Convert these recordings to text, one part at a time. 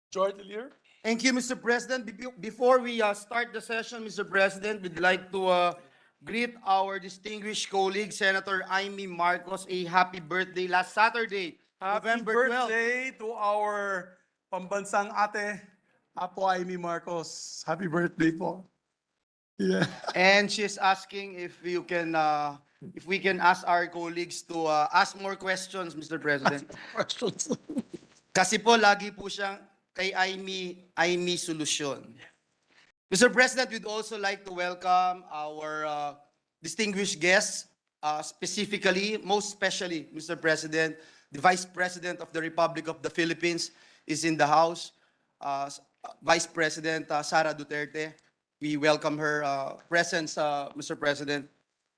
Majority Leader. Thank you, Mr. President. Before we start the session, Mr. President, we'd like to greet our distinguished colleague, Senator Amy Marcos, a happy birthday last Saturday, Happy November 12th. birthday to our pambansang ate, Apo Amy Marcos. Happy birthday po. Yeah. And she's asking if you can, if we can ask our colleagues to ask more questions, Mr. President. Questions. Kasi po, lagi po siyang kay Amy solusyon. Mr. President, we'd also like to welcome our distinguished guests, specifically, most especially, Mr. President, the Vice President of the Republic of the Philippines is in the house, Vice President Sara Duterte. We welcome her presence, Mr. President.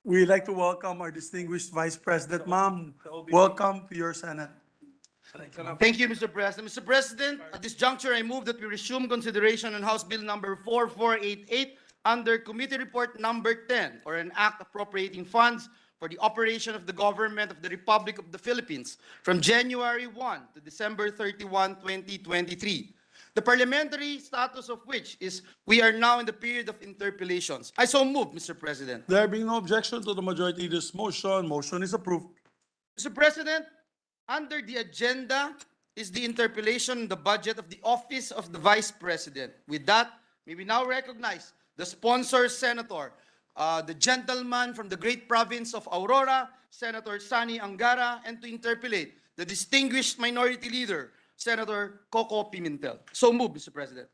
We'd like to welcome our distinguished Vice President. Ma'am, welcome to your Senate. Thank you, Mr. President. Mr. President, at this juncture, I move that we resume consideration on House Bill number 4488 under Committee Report number 10, or an act appropriating funds for the operation of the government of the Republic of the Philippines from January 1 to December 31, 2023. The parliamentary status of which is we are now in the period of interpellations. I so move, Mr. President. There being no objection to the Majority Leader's motion, motion is approved. Mr. President, under the agenda is the interpellation on the budget of the Office of the Vice President. With that, may we now recognize the sponsor senator, the gentleman from the great province of Aurora, Senator Sani Angara, and to interpellate the distinguished minority leader, Senator Coco Pimentel. So move, Mr. President.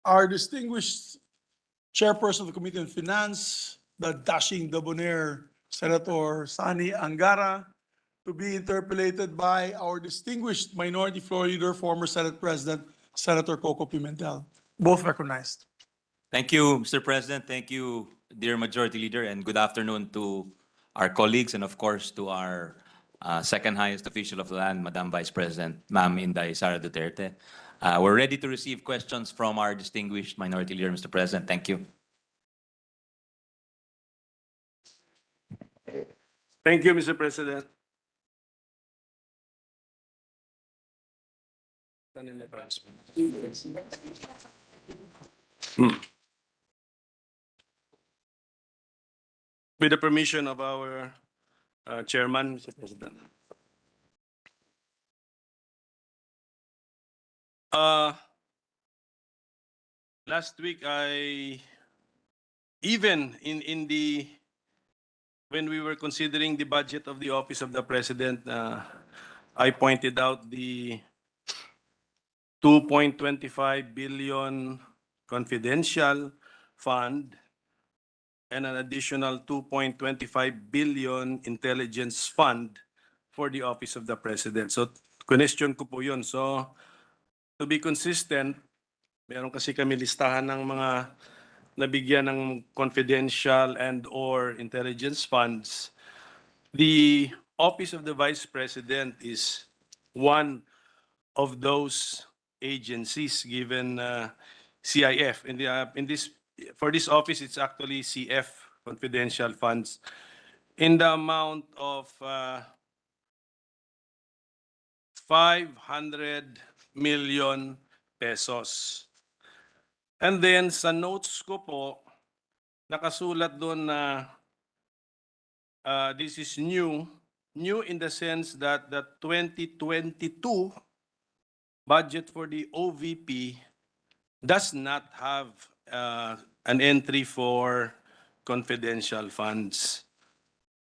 Our distinguished chairperson of the Committee on Finance, the dashing debonair Senator Sani Angara, to be interpellated by our distinguished minority floor leader, former Senate President, Senator Coco Pimentel. Both recognized. Thank you, Mr. President. Thank you, dear Majority Leader, and good afternoon to our colleagues and, of course, to our second highest official of the land, Madam Vice President, Ma'am Inday Sara Duterte. We're ready to receive questions from our distinguished Minority Leader, Mr. President. Thank you. Thank you, Mr. President. With the permission of our chairman, Mr. President. Last week, when we were considering the budget of the Office of the President, I pointed out the 2.25 billion confidential fund and an additional 2.25 billion intelligence fund for the Office of the President. So, question ko po yun. So, to be consistent, meron kasi kami listahan ng mga nabigyan ng confidential and or intelligence funds. The Office of the Vice President is one of those agencies given CIF. For this office, it's actually CF, confidential funds, in the amount of 500 million pesos. And then sa notes ko po, nakasulat doon na this is new in the sense that the 2022 budget for the OVP does not have an entry for confidential funds.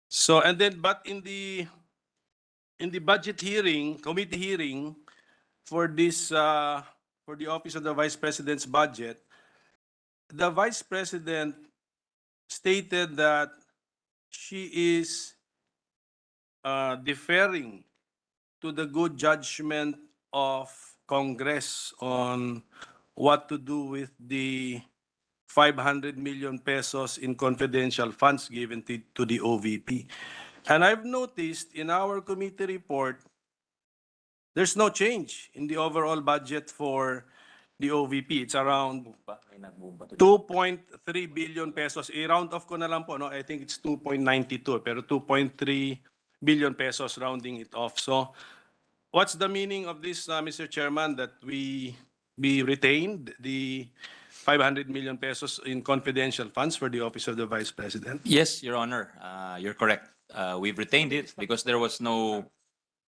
So, and then, but in the budget hearing, committee hearing for this, for the Office of the Vice President's budget, the Vice President stated that she is deferring to the good judgment of Congress on what to do with the 500 million pesos in confidential funds given to the OVP. And I've noticed in our committee report, there's no change in the overall budget for the OVP. It's around 2.3 billion pesos. I-round off ko na lang po, no? I think it's 2.92, pero 2.3 billion pesos rounding it off. So what's the meaning of this, Mr. Chairman, that we be retained, the 500 million pesos in confidential funds for the Office of the Vice President? Yes, Your Honor, you're correct. We've retained it because there was no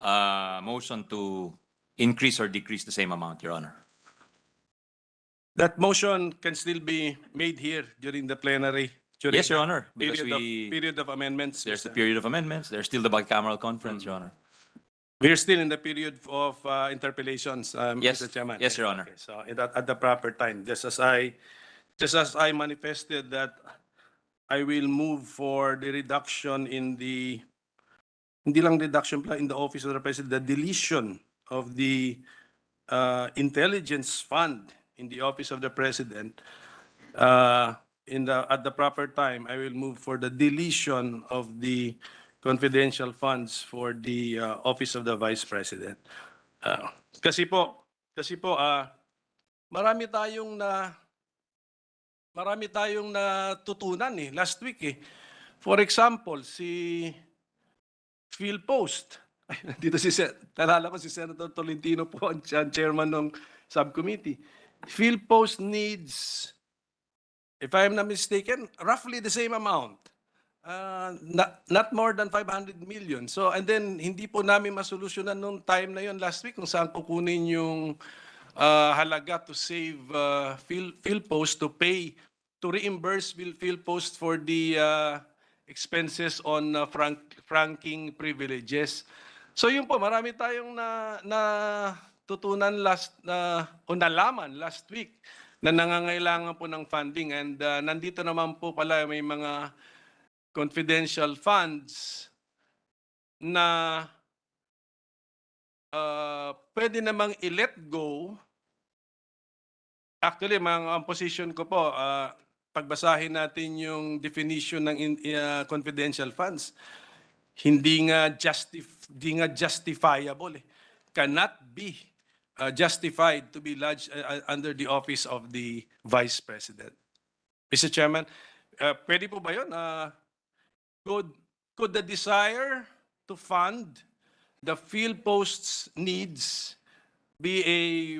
motion to increase or decrease the same amount, Your Honor. That motion can still be made here during the plenary. During Yes, Your the Honor, because period of amendments. there's the Mr. period of amendments, there's still the bicameral conference, Your Honor. We're still in the period of interpellations, Yes, Mr. Chairman. yes, Your Honor. Okay, so at the proper time, just as I manifested that I will move for the reduction in the, hindi lang reduction pala in the Office of the President, the deletion of the intelligence fund in the Office of the President. At the proper time, I will move for the deletion of the confidential funds for the Office of the Vice President. Kasi po, marami tayong natutunan last week eh. For example, si Phil Post. Dito talala ko si Senator Tolentino po, ang chairman ng subcommittee. Phil Post needs, if I'm not mistaken, roughly the same amount. Not more than 500 million. So, and then, hindi po namin masolusyonan nung time na yon last week kung saan kukunin yung halaga to save Phil Post to reimburse Phil Post for the expenses on franking privileges. So yun po, marami tayong natutunan o nalaman last week na nangangailangan po ng funding, and nandito naman po pala may mga confidential funds na pwede namang i-let go. Actually, ang position ko po, pagbasahin natin yung definition ng confidential funds, hindi nga justifiable. Cannot be justified to be lodged under the office of the Vice President. Mr. Chairman, pwede po ba yun? Could the desire to fund the field post's needs be a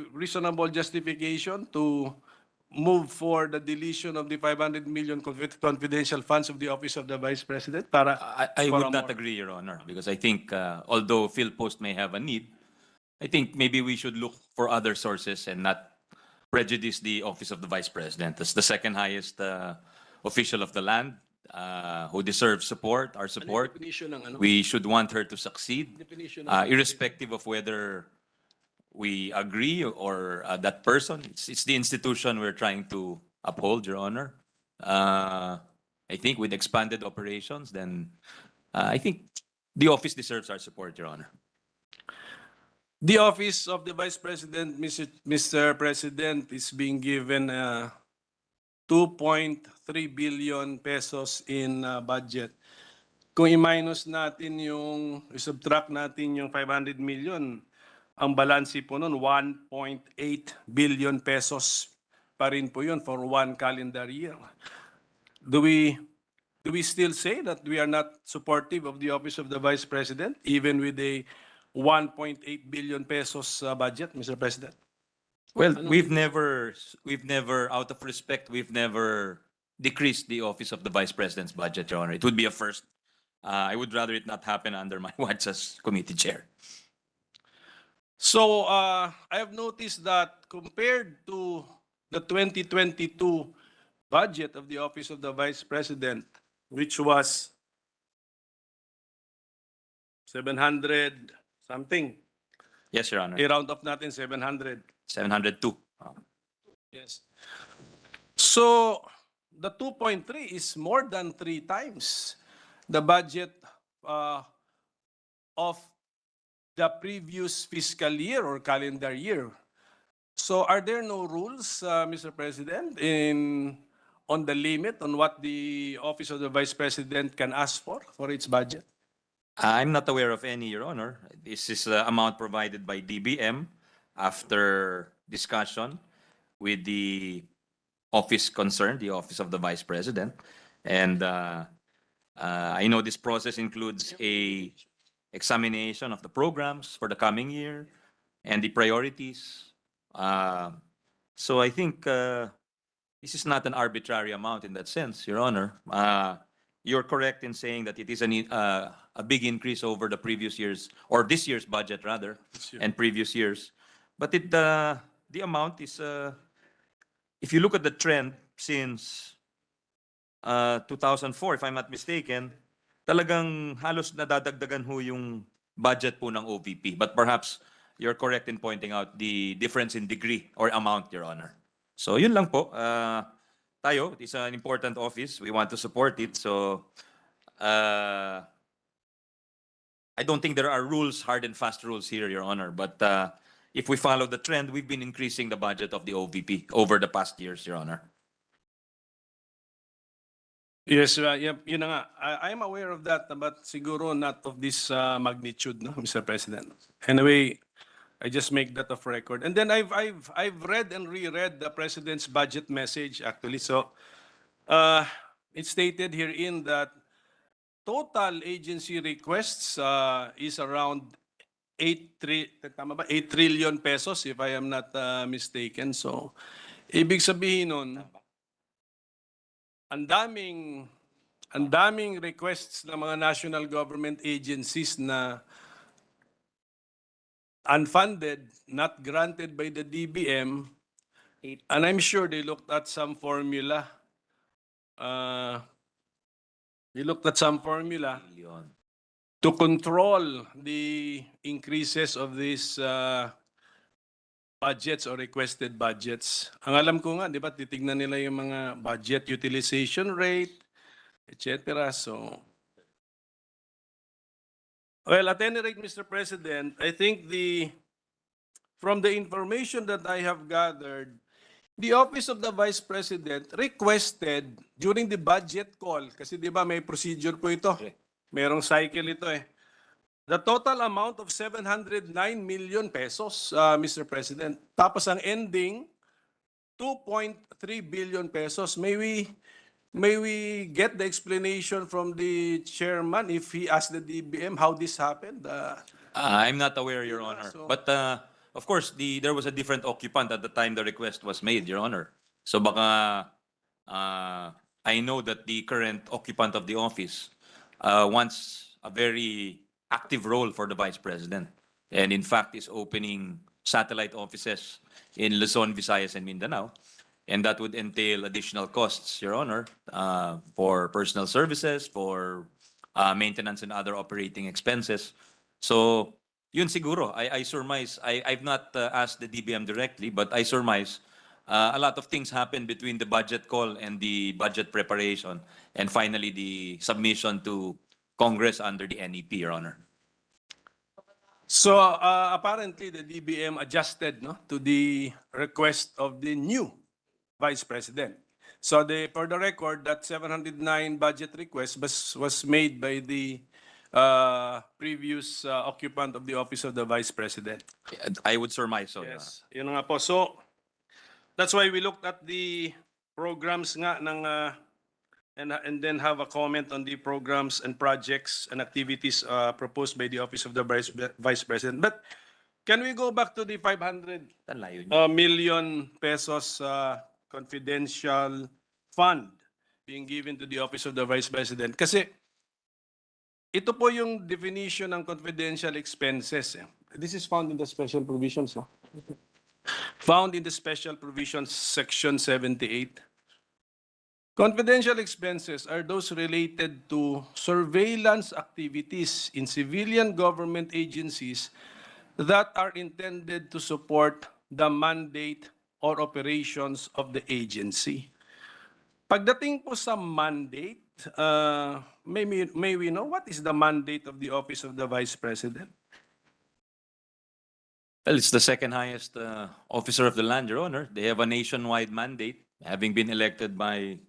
reasonable justification to move for the deletion of the 500 million confidential funds of the Office of the Vice President? I would not agree, Your Honor, because I think although PhilPost may have a need, I think maybe we should look for other sources and not prejudice the Office of the Vice President. As the second highest official of the land, who deserves support, our support. We should want her to succeed, irrespective of whether we agree or that person. It's the institution we're trying to uphold, Your Honor. I think with expanded operations, then I think the office deserves our support, Your Honor. The Office of the Vice President, Mr. President, is being given 2.3 billion pesos in budget. Kung i-minus natin i-subtract natin yung 500 million, ang balansi po nun, 1.8 billion pesos pa rin po yun for one calendar year. Do we still say that we are not supportive of the Office of the Vice President, even with a 1.8 billion pesos budget, Mr. President? Well, we've never, out of respect, we've never decreased the Office of the Vice President's budget, Your Honor. It would be a first. I would rather it not happen under my watch as committee chair. So I have noticed that compared to the 2022 budget of the Office of the Vice President, which was 700 something. Yes, Your Honor. I-round up natin 700. 702. Yes. So the 2.3 is more than 3 times the budget of the previous fiscal year or calendar year. So are there no rules, Mr. President, on the limit on what the Office of the Vice President can ask for its budget? I'm not aware of any, Your Honor. This is the amount provided by DBM after discussion with the office concerned, the Office of the Vice President. And I know this process includes a examination of the programs for the coming year and the priorities. So I think this is not an arbitrary amount in that sense, Your Honor. You're correct in saying that it is a big increase over the previous years, or this year's budget rather, and previous years. But the amount is, if you look at the trend since 2004, if I'm not mistaken, talagang halos nadadagdagan ho yung budget po ng OVP. But perhaps you're correct in pointing out the difference in degree or amount, Your Honor. So yun lang po. Tayo, it's an important office. We want to support it. So I don't think there are rules, hard and fast rules here, Your Honor. But if we follow the trend, we've been increasing the budget of the OVP over the past years, Your Honor. Yes, yun na nga. I'm aware of that, but siguro not of this magnitude, no, Mr. President. Anyway, I just make that of record. And then I've read and reread the President's budget message actually. So it's stated herein that total agency requests is around 8 trillion pesos, if I am not mistaken. So ibig sabihin nun, ang daming requests ng mga national government agencies na unfunded, not granted by the DBM, and I'm sure they looked at some formula. To control the increases of these budgets or requested budgets. Ang alam ko nga, di ba, titignan nila yung mga budget utilization rate, etc. So, well, at any rate, Mr. President, I think from the information that I have gathered, the Office of the Vice President requested during the budget call, kasi di ba may procedure po ito, merong cycle ito eh. The total amount of 709 million pesos, Mr. President. Tapos ang ending, 2.3 billion pesos. May we get the explanation from the chairman if he asked the DBM how this happened? I'm not aware, Your Honor. so- But of course, there was a different occupant at the time the request was made, Your Honor. So baka I know that the current occupant of the office wants a very active role for the Vice President. And in fact, is opening satellite offices in Luzon, Visayas, and Mindanao. And that would entail additional costs, Your Honor, for personal services, for maintenance and other operating expenses. So, yun siguro. I surmise, I've not asked the DBM directly, but I surmise a lot of things happen between the budget call and the budget preparation, and finally the submission to Congress under the NEP, Your Honor. So apparently the DBM adjusted to the request of the new Vice President. So for the record, that 709 budget request was made by the previous occupant of the office of the Vice President. I would surmise so. Your Honor. Yes, yun nga po. So that's why we looked at the programs nga ng and then have a comment on the programs and projects and activities proposed by the office of the Vice President. But can we go back to the 500 million pesos confidential fund being given to the office of the Vice President? Kasi ito po yung definition ng confidential expenses. This is found in the special provisions. Found in the special provisions section 78. Confidential expenses are those related to surveillance activities in civilian government agencies that are intended to support the mandate or operations of the agency. Pagdating po sa mandate, may we know what is the mandate of the Office of the Vice President? Well, it's the second highest officer of the land, Your Honor. They have a nationwide mandate, having been elected by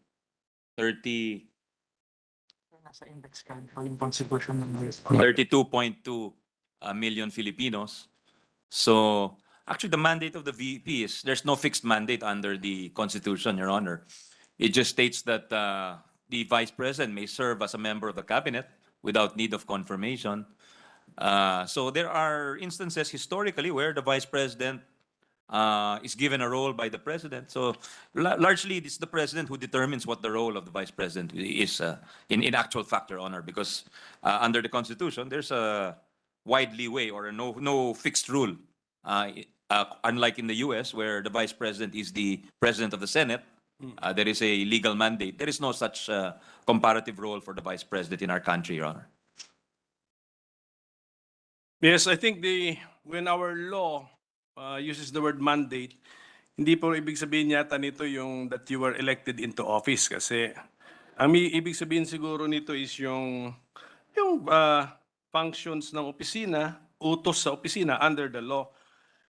32.2 million Filipinos. So actually the mandate of the VP is there's no fixed mandate under the Constitution, Your Honor. It just states that the Vice President may serve as a member of the cabinet without need of confirmation. So there are instances historically where the Vice President is given a role by the president. So largely, it's the president who determines what the role of the vice president is in actual fact, Your Honor, because under the Constitution, there's a wide leeway or no fixed rule. Unlike in the US, where the vice president is the president of the Senate, there is a legal mandate. There is no such comparative role for the vice president in our country, Your Honor. Yes, I think when our law uses the word mandate, hindi po ibig sabihin yata nito yung that you were elected into office kasi ang ibig sabihin siguro nito is yung functions ng opisina, utos sa opisina under the law.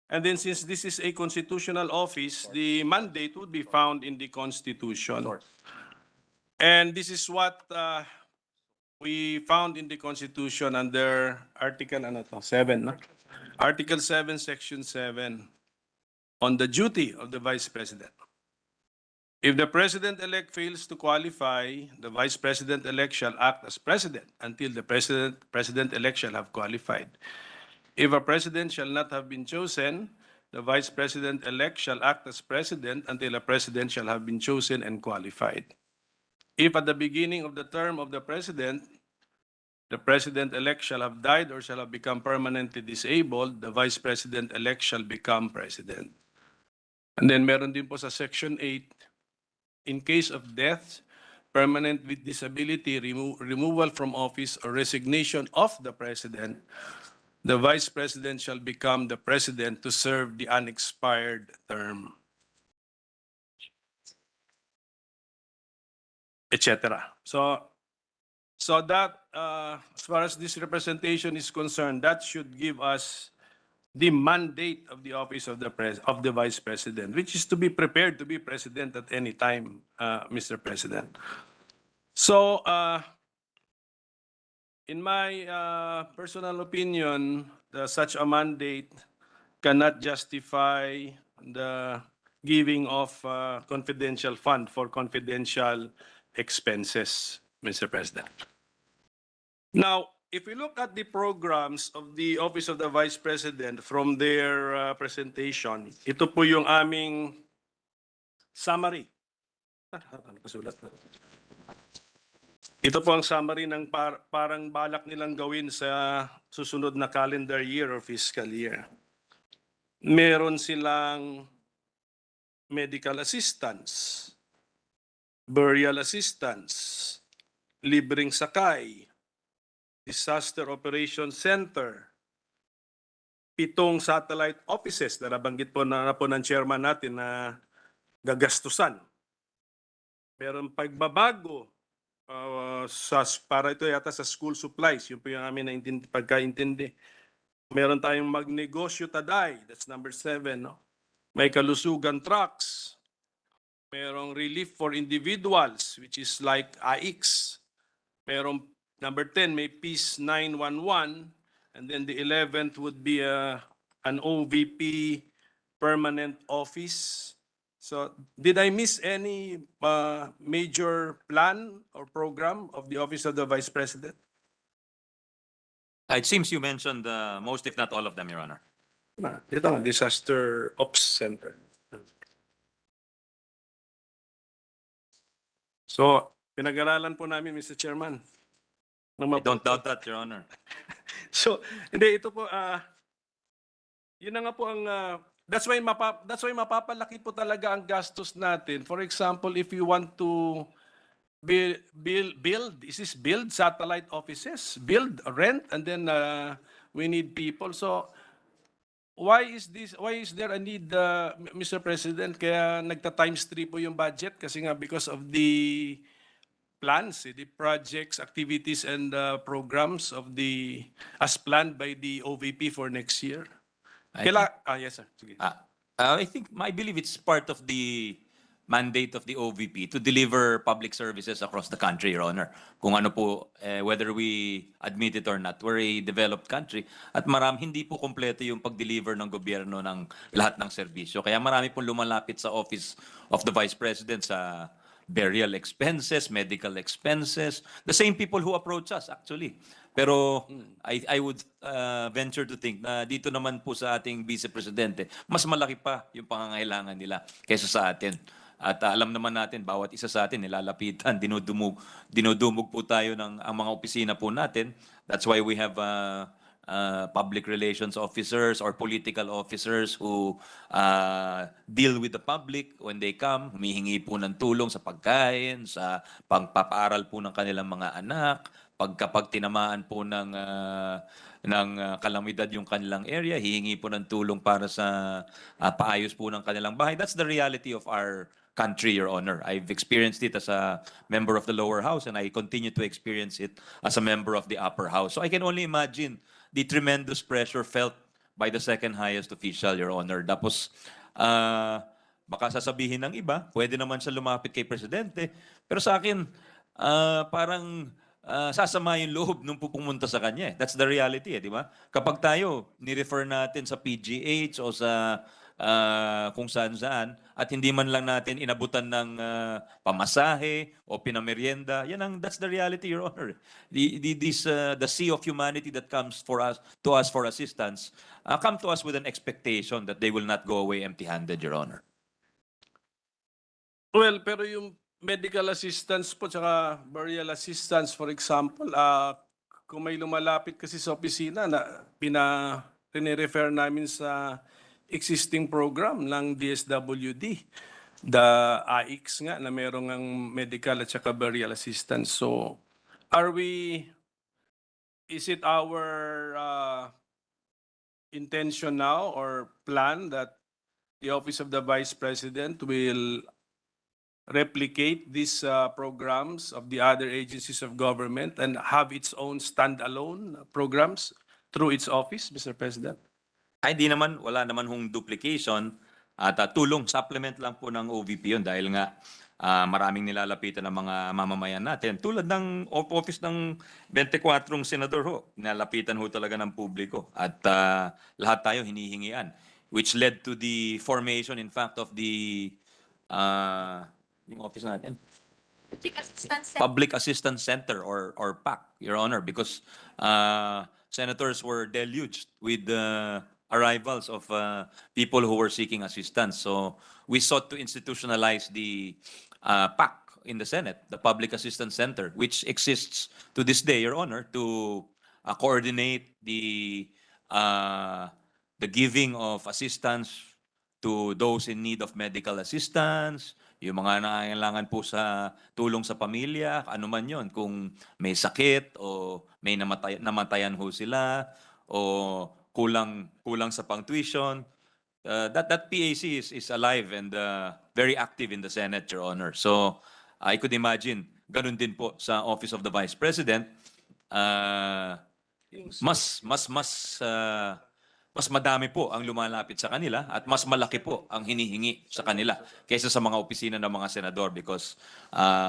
And then since this is a constitutional office, the mandate would be found in the Constitution. And this is what we found in the Constitution under Article 7, no? Article 7, Section 7, on the duty of the Vice President. If the President-elect fails to qualify, the Vice President-elect shall act as President until the President-elect shall have qualified. If a President shall not have been chosen, the Vice President-elect shall act as President until a President shall have been chosen and qualified. If at the beginning of the term of the President shall have died or shall have become permanently disabled, the Vice President-elect shall become President. And then meron din po sa Section 8, in case of death, permanent with disability, removal from office, or resignation of the President, the Vice President shall become the President to serve the unexpired term, etc. So that, as far as this representation is concerned, that should give us the mandate of the office of the Vice President, which is to be prepared to be President at any time, Mr. President. So, in my personal opinion, such a mandate cannot justify the giving of confidential fund for confidential expenses, Mr. President. Now, if we look at the programs of the Office of the Vice President from their presentation, ito po yung aming summary. Ito po ang summary ng parang balak nilang gawin sa susunod na calendar year or fiscal year. Meron silang medical assistance, burial assistance, libreng sakay, Disaster Operations Center, 7 satellite offices na nabanggit po ng chairman natin na gagastusan. Meron pagbabago para ito yata sa school supplies, yun po yung amin na pagkaintindi. Meron tayong magnegosyo taday, that's number 7. No? May kalusugan trucks. Merong relief for individuals, which is like AIX. Merong number 10, may Peace 911. And then the 11th would be an OVP permanent office. So did I miss any major plan or program of the Office of the Vice President? It seems you mentioned most, if not all of them, Your Honor. Dito, Disaster Ops Center. So, pinag-aralan po namin, Mr. Chairman. I don't doubt that, Your Honor. So, hindi, ito po, yun na nga po ang, that's why mapapalaki po talaga ang gastos natin. For example, if you want to build, is this build satellite offices? Build, rent, and then we need people. So, why is there a need, Mr. President? Kaya nagta-times 3 po yung budget kasi nga because of the plans, the projects, activities, and programs of as planned by the OVP for next year. Yes, sir. Sige. I believe it's part of the mandate of the OVP to deliver public services across the country, Your Honor. Kung ano po, whether we admit it or not, we're a developed country at hindi po kompleto yung pag-deliver ng gobyerno ng lahat ng serbisyo. Kaya marami pong lumalapit sa Office of the Vice President sa burial expenses, medical expenses. The same people who approach us, actually. Pero I would venture to think na dito naman po sa ating Vice Presidente, mas malaki pa yung pangangailangan nila kaysa sa atin. At alam naman natin, bawat isa sa atin nilalapitan, dinudumog po tayo ng ang mga opisina po natin. That's why we have public relations officers or political officers who deal with the public when they come, humihingi po ng tulong sa pagkain, sa pagpapaaral po ng kanilang mga anak, kapag tinamaan po ng kalamidad yung kanilang area, hihingi po ng tulong para sa paayos po ng kanilang bahay. That's the reality of our country, Your Honor. I've experienced it as a member of the lower house and I continue to experience it as a member of the upper house. So I can only imagine the tremendous pressure felt by the second highest official, Your Honor. Tapos, baka sasabihin ng iba, pwede naman siya lumapit kay Presidente. Pero sa akin, parang sasama yung loob nung pupunta sa kanya. That's the reality, di ba? Kapag tayo, ni-refer natin sa PGH o sa kung saan-saan at hindi man lang natin inabutan ng pamasahe o pinamerienda, that's the reality, Your Honor. The sea of humanity that comes to us for assistance, come to us with an expectation that they will not go away empty-handed, Your Honor. Well, pero yung medical assistance po tsaka burial assistance, for example, kung may lumalapit kasi sa opisina na pina-refer namin sa existing program ng DSWD, the AIX nga na merong ang medical at saka burial assistance. So, is it our intention now or plan that the Office of the Vice President will replicate these programs of the other agencies of government and have its own standalone programs through its office, Mr. President? Ay, di naman, wala naman hong duplication at tulong, supplement lang po ng OVP yun dahil nga maraming nilalapitan ng mga mamamayan natin. Tulad ng office ng 24 senador ho, nilalapitan ho talaga ng publiko at lahat tayo hinihingian, which led to the formation, in fact, of the yung office natin, Public Assistance Center or PAC, Your Honor, because senators were deluged with arrivals of people who were seeking assistance. So we sought to institutionalize the PAC in the Senate, the Public Assistance Center, which exists to this day, Your Honor, to coordinate the giving of assistance to those in need of medical assistance, yung mga nangangailangan po sa tulong sa pamilya, ano man yon, kung may sakit o may namatayan ho sila o kulang sa pang-tuition. That PAC is alive and very active in the Senate, Your Honor. So I could imagine ganun din po sa Office of the Vice President. Mas madami po ang lumalapit sa kanila at mas malaki po ang hinihingi sa kanila kaysa sa mga opisina ng mga senador because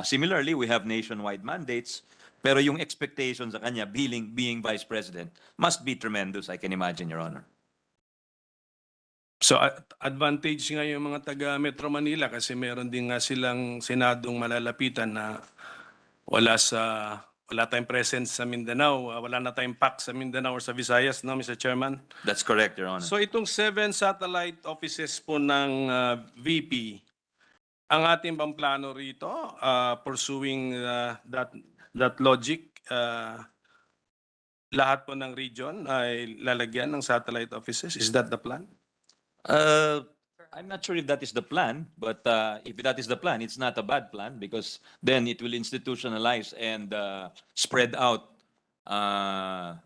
similarly, we have nationwide mandates pero yung expectation sa kanya being Vice President must be tremendous, I can imagine, Your Honor. So advantage nga yung mga taga Metro Manila kasi meron din nga silang senadong malalapitan na wala tayong presence sa Mindanao, wala na tayong PAC sa Mindanao or sa Visayas, no, Mr. Chairman? That's correct, Your Honor. So itong 7 satellite offices po ng VP, ang ating bang plano rito, pursuing that logic, lahat po ng region ay lalagyan ng satellite offices? Is that the plan? I'm not sure if that is the plan, but if that is the plan, it's not a bad plan because then it will institutionalize and spread out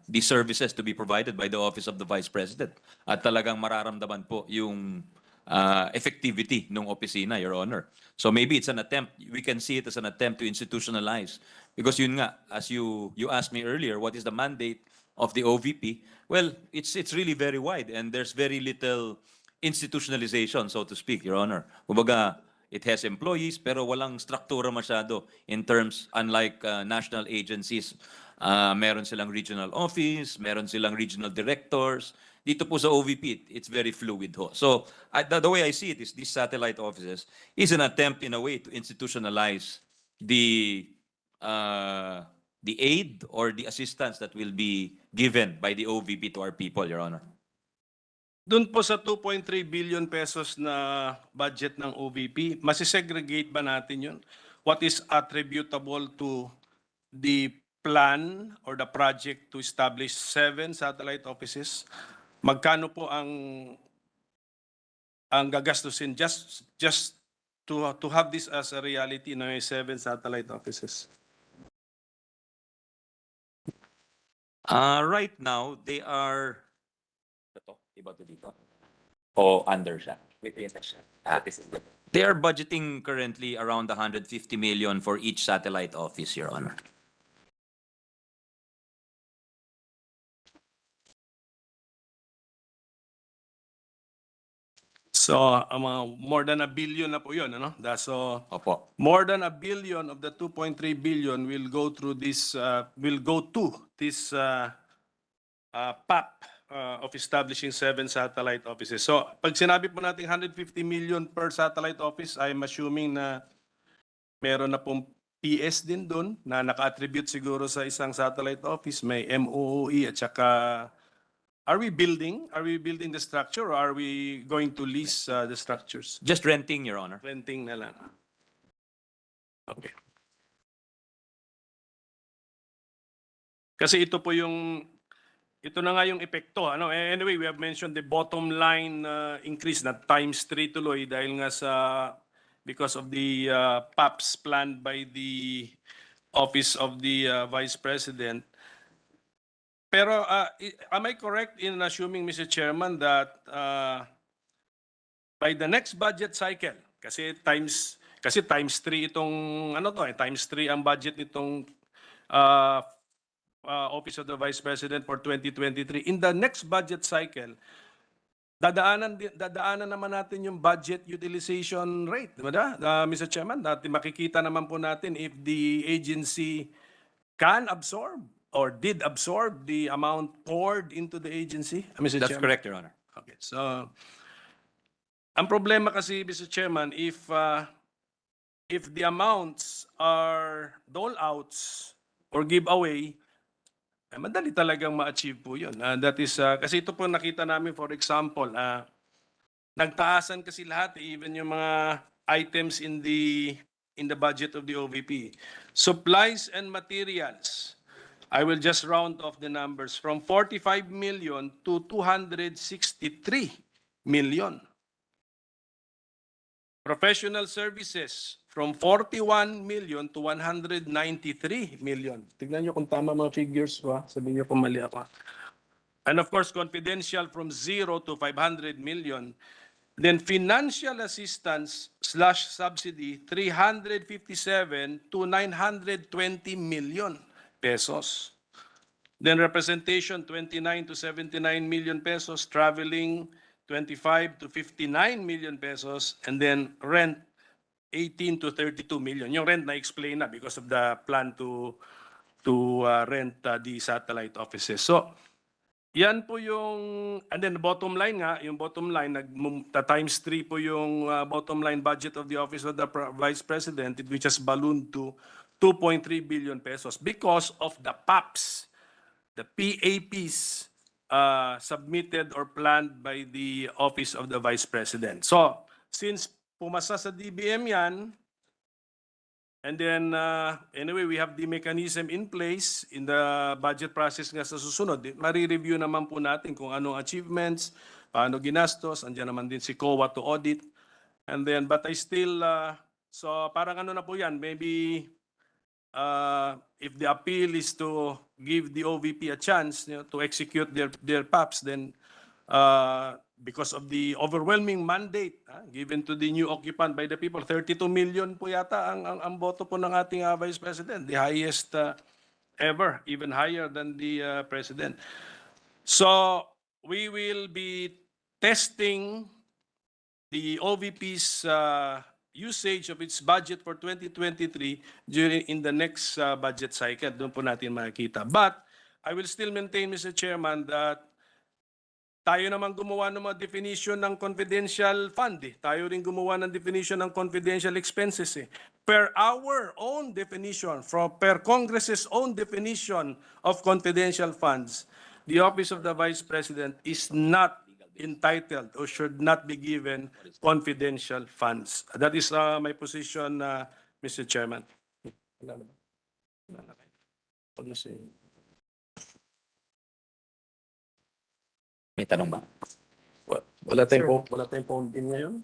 the services to be provided by the Office of the Vice President. At talagang mararamdaman po yung effectivity ng opisina, Your Honor. So maybe it's an attempt, we can see it as an attempt to institutionalize. Because yun nga, as you asked me earlier, what is the mandate of the OVP? Well, it's really very wide and there's very little institutionalization, so to speak, Your Honor. Kumbaga, it has employees, pero walang struktura masyado in terms, unlike national agencies. Meron silang regional office, meron silang regional directors. Dito po sa OVP, it's very fluid ho. So, the way I see it is these satellite offices is an attempt in a way to institutionalize the the aid or the assistance that will be given by the OVP to our people, Your Honor. Doon po sa 2.3 billion pesos na budget ng OVP, masisegregate ba natin yun? What is attributable to the plan or the project to establish 7 satellite offices? Magkano po ang gagastusin just to have this as a reality na may 7 satellite offices? Right now, they are... Ito, iba to dito. O under siya. They are budgeting currently around 150 million for each satellite office, Your Honor. So, more than 1 billion na po yun, ano? So, Opo. more than 1 billion of the 2.3 billion will go through this, PAP of establishing 7 satellite offices. So, pag sinabi po natin 150 million per satellite office, I'm assuming na meron na pong PS din doon na naka-attribute siguro sa isang satellite office, may MOOE at saka are we building the structure or are we going to lease the structures? Just renting, Your Honor. Renting na lang. Okay. Kasi ito na nga yung epekto. Ano? Anyway, we have mentioned the bottom line increase na times 3 tuloy dahil nga because of the PAPs planned by the Office of the Vice President. Pero am I correct in assuming, Mr. Chairman, that by the next budget cycle, kasi times 3 itong times 3 ang budget nitong Office of the Vice President for 2023. In the next budget cycle, dadaanan naman natin yung budget utilization rate, di ba? Mr. Chairman, makikita naman po natin if the agency can absorb or did absorb the amount poured into the agency. Mr. That's Chairman? correct, Your Honor. Okay, so ang problema kasi, Mr. Chairman, if the amounts are dole-outs or giveaway, madali talagang ma-achieve po yun. That is, kasi ito po nakita namin, for example, nagtaasan kasi lahat, even yung mga items in the budget of the OVP. Supplies and materials, I will just round off the numbers from 45 million to 263 million. Professional services from 41 million to 193 million. Tignan nyo kung tama mga figures ko. Sabihin nyo kung mali ako. And of course, confidential from 0 to 500 million. Then financial assistance / subsidy, 357 to 920 million pesos. Then representation, 29 to 79 million pesos. Traveling, 25 to 59 million pesos. And then rent, 18 to 32 million. Yung rent na-explain na because of the plan to rent the satellite offices. So, yan po yung, and then bottom line nga, yung bottom line, times 3 po yung bottom line budget of the Office of the Vice President, which has ballooned to 2.3 billion pesos because of the PAPs, the PAPs submitted or planned by the Office of the Vice President. So, since pumasa sa DBM yan, and then, anyway, we have the mechanism in place in the budget process nga sa susunod. Mari-review naman po natin kung anong achievements, paano ginastos, andyan naman din si COA to audit. And then, but I still, so parang ano na po yan, maybe if the appeal is to give the OVP a chance to execute their PAPs, then because of the overwhelming mandate given to the new occupant by the people, 32 million po yata ang boto po ng ating Vice President, the highest ever, even higher than the President. So we will be testing the OVP's usage of its budget for 2023 in the next budget cycle. Doon po natin makikita. But I will still maintain, Mr. Chairman, that tayo naman gumawa ng mga definition ng confidential fund. Tayo rin gumawa ng definition ng confidential expenses. per our own definition, per Congress's own definition of confidential funds, the Office of the Vice President is not entitled or should not be given confidential funds. That is my position, Mr. Chairman. May tanong ba? Wala tayong phone in ngayon.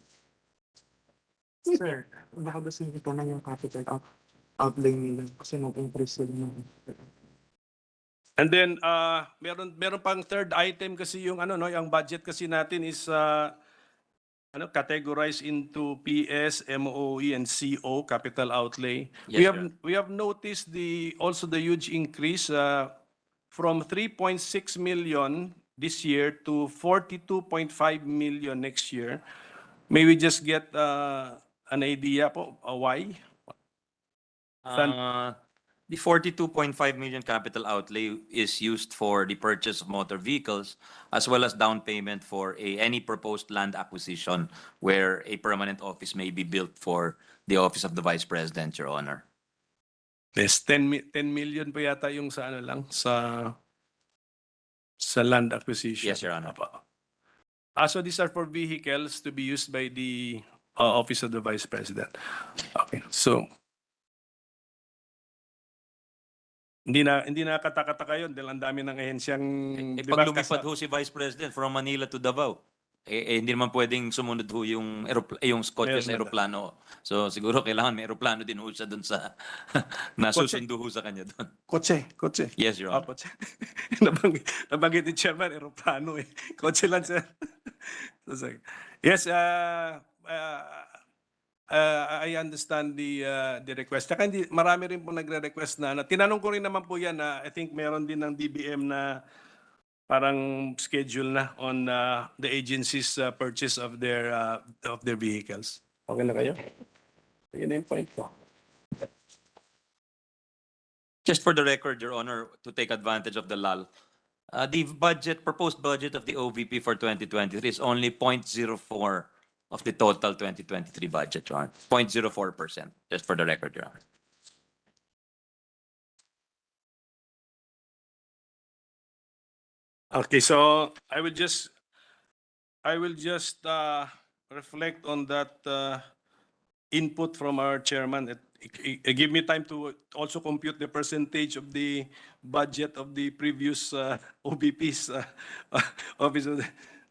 Sir, baka gusto nyo ito na yung capital outlay nila kasi mag-increase sila ng... And then meron pang third item kasi yung ano no, yung budget kasi natin is categorized into PS, MOE and CO, capital outlay. Yes, We have noticed also the huge increase from 3.6 million this year to 42.5 million next year. May we just get an idea po why? The 42.5 million capital outlay is used for the purchase of motor vehicles as well as down payment for any proposed land acquisition where a permanent office may be built for the Office of the Vice President, Your Honor. Yes, 10 million po yata yung sa ano lang sa land acquisition. Yes, Your Honor. So these are for vehicles to be used by the Office of the Vice President. Okay. So hindi na katakataka yun dahil ang dami ng ahensyang di ba, Pag lumipad ho si Vice President from Manila to Davao, hindi naman pwedeng sumunod ho yung kotse sa aeroplano. So siguro kailangan may aeroplano din ho siya doon sa nasusundo ho sa kanya doon. Kotse. Yes, Your Honor. Kotse. Nabanggit ni Chairman, aeroplano eh. Kotse lang sir. Yes, I understand the request. Saka marami rin po nagre-request na tinanong ko rin naman po yan na I think meron din ng DBM na parang schedule na on the agency's purchase of their vehicles. Okay na kayo? Yun na yung point ko. Just for the record, Your Honor, to take advantage of the lull, the proposed budget of the OVP for 2023 is only 0.04 of the total 2023 budget, Your Honor. 0.04%, just for the record, Your Honor. Okay, so I will just reflect on that input from our chairman. Give me time to also compute the percentage of the budget of the previous OVP's Office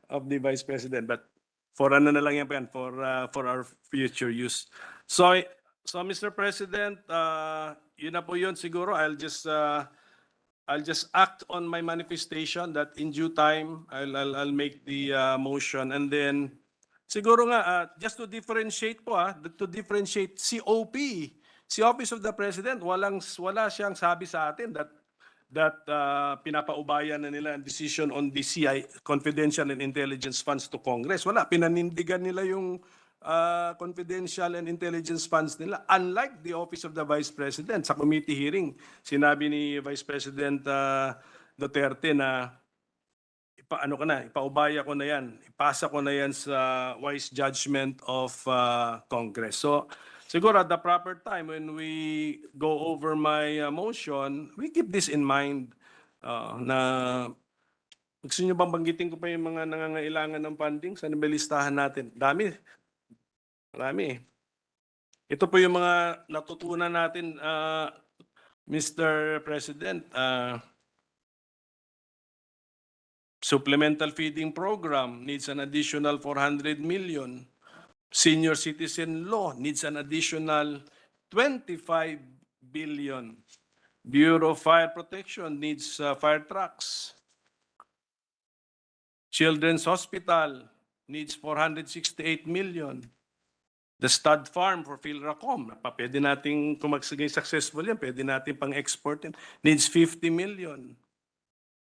of the Vice President. But for ano na lang yan, for our future use. So Mr. President, yun na po yun siguro. I'll just act on my manifestation that in due time I'll make the motion, and then siguro nga just to differentiate po to differentiate COP, si Office of the President, wala siyang sabi sa atin that pinapaubayan na nila ang decision on the confidential and intelligence funds to Congress. Wala, pinanindigan nila yung confidential and intelligence funds nila. Unlike the Office of the Vice President, sa committee hearing, sinabi ni Vice President Duterte na ipaubaya ko na yan, ipasa ko na yan sa wise judgment of Congress. So siguro at the proper time when we go over my motion, we keep this in mind na gusto nyo bang banggitin ko pa yung mga nangangailangan ng funding sa listahan natin? Marami. Ito po yung mga natutunan natin, Mr. President. Supplemental feeding program needs an additional 400 million. Senior citizen law needs an additional 25 billion. Bureau of Fire Protection needs fire trucks. Children's Hospital needs 468 million. The stud farm for PhilRacom, pwede natin, kung magsagay successful yan, pwede natin pang-export yan, needs 50 million.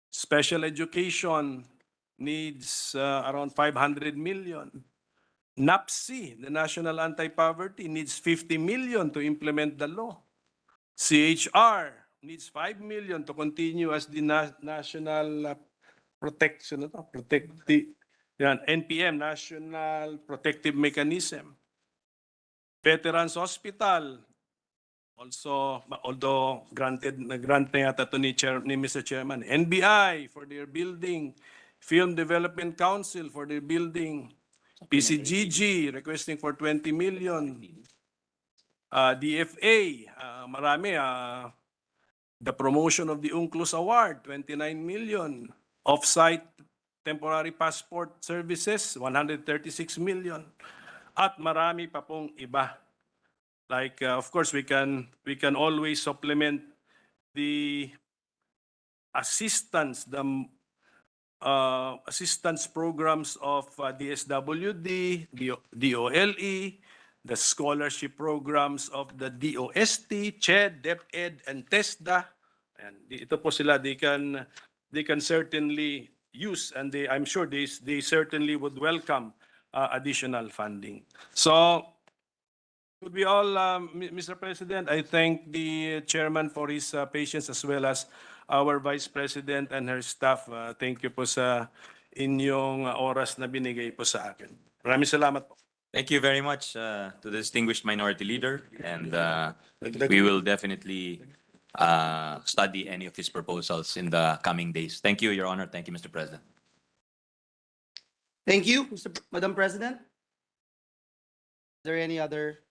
Special education needs around 500 million. NAPSI, the National Anti-Poverty, needs 50 million to implement the law. CHR needs 5 million to continue as the national protection, NPM, National Protective Mechanism. Veterans Hospital Also, although grant na yata to ni Mr. Chairman, NBI for their building, Film Development Council for their building, PCGG requesting for 20 million, DFA, marami, the promotion of the UNCLOS Award, 29 million, off-site temporary passport services, 136 million, at marami pa pong iba. Like, of course, we can always supplement the assistance, the assistance programs of DSWD, DOLE, the scholarship programs of the DOST, CHED, DepEd, and TESDA. And ito po sila, they can certainly use, and I'm sure they certainly would welcome additional funding. So, would be all, Mr. President. I thank the chairman for his patience as well as our vice president and her staff. Thank you po sa inyong oras na binigay po sa akin. Maraming salamat po. Thank you very much to the distinguished minority leader, and we will definitely study any of his proposals in the coming days. Thank you, Your Honor. Thank you, Mr. President. Thank you, Madam President. Is there any other?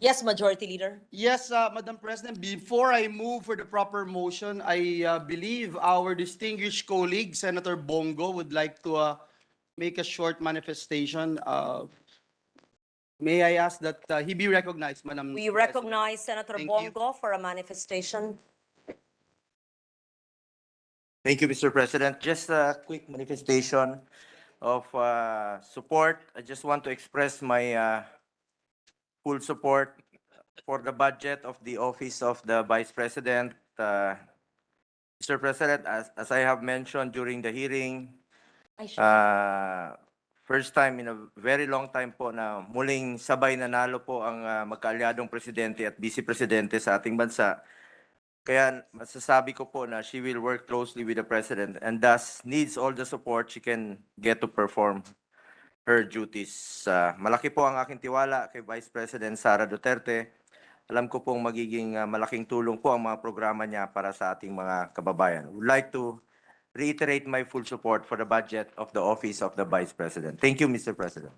Yes, Majority Leader. Yes, Madam President, before I move for the proper motion, I believe our distinguished colleague, Senator Bongo, would like to make a short manifestation. May I ask that he be recognized, Madam? We recognize Senator Thank you. Bongo for a manifestation. Thank you, Mr. President. Just a quick manifestation of support. I just want to express my full support for the budget of the Office of the Vice President. Mr. President, as I have mentioned during the hearing, first time in a very long time po na muling sabay nanalo po ang magkaalyadong presidente at vice presidente sa ating bansa. Kaya masasabi ko po na she will work closely with the President and thus needs all the support she can get to perform her duties. Malaki po ang aking tiwala kay Vice President Sara Duterte. Alam ko pong magiging malaking tulong po ang mga programa niya para sa ating mga kababayan. I would like to reiterate my full support for the budget of the Office of the Vice President. Thank you, Mr. President.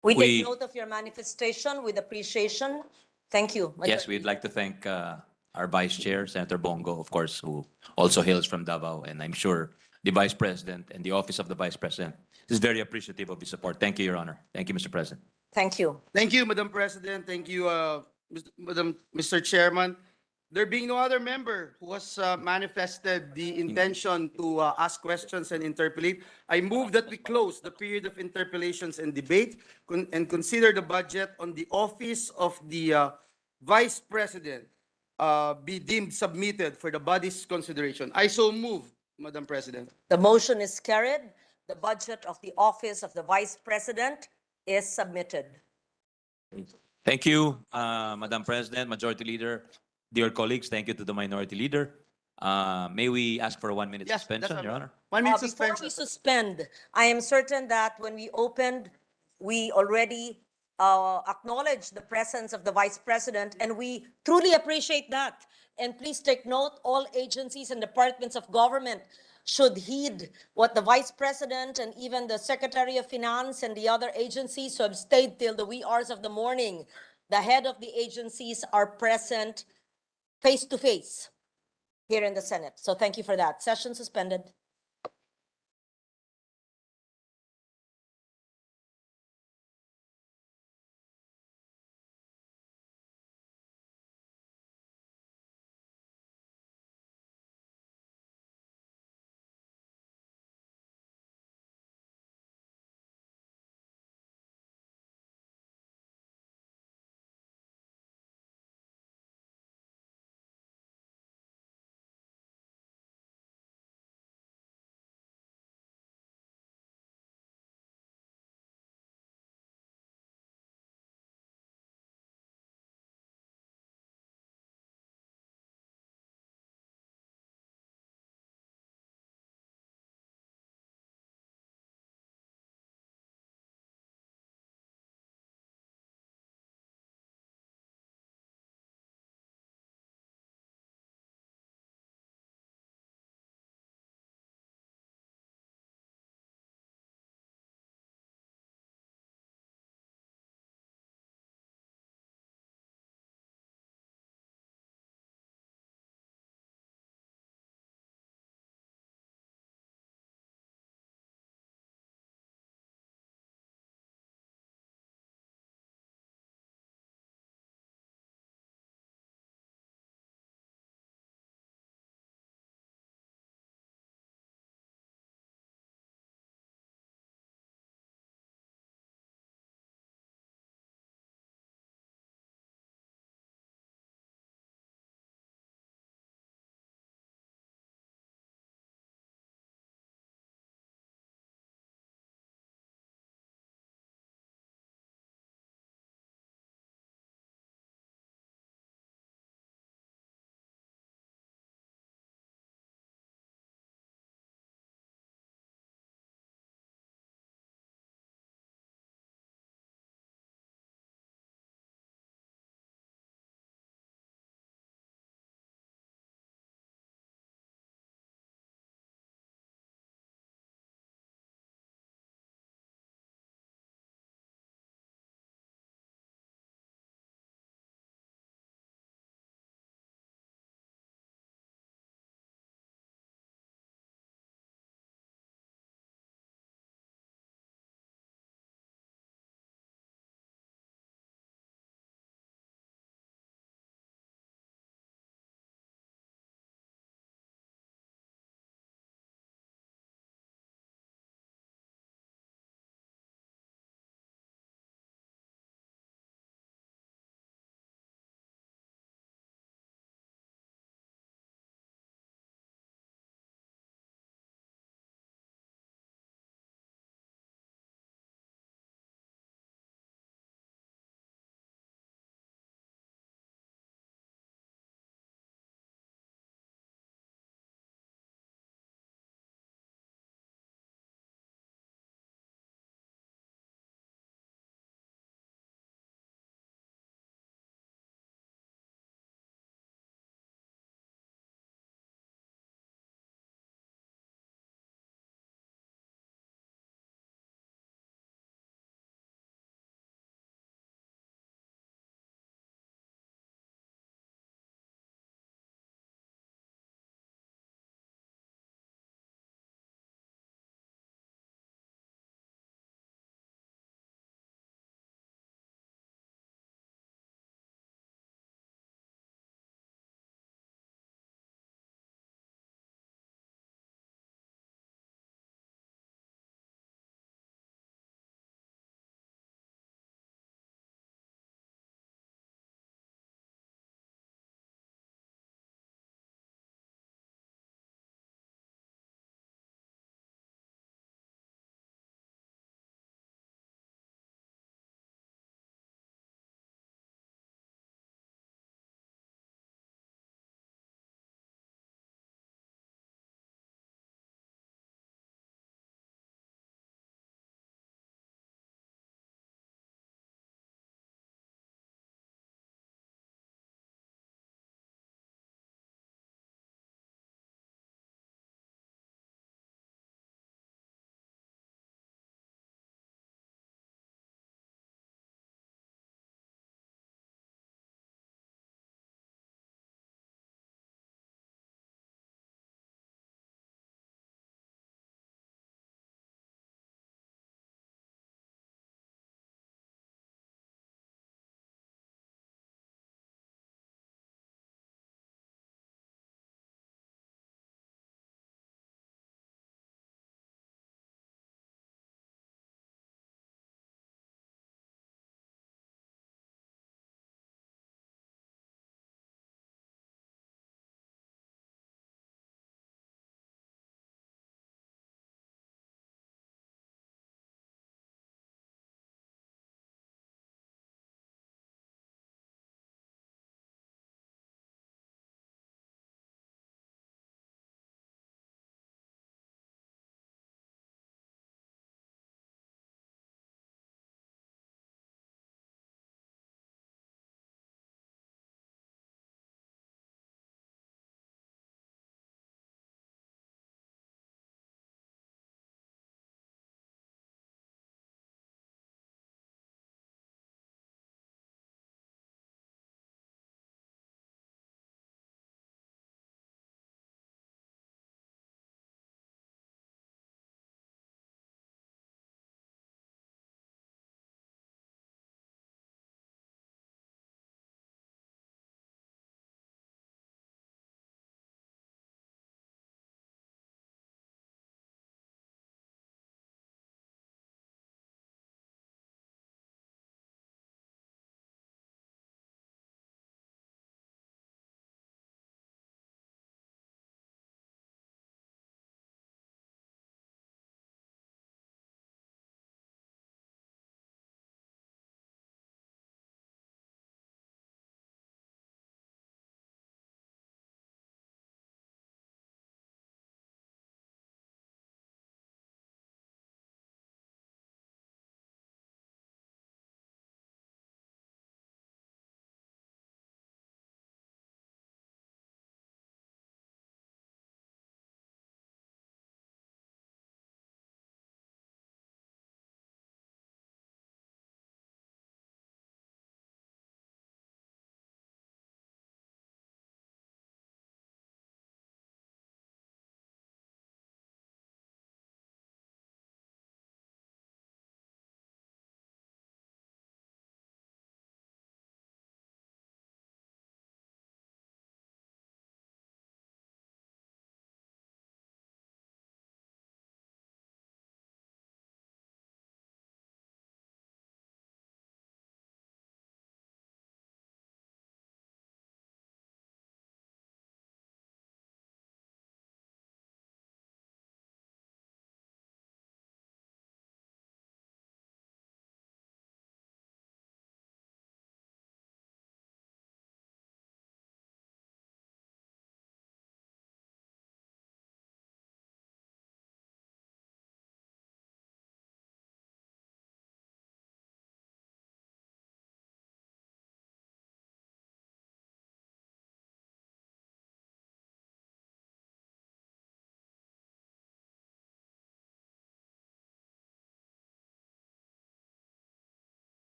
We We- take note of your manifestation with appreciation. Thank you. Yes, we'd like to thank our Vice Chair, Senator Bongo, of course, who also hails from Davao, and I'm sure the Vice President and the Office of the Vice President is very appreciative of the support. Thank you, Your Honor. Thank you, Mr. President. Thank you. Thank you, Madam President. Thank you, Mr. Chairman. There being no other member who has manifested the intention to ask questions and interpolate, I move that we close the period of interpellations and debate and consider the budget on the Office of the Vice President be deemed submitted for the body's consideration. I so move, Madam President. The motion is carried. The budget of the Office of the Vice President is submitted. Thank you, Madam President, Majority Leader, dear colleagues. Thank you to the Minority Leader. May we ask for a 1-minute Yes, suspension, that's Your all. Honor? 1 minute Before we suspension. suspend, I am certain that when we opened, we already acknowledged the presence of the Vice President, and we truly appreciate that. And please take note, all agencies and departments of government should heed what the Vice President and even the Secretary of Finance and the other agencies who have stayed till the wee hours of the morning. The head of the agencies are present face to face here in the Senate. So thank you for that. Session suspended.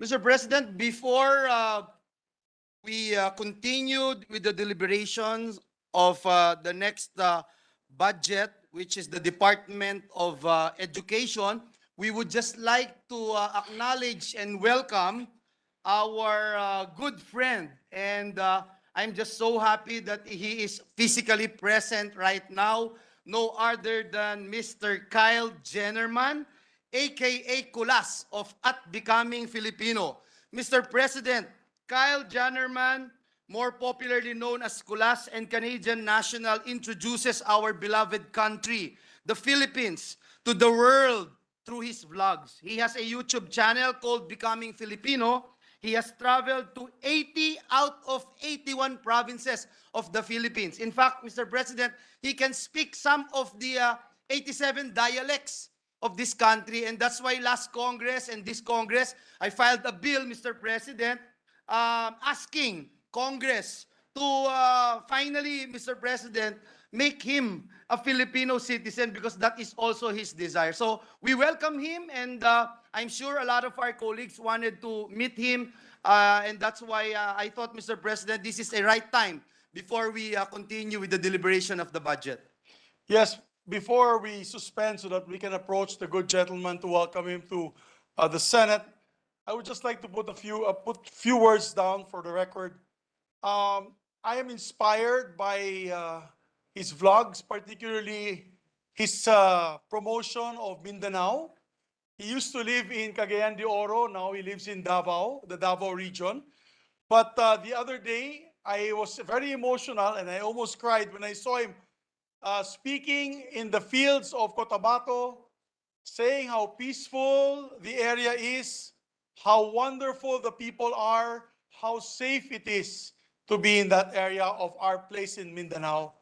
Mr. President, before we continued with the deliberations of the next budget, which is the Department of Education, we would just like to acknowledge and welcome our good friend. And I'm just so happy that he is physically present right now. No other than Mr. Kyle Jennerman, aka Kulas of At Becoming Filipino. Mr. President, Kyle Jannerman, more popularly known as Kulas and Canadian National, introduces our beloved country, the Philippines, to the world through his vlogs. He has a YouTube channel called Becoming Filipino. He has traveled to 80 out of 81 provinces of the Philippines. In fact, Mr. President, he can speak some of the 87 dialects of this country, and that's why last Congress and this Congress, I filed a bill, Mr. President, asking Congress to finally, Mr. President, make him a Filipino citizen because that is also his desire. So we welcome him, and I'm sure a lot of our colleagues wanted to meet him, and that's why I thought, Mr. President, this is a right time before we continue with the deliberation of the budget. Yes, before we suspend so that we can approach the good gentleman to welcome him to the Senate, I would just like to put few words down for the record. I am inspired by his vlogs, particularly his promotion of Mindanao. He used to live in Cagayan de Oro. Now he lives in Davao, the Davao region. But the other day, I was very emotional and I almost cried when I saw him speaking in the fields of Cotabato, saying how peaceful the area is, how wonderful the people are, how safe it is to be in that area of our place in Mindanao.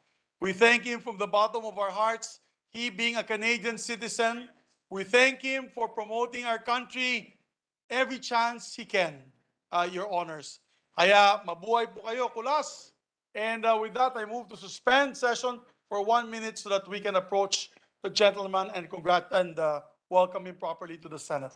We thank him from the bottom of our hearts. He being a Canadian citizen, we thank him for promoting our country every chance he can, your honors. Kaya mabuhay po kayo, Kulas. And with that, I move to suspend session for 1 minute so that we can approach the gentleman and welcome him properly to the Senate.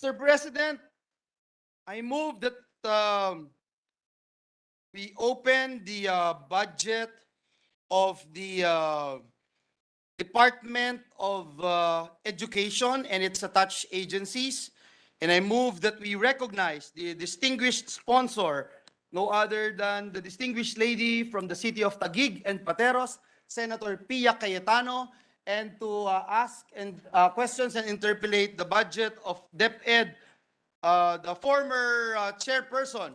Mr. President, I move that we open the budget of the Department of Education and its attached agencies. And I move that we recognize the distinguished sponsor, no other than the distinguished lady from the city of Taguig and Pateros, Senator Pia Cayetano, and to ask and questions and interpolate the budget of DepEd, the former chairperson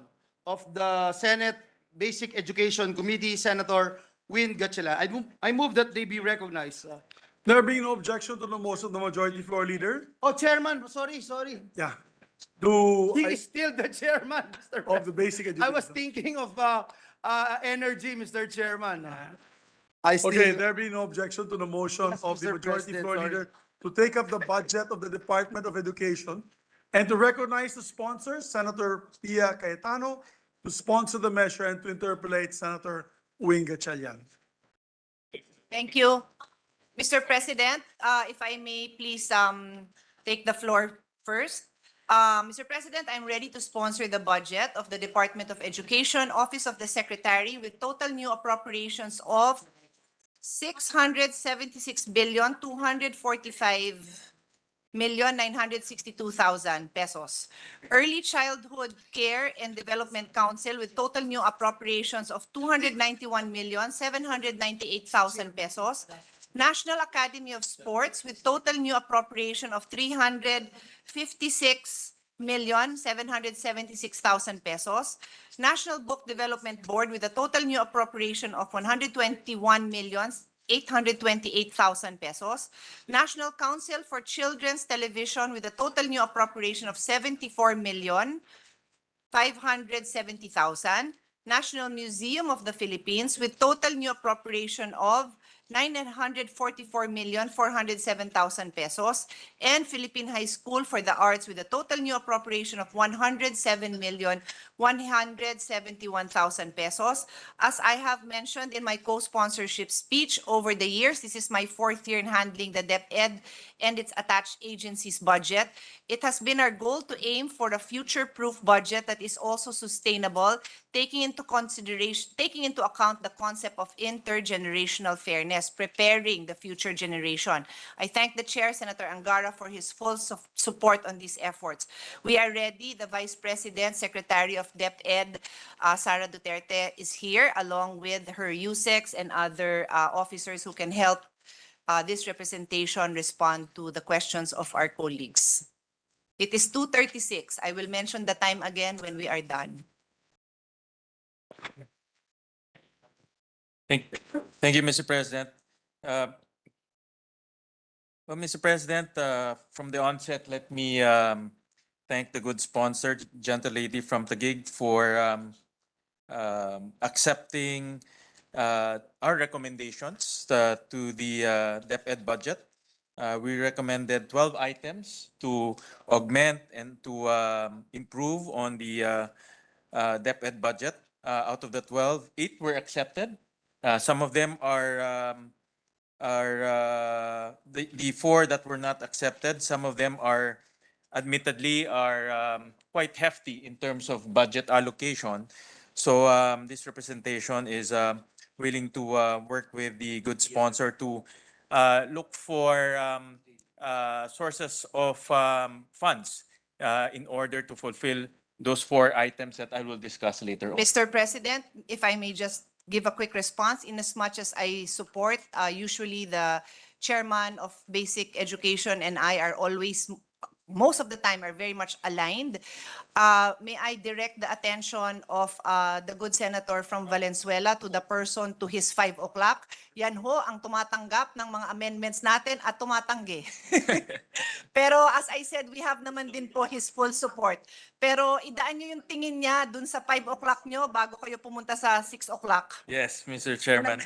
of the Senate Basic Education Committee, Senator Win Gatchalian. I move that they be recognized. There being no objection to the motion of the majority floor leader, Oh, Chairman, sorry. yeah. Do He I, is still the chairman, Mr. of President. the basic I was education. thinking of energy, Mr. Chairman. I still, Okay, there being no objection to the motion Yes, of the Mr. majority President, floor sorry. leader to take up the budget of the Department of Education and to recognize the sponsors, Senator Pia Cayetano, to sponsor the measure and to interpolate Senator Wing Gatchalian. Thank you. Mr. President, if I may please take the floor first. Mr. President, I'm ready to sponsor the budget of the Department of Education, Office of the Secretary, with total new appropriations of 676,245,962,000 pesos. Early Childhood Care and Development Council with total new appropriations of 291,798,000 pesos. National Academy of Sports with total new appropriation of 356,776,000 pesos. National Book Development Board with a total new appropriation of 121,828,000 pesos. National Council for Children's Television with a total new appropriation of 74,570,000. National Museum of the Philippines with total new appropriation of 944,407,000 pesos, and Philippine High School for the Arts with a total new appropriation of 107,171,000 pesos. As I have mentioned in my co-sponsorship speech, over the years, this is my fourth year in handling the DepEd and its attached agencies budget. It has been our goal to aim for a future-proof budget that is also sustainable, taking into account the concept of intergenerational fairness, preparing the future generation. I thank the Chair, Senator Angara, for his full support on these efforts. We are ready. The Vice President, Secretary of DepEd, Sara Duterte, is here, along with her USECs and other officers who can help this representation respond to the questions of our colleagues. It is 2:36. I will mention the time again when we are done. Thank you, Mr. President. Well, Mr. President, from the onset, let me thank the good sponsor, gentle lady from Taguig, for accepting our recommendations to the DepEd budget. We recommended 12 items to augment and to improve on the DepEd budget. Out of the 12, 8 were accepted. Some of them are the 4 that were not accepted. Some of them are admittedly quite hefty in terms of budget allocation. So this representation is willing to work with the good sponsor to look for sources of funds in order to fulfill those 4 items that I will discuss later on. Mr. President, if I may just give a quick response, in as much as I support, usually the chairman of basic education and I are always, most of the time, are very much aligned. May I direct the attention of the good senator from Valenzuela to the person to his 5 o'clock? Yan ho ang tumatanggap ng mga amendments natin at tumatanggi. Pero as I said, we have naman din po his full support. Pero idaan nyo yung tingin niya dun sa 5 o'clock nyo bago kayo pumunta sa 6 o'clock. Yes, Mr. Chairman.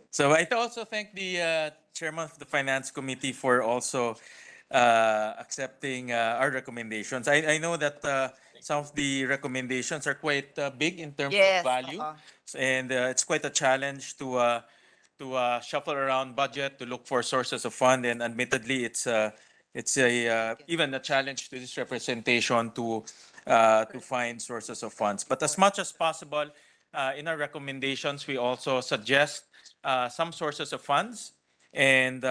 So I also thank the chairman of the Finance Committee for also accepting our recommendations. I know that some of the recommendations are quite big in terms Yes, of value, and it's quite a challenge to shuffle around budget to look for sources of fund. And admittedly, it's it's even a challenge to this representation to find sources of funds. But as much as possible, in our recommendations, we also suggest some sources of funds, and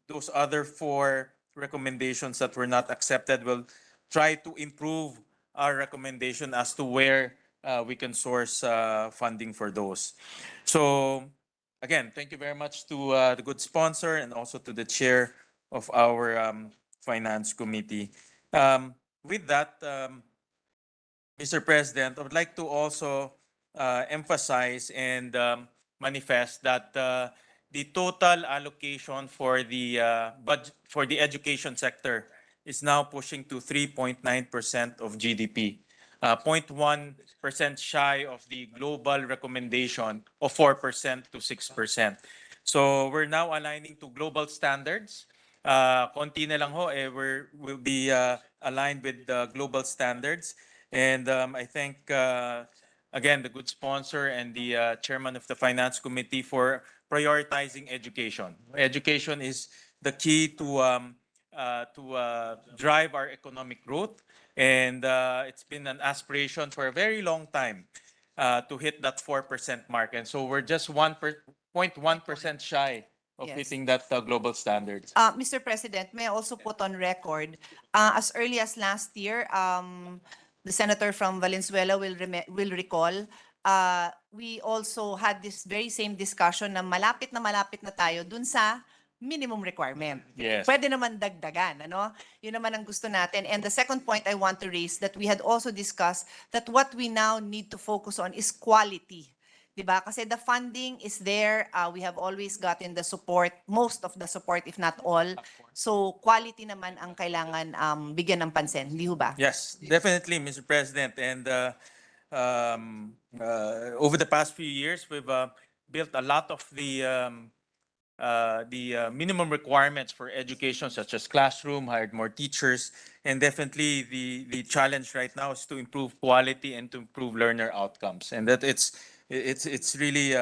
those other four recommendations that were not accepted will try to improve our recommendation as to where we can source funding for those. So again, thank you very much to the good sponsor and also to the chair of our finance committee. With that, Mr. President, I would like to also emphasize and manifest that the total allocation for the budget for the education sector is now pushing to 3.9% of GDP, 0.1% shy of the global recommendation of 4% to 6%. So we're now aligning to global standards. Konti na lang ho, we'll be aligned with the global standards. And I thank, again, the good sponsor and the chairman of the Finance Committee for prioritizing education. Education is the key to drive our economic growth. And it's been an aspiration for a very long time to hit that 4% mark. And so we're just 1.1% shy of Yes. hitting that global standards. Mr. President, may I also put on record, as early as last year, the senator from Valenzuela will recall, we also had this very same discussion na malapit na tayo dun sa minimum requirement. Yes. Pwede naman dagdagan, ano? Yun naman ang gusto natin. And the second point I want to raise that we had also discussed that what we now need to focus on is quality. Diba? Kasi the funding is there. We have always gotten the support, most of the support, if not all. So quality naman ang kailangan bigyan ng pansin. Hindi ho ba? Yes, definitely, Mr. President. And over the past few years, we've built a lot of the minimum requirements for education, such as classroom, hired more teachers, and definitely the challenge right now is to improve quality and to improve learner outcomes. And that it's really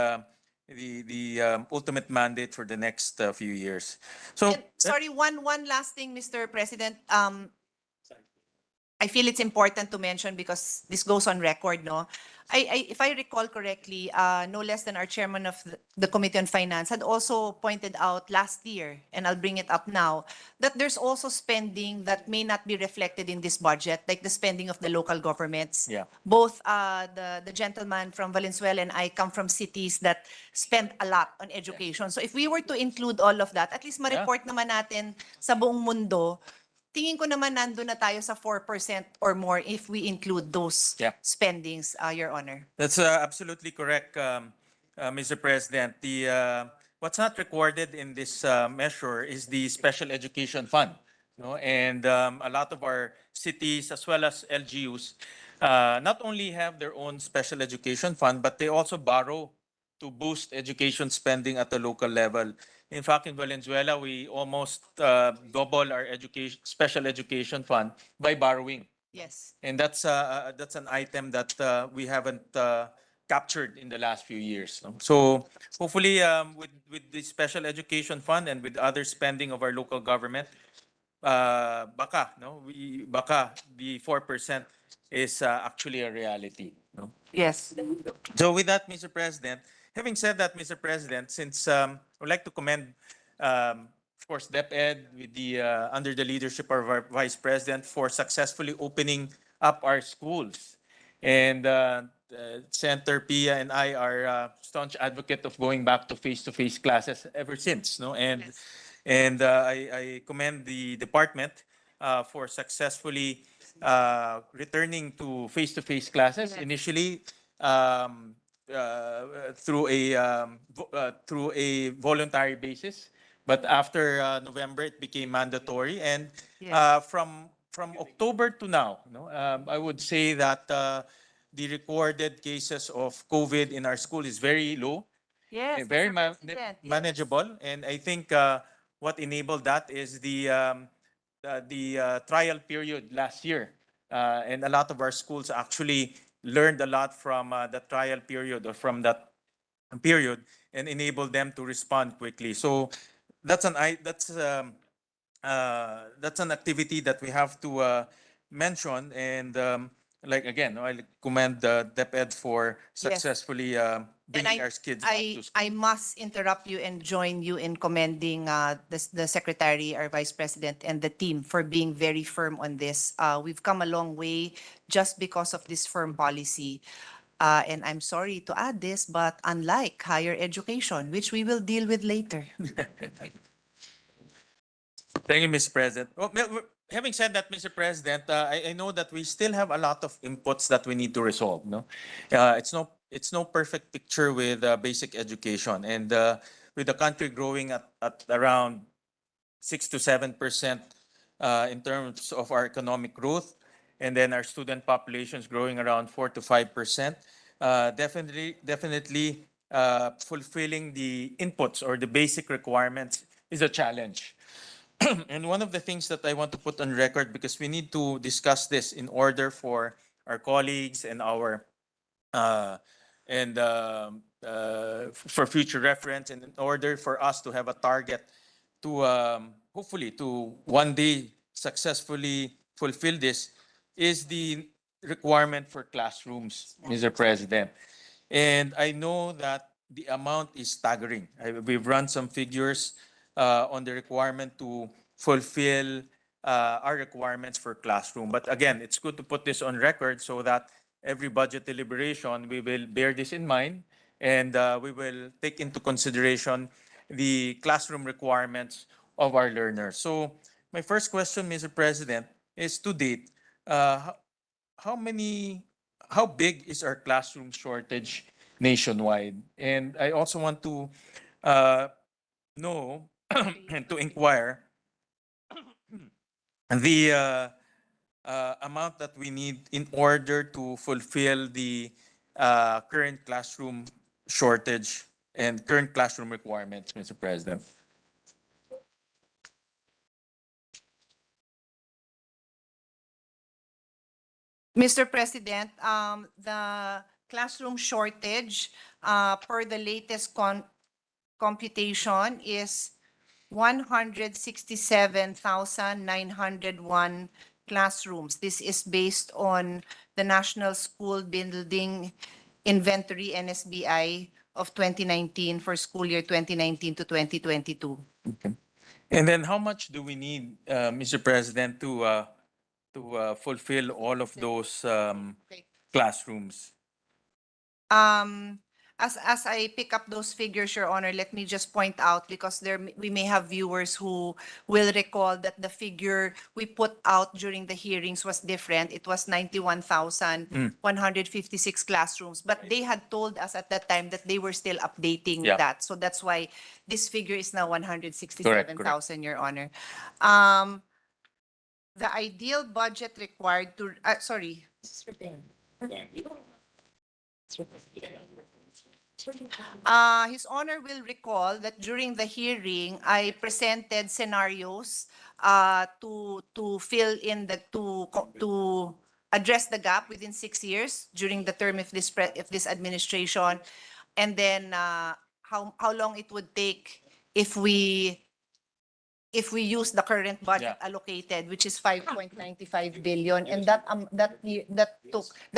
the ultimate mandate for the next few years. So And, sorry, one last thing, Mr. President. I feel it's important to mention because this goes on record, no? If I recall correctly, no less than our chairman of the Committee on Finance had also pointed out last year, and I'll bring it up now, that there's also spending that may not be reflected in this budget, like the spending of the local governments. Yeah. Both the gentleman from Valenzuela and I come from cities that spend a lot on education. So if we were to include all of that, at least ma-report naman natin sa buong mundo, tingin ko naman nandun na tayo sa 4% or more if we include those Yeah. spendings, Your Honor. That's absolutely correct, Mr. President. What's not recorded in this measure is the special education fund. No? And a lot of our cities as well as LGUs not only have their own special education fund, but they also borrow to boost education spending at the local level. In fact, in Valenzuela, we almost double our special education fund by borrowing. Yes. And that's an item that we haven't captured in the last few years. No? So hopefully, with the special education fund and with other spending of our local government, baka the 4% is actually a reality. No? Yes. So with that, Mr. President, having said that, Mr. President, since I would like to commend, of course, DepEd with under the leadership of our Vice President for successfully opening up our schools. And Senator Pia and I are staunch advocate of going back to face-to-face classes ever since. No? And I commend the department for successfully returning to face-to-face classes. Yes. Initially, through a voluntary basis, but after November it became mandatory, and Yes. from October to now, I would say that the recorded cases of COVID in our school is very low, Yes. very Mr. President, yes. manageable, and I think what enabled that is the trial period last year, and a lot of our schools actually learned a lot from the trial period or from that period and enabled them to respond quickly. So that's that's an activity that we have to mention. And like again, I commend the DepEd for Yes. successfully bringing our kids back to school. I must interrupt you and join you in commending the secretary, our vice president, and the team for being very firm on this. We've come a long way just because of this firm policy. And I'm sorry to add this, but unlike higher education, which we will deal with later. Thank you, Mr. President. Having said that, Mr. President, I know that we still have a lot of inputs that we need to resolve. No, it's no perfect picture with basic education, and with the country growing at around 6 to 7% in terms of our economic growth, and then our student population is growing around 4 to 5%. Definitely, fulfilling the inputs or the basic requirements is a challenge. And one of the things that I want to put on record, because we need to discuss this in order for our colleagues and our for future reference, and in order for us to have a target to hopefully to one day successfully fulfill this, is the requirement for classrooms, Mr. President. And I know that the amount is staggering. We've run some figures on the requirement to fulfill our requirements for classroom. But again, it's good to put this on record so that every budget deliberation, we will bear this in mind, and we will take into consideration the classroom requirements of our learners. So my first question, Mr. President, is to date, how big is our classroom shortage nationwide? And I also want to know and to inquire the amount that we need in order to fulfill the current classroom shortage and current classroom requirements, Mr. President. Mr. President, the classroom shortage, per the latest computation is 167,901 classrooms. This is based on the National School Building Inventory NSBI of 2019 for school year 2019 to 2022. Okay. And then how much do we need, Mr. President, to fulfill all of those classrooms? As I pick up those figures, Your Honor, let me just point out, because we may have viewers who will recall that the figure we put out during the hearings was different. It was 91,156 classrooms, but they had told us at that time that they were still updating Yeah. that. So that's why this figure is now 167,000, Your Honor. The ideal budget required to, sorry. His Honor will recall that during the hearing, I presented scenarios to fill in to address the gap within 6 years during the term of this administration, and then how long it would take if we use the current budget allocated, which is 5.95 billion, and that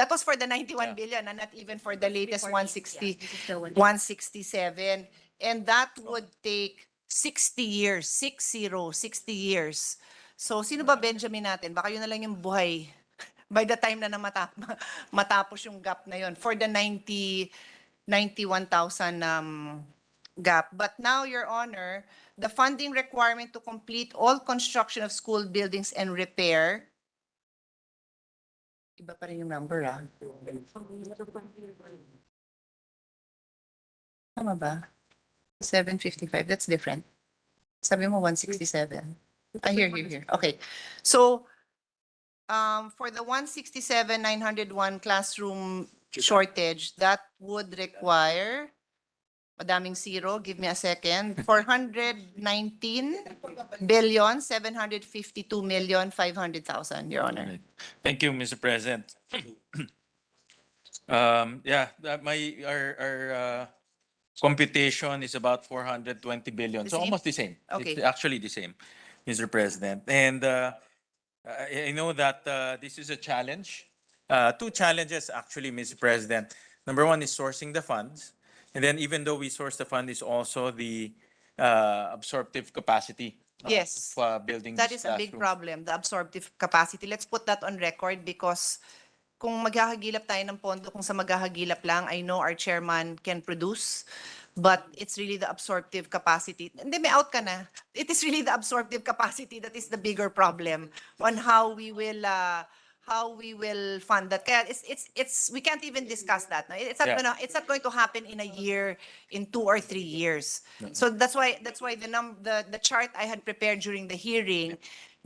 was for the 91 billion, and not even for the latest 167, and that would take 60 years, 60 years. So sino ba Benjamin natin? Baka yun na lang yung buhay by the time na matapos yung gap na yun for the 91,000 gap. But now, Your Honor, the funding requirement to complete all construction of school buildings and repair. Iba pa rin yung number, ah. Tama ba? 755, that's different. Sabi mo 167. Here. Okay. So, for the 167,901 classroom shortage, that would require, madaming zero, give me a second, 419,752,500,000, Your Honor. Thank you, Mr. President. Our computation is about 420 billion. The So same? almost the same. Okay. It's actually the same. Mr. President. And I know that this is a challenge. Two challenges, actually, Mr. President. Number one is sourcing the funds. And then even though we source the fund, is also the absorptive capacity Yes. of building That these is a big classrooms. problem, the absorptive capacity. Let's put that on record because kung maghahagilap tayo ng pondo, kung sa maghahagilap lang, I know our chairman can produce, but it's really the absorptive capacity. Hindi, may out ka na. It is really the absorptive capacity that is the bigger problem on how we will fund that. Kaya it's we can't even discuss that. No? Yeah. It's not going to happen in a year, in 2 or 3 years. So that's why the chart I had prepared during the hearing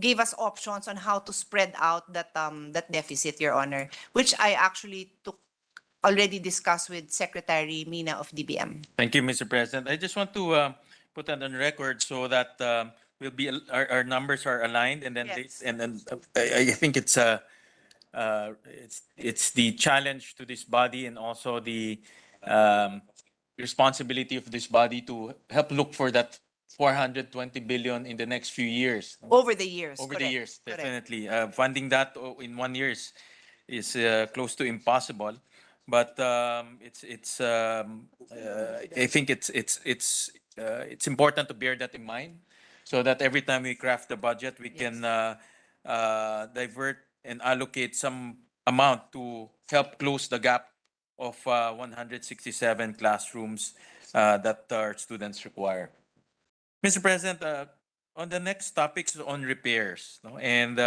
gave us options on how to spread out that deficit, Your Honor, which I actually already discussed with Secretary Mina of DBM. Thank you, Mr. President. I just want to put that on record so that our numbers are aligned, and then Yes. I think it's the challenge to this body and also the responsibility of this body to help look for that 420 billion in the next few years. Over the years. Over the correct, years, correct. definitely. Funding that in 1 year is close to impossible. But I think it's important to bear that in mind, so that every time we craft the budget, we can divert and allocate some amount to help close the gap of 167 classrooms that our students require. Mr. President, on the next topics on repairs, no? And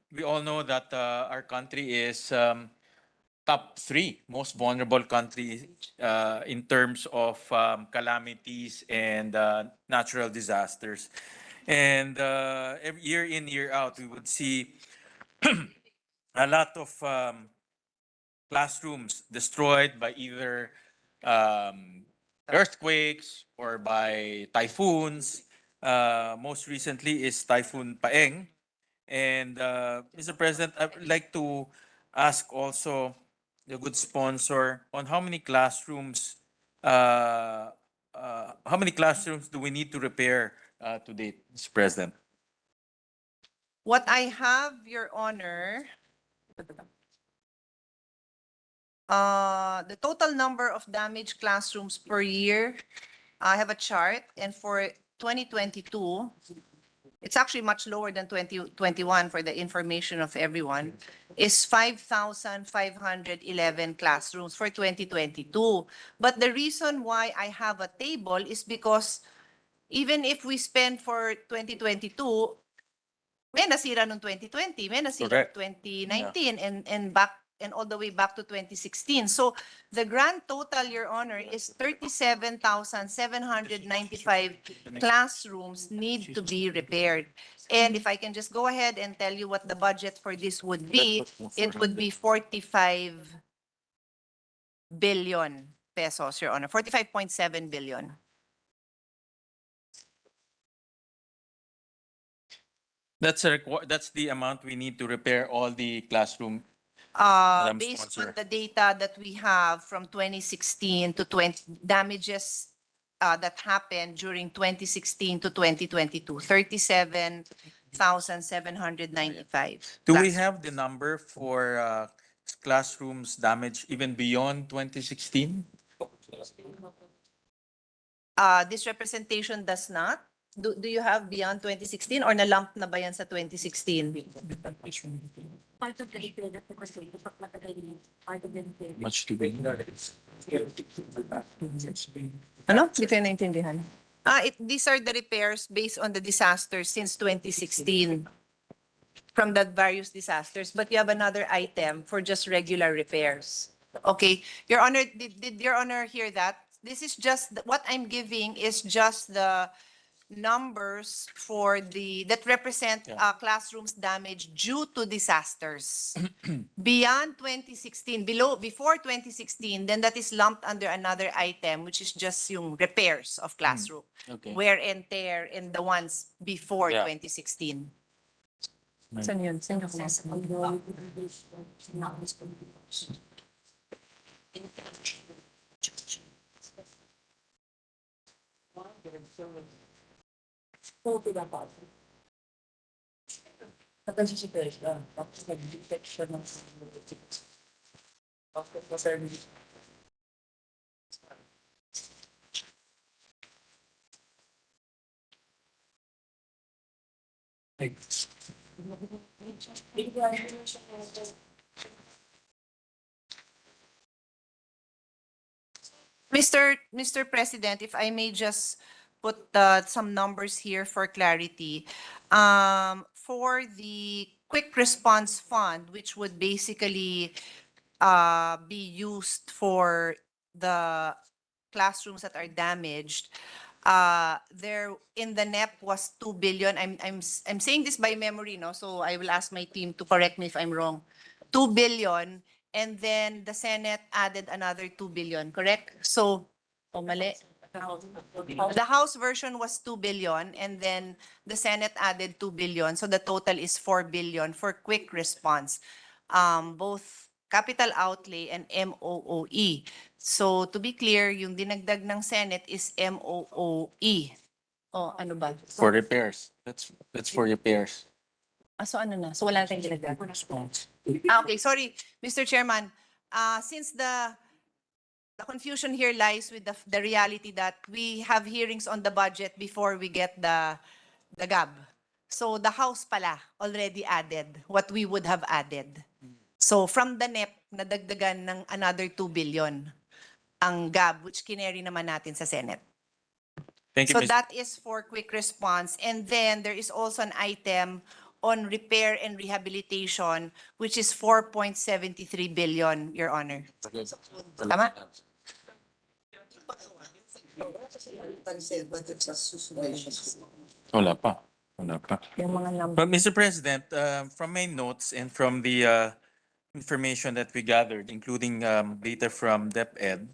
we all know that our country is top 3 most vulnerable country in terms of calamities and natural disasters. And every year in, year out, we would see a lot of classrooms destroyed by either earthquakes or by typhoons. Most recently is Typhoon Paeng. And Mr. President, I would like to ask also the good sponsor on how many classrooms do we need to repair to date, Mr. President? What I have, Your Honor, the total number of damaged classrooms per year, I have a chart, and for 2022, it's actually much lower than 2021 for the information of everyone, is 5,511 classrooms for 2022. But the reason why I have a table is because even if we spend for 2022, may nasira noong 2020, may nasira Correct. 2019, and back and all the way back to 2016. So the grand total, Your Honor, is 37,795 classrooms need to be repaired. And if I can just go ahead and tell you what the budget for this would be, it would be 45 billion pesos, Your Honor, 45.7 billion. That's the amount we need to repair all the classroom. Madam Based Sponsor. on the data that we have from 2016 to 20 damages that happened during 2016 to 2022, 37,795. Do we have the number for classrooms damaged even beyond 2016? This representation does not. Do you have beyond 2016 or na-lump na ba yan sa 2016? Part of the repair that was part of the repair. Much too big. Ano? Hindi ko naintindihan. These are the repairs based on the disasters since 2016 from the various disasters. But you have another item for just regular repairs. Okay. Your Honor, did Your Honor hear that? This is just, what I'm giving is just the numbers for that represent classrooms damaged due to disasters. Beyond 2016, before 2016, then that is lumped under another item, which is just yung repairs of classroom, Okay. wear and tear, and the ones before Yeah. 2016. Right. Saan yun? Saan yung So, pinapasok. Natansin si Tesla, tapos nag-detect siya ng bakit na service. Thanks. Mr. President, if I may just put some numbers here for clarity. For the quick response fund, which would basically be used for the classrooms that are damaged, there in the NEP was 2 billion. I'm saying this by memory, no? So I will ask my team to correct me if I'm wrong. 2 billion, and then the Senate added another 2 billion, correct? So, mali. The House version was 2 billion, and then the Senate added 2 billion. So the total is 4 billion for quick response. Both capital outlay and MOOE. So to be clear, yung dinagdag ng Senate is MOOE. O ano ba? For repairs. That's for repairs. So ano na? So wala na tayong dinagdag? Okay, sorry, Mr. Chairman. Since the confusion here lies with the reality that we have hearings on the budget before we get the GAB. So the House pala already added what we would have added. So from the NEP, nadagdagan ng another 2 billion ang GAB, which kineri naman natin sa Senate. Thank you, So Ms. that is for quick response. And then there is also an item on repair and rehabilitation, which is 4.73 billion, Your Honor. Tama? Wala pa. Wala pa. Yung mga number. But Mr. President, from my notes and from the information that we gathered, including data from DepEd,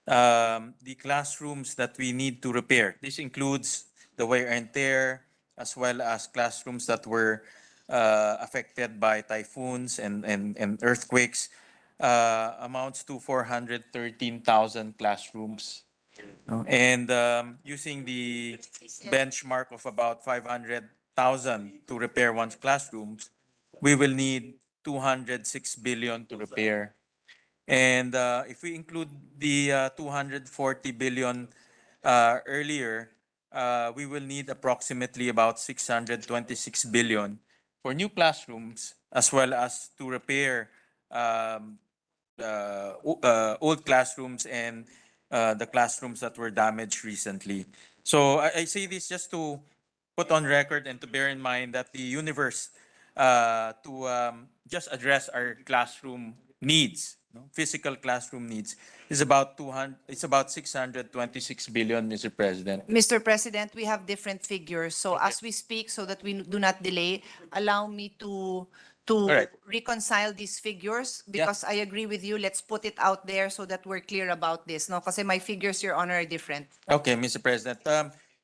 the classrooms that we need to repair, this includes the wear and tear, as well as classrooms that were affected by typhoons and earthquakes, amounts to 413,000 classrooms. And using the benchmark of about 500,000 to repair one's classrooms, we will need 206 billion to repair. And if we include the 240 billion earlier, we will need approximately about 626 billion for new classrooms, as well as to repair old classrooms and the classrooms that were damaged recently. So I say this just to put on record and to bear in mind that the universe to just address our classroom needs, physical classroom needs, is about 200. It's about 626 billion, Mr. President. Mr. President, we have different figures. So as we speak, so that we do not delay, allow me to right. reconcile these figures, because I agree with you. Let's put it out there so that we're clear about this. No, kasi my figures, Your Honor, are different. Okay, Mr. President.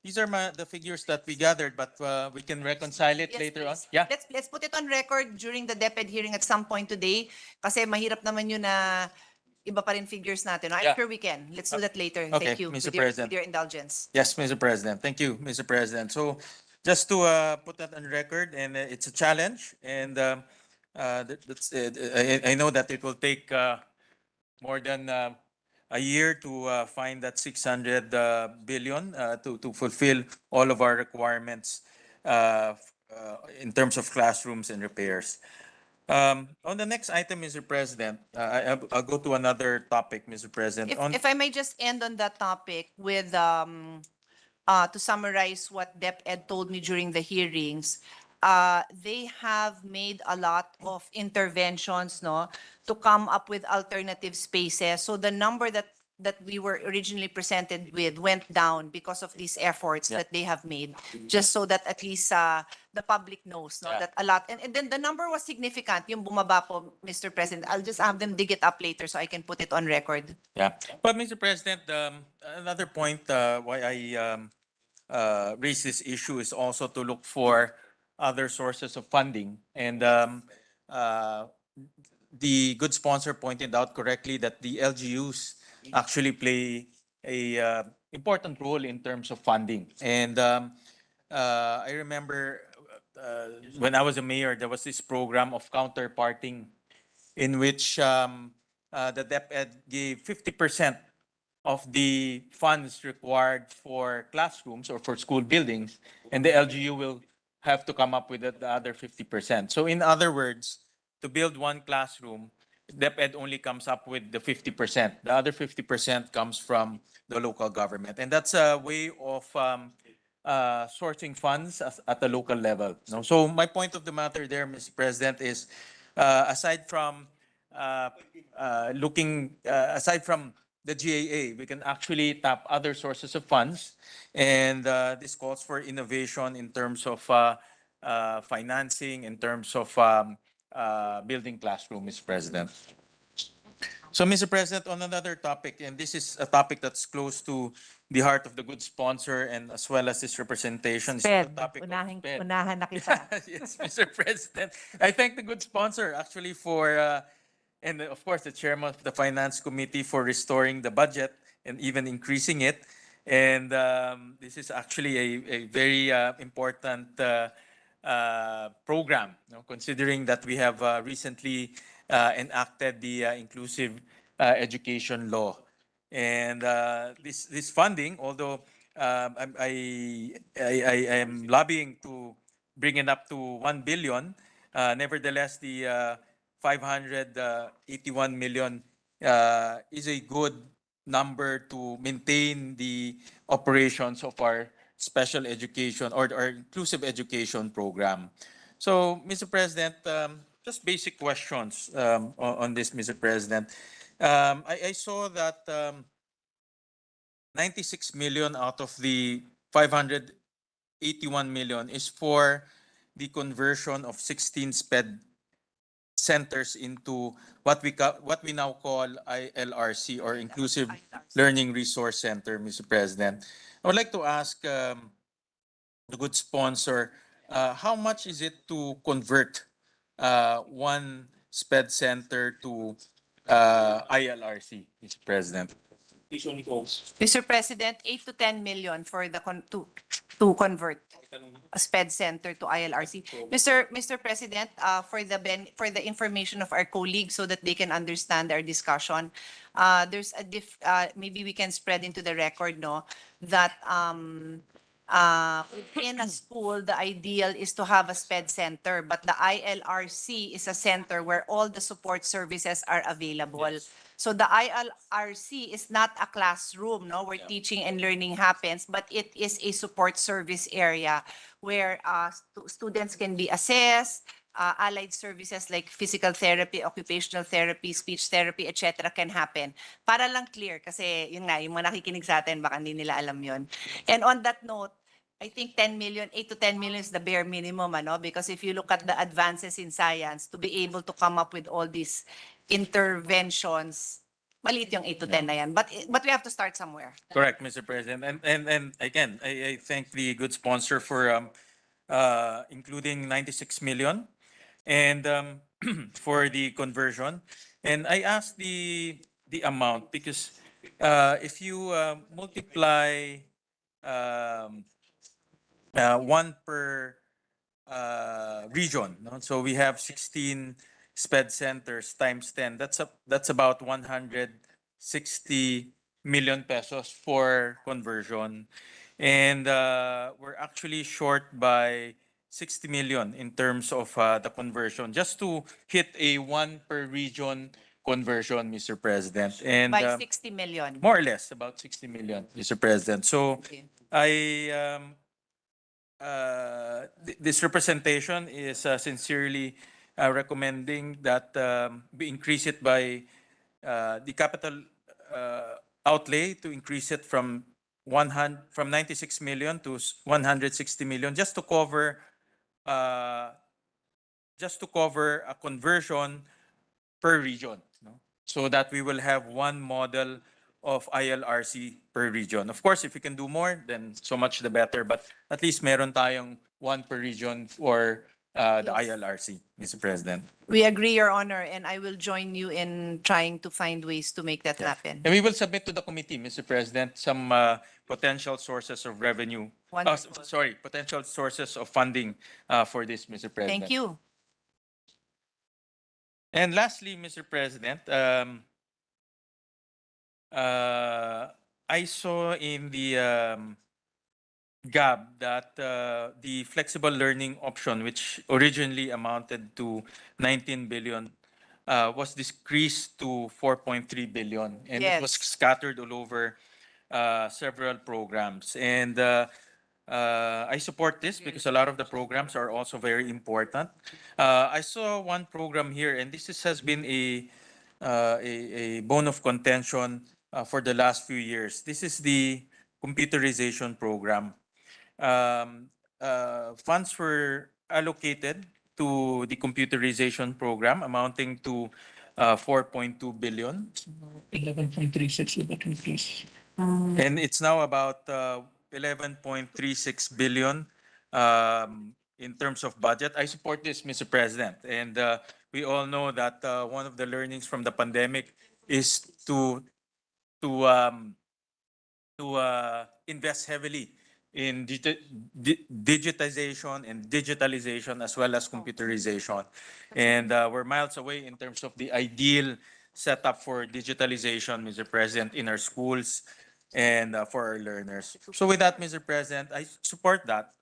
These are the figures that we gathered, but we can reconcile it Yes, later on. please. Yeah. Let's put it on record during the DepEd hearing at some point today, kasi mahirap naman yun na iba pa rin figures natin. I'm Yeah. sure we can. Let's do that later. Okay, Thank you. Mr. With President. your indulgence. Yes, Mr. President. Thank you, Mr. President. So just to put that on record, and it's a challenge, and I know that it will take more than a year to find that 600 billion to fulfill all of our requirements in terms of classrooms and repairs. On the next item, Mr. President, I'll go to another topic, Mr. President. If I may just end on that topic with, to summarize what DepEd told me during the hearings, they have made a lot of interventions, no, to come up with alternative spaces. So the number that we were originally presented with went down because of these efforts that they have made, just so that at least the public knows, no, that a lot, and then the number was significant, yung bumaba po, Mr. President. I'll just have them dig it up later so I can put it on record. Yeah, but Mr. President, another point why I raise this issue is also to look for other sources of funding. And the good sponsor pointed out correctly that the LGUs actually play a important role in terms of funding. And I remember when I was a mayor, there was this program of counterparting in which the DepEd gave 50% of the funds required for classrooms or for school buildings, and the LGU will have to come up with the other 50%. So in other words, to build one classroom, DepEd only comes up with the 50%. The other 50% comes from the local government. And that's a way of sourcing funds at the local level. No? So my point of the matter there, Mr. President, is aside from aside from the GAA, we can actually tap other sources of funds. And this calls for innovation in terms of financing, in terms of building classroom, Mr. President. So, Mr. President, on another topic, and this is a topic that's close to the heart of the good sponsor and as well as this representation. It's the topic of SPED. Unahan na kita. Yes, Mr. President. I thank the good sponsor actually for, and of course the chairman of the Finance Committee for restoring the budget and even increasing it. And this is actually a very important program, considering that we have recently enacted the inclusive education law. And this funding, although I am lobbying to bring it up to 1 billion, nevertheless, the 581 million is a good number to maintain the operations of our special education or inclusive education program. So, Mr. President, just basic questions on this, Mr. President. I saw that 96 million out of the 581 million is for the conversion of 16 SPED centers into what we now call ILRC, or Inclusive Learning Resource Center, Mr. President. I would like to ask the good sponsor, how much is it to convert one SPED center to ILRC, Mr. President? Mr. President, 8 to 10 million for the to convert a SPED center to ILRC. Mr. President, for the information of our colleagues so that they can understand our discussion, there's a maybe we can spread into the record, no, that in a school, the ideal is to have a SPED center, but the ILRC is a center where all the support services are available. Yes. So the ILRC is not a classroom, no, where teaching and learning happens, but it is a support service area where students can be assessed, allied services like physical therapy, occupational therapy, speech therapy, etc. can happen. Para lang clear, kasi yun nga, yung mga nakikinig sa atin, baka hindi nila alam yun. And on that note, I think 10 million, 8 to 10 million is the bare minimum, ano? Because if you look at the advances in science, to be able to come up with all these interventions, maliit yung 8 to 10 na yan. But we have to start somewhere. Correct, Mr. President. And again, I thank the good sponsor for including 96 million and for the conversion. And I asked the amount because if you multiply one per region, no? So we have 16 SPED centers times 10. That's about 160 million pesos for conversion. And we're actually short by 60 million in terms of the conversion, just to hit a one per region conversion, Mr. President. And By 60 million. more or less about 60 million, Mr. President. So Okay. this representation is sincerely recommending that we increase it by the capital outlay to increase it from 96 million to 160 million just to cover a conversion per region, no? So that we will have one model of ILRC per region. Of course, if we can do more, then so much the better. But at least meron tayong one per region for the Yes. ILRC, Mr. President. We agree, Your Honor, and I will join you in trying to find ways to make that happen. And we will submit to the committee, Mr. President, some potential sources of revenue. Wonderful. Sorry, potential sources of funding for this, Mr. President. Thank you. And lastly, Mr. President, I saw in the GAB that the flexible learning option, which originally amounted to 19 billion, was decreased to 4.3 billion, and it was Yes. scattered all over several programs. And I support this because a lot of the programs are also very important. I saw one program here, and has been a bone of contention for the last few years. This is the computerization program. Funds were allocated to the computerization program amounting to 4.2 billion. 11.36 is the increase. And it's now about 11.36 billion in terms of budget. I support this, Mr. President. And we all know that one of the learnings from the pandemic is to invest heavily in digitization and digitalization as well as computerization. And we're miles away in terms of the ideal setup for digitalization, Mr. President, in our schools and for our learners. So with that, Mr. President, I support that.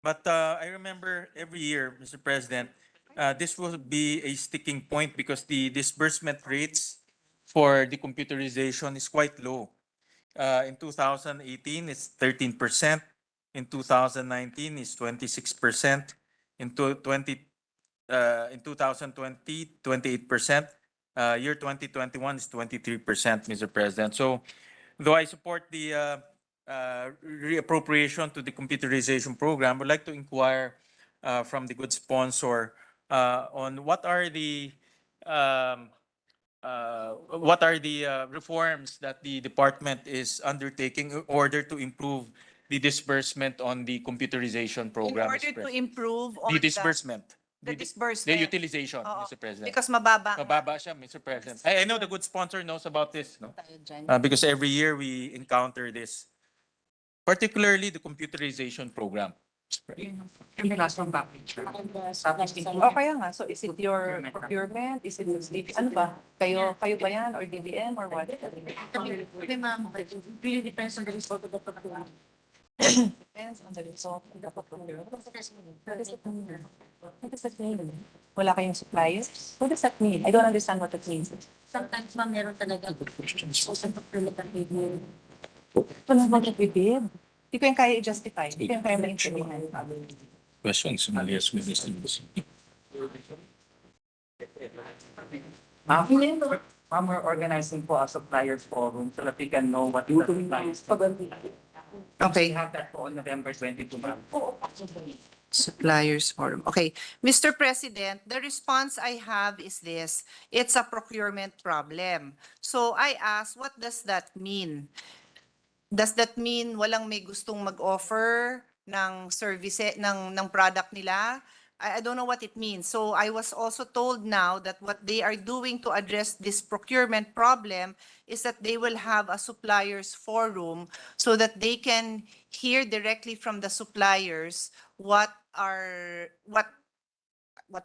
But I remember every year, Mr. President, this will be a sticking point because the disbursement rates for the computerization is quite low. In 2018, it's 13%. In 2019, it's 26%. In 2020, 28%. Year 2021 is 23%, Mr. President. So, though I support the reappropriation to the computerization program, I would like to inquire from the good sponsor on what are the reforms that the department is undertaking in order to improve the disbursement on the computerization In program, order Mr. to President. improve on The disbursement. the The disbursement. utilization, Oo. Mr. President. Because mababa. Mababa siya, Mr. President. I know the good sponsor knows about this, no? Because every year we encounter this, particularly the computerization program. Yung last one package. O kaya nga, so is it your procurement? Is it ano ba? Kayo ba yan? Or DBM or what? Really depends on the result of the procurement. Depends on the result of the procurement. What does it mean? What does that mean? Wala kayong suppliers? What does that mean? I don't understand what that means. Sometimes ma'am, meron talaga sa procurement ang bibig. Wala bang bibid? Hindi ko yung kaya i-justify. Hindi ko yung kaya maintindihan. Questions, Marias, Ma'am, we're organizing po a suppliers forum so that we can know what the suppliers. Okay. We have that po on November 22, ma'am. Suppliers forum. Okay. Mr. President, the response I have is this. It's a procurement problem. So I ask, what does that mean? Does that mean walang may gustong mag-offer ng service, ng product nila? I don't know what it means. So I was also told now that what they are doing to address this procurement problem is that they will have a suppliers forum so that they can hear directly from the suppliers what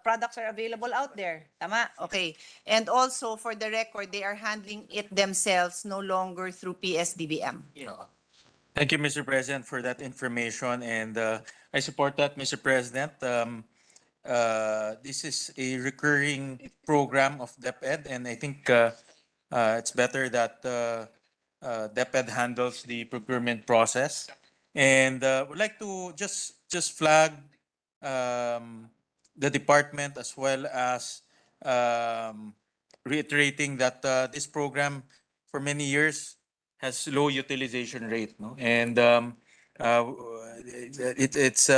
products are available out there. Tama? Okay. And also for the record, they are handling it themselves, no longer through PSDBM. Thank you, Mr. President, for that information, and I support that, Mr. President. This is a recurring program of DepEd, and I think it's better that DepEd handles the procurement process. And would like to just flag the department as well as reiterating that this program for many years has low utilization rate, no? And it's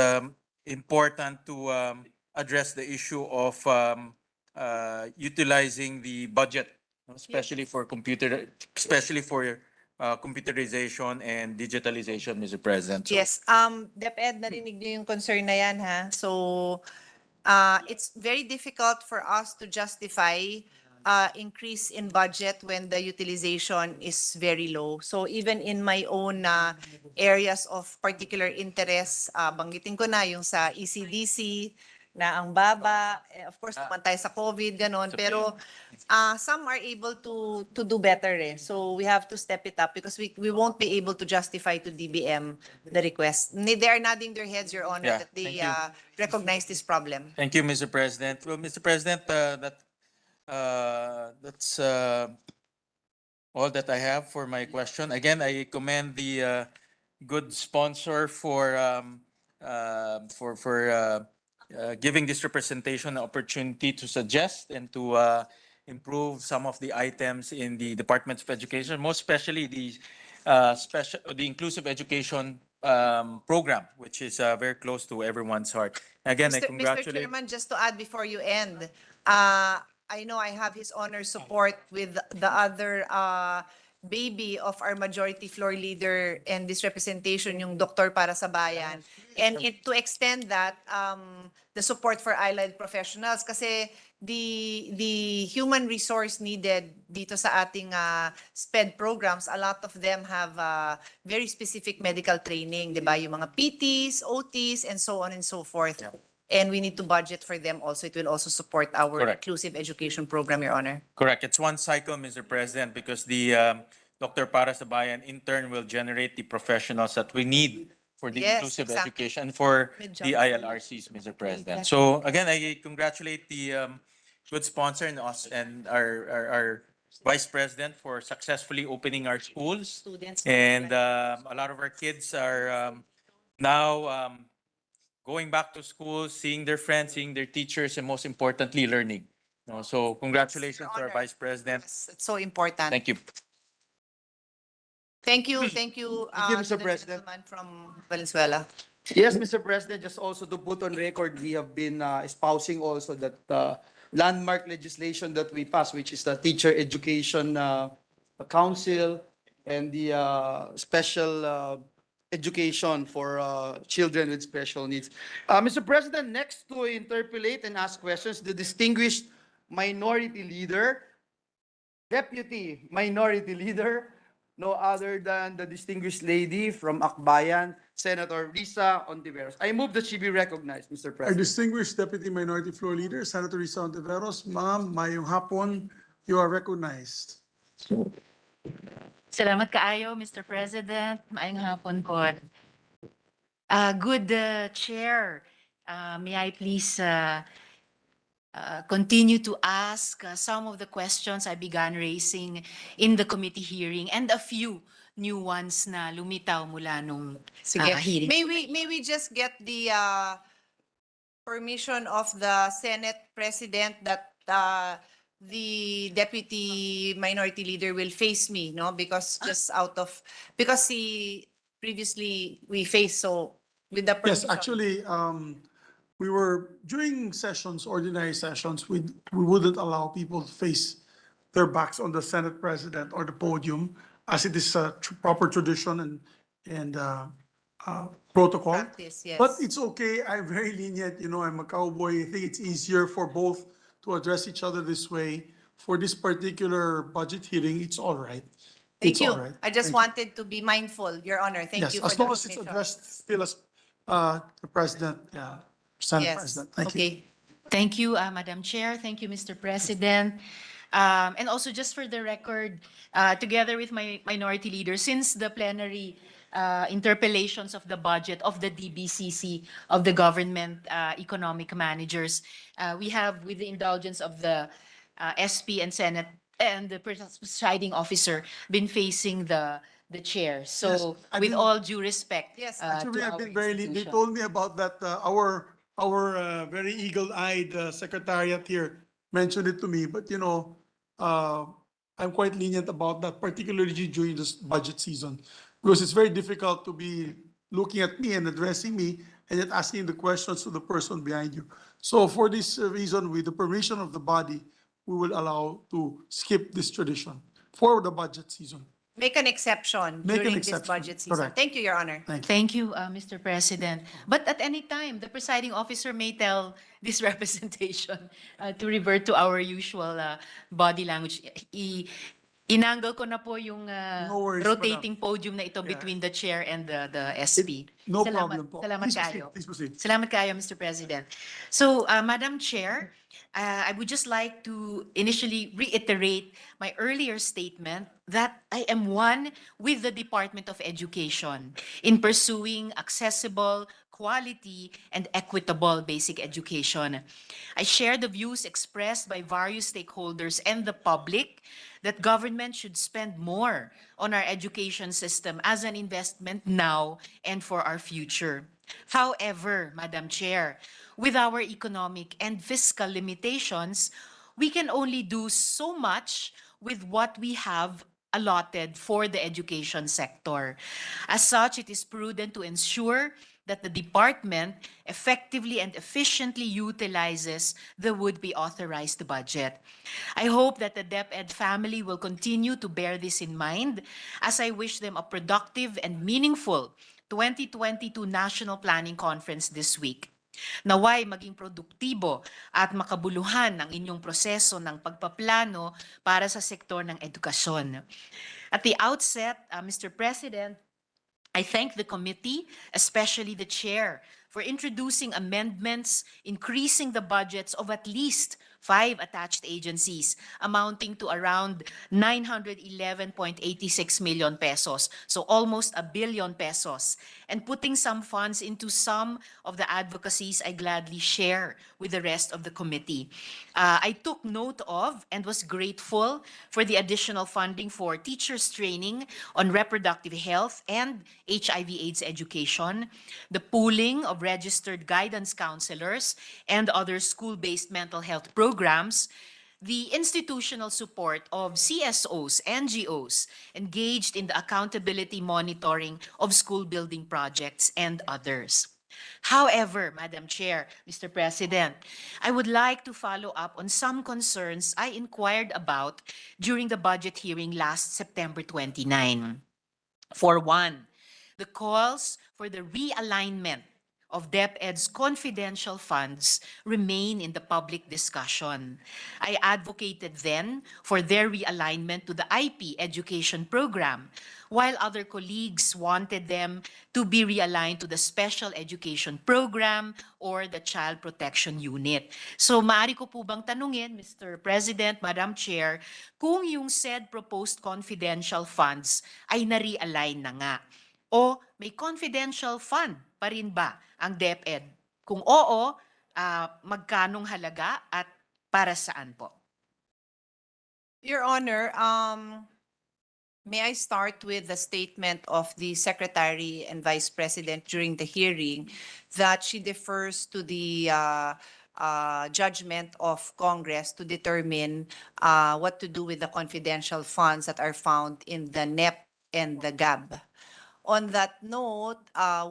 important to address the issue of utilizing the budget, no? Especially for computerization and digitalization, Mr. President. So- Yes, DepEd, narinig niyo yung concern na yan, ha? So, It's very difficult for us to justify increase in budget when the utilization is very low. So even in my own areas of particular interest, banggitin ko na yung sa ECDC na ang baba, of course, pantay sa COVID, ganon. Pero some are able to do better eh. So we have to step it up because we won't be able to justify to DBM the request. They are nodding their heads, Your Honor, Yeah, that they thank you. recognize this problem. Thank you, Mr. President. Well, Mr. President, that's all that I have for my question. Again, I commend the good sponsor for giving this representation an opportunity to suggest and to improve some of the items in the Department of Education, most especially the inclusive education program, which is very close to everyone's heart. Again, I Mr. congratulate. Chairman, just to add before you end, I know I have his honor support with the other baby of our majority floor leader and this representation, yung Doktor para sa Bayan. And to extend that, the support for allied professionals kasi the human resource needed dito sa ating SPED programs, a lot of them have very specific medical training, di ba? Yung mga PTs, OTs, and so on and so forth. And we need to budget for them also. It will also support our Correct. inclusive education program, Your Honor. Correct. It's one cycle, Mr. President, because the Dr. Para sa Bayan in turn will generate the professionals that we need for the Yes, inclusive exactly. education and for Good job. the ILRCs, Mr. President. So again, I congratulate the good sponsor and us and our Vice President for successfully opening our schools. Students. And a lot of our kids are now going back to school, seeing their friends, seeing their teachers, and most importantly, learning. No, so congratulations to our Honor. Vice President. Yes, it's so important. Thank you. Thank you, thank you, Thank you, to Mr. the President. gentleman from Valenzuela. Yes, Mr. President, just also to put on record, we have been espousing also that landmark legislation that we passed, which is the Teacher Education Council and the special education for children with special needs. Mr. President, next to interpolate and ask questions, the distinguished minority leader, Deputy Minority Leader, no other than the distinguished lady from Akbayan, Senator Risa Ontiveros. I move that she be recognized, Mr. Our President. distinguished Deputy Minority Floor Leader, Senator Risa Ontiveros. Ma'am, mayong hapon, you are recognized. Salamat kaayo, Mr. President. Maayong hapon po. Good Chair, may I please continue to ask some of the questions I began raising in the committee hearing and a few new ones na lumitaw mula nung Sige. hearing. May we just get the permission of the Senate President that the Deputy Minority Leader will face me, no? Because because he previously we faced, so with the Yes, permission. actually, we were, during sessions, ordinary sessions, we wouldn't allow people to face their backs on the Senate President or the podium, as it is a proper tradition and protocol. Practice, yes. But it's okay, I'm very lenient, you know, I'm a cowboy. I think it's easier for both to address each other this way. For this particular budget hearing, it's all right. Thank It's you. all right. I just Thank you. wanted to be mindful, Your Honor. Thank Yes, you for as the long as it's permission. addressed still as the President, Senate Yes, President. Thank you. okay. Thank you, Madam Chair. Thank you, Mr. President. And also, just for the record, together with my minority leader, since the plenary interpellations of the budget of the DBCC, of the government economic managers, we have, with the indulgence of the SP and Senate and the presiding officer, been facing the chair. So, Yes, I with mean- all due respect. Yes, Actually, to I've our been very, they institution. told me about that, our very eagle-eyed secretariat here mentioned it to me, but you know, I'm quite lenient about that, particularly during this budget season, because it's very difficult to be looking at me and addressing me and yet asking the questions to the person behind you. So for this reason, with the permission of the body, we will allow to skip this tradition for the budget season. Make an exception Make an during this exception. budget season. Correct. Thank you, Your Honor. Thank you. Thank you, Mr. President. But at any time, the presiding officer may tell this representation to revert to our usual body language. Inangle ko na po yung No worries, rotating podium na ito Yeah. between the chair and the SP. No Salamat- problem po. Salamat Please kayo. proceed, please proceed. Salamat kayo, Mr. President. So, Madam Chair, I would just like to initially reiterate my earlier statement that I am one with the Department of Education in pursuing accessible, quality, and equitable basic education. I share the views expressed by various stakeholders and the public that government should spend more on our education system as an investment now and for our future. However, Madam Chair, with our economic and fiscal limitations, we can only do so much with what we have allotted for the education sector. As such, it is prudent to ensure that the department effectively and efficiently utilizes the would-be authorized budget. I hope that the DepEd family will continue to bear this in mind as I wish them a productive and meaningful 2022 National Planning Conference this week. Naway maging produktibo at makabuluhan ang inyong proseso ng pagpaplano para sa sektor ng edukasyon. At the outset, Mr. President, I thank the committee, especially the chair, for introducing amendments increasing the budgets of at least 5 attached agencies amounting to around 911.86 million pesos, so almost 1 billion pesos, and putting some funds into some of the advocacies I gladly share with the rest of the committee. I took note of and was grateful for the additional funding for teachers training on reproductive health and HIV/AIDS education, the pooling of registered guidance counselors and other school-based mental health programs, the institutional support of CSOs, NGOs engaged in the accountability monitoring of school building projects, and others. However, Madam Chair, Mr. President, I would like to follow up on some concerns I inquired about during the budget hearing last September 29. For one, the calls for the realignment of DepEd's confidential funds remain in the public discussion. I advocated then for their realignment to the IP education program, while other colleagues wanted them to be realigned to the special education program or the child protection unit. So maaari ko po bang tanungin, Mr. President, Madam Chair, kung yung said proposed confidential funds ay na-realign na nga? O may confidential fund pa rin ba ang DepEd? Kung oo, magkanong halaga at para saan po? Your Honor, may I start with the statement of the Secretary and Vice President during the hearing that she defers to the judgment of Congress to determine what to do with the confidential funds that are found in the NEP and the GAB. On that note,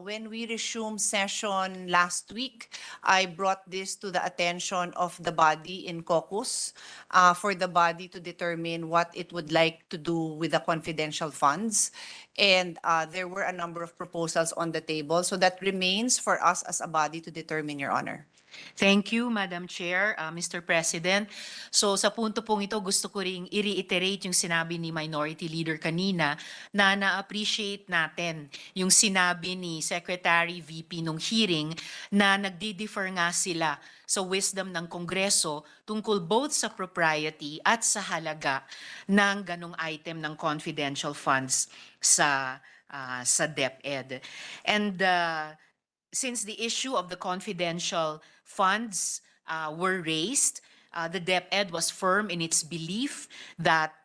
when we resumed session last week, I brought this to the attention of the body in caucus for the body to determine what it would like to do with the confidential funds. And there were a number of proposals on the table. So that remains for us as a body to determine, Your Honor. Thank you, Madam Chair, Mr. President. So sa punto pong ito, gusto ko ring i-reiterate yung sinabi ni Minority Leader kanina na na-appreciate natin yung sinabi ni Secretary VP nung hearing na nagdi-differ nga sila sa wisdom ng Kongreso tungkol both sa propriety at sa halaga ng ganong item ng confidential funds sa DepEd. And since the issue of the confidential funds were raised, the DepEd was firm in its belief that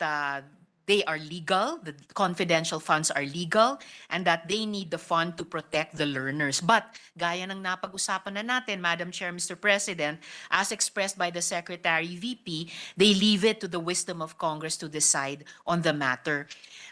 they are legal, the confidential funds are legal, and that they need the fund to protect the learners. But gaya ng napag-usapan na natin, Madam Chair, Mr. President, as expressed by the Secretary VP, they leave it to the wisdom of Congress to decide on the matter.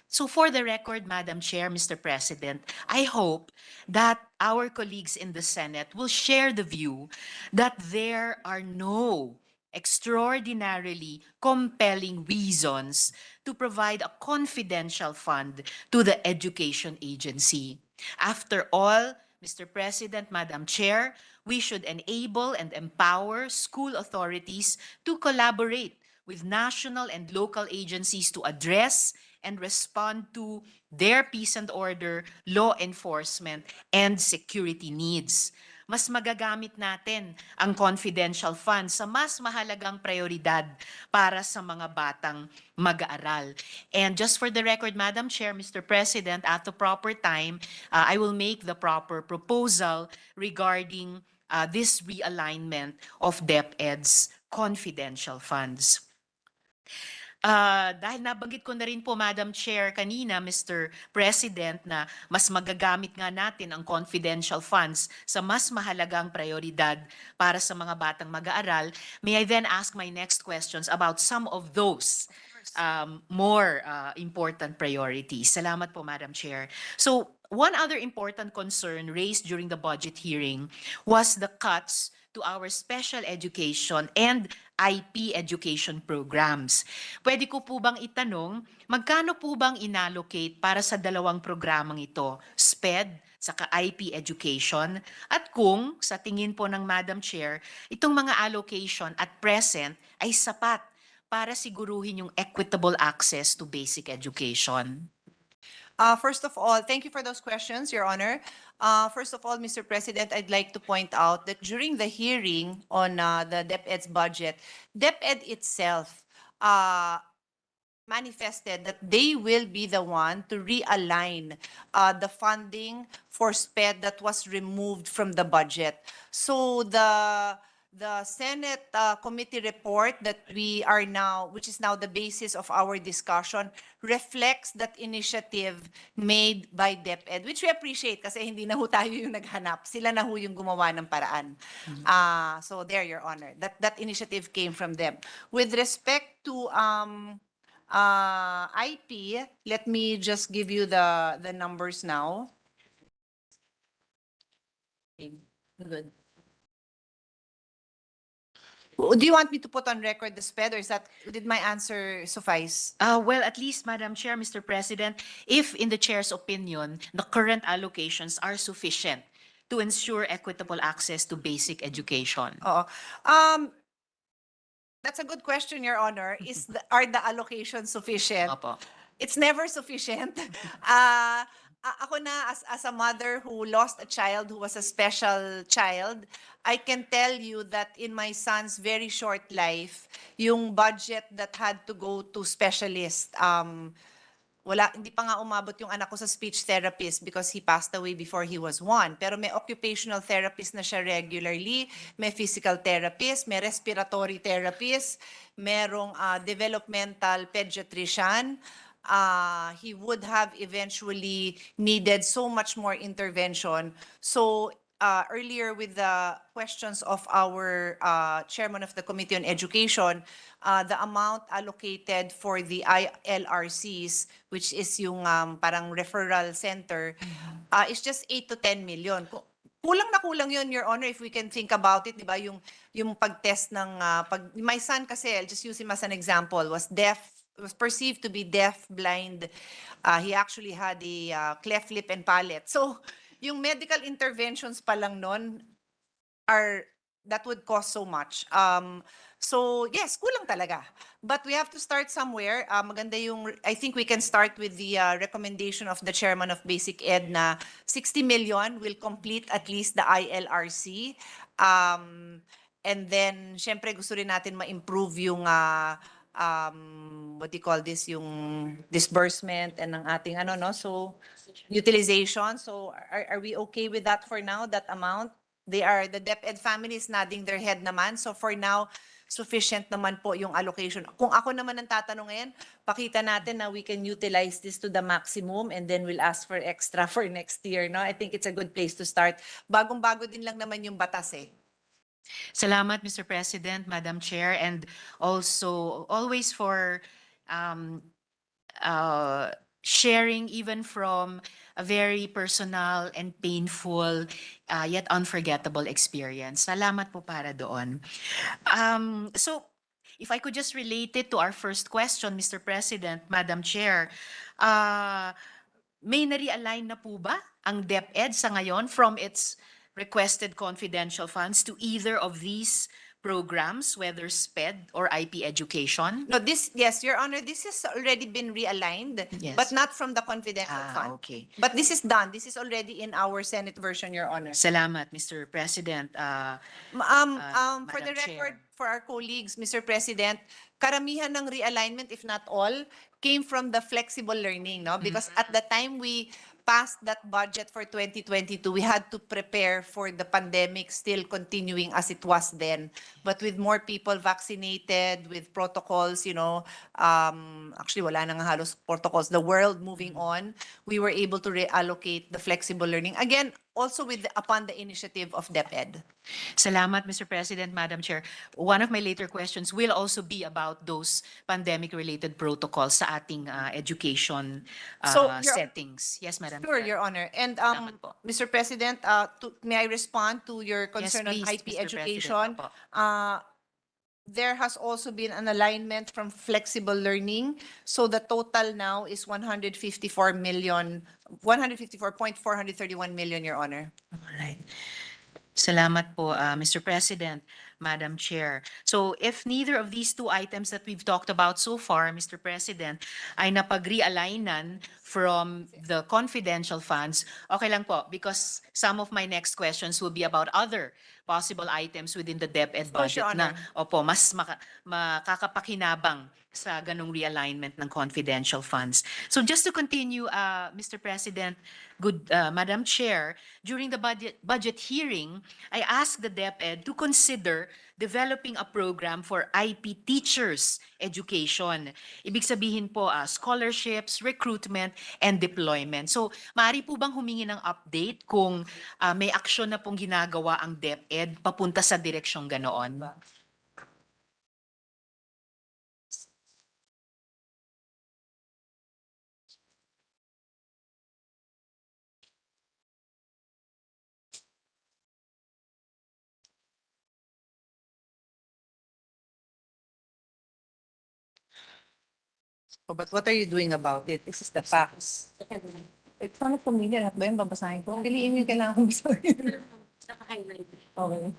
So for the record, Madam Chair, Mr. President, I hope that our colleagues in the Senate will share the view that there are no extraordinarily compelling reasons to provide a confidential fund to the education agency. After all, Mr. President, Madam Chair, we should enable and empower school authorities to collaborate with national and local agencies to address and respond to their peace and order, law enforcement, and security needs. Mas magagamit natin ang confidential funds sa mas mahalagang prioridad para sa mga batang mag-aaral. And just for the record, Madam Chair, Mr. President, at the proper time, I will make the proper proposal regarding this realignment of DepEd's confidential funds. Dahil nabanggit ko na rin po, Madam Chair, kanina, Mr. President, na mas magagamit nga natin ang confidential funds sa mas mahalagang prioridad para sa mga batang mag-aaral, may I then ask my next questions about some of those more important priorities? Salamat po, Madam Chair. So, one other important concern raised during the budget hearing was the cuts to our special education and IP education programs. Pwede ko po bang itanong, magkano po bang inallocate para sa dalawang programang ito, SPED saka IP education? At kung, sa tingin po ng Madam Chair, itong mga allocation at present ay sapat para siguruhin yung equitable access to basic education? First of all, thank you for those questions, Your Honor. First of all, Mr. President, I'd like to point out that during the hearing on the DepEd's budget, DepEd itself manifested that they will be the one to realign the funding for SPED that was removed from the budget. So the Senate committee report that we are now, which is now the basis of our discussion, reflects that initiative made by DepEd, which we appreciate kasi hindi na ho tayo yung naghanap. Sila na ho yung gumawa ng paraan. So there, Your Honor, that initiative came from them. With respect to IP, let me just give you the numbers now. Okay, good. Do you want me to put on record the SPED, or did my answer suffice? Well, at least, Madam Chair, Mr. President, if in the Chair's opinion, the current allocations are sufficient to ensure equitable access to basic education. That's a good question, Your Honor. Are the allocations sufficient? Opo. It's never sufficient. Ako na, as a mother who lost a child who was a special child, I can tell you that in my son's very short life, yung budget that had to go to specialist, hindi pa nga umabot yung anak ko sa speech therapist because he passed away before he was 1. Pero may occupational therapist na siya regularly, may physical therapist, may respiratory therapist, merong developmental pediatrician. He would have eventually needed so much more intervention. So earlier with the questions of our chairman of the Committee on Education, the amount allocated for the ILRCs, which is yung parang referral center, is just 8 to 10 million. Kulang na kulang yun, Your Honor, if we can think about it, di ba? Yung pag-test ng, my son kasi, I'll just use him as an example, was perceived to be deaf, blind. He actually had a cleft lip and palate. So, yung medical interventions pa lang nun that would cost so much. So, yes, kulang talaga. But we have to start somewhere. Maganda I think we can start with the recommendation of the chairman of Basic Ed na 60 million will complete at least the ILRC. And then, syempre, gusto rin natin ma-improve yung what do you call this, yung disbursement and ng ating so utilization. So are we okay with that for now, that amount? The DepEd family is nodding their head naman. So for now, sufficient naman po yung allocation. Kung ako naman ang tatanungin, pakita natin na we can utilize this to the maximum and then we'll ask for extra for next year. No? I think it's a good place to start. Bagong-bago din lang naman yung batas eh. Salamat, Mr. President, Madam Chair, and also always for sharing even from a very personal and painful yet unforgettable experience. Salamat po para doon. So, if I could just relate it to our first question, Mr. President, Madam Chair, may na-realign na po ba ang DepEd sa ngayon from its requested confidential funds to either of these programs, whether SPED or IP education? No, yes, Your Honor, this has already been realigned, Yes. but not from the confidential fund. Okay. But this is done. This is already in our Senate version, Your Honor. Salamat, Mr. President. For the Madam record, Chair. for our colleagues, Mr. President, karamihan ng realignment, if not all, came from the flexible learning, no? Because at the time we passed that budget for 2022, we had to prepare for the pandemic still continuing as it was then. But with more people vaccinated, with protocols, actually wala na nga halos protocols, the world moving on, we were able to reallocate the flexible learning. Again, also upon the initiative of DepEd. Salamat, Mr. President, Madam Chair. One of my later questions will also be about those pandemic-related protocols sa ating education So, settings. Yes, Madam Sure, Chair. Your Honor. And Salamat po. Mr. President, may I respond to your concern Yes, please, on IP Mr. education? President. Opo. There has also been an alignment from flexible learning. So the total now is 154.431 million, Your Honor. Alright. Salamat po, Mr. President, Madam Chair. So if neither of these two items that we've talked about so far, Mr. President, ay napag-realignan from the confidential funds, okay lang po, because some of my next questions will be about other possible items within the DepEd course, budget Your na, Honor. opo, mas makakapakinabang sa ganong realignment ng confidential funds. So just to continue, Mr. President, Madam Chair, during the budget hearing, I asked the DepEd to consider developing a program for IP teachers education. Ibig sabihin po, scholarships, recruitment, and deployment. So, maaari po bang humingi ng update kung may aksyon na pong ginagawa ang DepEd papunta sa direksyong ganoon? Oh, but what are you doing about it? This is the facts. It's not familiar. At ba yung babasahin ko? Piliin yung kailangan kong basahin. Naka-highlight. Okay.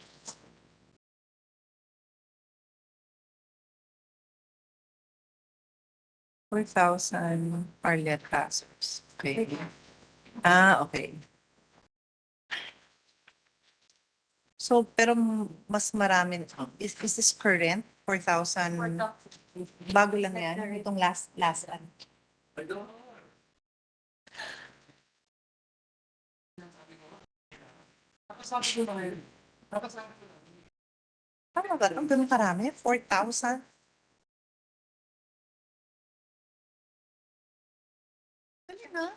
$4,000 Arlet passers. Okay. Okay. So, pero mas marami. Is this current? 4,000? Bago lang yan. Itong last ano. Tama ba? Ang ganun karami? 4,000? Dali na.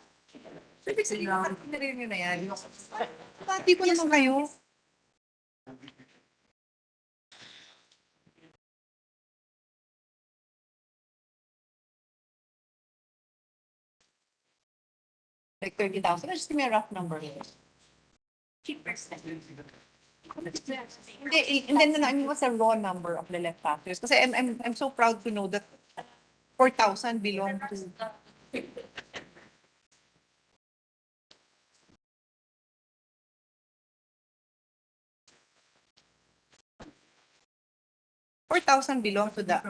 Ibig sabihin, narinig nyo na yan. Pati ko naman kayo. Like 30,000. Just give me a rough number. 3%. Hindi, and then I mean, what's the raw number of the left factors? Kasi I'm so proud to know that 4,000 belong to. $4,000 belong to the.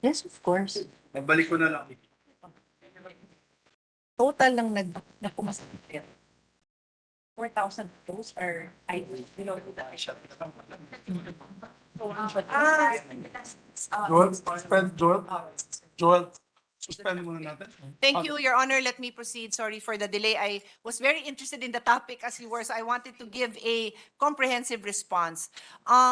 Yes, of course. Magbalik ko na lang. Total lang nagpumas. 4,000 those are below to the. Joel, suspend, Joel, suspend muna natin. Thank you, Your Honor. Let me proceed. Sorry for the delay. I was very interested in the topic as you were, so I wanted to give a comprehensive response.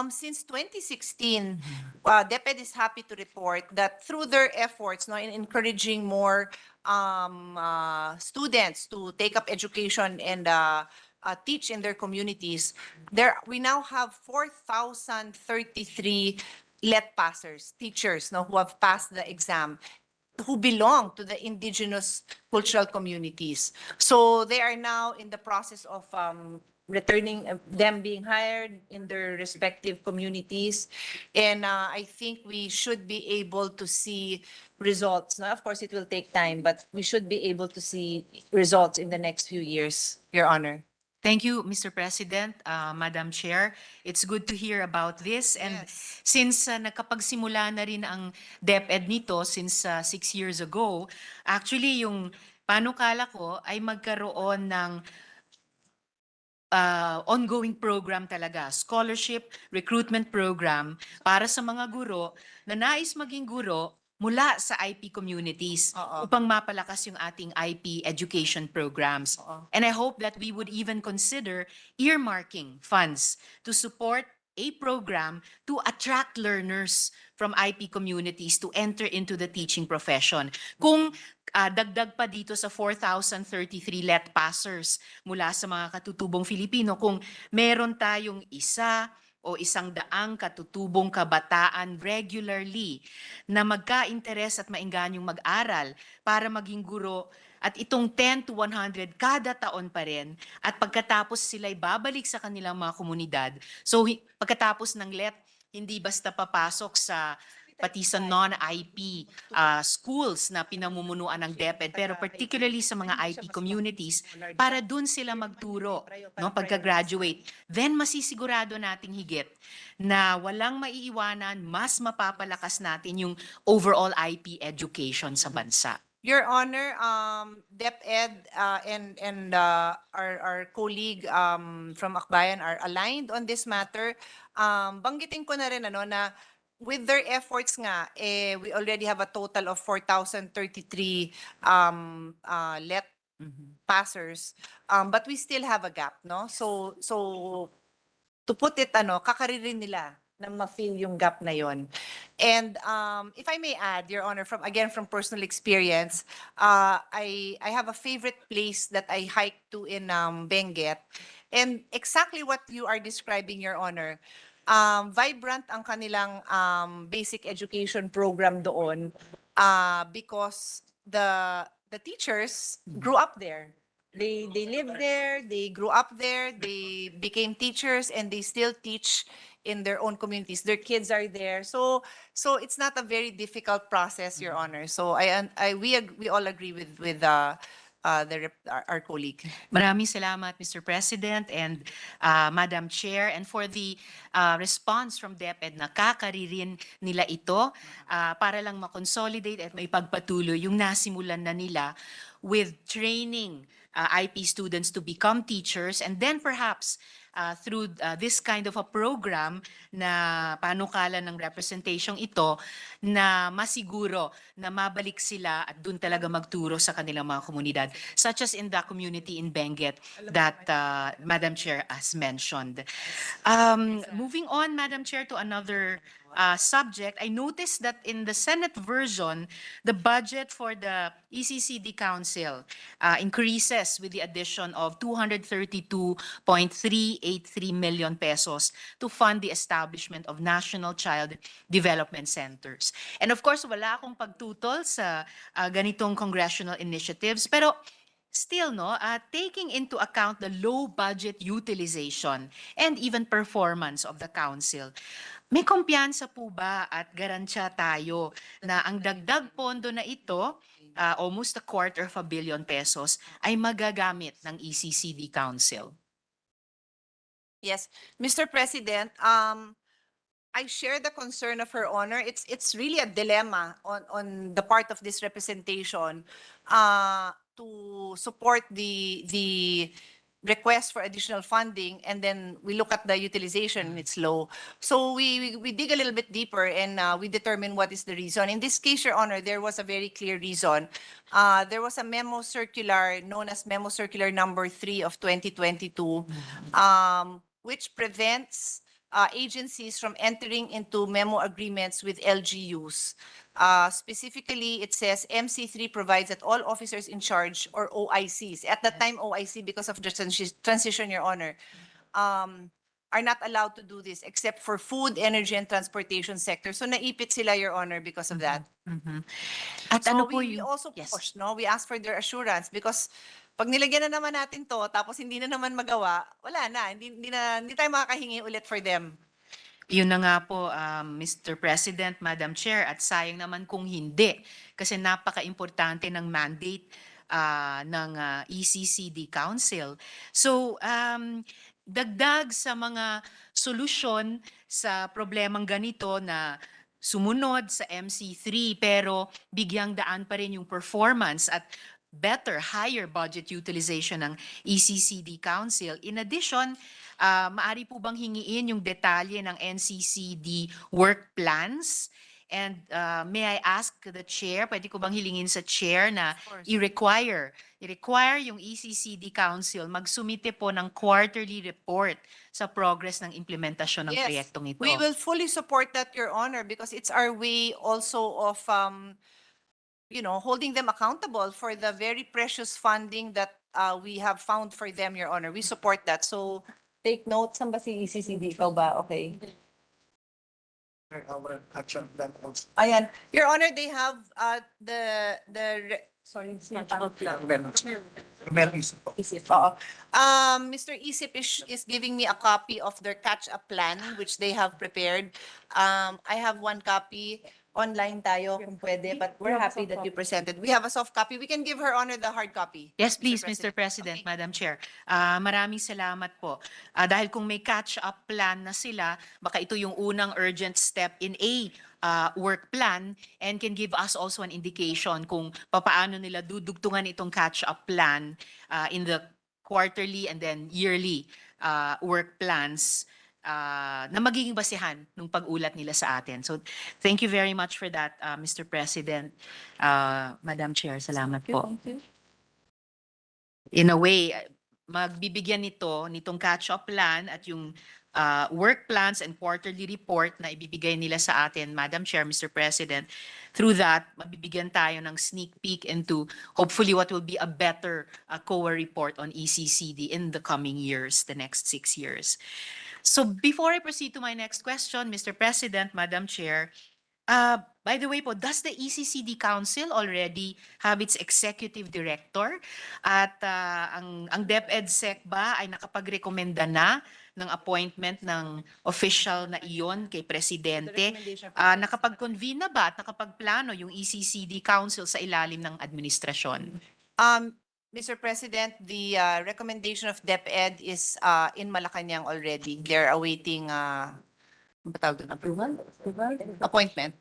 Since 2016, DepEd is happy to report that through their efforts in encouraging more students to take up education and teach in their communities, we now have 4,033 let passers, teachers who have passed the exam. who belong to the indigenous cultural communities. So they are now in the process of returning, them being hired in their respective communities. And I think we should be able to see results. Now, of course, it will take time, but we should be able to see results in the next few years, Your Honor. Thank you, Mr. President, Madam Chair. It's good to hear about this. And Yes. since nakapagsimula na rin ang DepEd nito since 6 years ago, actually yung panukala ko ay magkaroon ng ongoing program talaga, scholarship recruitment program para sa mga guro na nais maging guro mula sa IP communities Oo. upang mapalakas yung ating IP education programs. Oo. And I hope that we would even consider earmarking funds to support a program to attract learners from IP communities to enter into the teaching profession. Kung dagdag pa dito sa 4,033 let passers mula sa mga katutubong Filipino, kung meron tayong isa o 100 katutubong kabataan regularly na magka-interes at mainganyong mag-aral para maging guro, at itong 10 to 100 kada taon pa rin, at pagkatapos sila'y babalik sa kanilang mga komunidad. So pagkatapos ng let, hindi basta papasok sa pati sa non-IP schools na pinamumunuan ng DepEd, pero particularly sa mga IP communities, para dun sila magturo, no, pagka-graduate. Then masisigurado nating higit na walang maiiwanan, mas mapapalakas natin yung overall IP education sa bansa. Your Honor, DepEd and our colleague from Akbayan are aligned on this matter. Banggitin ko na rin na with their efforts nga, we already have a total of 4,033 let passers, but we still have a gap, no? So to put it, kakaririn nila na ma-fill yung gap na yon. And if I may add, Your Honor, from personal experience, I have a favorite place that I hike to in Benguet, and exactly what you are describing, Your Honor. Vibrant ang kanilang basic education program doon because the teachers grew up there. They lived there, they grew up there, they became teachers, and they still teach in their own communities. Their kids are there. So it's not a very difficult process, Your Honor. So we all agree with our colleague. Maraming salamat, Mr. President and Madam Chair, and for the response from DepEd na kakaririn nila ito para lang makonsolidate at maipagpatuloy yung nasimulan na nila with training IP students to become teachers, and then perhaps through this kind of a program na panukala ng representation ito, na masiguro na mabalik sila at dun talaga magturo sa kanilang mga komunidad, such as in the community in Benguet that Madam Chair has mentioned. Moving on, Madam Chair, to another subject, I noticed that in the Senate version, the budget for the ECCD Council increases with the addition of 232.383 million pesos to fund the establishment of National Child Development Centers. And of course, wala akong pagtutol sa ganitong congressional initiatives, pero still, taking into account the low budget utilization and even performance of the council, may kumpiyansa po ba at garantiya tayo na ang dagdag pondo na ito, almost 250 million pesos, ay magagamit ng ECCD Council? Yes, Mr. President, I share the concern of Her Honor. It's really a dilemma on the part of this representation to support the request for additional funding, and then we look at the utilization and it's low. So we dig a little bit deeper, and we determine what is the reason. In this case, Your Honor, there was a very clear reason. There was a memo circular known as Memo Circular number 3 of 2022, which prevents agencies from entering into memo agreements with LGUs. Specifically, it says MC3 provides that all officers in charge, or OICs, at that time OIC because of the transition, Your Honor, are not allowed to do this except for food, energy, and transportation sector. So naipit sila, Your Honor, because of that. Mhm. At So ano po we yung... also Yes. push, no? We ask for their assurance because pag nilagyan na naman natin to, tapos hindi na naman magawa, wala na. Hindi tayo makakahingi ulit for them. Yun na nga po, Mr. President, Madam Chair, at sayang naman kung hindi kasi napaka-importante ng mandate ng ECCD Council. So, dagdag sa mga solusyon sa problemang ganito na sumunod sa MC3 pero bigyang daan pa rin yung performance at better, higher budget utilization ng ECCD Council. In addition, maari po bang hingiin yung detalye ng NCCD work plans? And may I ask the chair, pwede ko bang hilingin sa chair na Of course. i-require yung ECCD Council magsumite po ng quarterly report sa progress ng implementasyon ng Yes, proyektong ito. we will fully support that, Your Honor, because it's our way also of, holding them accountable for the very precious funding that we have found for them, Your Honor. We support that. So, Take note, saan ba si ECCD? Ikaw ba? Okay. ayan. Your Honor, they have Sorry, Isip. Oo. Mr. Isip is giving me a copy of their catch-up plan, which they have prepared. I have one copy. Online tayo kung pwede, but we're happy that you presented. We have a soft copy. We can give Her Honor the hard copy. Yes, please, Mr. President, Okay. Madam Chair. Maraming salamat po. Dahil kung may catch-up plan na sila, baka ito yung unang urgent step in a work plan and can give us also an indication kung papaano nila dudugtungan itong catch-up plan in the quarterly and then yearly work plans na magiging basihan ng pag-ulat nila sa atin. So, thank you very much for that, Mr. President, Madam Chair. Salamat po. In a way, magbibigyan nitong catch-up plan at yung work plans and quarterly report na ibibigay nila sa atin, Madam Chair, Mr. President. Through that, mabibigyan tayo ng sneak peek into hopefully what will be a better COA report on ECCD in the coming years, the next 6 years. So before I proceed to my next question, Mr. President, Madam Chair, by the way po, does the ECCD Council already have its executive director? At ang DepEd SEC ba ay nakapagrekomenda na ng appointment ng official na iyon kay Presidente? Nakapag-convene na ba at nakapagplano yung ECCD Council sa ilalim ng administrasyon? Mr. President, the recommendation of DepEd is in Malacanang already. They're awaiting approval? Appointment.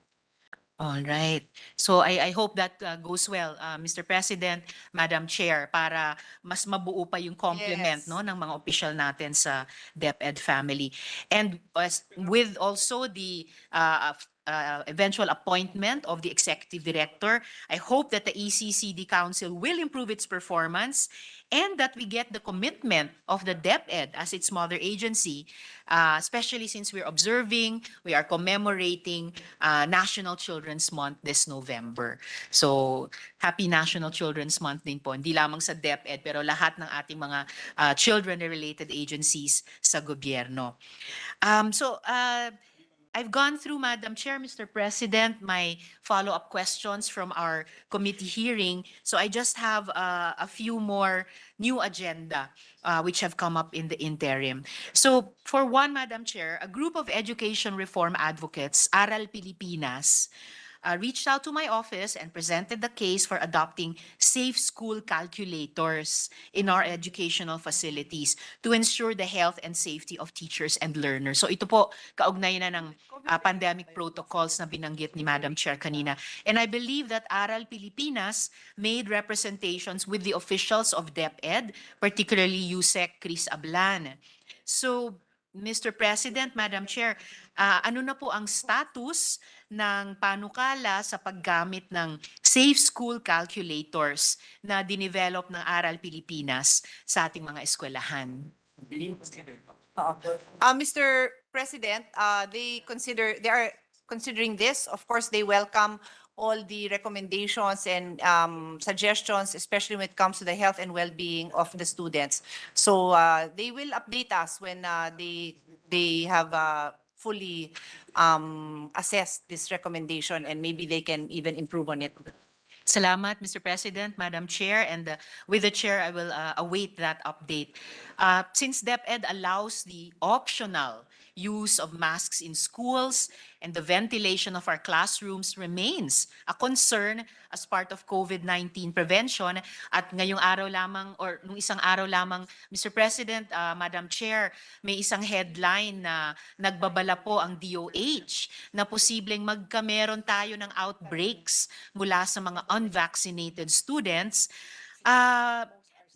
All right. So I hope that goes well, Mr. President, Madam Chair, para mas mabuo pa yung complement Yes. no ng mga opisyal natin sa DepEd family. And with also the eventual appointment of the executive director, I hope that the ECCD Council will improve its performance and that we get the commitment of the DepEd as its mother agency, especially since we are commemorating National Children's Month this November. So, happy National Children's Month din po. Hindi lamang sa DepEd, pero lahat ng ating mga children-related agencies sa gobyerno. I've gone through, Madam Chair, Mr. President, my follow-up questions from our committee hearing. So I just have a few more new agenda which have come up in the interim. So for one, Madam Chair, a group of education reform advocates, Aral Pilipinas, reached out to my office and presented the case for adopting safe school calculators in our educational facilities to ensure the health and safety of teachers and learners. So ito po, kaugnay na ng pandemic protocols na binanggit ni Madam Chair kanina. And I believe that Aral Pilipinas made representations with the officials of DepEd, particularly USEC Chris Ablan. So, Mr. President, Madam Chair, ano na po ang status ng panukala sa paggamit ng safe school calculators na dinevelop ng Aral Pilipinas sa ating mga eskwelahan? Mr. President, they are considering this. Of course, they welcome all the recommendations and suggestions, especially when it comes to the health and well-being of the students. So they will update us when they have fully assessed this recommendation, and maybe they can even improve on it. Salamat, Mr. President, Madam Chair, and with the Chair, I will await that update. Since DepEd allows the optional use of masks in schools and the ventilation of our classrooms remains a concern as part of COVID-19 prevention, at ngayong araw lamang or nung isang araw lamang, Mr. President, Madam Chair, may isang headline na nagbabala po ang DOH na posibleng magkameron tayo ng outbreaks mula sa mga unvaccinated students.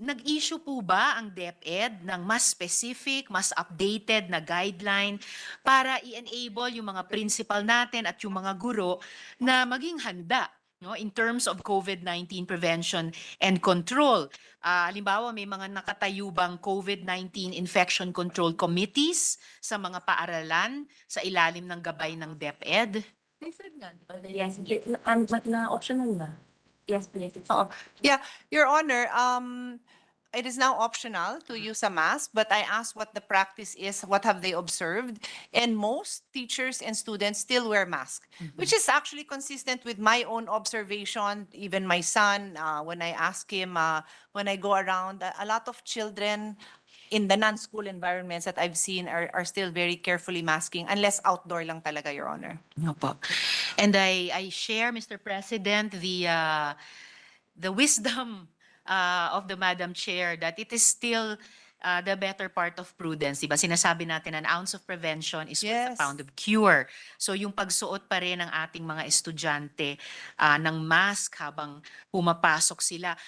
Nag-issue po ba ang DepEd ng mas specific, mas updated na guideline para i-enable yung mga principal natin at yung mga guro na maging handa, no, in terms of COVID-19 prevention and control? Halimbawa, may mga nakatayo bang COVID-19 infection control committees sa mga paaralan sa ilalim ng gabay ng DepEd? Yes, na optional na. Yes, please. Yeah, Your Honor, it is now optional to use a mask, but I asked what the practice is, what have they observed? And most teachers and students still wear masks, which is actually consistent with my own observation. Even my son, when I ask him, when I go around, a lot of children in the non-school environments that I've seen are still very carefully masking, unless outdoor lang talaga, Your Honor. No po. And I share, Mr. President, the wisdom of the Madam Chair that it is still the better part of prudence. Diba? Sinasabi natin an ounce of prevention is worth a Yes. pound of cure. So yung pagsuot pa rin ng ating mga estudyante ng mask habang pumapasok sila.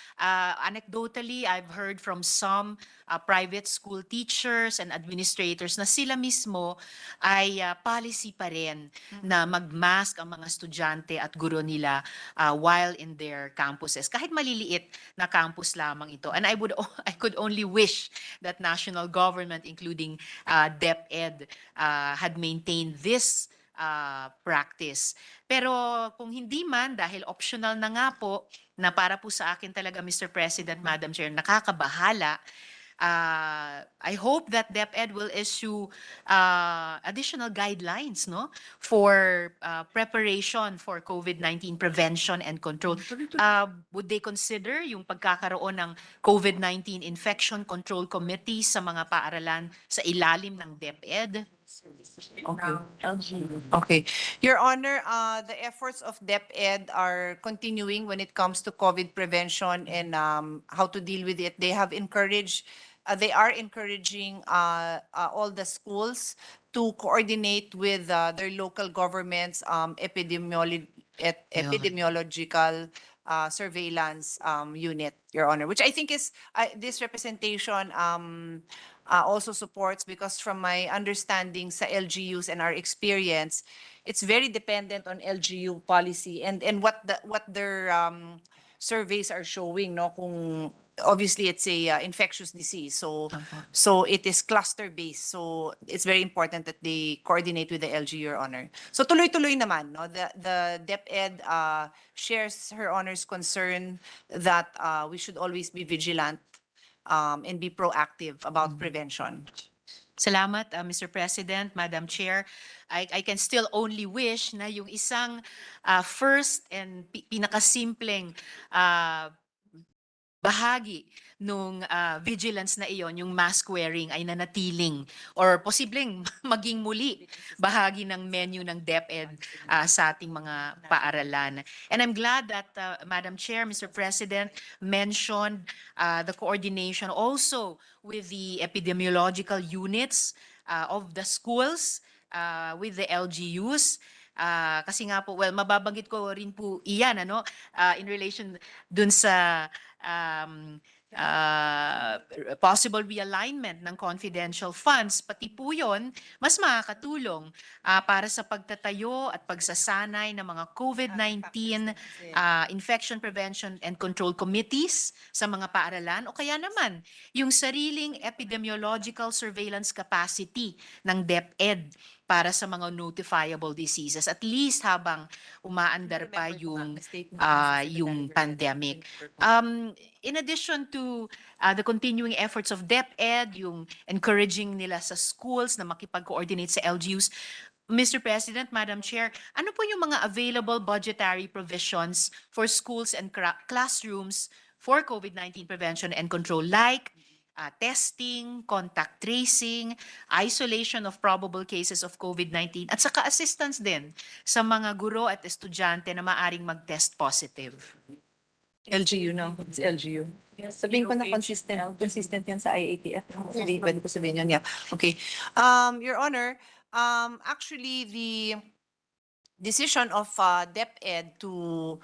Anecdotally, I've heard from some private school teachers and administrators na sila mismo ay policy pa rin na mag-mask ang mga estudyante at guro nila while in their campuses. Kahit maliliit na campus lamang ito. And I could only wish that national government, including DepEd, had maintained this practice. Pero kung hindi man, dahil optional na nga po, na para po sa akin talaga, Mr. President, Madam Chair, nakakabahala, I hope that DepEd will issue additional guidelines, no, for preparation for COVID-19 prevention and control. Would they consider yung pagkakaroon ng COVID-19 infection control committee sa mga paaralan sa ilalim ng DepEd? Okay. Your Honor, the efforts of DepEd are continuing when it comes to COVID prevention and how to deal with it. They are encouraging all the schools to coordinate with their local governments, epidemiological surveillance unit, Your Honor, which I think is this representation also supports, because from my understanding sa LGUs and our experience, it's very dependent on LGU policy and what their surveys are showing, no, kung obviously it's a infectious disease, so it is cluster based, so it's very important that they coordinate with the LGU, Your Honor. So tuloy-tuloy naman, no, the DepEd shares Her Honor's concern that we should always be vigilant and be proactive about prevention. Salamat, Mr. President, Madam Chair. I can still only wish na yung isang first and pinakasimpleng bahagi nung vigilance na iyon, yung mask wearing, ay nanatiling or posibleng maging muli bahagi ng menu ng DepEd sa ating mga paaralan. And I'm glad that Madam Chair, Mr. President, mentioned the coordination also with the epidemiological units of the schools, with the LGUs. Kasi nga po, well, mababanggit ko rin po iyan, ano, in relation dun sa possible realignment ng confidential funds, pati po yun, mas makakatulong para sa pagtatayo at pagsasanay ng mga COVID-19 infection prevention and control committees sa mga paaralan, o kaya naman yung sariling epidemiological surveillance capacity ng DepEd para sa mga notifiable diseases, at least habang umaandar pa yung pandemic. In addition to the continuing efforts of DepEd, yung encouraging nila sa schools na makipag-coordinate sa LGUs, Mr. President, Madam Chair, ano po yung mga available budgetary provisions for schools and classrooms for COVID-19 prevention and control, like testing, contact tracing, isolation of probable cases of COVID-19, at saka assistance din sa mga guro at estudyante na maaring mag-test positive? LGU na, it's LGU. Sabihin ko na consistent yan sa IATF. Pwede ko sabihin yan, yeah. Okay. Your Honor, actually, the decision of DepEd to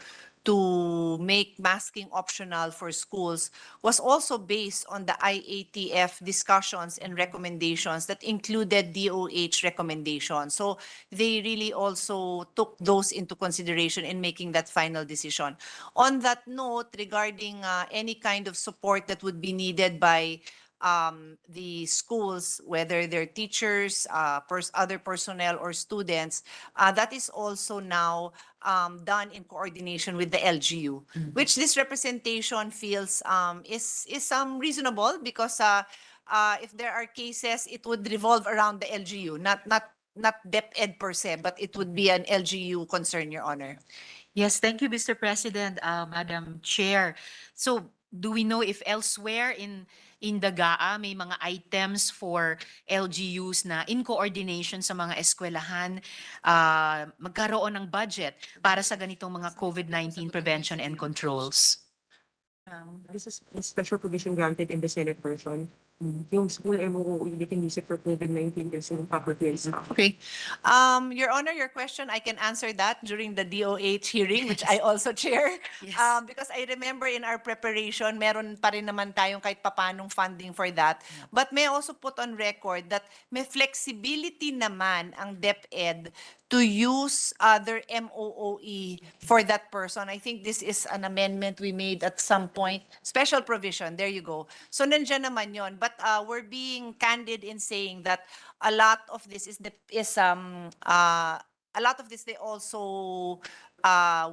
make masking optional for schools was also based on the IATF discussions and recommendations that included DOH recommendations. So they really also took those into consideration in making that final decision. On that note, regarding any kind of support that would be needed by the schools, whether they're teachers, other personnel or students, that is also now done in coordination with the LGU, which this representation feels is reasonable, because if there are cases, it would revolve around the LGU, not DepEd per se, but it would be an LGU concern, Your Honor. Yes, thank you, Mr. President, Madam Chair. So do we know if elsewhere in the GAA may mga items for LGUs na in coordination sa mga eskwelahan magkaroon ng budget para sa ganitong mga COVID-19 prevention and controls? This is a special provision granted in the Senate version. Yung school MOO, they can use it for COVID-19 kasi yung property and stuff. Okay. Your Honor, your question, I can answer that during the DOH hearing, which I also chair. Yes. Because I remember in our preparation, meron pa rin naman tayong kahit papanong funding for that. But may I also put on record that may flexibility naman ang DepEd to use other MOOE for that person. I think this is an amendment we made at some point. Special provision, there you go. So nandyan naman yon. But we're being candid in saying that a lot of this a lot of this they also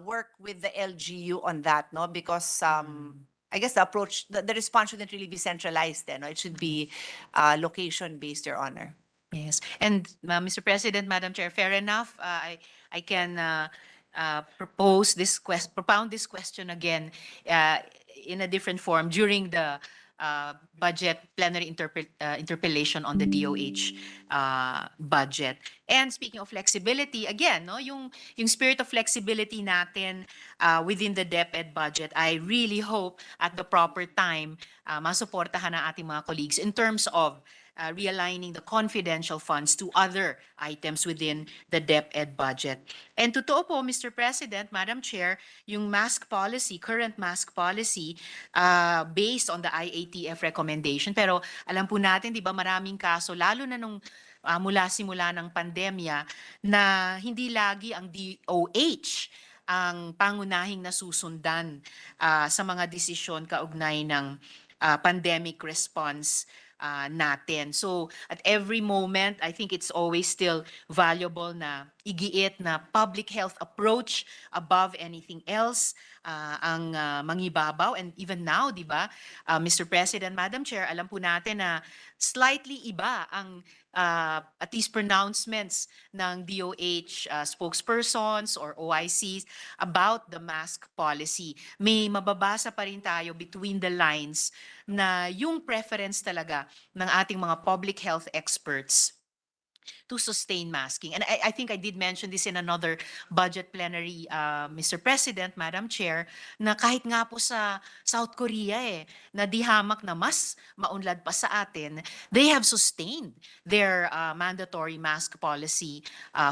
work with the LGU on that, no? Because I guess the approach, the response shouldn't really be centralized then, no? It should be location-based, Your Honor. Yes, and Mr. President, Madam Chair, fair enough. I can propound this question again in a different form during the budget plenary interpellation on the DOH budget. And speaking of flexibility, again, no, yung spirit of flexibility natin within the DepEd budget, I really hope at the proper time masuportahan ng ating mga colleagues in terms of realigning the confidential funds to other items within the DepEd budget. And totoo po, Mr. President, Madam Chair, yung mask policy, current mask policy, based on the IATF recommendation. Pero alam po natin, di ba, maraming kaso, lalo na nung simula ng pandemya, na hindi lagi ang DOH ang pangunahing nasusundan sa mga desisyon kaugnay ng pandemic response natin. So at every moment, I think it's always still valuable na igiit na public health approach above anything else ang mangibabaw. And even now, di ba, Mr. President, Madam Chair, alam po natin na slightly iba ang at least pronouncements ng DOH spokespersons or OICs about the mask policy. May mababasa pa rin tayo between the lines na yung preference talaga ng ating mga public health experts to sustain masking. And I think I did mention this in another budget plenary, Mr. President, Madam Chair, na kahit nga po sa South Korea na di hamak na mas maunlad pa sa atin, they have sustained their mandatory mask policy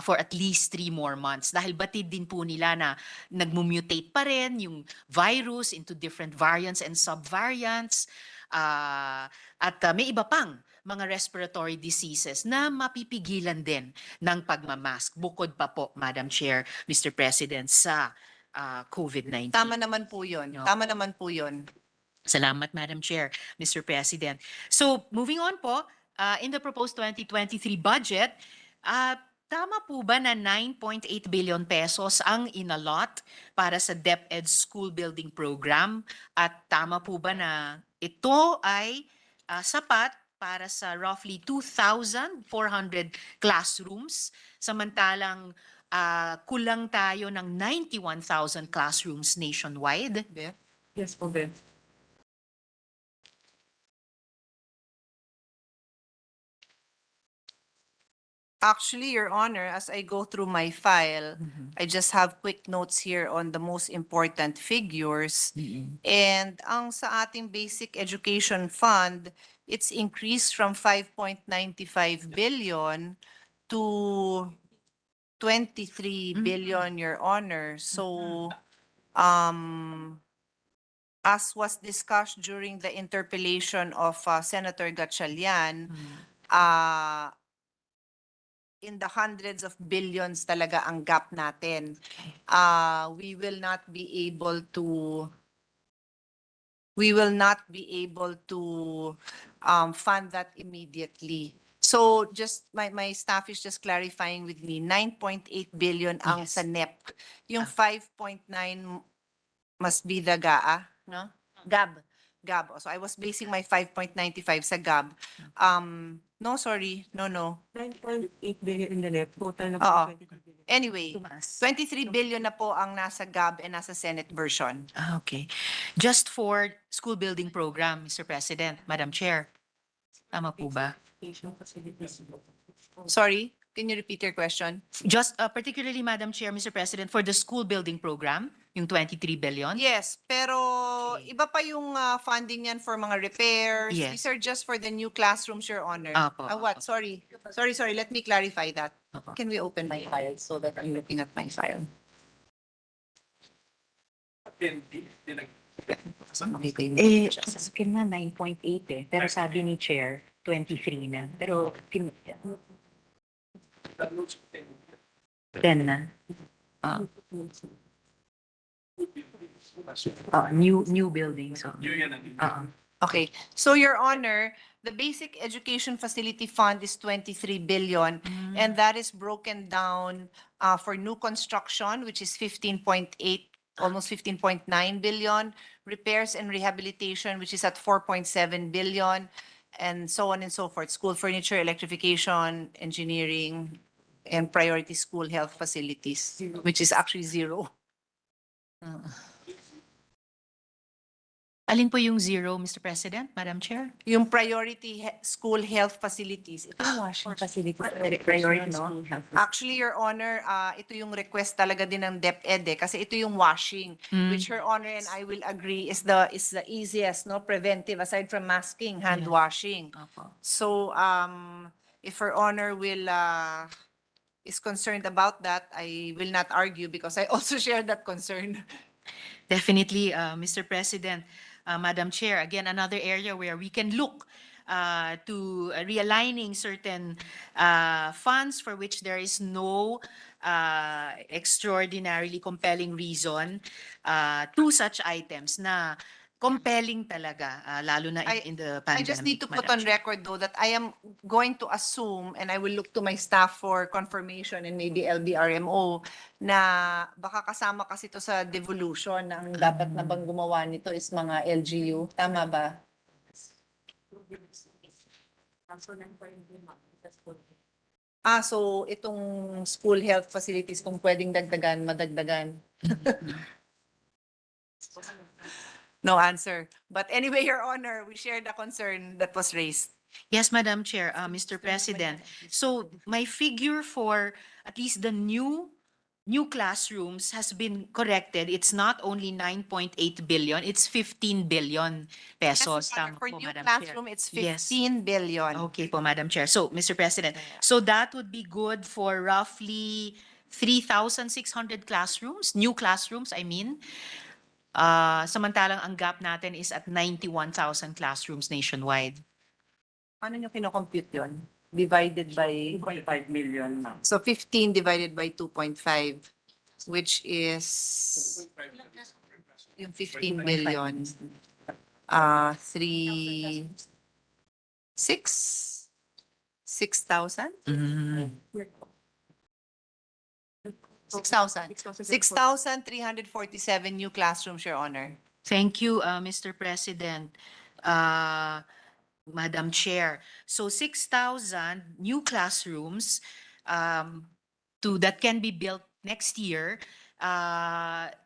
for at least 3 more months. Dahil batid din po nila na nagmumutate pa rin yung virus into different variants and subvariants. At may iba pang mga respiratory diseases na mapipigilan din ng pagmamask. Bukod pa po, Madam Chair, Mr. President, sa COVID-19. Tama naman po yun. No. Tama naman po yun. Salamat, Madam Chair, Mr. President. So, moving on po, in the proposed 2023 budget, tama po ba na 9.8 billion pesos ang inalot para sa DepEd School Building Program? At tama po ba na ito ay sapat para sa roughly 2,400 classrooms, samantalang kulang tayo ng 91,000 classrooms nationwide? Yes po, Ben. Actually, Your Honor, as I go through my file, I just have quick notes here on the most important figures. And ang sa ating basic education fund, it's increased from 5.95 billion to 23 billion, Your Honor. So, as was discussed during the interpellation of Senator Gatchalian, in the hundreds of billions talaga ang gap natin. We will not be able to fund that immediately. So just my staff is just clarifying with me, 9.8 billion ang sa NEP. Yung 5.9 must be the GAA, no? GAB. So I was basing my 5.95 sa GAB. No, sorry. No. 9.8 billion in the NEP, total na Oo. 22 billion. Anyway, Tumaas. 23 billion na po ang nasa GAB and nasa Senate version. Okay. Just for school building program, Mr. President, Madam Chair. Tama po ba? Education facilities. Sorry, can you repeat your question? Just particularly, Madam Chair, Mr. President, for the school building program, yung 23 billion? Yes, pero Okay. iba pa yung funding yan for mga repairs. Yes. These are just for the new classrooms, Your Honor. Apo, What? Sorry. Let me clarify that. Apo. Can we open my file so that I'm looking at my file? Sa akin na 9.8 pero sabi ni Chair, 23 na. Pero 10 na. New buildings. Okay, so Your Honor, the basic education facility fund is 23 billion, and that is broken down for new construction, which is 15.8, almost 15.9 billion, repairs and rehabilitation, which is at 4.7 billion, and so on and so forth, school furniture, electrification, engineering, and priority school health facilities, which is actually zero. Alin po yung zero, Mr. President, Madam Chair? Yung priority school health facilities. Ito yung washing. facility, priority school health. Actually, Your Honor, ito yung request talaga din ng DepEd kasi ito yung washing, which Your Honor and I will agree is the easiest, no, preventive aside from masking, hand Yes. washing. Opo. So, if Your Honor is concerned about that, I will not argue because I also share that concern. Definitely, Mr. President, Madam Chair, again, another area where we can look to realigning certain funds for which there is no extraordinarily compelling reason to such items na compelling talaga, lalo na in the I pandemic. just need to put Madam on Chair. record though that I am going to assume and I will look to my staff for confirmation and maybe LBRMO na baka kasama kasi to sa devolution na ang dapat na bang gumawa nito is mga LGU. Tama ba? So itong school health facilities kung pwedeng dagdagan, madagdagan. No answer. But anyway, Your Honor, we share the concern that was raised. Yes, Madam Chair, Mr. President. So my figure for at least the new classrooms has been corrected. It's not only 9.8 billion, it's 15 billion pesos. Yes, Your Honor, Tama for po, new Madam Chair. classroom, it's Yes. 15 billion. Okay po, Madam Chair. So, Mr. President, so that would be good for roughly 3,600 classrooms, new classrooms, I mean. Samantalang ang gap natin is at 91,000 classrooms nationwide. Ano nyo kinocompute yun? Divided by? 2.5 million now. So 15 divided by 2.5, which is yung 15 billion. 6,000? 6,000. 6,347 new classrooms, Your Honor. Thank you, Mr. President. Madam Chair. So 6,000 new classrooms that can be built next year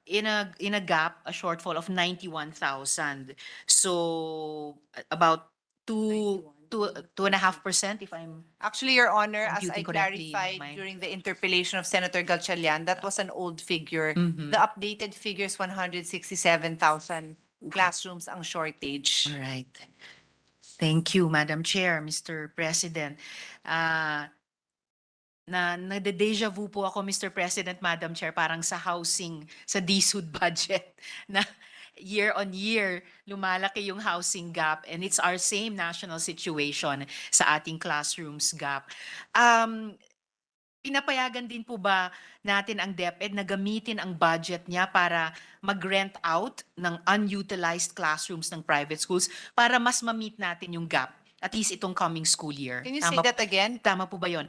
in a gap, a shortfall of 91,000. So about 2.5%, if I'm Actually, Your Honor, as I computing correctly in my clarified mind. during the interpellation of Senator Gatchalian, that was an old figure. Mhm. The updated figure is 167,000 classrooms ang shortage. All right. Thank you, Madam Chair, Mr. President. Nade-deja vu po ako, Mr. President, Madam Chair, parang sa housing, sa DSWD budget na year on year, lumalaki yung housing gap and it's our same national situation sa ating classrooms gap. Pinapayagan din po ba natin ang DepEd na gamitin ang budget niya para mag-rent out ng unutilized classrooms ng private schools para mas ma-meet natin yung gap, at least itong coming school year? Can you say that again? Tama po ba yun?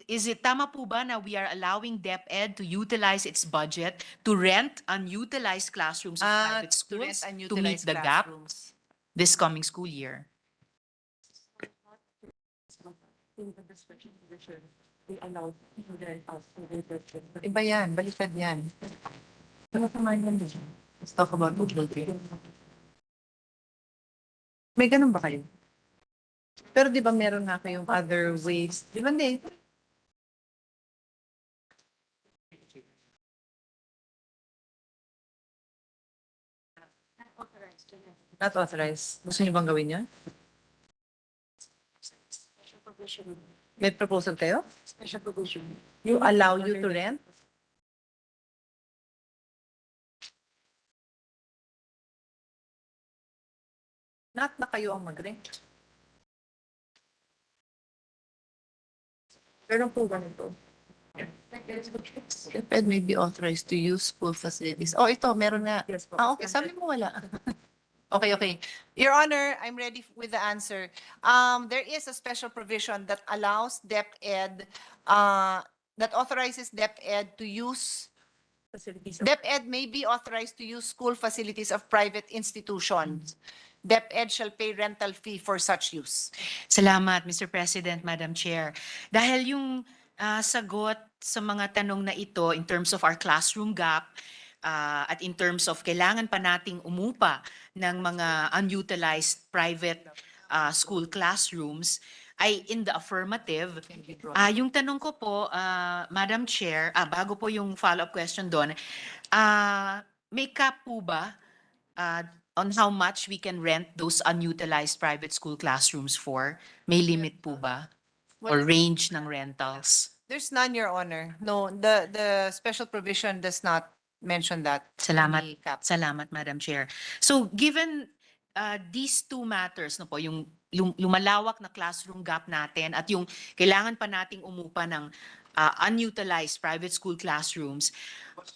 Is it tama po ba na we are allowing DepEd to utilize its budget to rent unutilized classrooms of private To rent schools to meet unutilized the gap classrooms. this coming school year? Iba yan, baliktad yan. Let's talk about Google. May ganun ba kayo? Pero di ba meron nga kayong other ways? Di ba hindi? Not authorized. Gusto niyo bang gawin yan? May proposal kayo? You allow you to rent? Not na kayo ang mag-rent. Pero po ganito. DepEd may be authorized to use school facilities. Oh, ito, meron nga. Yes po. Okay. Sabi mo wala. Okay. Your Honor, I'm ready with the answer. There is a special provision that allows DepEd, that authorizes DepEd to use, Facilities. DepEd may be authorized to use school facilities of private institutions. DepEd shall pay rental fee for such use. Salamat, Mr. President, Madam Chair. Dahil yung sagot sa mga tanong na ito in terms of our classroom gap at in terms of kailangan pa nating umupa ng mga unutilized private school classrooms ay in the affirmative. Yung tanong ko po, Madam Chair, bago po yung follow-up question doon, may cap po ba on how much we can rent those unutilized private school classrooms for? May limit po ba? Or range ng rentals? There's none, Your Honor. No, the special provision does not mention that. Salamat. Any cap. Salamat, Madam Chair. So given these two matters, no po, yung lumalawak na classroom gap natin at yung kailangan pa nating umupa ng unutilized private school classrooms,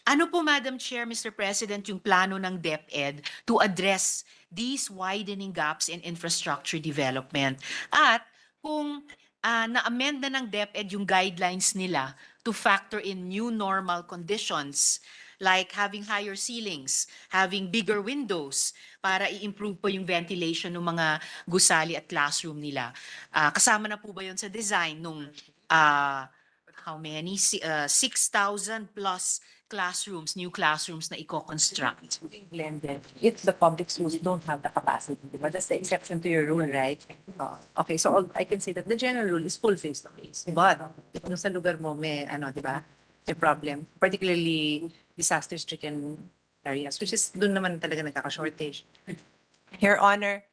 ano po, Madam Chair, Mr. President, yung plano ng DepEd to address these widening gaps in infrastructure development? At kung na-amend na ng DepEd yung guidelines nila to factor in new normal conditions like having higher ceilings, having bigger windows para i-improve po yung ventilation ng mga gusali at classroom nila. Kasama na po ba yun sa design nung how many? 6,000 plus classrooms, new classrooms na i-construct. Blended. If the public schools don't have the capacity, but that's the exception to your rule, right? Okay, so I can say that the general rule is full face-to-face. But if sa lugar mo may, di ba, may problem, particularly disaster-stricken areas, which is doon naman talaga nagkaka-shortage. Your Honor,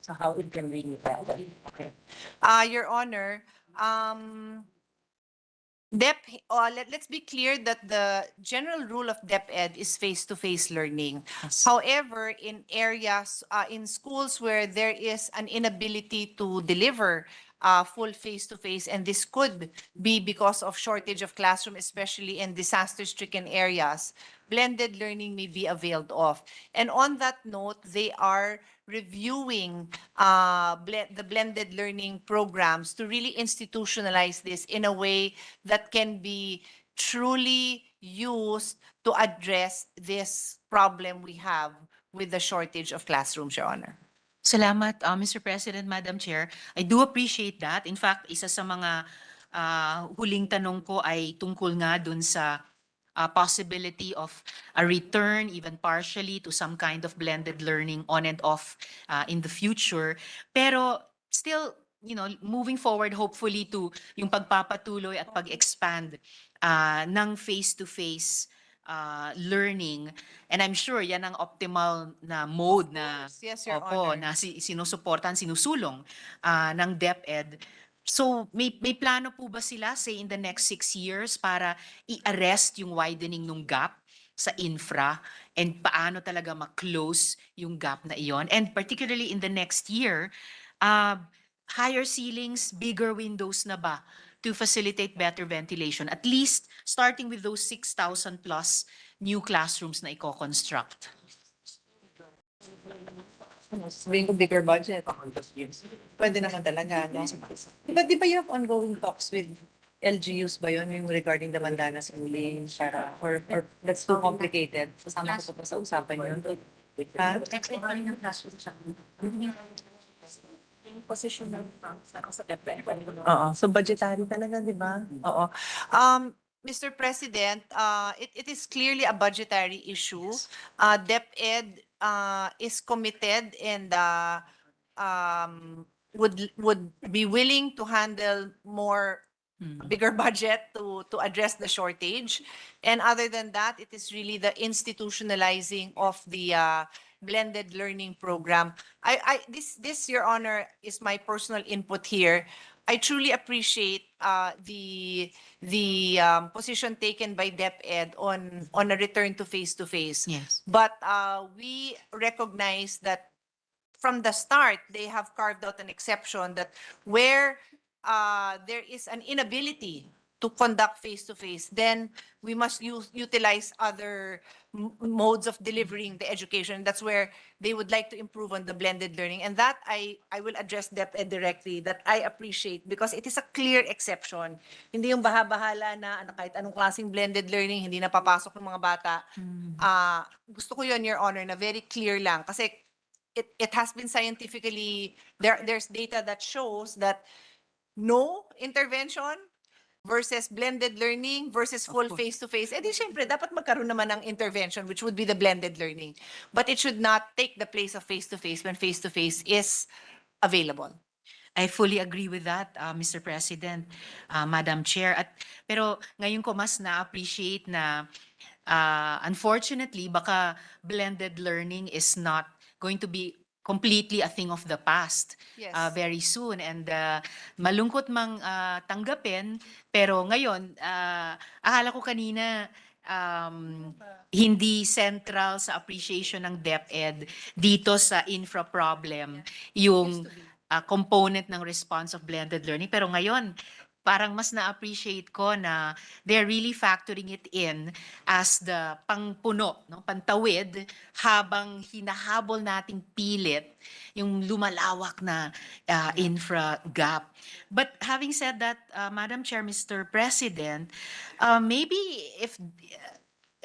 So how it can really help. Okay. Your Honor, let's be clear that the general rule of DepEd is face-to-face learning. However, in areas, in schools where there is an inability to deliver full face-to-face, and this could be because of shortage of classroom, especially in disaster-stricken areas, blended learning may be availed of. And on that note, they are reviewing the blended learning programs to really institutionalize this in a way that can be truly used to address this problem we have with the shortage of classrooms, Your Honor. Salamat, Mr. President, Madam Chair. I do appreciate that. In fact, isa sa mga huling tanong ko ay tungkol nga dun sa possibility of a return, even partially, to some kind of blended learning on and off in the future. Pero still, moving forward, hopefully, to yung pagpapatuloy at pag-expand ng face-to-face learning. And I'm sure yan ang optimal na mode na Yes, Your opo, Honor. na sinusuportan, sinusulong ng DepEd. So may plano po ba sila, say in the next 6 years, para i-arrest yung widening ng gap sa infra and paano talaga ma-close yung gap na iyon? And particularly in the next year, higher ceilings, bigger windows na ba to facilitate better ventilation? At least starting with those 6,000 plus new classrooms na i-construct. Sabihin ko bigger budget. Pwede naman talaga, no? Di ba you have ongoing talks with LGUs ba yun, yung regarding the Mandanas ruling, or that's too complicated? Kasama ko pa sa usapan yun. Ha? Oo, so budgetary talaga, di ba? Oo. Mr. President, it is clearly a budgetary issue. DepEd is committed and would be willing to handle bigger budget to address the shortage. And other than that, it is really the institutionalizing of the blended learning program. This, Your Honor, is my personal input here. I truly appreciate the position taken by DepEd on a return to face-to-face. Yes. But we recognize that from the start, they have carved out an exception that where there is an inability to conduct face-to-face, then we must utilize other modes of delivering the education. That's where they would like to improve on the blended learning. And that I will address DepEd directly, that I appreciate because it is a clear exception. Hindi yung baha-bahala na kahit anong klaseng blended learning, hindi na papasok ng mga bata. Gusto ko yun, Your Honor, na very clear lang. Kasi it has been scientifically, there's data that shows that no intervention versus blended learning versus full face-to-face. Eh di syempre, dapat magkaroon naman ng intervention, which would be the blended learning. But it should not take the place of face-to-face when face-to-face is available. I fully agree with that, Mr. President, Madam Chair. Pero ngayon ko mas na-appreciate na unfortunately, baka blended learning is not going to be completely a thing of the past Yes. very soon. And malungkot mang tanggapin, pero ngayon, akala ko kanina hindi central sa appreciation ng DepEd dito sa infra problem yung component ng response of blended learning. Pero ngayon, parang mas na-appreciate ko na they're really factoring it in as the pangpuno, no? Pantawid habang hinahabol nating pilit yung lumalawak na infra gap. But having said that, Madam Chair, Mr. President, maybe if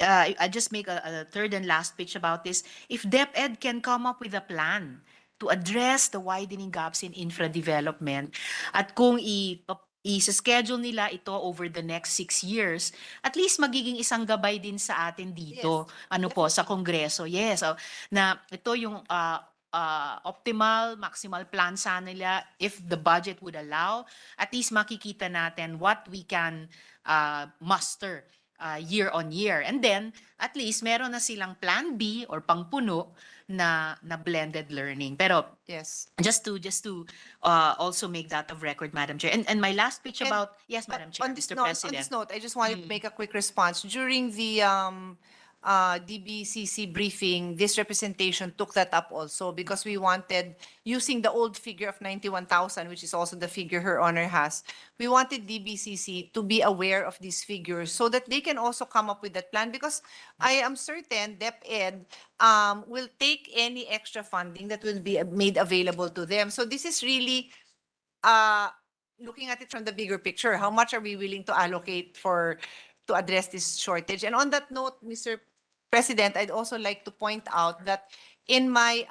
I just make a third and last pitch about this, if DepEd can come up with a plan to address the widening gaps in infra development at kung i-schedule nila ito over the next 6 years, at least magiging isang gabay din sa atin dito, sa Kongreso. Yes, na ito yung optimal, maximal plan sana nila if the budget would allow. At least makikita natin what we can muster year on year. And then, at least meron na silang plan B or pangpuno na blended learning. Pero Yes. just to also make that of record, Madam Chair. And my last pitch And about, yes, Madam Chair, On this Mr. note, President. I just wanted to make a quick response. During the DBCC briefing, this representation took that up also because we wanted, using the old figure of 91,000, which is also the figure Her Honor has, we wanted DBCC to be aware of these figures so that they can also come up with that plan, because I am certain DepEd will take any extra funding that will be made available to them. So this is really looking at it from the bigger picture. How much are we willing to allocate to address this shortage? And on that note, Mr. President, I'd also like to point out that in my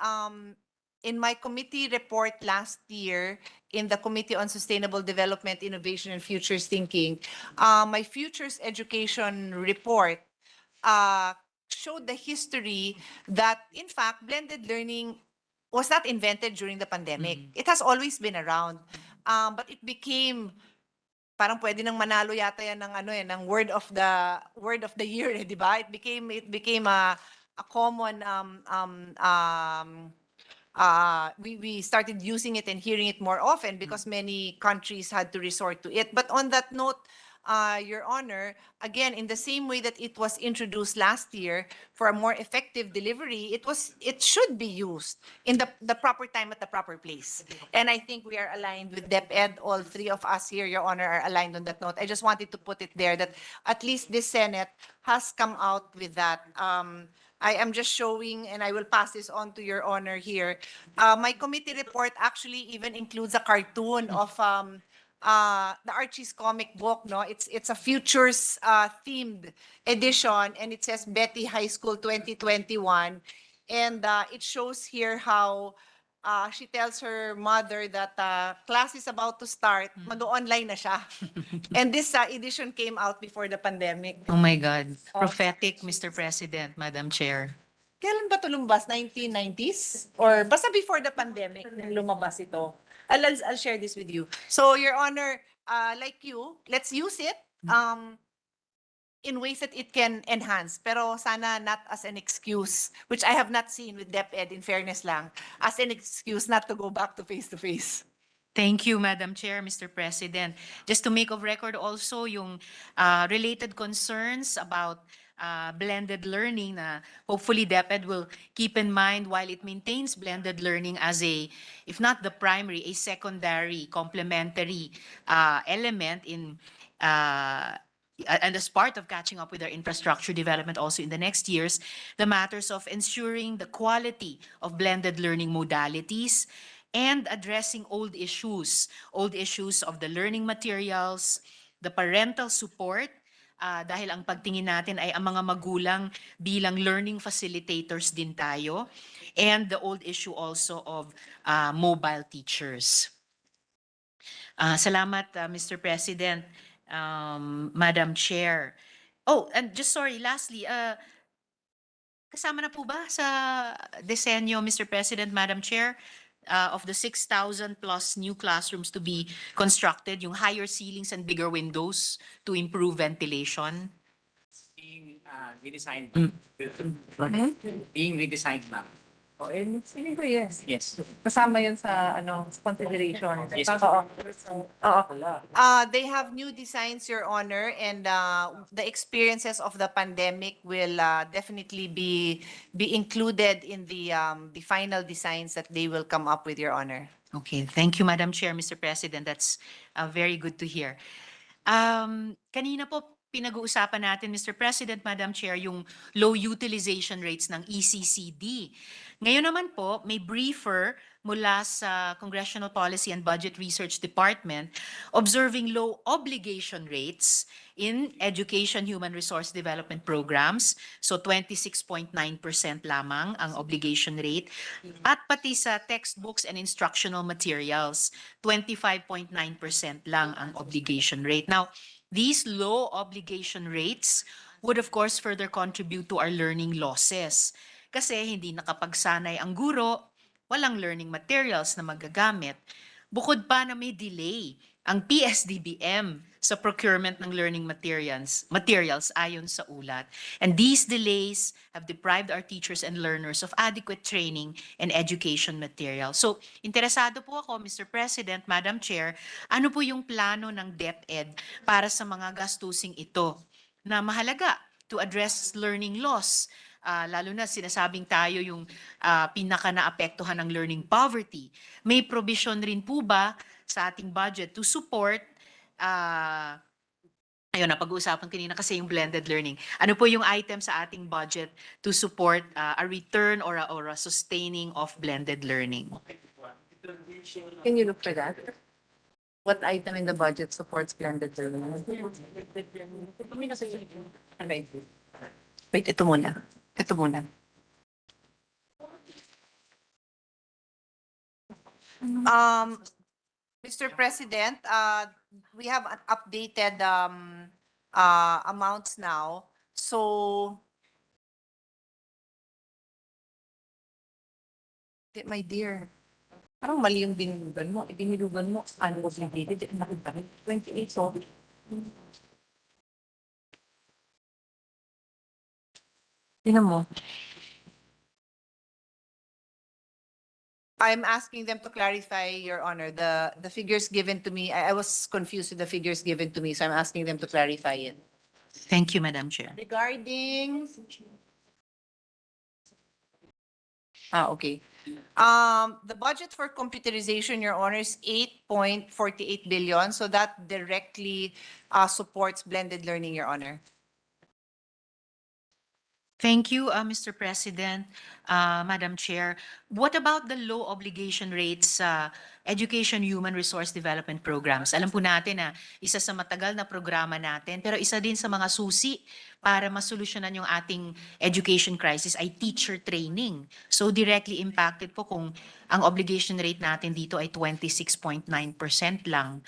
committee report last year, in the Committee on Sustainable Development, Innovation, and Futures Thinking, my Futures Education report showed the history that, in fact, blended learning was not invented during the pandemic. It has always been around. But it became, parang pwede nang manalo yata yan ng ano ng word of the year, di ba? It became a common we started using it and hearing it more often because many countries had to resort to it. But on that note, Your Honor, again, in the same way that it was introduced last year for a more effective delivery, it should be used in the proper time at the proper place. And I think we are aligned with DepEd. All three of us here, Your Honor, are aligned on that note. I just wanted to put it there that at least this Senate has come out with that. I am just showing, and I will pass this on to Your Honor here. My committee report actually even includes a cartoon of the Archie's comic book. No, it's a futures themed edition, and it says Betty High School 2021, and it shows here how she tells her mother that class is about to start, mag-online na siya. And this edition came out before the pandemic. Oh my God. Prophetic, Mr. President, Madam Chair. Kailan ba ito lumabas? 1990s? Or basta before the pandemic nang lumabas ito. I'll share this with you. So, Your Honor, like you, let's use it in ways that it can enhance. Pero sana not as an excuse, which I have not seen with DepEd, in fairness lang, as an excuse not to go back to face-to-face. Thank you, Madam Chair, Mr. President. Just to make of record also yung related concerns about blended learning na hopefully DepEd will keep in mind while it maintains blended learning as a, if not the primary, a secondary, complementary element in and as part of catching up with our infrastructure development also in the next years, the matters of ensuring the quality of blended learning modalities and addressing old issues of the learning materials, the parental support, dahil ang pagtingin natin ay ang mga magulang bilang learning facilitators din tayo, and the old issue also of mobile teachers. Salamat, Mr. President, Madam Chair. Oh, and just sorry, lastly, kasama na po ba sa disenyo, Mr. President, Madam Chair, of the 6,000 plus new classrooms to be constructed, yung higher ceilings and bigger windows to improve ventilation? Being redesigned. Being redesigned, ma'am. Oh, and feeling ko yes. Yes. Kasama yun sa consideration. Yes. Oo. They have new designs, Your Honor, and the experiences of the pandemic will definitely be included in the final designs that they will come up with, Your Honor. Okay, thank you, Madam Chair, Mr. President. That's very good to hear. Kanina po, pinag-uusapan natin, Mr. President, Madam Chair, yung low utilization rates ng ECCD. Ngayon naman po, may briefer mula sa Congressional Policy and Budget Research Department observing low obligation rates in education human resource development programs. So 26.9% lamang ang obligation rate. At pati sa textbooks and instructional materials, 25.9% lang ang obligation rate. Now, these low obligation rates would of course further contribute to our learning losses. Kasi hindi nakapagsanay ang guro, walang learning materials na magagamit. Bukod pa na may delay ang PSDBM sa procurement ng learning materials ayon sa ulat. And these delays have deprived our teachers and learners of adequate training and education materials. So, interesado po ako, Mr. President, Madam Chair, ano po yung plano ng DepEd para sa mga gastusing ito na mahalaga to address learning loss. Lalo na sinasabing tayo yung pinaka naapektuhan ng learning poverty. May provision rin po ba sa ating budget to support ayun, napag-uusapan kanina kasi yung blended learning. Ano po yung item sa ating budget to support a return or a sustaining of blended learning? Can you look for that? What item in the budget supports blended learning? Wait, ito muna. Ito muna. Mr. President, we have an updated amounts now. So, my dear, parang mali yung binilugan mo. Ibinilugan mo, ano was related, nakita ko, 28, so. Tingnan mo. I'm asking them to clarify, Your Honor, the figures given to me, I was confused with the figures given to me, so I'm asking them to clarify it. Thank you, Madam Chair. Regarding, okay. The budget for computerization, Your Honor, is 8.48 billion, so that directly supports blended learning, Your Honor. Thank you, Mr. President, Madam Chair. What about the low obligation rates sa Education Human Resource Development Programs? Alam po natin na isa sa matagal na programa natin, pero isa din sa mga susi para masolusyonan yung ating education crisis ay teacher training. So directly impacted po kung ang obligation rate natin dito ay 26.9% lang.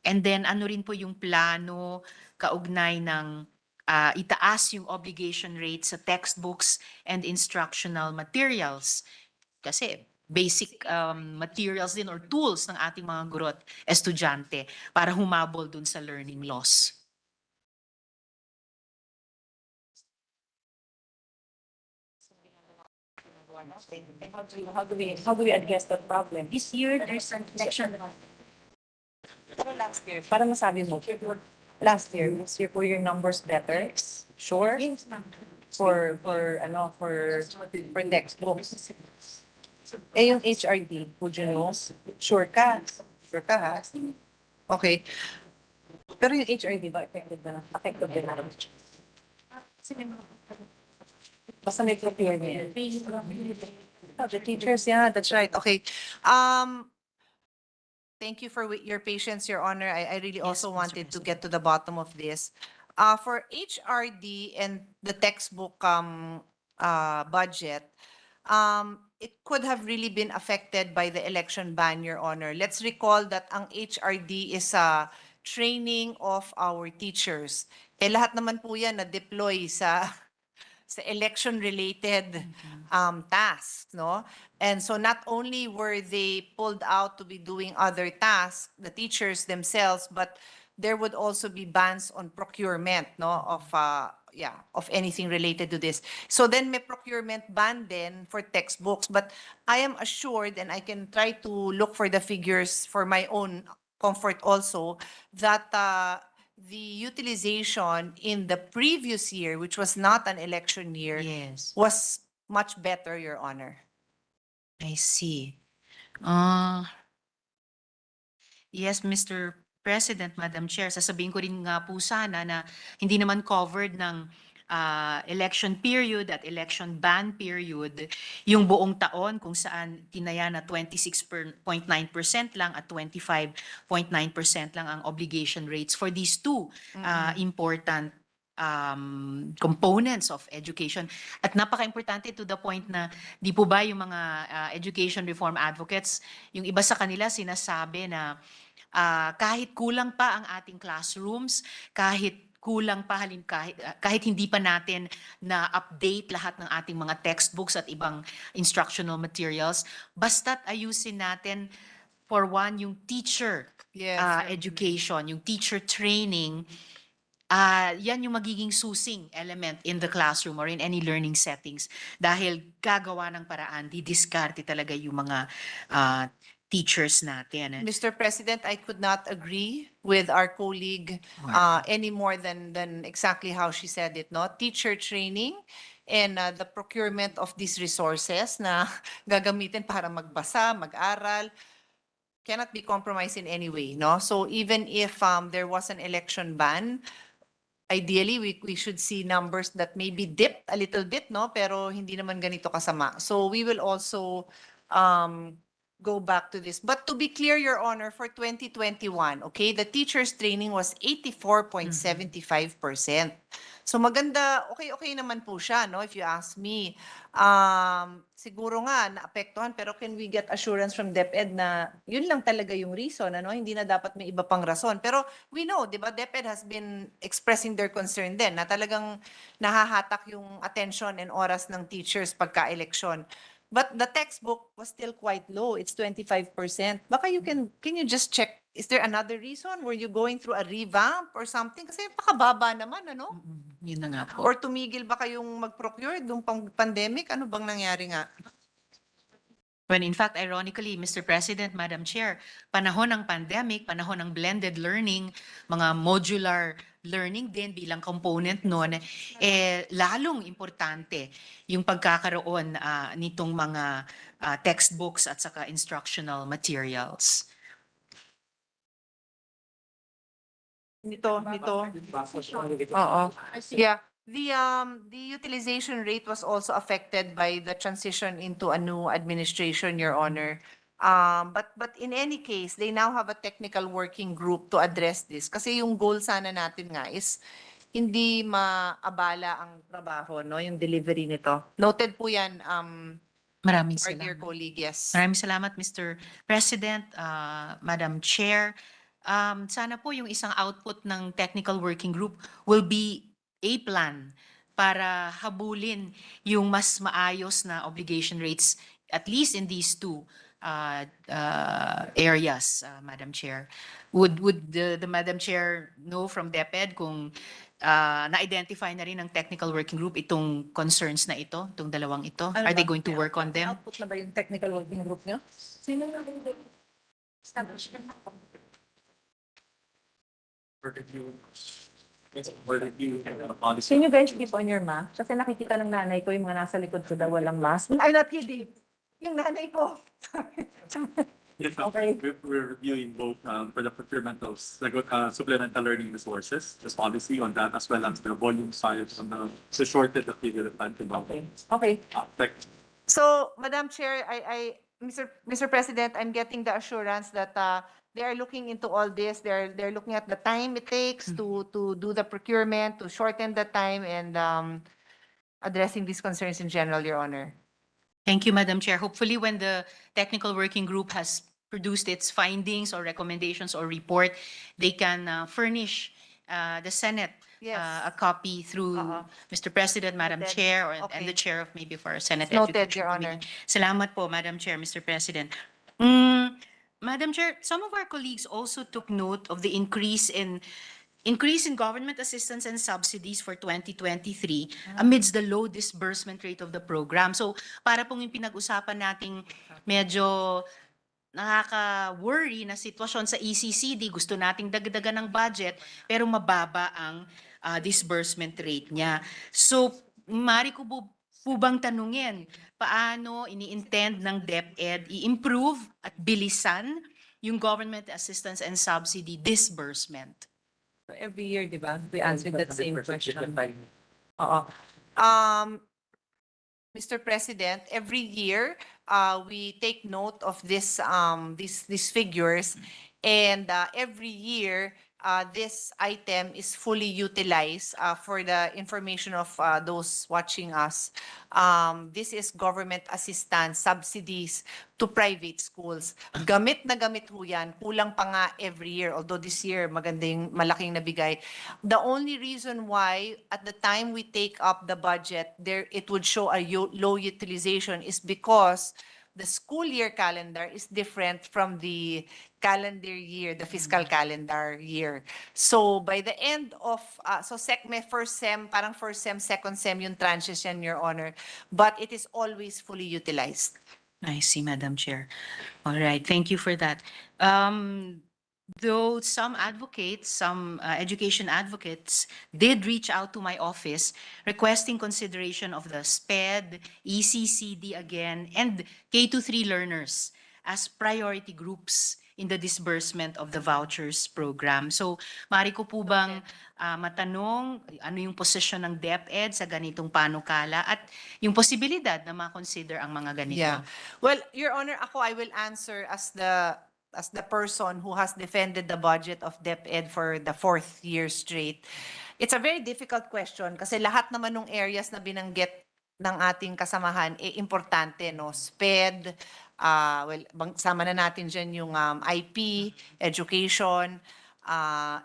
And then ano rin po yung plano kaugnay ng itaas yung obligation rate sa textbooks and instructional materials. Kasi basic materials din or tools ng ating mga guro at estudyante para humabol dun sa learning loss. How do we address that problem? This year, there's an election. Pero last year, para masabi mo, last year po your numbers better? Sure? For textbooks. Eh yung HRD, would you know? Sure ka? Sure ka ha? Okay. Pero yung HRD ba affected na? Affected din na? Basta may procurement. Oh, the teachers, yeah, that's right. Okay. Thank you for your patience, Your Honor. I really Yes, also Mr. wanted to President. get to the bottom of this. For HRD and the textbook budget, it could have really been affected by the election ban, Your Honor. Let's recall that ang HRD is a training of our teachers. Eh lahat naman po yan na-deploy sa election-related tasks, no? And so not only were they pulled out to be doing other tasks, the teachers themselves, but there would also be bans on procurement, no, of anything related to this. So then may procurement ban then for textbooks, but I am assured, and I can try to look for the figures for my own comfort also, that the utilization in the previous year, which was not an election year, Yes, was much better, Your Honor. I see. Yes, Mr. President, Madam Chair, sasabihin ko rin nga po sana na hindi naman covered ng election period at election ban period yung buong taon kung saan tinaya na 26.9% lang at 25.9% lang ang obligation rates for these two important components of education. At napaka-importante to the point na di po ba yung mga education reform advocates, yung iba sa kanila sinasabi na kahit kulang pa ang ating classrooms, kahit kulang pa kahit hindi pa natin na update lahat ng ating mga textbooks at ibang instructional materials, basta't ayusin natin for one yung teacher Yes. education, yung teacher training, yan yung magiging susing element in the classroom or in any learning settings dahil gagawa ng paraan, didiskarte talaga yung mga teachers natin. Mr. President, I could not agree with our colleague any more than exactly how she said it, no? Teacher training and the procurement of these resources na gagamitin para magbasa, mag-aral, cannot be compromised in any way, no? So even if there was an election ban, ideally we should see numbers that maybe dip a little bit, no? Pero hindi naman ganito kasama. So we will also go back to this. But to be clear, Your Honor, for 2021, okay, the teachers training was 84.75%. So maganda, okay naman po siya, no, if you ask me. Siguro nga naapektuhan, pero can we get assurance from DepEd na yun lang talaga yung reason, ano? Hindi na dapat may iba pang rason. Pero we know, di ba, DepEd has been expressing their concern din na talagang nahahatak yung attention and oras ng teachers pagka-eleksyon. But the textbook was still quite low. It's 25%. Baka can you just check, is there another reason? Were you going through a revamp or something? Kasi pakababa naman, ano? Yun na nga po. Or tumigil ba kayong mag-procure nung pandemic? Ano bang nangyari nga? When in fact, ironically, Mr. President, Madam Chair, panahon ng pandemic, panahon ng blended learning, mga modular learning din bilang component nun, lalong importante yung pagkakaroon nitong mga textbooks at saka instructional materials. Nito. Oo. Yeah. The utilization rate was also affected by the transition into a new administration, Your Honor. But in any case, they now have a technical working group to address this. Kasi yung goal sana natin nga is hindi maabala ang trabaho, no, yung delivery nito. Noted po yan, Maraming our dear salamat. colleague, yes. Maraming salamat, Mr. President, Madam Chair. Sana po yung isang output ng technical working group will be a plan para habulin yung mas maayos na obligation rates, at least in these two areas, Madam Chair. Would the Madam Chair know from DepEd kung na-identify na rin ng technical working group itong concerns na ito, itong dalawang ito? Are they going to work on them? Output na ba yung technical working group nyo? Sino na establishment? Can you guys keep on your mask? Kasi nakikita ng nanay ko yung mga nasa likod ko daw walang mask. I'm not kidding. Yung nanay ko. Yes, Okay. we're reviewing both for the procurement of supplemental learning resources, this policy on that, as well as the volume size on the shorted the period of time to Okay. So, Madam Chair, Mr. President, I'm getting the assurance that they are looking into all this. They're looking at the time it takes to do the procurement, to shorten the time, and addressing these concerns in general, Your Honor. Thank you, Madam Chair. Hopefully, when the technical working group has produced its findings or recommendations or report, they can furnish the Senate Yes. a copy through Mr. President, Madam Noted. Chair, and Okay. the Chair of maybe for Senate Noted, Education Your Honor. Committee. Salamat po, Madam Chair, Mr. President. Madam Chair, some of our colleagues also took note of the increase in government assistance and subsidies for 2023 amidst the low disbursement rate of the program. So para pong yung pinag-usapan nating medyo nakaka-worry na sitwasyon sa ECCD, gusto nating dagdagan ng budget pero mababa ang disbursement rate niya. So mari ko po bang tanungin, paano ini-intend ng DepEd i-improve at bilisan yung government assistance and subsidy disbursement? Every year, di ba? We answered that same question. Oo. Mr. President, every year, we take note of these figures, and every year, this item is fully utilized for the information of those watching us. This is government assistance, subsidies to private schools. Gamit na gamit ho yan. Kulang pa nga every year. Although this year, magandang malaking nabigay. The only reason why at the time we take up the budget, it would show a low utilization is because the school year calendar is different from the calendar year, the fiscal calendar year. So by the end of, may first sem, parang first sem, second sem yung tranches yan, Your Honor. But it is always fully utilized. I see, Madam Chair. All right, thank you for that. Though some advocates, some education advocates did reach out to my office requesting consideration of the SPED, ECCD again, and K-3 learners as priority groups in the disbursement of the vouchers program. So, mari ko po bang matanong ano yung posisyon ng DepEd sa ganitong panukala at yung posibilidad na ma-consider ang mga ganito? Yeah. Well, Your Honor, I will answer as the person who has defended the budget of DepEd for the 4th year straight. It's a very difficult question kasi lahat naman ng areas na binanggit ng ating kasamahan importante, no? SPED, sama na natin dyan yung IP, education,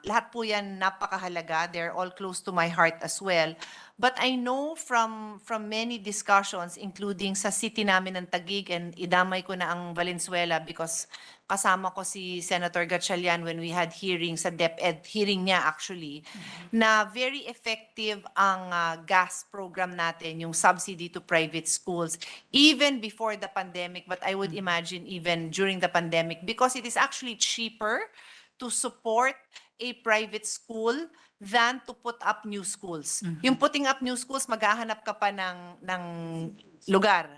lahat po yan napakahalaga. They're all close to my heart as well. But I know from many discussions, including sa city namin ng Taguig, and idamay ko na ang Valenzuela because kasama ko si Senator Gatchalian when we had hearing sa DepEd, hearing niya actually, na very effective ang gas program natin, yung subsidy to private schools, even before the pandemic, but I would imagine even during the pandemic, because it is actually cheaper to support a private school than to put up new schools. Yung putting up new schools, maghahanap ka pa ng lugar.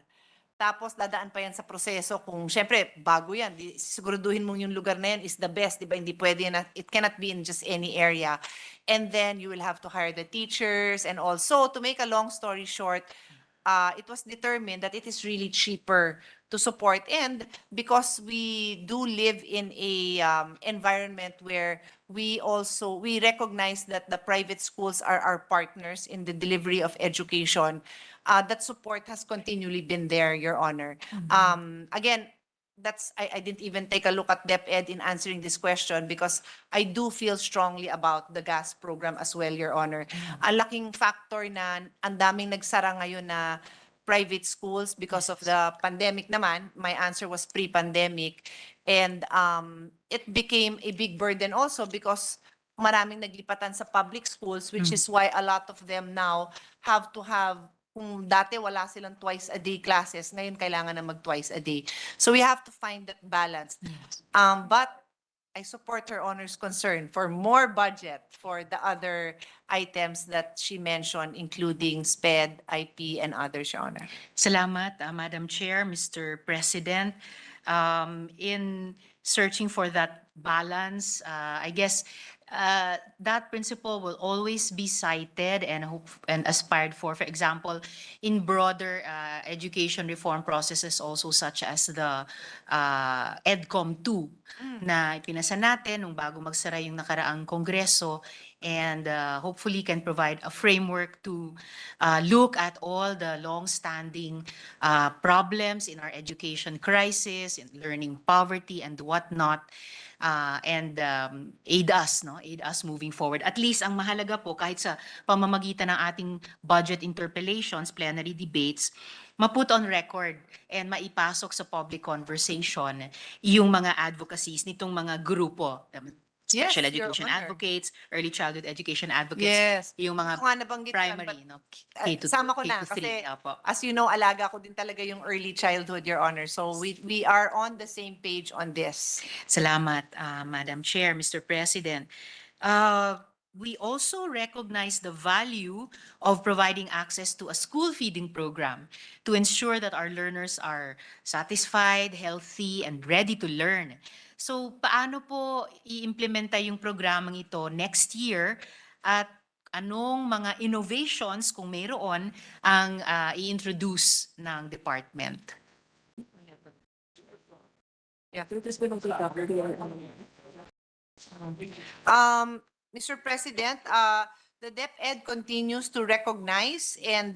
Tapos dadaan pa yan sa proseso kung syempre bago yan, siguraduhin mo yung lugar na yan is the best, di ba? Hindi pwede na, it cannot be in just any area. And then you will have to hire the teachers, and also to make a long story short, it was determined that it is really cheaper to support, and because we do live in a environment where we recognize that the private schools are our partners in the delivery of education, that support has continually been there, Your Honor. Again, I didn't even take a look at DepEd in answering this question because I do feel strongly about the gas program as well, Your Honor. Ang laking factor na ang daming nagsara ngayon na private schools because of the pandemic naman. My answer was pre-pandemic. And it became a big burden also because maraming naglipatan sa public schools, which is why a lot of them now have to have, kung dati wala silang twice a day classes, ngayon kailangan na mag twice a day. So we have to find that balance. But I support her Honor's concern for more budget for the other items that she mentioned, including SPED, IP, and others, Your Honor. Salamat, Madam Chair, Mr. President. In searching for that balance, I guess that principle will always be cited and aspired for example, in broader education reform processes also, such as the EDCOM 2 na ipinasa natin nung bago magsara yung nakaraang Kongreso, and hopefully can provide a framework to look at all the long-standing problems in our education crisis, in learning poverty and whatnot, and aid us moving forward. At least ang mahalaga po, kahit sa pamamagitan ng ating budget interpellations, plenary debates, ma-put on record and maipasok sa public conversation yung mga advocacies nitong mga grupo, special Yes, Your education Honor. advocates, early childhood education advocates, Yes. yung mga Ako nga nabanggit yan, primary, K to sama ko na K to 3, kasi opo. as you know, alaga ko din talaga yung early childhood, Your Honor. So we are on the same page on this. Salamat, Madam Chair, Mr. President. We also recognize the value of providing access to a school feeding program to ensure that our learners are satisfied, healthy, and ready to learn. So, paano po i-implementa yung programang ito next year, at anong mga innovations, kung mayroon, ang i-introduce ng department? Mr. President, the DepEd continues to recognize and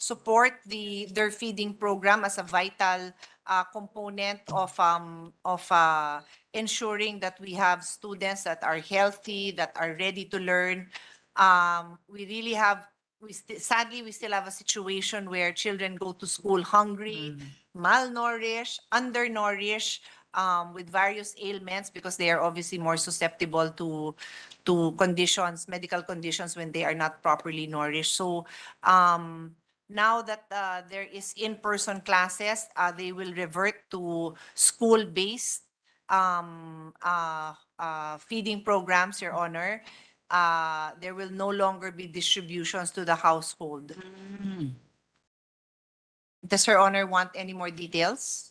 support their feeding program as a vital component of ensuring that we have students that are healthy, that are ready to learn. Sadly, we still have a situation where children go to school hungry, malnourished, undernourished, with various ailments because they are obviously more susceptible to conditions, medical conditions, when they are not properly nourished. So now that there is in-person classes, they will revert to school-based feeding programs, Your Honor. There will no longer be distributions to the household. Does Her Honor want any more details?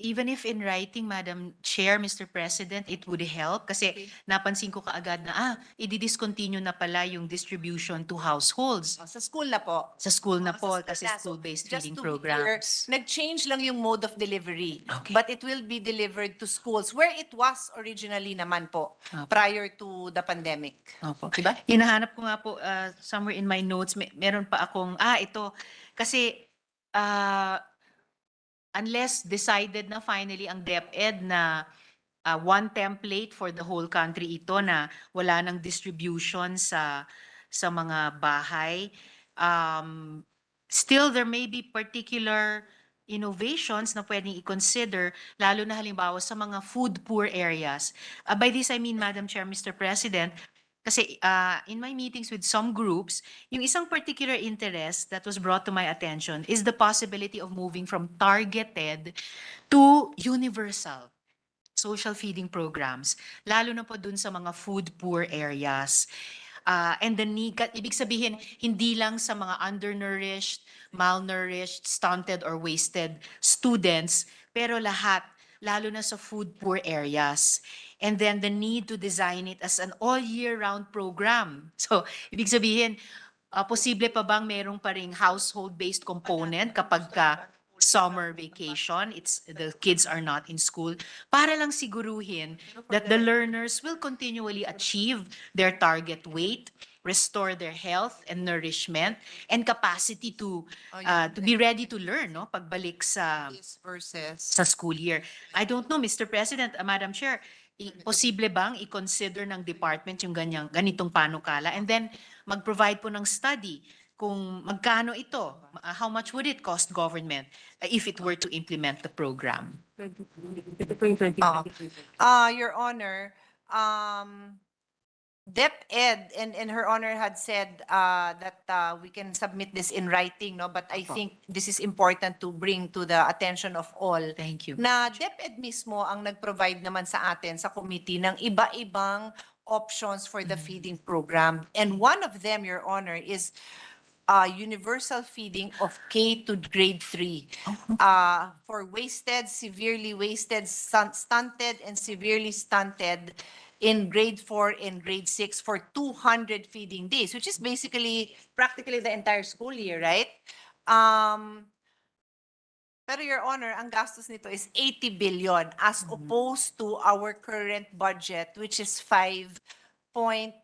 Even if in writing, Madam Chair, Mr. President, it would help kasi Okay. napansin ko kaagad na i-discontinue na pala yung distribution to households. Sa school na po. Sa school na Sa po school kasi na. So, school-based just feeding to be clear, programs. nag-change lang yung mode of delivery. Okay. But it will be delivered to schools where it was originally naman po, Opo. prior to the pandemic. Opo. Diba? Hinahanap ko nga po somewhere in my notes, meron pa akong, ito, kasi unless decided na finally ang DepEd na one template for the whole country ito na wala nang distribution sa mga bahay, still there may be particular innovations na pwedeng i-consider, lalo na halimbawa sa mga food poor areas. By this I mean, Madam Chair, Mr. President, kasi in my meetings with some groups, yung isang particular interest that was brought to my attention is the possibility of moving from targeted to universal social feeding programs, lalo na po dun sa mga food poor areas. And the need, ibig sabihin, hindi lang sa mga undernourished, malnourished, stunted, or wasted students, pero lahat, lalo na sa food poor areas. And then the need to design it as an all-year-round program. So, ibig sabihin, posible pa bang merong pa ring household-based component kapag summer vacation, the kids are not in school, para lang siguruhin that the learners will continually achieve their target weight, restore their health and nourishment, and capacity to be ready to learn, no, pagbalik sa Versus. school year. I don't know, Mr. President, Madam Chair, posible bang i-consider ng department yung ganitong panukala, and then mag-provide po ng study kung magkano ito, how much would it cost government if it were to implement the program? Your Honor, DepEd and Her Honor had said that we can submit this in writing, no? But I think this is important to bring to the attention of all. Thank you. Na DepEd mismo ang nag-provide naman sa atin sa committee ng iba-ibang options for the feeding program. And one of them, Your Honor, is universal feeding of K to grade 3 for wasted, severely wasted, stunted, and severely stunted in grade 4 and grade 6 for 200 feeding days, which is basically practically the entire school year, right? Pero Your Honor, ang gastos nito is 80 billion as opposed to our current budget, which is 5.7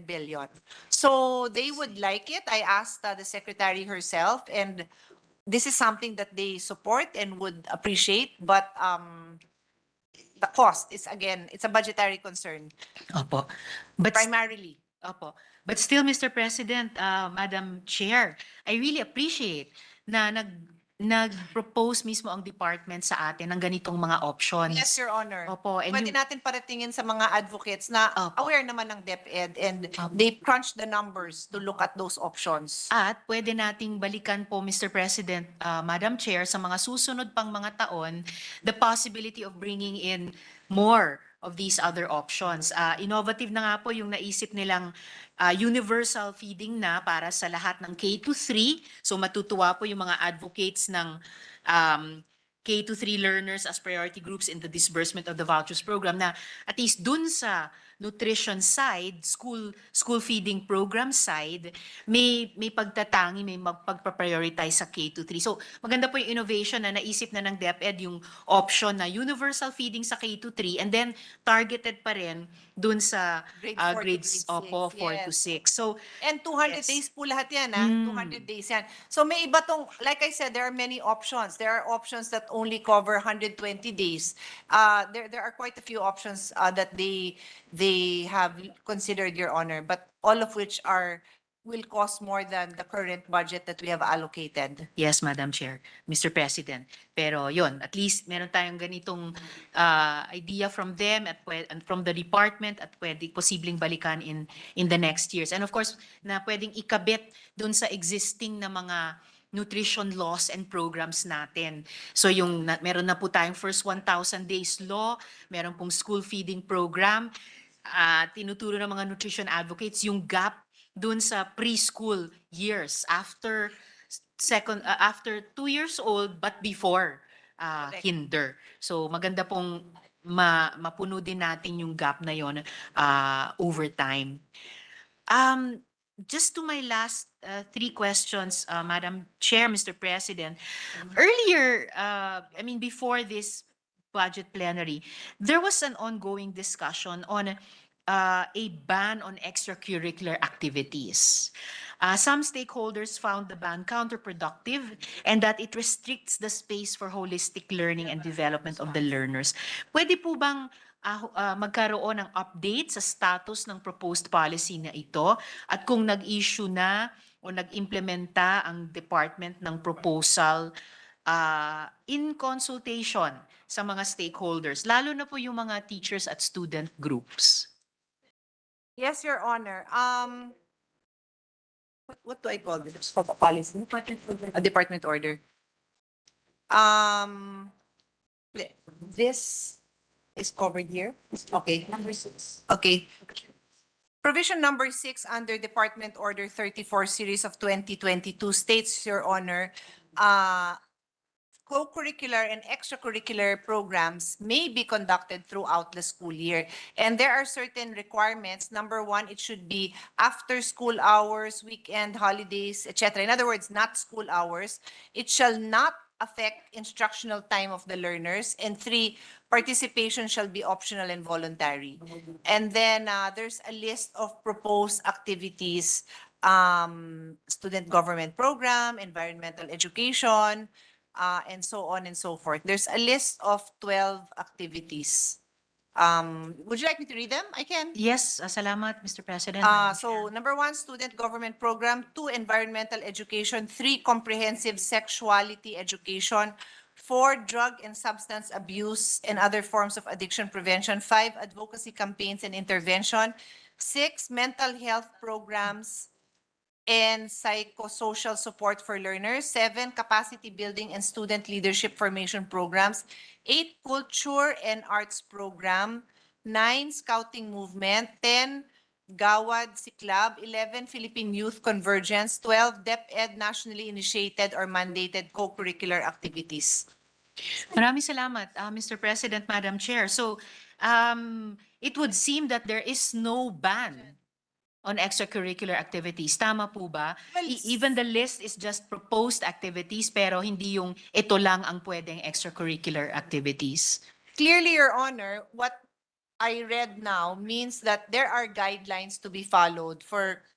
billion. So they would like it. I asked the secretary herself, and this is something that they support and would appreciate, but the cost is, again, it's a budgetary concern, Opo. But primarily. Opo. But still, Mr. President, Madam Chair, I really appreciate na nag-propose mismo ang department sa atin ng ganitong mga options. Yes, Your Honor. Opo. And Pwede natin paratingin sa mga advocates na Opo. aware naman ng DepEd and they crunch the numbers to look at those options. At pwede nating balikan po, Mr. President, Madam Chair, sa mga susunod pang mga taon, the possibility of bringing in more of these other options. Innovative na nga po yung naisip nilang universal feeding na para sa lahat ng K to 3. So matutuwa po yung mga advocates ng K to 3 learners as priority groups in the disbursement of the vouchers program na at least dun sa nutrition side, school feeding program side, may pagtatangi, may magpagpa-prioritize sa K to 3. So maganda po yung innovation na naisip na ng DepEd yung option na universal feeding sa K to 3 and then targeted pa rin dun sa Grade 4 to grades grade 6, 4 to 6. So And 200 Yes. days po lahat yan, 200 days yan. So may iba tong, like I said, there are many options. There are options that only cover 120 days. There are quite a few options that they have considered, Your Honor, but all of which are will cost more than the current budget that we have allocated. Yes, Madam Chair, Mr. President. Pero yun, at least meron tayong ganitong idea from them and from the department at pwede posibleng balikan in the next years. And of course, na pwedeng ikabit dun sa existing na mga nutrition laws and programs natin. So yung meron na po tayong first 1,000 days law, meron pong school feeding program, tinuturo ng mga nutrition advocates yung gap dun sa preschool years after after 2 years old but before Correct. kinder. So maganda pong mapuno din natin yung gap na yon over time. Just to my last 3 questions, Madam Chair, Mr. President. Earlier, I mean, before this budget plenary, there was an ongoing discussion on a ban on extracurricular activities. Some stakeholders found the ban counterproductive and that it restricts the space for holistic learning and development of the learners. Pwede po bang magkaroon ng update sa status ng proposed policy na ito at kung nag-issue na o nag-implementa ang department ng proposal in consultation sa mga stakeholders, lalo na po yung mga teachers at student groups? Yes, Your Honor. What do I call this? It's called a policy. A department order. This is covered here. Okay. Number 6. Okay. Provision number 6 under Department Order 34 series of 2022 states, Your Honor, co-curricular and extracurricular programs may be conducted throughout the school year. And there are certain requirements. Number 1, it should be after school hours, weekend, holidays, etc. In other words, not school hours. It shall not affect instructional time of the learners. And 3, participation shall be optional and voluntary. And then there's a list of proposed activities, student government program, environmental education, and so on and so forth. There's a list of 12 activities. Would you like me to read them? I can. Yes, salamat, Mr. President. So number 1, student government program. 2, environmental education. 3, comprehensive sexuality education. 4, drug and substance abuse and other forms of addiction prevention. 5, advocacy campaigns and intervention. 6, mental health programs and psychosocial support for learners. 7, capacity building and student leadership formation programs. 8, culture and arts program. 9, scouting movement. 10, Gawad Siklab. 11, Philippine Youth Convergence. 12, DepEd nationally initiated or mandated co-curricular activities. Maraming salamat, Mr. President, Madam Chair. So, it would seem that there is no ban on extracurricular activities. Tama po ba? Well, Even the list is just proposed activities, pero hindi yung ito lang ang pwedeng extracurricular activities. Clearly, Your Honor, what I read now means that there are guidelines to be followed for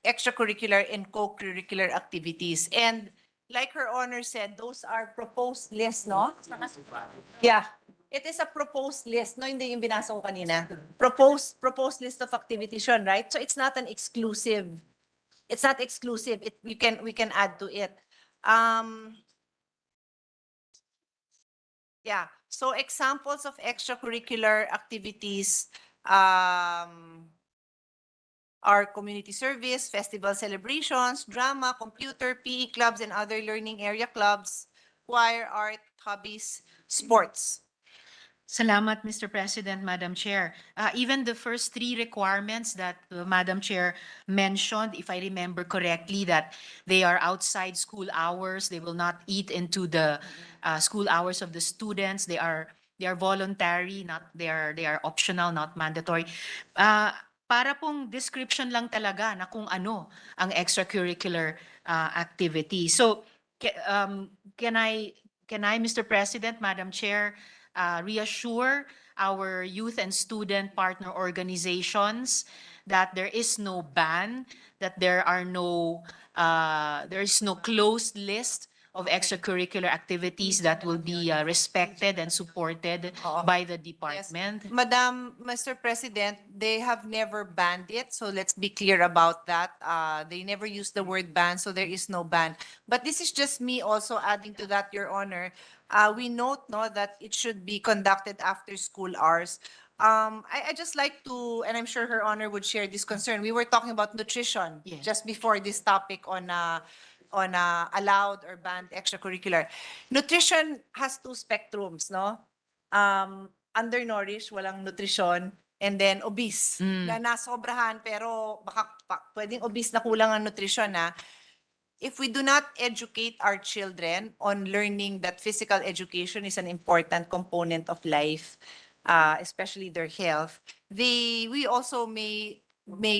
extracurricular and co-curricular activities. And like Her Honor said, those are proposed lists, no? Yeah. It is a proposed list. No, hindi yung binasa ko kanina. Proposed list of activities yun, right? So it's not an exclusive. It's not exclusive. We can add to it. Yeah. So examples of extracurricular activities are community service, festival celebrations, drama, computer, PE clubs, and other learning area clubs, choir, art, hobbies, sports. Salamat, Mr. President, Madam Chair. Even the first 3 requirements that Madam Chair mentioned, if I remember correctly, that they are outside school hours, they will not eat into the school hours of the students, they are voluntary, they are optional, not mandatory. Para pong description lang talaga na kung ano ang extracurricular activity. So, can I, Mr. President, Madam Chair, reassure our youth and student partner organizations that there is no ban, that there is no closed list of extracurricular activities that will be respected and supported by the department? Madam, Mr. President, they have never banned it, so let's be clear about that. They never used the word ban, so there is no ban. But this is just me also adding to that, Your Honor. We note no, that it should be conducted after school hours. I just like to, and I'm sure Her Honor would share this concern. We were talking about nutrition Yes. just before this topic on allowed or banned extracurricular. Nutrition has two spectrums, no? Undernourished, walang nutrition, and then obese, na nasobrahan pero baka pwedeng obese na kulang ang nutrition na. If we do not educate our children on learning that physical education is an important component of life, especially their health, we also may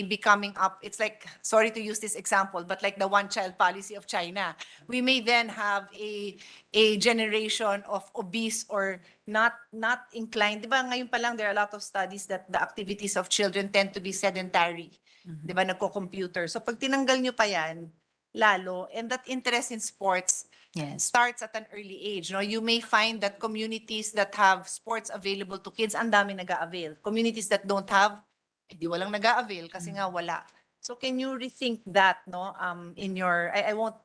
be coming up, it's like, sorry to use this example, but like the one-child policy of China. We may then have a generation of obese or not inclined. Di ba ngayon pa lang, there are a lot of studies that the activities of children tend to be sedentary. Di ba, nagko-computer. So pag tinanggal nyo pa yan, lalo, and that interest in sports starts at an early age. No? You may find that communities that have sports available to kids, ang dami nag-a-avail. Communities that don't have, di walang nag-a-avail kasi nga wala. So can you rethink that, no? In your, I won't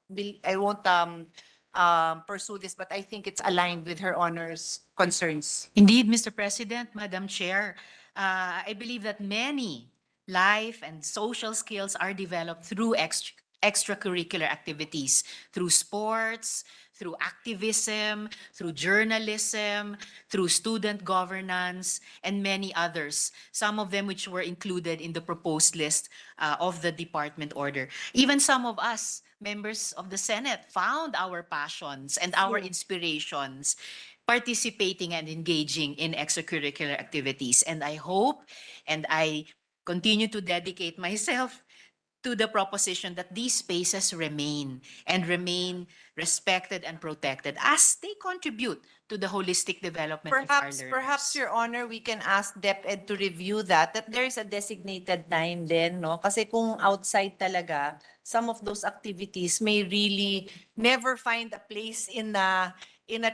pursue this, but I think it's aligned with Her Honor's concerns. Indeed, Mr. President, Madam Chair, I believe that many life and social skills are developed through extracurricular activities, through sports, through activism, through journalism, through student governance, and many others, some of them which were included in the proposed list of the department order. Even some of us, members of the Senate, found our passions and our inspirations participating and engaging in extracurricular activities. And I hope, and I continue to dedicate myself to the proposition that these spaces remain respected and protected as they contribute to the holistic development of our learners. Perhaps, Your Honor, we can ask DepEd to review that there is a designated time then, no? Kasi kung outside talaga, some of those activities may really never find a place in a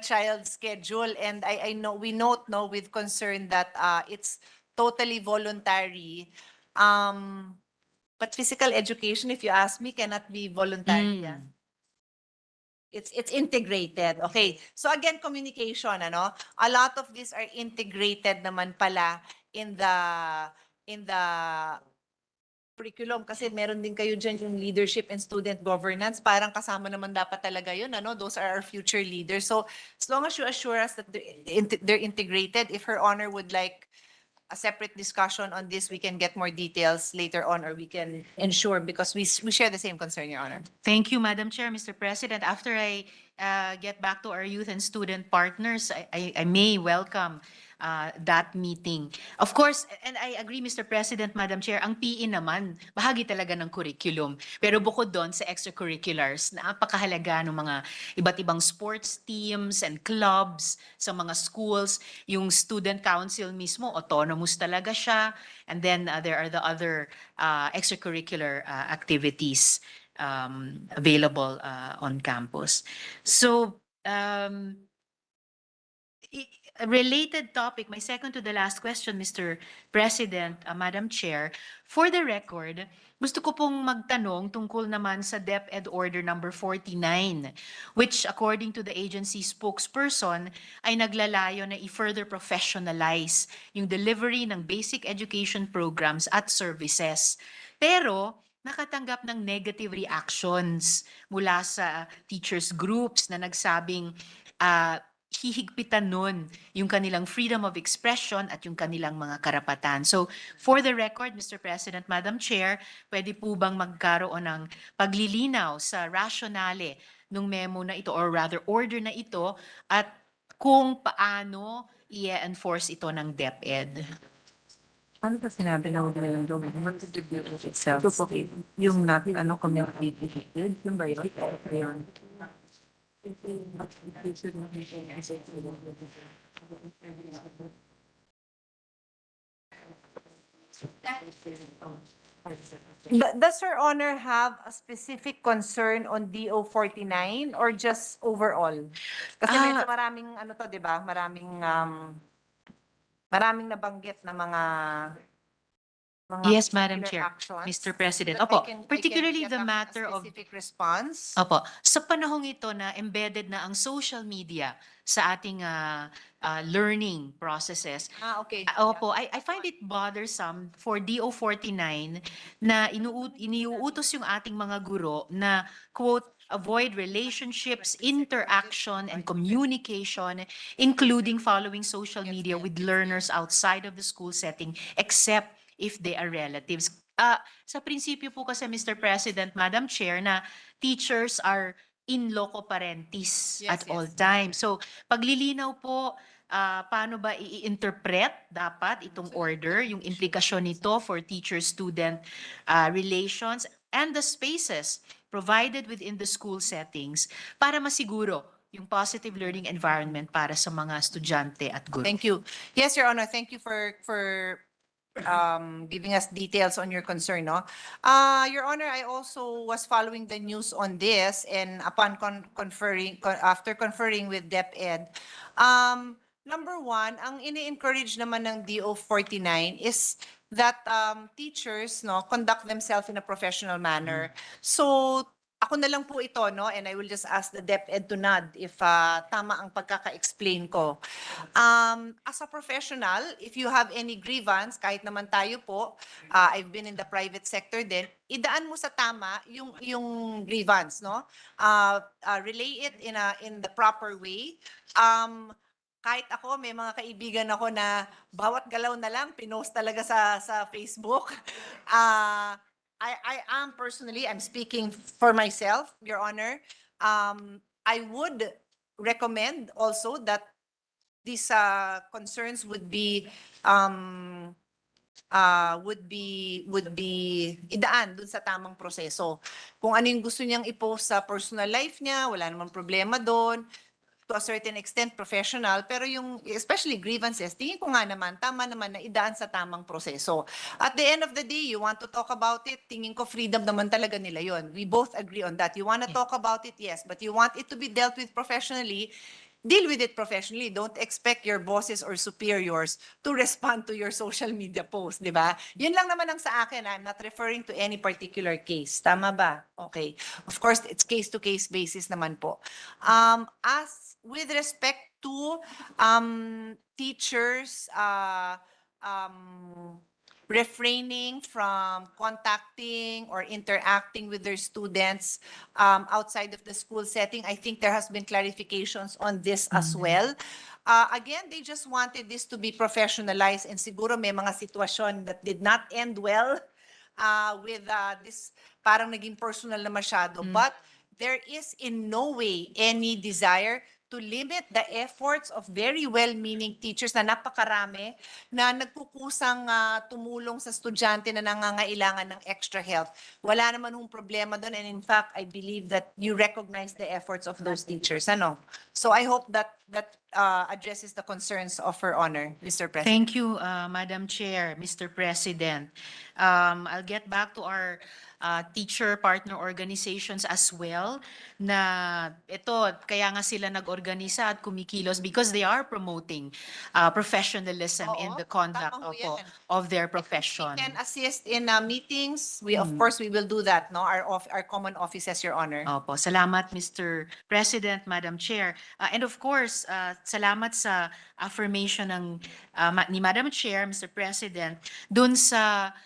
child's schedule. And I know, we note, no, with concern that it's totally voluntary. But physical education, if you ask me, cannot be voluntary. Yeah? It's integrated. Okay. So again, communication, ano? A lot of these are integrated naman pala in the curriculum kasi meron din kayo dyan yung leadership and student governance. Parang kasama naman dapat talaga yun, ano? Those are our future leaders. So as long as you assure us that they're integrated, if Her Honor would like a separate discussion on this, we can get more details later on, or we can ensure, because we share the same concern, Your Honor. Thank you, Madam Chair, Mr. President. After I get back to our youth and student partners, I may welcome that meeting. Of course, and I agree, Mr. President, Madam Chair, ang PE naman, bahagi talaga ng curriculum. Pero bukod doon sa extracurriculars, napakahalaga ng mga iba't ibang sports teams and clubs sa mga schools. Yung student council mismo, autonomous talaga siya. And then there are the other extracurricular activities available on campus. So, a related topic, my second to the last question, Mr. President, Madam Chair. For the record, gusto ko pong magtanong tungkol naman sa DepEd Order number 49, which according to the agency spokesperson ay naglalayo na i-further professionalize yung delivery ng basic education programs at services. Pero nakatanggap ng negative reactions mula sa teachers groups na nagsabing hihigpitan nun yung kanilang freedom of expression at yung kanilang mga karapatan. So, for the record, Mr. President, Madam Chair, pwede po bang magkaroon ng paglilinaw sa rationale ng memo na ito, or rather order na ito, at kung paano i-enforce ito ng DepEd? Ano ba sinabi na huwag na yung domain? Mag-distribute itself. Yung natin, community, yung ba yun? Ayun. Does Her Honor have a specific concern on DO 49 or just overall? Kasi medyo maraming ano to, 'di ba? Maraming nabanggit na mga Yes, Madam particular Chair, actions. Mr. President. That Opo, I can particularly get the a matter of specific response. Opo, sa panahong ito na embedded na ang social media sa ating learning processes. Okay. Opo, I find it bothersome for DO 49 na iniuutos yung ating mga guro na, quote, avoid relationships, interaction, and communication, including following social media with learners outside of the school setting, except if they are relatives. Sa prinsipyo po kasi, Mr. President, Madam Chair, na teachers are in loco parentis Yes, at all yes. times. So, paglilinaw po, paano ba i-interpret dapat itong order, yung implikasyon nito for teacher-student relations and the spaces provided within the school settings para masiguro yung positive learning environment para sa mga estudyante at guro. Thank you. Yes, Your Honor, thank you for giving us details on your concern, no? Your Honor, I also was following the news on this, and upon after conferring with DepEd, number one, ang ini-encourage naman ng DO 49 is that teachers, no, conduct themselves in a professional manner. So, ako na lang po ito, no, and I will just ask the DepEd to nod if tama ang pagkaka-explain ko. As a professional, if you have any grievance, kahit naman tayo po, I've been in the private sector din, idaan mo sa tama yung grievance, no? Relay it in the proper way. Kahit ako, may mga kaibigan ako na bawat galaw na lang, pinost talaga sa Facebook. I am personally, I'm speaking for myself, Your Honor. I would recommend also that these concerns would be idaan dun sa tamang proseso. Kung ano yung gusto niyang i-post sa personal life niya, wala namang problema doon. To a certain extent professional, pero yung especially grievances, tingin ko nga naman, tama naman na idaan sa tamang proseso. At the end of the day, you want to talk about it, tingin ko freedom naman talaga nila yon. We both agree on that. You want to talk about it, yes, but you want it to be dealt with professionally, deal with it professionally. Don't expect your bosses or superiors to respond to your social media post, di ba? Yun lang naman ang sa akin. I'm not referring to any particular case. Tama ba? Okay. Of course, it's case-to-case basis naman po. As with respect to teachers refraining from contacting or interacting with their students outside of the school setting, I think there has been clarifications on this as well. Again, they just wanted this to be professionalized, and siguro may mga sitwasyon that did not end well with this parang naging personal na masyado. But there is in no way any desire to limit the efforts of very well-meaning teachers na napakarami na nagkukusang tumulong sa estudyante na nangangailangan ng extra help. Wala naman hong problema doon, and in fact, I believe that you recognize the efforts of those teachers. Ano? So I hope that addresses the concerns of Her Honor, Mr. President. Thank you, Madam Chair, Mr. President. I'll get back to our teacher partner organizations as well na ito, kaya nga sila nag-organisa at kumikilos because they are promoting professionalism in the conduct tama ho yan. of their profession. We can assist in meetings. We, of course, we will do that, no? Our common offices, Your Honor. Opo, salamat Mr. President, Madam Chair. And of course, salamat sa affirmation ng ni Madam Chair, Mr. President, dun sa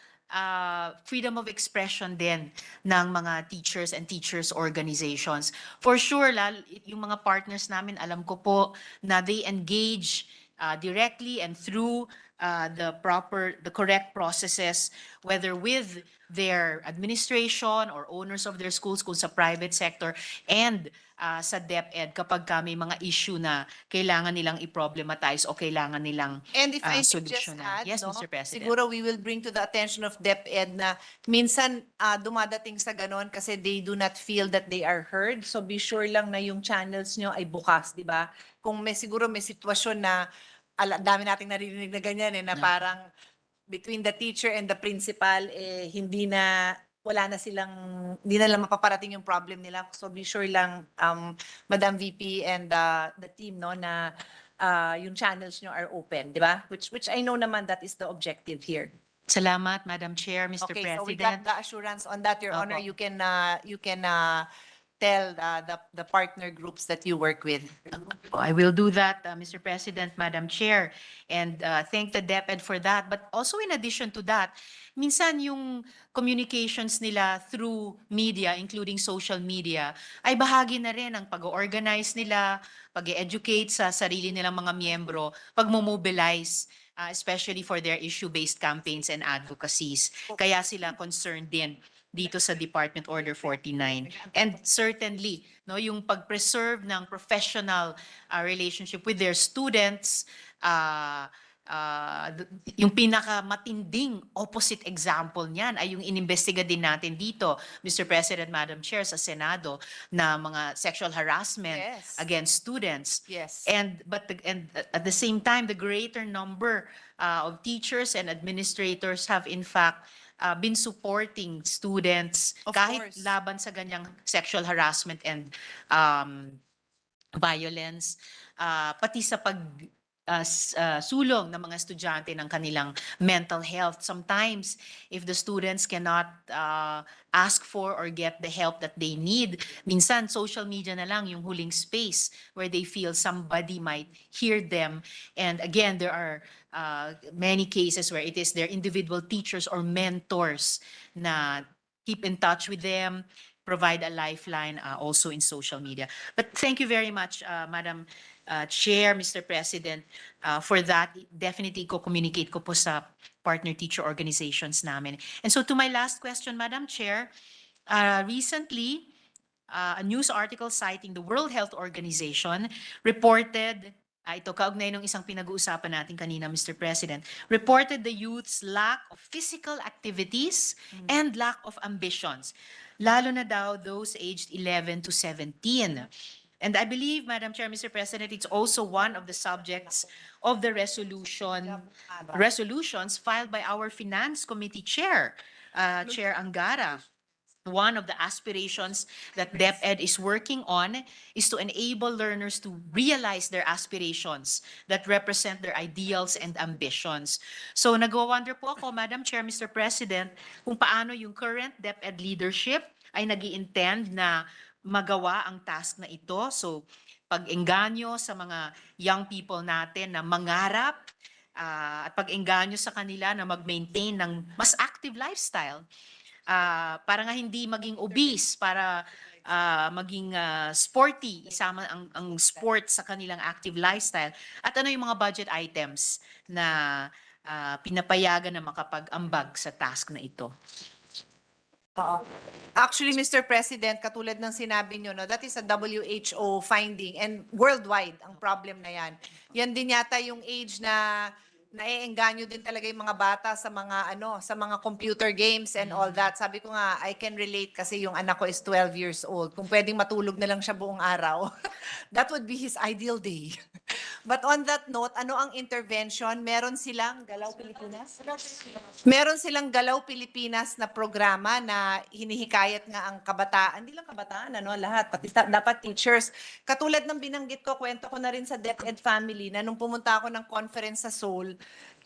freedom of expression din ng mga teachers and teachers organizations. For sure, yung mga partners namin, alam ko po na they engage directly and through the correct processes, whether with their administration or owners of their schools kung sa private sector, and sa DepEd kapag may mga issue na kailangan nilang i-problematize o kailangan nilang And if I could just solusyonan. add, Yes, no, Mr. President. siguro we will bring to the attention of DepEd na minsan dumadating sa ganon kasi they do not feel that they are heard. So be sure lang na yung channels nyo ay bukas, di ba? Kung siguro may sitwasyon na dami nating naririnig na ganyan na parang between the teacher and the principal, hindi na lang mapaparating yung problem nila. So be sure lang, Madam VP and the team, no, na yung channels nyo are open, di ba? Which I know naman that is the objective here. Salamat, Madam Chair, Mr. Okay, President. so we got the assurance on that, Your Honor. Opo. You can tell the partner groups that you work with. I will do that, Mr. President, Madam Chair, and thank the DepEd for that. But also in addition to that, minsan yung communications nila through media, including social media, ay bahagi na rin ng pag-organize nila, pag-educate sa sarili nilang mga miyembro, pag-mobilize, especially for their issue-based campaigns and advocacies. Kaya sila concerned din dito sa Department Order 49. And certainly, no, yung pag-preserve ng professional relationship with their students, yung pinakamatinding opposite example niyan ay yung inimbestiga din natin dito, Mr. President, Madam Chair, sa Senado, na mga sexual harassment Yes. against students. Yes. And at the same time, the greater number of teachers and administrators have in fact been supporting students Of kahit course. laban sa ganyang sexual harassment and violence, pati sa sulong ng mga estudyante ng kanilang mental health. Sometimes, if the students cannot ask for or get the help that they need, minsan social media na lang yung huling space where they feel somebody might hear them. And again, there are many cases where it is their individual teachers or mentors na keep in touch with them, provide a lifeline also in social media. But thank you very much, Madam Chair, Mr. President, for that. Definitely ko communicate ko po sa partner teacher organizations namin. And so to my last question, Madam Chair, recently, a news article citing the World Health Organization reported, ito kaugnay nung isang pinag-uusapan natin kanina, Mr. President, reported the youth's lack of physical activities and lack of ambitions, lalo na daw those aged 11 to 17. And I believe, Madam Chair, Mr. President, it's also one of the subjects of the resolutions filed by our Finance Committee Chair, Chair Angara. One of the aspirations that DepEd is working on is to enable learners to realize their aspirations that represent their ideals and ambitions. So nag-wonder po ako, Madam Chair, Mr. President, kung paano yung current DepEd leadership ay nag-i-intend na magawa ang task na ito. So pag-engganyo sa mga young people natin na mangarap at pag-engganyo sa kanila na mag-maintain ng mas active lifestyle. Para nga hindi maging obese, para maging sporty, isama ang sport sa kanilang active lifestyle. At ano yung mga budget items na pinapayagan na makapag-ambag sa task na ito? Actually, Mr. President, katulad ng sinabi nyo, no, that is a WHO finding and worldwide ang problem na yan. Yan din yata yung age na naiengganyo din talaga yung mga bata sa mga sa mga computer games and all that. Sabi ko nga, I can relate kasi yung anak ko is 12 years old. Kung pwedeng matulog na lang siya buong araw, that would be his ideal day. But on that note, ano ang intervention? Meron silang Galaw Pilipinas? Meron silang Galaw Pilipinas na programa na hinihikayat nga ang kabataan, hindi lang kabataan, lahat, pati dapat teachers. Katulad ng binanggit ko, kwento ko na rin sa DepEd family na nung pumunta ako ng conference sa Seoul,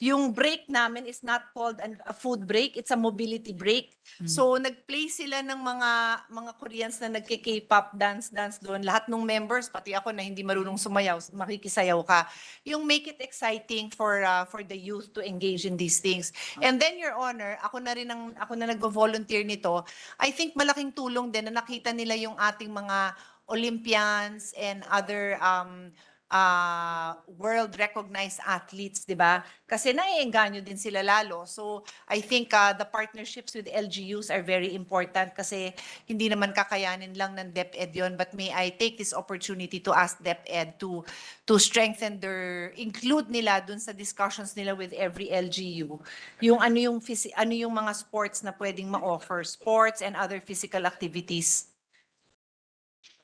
yung break namin is not called a food break, it's a mobility break. So nag-play sila ng mga Koreans na nagke-K-pop dance doon. Lahat ng members, pati ako na hindi marunong sumayaw, makikisayaw ka. Yung make it exciting for the youth to engage in these things. And then, Your Honor, ako na nagvo-volunteer nito. I think malaking tulong din na nakita nila yung ating mga Olympians and other world-recognized athletes, di ba? Kasi naiengganyo din sila lalo. So, I think the partnerships with LGUs are very important kasi hindi naman kakayanin lang ng DepEd yon. But may I take this opportunity to ask DepEd to strengthen include nila dun sa discussions nila with every LGU, yung ano yung mga sports na pwedeng ma-offer, sports and other physical activities.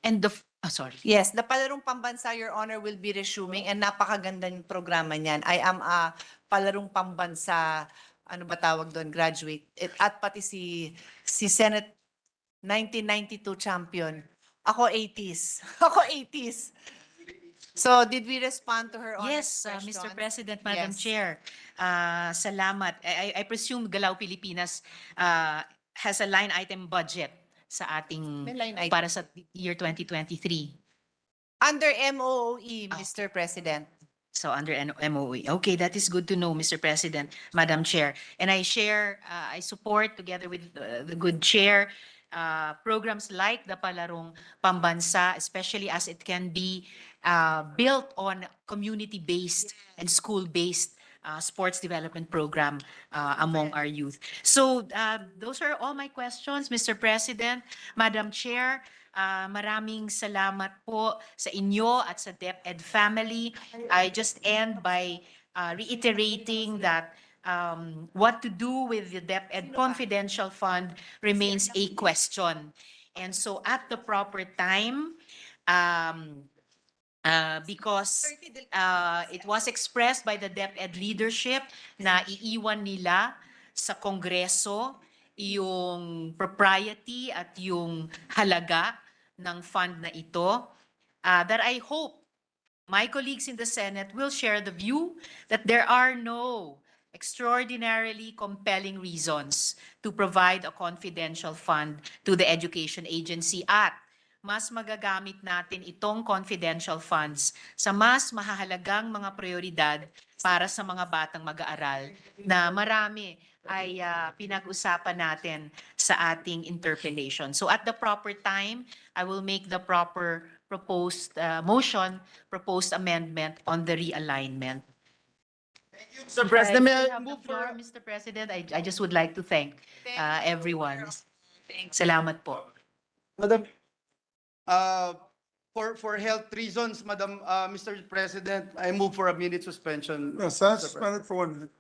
And sorry. Yes, the Palarong Pambansa, Your Honor, will be resuming and napakaganda yung programa niyan. I am a Palarong Pambansa ano ba tawag doon, graduate. At pati si Senate 1992 champion. Ako 80s. Ako 80s. So did we respond to her honest Yes, question? Mr. President, Madam Yes. Chair. Salamat. I presume Galaw Pilipinas has a line item budget sa ating May line item. para sa year 2023. Under MOOE, Mr. President. So under MOE. Okay, that is good to know, Mr. President, Madam Chair. And I I support together with the good chair, programs like the Palarong Pambansa, especially as it can be built on community-based and school-based sports development program among our youth. So those are all my questions, Mr. President, Madam Chair. Maraming salamat po sa inyo at sa DepEd family. I just end by reiterating that what to do with the DepEd confidential fund remains a question. And so at the proper time, because it was expressed by the DepEd leadership na iiwan nila sa Kongreso yung propriety at yung halaga ng fund na ito, that I hope my colleagues in the Senate will share the view that there are no extraordinarily compelling reasons to provide a confidential fund to the education agency at mas magagamit natin itong confidential funds sa mas mahahalagang mga prioridad para sa mga batang mag-aaral na marami ay pinag-usapan natin sa ating interpellation. So at the proper time, I will make the proper proposed proposed amendment on the realignment. Mr. President, may I If I have the move floor, for Mr. President, I just would like to thank everyone. Salamat po. Madam, for health reasons, Madam, Mr. President, I move for a minute suspension. Yes, Mr. President. suspended for 1 minute.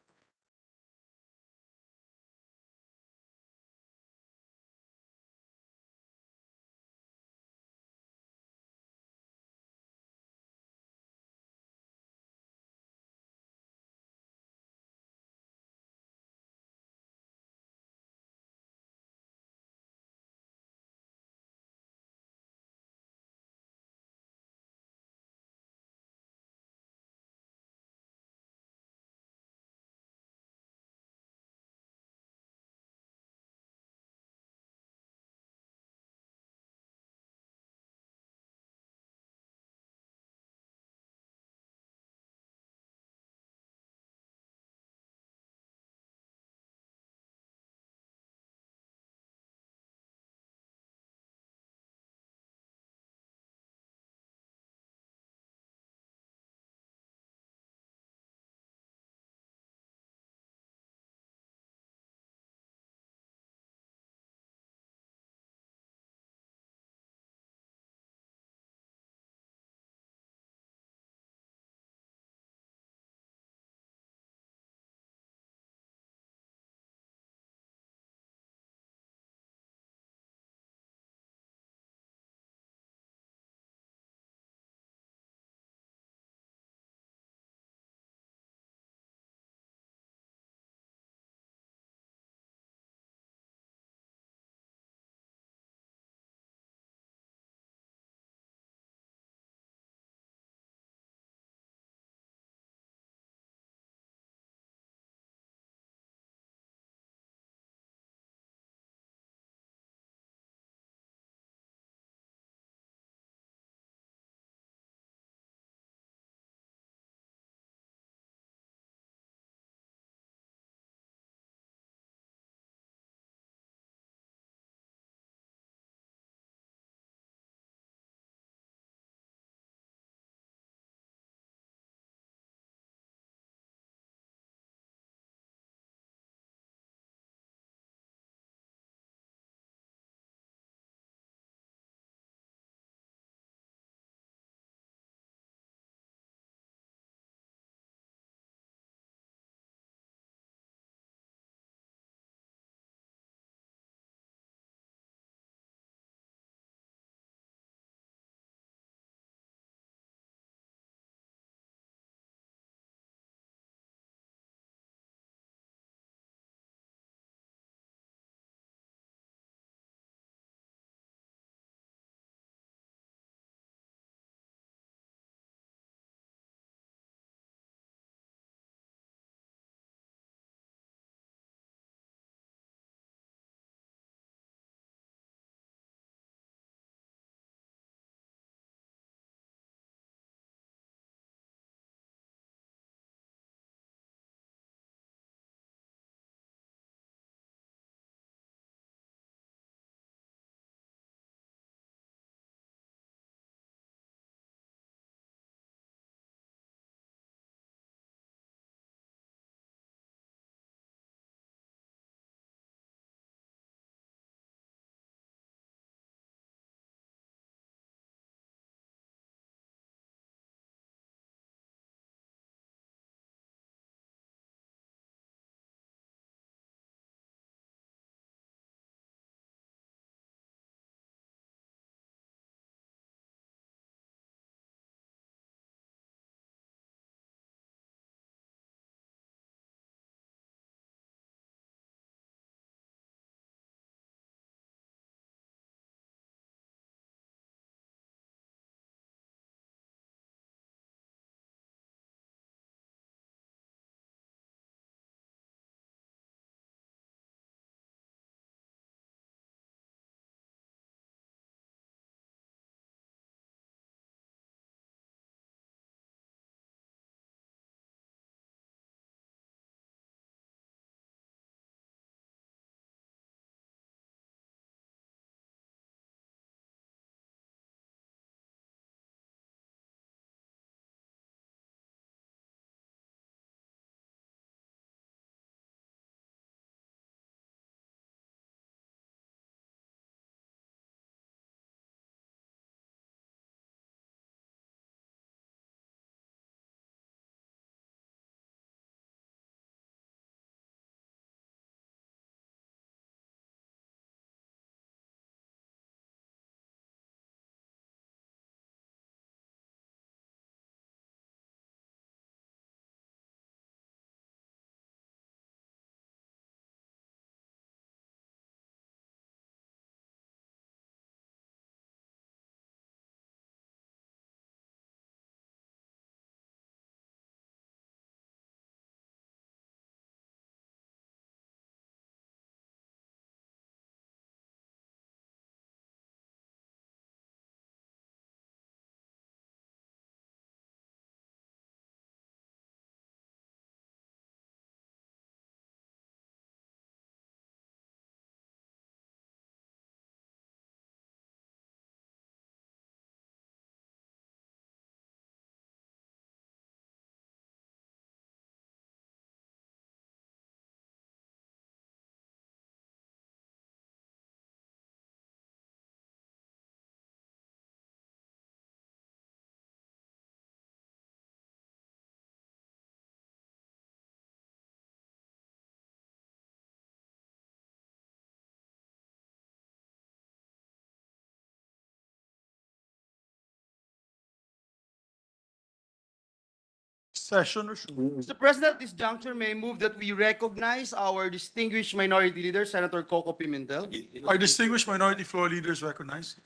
Session resumed. Mr. President, at this juncture, may I move that we recognize our distinguished minority leader, Senator Coco Pimentel. Our distinguished minority floor leaders recognized.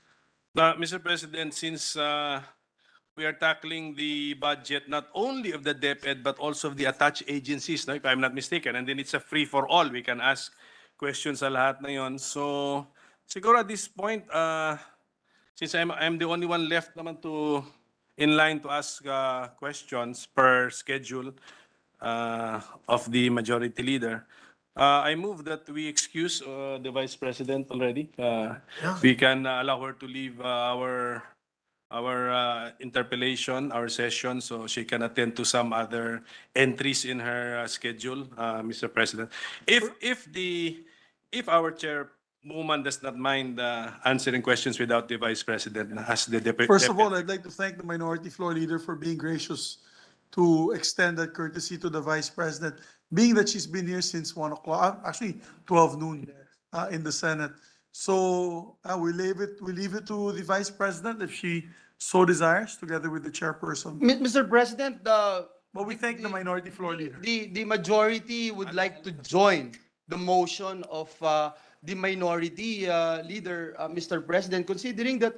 Mr. President, since we are tackling the budget not only of the DepEd but also of the attached agencies, no, if I'm not mistaken, and then it's a free for all. We can ask questions sa lahat na yon. So siguro at this point, since I'm the only one left naman in line to ask questions per schedule of the majority leader, I move that we excuse the Vice President already. We can allow her to leave our interpellation, our session, so she can attend to some other entries in her schedule, Mr. President. If our chairwoman does not mind answering questions without the Vice President as the deputy. First of all, I'd like to thank the minority floor leader for being gracious to extend that courtesy to the Vice President, being that she's been here since 1 o'clock, actually 12 noon in the Senate. So we leave it to the Vice President if she so desires, together with the chairperson. Mr. President, But we thank the minority floor leader. the majority would like to join the motion of the minority leader, Mr. President, considering that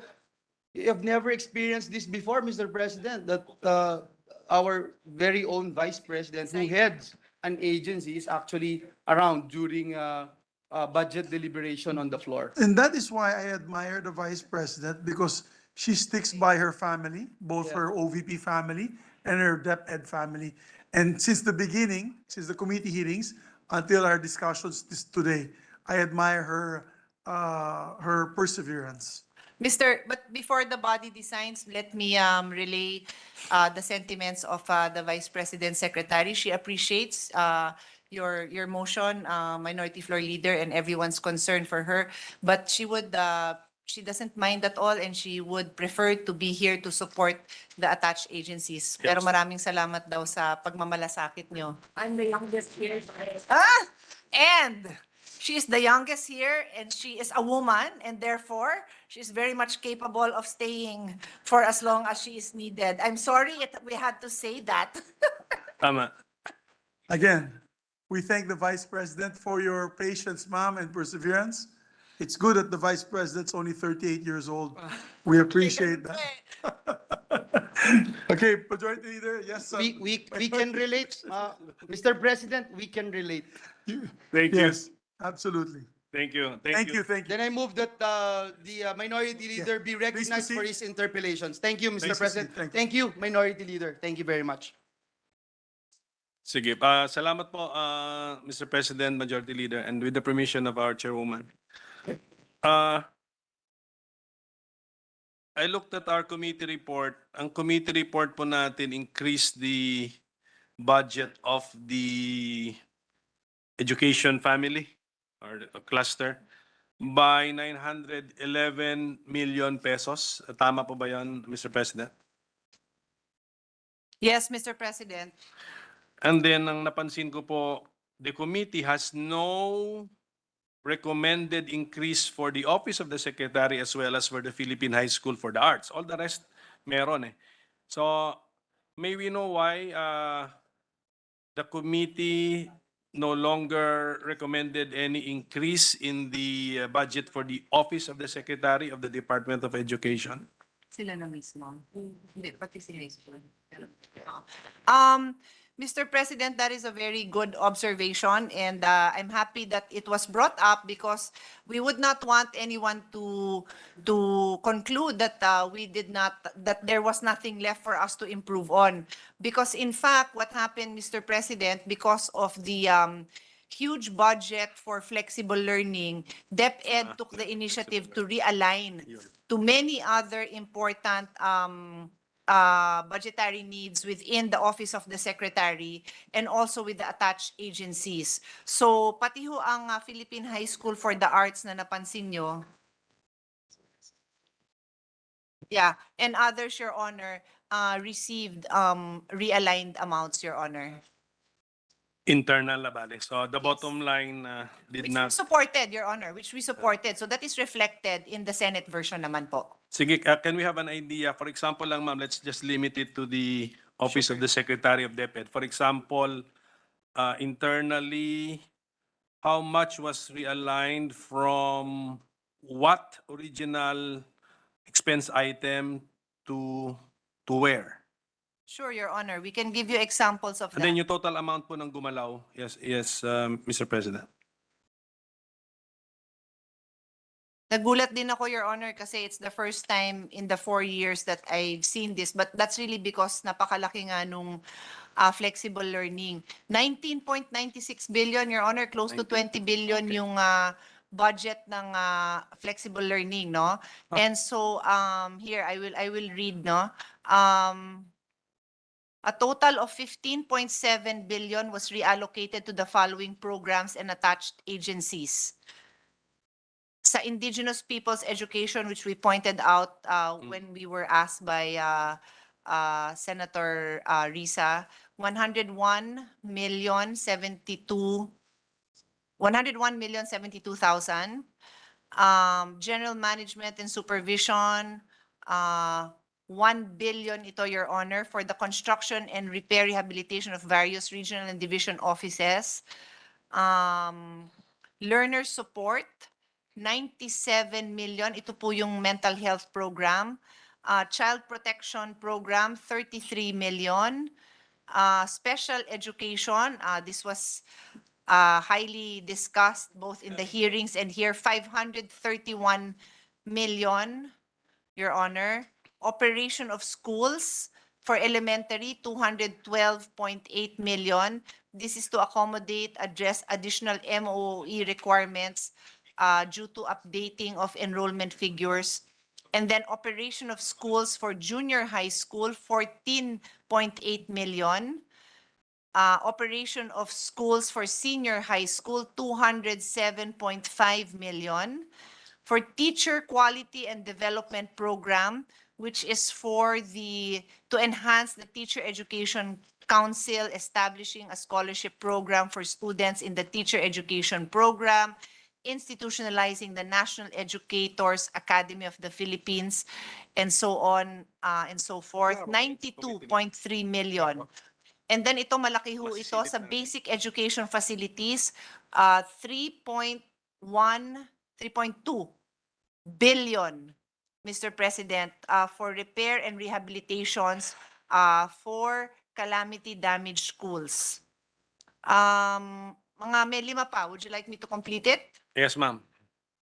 you have never experienced this before, Mr. President, that our very own Vice President who heads an agency is actually around during budget deliberation on the floor. And that is why I admire the Vice President, because she sticks by her family, both her OVP family and her DepEd family. And since the beginning, since the committee hearings, until our discussions today, I admire her perseverance. But before the body designs, let me relay the sentiments of the Vice President Secretary. She appreciates your motion, Minority Floor Leader, and everyone's concern for her. But she doesn't mind at all, and she would prefer to be here to support the attached agencies. Pero maraming salamat daw sa pagmamalasakit nyo. I'm the youngest here. And she is the youngest here, and she is a woman, and therefore, she is very much capable of staying for as long as she is needed. I'm sorry we had to say that. Tama. Again, we thank the Vice President for your patience, ma'am, and perseverance. It's good that the Vice President's only 38 years old. We appreciate that. Okay, Majority Leader, yes, sir. We can relate, Mr. President, we can relate. Thank you. Yes, absolutely. Thank you. Thank you. Then I move that the minority leader be recognized for his interpellations. Thank you, Mr. Please President. proceed. Thank you, minority leader. Thank you very much. Sige, salamat po, Mr. President, Majority Leader, and with the permission of our chairwoman. I looked at our committee report. Ang committee report po natin increased the budget of the education family or cluster by 911 million pesos. Tama po ba yan, Mr. President? Yes, Mr. President. And then, ang napansin ko po, the committee has no recommended increase for the Office of the Secretary as well as for the Philippine High School for the Arts. All the rest, meron eh. So, may we know why the committee no longer recommended any increase in the budget for the Office of the Secretary of the Department of Education? Sila na mismo. Hindi, pati si high school. Mr. President, that is a very good observation, and I'm happy that it was brought up because we would not want anyone to conclude that that there was nothing left for us to improve on. Because in fact, what happened, Mr. President, because of the huge budget for flexible learning, DepEd took the initiative to realign to many other important budgetary needs within the Office of the Secretary and also with the attached agencies. So pati ho ang Philippine High School for the Arts na napansin nyo. Yeah, and others, Your Honor, received realigned amounts, Your Honor. Internal na bale. So the bottom line did Which not... we supported, Your Honor, which we supported. So that is reflected in the Senate version naman po. Sige, can we have an idea? For example lang, ma'am, let's just limit it to the Office of the Secretary of DepEd. For example, internally, how much was realigned from what original expense item to where? Sure, Your Honor. We can give you examples of And then that. yung total amount po ng gumalaw. Yes, Mr. President. Nagulat din ako, Your Honor, kasi it's the first time in the 4 years that I've seen this. But that's really because napakalaki nga nung flexible learning. 19.96 billion, Your Honor, close to 20 billion yung budget ng flexible learning, no? And so here I will read, no? A total of 15.7 billion was reallocated to the following programs and attached agencies. Sa indigenous people's education, which we pointed out when we were asked by Senator Risa, 101,072,000. General management and supervision, 1 billion ito, Your Honor, for the construction and repair rehabilitation of various regional and division offices. Learner support, 97 million. Ito po yung mental health program. Child protection program, 33 million. Special education, this was highly discussed both in the hearings and here, 531 million, Your Honor. Operation of schools for elementary, 212.8 million. This is to accommodate, address additional MOE requirements due to updating of enrollment figures. And then operation of schools for junior high school, 14.8 million. Operation of schools for senior high school, 207.5 million. For teacher quality and development program, which is to enhance the teacher education council, establishing a scholarship program for students in the teacher education program, institutionalizing the National Educators Academy of the Philippines, and so on and so forth, 92.3 million. And then ito malaki ho ito sa basic education facilities, 3.2 billion, Mr. President, for repair and rehabilitations for calamity damaged schools. Mga may lima pa. Would you like me to complete it? Yes, ma'am.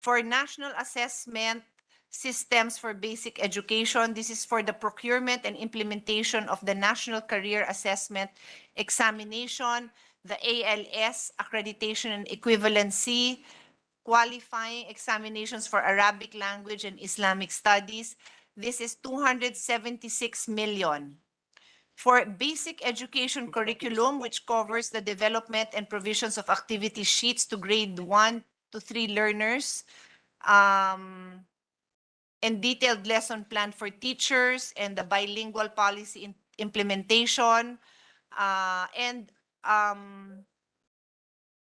For national assessment systems for basic education, this is for the procurement and implementation of the National Career Assessment Examination, the ALS accreditation and equivalency, qualifying examinations for Arabic language and Islamic studies. This is 276 million. For basic education curriculum, which covers the development and provisions of activity sheets to grade 1 to 3 learners, and detailed lesson plan for teachers and the bilingual policy implementation, and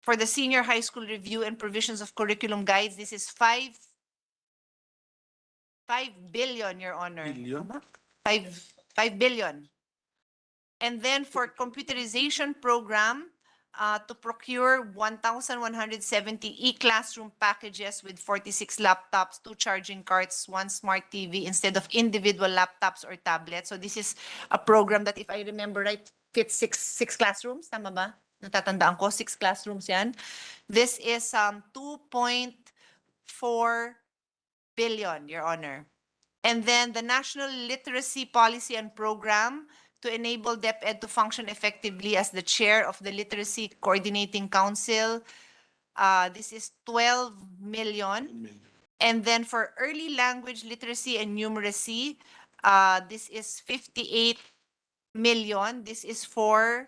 for the senior high school review and provisions of curriculum guides, this is 5 billion, Your Honor. Billion? 5 billion. And then for computerization program, to procure 1,170 e-classroom packages with 46 laptops, 2 charging carts, 1 smart TV instead of individual laptops or tablets. So this is a program that, if I remember right, fits six classrooms. Tama ba? Natatandaan ko, 6 classrooms yan. This is 2.4 billion, Your Honor. And then the National Literacy Policy and Program, to enable DepEd to function effectively as the chair of the Literacy Coordinating Council. This is 12 million. And then for early language literacy and numeracy, this is 58 million. This is to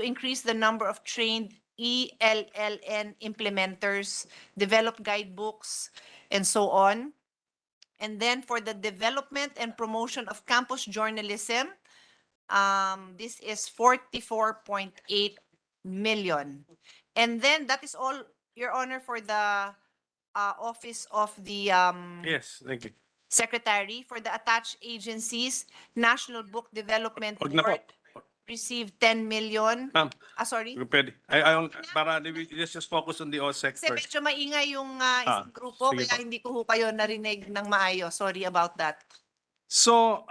increase the number of trained ELLN implementers, develop guidebooks, and so on. And then for the development and promotion of campus journalism, this is 44.8 million. And then that is all, Your Honor, for the office of the Yes, thank you. Secretary, for the attached agencies, National Book Development Wag na po. Board received 10 million. Ma'am, Sorry? pwede. Para let's just focus on the OSEC Kasi first. medyo maingay yung isang grupo, sige kaya po. hindi ko ho kayo narinig ng maayos. Sorry about that. So,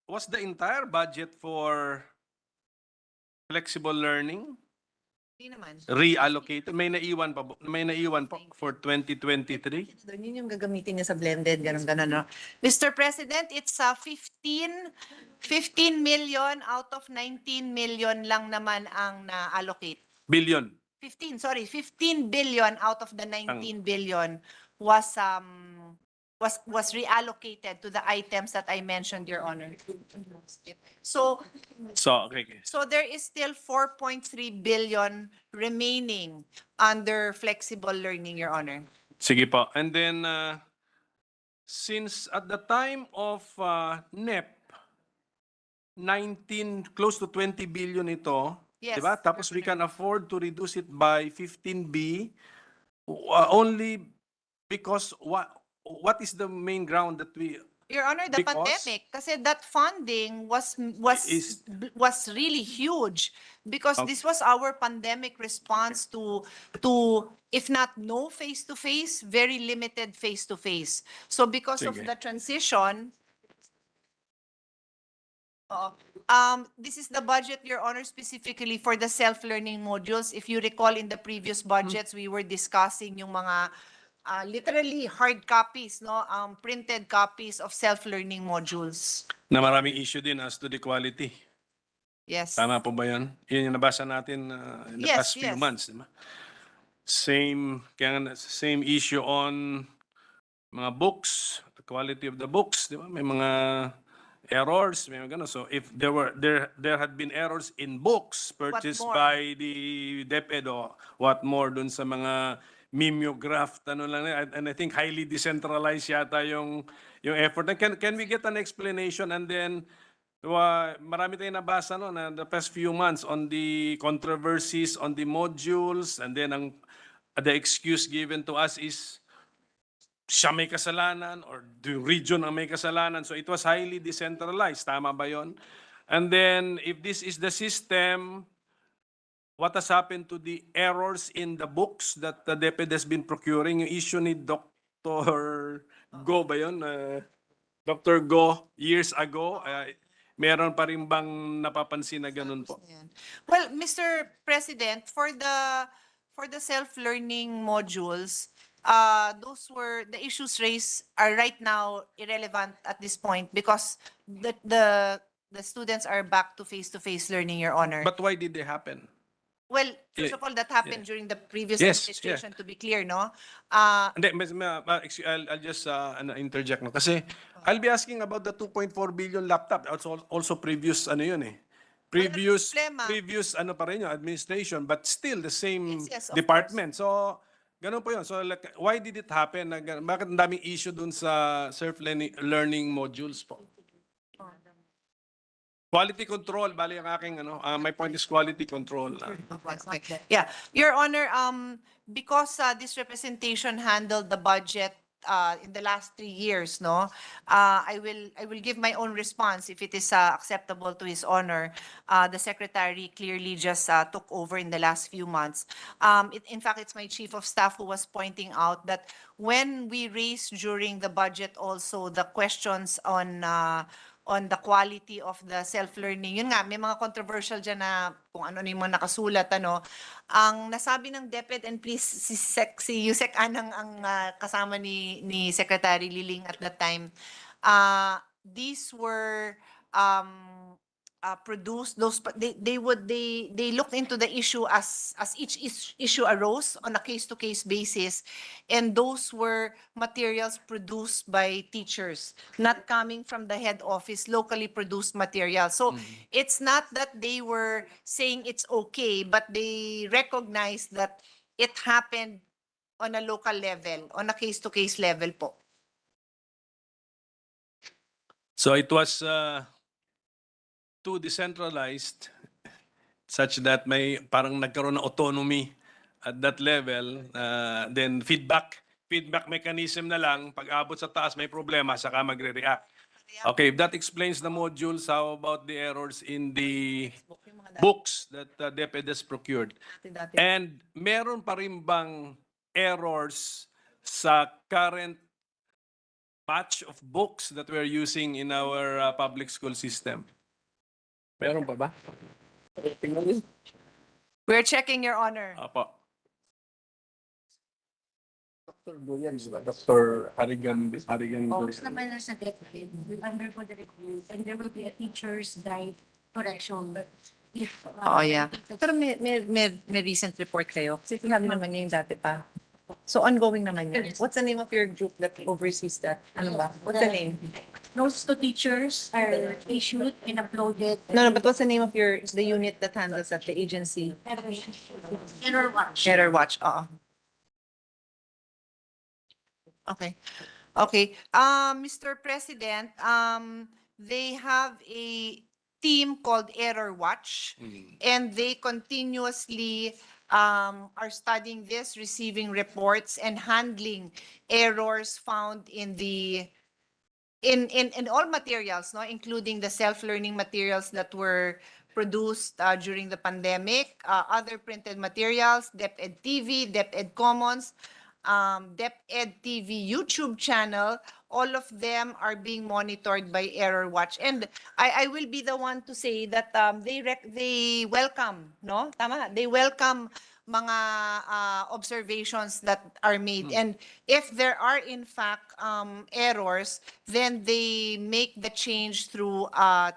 was the entire budget for flexible learning Hindi naman. reallocated? May naiwan pa for 2023? Doon yun yung gagamitin niya sa blended, ganun, no? Mr. President, it's 15 million out of 19 million lang naman ang na-allocate. Billion. 15 billion out of the 19 billion was reallocated to the items that I mentioned, Your Honor. So Okay. So there is still 4.3 billion remaining under flexible learning, Your Honor. Sige po. And then, since at the time of NEP, close to 20 billion ito, Yes, diba? Tapos we can afford to reduce it by 15B only because what is the main ground that we Your Honor, the Because- pandemic, kasi that funding was really huge because this was our pandemic response to if not no face-to-face, very limited face-to-face. So because of Sige. the transition, this is the budget, Your Honor, specifically for the self-learning modules. If you recall, in the previous budgets, we were discussing yung mga literally hard copies, no, printed copies of self-learning modules. na maraming issue din as to the quality. Yes. Tama po ba yan? Yun yung nabasa natin in the Yes, past few yes. months. Diba? Same issue on mga books, the quality of the books. Diba? May mga errors, may mga ganun. So if there had been errors in books purchased more? by the DepEd o what more dun sa mga mimeograph, ano lang, and I think highly decentralized yata yung effort. Can we get an explanation and then marami tayong nabasa no na the past few months on the controversies on the modules, and then the excuse given to us is siya may kasalanan or the region ang may kasalanan. So it was highly decentralized. Tama ba yon? And then if this is the system, what has happened to the errors in the books that the DepEd has been procuring? Yung issue ni Dr. Go ba yun? Dr. Go, years ago, meron pa rin bang napapansin na ganun po? Ayan. Well, Mr. President, for the self-learning modules, the issues raised are right now irrelevant at this point because the students are back to face-to-face learning, Your Honor. But why did they happen? Well, first of all, that happened during the previous Yes, administration, to be clear, no? Hindi, I'll just interject no. Kasi I'll be asking about the 2.4 billion laptop. Also previous ano yun eh. Previous ano pa rin yung administration, but still the same Yes, of department. So ganun po yun. So like, why did it happen? Bakit ang daming issue dun sa self-learning modules po? Quality control, bali ang aking ano, my point is quality control. Okay. Yeah, Your Honor, because this representation handled the budget in the last 3 years, no, I will give my own response if it is acceptable to His Honor. The Secretary clearly just took over in the last few months. In fact, it's my Chief of Staff who was pointing out that when we raised during the budget also the questions on the quality of the self-learning. Yun nga, may mga controversial dyan na kung ano yung mga nakasulat, ano. Ang nasabi ng DepEd, and please, si Yusek Anang ang kasama ni Secretary Liling at that time, these were produced, they looked into the issue as each issue arose on a case-to-case basis, and those were materials produced by teachers, not coming from the head office, locally produced materials. So it's not that they were saying it's okay, but they recognized that it happened on a local level, on a case-to-case level po. So it was too decentralized such that may parang nagkaroon ng autonomy at that level, then feedback feedback mechanism na lang, pag abot sa taas may problema, saka magre-react. Okay, if that explains the modules, how about the errors in the books that DepEd has procured? And meron pa rin bang errors sa current batch of books that we're using in our public school system? Meron pa ba? We're checking, Your Honor. Apo. Dr. Boyan, Dr. Harigan. Focus naman na sa DepEd, will undergo the review, and there will be a teacher's guide correction. But if, Oh, yeah. Pero may recent report kayo. Kasi sinabi naman niya yung dati pa. So ongoing naman yun. What's the name of your group that oversees that? Ano ba? What's the name? notes to teachers are issued and uploaded. No, but what's the name of the unit that handles that, the agency? Error watch. Error Watch, oo. Okay. Okay. Mr. President, they have a team called Error Watch, and they continuously are studying this, receiving reports and handling errors found in all materials, no, including the self-learning materials that were produced during the pandemic, other printed materials, DepEd TV, DepEd Commons, DepEd TV YouTube channel. All of them are being monitored by Error Watch. And I will be the one to say that they welcome, no? Tama, they welcome mga observations that are made. And if there are in fact errors, then they make the change through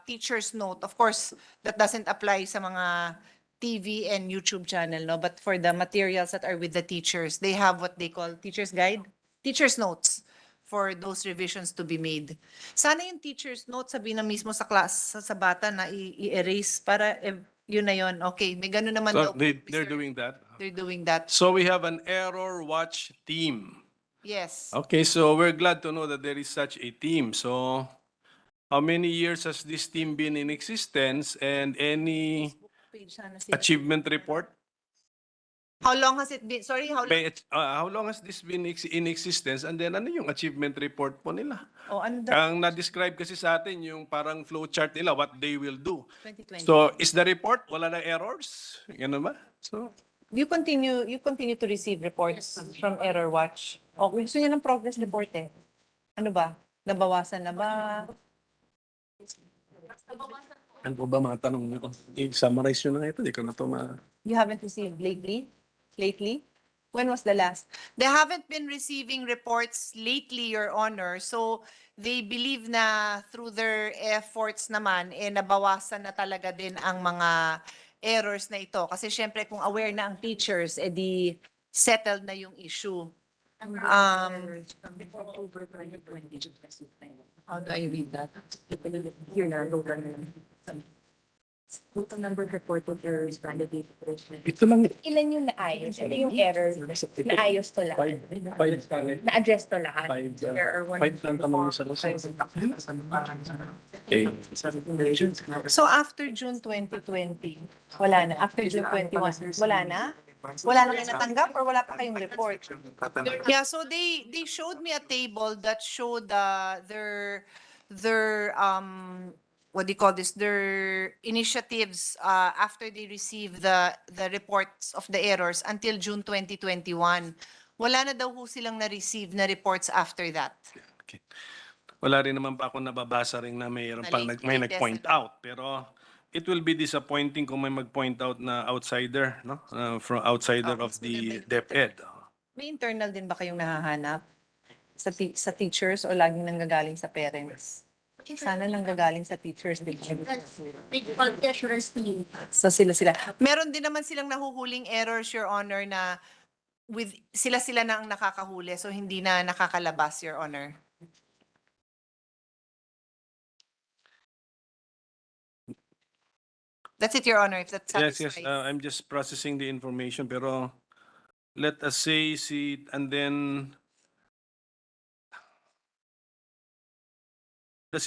teacher's note. Of course, that doesn't apply sa mga TV and YouTube channel, no? But for the materials that are with the teachers, they have what they call teacher's guide, teacher's notes for those revisions to be made. Sana yung teacher's note sabihin na mismo sa class, sa bata na i-erase para yun na yun. Okay, may ganun naman So daw. they're doing that. They're doing that. So we have an Error Watch team. Yes. Okay, so we're glad to know that there is such a team. So how many years has this team been in existence, and any Page sana sila. achievement report? How long has it been? Sorry, how long? How long has this been in existence, and then ano yung achievement report po nila? Oh, ano daw? Ang na-describe kasi sa atin yung parang flowchart nila, what they will do. 2020. So is the report, wala na errors? Ganun ba? So You continue to receive reports from Error Watch. O, gusto niya ng progress report eh. Ano ba? Nabawasan na ba? ano po ba mga tanong niyo? I-summarize nyo na ito, di ko na ito You haven't received lately? When was the last? They haven't been receiving reports lately, Your Honor. So they believe na through their efforts naman, nabawasan na talaga din ang mga errors na ito. Kasi syempre kung aware na ang teachers, di settled na yung issue. Before October 2020. How do I read that? Here na, total number of reported errors branded data correction. Ito lang. Ilan yung naayos? Ito yung error. Naayos to lahat. Na-address to lahat. There are one. So after June 2020, wala na. After June 21, wala na? Wala na kayo natanggap or wala pa kayong report? Yeah, so they showed me a table that showed their what do you call this, their initiatives after they received the reports of the errors until June 2021. Wala na daw ho silang na-receive na reports after that. Okay. Wala rin naman pa ako nababasa rin na mayroon pang may nag-point out. Pero it will be disappointing kung may mag-point out na outsider, no? From outsider of the DepEd. May internal din ba kayong nahahanap sa teachers o laging nanggagaling sa parents? Sana nanggagaling sa teachers din. Quality assurance team. So sila. Meron din naman silang nahuhuling errors, Your Honor, na with sila na ang nakakahuli, so hindi na nakakalabas, Your Honor. That's it, Your Honor, if that satisfies. Yes. I'm just processing the information. Pero let us say, and then does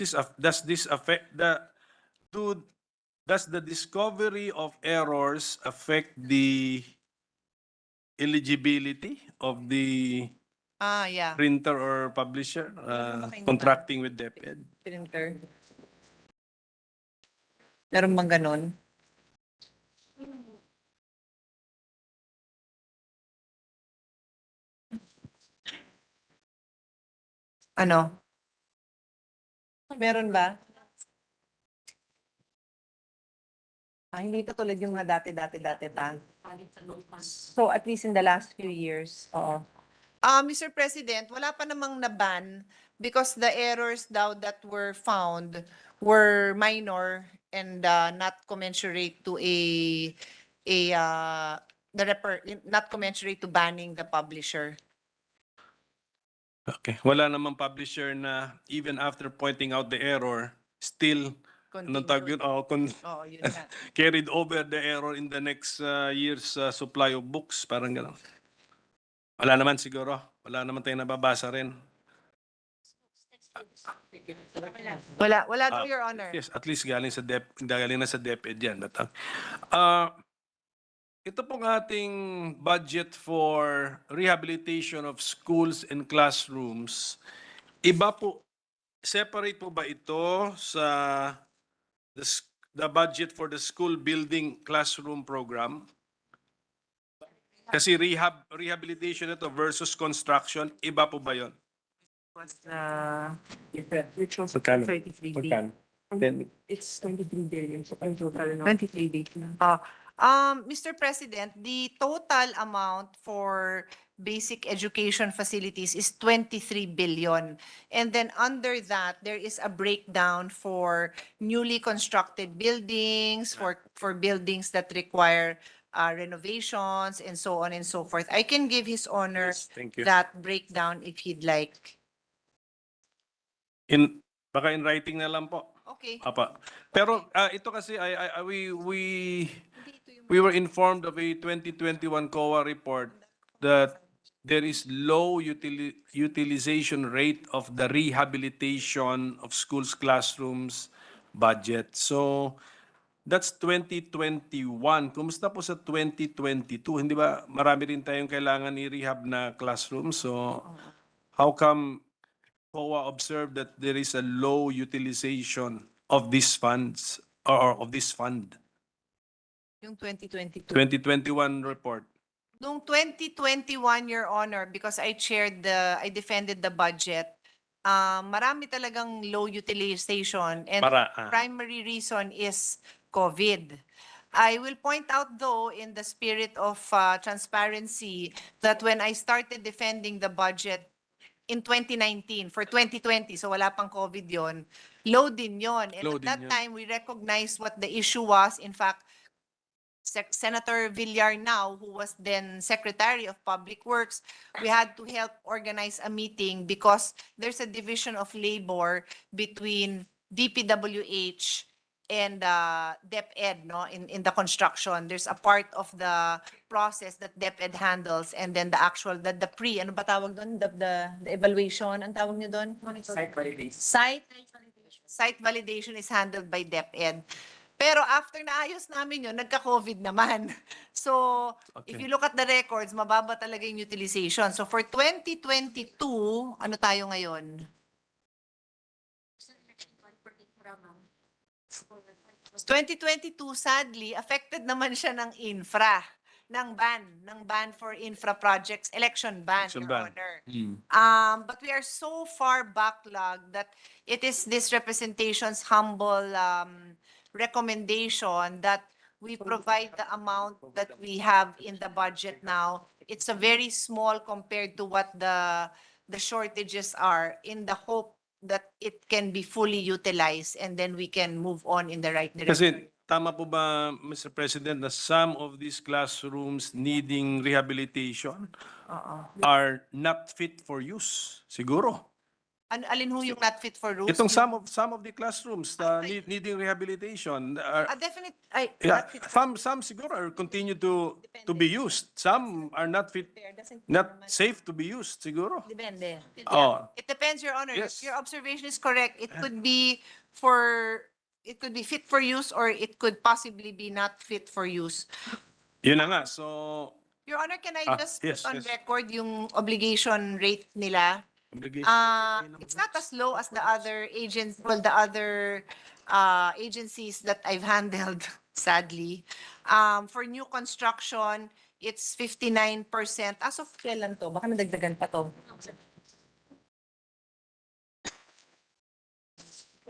this affect does the discovery of errors affect the eligibility of the Yeah. printer or publisher, contracting with DepEd. Printer. Meron bang ganon? Ano? Meron ba? Hindi ito tulad yung mga dati ta. So at least in the last few years, oo. Mr. President, wala pa namang na-ban because the errors daw that were found were minor and not commensurate to not commensurate to banning the publisher. Okay. Wala namang publisher na even after pointing out the error, still anong tawag yun? Oo, yun nga. Carried over the error in the next year's supply of books. Parang gano'n. Wala naman siguro. Wala naman tayong nababasa rin. Wala daw, Your Honor. Yes, at least galing na sa DepEd yan. But, ito pong ating budget for rehabilitation of schools and classrooms, iba po, separate po ba ito sa the budget for the school building classroom program? Kasi rehabilitation ito versus construction, iba po ba yun? Was which was Magkano? 33 Magkano? It's 23 billion. So ang total no? 23 days. Mr. President, the total amount for basic education facilities is 23 billion. And then under that, there is a breakdown for newly constructed buildings, for buildings that require renovations and so on and so forth. I can give His Honor Yes, thank you. that breakdown if he'd like. Baka in writing na lang po. Okay. Apa. Pero ito kasi we were informed of a 2021 COA report that there is low utilization rate of the rehabilitation of schools classrooms budget. So that's 2021. Kumusta po sa 2022? Hindi ba marami rin tayong kailangan i-rehab na classrooms? So how come COA observed that there is a low utilization of these funds or of this fund? Yung 2022. 2021 report. Noong 2021, Your Honor, because I defended the budget, marami talagang low utilization and primary reason is COVID. I will point out though, in the spirit of transparency, that when I started defending the budget in 2019 for 2020, so wala pang COVID yon, low din yon. And Low at din that yun. time, we recognized what the issue was. In fact, Senator Villar now, who was then Secretary of Public Works, we had to help organize a meeting because there's a division of labor between DPWH and DepEd, no, in the construction. There's a part of the process that DepEd handles, and then the actual the pre, ano ba tawag doon? The evaluation, ang tawag niyo doon? Site validation. Site validation is handled by DepEd. Pero after naayos namin yun, nagka-COVID naman. So, if you look at the records, mababa talaga yung utilization. So, for 2022, ano tayo ngayon? 2022, sadly, affected naman siya ng infra, ng ban for infra projects, election ban, Election Your ban. Honor. Mm. But we are so far backlogged that it is this representation's humble recommendation that we provide the amount that we have in the budget now. It's a very small compared to what the shortages are, in the hope that it can be fully utilized and then we can move on in the right direction. Kasi tama po ba, Mr. President, na some of these classrooms needing rehabilitation are not fit for use? Siguro. Alin ho yung not fit for use? Itong some of the classrooms needing rehabilitation are, yeah, not fit some siguro are continue to be used. Some are not fit, not safe to be used siguro. Depende. Oh. It depends, Your Honor. Yes. Your observation is correct. It could be fit for use or it could possibly be not fit for use. Yun na nga. So Your Honor, can I just yes, put on yes. record yung obligation rate nila? Obligation. It's not as low as the other agents, well, the other agencies that I've handled, sadly. For new construction, it's 59%. As of Kailan to? Baka nadagdagan pa to.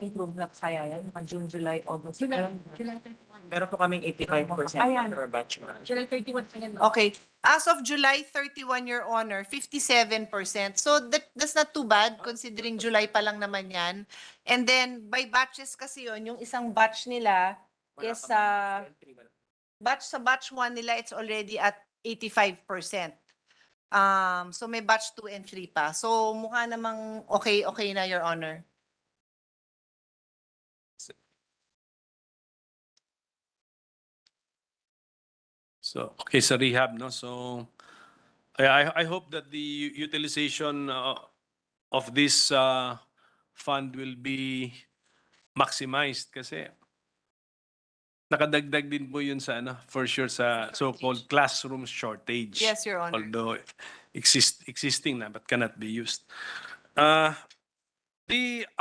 Improve na kaya yan, mga June, July, August. Meron po kaming 85% Ayan. per batch. July 31 pa yan. Okay. As of July 31, Your Honor, 57%. So that's not too bad considering July pa lang naman yan. And then by batches kasi yun, yung isang batch nila is batch 1 nila, it's already at 85%. So may batch 2 and 3 pa. So mukha namang okay na, Your Honor. So, okay, sa rehab, no? So, I hope that the utilization of this fund will be maximized kasi nakadagdag din po yun sa, for sure, sa so-called classroom shortage. Yes, Your Honor. Although existing na, but cannot be used.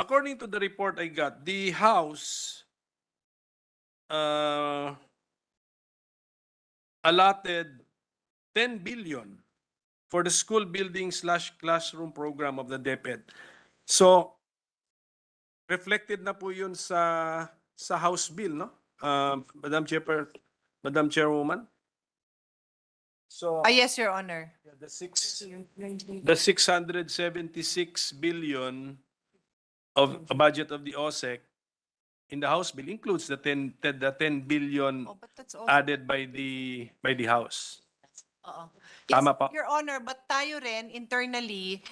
According to the report I got, the House allotted 10 billion for the school building / classroom program of the DepEd. So, reflected na po yun sa House bill, no? Madam Chairwoman? So, Yes, Your Honor. the 676 billion of a budget of the OSEC in the House bill includes the 10 billion Oh, but that's also added by the House. Oo. Tama po. Your Honor, but tayo rin internally,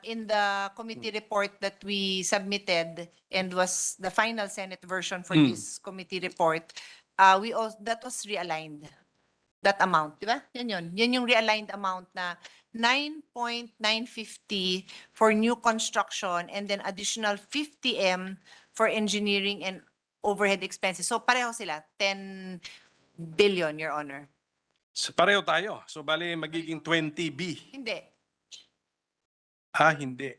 in the committee report that we submitted and was the final Senate version for this committee report, that was realigned. That amount, di ba? Yan yung realigned amount na 9.950 for new construction and then additional 50M for engineering and overhead expenses. So pareho sila, 10 billion, Your Honor. So, pareho tayo. So, bali magiging 20B. Hindi. Hindi.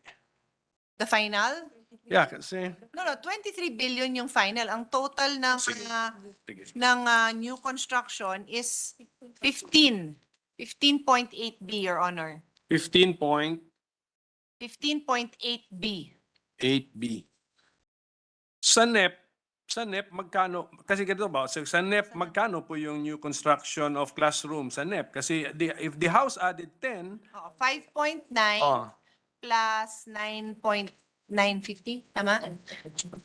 The final? Yeah, kasi... No, 23 billion yung final. Ang total ng Sige. new construction is 15.8B, Your Honor. 15.8B. 8B. Sa NEP, magkano? Kasi ganito ba? Sa NEP, magkano po yung new construction of classrooms sa NEP? Kasi if the House added 10, 5.9 plus 9.950, tama?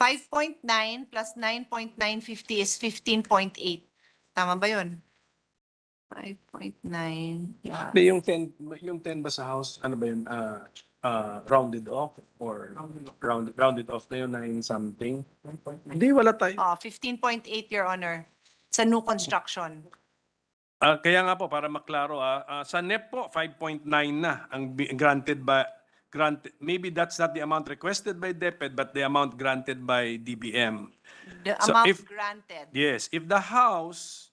5.9 plus 9.950 is 15.8. Tama ba yun? 5.9. Yeah. yung 10 ba sa House, ano ba yun? Rounded off or rounded off na yun 9 something? Hindi, wala tayo. 15.8, Your Honor, sa new construction. Kaya nga po, para maklaro, sa NEP po, 5.9 na ang granted, maybe that's not the amount requested by DepEd, but the amount granted by DBM. The So amount if- granted. Yes, if the House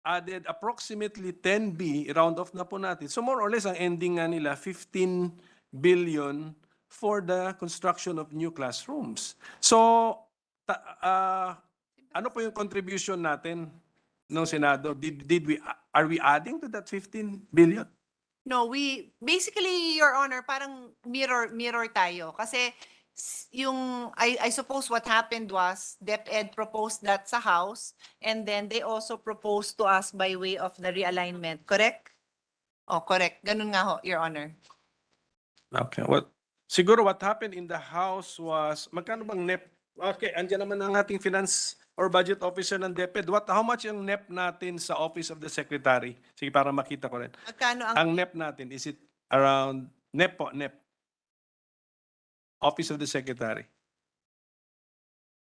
added approximately 10B, round off na po natin. So more or less, ang ending nga nila, 15 billion for the construction of new classrooms. So, ano po yung contribution natin ng Senado? Are we adding to that 15 billion? No, basically, Your Honor, parang mirror tayo. Kasi I suppose what happened was DepEd proposed that sa House and then they also proposed to us by way of the realignment. Correct? Oh, correct. Ganun nga ho, Your Honor. Okay. Siguro what happened in the House was, magkano bang NEP? Okay, andyan naman ang ating finance or budget officer ng DepEd. How much yung NEP natin sa Office of the Secretary? Sige, para makita ko rin. Magkano Ang NEP natin, is it around, NEP po, NEP. Office of the Secretary.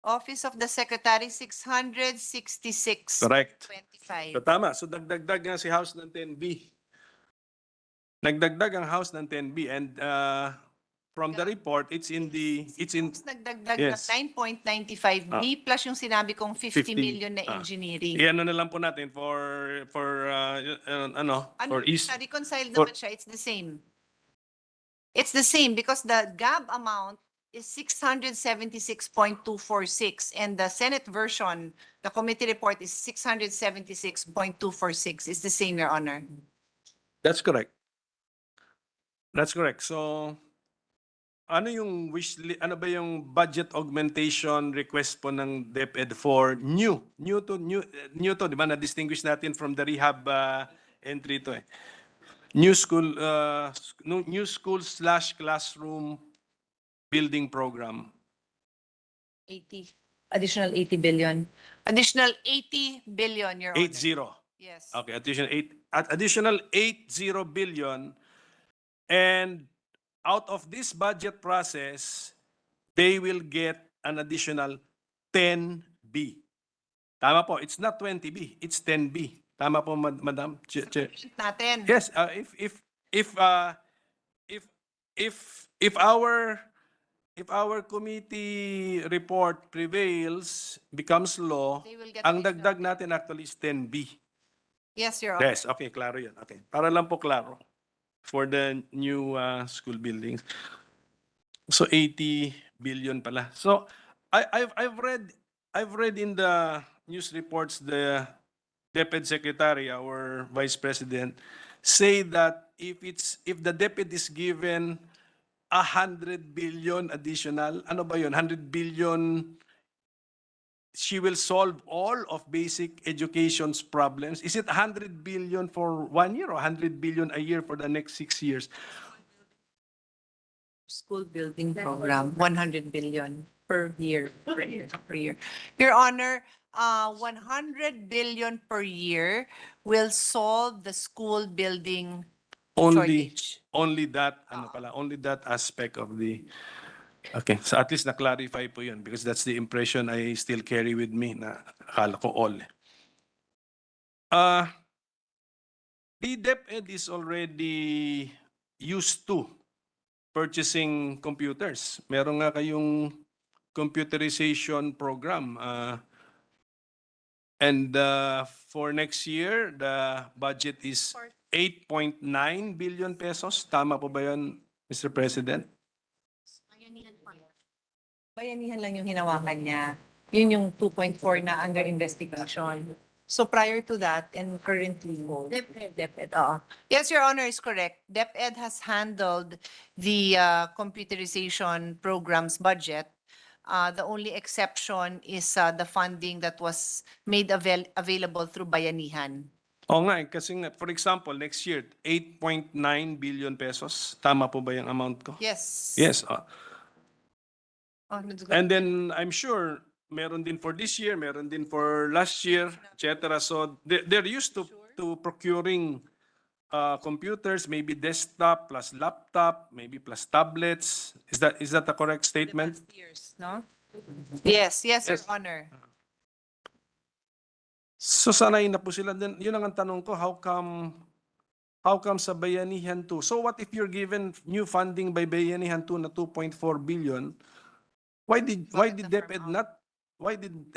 Office of the Secretary, 666. Correct. 25. So tama. So dagdag nga si House ng 10B. Nagdagdag ang House ng 10B and from the report, it's in, Tapos nagdagdag yes. ng 9.95B plus yung sinabi kong 50 50, million na engineering. Iyan na lang po natin for for east. Reconcile for- naman siya, it's the same. It's the same because the GAB amount is 676.246 and the Senate version, the committee report is 676.246. It's the same, Your Honor. That's correct. That's correct. So, ano yung ano ba yung budget augmentation request po ng DepEd for new to, di ba? Na-distinguish natin from the rehab entry to eh. New school/classroom building program. 80, additional 80 billion. Additional 80 billion, Your Honor. 80. Yes. Okay, additional 80 billion, and out of this budget process, they will get an additional 10B. Tama po, it's not 20B, it's 10B. Tama po, Madam Chair. Natin. Yes, if our committee report prevails, becomes law, They will get ang additional. dagdag natin actually is 10B. Yes, Your Honor. Yes, okay, klaro yun. Okay, para lang po klaro for the new school buildings. So 80 billion pala. So I've read in the news reports the DepEd secretary, our vice president, say that if the DepEd is given 100 billion additional, ano ba yun? 100 billion, she will solve all of basic education's problems. Is it 100 billion for 1 year or 100 billion a year for the next 6 years? School building program, 100 billion per year. Your Honor, 100 billion per year will solve the school building shortage. Only that, only that aspect of the, okay, so at least na-clarify po yun because that's the impression I still carry with me na akala ko all. The DepEd is already used to purchasing computers. Meron nga kayong computerization program. And for next year, the budget is 8.9 billion pesos. Tama po ba yun, Mr. President? Bayanihan lang yung hinawakan niya. Yun yung 2.4 na under investigation. So prior to that and currently, DepEd, Yes, Your Honor is correct. DepEd has handled the computerization program's budget. The only exception is the funding that was made available through Bayanihan. Oo nga, kasi nga, for example, next year, 8.9 billion pesos. Tama po ba yung amount ko? Yes. Yes. Let's go. And then I'm sure meron din for this year, meron din for last year, etc. So they're used to procuring computers, maybe desktop plus laptop, maybe plus tablets. Is that a correct statement? years, no? Yes, Your Honor. So sanay na po sila. Then yun ang tanong ko, how come sa Bayanihan 2? So what if you're given new funding by Bayanihan 2 na 2.4 billion? Why did the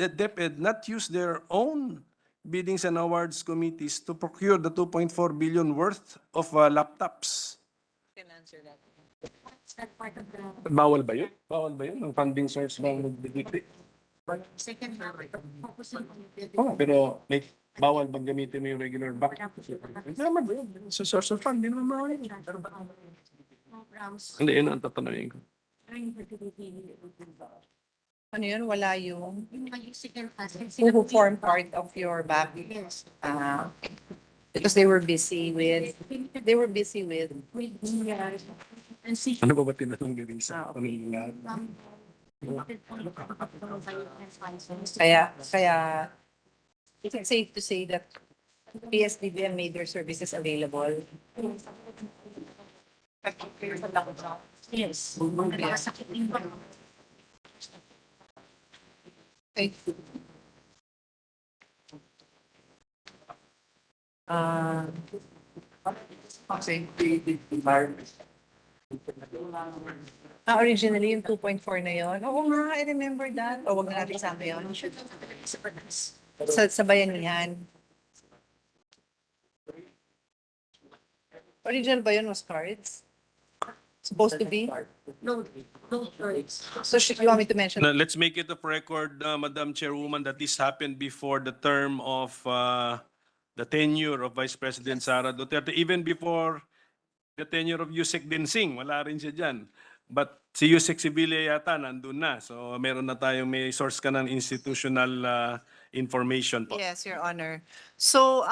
DepEd not use their own biddings and awards committees to procure the 2.4 billion worth of laptops? Can answer that. That part of the Bawal ba yun? Bawal ba yun? Ang funding source ng DepEd? second half, focusing on the Oh, pero may bawal bang gamitin mo yung regular back? Naman ba yun? Sa source of fund, hindi naman bawal yun. programs Hindi, yun ang tatanungin ko. during the activity. Ano yun? Wala yung Yung mga second class. who form part of your back. Yes. Because they were busy with With the, and see. Ano ba tinanong din sa kanila? Kaya it's safe to say that PSDBM made their services available. Yes. Okay. Okay. Originally yung 2.4 na yon. Oo nga, I remember that. O wag na natin sama yun. Sa bayanihan. Original ba yun was cards? Supposed to be? No, no choice. So you want me to mention? Now, let's make it of record, Madam Chairwoman, that this happened before the term of the tenure of Vice President Sara Duterte, even before the tenure of Yusek Dinsing. Wala rin siya dyan. But si Yusek Sibilia yata nandun na. So meron na tayong may source ka ng institutional information po. Yes, Your Honor. So,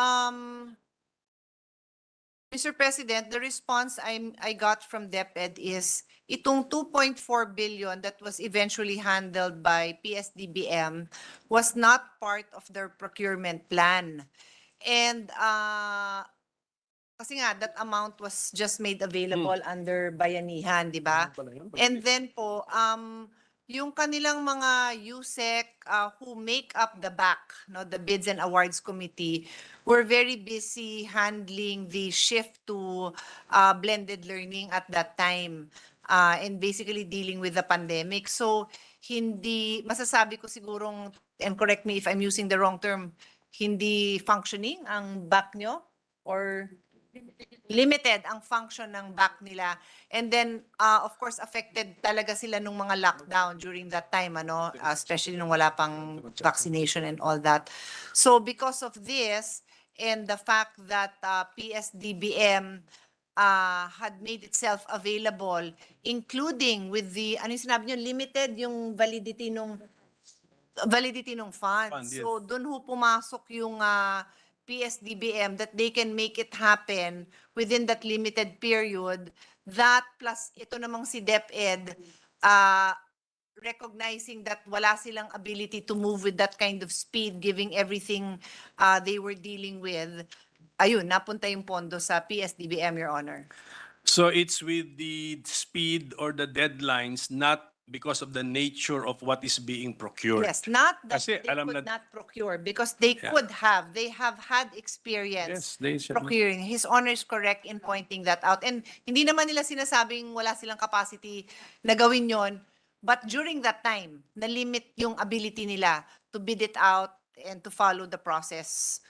Mr. President, the response I got from DepEd is itong 2.4 billion that was eventually handled by PSDBM was not part of their procurement plan. And kasi nga, that amount was just made available under Bayanihan, di ba? And then po, yung kanilang mga USEC who make up the BAC, no, the Bids and Awards Committee, were very busy handling the shift to blended learning at that time and basically dealing with the pandemic. So, hindi, masasabi ko sigurong, and correct me if I'm using the wrong term, hindi functioning ang BAC nyo? Or limited ang function ng back nila. And then, of course, affected talaga sila nung mga lockdown during that time, ano, especially nung wala pang vaccination and all that. So because of this, and the fact that PSDBM had made itself available, including with the, ano yung sinabi nyo, limited yung validity nung funds. Fund, yes. So dun ho pumasok yung PSDBM that they can make it happen within that limited period. That plus ito namang si DepEd recognizing that wala silang ability to move with that kind of speed, giving everything they were dealing with. Ayun, napunta yung pondo sa PSDBM, Your Honor. So it's with the speed or the deadlines, not because of the nature of what is being procured. Yes, not that Kasi they alam could na- not procure because they Yeah. could have. They have had experience Yes, they should. procuring. His Honor is correct in pointing that out. And hindi naman nila sinasabing wala silang capacity na gawin yon. But during that time, na-limit yung ability nila to bid it out and to follow the process.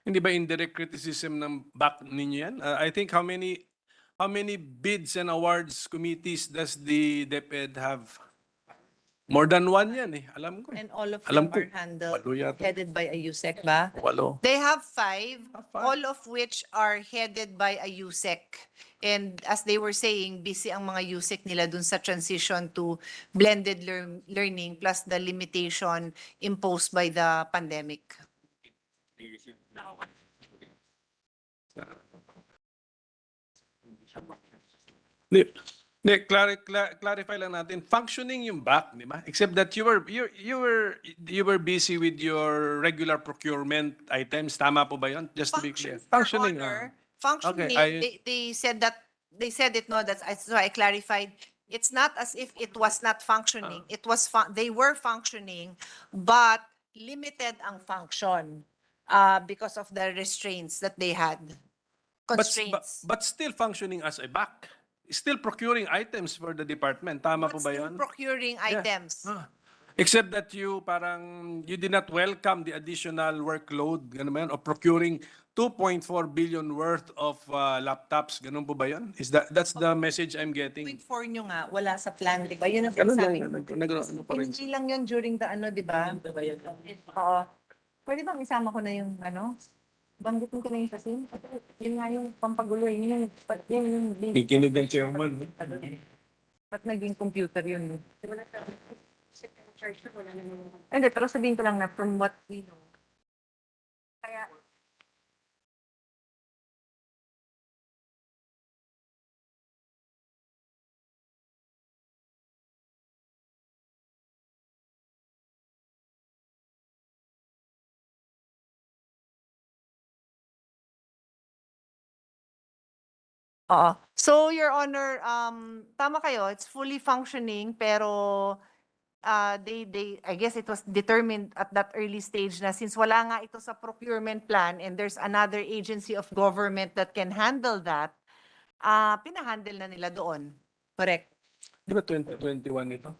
Hindi ba indirect criticism ng back ninyo yan? I think how many bids and awards committees does the DepEd have? More than one yan eh. Alam ko. And all of Alam them ko. are handled, Walo yata. headed by a USEC ba? Walo. They have five, all of which are headed by a USEC. And as they were saying, busy ang mga USEC nila dun sa transition to blended learning plus the limitation imposed by the pandemic. Clarify lang natin. Functioning yung back, di ba? Except that you were busy with your regular procurement items. Tama po ba yun? Just to be clear. Functioning. Your Honor, functioning, Okay, they said that, they said it, no, that's why I clarified. It's not as if it was not functioning. It was, they were functioning, but limited ang function because of the restraints that they had. Constraints. But still functioning as a back. Still procuring items for the department. Tama po But ba still yun? procuring items. Except that you did not welcome the additional workload, ganun ba yun? Of procuring 2.4 billion worth of laptops, ganun po ba yun? That's the message I'm getting. 2.4 nyo nga, wala sa plan, di ba? Yun ang Ganun sinasabi lang, ko. pa rin. Hindi lang yun during the ano, di ba? Oo. Pwede bang isama ko na yung ano? Banggitin ko na yung kasi. Yun nga yung pampagulo. Yun yung Ikinig ng chairman. ba't naging computer yun? Hindi, pero sabihin ko lang na from what we know. Kaya, oo. So, Your Honor, tama kayo, it's fully functioning, pero I guess it was determined at that early stage na since wala nga ito sa procurement plan and there's another agency of government that can handle that, pinahandle na nila doon. Correct. Di ba 2021 ito?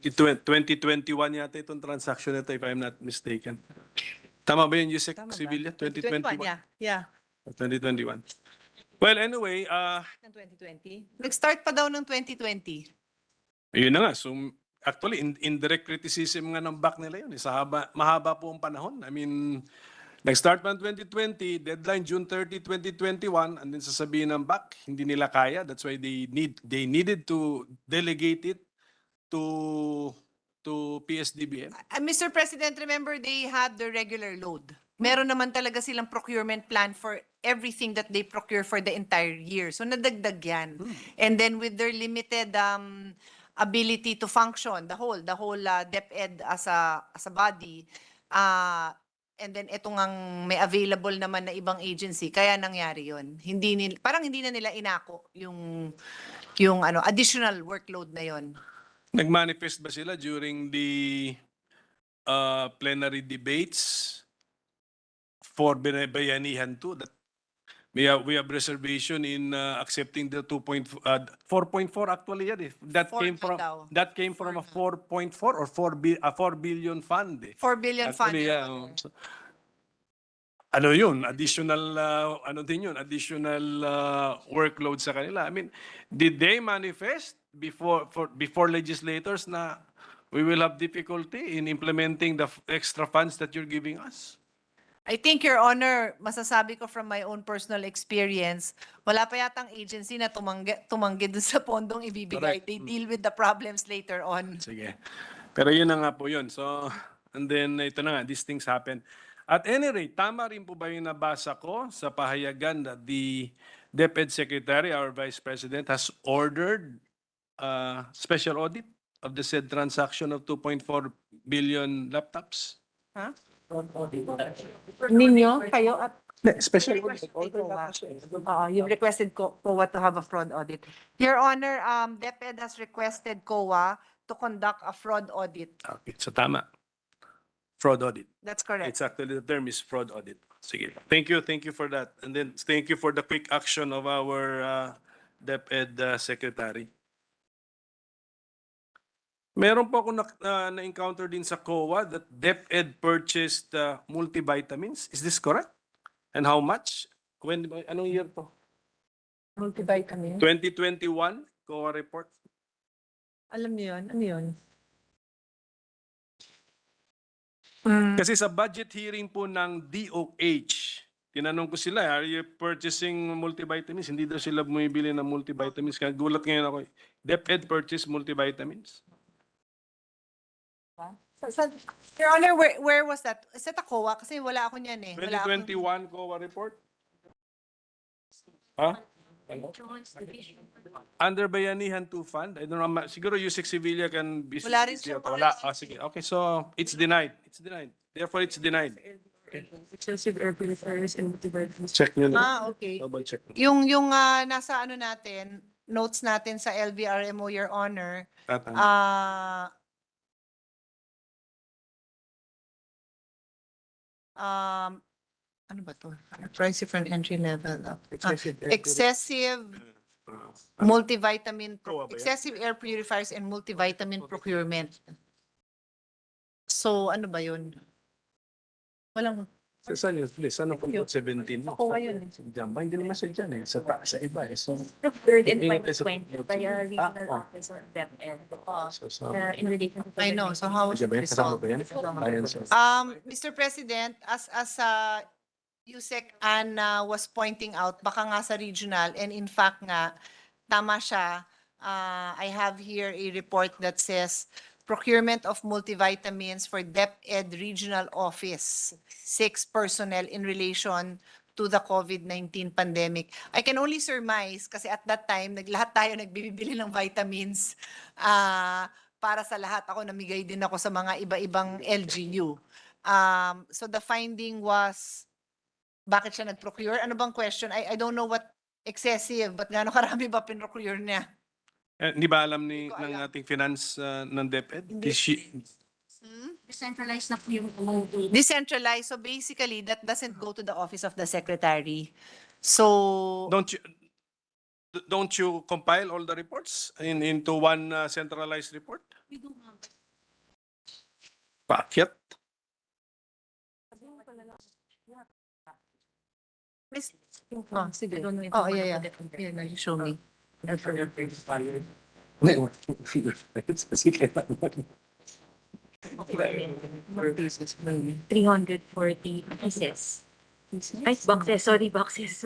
2021 yata itong transaction na ito, if I'm not mistaken. Tama ba yun, Yusek Tama ba? Sevilla? 2021, 2021? yeah. 2021. Well, anyway, Ng 2020. Nag-start pa daw ng 2020. yun na nga. So, actually, indirect criticism nga ng back nila yun. Mahaba po ang panahon. I mean, nag-start pa ng 2020, deadline June 30, 2021, and then sasabihin ng back, hindi nila kaya. That's why they needed to delegate it to PSDBM. Mr. President, remember they had the regular load. Meron naman talaga silang procurement plan for everything that they procure for the entire year. So nadagdag yan. And then with their limited ability to function, the whole DepEd as a body, and then itong ang may available naman na ibang agency, kaya nangyari yon. Parang hindi na nila inako yung additional workload na yon. Nag-manifest ba sila during the plenary debates for Bayanihan 2 that we have reservation in accepting the 4.4 actually yan eh. That came from a 4.4 or 4 billion fund eh. 4 billion fund. Actually, yeah. So, ano yun, additional additional workload sa kanila. I mean, did they manifest before legislators na we will have difficulty in implementing the extra funds that you're giving us? I think, Your Honor, masasabi ko from my own personal experience, wala pa yatang agency na tumanggi dun sa pondong ibibigay. Correct. They deal with the problems later on. Sige. Pero yun na nga po yun. So, and then ito na nga, these things happen. At any rate, tama rin po ba yung nabasa ko sa pahayagan that the DepEd Secretary, our Vice President, has ordered special audit of the said transaction of 2.4 billion laptops? Huh? Ninyo, kayo at Special audit. you've requested COA to have a fraud audit. Your Honor, DepEd has requested COA to conduct a fraud audit. Okay, so tama. Fraud audit. That's correct. It's actually, the term is fraud audit. Sige. Thank you for that. And then thank you for the quick action of our DepEd Secretary. Meron po ako na-encounter din sa COA that DepEd purchased multivitamins. Is this correct? And how much? Anong year to? Multivitamin. 2021 COA report. Alam niyo yun? Ano yun? Kasi sa budget hearing po ng DOH, tinanong ko sila, are you purchasing multivitamins? Hindi daw sila bumibili ng multivitamins. Kaya gulat ngayon ako. DepEd purchase multivitamins. Your Honor, where was that? Is that a COA? Kasi wala ako niyan eh. 2021 COA report? Ha? Under Bayanihan 2 Fund? I don't know. Siguro Yusek Sevilla can be... Wala rin siya. Wala. Sige. Okay, so it's denied. It's denied. Therefore, it's denied. Excessive air purifiers and multivitamins. Check nyo na. Okay. Double check. Yung nasa natin, notes natin sa LVRMO, Your Honor, ano ba to? Price different entry level. Excessive multivitamin, excessive air purifiers and multivitamin procurement. So, ano ba yun? Walang... Saan yun? Please, ano po 17 mo? Ako yun. Diyan ba? Hindi naman siya dyan eh. Sa iba eh. So, Third and final point by a regional office or DepEd. In relation to... I know. So, how is it resolved? Mr. President, as Yusek Anna was pointing out, baka nga sa regional, and in fact nga, tama siya. I have here a report that says, procurement of multivitamins for DepEd Regional Office, 6 personnel in relation to the COVID-19 pandemic. I can only surmise, kasi at that time, lahat tayo nagbibili ng vitamins para sa lahat. Ako, namigay din ako sa mga iba-ibang LGU. So the finding was, bakit siya nag-procure? Ano bang question? I don't know what excessive, but gaano karami ba pinrocure niya? Hindi ba alam ng ating finance ng DepEd? Hindi. Decentralized na po yung amount. Decentralized, so basically, that doesn't go to the office of the secretary. So, Don't you compile all the reports into one centralized report? We do have. Bakit? Miss, sige. oh, yeah. Yeah, you show me. More pieces. 340 pieces. Ay, boxes. Sorry, boxes.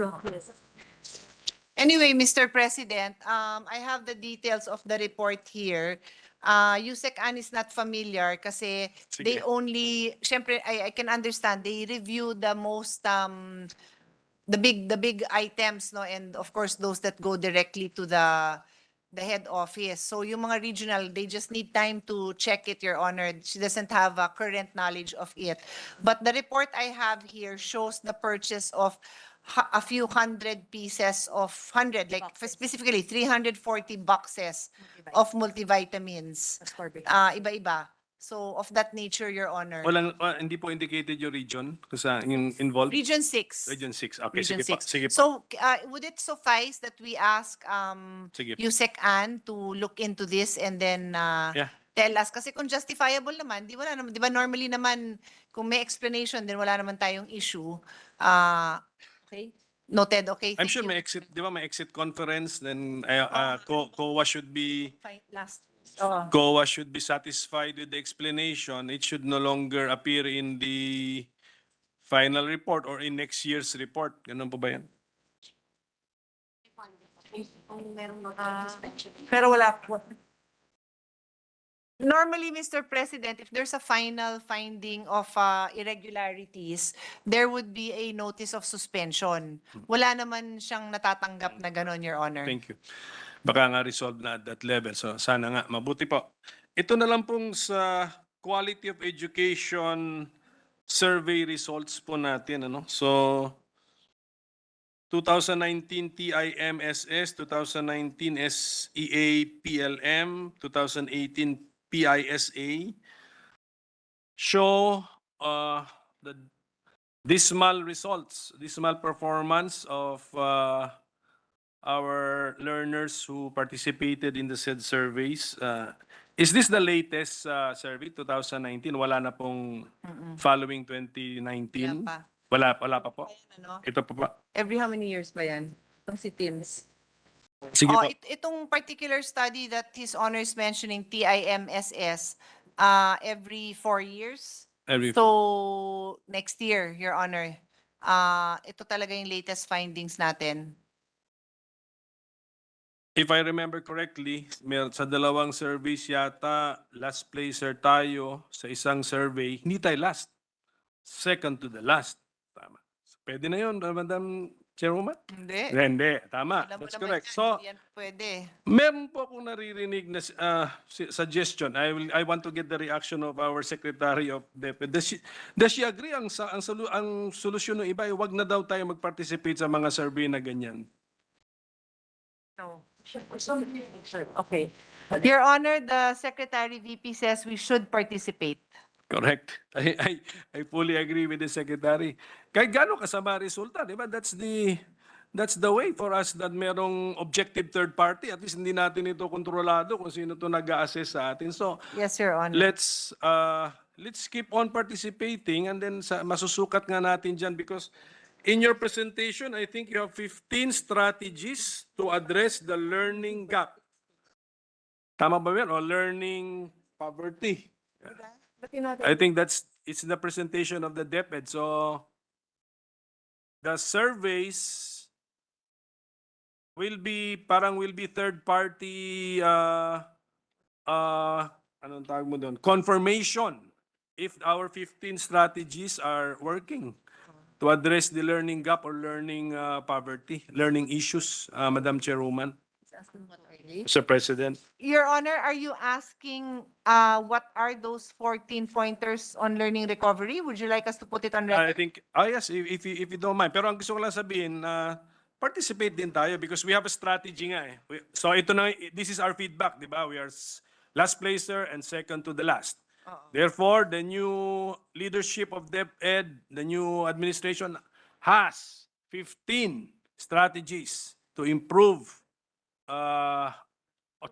Anyway, Mr. President, I have the details of the report here. USEC Ann is not familiar kasi they Sige. only, syempre, I can understand, they review the most, the big items, no, and of course, those that go directly to the head office. So yung mga regional, they just need time to check it, Your Honor. She doesn't have a current knowledge of it. But the report I have here shows the purchase of a few hundred pieces of, like specifically 340 boxes of multivitamins. Iba-iba. So of that nature, Your Honor. Hindi po indicated yung region kasi yung involved? Region 6. Region 6. Okay, Region sige po. 6. Sige po. So, would it suffice that we ask Sige po. USEC Ann to look into this and then Yeah. tell us? Kasi kung justifiable naman, di ba normally naman, kung may explanation, then wala naman tayong issue. Okay? Noted, okay? I'm Thank sure you. may exit, di ba may exit conference, then COA should be Fine, last. COA should be satisfied with the explanation. It should no longer appear in the final report or in next year's report. Ganun po ba yan? Pero wala. Normally, Mr. President, if there's a final finding of irregularities, there would be a notice of suspension. Wala naman siyang natatanggap na gano'n, Your Honor. Thank you. Baka nga resolve na at that level. So sana nga, mabuti po. Ito na lang pong sa quality of education survey results po natin. So 2019 TIMSS, 2019 SEA PLM, 2018 PISA show the dismal results, dismal performance of our learners who participated in the said surveys. Is this the latest survey, 2019? Wala na pong following 2019? Wala pa. Wala pa po? Ano? Ito po pa. Every how many years ba yan? Itong si Teams. Sige po. Itong particular study that His Honor is mentioning, TIMSS, every 4 years. So, next year, Your Honor, ito talaga yung latest findings natin. If I remember correctly, sa dalawang surveys yata, last placer tayo sa isang survey, hindi tayo last. Second to the last. Tama. Pwede na yun, Madam Chairwoman? Hindi. Hindi. Tama. Alam mo That's naman correct. yan, So, hindi yan pwede. meron po akong naririnig na suggestion. I want to get the reaction of our Secretary of DepEd. Does she agree ang solusyon ng iba ay wag na daw tayo mag-participate sa mga survey na ganyan? No. Okay. Your Honor, the Secretary VP says we should participate. Correct. I fully agree with the Secretary. Kahit gano'ng kasama resulta, di ba? That's the way for us that merong objective third party. At least hindi natin ito kontrolado kung sino ito nag-a-assess sa atin. So, Yes, Your Honor. let's keep on participating and then masusukat nga natin dyan because in your presentation, I think you have 15 strategies to address the learning gap. Tama ba yan? O learning poverty. I think it's in the presentation of the DepEd. So the surveys will be third party anong tawag mo doon? Confirmation if our 15 strategies are working to address the learning gap or learning poverty, learning issues, Madam Chairwoman. Mr. President. Your Honor, are you asking what are those 14 pointers on learning recovery? Would you like us to put it on record? I think, yes, if you don't mind. Pero ang gusto ko lang sabihin, participate din tayo because we have a strategy nga eh. So ito na, this is our feedback, di ba? We are last placer and second to the last. Therefore, the new leadership of DepEd, the new administration has 15 strategies to improve or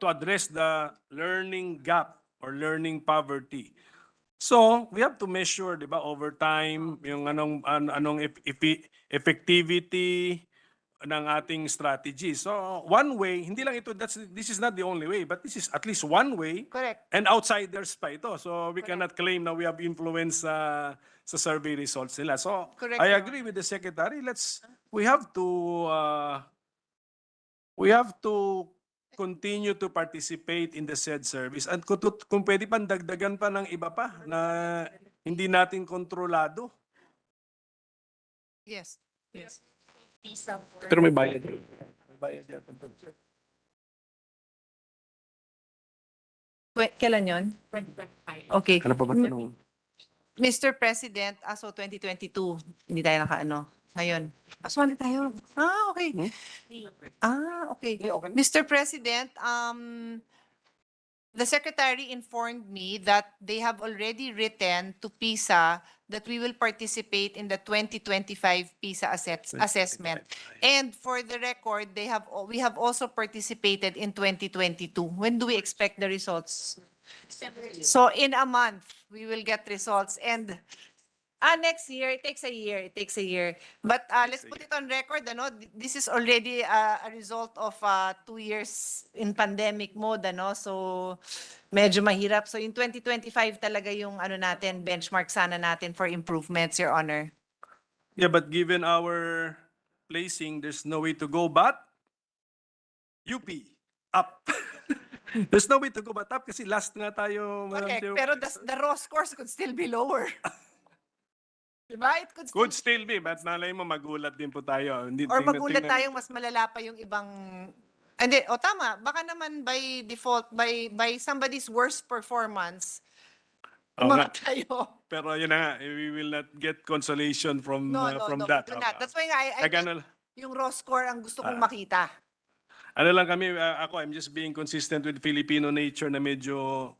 to address the learning gap or learning poverty. So, we have to measure, di ba, over time, yung anong effectivity ng ating strategy. So, one way, hindi lang ito, this is not the only way, but this is at least one way. Correct. And outsiders pa ito. So, we cannot claim na we have influence sa survey results nila. So, Correct, I Your agree with the Secretary. We have to continue to participate in the said service. And kung pwede pang dagdagan pa ng iba pa na hindi natin kontrolado. Yes. Yes. Pero may bayad yun. May bayad yan. Kailan yun? Okay. Ano pa ba tanong? Mr. President, aso 2022, hindi tayo nakaano. Ngayon. Aswali tayo. Okay. Okay. Mr. President, the Secretary informed me that they have already written to PISA that we will participate in the 2025 PISA assessment. And for the record, we have also participated in 2022. When do we expect the results? So in a month, we will get results. And next year, it takes a year. But let's put it on record, this is already a result of 2 years in pandemic mode, so medyo mahirap. So in 2025 talaga yung natin, benchmark sana natin for improvements, Your Honor. Yeah, but given our placing, there's no way to go but UP, up. There's no way to go but up kasi last nga tayo. Madam Correct, Chair. pero the raw scores could still be lower. Diba? It Could still be, but malay mo magulat din po tayo. Or magulat tayong mas malala pa yung ibang. Hindi, tama. Baka naman by default, by somebody's worst performance, umangat tayo. Pero yun na nga, we will not get consolation from No, that. we do not. That's why nga, yung raw score ang gusto kong makita. Ano lang kami, I'm just being consistent with Filipino nature na medyo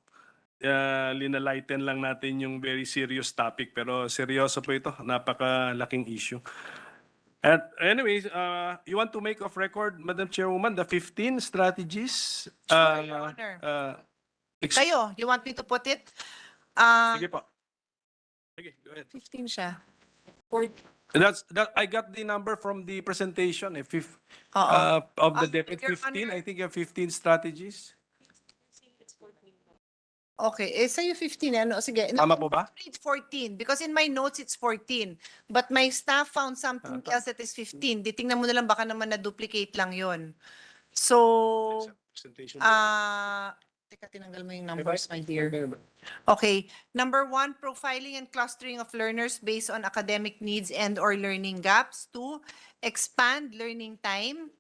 linalighten lang natin yung very serious topic. Pero seryoso po ito, napakalaking issue. And anyways, you want to make of record, Madam Chairwoman, the 15 strategies? Sure, Your Honor. Kayo, you want me to put it? Sige po. Sige, go ahead. 15 siya. I got the number from the presentation of the DepEd Your 15. Honor. I think you have 15 strategies. Okay, sa'yo 15, sige. Tama po ba? Read 14, because in my notes it's 14. But my staff found something else that is 15. Di tingnan mo na lang, baka naman na-duplicate lang yon. So, Presentation. teka, tinanggal mo yung numbers, my dear. Okay, number 1, profiling and clustering of learners based on academic needs and or learning gaps. 2, expand learning time.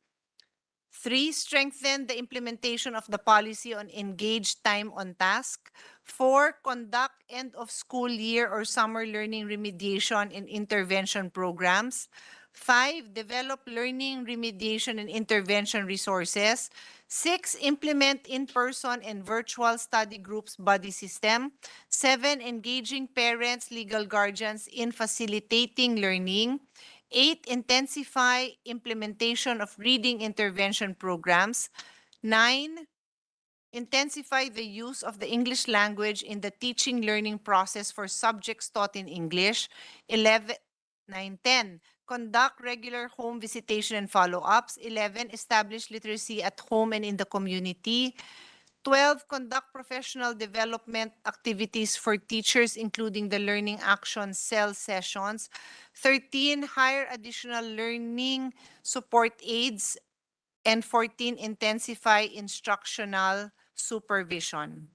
3, strengthen the implementation of the policy on engaged time on task. 4, conduct end of school year or summer learning remediation and intervention programs. 5, develop learning remediation and intervention resources. 6, implement in-person and virtual study groups buddy system. 7, engaging parents, legal guardians in facilitating learning. 8, intensify implementation of reading intervention programs. 9, intensify the use of the English language in the teaching learning process for subjects taught in English. 11, 9, 10, conduct regular home visitation and follow-ups. 11, establish literacy at home and in the community. 12, conduct professional development activities for teachers, including the Learning Action Cell sessions. 13, hire additional learning support aides. And 14, intensify instructional supervision.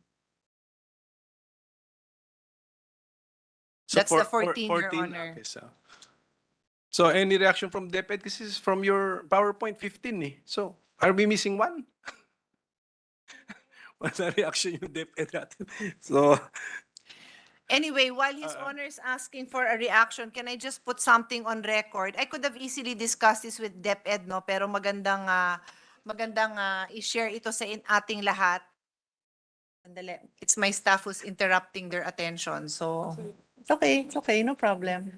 That's the 14, Your Honor. Okay, so any reaction from DepEd? This is from your PowerPoint 15 eh. So, are we missing one? What's the reaction yung DepEd natin? So, Anyway, while His Honor is asking for a reaction, can I just put something on record? I could have easily discussed this with DepEd, no? Pero magandang i-share ito sa ating lahat. Sandali. It's my staff who's interrupting their attention. So, it's okay, no problem.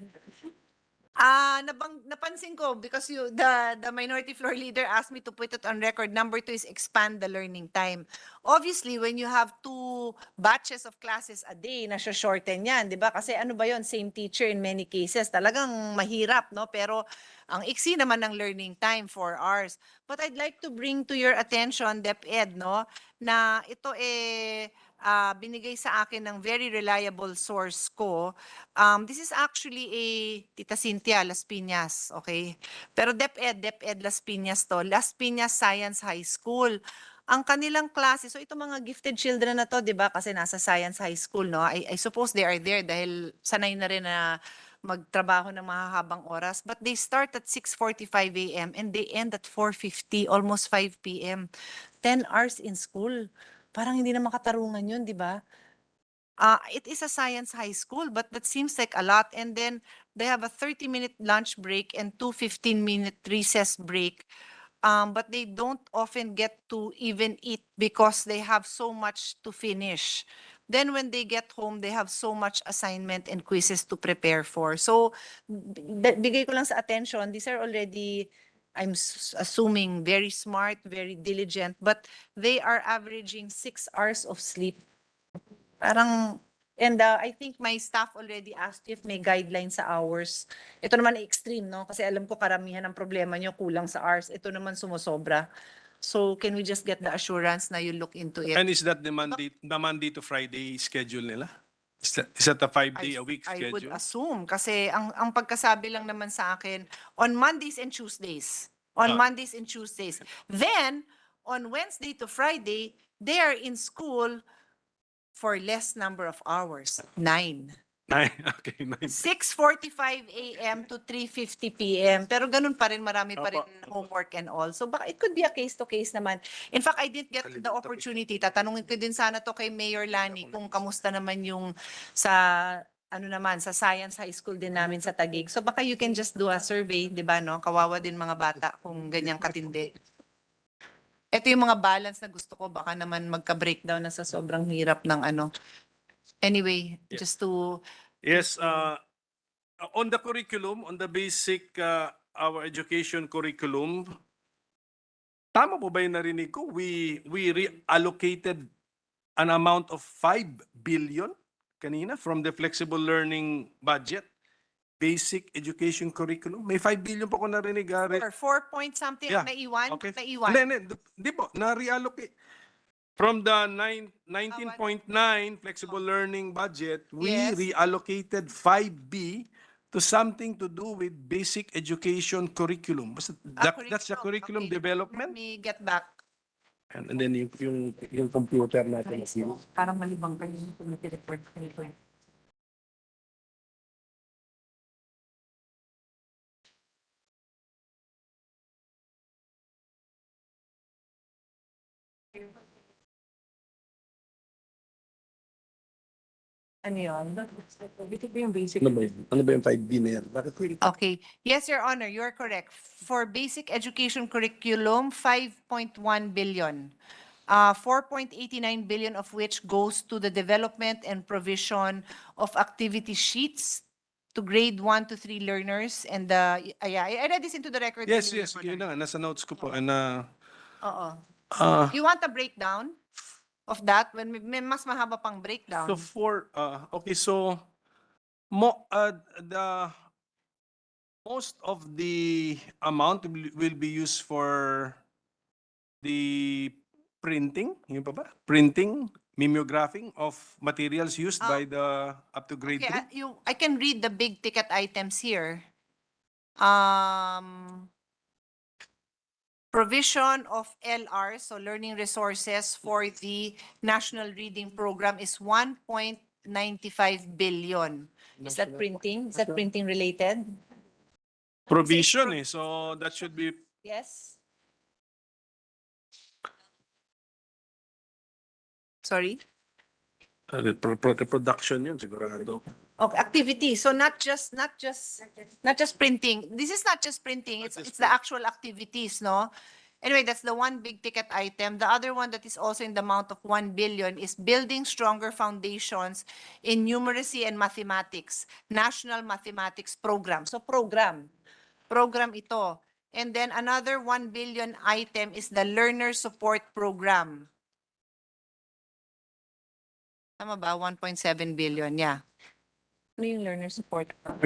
Napansin ko because the minority floor leader asked me to put it on record. Number 2 is expand the learning time. Obviously, when you have 2 batches of classes a day, shorten yan, di ba? Kasi ano ba yon, same teacher in many cases. Talagang mahirap, no? Pero ang iksi naman ng learning time, 4 hours. But I'd like to bring to your attention, DepEd, no? Na ito binigay sa akin ng very reliable source ko. This is actually a Tita Cynthia Las Piñas, okay? Pero DepEd Las Piñas to, Las Piñas Science High School. Ang kanilang klase, so ito mga gifted children na to, di ba? Kasi nasa Science High School, no? I suppose they are there dahil sanay na rin na magtrabaho ng mahahabang oras. But they start at 6:45 a.m. and they end at 4:50, almost 5 p.m. 10 hours in school. Parang hindi na makatarungan yun, di ba? It is a science high school, but that seems like a lot. And then they have a 30-minute lunch break and 2 15-minute recess break. But they don't often get to even eat because they have so much to finish. Then when they get home, they have so much assignment and quizzes to prepare for. So, bigay ko lang sa attention, these are already, I'm assuming, very smart, very diligent, but they are averaging 6 hours of sleep. Parang, and I think my staff already asked if may guidelines sa hours. Ito naman extreme, no? Kasi alam ko karamihan ng problema nyo kulang sa hours. Ito naman sumusobra. So can we just get the assurance na you look into it? And is that the Monday to Friday schedule nila? Is that a 5-day-a-week I would schedule? assume kasi ang pagkasabi lang naman sa akin on Mondays and Tuesdays. On Mondays and Tuesdays. Then on Wednesday to Friday, they are in school for less number of hours, 9. Okay, 9. 6:45 a.m. to 3:50 p.m. Pero ganun pa rin, marami pa rin homework and all. So baka it could be a case-to-case naman. In fact, I didn't get the opportunity. Tatanungin ko din sana to kay Mayor Lani kung kamusta naman yung sa sa Science High School din namin sa Taguig. So baka you can just do a survey, di ba, no? Kawawa din mga bata kung ganyang katindi. Ito yung mga balance na gusto ko, baka naman magka-breakdown na sa sobrang hirap ng Anyway, just to... Yes, on the curriculum, on the basic our education curriculum, tama po ba yung narinig ko? We reallocated an amount of 5 billion kanina from the flexible learning budget, basic education curriculum. May 5 billion po ko narinig. 4 point something, Yeah, naiwan? okay. Naiwan. Hindi po, na-reallocate. From the 19.9 flexible learning budget, we Yes. reallocated 5B to something to do with basic education curriculum. That's the curriculum Okay. development. Let me get back. And then yung computer natin. Parang malibang kayo yung committee report. Ano yun? Ito ba yung basic? Ano ba yung 5B na yan? Bakit? Okay. Yes, Your Honor, you're correct. For basic education curriculum, 5.1 billion. 4.89 billion of which goes to the development and provision of activity sheets to grade 1 to 3 learners. And yeah, I read this into the record. Yes, Your yes. Honor. Yun na, nasa notes ko po. Oo. You want a breakdown of that? When may mas mahaba pang breakdown. So okay, so the most of the amount will be used for the printing, yun pa ba? Printing, mimeographing of materials used by the up to grade Okay, 3. I can read the big ticket items here. Provision of LR, so learning resources for the National Reading Program is 1.95 billion. Is that printing? Is that printing related? Provision so that should be Yes. Sorry? production yun sigurado. Okay, activity. So not just printing. This is not just printing. It's the actual activities, no? Anyway, that's the one big ticket item. The other one that is also in the amount of 1 billion is building stronger foundations in numeracy and mathematics, National Mathematics Program. So program ito. And then another 1 billion item is the Learner Support Program. Tama ba? 1.7 billion, yeah. Ano yung learner support? Ano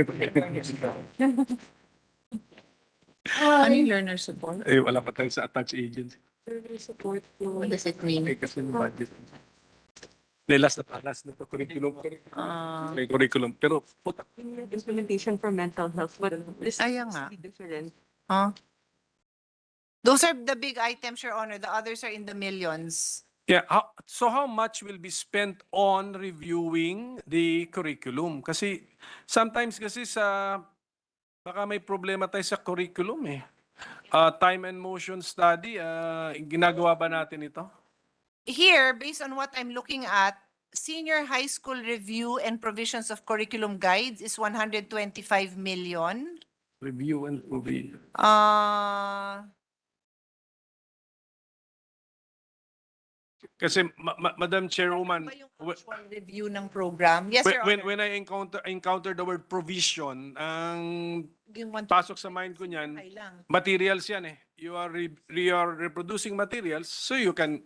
yung learner support? Eh, wala pa tayo sa attached agency. Learner support to What does it mean? Eh, kasi yung budget. Last na to, curriculum. May curriculum. Pero, puta. implementation for mental health, but this Ayan is nga. different. Huh? Those are the big items, Your Honor. The others are in the millions. Yeah, so how much will be spent on reviewing the curriculum? Kasi sometimes kasi baka may problema tayo sa curriculum eh. Time and motion study, ginagawa ba natin ito? Here, based on what I'm looking at, senior high school review and provisions of curriculum guides is 125 million. Review and provision. Kasi Madam Chairwoman, Ba yung actual review ng program? Yes, Your Honor. when I encounter the word provision, ang Yung one- pasok sa mind ko niyan, Ay lang. materials yan eh. You are reproducing materials so you can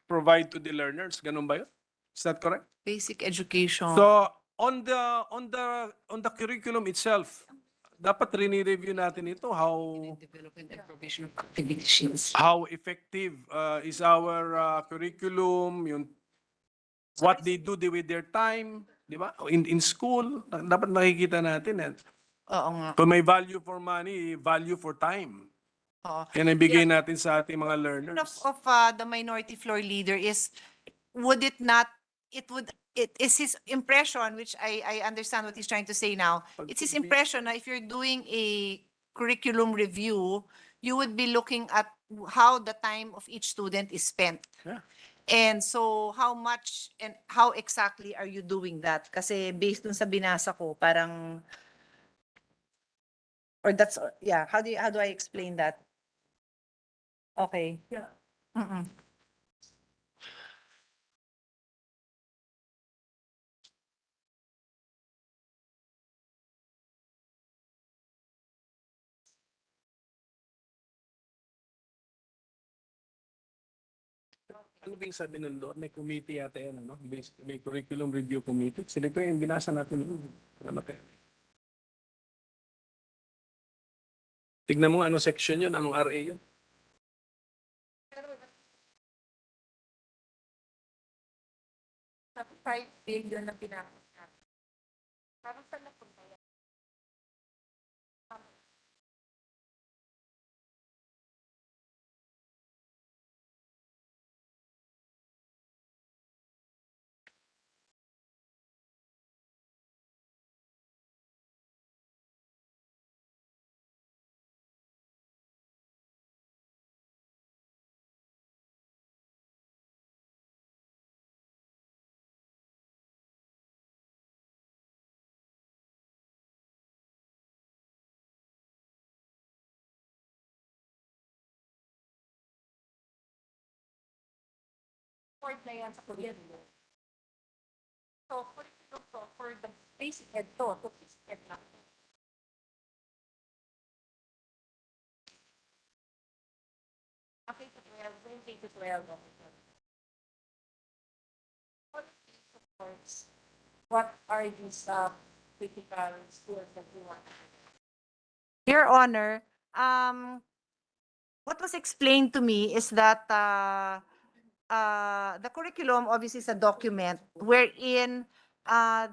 provide to the learners. Ganun ba yun? Is that correct? Basic education. So on the curriculum itself, dapat rini-review natin ito Development and provision of activities. how effective is our curriculum, what they do with their time, di ba? In school, dapat makikita natin. Oo nga. Kung may value for money, value for time. Oo. Yan ang bigay natin sa ating mga learners. Of the minority floor leader is, it is his impression, which I understand what he's trying to say now. It's his impression na if you're doing a curriculum review, you would be looking at how the time of each student is spent. Yeah. And so how much and how exactly are you doing that? Kasi based dun sa binasa ko, parang, or that's, yeah, how do I explain that? Okay. Yeah. Mm-mm. Ano ba yung sabi nun doon? May committee yata yan, ano? May curriculum review committee. Sila ko yung binasa natin. Ano kaya? Tignan mo anong section yun, anong RA yun. Sa 5 billion na pinapasa. Parang saan napunta yan? Support na yan sa kuryente. So, curriculum to, for the basic ed to basic ed lang. Okay, to 12, 20 to 12. Supports. What are these critical skills that you want? Your Honor, what was explained to me is that the curriculum obviously is a document wherein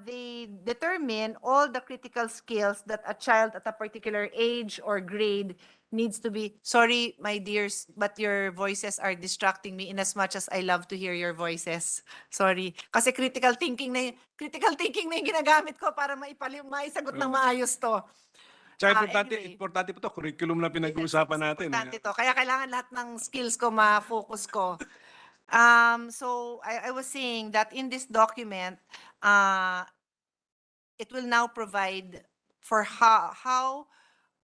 they determine all the critical skills that a child at a particular age or grade needs to be. Sorry, my dears, but your voices are distracting me in as much as I love to hear your voices. Sorry. Kasi critical thinking na yung ginagamit ko para maisagot ng maayos to. Tsaka Anyway. importante po to, curriculum na pinag-uusapan natin. Importante to. Kaya kailangan lahat ng skills ko ma-focus ko. So I was saying that in this document, it will now provide for how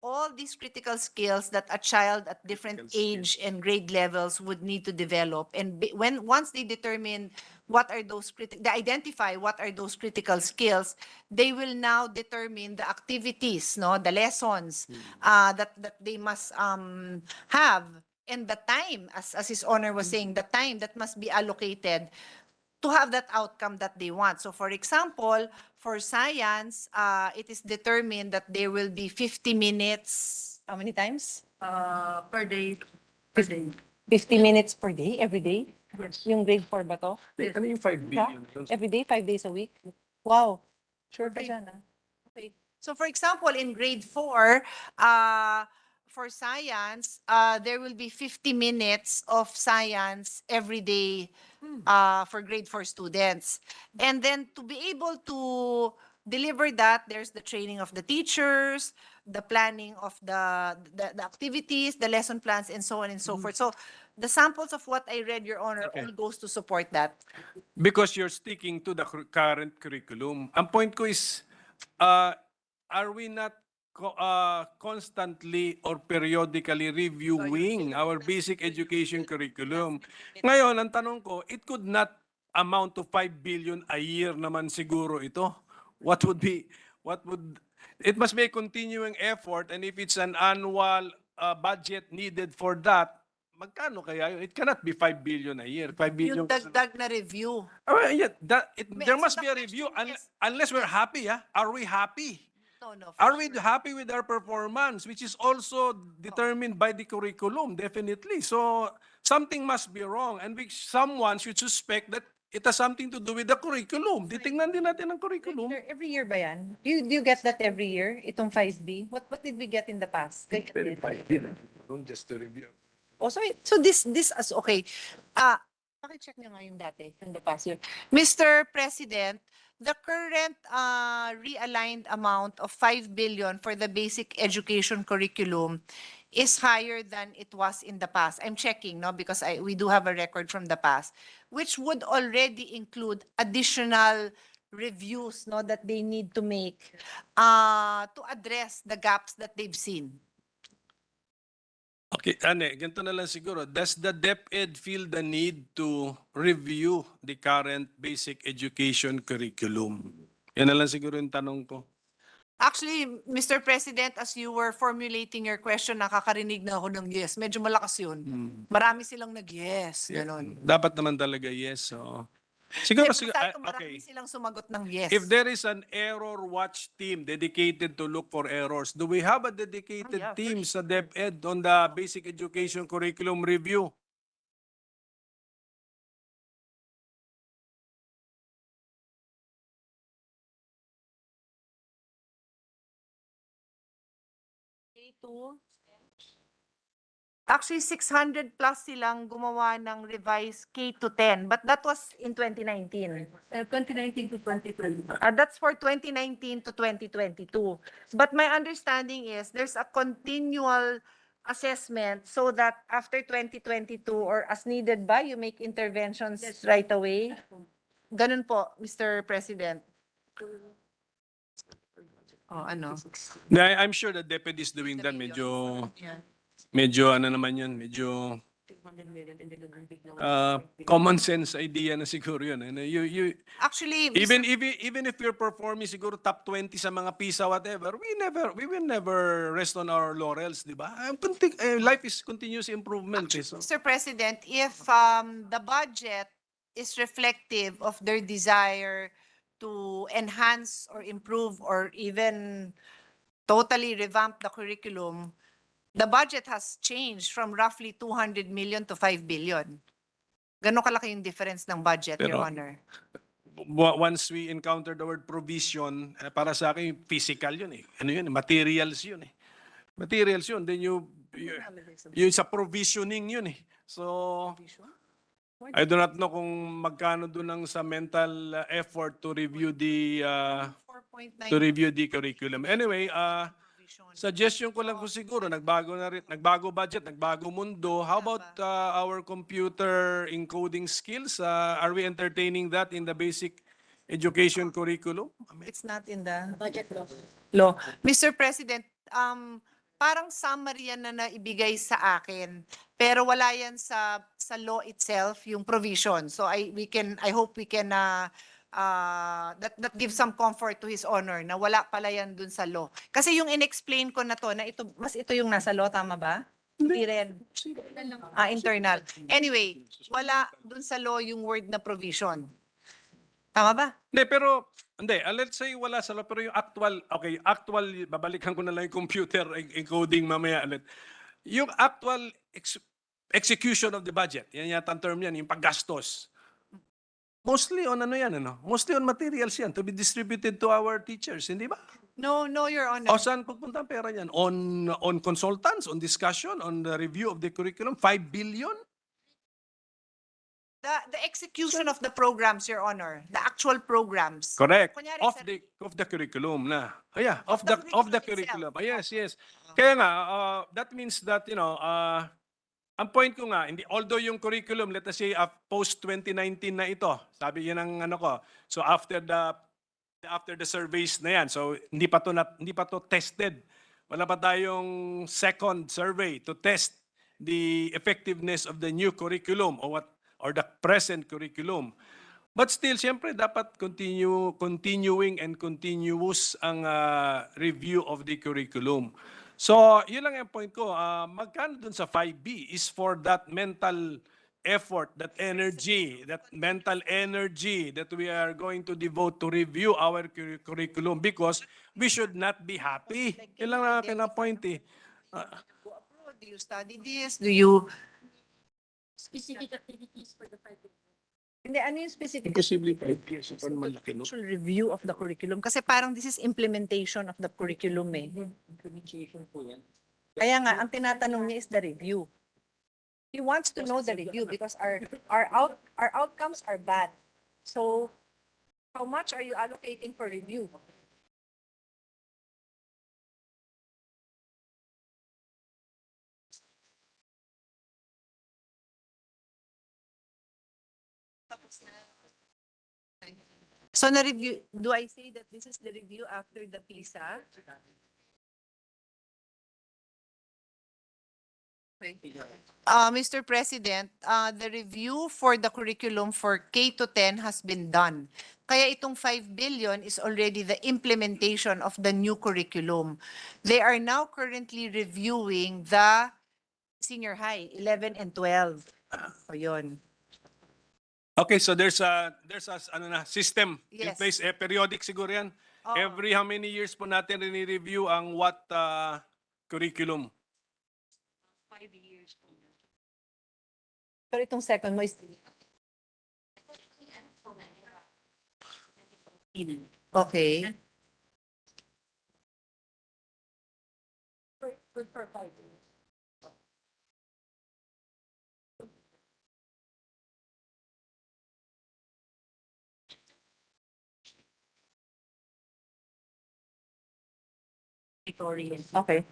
all these critical skills that a child at different Critical age and grade levels would need to develop. And once they determine what are those they identify what are those critical skills, they will now determine the activities, no, the lessons that they must have, and the time, as His Honor was saying, the time that must be allocated to have that outcome that they want. So for example, for science, it is determined that there will be 50 minutes, how many times? Per day. 50 minutes per day, every day? Yes. Yung grade 4 ba to? Ano yung 5 billion? Every day, 5 days a week? Wow. Sure ka Okay. dyan, ah? Okay. So for example, in grade 4, for science, there will be 50 minutes of science every day for grade 4 students. And then to be able to deliver that, there's the training of the teachers, the planning of the activities, the lesson plans, and so on and so forth. So the samples of what I read, Your Honor, Okay. all goes to support that. Because you're sticking to the current curriculum. Ang point ko is, are we not constantly or periodically reviewing our basic education curriculum? Ngayon, ang tanong ko, it could not amount to 5 billion a year naman siguro ito. It must be a continuing effort, and if it's an annual budget needed for that, magkano kaya yun? It cannot be 5 billion a year. 5 billion. Yung dagdag na review. Yeah, there So must be the a review question is- unless we're happy. Are we happy? No, for Are we sure. happy with our performance, which is also determined by the curriculum, definitely. So something must be wrong, and someone should suspect that it has something to do with the curriculum. Titingnan din natin ang curriculum. Sir, every year ba yan? Do you get that every year? Itong 5B? What did we get in the past? Just to review. Oh, so this as okay. Paki-check niyo nga yung dati, in the past year. Mr. President, the current realigned amount of 5 billion for the basic education curriculum is higher than it was in the past. I'm checking, no, because we do have a record from the past, which would already include additional reviews, no, that they need to make to address the gaps that they've seen. Okay, ganito na lang siguro. Does the DepEd feel the need to review the current basic education curriculum? Yan na lang siguro yung tanong ko. Actually, Mr. President, as you were formulating your question, nakakarinig na ako ng yes. Medyo malakas yun. Marami silang nag-yes. Ganon. Dapat naman talaga yes. So. Siguro, Sabi ko, marami okay. silang sumagot ng yes. If there is an error watch team dedicated to look for errors, do we have a dedicated Yeah, for team sa DepEd on the basic education curriculum review? Actually, 600 plus silang gumawa ng revised K to 10, but that was in 2019. 2019 to 2020. That's for 2019 to 2022. But my understanding is there's a continual assessment so that after 2022 or as needed ba, you make interventions right away? Ganun po, Mr. President. Oh, ano? I'm sure the DepEd is doing that. Medyo ano naman yun, medyo common sense idea na siguro yun. And Actually, even if you're performing siguro top 20 sa mga PISA whatever, we will never rest on our laurels, di ba? Life is continuous improvement. So. Mr. President, if the budget is reflective of their desire to enhance or improve or even totally revamp the curriculum, the budget has changed from roughly 200 million to 5 billion. Ganon kalaki yung difference ng budget, Your Pero- Honor. Once we encounter the word provision, para sa akin, physical yun eh. Ano yun? Materials yun eh. Materials yun. Then you sa provisioning yun eh. So, I do not know kung magkano doon ang sa mental effort to review the 4.9 curriculum. Anyway, suggestion ko lang ko siguro, nagbago budget, nagbago mundo. How about our computer encoding skills? Are we entertaining that in the basic education curriculum? It's not in the budget law. Mr. President, parang summary yan na naibigay sa akin. Pero wala yan sa law itself, yung provision. So I hope we can that gives some comfort to His Honor na wala pala yan dun sa law. Kasi yung inexplain ko na to, na ito yung nasa law, tama ba? Hindi rin. Internal. Anyway, wala dun sa law yung word na provision. Tama ba? Hindi, let's say wala sa law, pero yung actual, babalikan ko na lang yung computer encoding mamaya ulit. Yung actual execution of the budget, yan yata ang term yan, yung paggastos. Mostly on Mostly on materials yan to be distributed to our teachers, hindi ba? No, Your Honor. O saan pupunta ang pera yan? On consultants, on discussion, on the review of the curriculum, 5 billion? The execution of the programs, Your Honor. The actual programs. Correct. Kunyari Of the curriculum na. Oh, yeah, of the the curriculum curriculum. Yes. Kaya nga, that means that, ang point ko nga, although yung curriculum, let us say, post 2019 na ito, sabi yan ang ko. So after the surveys na yan, so hindi pa to tested. Wala pa tayong second survey to test the effectiveness of the new curriculum or the present curriculum. But still, siyempre, dapat continuing and continuous ang review of the curriculum. So, yun lang yung point ko. Magkano dun sa 5B is for that mental effort, that mental energy that we are going to devote to review our curriculum because we should not be happy. Yun lang ang aking point eh. Do you study this? Do you... Specific activities for the 5 years. Hindi, ano yung specific? Imposible 5 years. Paano malaki, no? Actual review of the curriculum. Kasi parang this is implementation of the curriculum eh. Implementation po yan. Kaya nga, ang tinatanong niya is the review. He wants to know the review because our outcomes are bad. So, how much are you allocating for review? So, na-review, do I say that this is the review after the PISA? Mr. President, the review for the curriculum for K to 10 has been done. Kaya itong 5 billion is already the implementation of the new curriculum. They are now currently reviewing the senior high, 11 and 12. O yun. Okay, so there's a system in Yes. place. Periodic siguro yan. Oo. Every how many years po natin rini-review ang what curriculum? 5 years. Pero itong second mo is... Okay. Good for 5 years. Okay.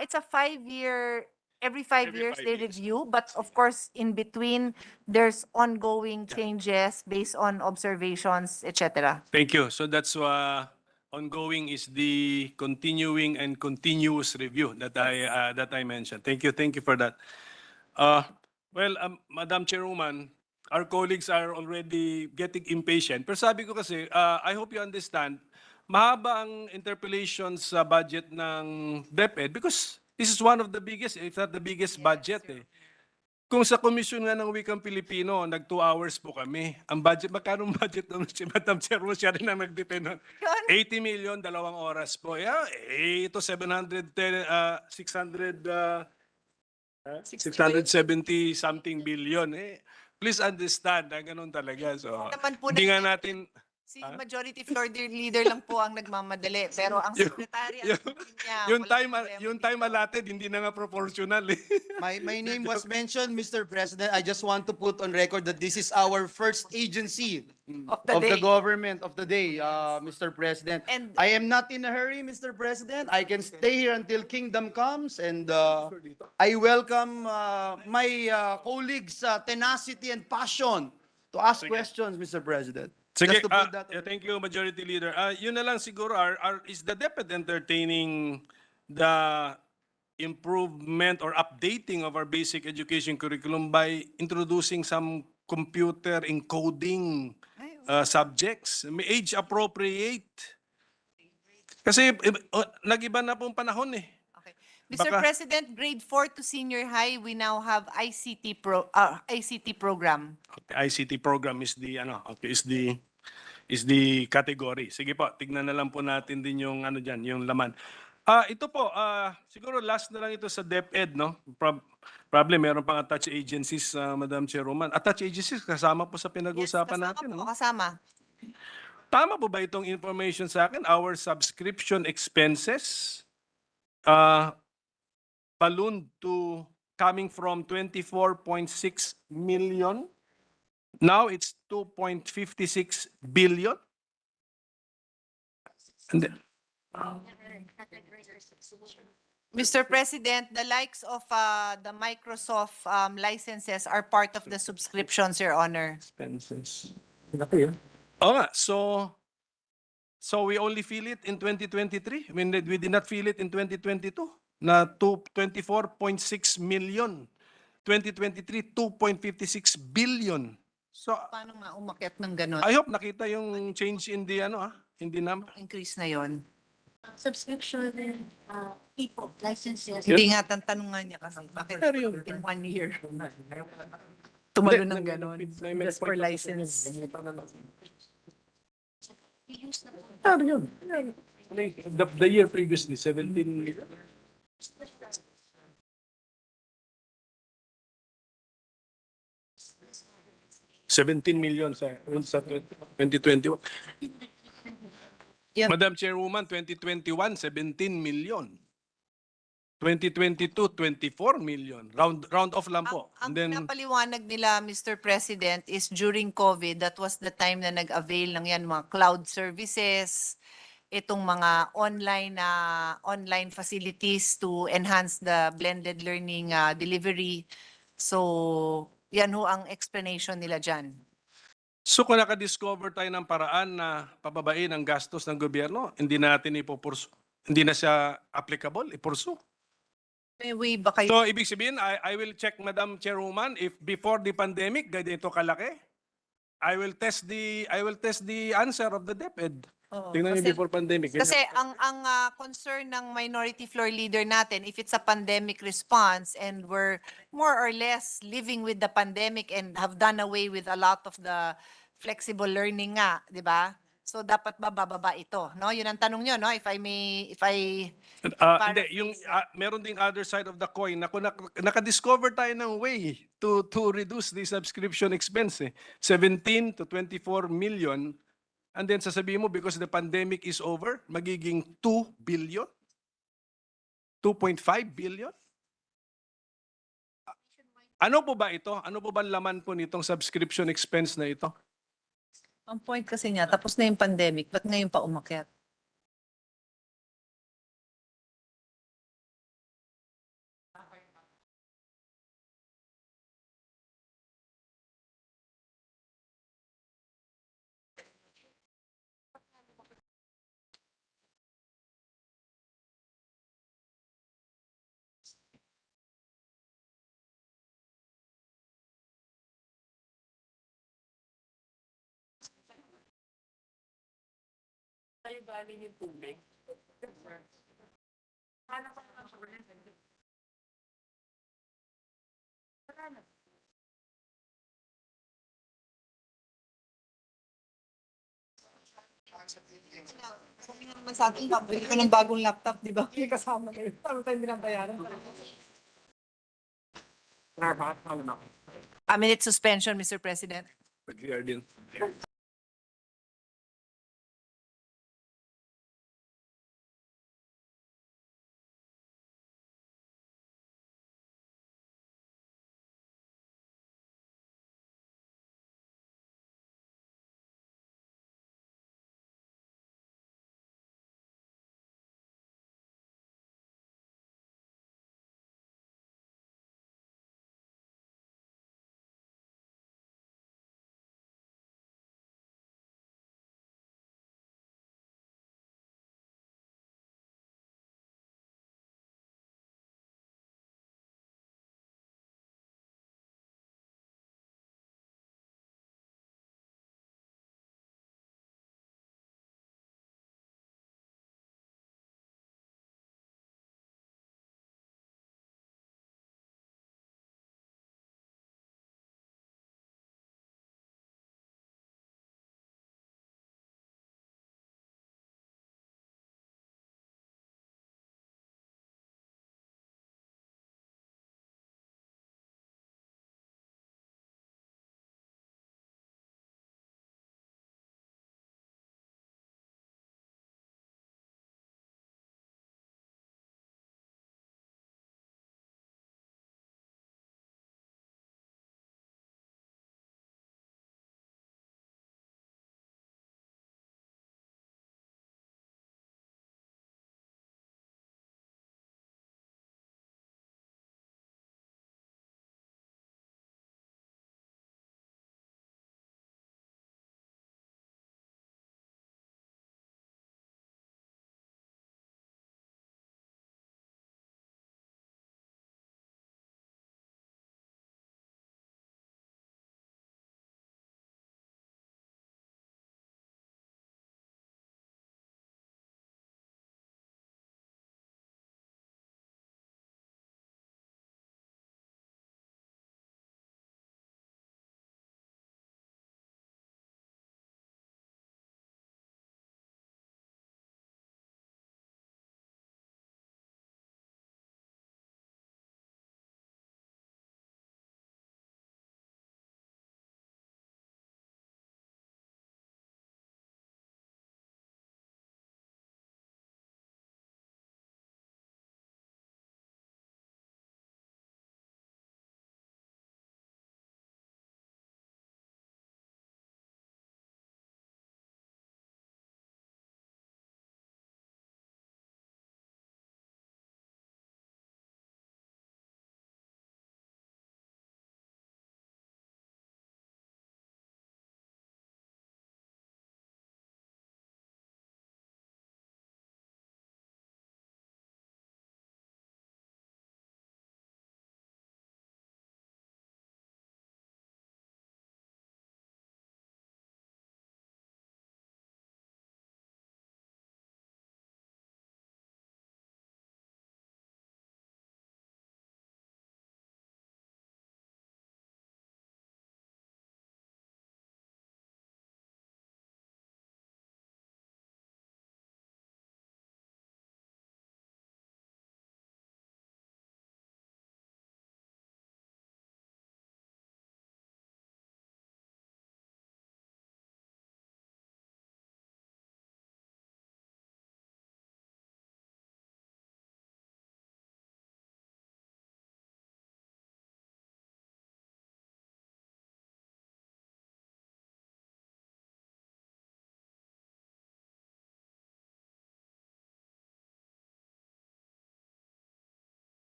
It's a 5-year, every 5 years 5 they years. review, but of course, in between, there's ongoing changes based on observations, etc. Thank you. So that's ongoing is the continuing and continuous review that I mentioned. Thank you for that. Madam Chairwoman, our colleagues are already getting impatient. Pero sabi ko kasi, I hope you understand, mahaba ang interpellations sa budget ng DepEd because this is one of the biggest, if not the biggest budget eh. Kung sa komisyon nga ng Wikang Pilipino, nag 2 hours po kami. Ang budget, magkano ang budget doon si Madam Chairman, siya rin ang nag-depend nun. 80 million, 2 oras po. Yeah, ito 670 something billion. Please understand, ganun talaga. So, Naman po hindi nga na- natin, Si Majority Floor Leader lang po ang nagmamadali, pero ang secretary, ang niya, yung time allotted, hindi na nga proportional eh. My name was mentioned, Mr. President. I just want to put on record that this is our first agency of the of day. the government of the day, Mr. President. And- I am not in a hurry, Mr. President. I can stay here until kingdom comes, and I welcome my colleagues' tenacity and passion to ask questions, Mr. President. Sige, Just to put that on thank you, Majority Leader. Yun na lang siguro, is the DepEd entertaining the improvement or updating of our basic education curriculum by introducing some computer encoding subjects, may age appropriate. Kasi nag-iba na pong panahon eh. Okay. Mr. Baka- President, grade 4 to senior high, we now have ICT program. ICT program is the is the category. Sige po, tignan na lang po natin din yung ano diyan, yung laman. Ito po, siguro last na lang ito sa DepEd, no? Probably meron pang attached agencies, Madam Chairwoman. Attached agencies kasama po sa pinag-uusapan natin, no? Kasama. Tama po ba itong information sa akin? Our subscription expenses ballooned to coming from 24.6 million. Now it's 2.56 billion. And then, Mr. President, the likes of the Microsoft licenses are part of the subscriptions, Your Honor. expenses. Oo nga, so we only feel it in 2023. I mean, we did not feel it in 2022 na 24.6 million. 2023, 2.56 billion. So Paano nga umakyat ng ganun? I hope nakita yung change in the in the number. Increase na yon. Subscription, people, licenses. Hindi nga tanong niya kasi bakit Pero yun. in 1 year tumalo ng Hindi, ganon may just for point of- license. We use the Ano yun? The year previously, 17 million. $17 million sa 2021. Yan. Madam Chairwoman, 2021, 17 million. 2022, 24 million. Round off lang po. Ang And then, pinapaliwanag nila, Mr. President, is during COVID, that was the time na nag-avail ng yan, mga cloud services, itong mga online facilities to enhance the blended learning delivery. So, yan ho ang explanation nila dyan. so kung nakadiscover tayo ng paraan na pababain ang gastos ng gobyerno, hindi natin ipupursu. Hindi na siya applicable, ipursu. May way ba kayo? So, ibig sabihin, I will check, Madam Chairwoman, if before the pandemic, ganito kalaki, I will test the answer of the DepEd. Oo, Tingnan niyo kasi- before pandemic. Kasi ang concern ng minority floor leader natin, if it's a pandemic response and we're more or less living with the pandemic and have done away with a lot of the flexible learning nga, 'di ba? So dapat ba bababa ito, no? 'Yun ang tanong niyo, no? If Hindi, yung meron ding other side of the coin na kung nakadiscover tayo ng way to reduce the subscription expense, 17 to 24 million, and then sasabihin mo because the pandemic is over, magiging 2 billion? 2.5 billion? Ano po ba ito? Ano po ba laman po nitong subscription expense na ito? ang point kasi niya, tapos na yung pandemic, ba't ngayon pa umakyat? Tayo galing yung tubig. Sabi nga naman sa akin, bili ka ng bagong laptop, di ba? May kasama kayo. Paano tayo binabayaran? A minute suspension, Mr. President. Pag-clear din.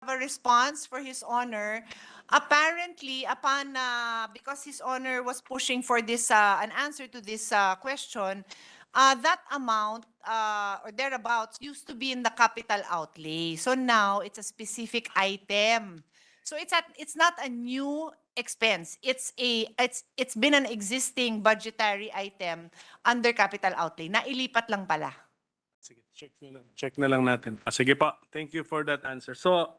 a response for His Honor. Apparently, because His Honor was pushing for this, an answer to this question, that amount or thereabouts used to be in the capital outlay. So now it's a specific item. So it's not a new expense. It's been an existing budgetary item under capital outlay. Nailipat lang pala. Sige, check na lang. Check na lang natin. Sige pa. Thank you for that answer. So,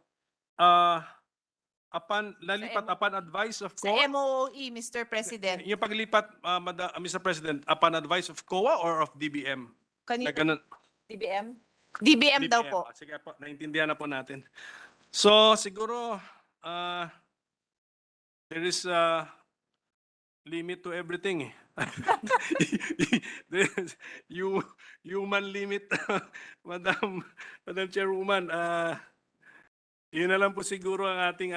lalipat upon advice of Sa COA? MOE, Mr. President. Yung paglipat, Mr. President, upon advice of COA or of DBM? Kanina, Ganun. DBM? DBM daw po. Sige po, naintindihan na po natin. So, siguro, there is a limit to everything. There's human limit, Madam Chairwoman. Yun na lang po siguro ang ating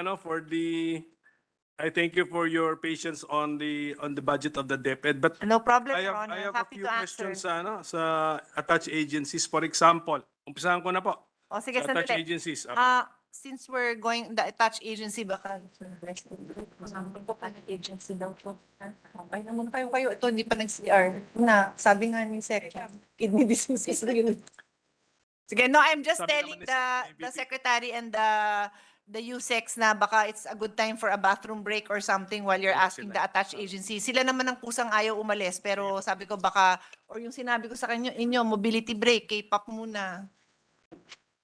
I thank you for your patience on the budget of the DepEd. But No problem, I Your have, Honor. I have a Happy few to answer. questions sa attached agencies. For example, umpisahan ko na po. O sige, Sa attached sandali. agencies. Since we're going, the attached agency, baka Agency daw po. Ay naman kayo. Ito hindi pa nag-CR. Na, sabi nga ni Sec, kidney diseases yun. Sige, no, I'm just Sabi telling naman ni the secretary and the USEX na baka it's a good time for a bathroom break or something while you're asking the attached agency. Sila naman ang kusang ayaw umalis, pero sabi ko baka, or yung sinabi ko sa inyo, mobility break, K-pop muna.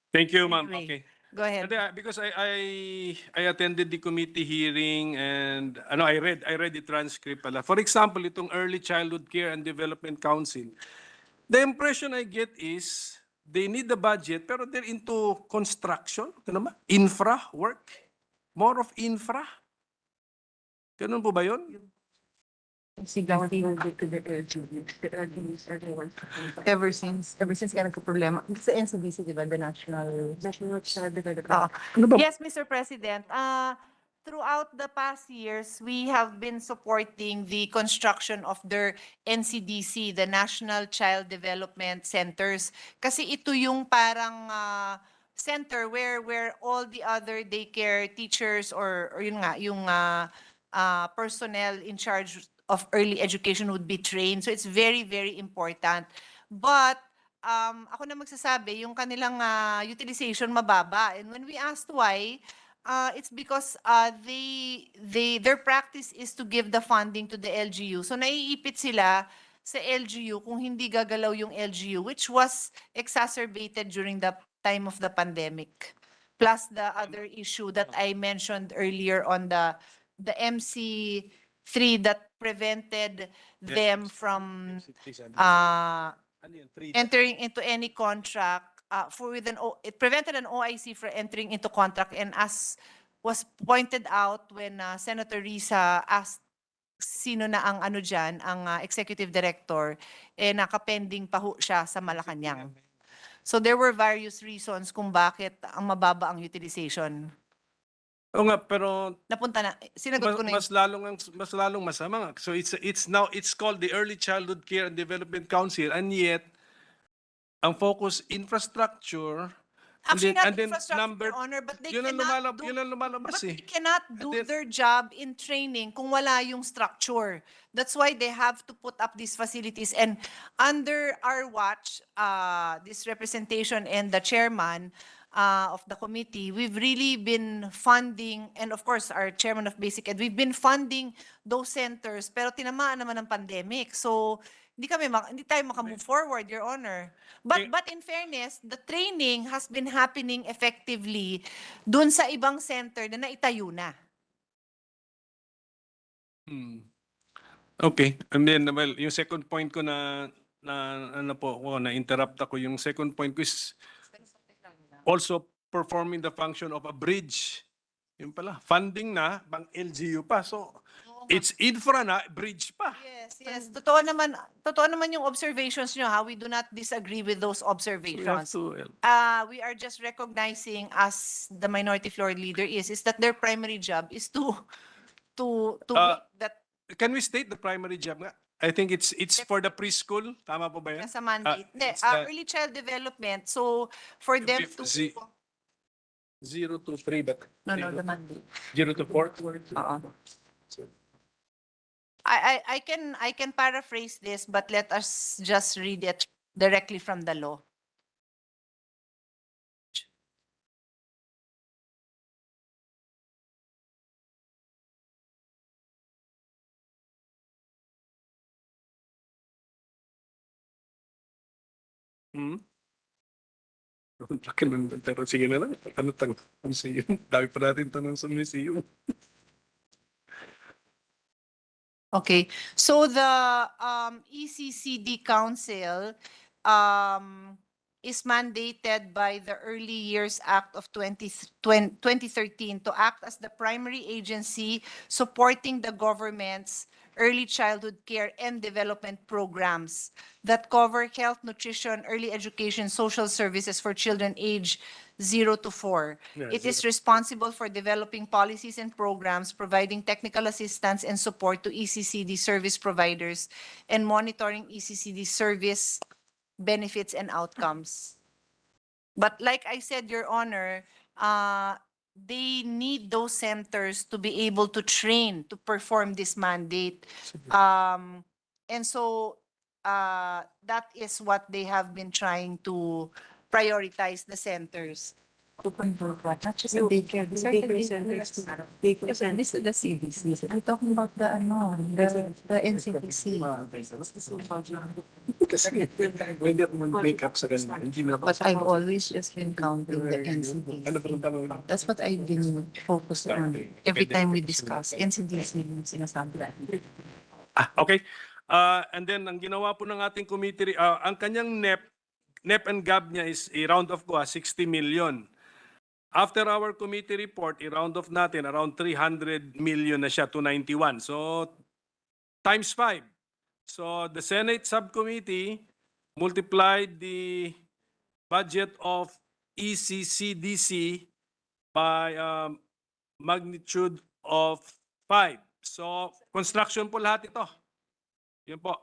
Thank you, ma'am. Anyway. Okay. Go ahead. Because I attended the committee hearing and I read the transcript pala. For example, itong Early Childhood Care and Development Council. The impression I get is they need the budget pero they're into construction, ano ba? Infra work. More of infra. Ganun po ba 'yon? Sigang to the LGU. The LGU is everyone. Ever since ka nagka-problema. Sa NCDC, di ba? The National Child Development. Yes, Mr. President. Throughout the past years, we have been supporting the construction of their NCDC, the National Child Development Centers. Kasi ito yung parang center where all the other daycare teachers or yun nga, yung personnel in charge of early education would be trained. So it's very, very important. But ako na magsasabi, yung kanilang utilization mababa. And when we asked why, it's because their practice is to give the funding to the LGU. So naiipit sila sa LGU kung hindi gagalaw yung LGU, which was exacerbated during the time of the pandemic. Plus the other issue that I mentioned earlier on the MC3 that prevented them from entering into any contract it prevented an OIC from entering into contract, and as was pointed out when Senator Risa asked sino na ang ang executive director, nakapending pa ho siya sa Malacanang. So there were various reasons kung bakit ang mababa ang utilization. Oo nga, pero Napunta na, sinagot ko na mas lalong masama. So it's called the Early Childhood Care and Development Council, and yet ang focus infrastructure. Actually, not and then infrastructure, Your Honor, but they yun ang lumalabas But eh. they cannot do their job in training kung wala yung structure. That's why they have to put up these facilities. And under our watch, this representation and the chairman of the committee, we've really been funding, and of course, our chairman of Basic Ed, we've been funding those centers, pero tinamaan naman ng pandemic. So, hindi tayo makamove forward, Your Honor. But in fairness, the training has been happening effectively dun sa ibang center na naitayo na. Okay. And then, well, yung second point ko na interrupt ako. Yung second point ko is also performing the function of a bridge. Yun pala, funding na, pang LGU pa. So, it's infra na, bridge pa. Yes. Totoo naman yung observations nyo, ha? We do not disagree with those observations. We are just recognizing, as the minority floor leader is that their primary job is to make that Can we state the primary job nga? I think it's for the preschool. Tama po ba yan? sa mandate. It's the Early child development. So, for them to... 0 to 3, but No, the mandate. 0 to 4? I can paraphrase this, but let us just read it directly from the law. Laki ng pero sige na lang. Tanong museum. Dami pa natin tanong sa museum. Okay, so the ECCD Council is mandated by the Early Years Act of 2013 to act as the primary agency supporting the government's early childhood care and development programs that cover health, nutrition, early education, social services for children aged 0 to 4. It is responsible for developing policies and programs, providing technical assistance and support to ECCD service providers, and monitoring ECCD service benefits and outcomes. But like I said, Your Honor, they need those centers to be able to train to perform this mandate. And so that is what they have been trying to prioritize the centers. Open for what? Not just the daycare. Daycare centers. This is the CDC. I'm talking about the the NCDC. Kasi pwede ako mag-make up sa ganun. Hindi na But I've always just been counting the NCDC. Ano ba ang tanong? That's what I've been focused on every time we discuss. NCDC yung sinasabi natin. Okay. And then, ang ginawa po ng ating committee, ang kanyang NEP and GAB niya is i-round off ko 60 million. After our committee report, i-round off natin, around 300 million na siya, 291. So, times 5. So, the Senate subcommittee multiplied the budget of ECCDC by magnitude of 5. So, construction po lahat ito. Yun po.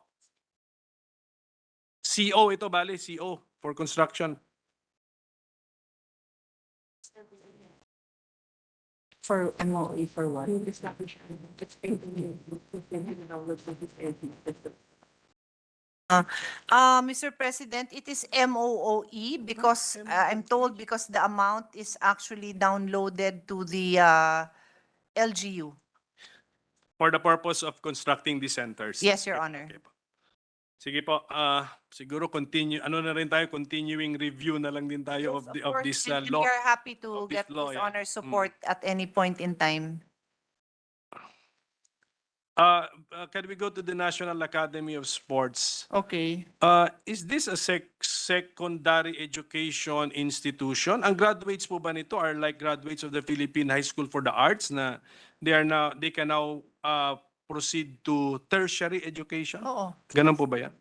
CO ito, bali, CO for construction. For MOE for what? Mr. President, it is MOOE because I'm told because the amount is actually downloaded to the LGU. For the purpose of constructing the centers. Yes, Your Honor. Okay po. Sige po, siguro continue, ano na rin tayo, continuing review na lang din tayo of this And law. we are happy of to this get law, His yeah. Honor's support at any point in time. Can we go to the National Academy of Sports? Okay. Is this a secondary education institution? Ang graduates po ba nito are like graduates of the Philippine High School for the Arts na they can now proceed to tertiary education? Oo. Ganun po ba yan?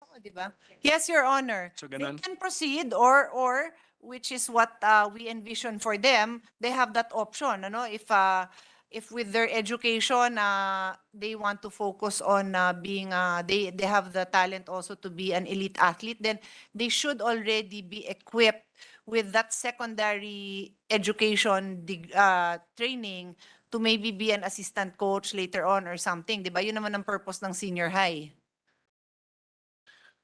Oo, di ba? Yes, Your Honor. So, They ganun? can proceed or which is what we envision for them, they have that option, ano? If with their education they want to focus on being they have the talent also to be an elite athlete, then they should already be equipped with that secondary education training to maybe be an assistant coach later on or something, di ba? Yun naman ang purpose ng senior high.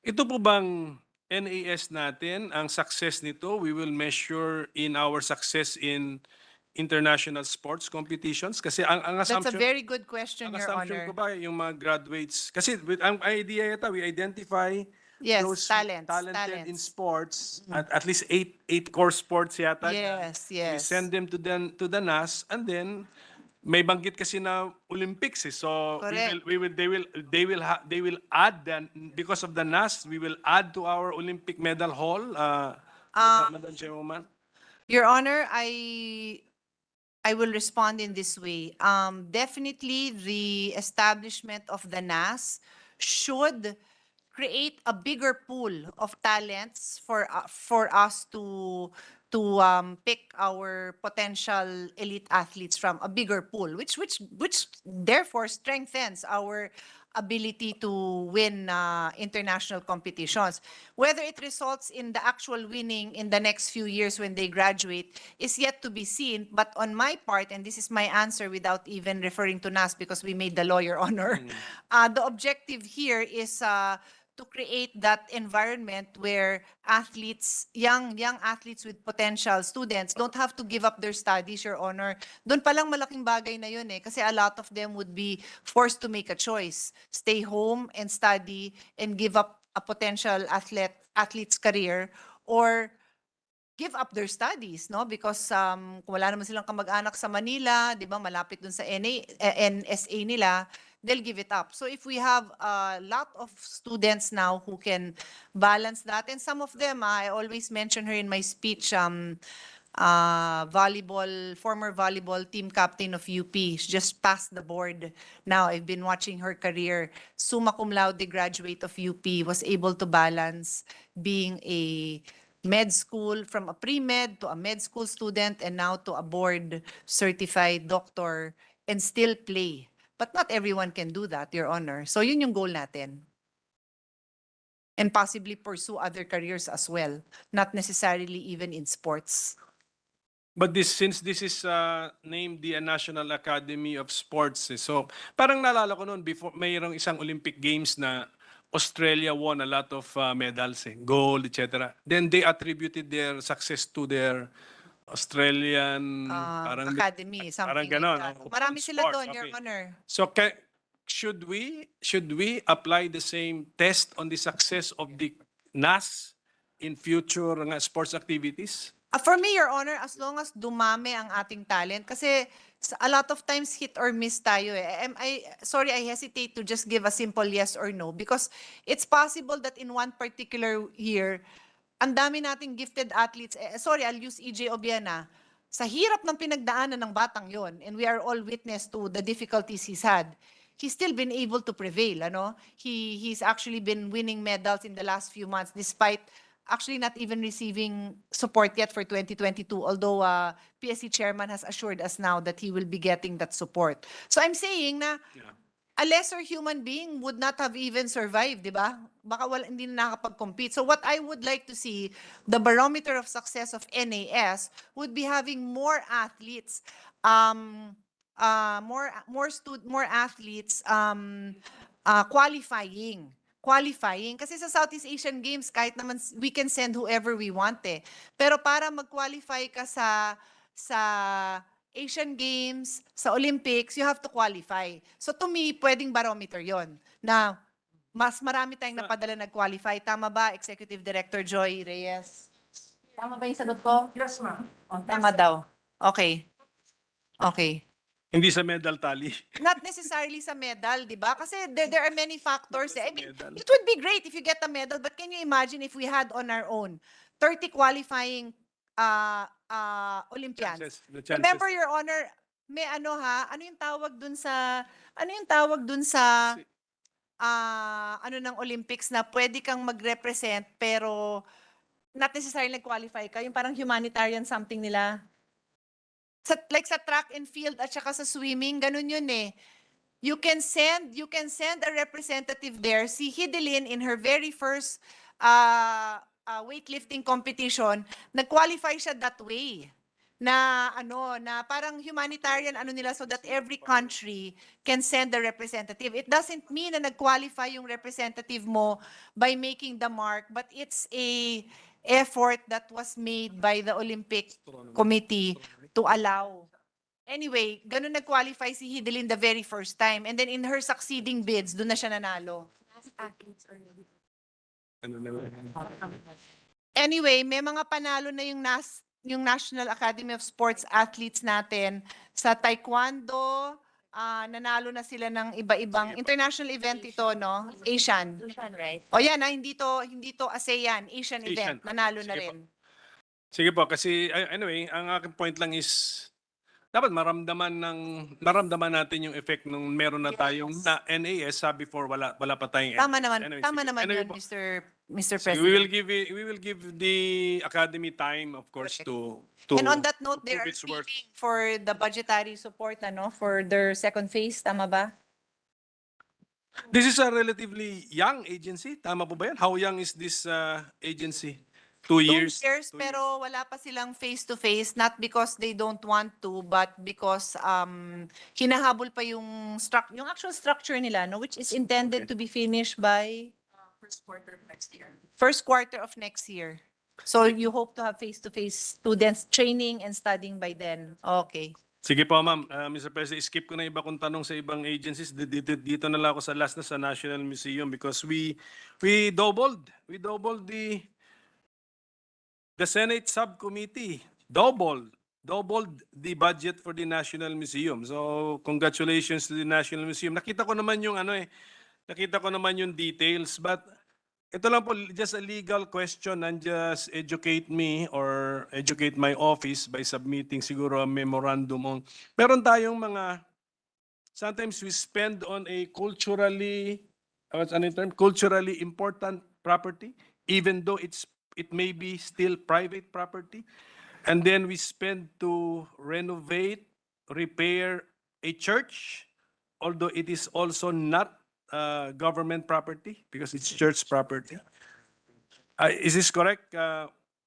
Ito po bang NAS natin, ang success nito, we will measure in our success in international sports competitions? Kasi ang That's a assumption, very good question, ang Your assumption Honor. ko ba yung mga graduates, kasi ang idea yata, we identify Yes, those talented in sports, at least eight core sports yata. Yes, We yes. send them to the NAS, and then may banggit kasi na Olympics eh. So Correct. they will add then because of the NAS, we will add to our Olympic medal haul. Madam Chairwoman. Your Honor, I will respond in this way. Definitely the establishment of the NAS should create a bigger pool of talents for us to pick our potential elite athletes from a bigger pool, which therefore strengthens our ability to win international competitions. Whether it results in the actual winning in the next few years when they graduate is yet to be seen. But on my part, and this is my answer without even referring to NAS because we made the lawyer honor, the objective here is to create that environment where athletes, young athletes with potential, students, don't have to give up their studies, Your Honor. Doon palang malaking bagay na yun kasi a lot of them would be forced to make a choice. Stay home and study and give up a potential athlete's career, or give up their studies, no? Because kung wala naman silang kamag-anak sa Manila, 'di ba, malapit dun sa NSA nila, they'll give it up. So if we have a lot of students now who can balance that, and some of them, I always mention her in my speech, former volleyball team captain of UP. She just passed the board. Now, I've been watching her career. Summa cum laude graduate of UP, was able to balance being a med school, from a pre-med to a med school student, and now to a board certified doctor, and still play. But not everyone can do that, Your Honor. So yun yung goal natin. And possibly pursue other careers as well, not necessarily even in sports. But since this is named the National Academy of Sports, so parang naalala ko noon before mayroong isang Olympic Games na Australia won a lot of medals, gold, etc. Then they attributed their success to their Australian parang Academy, something ganon, like that. of Marami sila sports, doon, Your okay. Honor. So should we apply the same test on the success of the NAS in future sports activities? For me, Your Honor, as long as dumami ang ating talent, kasi a lot of times hit or miss tayo eh. Sorry, I hesitate to just give a simple yes or no because it's possible that in one particular year, ang dami nating gifted athletes. Sorry, I'll use EJ Obiana. Sa hirap ng pinagdaanan ng batang yon, and we are all witness to the difficulties he's had, he's still been able to prevail. He's actually been winning medals in the last few months despite actually not even receiving support yet for 2022, although PSC chairman has assured us now that he will be getting that support. So I'm saying na a lesser human being would not have even survived, di ba? Baka hindi na nakakapag-compete. So what I would like to see, the barometer of success of NAS would be having more athletes, more athletes qualifying. Kasi sa Southeast Asian Games, kahit naman we can send whoever we want eh. Pero para mag-qualify ka sa Asian Games, sa Olympics, you have to qualify. So to me, pwedeng barometer yon na mas marami tayong napadala nag-qualify. Tama ba, Executive Director Joy Reyes? Tama ba yung sagot ko? Yes, ma'am. Tama daw. Okay. Hindi sa medal tally. Not necessarily sa medal, di ba? Kasi there are many factors. I mean, it would be great if you get a medal, but can you imagine if we had on our own 30 qualifying Olympians? The chances. Remember, Your Honor, may ano yung tawag dun sa ng Olympics na pwede kang mag-represent pero not necessarily nag-qualify ka, yung parang humanitarian something nila. Like sa track and field at saka sa swimming, ganun yun eh. You can send a representative there. Si Hidelin in her very first weightlifting competition, nag-qualify siya that way. Na parang humanitarian nila so that every country can send a representative. It doesn't mean na nag-qualify yung representative mo by making the mark, but it's a effort that was made by the Olympic Committee to allow. Anyway, ganun nag-qualify si Hidelin the very first time. And then in her succeeding bids, doon na siya nanalo. Anyway, may mga panalo na yung National Academy of Sports athletes natin. Sa taekwondo, nanalo na sila ng iba-ibang international event ito, no? Asian. Right? O yan, hindi to ASEAN, Asian event. Nanalo na Sige rin. Sige po, kasi anyway, ang aking point lang is dapat maramdaman natin yung effect nung meron na tayong NAS before wala pa tayong Tama naman, Anyway, tama sige. naman Anyway yun, po. Mr. Sige, President. we will give the academy time, of course, to And on that note, they prove are its worth. speaking for the budgetary support for their second phase, tama ba? This is a relatively young agency. Tama po ba yan? How young is this agency? 2 years? 2 years, 2 pero wala pa silang face-to-face, not because they don't want to, but because hinahabol pa yung actual structure nila, no, which is intended to be finished by First quarter of next year. first quarter of next year. So you hope to have face-to-face students training and studying by then. Okay. Sige po, ma'am. Mr. President, skip ko na iba kong tanong sa ibang agencies. Dito na lang ako sa last na sa National Museum because we doubled the Senate subcommittee doubled the budget for the National Museum. So congratulations to the National Museum. Nakita ko naman yung nakita ko naman yung details, but ito lang po, just a legal question and just educate me or educate my office by submitting siguro a memorandum on. Meron tayong mga, sometimes we spend on a culturally, what's an term? Culturally important property, even though it may be still private property. And then we spend to renovate, repair a church, although it is also not government property because it's church property. Is this correct,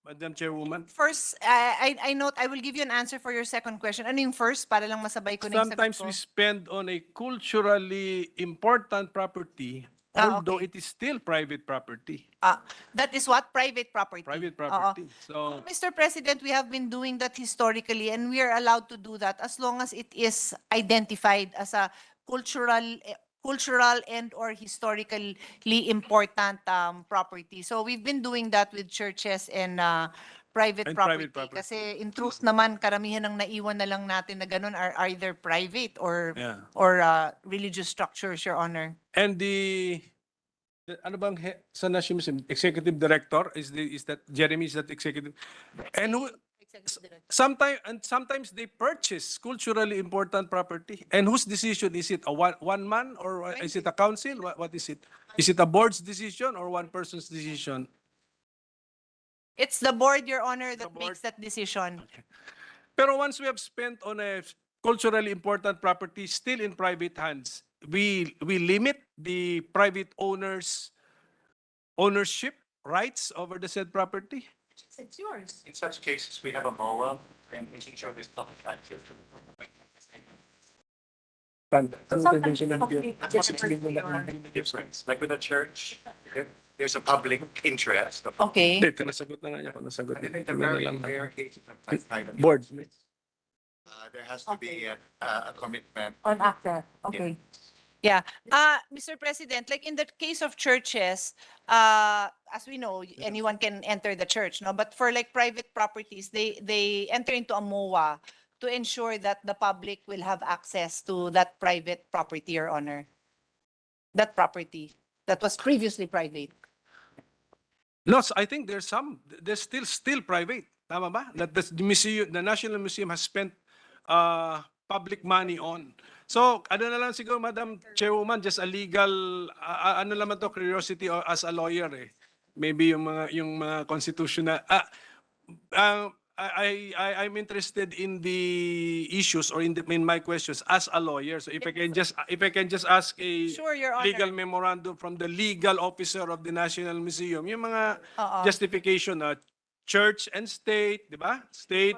Madam Chairwoman? First, I note, I will give you an answer for your second question. Ano yung first? Para lang masabay ko na yung sagot Sometimes ko. we spend on a culturally important property, although it is still private property. That is what? Private property. Private Oo. property. So, Mr. President, we have been doing that historically and we are allowed to do that as long as it is identified as a cultural and or historically important property. So we've been doing that with churches and private And property. private property. Kasi in truth naman, karamihan ng naiwan na lang natin na ganun are either private or yeah. religious structures, Your Honor. And ano bang sa National Museum? Executive Director is that Jeremy, is that executive? And who sometimes they purchase culturally important property. And whose decision is it? A one man or is it a council? What is it? Is it a board's decision or one person's decision? It's the board, Your Honor, that board. makes that decision. Pero once we have spent on a culturally important property still in private hands, we limit the private owner's ownership rights over the said property. It's yours. In such cases, we have a MOA and making sure there's not active. Difference, like with a church, there's a public interest. Okay. Hindi, nasagot na nga niya. Nasagot I think na the very lang. rare cases of private. Board. There has to be a commitment. On ACTA, okay. Yeah. Mr. President, like in the case of churches, as we know, anyone can enter the church, no? But for like private properties, they enter into a MOA to ensure that the public will have access to that private property, Your Honor. That property that was previously private. No, I think there's still private. Tama ba? That the National Museum has spent public money on. So, ano na lang siguro, Madam Chairwoman, just a legal, ano naman to, curiosity as a lawyer eh. Maybe yung mga constitutional, I'm interested in the issues or in my questions as a lawyer. So if I can just ask a Sure, Your Honor. legal memorandum from the legal officer of the National Museum, yung mga justification, church and state, di ba? State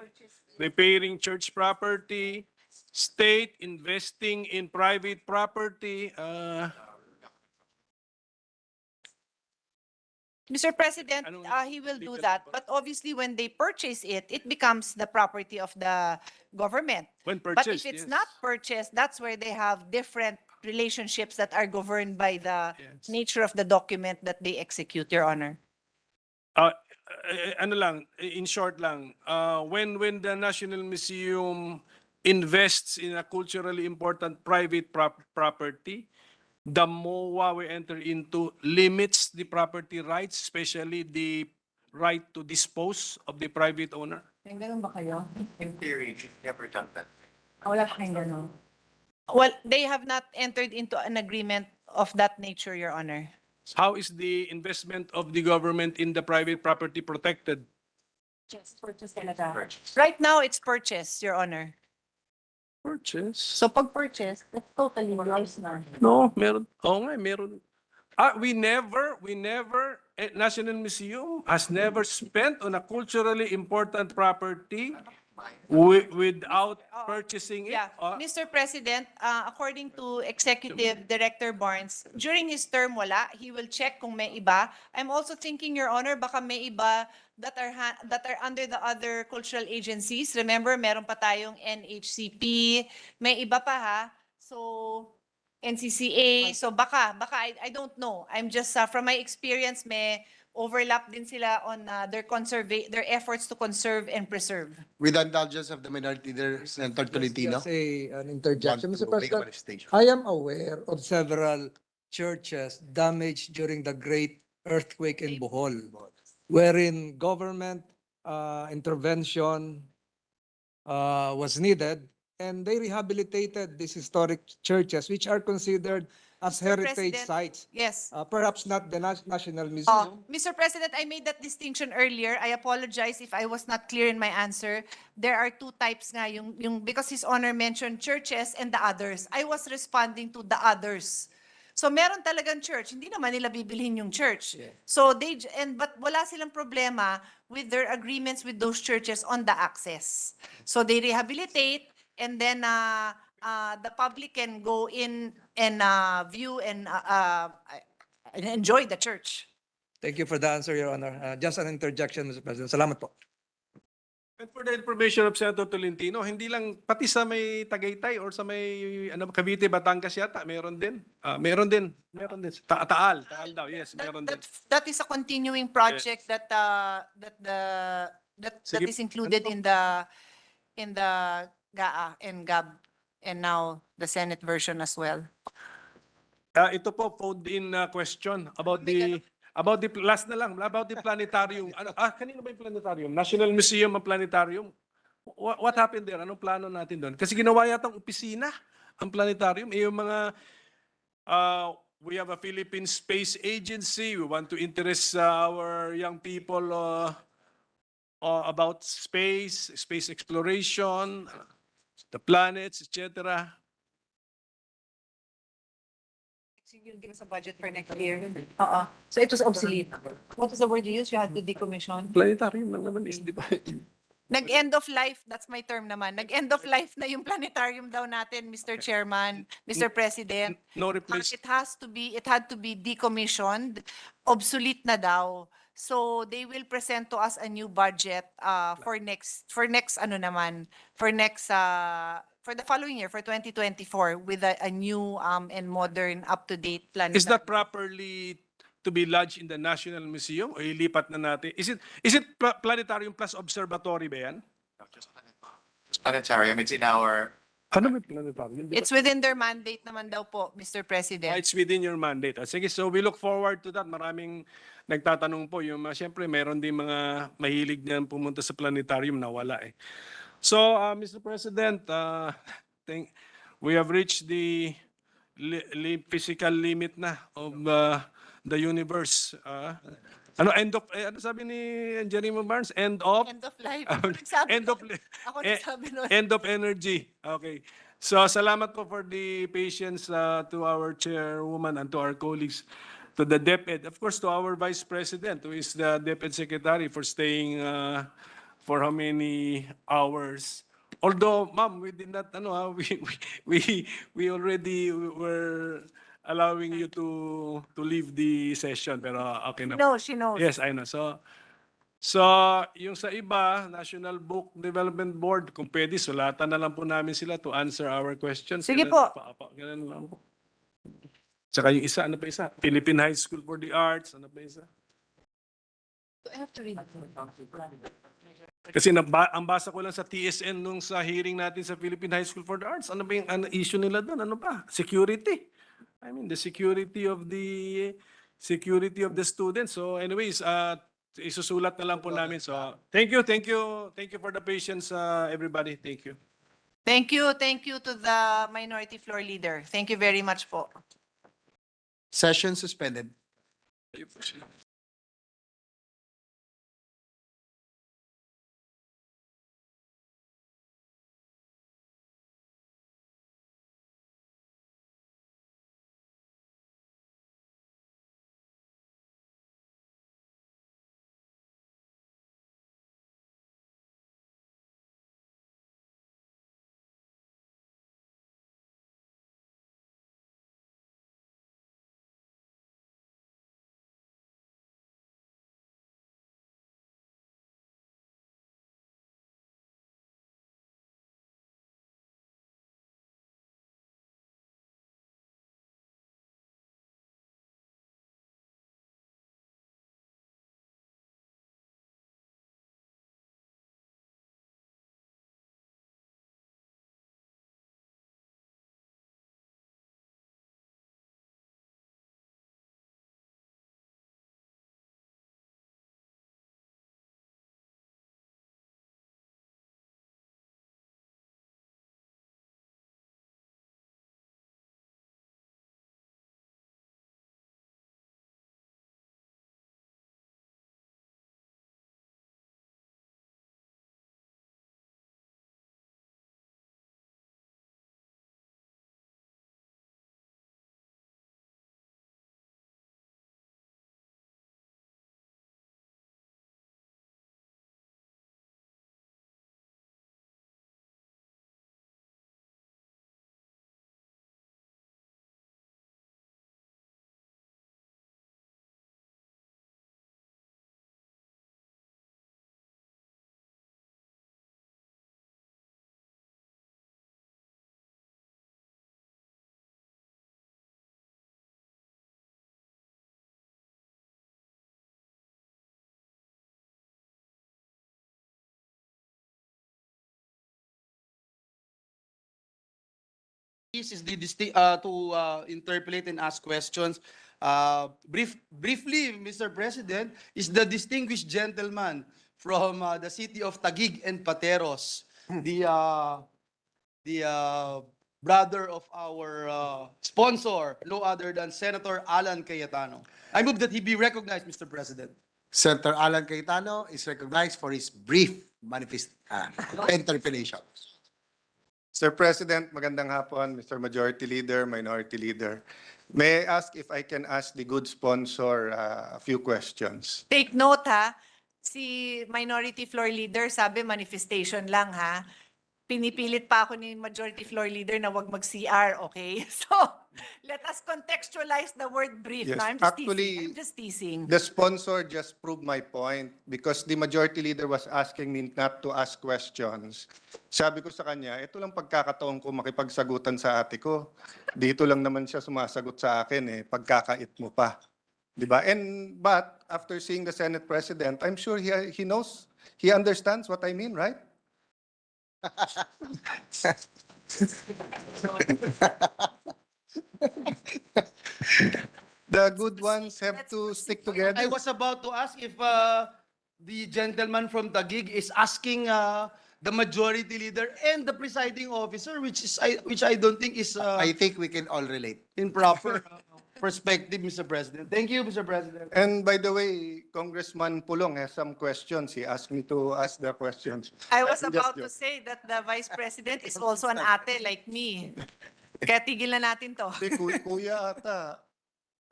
repairing church property, state investing in private property. Mr. President, he will do that. But obviously, when they purchase it, it becomes the property of the government. When But purchased, if it's yes. not purchased, that's where they have different relationships that are governed by the Yes. nature of the document that they execute, Your Honor. Ano lang, in short lang, when the National Museum invests in a culturally important private property, the MOA we enter into limits the property rights, especially the right to dispose of the private owner. Ganun ba kayo? In theory, you've never done that. Wala pa kayong ganun. Well, they have not entered into an agreement of that nature, Your Honor. How is the investment of the government in the private property protected? Just purchase talaga. Purchase. Right now, it's purchased, Your Honor. Purchase? So pag purchase, that's totally lost na. No, meron. Oo nga, meron. We never, National Museum has never spent on a culturally important property without purchasing it. Yeah, Mr. President, according to Executive Director Barnes, during his term wala, he will check kung may iba. I'm also thinking, Your Honor, baka may iba that are under the other cultural agencies. Remember, meron pa tayong NHCP, may iba pa ha. So NCCA, so baka I don't know. I'm just from my experience may overlap din sila on their efforts to conserve and preserve. With the indulgence of the minority leader, Senator Tolentino. Just an interjection, Want Mr. to make a President. manifestation. I am aware of several churches damaged during the great earthquake in Bohol, wherein government intervention was needed, and they rehabilitated these historic churches, which are considered as heritage President, sites. Yes. Perhaps not the National Museum. Mr. President, I made that distinction earlier. I apologize if I was not clear in my answer. There are two types nga, because His Honor mentioned churches and the others. I was responding to the others. So meron talagang church, hindi naman nila bibilhin yung church. So but wala silang problema with their agreements with those churches on the access. So they rehabilitate, and then the public can go in and view and enjoy the church. Thank you for the answer, Your Honor. Just an interjection, Mr. President. Salamat po. And for the information of Senator Tolentino, hindi lang, pati sa may Tagaytay or sa may Cavite, Batangas yata, meron din. Meron din. Taal daw, yes, meron din. That is a continuing project that Sige. is included in the GAA and GAB, and now the Senate version as well. Ito po, phoned in question about the last na lang, about the planetarium. Kanino ba yung planetarium? National Museum of Planetarium. What happened there? Anong plano natin doon? Kasi ginawa yatang opisina ang planetarium. Yung mga, we have a Philippine Space Agency. We want to interest our young people about space exploration, the planets, etc. Yung sa budget for next year. So it was obsolete. What was the word you used? You had to decommission? Planetarium lang naman is, di ba? Nag-end of life, that's my term naman. Nag-end of life na yung planetarium daw natin, Mr. Chairman, Mr. President. No replace. It had to be decommissioned, obsolete na daw. So they will present to us a new budget for the following year, for 2024, with a new and modern, up-to-date planetarium. Is that properly to be lodged in the National Museum o ilipat na natin? Is it planetarium plus observatory ba yan? Planetarium, it's in our. Ano may planetarium? It's within their mandate naman daw po, Mr. President. It's within your mandate. Sige, so we look forward to that. Maraming nagtatanong po. Siyempre, meron din mga mahilig na pumunta sa planetarium na wala eh. So, Mr. President, we have reached the physical limit na of the universe. Ano sabi ni Jeremy Barnes? End of life. End of energy. Okay. So, salamat po for the patience to our chairwoman and to our colleagues, to the DepEd, of course, to our Vice President, who is the DepEd Secretary, for staying for how many hours. Although, ma'am, we did not, we already were allowing you to leave the session, pero okay na. No, she knows. Yes, I know. So, yung sa iba, National Book Development Board, kung pwede, sulatan na lang po namin sila to answer our questions. Sige po. Ganun lang po. Tsaka yung isa, ano pa isa? Philippine High School for the Arts, ano pa isa? I have to read. Kasi ang basa ko lang sa TSN nung sa hearing natin sa Philippine High School for the Arts, ano ba yung issue nila doon? Ano ba? Security. I mean, the security of the students. So anyways, isusulat na lang po namin. So thank you for the patience, everybody. Thank you. Thank you to the Minority Floor Leader. Thank you very much po. Session suspended. This is the to interpolate and ask questions. Briefly, Mr. President, is the distinguished gentleman from the city of Taguig and Pateros, the brother of our sponsor, no other than Senator Alan Cayetano. I move that he be recognized, Mr. President. Senator Alan Cayetano is recognized for his brief interpellation. Mr. President, magandang hapon, Mr. Majority Leader, Minority Leader. May I ask if I can ask the good sponsor a few questions? Take note ha, si Minority Floor Leader sabi manifestation lang ha. Pinipilit pa ako ni Majority Floor Leader na wag mag-CR, okay? So, let us contextualize the word brief. Yes, No, I'm just actually, teasing. I'm just teasing. The sponsor just proved my point because the Majority Leader was asking me not to ask questions. Sabi ko sa kanya, ito lang pagkakataon ko makipagsagutan sa ate ko. Dito lang naman siya sumasagot sa akin pagkakait mo pa. Diba? But after seeing the Senate President, I'm sure he knows, he understands what I mean, right? The good ones have to stick together. I was about to ask if the gentleman from Taguig is asking the majority leader and the presiding officer, which I don't think is I think we can all relate. in proper perspective, Mr. President. Thank you, Mr. President. And by the way, Congressman Pulong has some questions. He asked me to ask the questions. I was I'm just about to joking. say that the Vice President is also an ate like me. Kaya tigil na natin to. Si Kuya ata.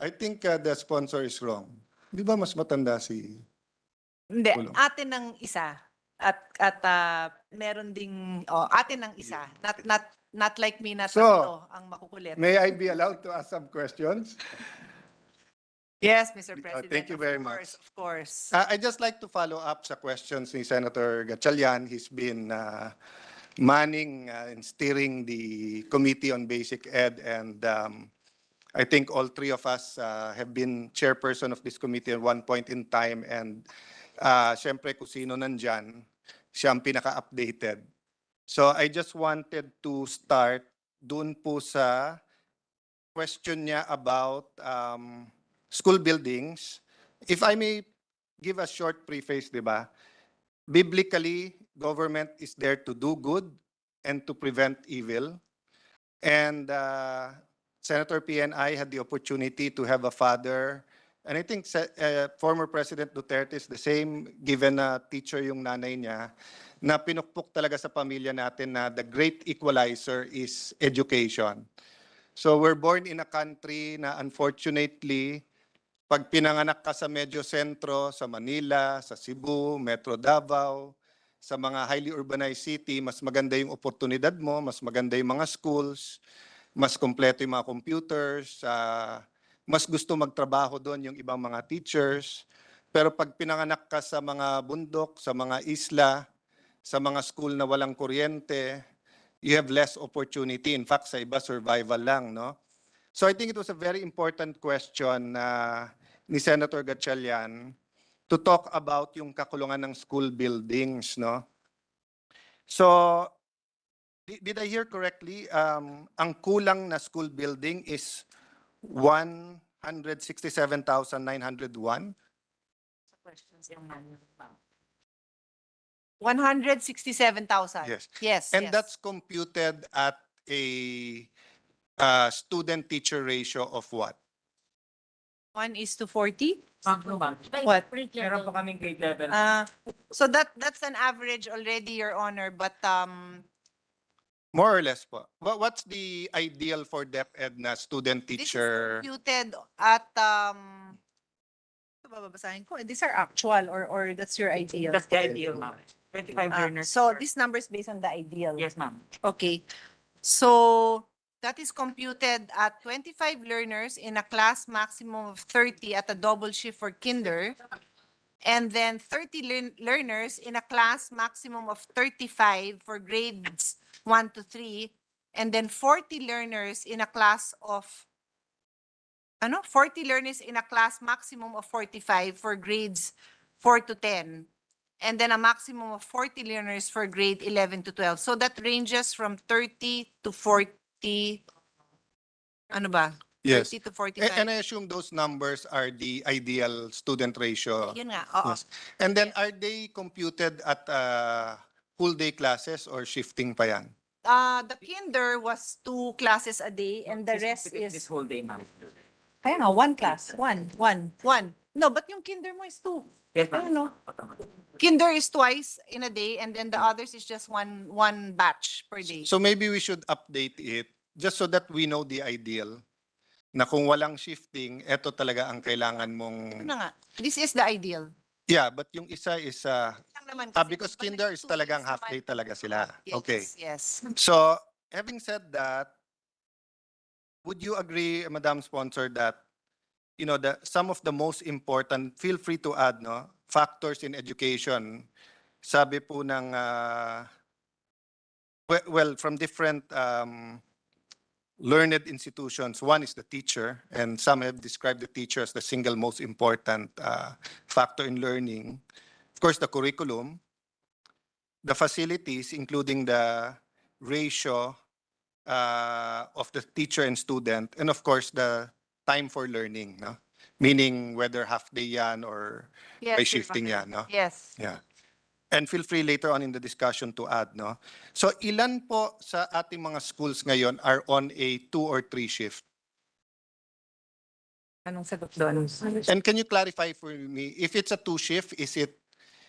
I think the sponsor is wrong. Di ba mas matanda si... Hindi, Tulong. ate ng isa. At meron ding ate ng isa. Not like me na So, tatlo ang makukulit. May I be allowed to ask some questions? Yes, Mr. President. thank you of very course, much. Of course. I'd just like to follow up sa questions ni Senator Gatchalian. He's been manning and steering the Committee on Basic Ed, and I think all three of us have been chairperson of this committee at one point in time, and syempre kung sino nandyan, siya ang pinaka-updated. So I just wanted to start dun po sa question niya about school buildings. If I may give a short preface, di ba? Biblically, government is there to do good and to prevent evil. And Senator P and I had the opportunity to have a father, and I think former President Duterte is the same, given na teacher yung nanay niya, na pinukpok talaga sa pamilya natin na the great equalizer is education. So we're born in a country na unfortunately, pag pinanganak ka sa medyo sentro, sa Manila, sa Cebu, Metro Davao, sa mga highly urbanized city, mas maganda yung oportunidad mo, mas maganda yung mga schools, mas kompleto yung mga computers, mas gusto magtrabaho doon yung ibang mga teachers. Pero pag pinanganak ka sa mga bundok, sa mga isla, sa mga school na walang kuryente, you have less opportunity. In fact, sa iba, survival lang, no? So I think it was a very important question ni Senator Gatchalian to talk about yung kakulungan ng school buildings, no? So, did I hear correctly? Ang kulang na school building is 167,901? Questions yung 167,000. Yes. Yes. And yes. that's computed at a student-teacher ratio of what? 1:40. What? Meron pa kaming grade level. So that's an average already, Your Honor, but More or less po. What's the ideal for DepEd na this is student-teacher? computed at babasahin ko. These are actual or that's your ideal. That's the ideal, ma'am. 25 learners. So this number is based on the ideal. Yes, ma'am. Okay. So that is computed at 25 learners in a class maximum of 30 at a double shift for kinder. And then 30 learners in a class maximum of 35 for grades 1 to 3. And then 40 learners in a class of 40 learners in a class maximum of 45 for grades 4 to 10. And then a maximum of 40 learners for grade 11 to 12. So that ranges from 30 to 40 ano ba? Yes. 30 to 45. And I assume those numbers are the ideal student ratio. Yun nga, oo. Yes. And then are they computed at full day classes or shifting pa yan? The kinder was 2 classes a day and the rest is whole day, ma'am. Kaya nga, one class, one. one. No, but yung kinder mo is 2. Ano? Kinder is twice in a day and then the others is just one batch per day. So maybe we should update it just so that we know the ideal. Na kung walang shifting, eto talaga ang kailangan mong... Ito na nga. This is the ideal. Yeah, but yung isa is... Lang naman kasi, because pag kinder is nag-two talagang days half naman- day talaga sila. Yes, Okay. Yes. So, having said that, would you agree, Madam Sponsor, that some of the most important, feel free to add, no, factors in education, sabi po ng, well, from different learned institutions, one is the teacher, and some have described the teacher as the single most important factor in learning. Of course, the curriculum, the facilities, including the ratio of the teacher and student, and of course, the time for learning, no? Meaning whether half day yan or by Yes, shifting yan, no? Yes. Yeah. And feel free later on in the discussion to add, no? So ilan po sa ating mga schools ngayon are on a 2 or 3 shift? Anong sagot doon? And can you clarify for me, if it's a 2 shift, is it,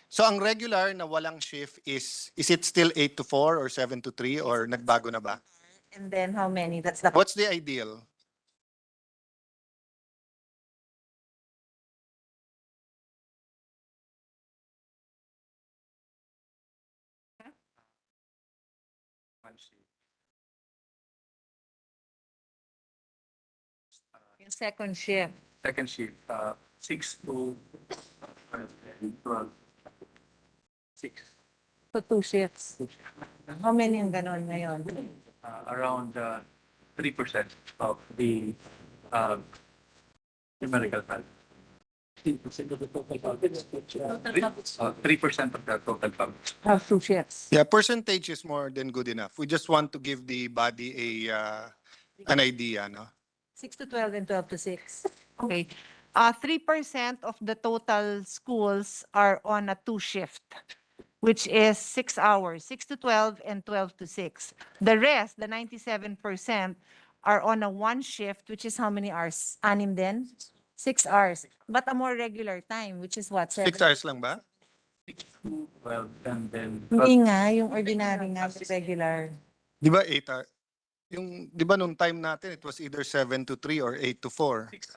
so ang regular na walang shift is it still 8 to 4 or 7 to 3 or nagbago na ba? And then how many? That's the... What's the ideal? Yung second shift. Second shift, 6 to 12. 6. So 2 shifts. How many ang ganon ngayon? Around 3% of the numerical value. 3% of the total public. 3% of the total public. Have 2 shifts. Yeah, percentage is more than good enough. We just want to give the body an idea, no? 6 to 12 and 12 to 6. Okay. 3% of the total schools are on a 2 shift, which is 6 hours, 6 to 12 and 12 to 6. The rest, the 97%, are on a 1 shift, which is how many hours? 6 din? 6 hours. But a more regular time, which is what? 6 hours lang ba? 6 to 12 and then Hindi nga, yung ordinary nga, yung regular. Di ba 8 hours? Yung, di ba nung time natin, it was either 7 to 3 or 8 to 4. 6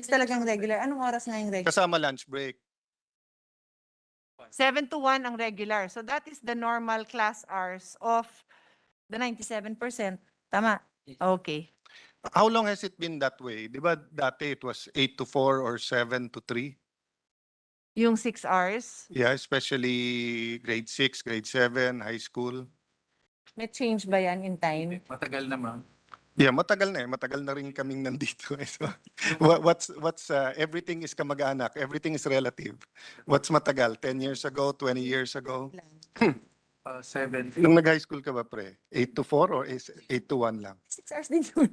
talagang regular. Anong oras nga yung regular? Kasama lunch break. 7 to 1 ang regular. So that is the normal class hours of the 97%. Tama? Okay. How long has it been that way? Di ba dati it was 8 to 4 or 7 to 3? Yung 6 hours? Yeah, especially grade 6, grade 7, high school. May change ba yan in time? matagal naman. Yeah, matagal na eh. Matagal na rin kaming nandito. Eh. So, what's everything is kamag-anak. Everything is relative. What's matagal? 10 years ago, 20 years ago? 7. Nung nag-high school ka ba, pre? 8 to 4 or 8 to 1 lang? 6 hours din yun.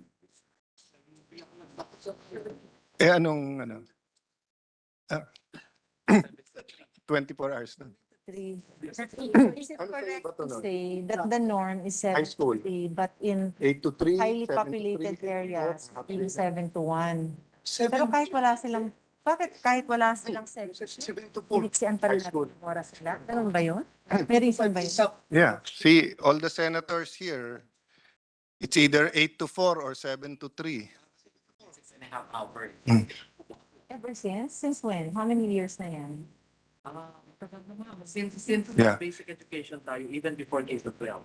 Eh, anong, 24 hours na. 3. Is it Ano correct ba to to nun? say that the norm is 7 High school. to 3, but in 8 to 3, highly 7 to populated 3, areas, yung 7 to 1. 7 Pero kahit wala silang, bakit kahit wala silang section, 7 to 4. iniksian pa rin High school. natin yung oras nila? Ganun ba yun? May reason ba yun? Yeah. See, all the senators here, it's either 8 to 4 or 7 to 3. 6.5 hours. Ever since? Since when? How many years na yan? Since Yeah. basic education tayo, even before K to 12.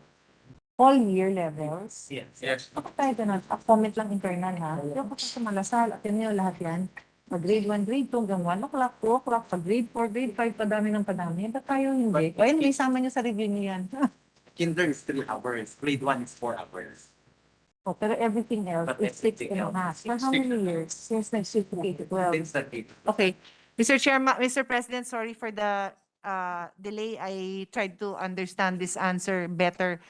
All year levels? Yes. Bakit tayo ganun? Comment lang internal ha. Yung kasi sa Malasal, at yun lahat yan. Pag grade 1, grade 2, hanggang 1 o'clock, 2 o'clock, pag grade 4, grade 5, padami ng padami. Ba't tayo hindi? O yun, may sama nyo sa review nyo yan. Kinder is 3 hours. Grade 1 is 4 hours. Oh, pero everything else But is 6 everything and a half. else For is how 6 many years? Since nag-shift to K to 12? Since that K to 12. Okay. Mr. Chairman, Mr. President, sorry for the delay. I tried to understand this answer better.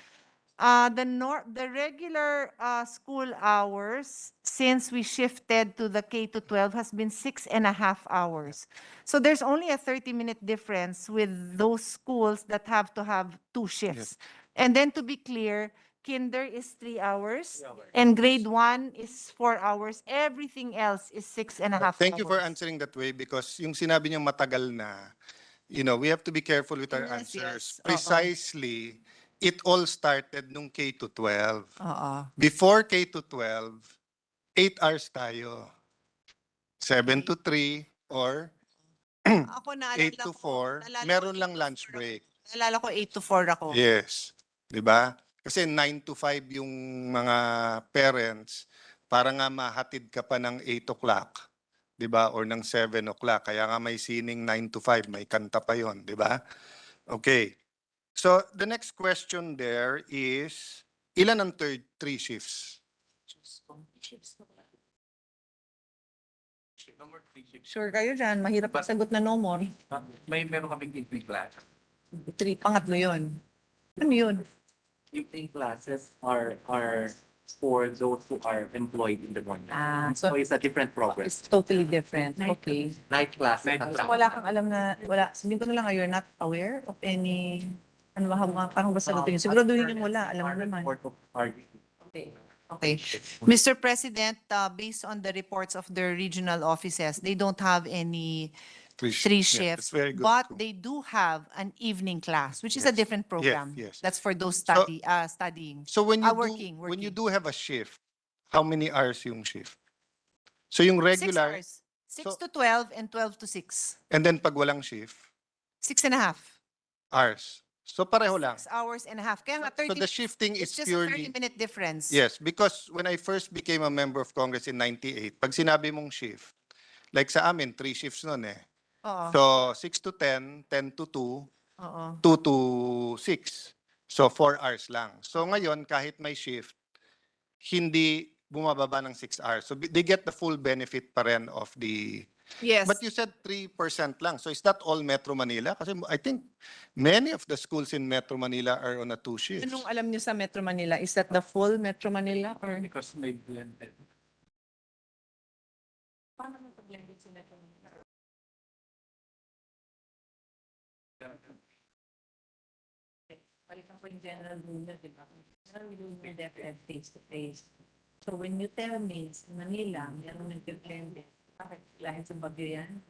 The regular school hours, since we shifted to the K to 12, has been 6.5 hours. So there's only a 30-minute difference with those schools that have to have 2 shifts. And then to be clear, kinder is 3 hours, and grade 1 is 4 hours. Everything else is 6.5 hours. Thank you for answering that way because yung sinabi niyang matagal na, we have to be careful with our Yes, answers. yes. Oo. Precisely, it all started nung K to 12. Oo. Before K to 12, 8 hours tayo. 7 to 3 or Ako naalala 8 to ko, 4, naalala meron ko lang lunch break. Naalala ko 8 to 4 ako. Yes. 'Di ba? Kasi 9 to 5 yung mga parents para nga mahatid ka pa ng 8 o'clock. 'Di ba? Or ng 7 o'clock. Kaya nga may sining 9 to 5, may kanta pa 'yon, 'di ba? Okay. So the next question there is, ilan ang 3 shifts? Sure kayo dyan, mahirap sagot na no more. Meron kaming evening class. 3, pangatlo yun. Ano yun? Evening classes are for those who are employed in the morning. So it's a different program. it's totally different. Okay. Night classes. So wala kang alam na, sabihin ko na lang, you're not aware of any, parang basta sagutin yun. Siguraduhin yung wala, alam mo naman. Okay. Okay. Mr. President, based on the reports of the regional offices, they don't have any 3 Yeah, shifts, that's very good but too. they do have an evening class, which is a Yes. different program. yes. That's for those So- studying. So when you Working. do have a shift, how many hours yung shift? So yung 6 regular, hours. 6 So- to 12 and 12 to 6. and then pag walang shift, 6.5. hours. So pareho lang. 6 hours and a half. Kaya nga 30 So the shifting it's is just a purely 30-minute difference. Yes, because when I first became a member of Congress in 98, pag sinabi mong shift, like sa amin, 3 shifts noon eh. Oo. So 6 to 10, 10 to 2, Oo. 2 to 6. So 4 hours lang. So ngayon, kahit may shift, hindi bumababa ng 6 hours. So they get the full benefit pa rin of the... Yes. But you said 3% lang. So is that all Metro Manila? Kasi I think many of the schools in Metro Manila are on a 2 shifts. Anong alam niyo sa Metro Manila? Is that the full Metro Manila? Or Because may blended. paano mo blended sa Metro Manila? Balikan ko yung general rule, di ba? General rule ng DepEd face-to-face. So when you tell me sa Manila, meron nag-blended, bakit lahat sa Bagyo yan?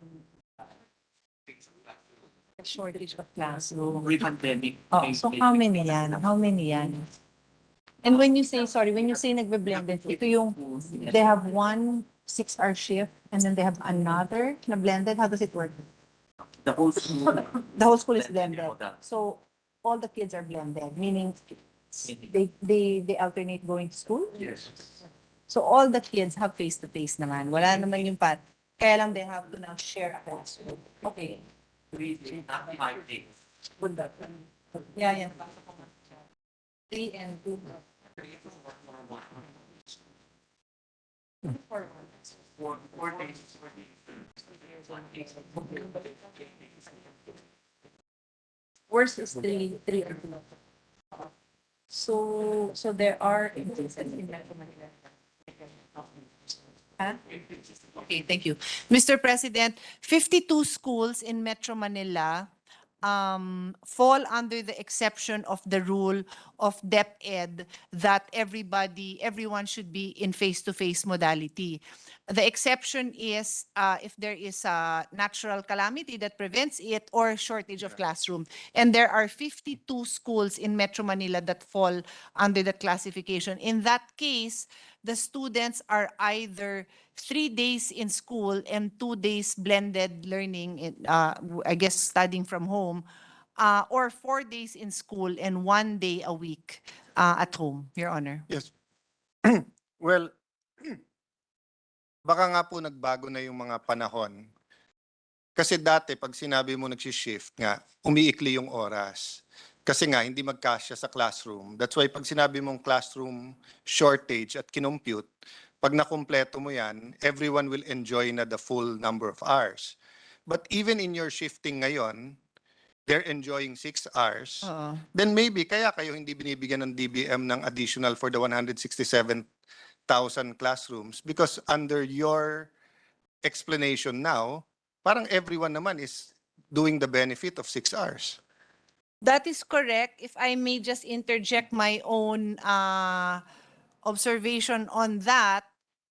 A shortage of classroom. Pre-pandemic. Oh, so how many yan? How many yan? And when you say nagbe-blended, ito yung, they have 1 6-hour shift and then they have another na blended. How does it work? The whole school. The whole school is blended. Blended. So all the kids are blended, meaning they alternate going to school. Yes. So all the kids have face-to-face naman. Wala naman yung pat. Kaya lang they have to now share a classroom. Okay. 3 not 5 days. Good that. Yeah. 3 and 2. 4 days. Worst is 3 and 2. So there are instances in Metro Manila. Huh? Okay, thank you. Mr. President, 52 schools in Metro Manila fall under the exception of the rule of DepEd that everyone should be in face-to-face modality. The exception is if there is a natural calamity that prevents it or shortage of classroom. And there are 52 schools in Metro Manila that fall under that classification. In that case, the students are either 3 days in school and 2 days blended learning, I guess studying from home, or 4 days in school and 1 day a week at home, Your Honor. Yes. Well, baka nga po nagbago na yung mga panahon. Kasi dati, pag sinabi mo nagsishift nga, umiikli yung oras. Kasi nga, hindi magkasya sa classroom. That's why pag sinabi mong classroom shortage at kinompute, pag nakumpleto mo yan, everyone will enjoy na the full number of hours. But even in your shifting ngayon, they're enjoying 6 hours, Oo. then maybe kaya kayo hindi binibigyan ng DBM ng additional for the 167,000 classrooms because under your explanation now, parang everyone naman is doing the benefit of 6 hours. That is correct. If I may just interject my own observation on that,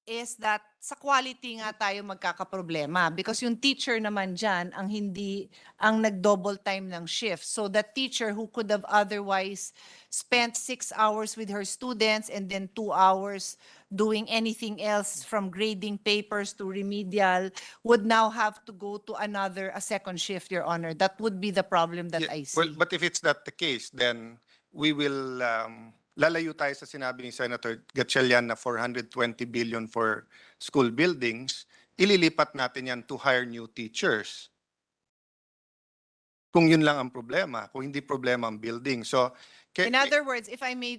is that sa quality nga tayo magkakaproblema because yung teacher naman dyan ang nag-double time ng shift. So the teacher who could have otherwise spent 6 hours with her students and then 2 hours doing anything else from grading papers to remedial would now have to go to a second shift, Your Honor. That would be the problem that I see. Well, but if it's not the case, then we will lalayo tayo sa sinabi ni Senator Gatchalian na 420 billion for school buildings. Ililipat natin yan to hire new teachers. Kung yun lang ang problema, kung hindi problema ang building. So, In other words, if I may,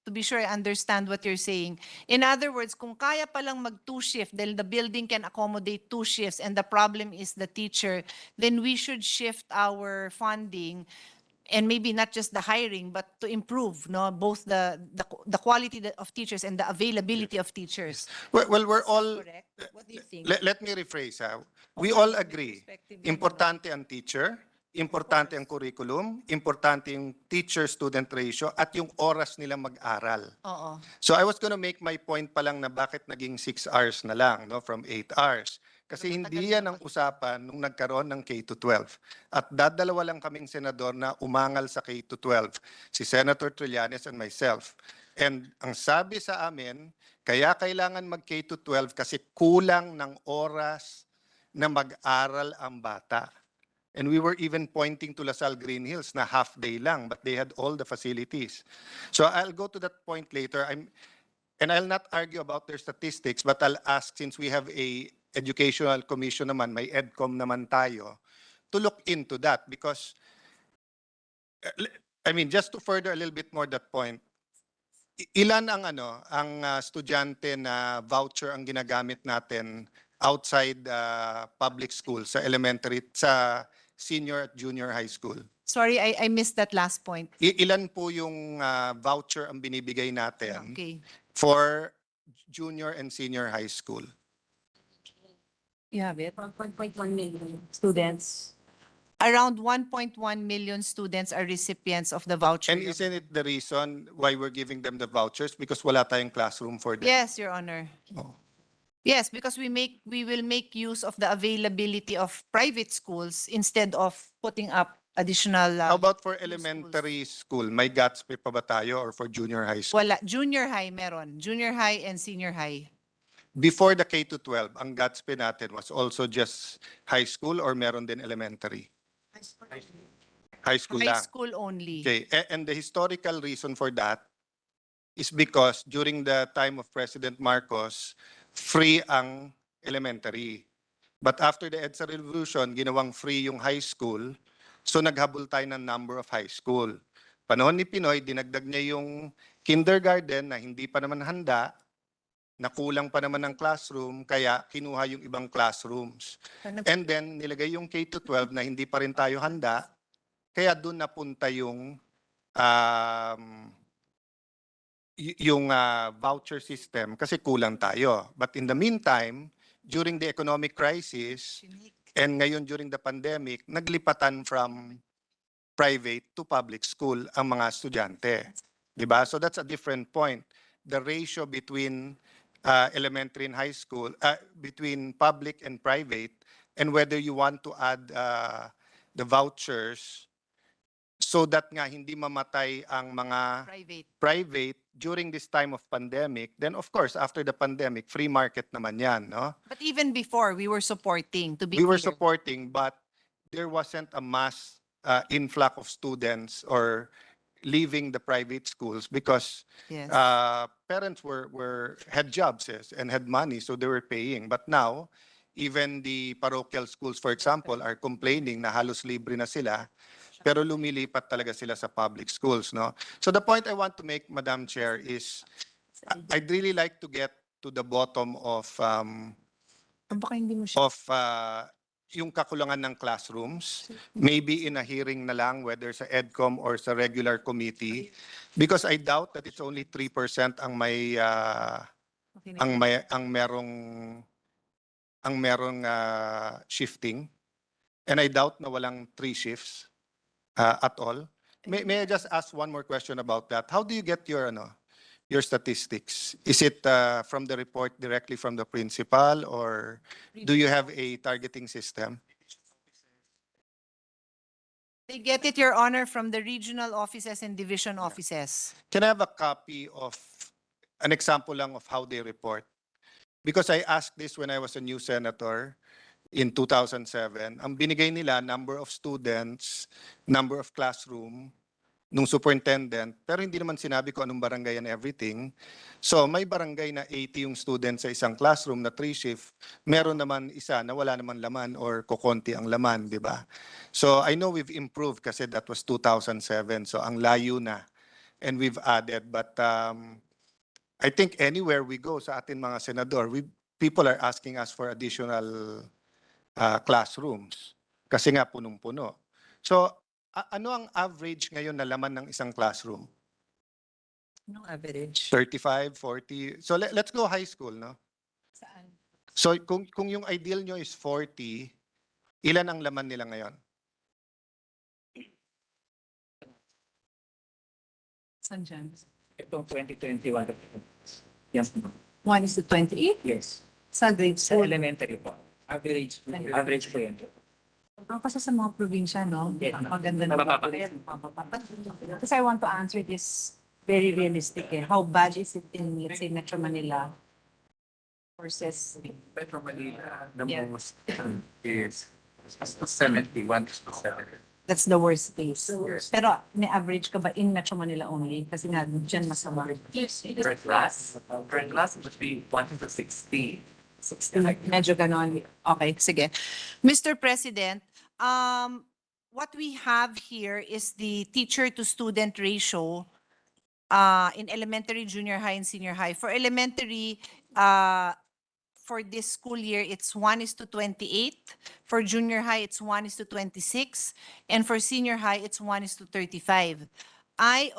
to be sure I understand what you're saying. In other words, kung kaya palang mag 2 shift, then the building can accommodate 2 shifts and the problem is the teacher, then we should shift our funding and maybe not just the hiring, but to improve, no, both the quality of teachers and the availability of teachers. well, we're all, Correct? What do you think? let me rephrase. We all agree. Importante ang teacher, importante ang curriculum, importante yung teacher-student ratio, at yung oras nila mag-aral. Oo. So I was gonna make my point pa lang na bakit naging 6 hours na lang, no, from 8 hours. Kasi hindi yan ang usapan nung nagkaroon ng K-12. At dadalawa lang kaming senador na umangal sa K-12, si Senator Trillanes and myself. And ang sabi sa amin, kaya kailangan mag K-12 kasi kulang ng oras na mag-aral ang bata. And we were even pointing to Lasal Green Hills na half day lang, but they had all the facilities. So I'll go to that point later. And I'll not argue about their statistics, but I'll ask, since we have a educational commission naman, may EDCOM naman tayo, to look into that because, I mean, just to further a little bit more that point, ilan ang estudyante na voucher ang ginagamit natin outside public school sa elementary, sa senior at junior high school? Sorry, I missed that last point. Ilan po yung voucher ang binibigay natin Okay. for junior and senior high school? You have it? 1.1 million students. Around 1.1 million students are recipients of the voucher. And isn't it the reason why we're giving them the vouchers? Because wala tayong classroom for them. Yes, Your Honor. Oh. Yes, because we will make use of the availability of private schools instead of putting up additional. How about for elementary school? May GATSP pa ba tayo or for junior high school? Wala. Junior high meron. Junior high and senior high. Before the K-12, ang GATSP natin was also just high school or meron din elementary? High school High lang. school only. Okay, and the historical reason for that is because during the time of President Marcos, free ang elementary. But after the EDSA revolution, ginawang free yung high school, so naghabol tayo ng number of high school. Panahon ni Pinoy, dinagdag niya yung kindergarten na hindi pa naman handa, nakulang pa naman ng classroom, kaya kinuha yung ibang classrooms. And then, nilagay yung K-12 na hindi pa rin tayo handa, kaya doon napunta yung voucher system kasi kulang tayo. But in the meantime, during the economic crisis, and ngayon during the pandemic, naglipatan from private to public school ang mga estudyante. Diba? So that's a different point. The ratio between elementary and high school, between public and private, and whether you want to add the vouchers so that nga hindi mamatay ang mga private during this time of pandemic, then of course, after the pandemic, free market naman yan, no? But even before, we were supporting, to be We were clear. supporting, but there wasn't a mass influx of students or leaving the private schools because Yes. parents had jobs, yes, and had money, so they were paying. But now, even the parochial schools, for example, are complaining na halos libre na sila, pero lumilipat talaga sila sa public schools, no? So the point I want to make, Madam Chair, is I'd really like to get to the bottom of Baka hindi mo siya. yung kakulangan ng classrooms, maybe in a hearing na lang, whether sa EDCOM or sa regular committee, because I doubt that it's only 3% ang may, ang merong shifting. And I doubt na walang 3 shifts at all. May I just ask one more question about that? How do you get your statistics? Is it from the report directly from the principal, or do you have a targeting system? They get it, Your Honor, from the regional offices and division offices. Can I have a copy of an example lang of how they report? Because I asked this when I was a new senator in 2007. Ang binigay nila, number of students, number of classroom, nung superintendent, pero hindi naman sinabi ko anong barangay and everything. So may barangay na 80 yung students sa isang classroom na 3 shift. Meron naman isa na wala naman laman or kokonti ang laman, di ba? So I know we've improved kasi that was 2007. So ang layo na. And we've added. But I think anywhere we go sa atin mga senador, people are asking us for additional classrooms. Kasi nga punong-puno. So ano ang average ngayon na laman ng isang classroom? No average. 35, 40. So let's go high school, no? Saan? So kung yung ideal nyo is 40, ilan ang laman nila ngayon? Saan dyan? Itong 2021. Yes. 1:28? Yes. Sa grade Sa school. elementary po. Average po yan. Kasi sa mga probinsya, no? Yes. Maganda na Mababa. Because I want to answer this very realistic. How bad is it in, let's say, Metro Manila versus... Metro Manila, the Yeah. most is 71 to 7. That's the worst case. Yes. Pero may average ka ba in Metro Manila only? Kasi nga, dyan masama. Yes. First class would be 1 to 60. 16, medyo ganon. Okay, sige. Mr. President, what we have here is the teacher to student ratio in elementary, junior high, and senior high. For elementary, for this school year, it's 1:28. For junior high, it's 1:26. And for senior high, it's 1:35. I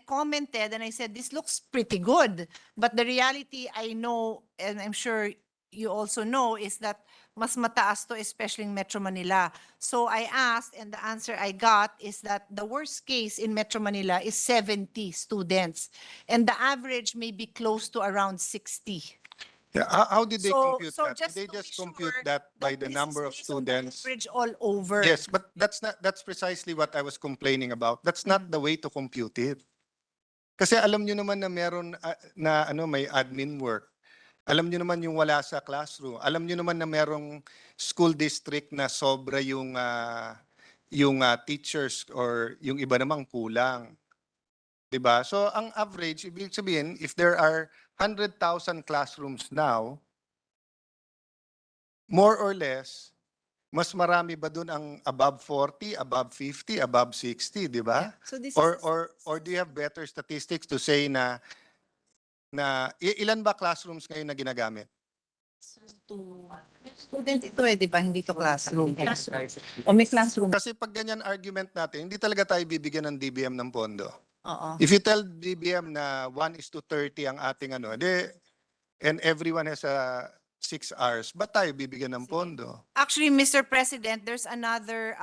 commented and I said, this looks pretty good. But the reality I know, and I'm sure you also know, is that mas mataas to, especially in Metro Manila. So I asked, and the answer I got is that the worst case in Metro Manila is 70 students. And the average may be close to around 60. Yeah, how did they So- compute so that? just Did they to just be compute sure that by the this is number of based on the students? average all over. Yes, but that's precisely what I was complaining about. That's not the way to compute it. Kasi alam nyo naman na meron may admin work. Alam nyo naman yung wala sa classroom. Alam nyo naman na merong school district na sobra yung teachers or yung iba namang kulang. 'Di ba? So ang average, ibig sabihin, if there are 100,000 classrooms now, more or less, mas marami ba dun ang above 40, above 50, above 60, 'di ba? So this Or do you have better statistics to say na ilan ba classrooms ngayon na ginagamit? Student ito di ba? Hindi to classroom. O may classroom. Kasi pag ganyan argument natin, hindi talaga tayo bibigyan ng DBM ng pondo. Oo. If you tell DBM na 1:30 ang ating and everyone has 6 hours, ba't tayo bibigyan ng pondo? Actually, Mr. President, there's another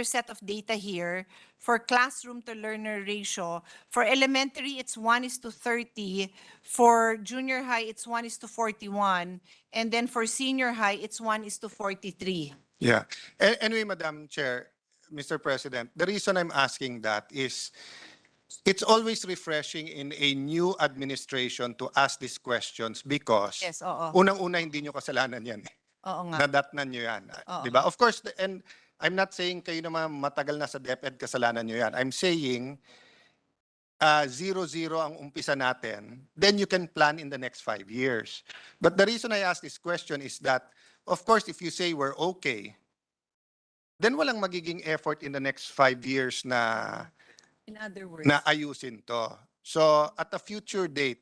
set of data here for classroom to learner ratio. For elementary, it's 1:30. For junior high, it's 1:41. And then for senior high, it's 1:43. Yeah. Anyway, Madam Chair, Mr. President, the reason I'm asking that is it's always refreshing in a new administration to ask these questions because Yes, oo. unang-una hindi nyo kasalanan yan. Oo nga. Nadatnan nyo yan. Oo. Di ba? Of course, and I'm not saying kayo naman matagal na sa DepEd kasalanan nyo yan. I'm saying 0-0 ang umpisa natin, then you can plan in the next 5 years. But the reason I ask this question is that, of course, if you say we're okay, then walang magiging effort in the next 5 years na In other words, na ayusin to. So at a future date,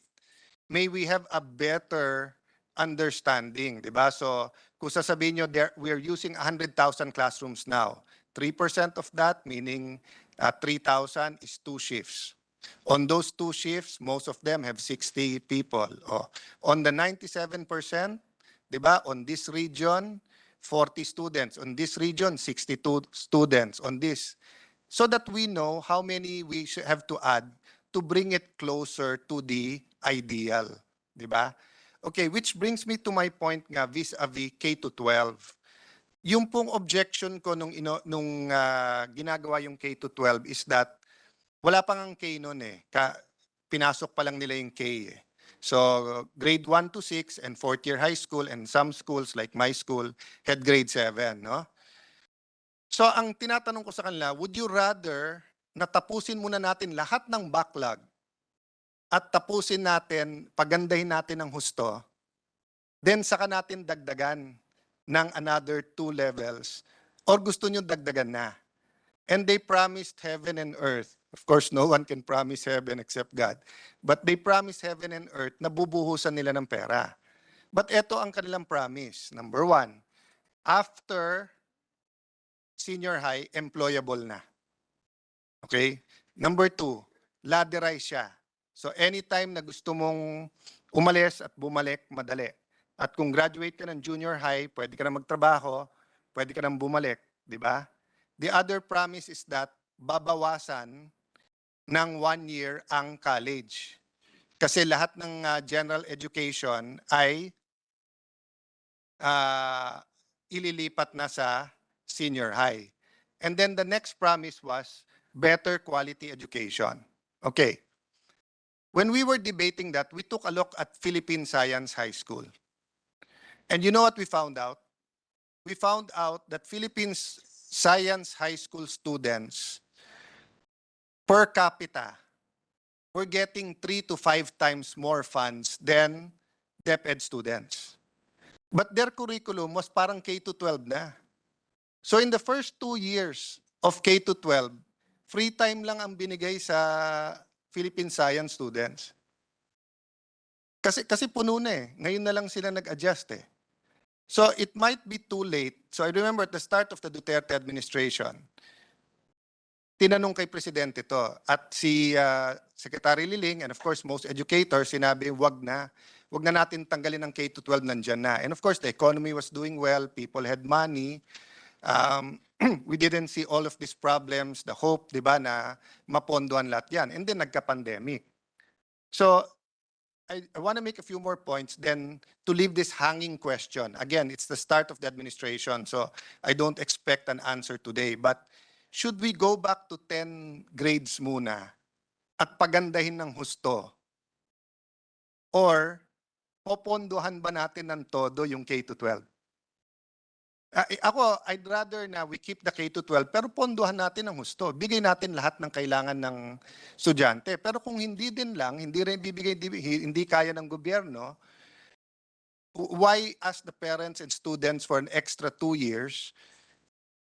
may we have a better understanding, di ba? So kung sasabihin nyo, we are using 100,000 classrooms now. 3% of that, meaning 3,000 is 2 shifts. On those 2 shifts, most of them have 60 people. Oh. On the 97%, di ba, on this region, 40 students. On this region, 62 students. On this. So that we know how many we have to add to bring it closer to the ideal. Di ba? Okay, which brings me to my point nga vis-a-vis K to 12. Yung pong objection ko nung ginagawa yung K to 12 is that wala pang ang K noon eh. Pinasok pa lang nila yung K eh. So grade 1 to 6 and 4th year high school, and some schools like my school had grade 7, no? So ang tinatanong ko sa kanila, would you rather na tapusin muna natin lahat ng backlog at tapusin natin, pagandahin natin ng husto, then saka natin dagdagan ng another 2 levels, or gusto nyo dagdagan na? And they promised heaven and earth. Of course, no one can promise heaven except God. But they promised heaven and earth na bubuhusan nila ng pera. But ito ang kanilang promise. Number 1, after senior high, employable na. Okay? Number 2, ladderized siya. So anytime na gusto mong umalis at bumalik, madali. At kung graduate ka ng junior high, pwede ka na magtrabaho, pwede ka nang bumalik. Di ba? The other promise is that babawasan ng 1 year ang college. Kasi lahat ng general education ay ililipat na sa senior high. And then the next promise was better quality education. Okay. When we were debating that, we took a look at Philippine Science High School. And you know what we found out? We found out that Philippine Science High School students per capita, we're getting 3 to 5 times more funds than DepEd students. But their curriculum was parang K to 12 na. So in the first 2 years of K to 12, free time lang ang binigay sa Philippine Science students. Kasi puno na eh. Ngayon na lang sila nag-adjust eh. So it might be too late. So I remember at the start of the Duterte administration, tinanong kay Presidente to. At si Secretary Liling and of course most educators, sinabi wag na natin tanggalin ang K to 12, nandyan na. And of course the economy was doing well, people had money. We didn't see all of these problems, the hope, di ba, na mapondohan lahat yan. And then nagka-pandemic. So I want to make a few more points then to leave this hanging question. Again, it's the start of the administration, so I don't expect an answer today. But should we go back to 10 grades muna at pagandahin ng husto? Or popondohan ba natin ng todo yung K to 12? Ako, I'd rather na we keep the K to 12 pero pondohan natin ng husto. Bigay natin lahat ng kailangan ng estudyante. Pero kung hindi din lang, hindi rin bibigay, hindi kaya ng gobyerno, why ask the parents and students for an extra 2 years?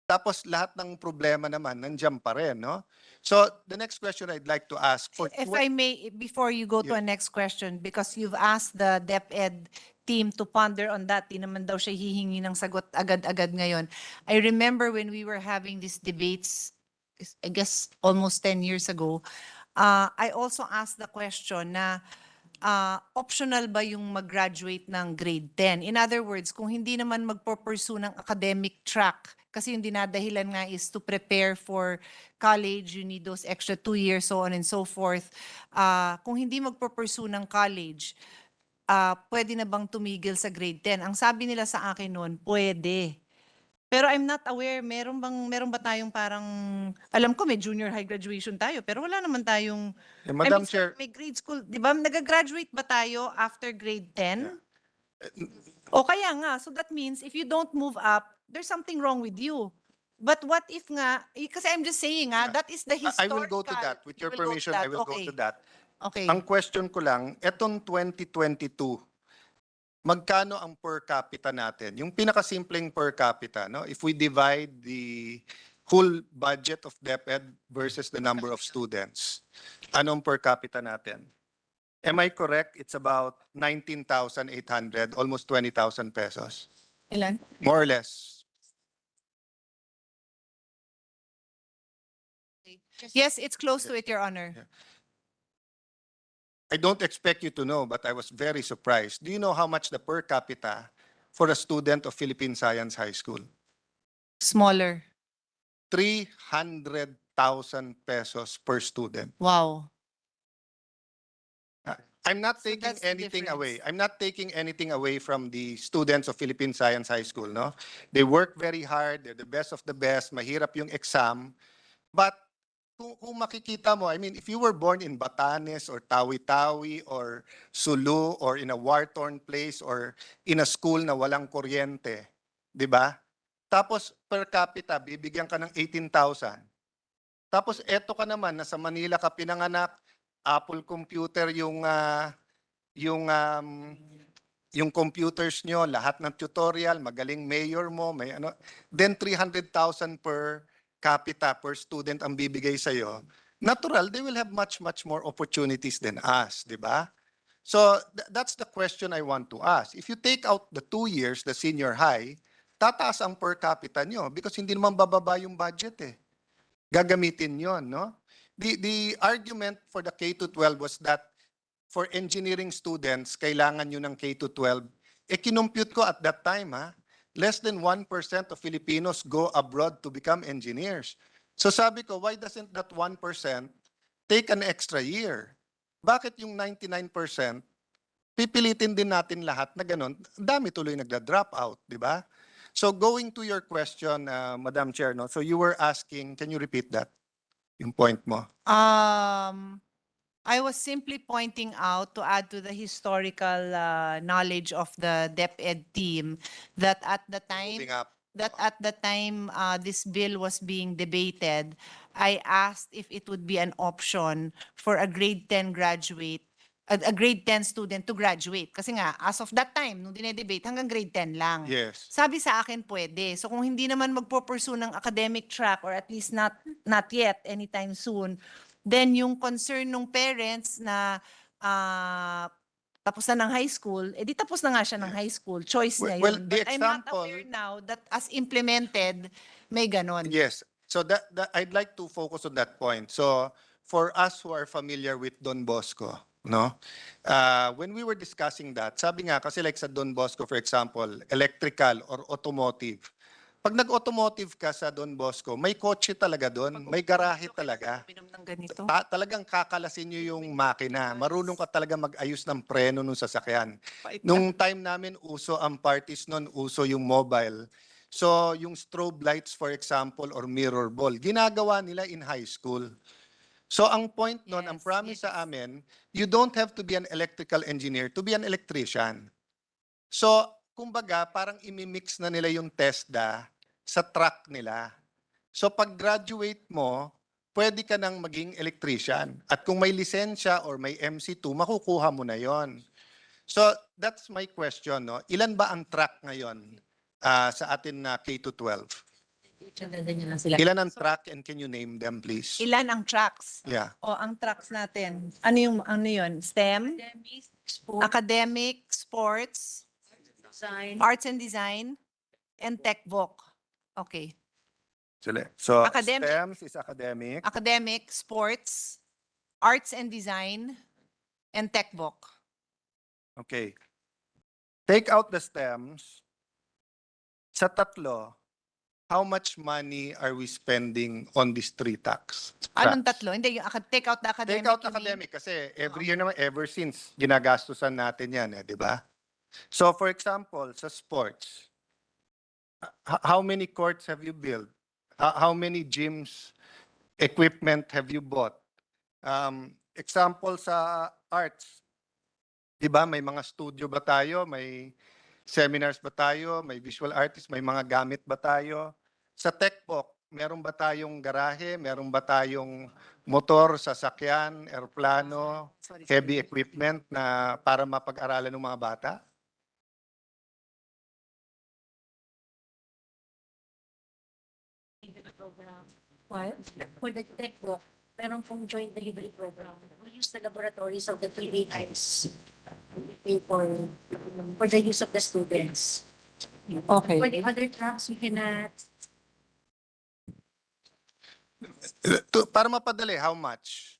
Tapos lahat ng problema naman nandiyan pa rin, no? So the next question I'd like to ask for If I may, before you go to a next question, because you've asked the DepEd team to ponder on that, di naman daw siya hihingi ng sagot agad-agad ngayon. I remember when we were having these debates, I guess almost 10 years ago, I also asked the question na optional ba yung mag-graduate ng grade 10? In other words, kung hindi naman magpo-pursue ng academic track, kasi yung dinadahilan nga is to prepare for college, you need those extra 2 years, so on and so forth. Kung hindi magpo-pursue ng college, pwede na bang tumigil sa grade 10? Ang sabi nila sa akin noon, pwede. Pero I'm not aware, meron ba tayong parang, alam ko may junior high graduation tayo, pero wala naman tayong, Madam Chair, may grade school, di ba? Nag-graduate ba tayo after grade 10? O kaya nga, so that means if you don't move up, there's something wrong with you. But what if nga, kasi I'm just saying that is the I will historical. go to that. With your You will go to permission, that. I will go Okay. to that. Okay. Ang question ko lang, etong 2022, magkano ang per capita natin? Yung pinakasimpleng per capita, no? If we divide the whole budget of DepEd versus the number of students, anong per capita natin? Am I correct? It's about 19,800, almost 20,000 pesos. Ilan? more or less. Yes, it's close to it, Your Honor. Yeah. I don't expect you to know, but I was very surprised. Do you know how much the per capita for a student of Philippine Science High School? Smaller. 300,000 pesos per student. Wow. I'm not So taking that's the anything away. difference. I'm not taking anything away from the students of Philippine Science High School, no? They work very hard, they're the best of the best, mahirap yung exam. But kung makikita mo, I mean, if you were born in Batanes or Tawi-Tawi or Sulu or in a war-torn place or in a school na walang kuryente, di ba? Tapos per capita, bibigyan ka ng 18,000. Tapos eto ka naman, nasa Manila ka pinanganak, Apple computer yung computers nyo, lahat ng tutorial, magaling mayor mo, may ano, then 300,000 per capita per student ang bibigay sa'yo. Natural, they will have much more opportunities than us, di ba? So that's the question I want to ask. If you take out the 2 years, the senior high, tataas ang per capita nyo because hindi naman bababa yung budget eh. Gagamitin yon, no? The argument for the K-12 was that for engineering students, kailangan nyo ng K-12. Kinumpute ko at that time, less than 1% of Filipinos go abroad to become engineers. So sabi ko, why doesn't that 1% take an extra year? Bakit yung 99%, pipilitin din natin lahat na ganun, dami tuloy nagda-drop out, di ba? So going to your question, Madam Chair, no? So you were asking, can you repeat that? Yung point mo. I was simply pointing out to add to the historical knowledge of the DepEd team that at the time Moving up. this bill was being debated, I asked if it would be an option for a grade 10 graduate, a grade 10 student to graduate. Kasi nga, as of that time, nung dinedebate, hanggang grade 10 lang. Yes. Sabi sa akin, pwede. So kung hindi naman magpo-pursue ng academic track or at least not yet, anytime soon, then yung concern ng parents na tapos na ng high school, di tapos na nga siya ng high school. Choice niya Well, yun. the But I'm not example- aware now that as implemented, may ganon. Yes. So that I'd like to focus on that point. So for us who are familiar with Don Bosco, no? When we were discussing that, sabi nga kasi like sa Don Bosco, for example, electrical or automotive. Pag nag-automotive ka sa Don Bosco, may kotse talaga doon, may garahe talaga. Minom ng ganito. Talagang kakalasin nyo yung makina. Marunong ka talaga mag-ayos ng preno nung sasakyan. Pait na. Nung time namin, uso ang parties nun, uso yung mobile. So, yung strobe lights, for example, or mirror ball, ginagawa nila in high school. So, ang point nun, ang promise sa amin, you don't have to be an electrical engineer to be an electrician. So, kumbaga, parang imimix na nila yung TESDA sa track nila. So, pag graduate mo, pwede ka nang maging electrician. At kung may lisensya or may MC2, makukuha mo na yon. So, that's my question, no? Ilan ba ang track ngayon sa atin na K-12? Ilan ang track and can you name them, please? Ilan ang tracks? Yeah. O ang tracks natin. Ano yun? STEM? Academic, sports, arts and design, and tech voc. Okay. So, Academic. STEMs is academic. Academic, sports, arts and design, and tech voc. Okay. Take out the STEMs. Sa tatlo, how much money are we spending on these three tracks? Anong tatlo? Hindi, yung take out the academic. Take out you mean? academic kasi every year naman, ever since, ginagastusan natin yan, di ba? So for example, sa sports, how many courts have you built? How many gyms, equipment have you bought? Example sa arts, di ba? May mga studio ba tayo? May seminars ba tayo? May visual artists? May mga gamit ba tayo? Sa TechPoc, meron ba tayong garahe? Meron ba tayong motor, sasakyan, aeroplano, heavy equipment na para mapag-aralan ng mga bata? What? For the tech book, meron pong joint delivery program. We use the laboratories of the PIA for the use of the students. Okay. For the other tracks, we cannot. Para mapadali, how much?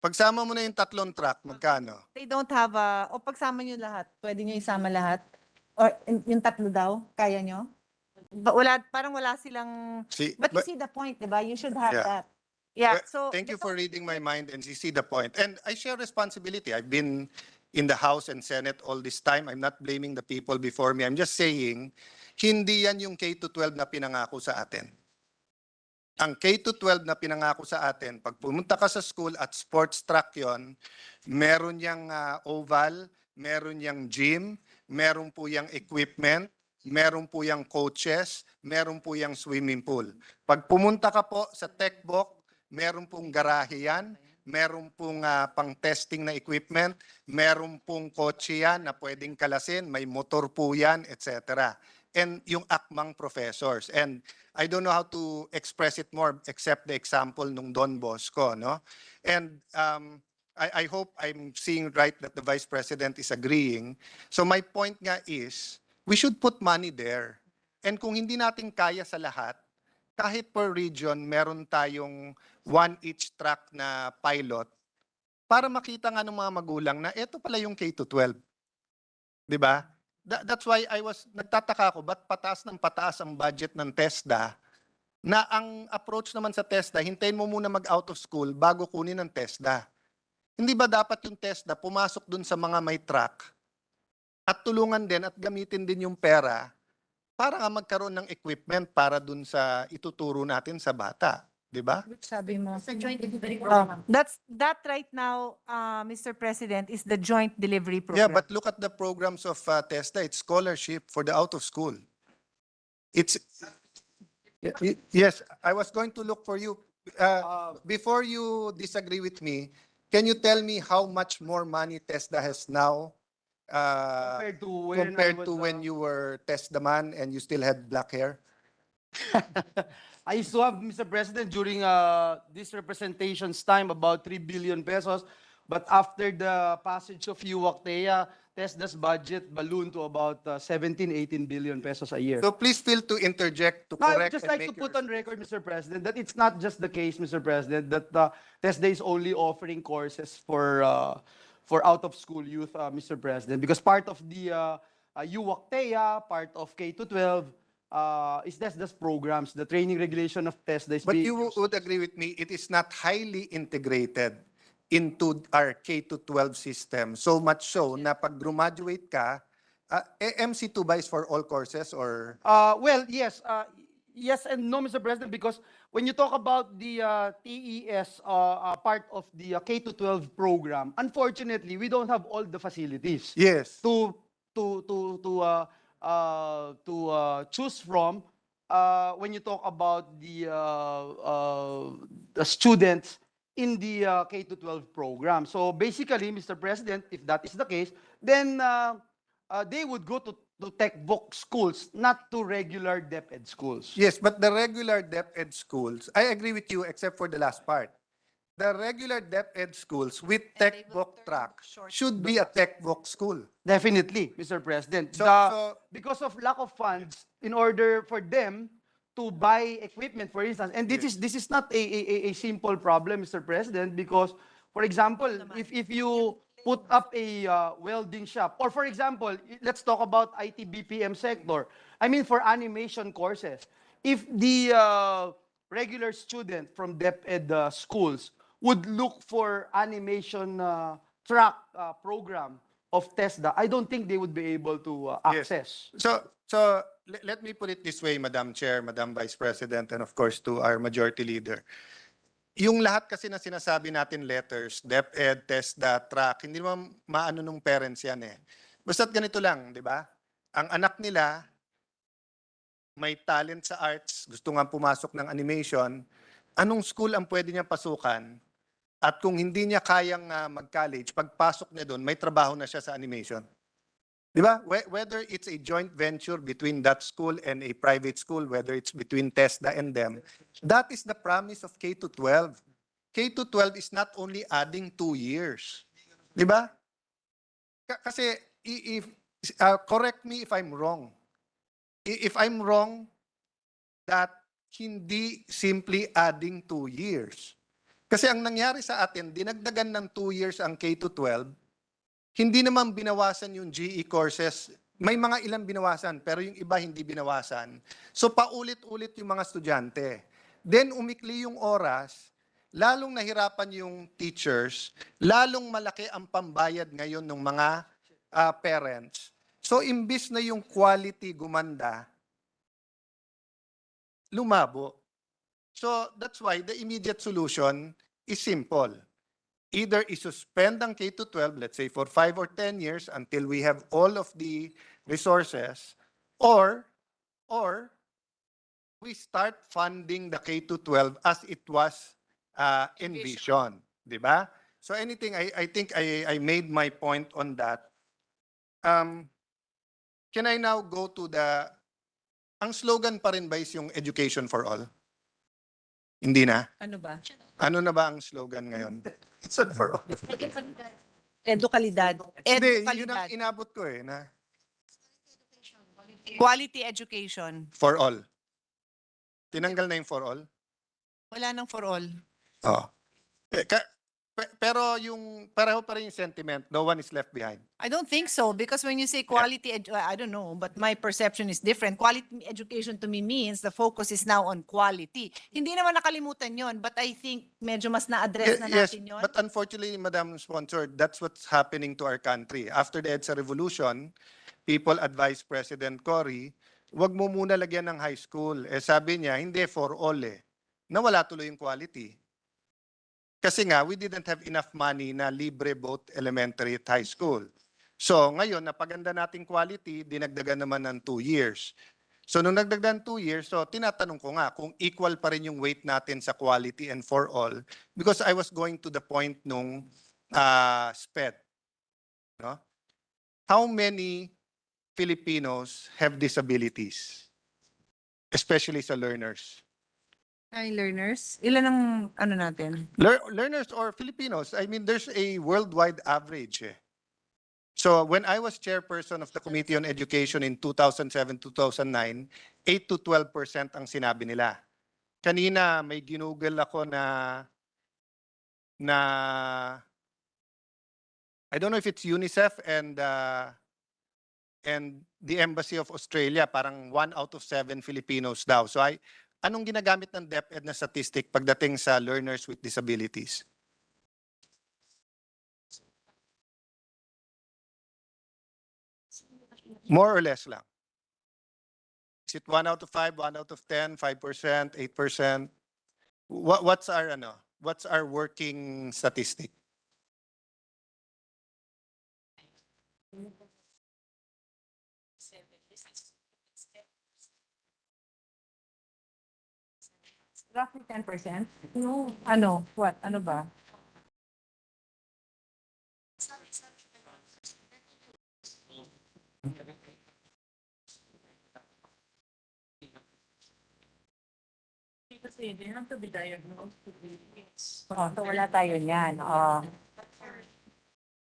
Pagsama mo na yung tatlong truck, magkano? They don't have a, o pagsama nyo lahat, pwede nyo isama lahat? Or yung tatlo daw, kaya nyo? Wala, parang wala silang, but you see the point, di ba? You should have Yeah. that. Yeah, so. Thank you for reading my mind and you see the point. And I share responsibility. I've been in the House and Senate all this time. I'm not blaming the people before me. I'm just saying, hindi yan yung K-12 na pinangako sa atin. Ang K-12 na pinangako sa atin, pag pumunta ka sa school at sports track yon, meron yang oval, meron yang gym, meron po yang equipment, meron po yang coaches, meron po yang swimming pool. Pag pumunta ka po sa tech book, meron pong garahe yan, meron pong pang-testing na equipment, meron pong kotse yan na pwedeng kalasin, may motor po yan, etc. And yung akmang professors. And I don't know how to express it more except the example nung Don Bosco, no? And I hope I'm seeing right that the Vice President is agreeing. So my point nga is, we should put money there. And kung hindi natin kaya sa lahat, kahit per region, meron tayong one each track na pilot para makita nga ng mga magulang na ito pala yung K-12. Di ba? That's why nagtataka ako, ba't pataas ng pataas ang budget ng TESDA na ang approach naman sa TESDA, hintayin mo muna mag-out of school bago kunin ang TESDA. Hindi ba dapat yung TESDA pumasok dun sa mga may track at tulungan din at gamitin din yung pera para nga magkaroon ng equipment para dun sa ituturo natin sa bata. Di ba? Sabi mo. Sa joint delivery program. That right now, Mr. President, is the joint delivery Yeah, program. but look at the programs of TESDA. It's scholarship for the out of school. It's yes, I was going to look for you. Before you disagree with me, can you tell me how much more money TESDA has now compared to when you were TESDA man and you still had black hair? I used to have, Mr. President, during this representation's time, about 3 billion pesos. But after the passage of UWACTEA, TESDA's budget ballooned to about 17, 18 billion pesos a year. So please feel to interject to No, I would correct just and like to make your put on record, Mr. President, that it's not just the case, Mr. President, that TESDA is only offering courses for out-of-school youth, Mr. President, because part of the UWACTEA, part of K-12, is TESDA's programs. The training regulation of TESDA is But being you would agree with me, it is not highly integrated into our K-12 system. So much so na pag graduate ka, MC2 ba is for all courses or? Well, yes. Yes and no, Mr. President, because when you talk about the TES part of the K-12 program, unfortunately, we don't have all the facilities Yes. to choose from when you talk about the students in the K-12 program. So basically, Mr. President, if that is the case, then they would go to textbook schools, not to regular DepEd schools. Yes, but the regular DepEd schools, I agree with you except for the last part. The regular DepEd schools with tech book track should be a tech book school. Definitely, Mr. President. So- Because of lack of funds, in order for them to buy equipment, for instance, and this is not a simple problem, Mr. President, because, for example, if you put up a welding shop, or for example, let's talk about IT BPM sector. I mean, for animation courses, if the regular student from DepEd schools would look for animation track program of TESDA, I don't think they would be able to access. So let me put it this way, Madam Chair, Madam Vice President, and of course to our Majority Leader. Yung lahat kasi na sinasabi natin letters, DepEd, TESDA, track, hindi naman maano nung parents yan eh. Basta't ganito lang, di ba? Ang anak nila may talent sa arts, gusto nga pumasok ng animation, anong school ang pwede niya pasukan? At kung hindi niya kayang mag-college, pagpasok niya doon, may trabaho na siya sa animation. Di ba? Whether it's a joint venture between that school and a private school, whether it's between TESDA and them, that is the promise of K-12. K-12 is not only adding 2 years. Di ba? kasi if correct me if I'm wrong. If I'm wrong, that hindi simply adding 2 years. Kasi ang nangyari sa atin, dinagdagan ng 2 years ang K-12, hindi naman binawasan yung GE courses. May mga ilang binawasan, pero yung iba hindi binawasan. So paulit-ulit yung mga estudyante. Then umikli yung oras, lalong nahirapan yung teachers, lalong malaki ang pambayad ngayon ng mga parents. So imbis na yung quality gumanda, lumabo. So that's why the immediate solution is simple. Either isuspend ang K-12, let's say for 5 or 10 years until we have all of the resources, or we start funding the K-12 as it was envisioned. Diba? So anything, I think I made my point on that. Can I now go to ang slogan pa rin ba is yung education for all? Hindi na? Ano ba? Ano na ba ang slogan ngayon? It's not for all. Edukalidad. Hindi, yun ang inabot ko na Quality education. for all. Tinanggal na yung for all? Wala nang for all. Oo. Pero yung pareho pa rin yung sentiment, no one is left behind. I don't think so, because when you say quality, I don't know, but my perception is different. Quality education to me means the focus is now on quality. Hindi naman nakalimutan yon, but I think medyo mas na-address na Yes, natin yon. but unfortunately, Madam Sponsor, that's what's happening to our country. After the EDSA revolution, people advised President Cory, wag mo muna lagyan ng high school. Sabi niya, hindi for all Nawala tuloy yung quality. Kasi nga, we didn't have enough money na libre both elementary at high school. So ngayon, napaganda nating quality, dinagdagan naman ng 2 years. So nung nagdagdagan 2 years, so tinatanong ko nga kung equal pa rin yung weight natin sa quality and for all, because I was going to the point nung SPED. No? How many Filipinos have disabilities? Especially sa learners. Hi, learners. Ilan ang ano natin? Learners or Filipinos, I mean, there's a worldwide average. So when I was chairperson of the Committee on Education in 2007-2009, 8 to 12% ang sinabi nila. Kanina may ginugol ako na I don't know if it's UNICEF and the Embassy of Australia, parang 1 out of 7 Filipinos daw. So anong ginagamit ng DepEd na statistic pagdating sa learners with disabilities? More or less lang. Is it 1 out of 5, 1 out of 10, 5%, 8%? What's our working statistic? Roughly 10%? No. Ano? What? Ano ba? Kasi they have to be diagnosed to be so wala tayo niyan.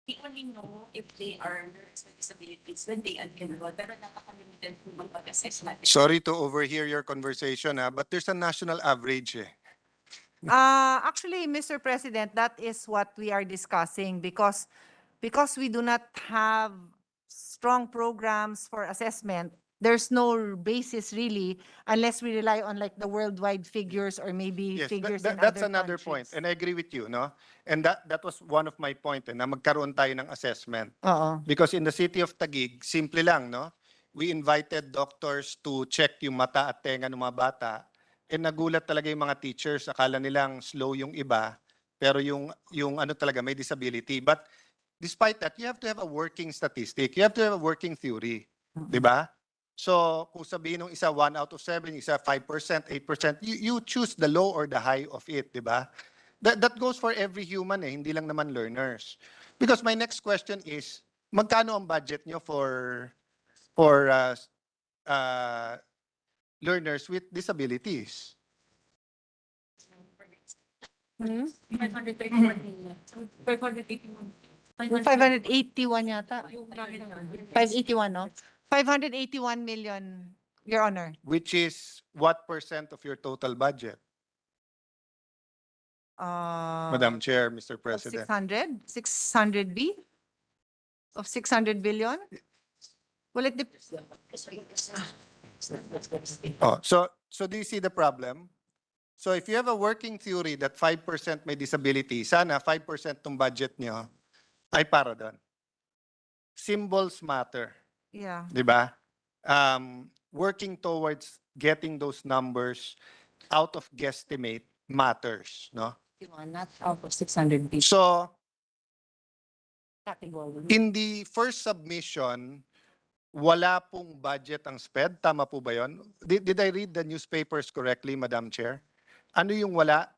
We only know if they are learners with disabilities when they enroll, pero napaka-limited po mag-assess natin. Sorry to overhear your conversation, but there's a national average. Actually, Mr. President, that is what we are discussing because we do not have strong programs for assessment. There's no basis really unless we rely on like the worldwide figures or maybe Yes, figures in that's other another countries. point, and I agree with you, no? And that was one of my point, na magkaroon tayo ng assessment. Oo. Because in the city of Taguig, simple lang, no? We invited doctors to check yung mata at tenga ng mga bata, and nagulat talaga yung mga teachers, akala nilang slow yung iba, pero yung ano talaga may disability. But despite that, you have to have a working statistic, you have to have a working theory, di ba? So, kung sabihin ng isa 1 out of 7, isa 5%, 8%, you choose the low or the high of it, di ba? That goes for every human, hindi lang naman learners. Because my next question is, magkano ang budget nyo for learners with disabilities? 531 million. 581 581 yata. 581, no? 581 million, Your Honor. Which is what percent of your total budget, Madam Chair, Mr. Of President? 600 B? Of 600 billion? Well, it depends. Oh, so do you see the problem? So if you have a working theory that 5% may disability, sana 5% ng budget nyo ay para doon. Symbols matter, Yeah. di ba? Working towards getting those numbers out of guesstimate matters, no? Not out of 600 billion So category. in the first submission, wala pong budget ang SPED. Tama po ba yun? Did I read the newspapers correctly, Madam Chair? Ano yung wala?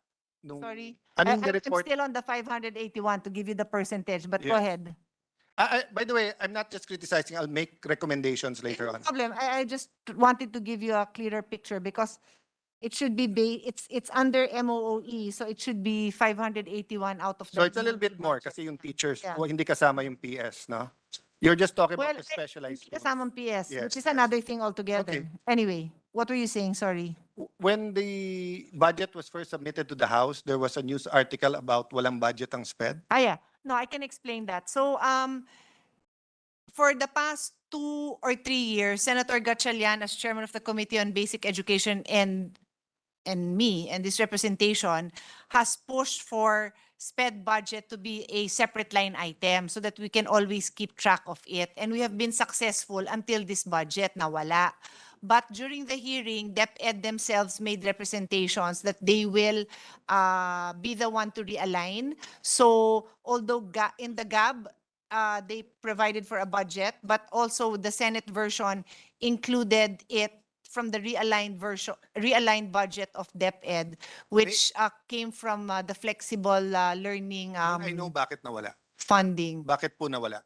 Sorry. Ano yung I'm report? still on the 581 to give you the percentage, but go Yes. ahead. By the way, I'm not just criticizing. I'll make recommendations later on. Problem. I just wanted to give you a clearer picture because it should be it's under MOOE, so it should be 581 out of So the it's a little bit more kasi yung teachers, Yeah. hindi kasama yung PS, no? You're just talking Well, about the specialized schools. kasamang PS, Yes, which is yes. another thing altogether. Okay. Anyway, what were you saying? Sorry. When the budget was first submitted to the House, there was a news article about walang budget ang SPED. Yeah. No, I can explain that. So, for the past 2 or 3 years, Senator Gatchalian, as chairman of the Committee on Basic Education, and me and this representation has pushed for SPED budget to be a separate line item so that we can always keep track of it. And we have been successful until this budget nawala. But during the hearing, DepEd themselves made representations that they will be the one to realign. So although in the GAB, they provided for a budget, but also the Senate version included it from the realigned budget of DepEd, which came from the flexible learning I know bakit nawala. funding. Bakit po nawala?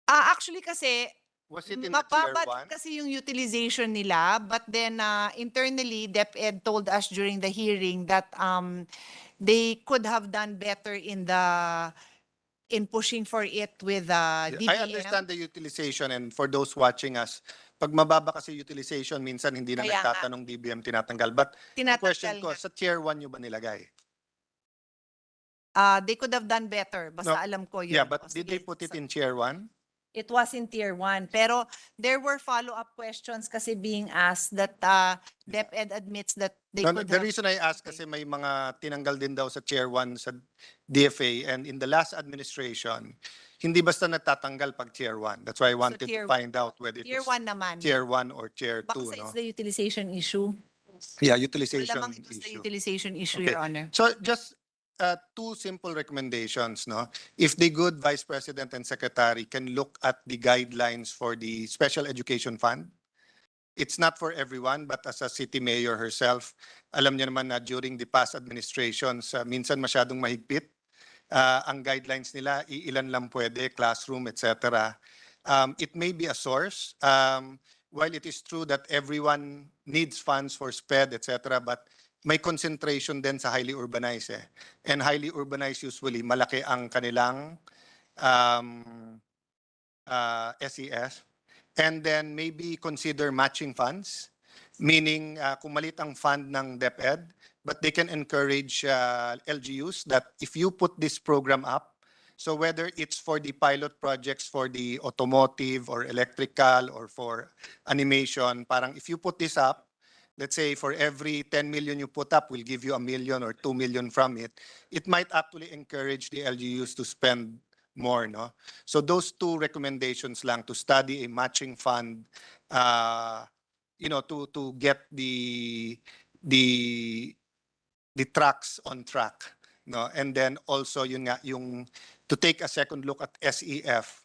Actually kasi, Was it in the tier mababa 1? din kasi yung utilization nila, but then internally, DepEd told us during the hearing that they could have done better in pushing for it with DBM. I understand the utilization, and for those watching us, pag mababa kasi utilization, minsan hindi na Kaya nga. nagtatanong DBM, tinatanggal. But the question ko, Tinatanggal sa tier 1 nyo ba nilagay? They could have done better. Basta No. alam ko yun. Yeah, but O, did sige. they put it in tier 1? It was in tier 1. Pero there were follow-up questions kasi being asked that DepEd admits that they No, could the have. reason I ask kasi may mga tinanggal din daw sa tier 1 sa DFA, and in the last administration, hindi basta natatanggal pag tier 1. That's why I wanted to tier- find out whether it Tier was 1 naman. tier 1 or tier 2, Baka no? it's the utilization issue. Yeah, utilization Malamang it was the issue. utilization issue, Okay. Your Honor. So just two simple recommendations, no? If the good Vice President and Secretary can look at the guidelines for the Special Education Fund, it's not for everyone, but as a city mayor herself, alam niya naman na during the past administrations, minsan masyadong mahigpit. Ang guidelines nila, ilan lang pwede, classroom, etc. It may be a source. While it is true that everyone needs funds for SPED, etc., but may concentration din sa highly urbanized. And highly urbanized usually, malaki ang kanilang SES. And then maybe consider matching funds, meaning kung malit ang fund ng DepEd, but they can encourage LGUs that if you put this program up, so whether it's for the pilot projects for the automotive or electrical or for animation, parang if you put this up, let's say for every 10 million you put up, we'll give you 1 million or 2 million from it. It might actually encourage the LGUs to spend more, no? So those two recommendations lang, to study a matching fund, to get the tracks on track, no? And then also yung to take a second look at SEF.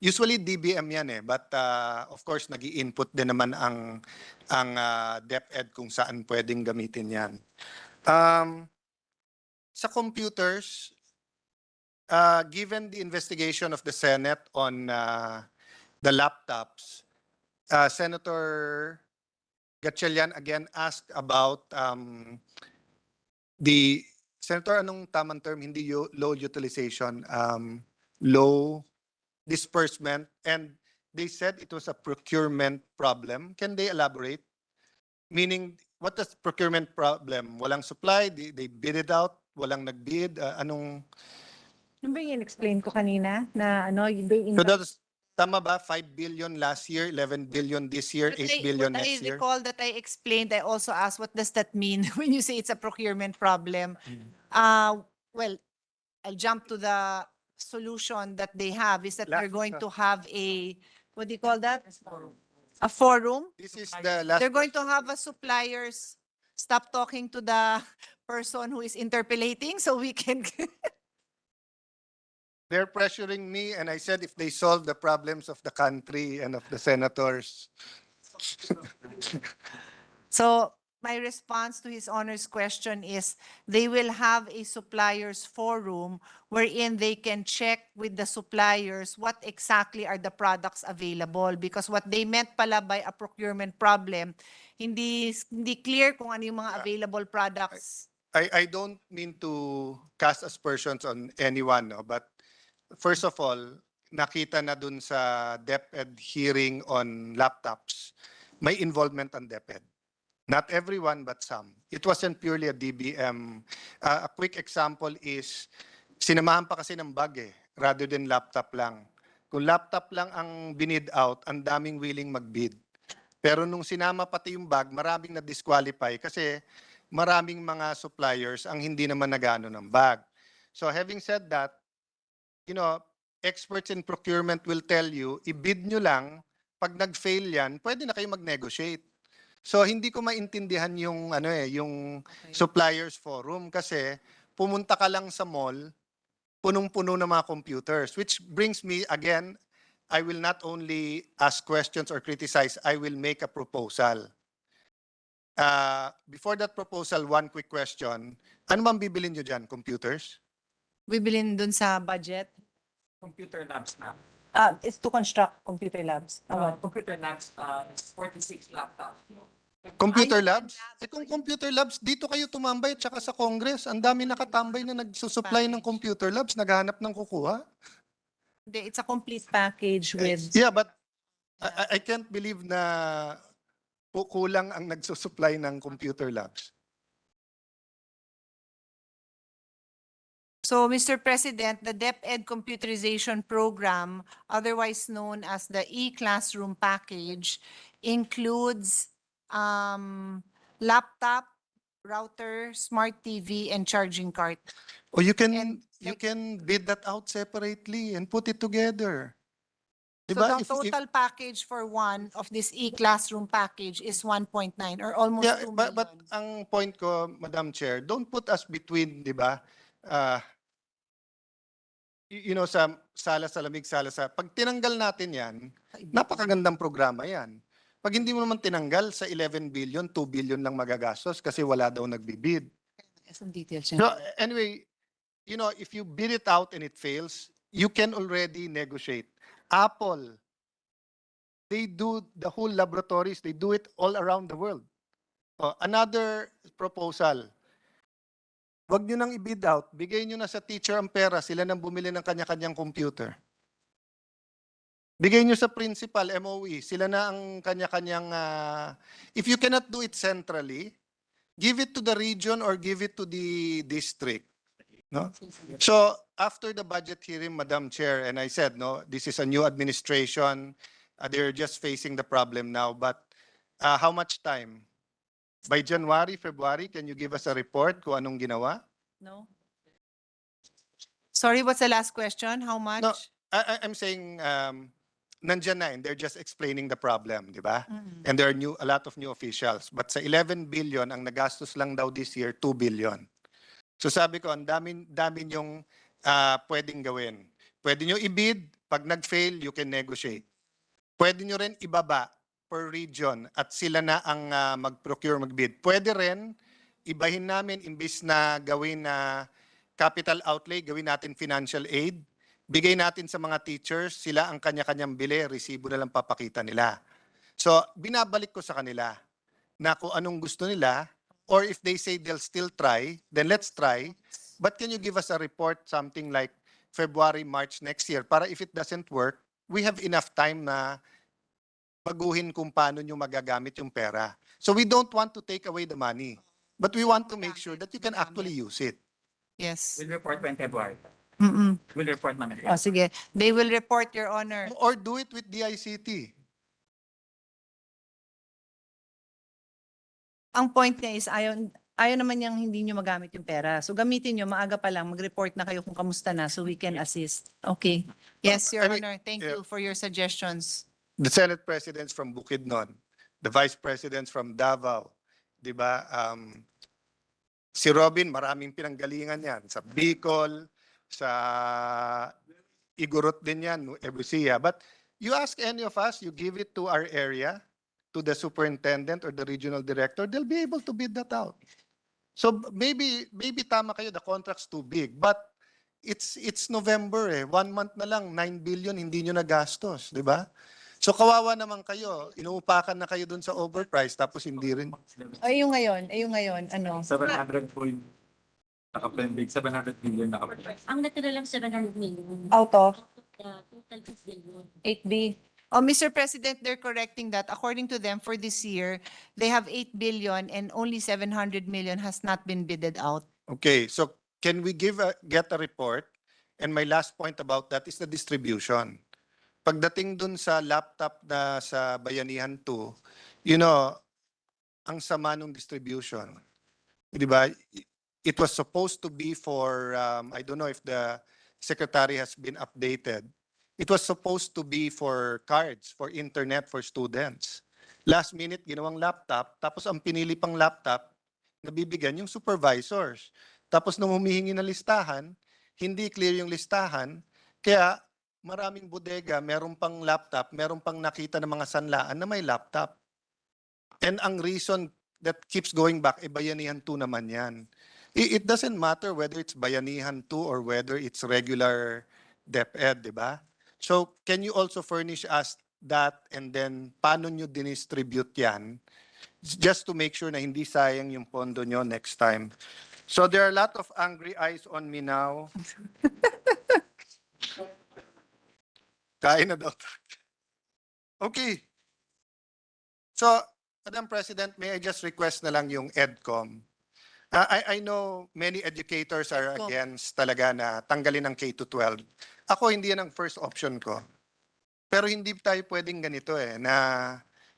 Usually DBM yan but of course nag-i-input din naman ang DepEd kung saan pwedeng gamitin yan. Sa computers, given the investigation of the Senate on the laptops, Senator Gatchalian again asked about the Senator, anong tamang term? Hindi low utilization, low disbursement, and they said it was a procurement problem. Can they elaborate? Meaning, what is procurement problem? Walang supply, they bid it out, walang nag-bid, anong... Yung ba yung explain ko kanina na ano, So that's, tama ba? 5 billion last year, 11 billion this year, 8 billion What I next year? recall that I explained, I also asked, what does that mean when you say it's a procurement problem? Well, I'll jump to the solution that they have is that they're going to have a, what do you call that? A forum. This is the last... They're going to have a suppliers stop talking to the person who is interpolating so we can. They're pressuring me, and I said if they solve the problems of the country and of the senators. So my response to His Honor's question is they will have a suppliers forum wherein they can check with the suppliers what exactly are the products available, because what they meant pala by a procurement problem, hindi clear kung ano yung mga available products. I don't mean to cast aspersions on anyone, no, but first of all, nakita na dun sa DepEd hearing on laptops, may involvement on DepEd. Not everyone, but some. It wasn't purely a DBM. A quick example is, sinamahan pa kasi ng bag rather than laptop lang. Kung laptop lang ang binid out, ang daming willing magbid. Pero nung sinama pati yung bag, maraming na-disqualify kasi maraming mga suppliers ang hindi naman nagano ng bag. So having said that, you know, experts in procurement will tell you, i-bid nyo lang, pag nag-fail yan, pwede na kayo mag-negotiate. So hindi ko maintindihan yung yung suppliers forum kasi pumunta ka lang sa mall, punong-puno ng mga computers, which brings me again, I will not only ask questions or criticize, I will make a proposal. Before that proposal, one quick question. Ano bang bibilin nyo dyan? Computers? Bibilin dun sa budget. Computer labs na. It's to construct computer labs. Computer labs is 46 laptops. Computer labs? Kung computer labs, dito kayo tumambay at saka sa Congress. Ang dami nakatambay na nagsusupply ng computer labs, naghahanap ng kukuha. It's a complete package with. Yeah, but I can't believe na kulang ang nagsusupply ng computer labs. So, Mr. President, the DepEd computerization program, otherwise known as the e-classroom package, includes laptop, router, smart TV, and charging cart. Or you can bid that out separately and put it together. So the total package for one of this e-classroom package is 1.9 or almost 2 million. But ang point ko, Madam Chair, don't put us between, di ba? Sa sala sa lamig, sala sa... Pag tinanggal natin yan, napakagandang programa yan. Pag hindi mo naman tinanggal sa 11 billion, 2 billion lang magagastos kasi wala daw nagbibid. Some details. So anyway, if you bid it out and it fails, you can already negotiate. Apple, they do the whole laboratories, they do it all around the world. Another proposal, wag nyo nang i-bid out, bigay nyo na sa teacher ang pera, sila nang bumili ng kanya-kanyang computer. Bigay nyo sa principal, MOE, sila na ang kanya-kanyang, if you cannot do it centrally, give it to the region or give it to the district. No? So after the budget hearing, Madam Chair, and I said, no, this is a new administration, they're just facing the problem now, but how much time? By January, February, can you give us a report kung anong ginawa? No. Sorry, what's the last question? How much? No, I'm saying nandyan na and they're just explaining the problem, di ba? And there are a lot of new officials. But sa 11 billion, ang nagastos lang daw this year, 2 billion. So sabi ko, ang dami yung pwedeng gawin. Pwede nyo i-bid, pag nag-fail, you can negotiate. Pwede nyo rin ibaba per region at sila na ang mag-procure, mag-bid. Pwede rin, ibahin namin, imbis na gawin na capital outlay, gawin natin financial aid, bigay natin sa mga teachers, sila ang kanya-kanyang bili, resibo na lang papakita nila. So, binabalik ko sa kanila na kung anong gusto nila, or if they say they'll still try, then let's try. But can you give us a report something like February, March next year para if it doesn't work, we have enough time na baguhin kung paano nyo magagamit yung pera. So we don't want to take away the money, but we want to make sure that you can actually use it. Yes. We'll report when February. Mm-mm. We'll report namin. Oh, sige. They will report, Your Honor. Or do it with DICT. Ang point niya is ayaw naman niyang hindi niyo magamit yung pera. So gamitin niyo, maaga pa lang, mag-report na kayo kung kamusta na so we can assist. Okay. Yes, Your I mean, Honor. Thank yeah. you for your suggestions. The Senate presidents from Bukidnon, the vice presidents from Davao, di ba? Si Robin, maraming pinanggalingan yan. Sa Bicol, sa Igorot din yan, Ebusia. But you ask any of us, you give it to our area, to the superintendent or the regional director, they'll be able to bid that out. So maybe tama kayo, the contract's too big. But it's November eh. 1 month na lang, 9 billion, hindi nyo nagastos, di ba? So kawawa naman kayo, inuupakan na kayo dun sa overprice, tapos hindi rin. Ayun ngayon, ano? 700 po yung nakapendig, 700 million nakapendig. Ang natira lang 700 million. Out of? The total 2 billion. 8B. Oh, Mr. President, they're correcting that. According to them, for this year, they have 8 billion and only 700 million has not been bidded out. Okay, so can we get a report? And my last point about that is the distribution. Pagdating dun sa laptop na sa Bayanihan 2, you know, ang sama ng distribution. Di ba? It was supposed to be for, I don't know if the secretary has been updated. It was supposed to be for cards, for internet, for students. Last minute, ginawang laptop. Tapos ang pinili pang laptop, nabibigyan yung supervisors. Tapos nung humihingi ng listahan, hindi clear yung listahan. Kaya maraming bodega, meron pang laptop, meron pang nakita ng mga sanlaan na may laptop. And ang reason that keeps going back, Bayanihan 2 naman yan. It doesn't matter whether it's Bayanihan 2 or whether it's regular DepEd, di ba? So can you also furnish us that and then paano nyo dinistribute yan? Just to make sure na hindi sayang yung pondo nyo next time. So there are a lot of angry eyes on me now. Kain na daw. Okay. So, Madam President, may I just request na lang yung EDCOM. I know many educators are EDCOM. against talaga na tanggalin ng K-12. Ako, hindi yan ang first option ko. Pero hindi tayo pwedeng ganito eh, na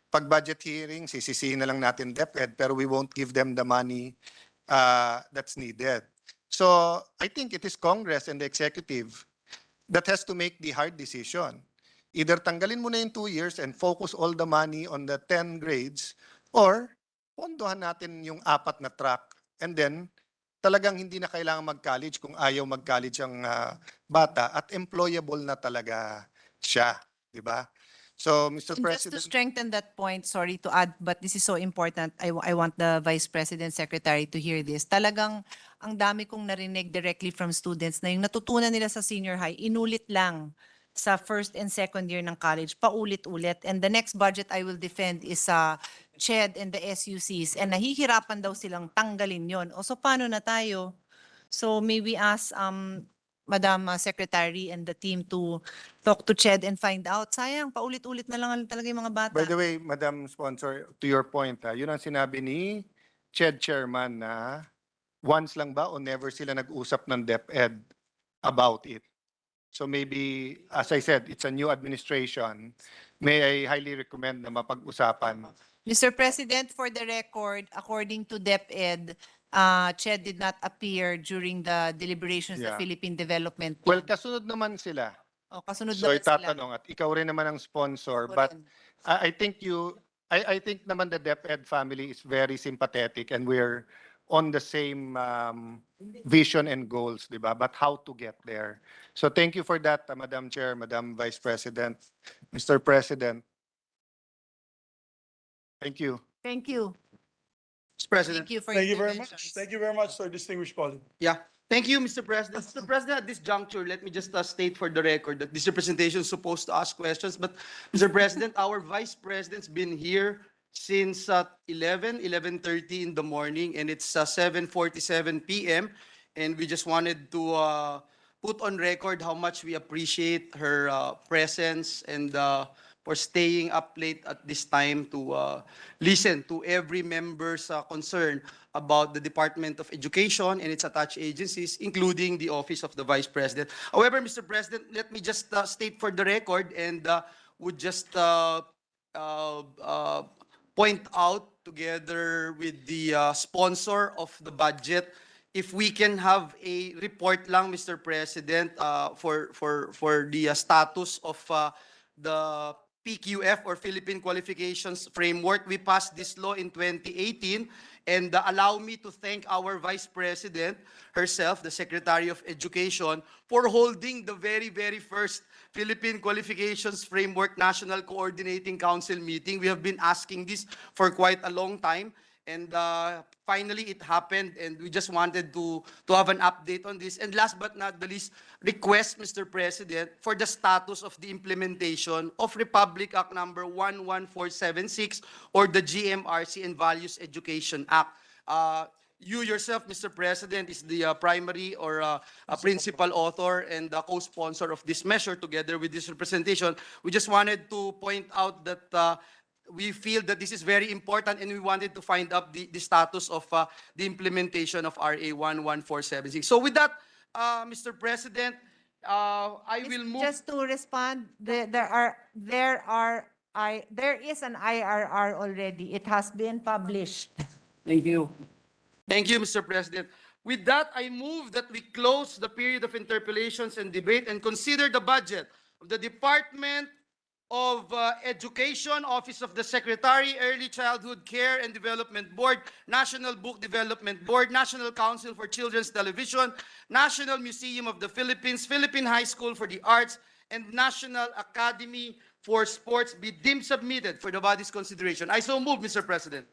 pag budget hearing, sisisihin na lang natin DepEd, pero we won't give them the money that's needed. So, I think it is Congress and the executive that has to make the hard decision. Either tanggalin mo na yung 2 years and focus all the money on the 10 grades or pondohan natin yung 4 na track and then talagang hindi na kailangan mag-college kung ayaw mag-college ang bata at employable na talaga siya, di ba? So, Mr. And just to President, strengthen that point, sorry to add, but this is so important. I want the Vice President Secretary to hear this. Talagang ang dami kong narinig directly from students na yung natutunan nila sa senior high, inulit lang sa first and second year ng college, paulit-ulit. And the next budget I will defend is sa CHED and the SUCs. And nahihirapan daw silang tanggalin yon. O so paano na tayo? So may we ask Madam Secretary and the team to talk to CHED and find out. Sayang, paulit-ulit na lang talaga yung mga bata. by the way, Madam Sponsor, to your point, yun ang sinabi ni CHED Chairman na once lang ba o never sila nag-usap ng DepEd about it. So maybe, as I said, it's a new administration. May I highly recommend na mapag-usapan. Mr. President, for the record, according to DepEd, CHED did not appear during the deliberations of Yeah. Philippine Development. Well, kasunod naman sila. O, kasunod So naman sila. itatanong at ikaw rin naman ang sponsor. Ako But rin. I think I think naman the DepEd family is very sympathetic and we're on the same vision and goals, di ba? But how to get there. So thank you for that, Madam Chair, Madam Vice President, Mr. President. Thank you. Thank you. Mr. President. Thank you for Thank your you very much. interventions. Thank you very much, sir, distinguished colleague. Yeah. Thank you, Mr. President. Mr. President, at this juncture, let me just state for the record that this representation is supposed to ask questions, but Mr. President, our Vice President's been here since 11:30 in the morning, and it's 7:47 p.m. And we just wanted to put on record how much we appreciate her presence and for staying up late at this time to listen to every member's concern about the Department of Education and its attached agencies, including the Office of the Vice President. However, Mr. President, let me just state for the record and would just point out together with the sponsor of the budget, if we can have a report lang, Mr. President, for the status of the PQF or Philippine Qualifications Framework. We passed this law in 2018, and allow me to thank our Vice President herself, the Secretary of Education, for holding the very, very first Philippine Qualifications Framework National Coordinating Council meeting. We have been asking this for quite a long time. And finally, it happened, and we just wanted to have an update on this. And last but not the least, request, Mr. President, for the status of the implementation of Republic Act number 11476 or the GMRC and Values Education Act. You yourself, Mr. President, is the primary or a principal author and the co-sponsor of this measure together with this representation. We just wanted to point out that we feel that this is very important, and we wanted to find out the status of the implementation of RA 11476. So with that, Mr. President, I will move. Just to respond, there is an IRR already. It has been published. Thank you. Thank you, Mr. President. With that, I move that we close the period of interpellations and debate and consider the budget of the Department of Education, Office of the Secretary, Early Childhood Care and Development Board, National Book Development Board, National Council for Children's Television, National Museum of the Philippines, Philippine High School for the Arts, and National Academy for Sports be deemed submitted for the body's consideration. I so move, Mr. President.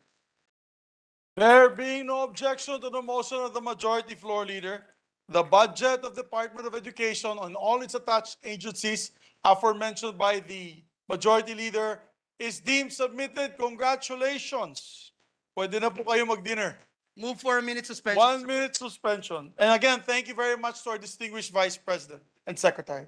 There being no objection to the motion of the majority floor leader, the budget of the Department of Education on all its attached agencies aforementioned by the majority leader is deemed submitted. Congratulations. Pwede na po kayo mag-dinner. Move for a minute suspension. 1 minute suspension. And again, thank you very much to our distinguished Vice President and Secretary.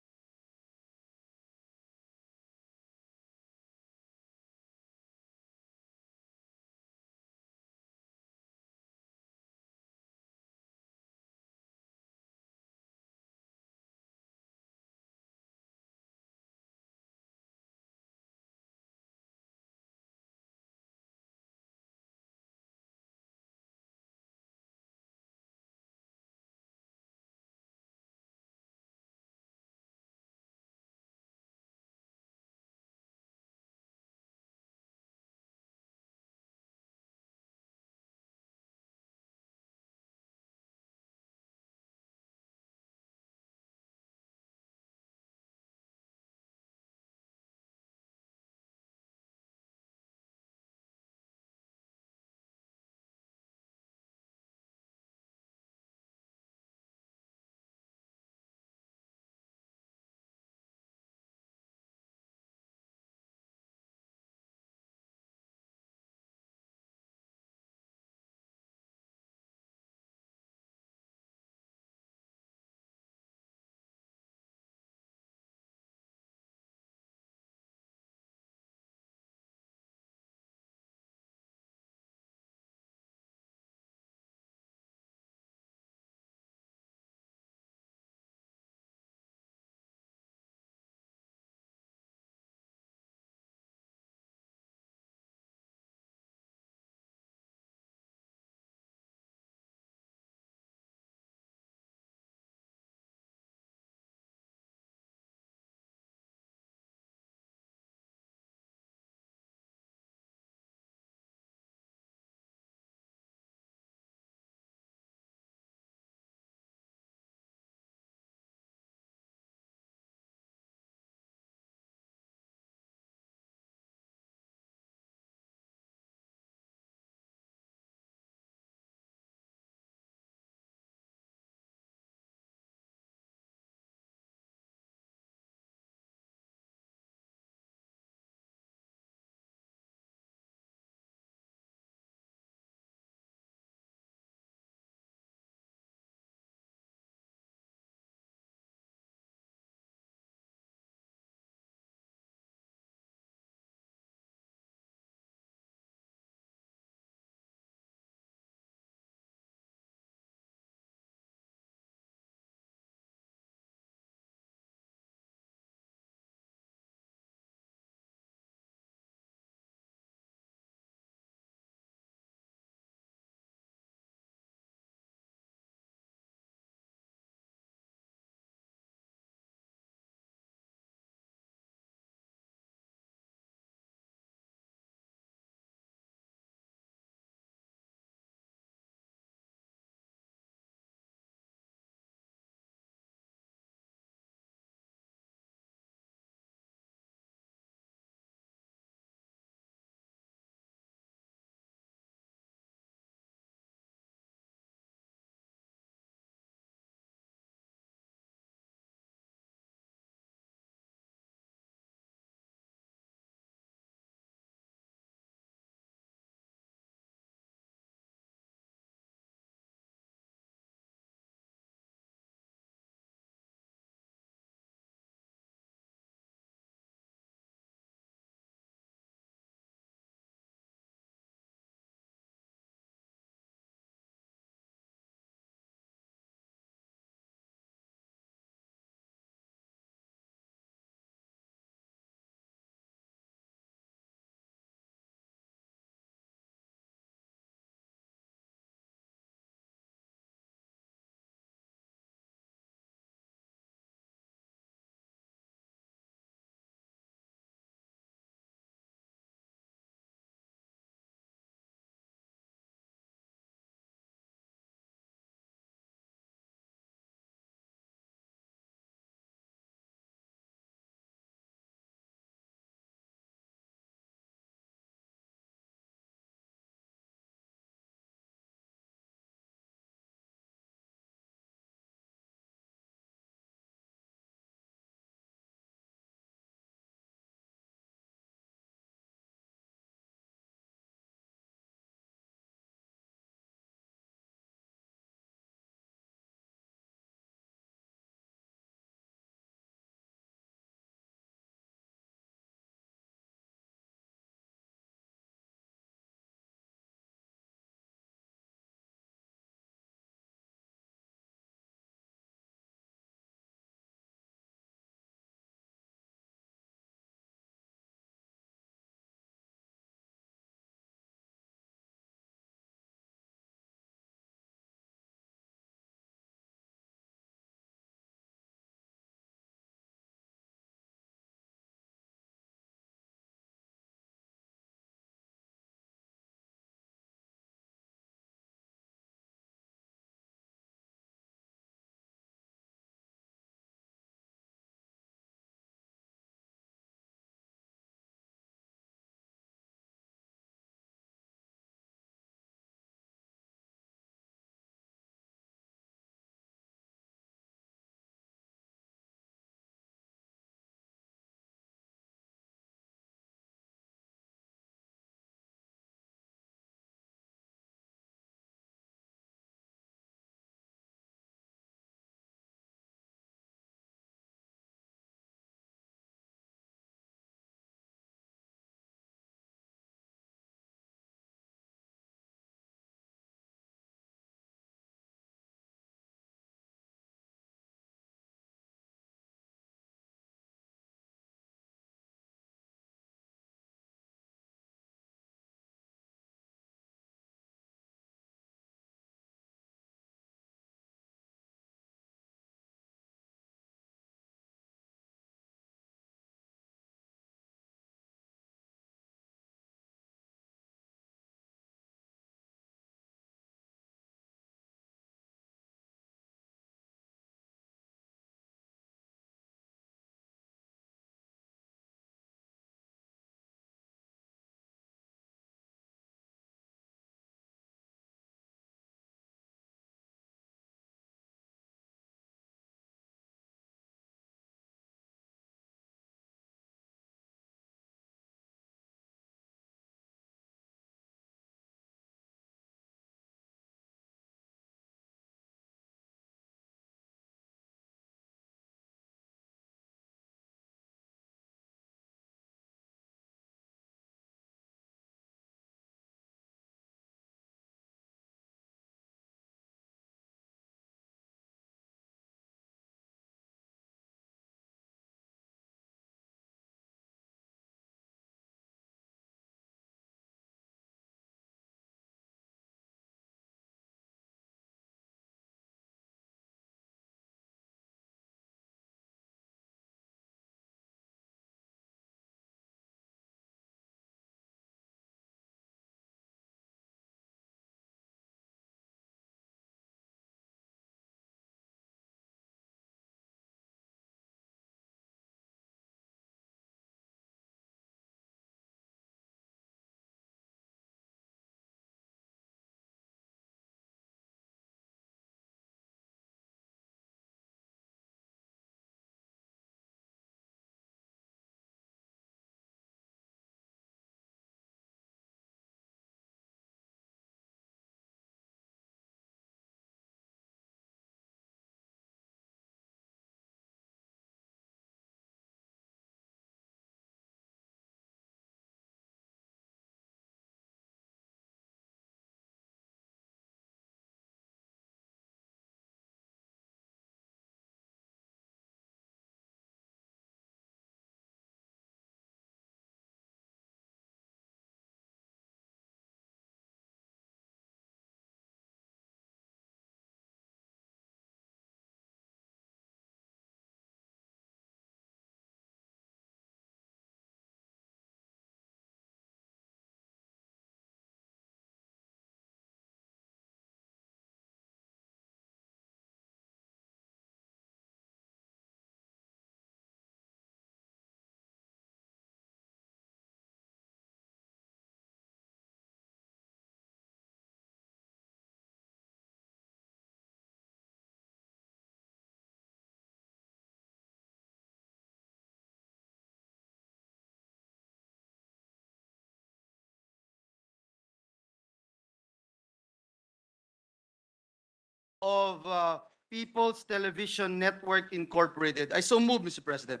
of People's Television Network Incorporated. I so move, Mr. President.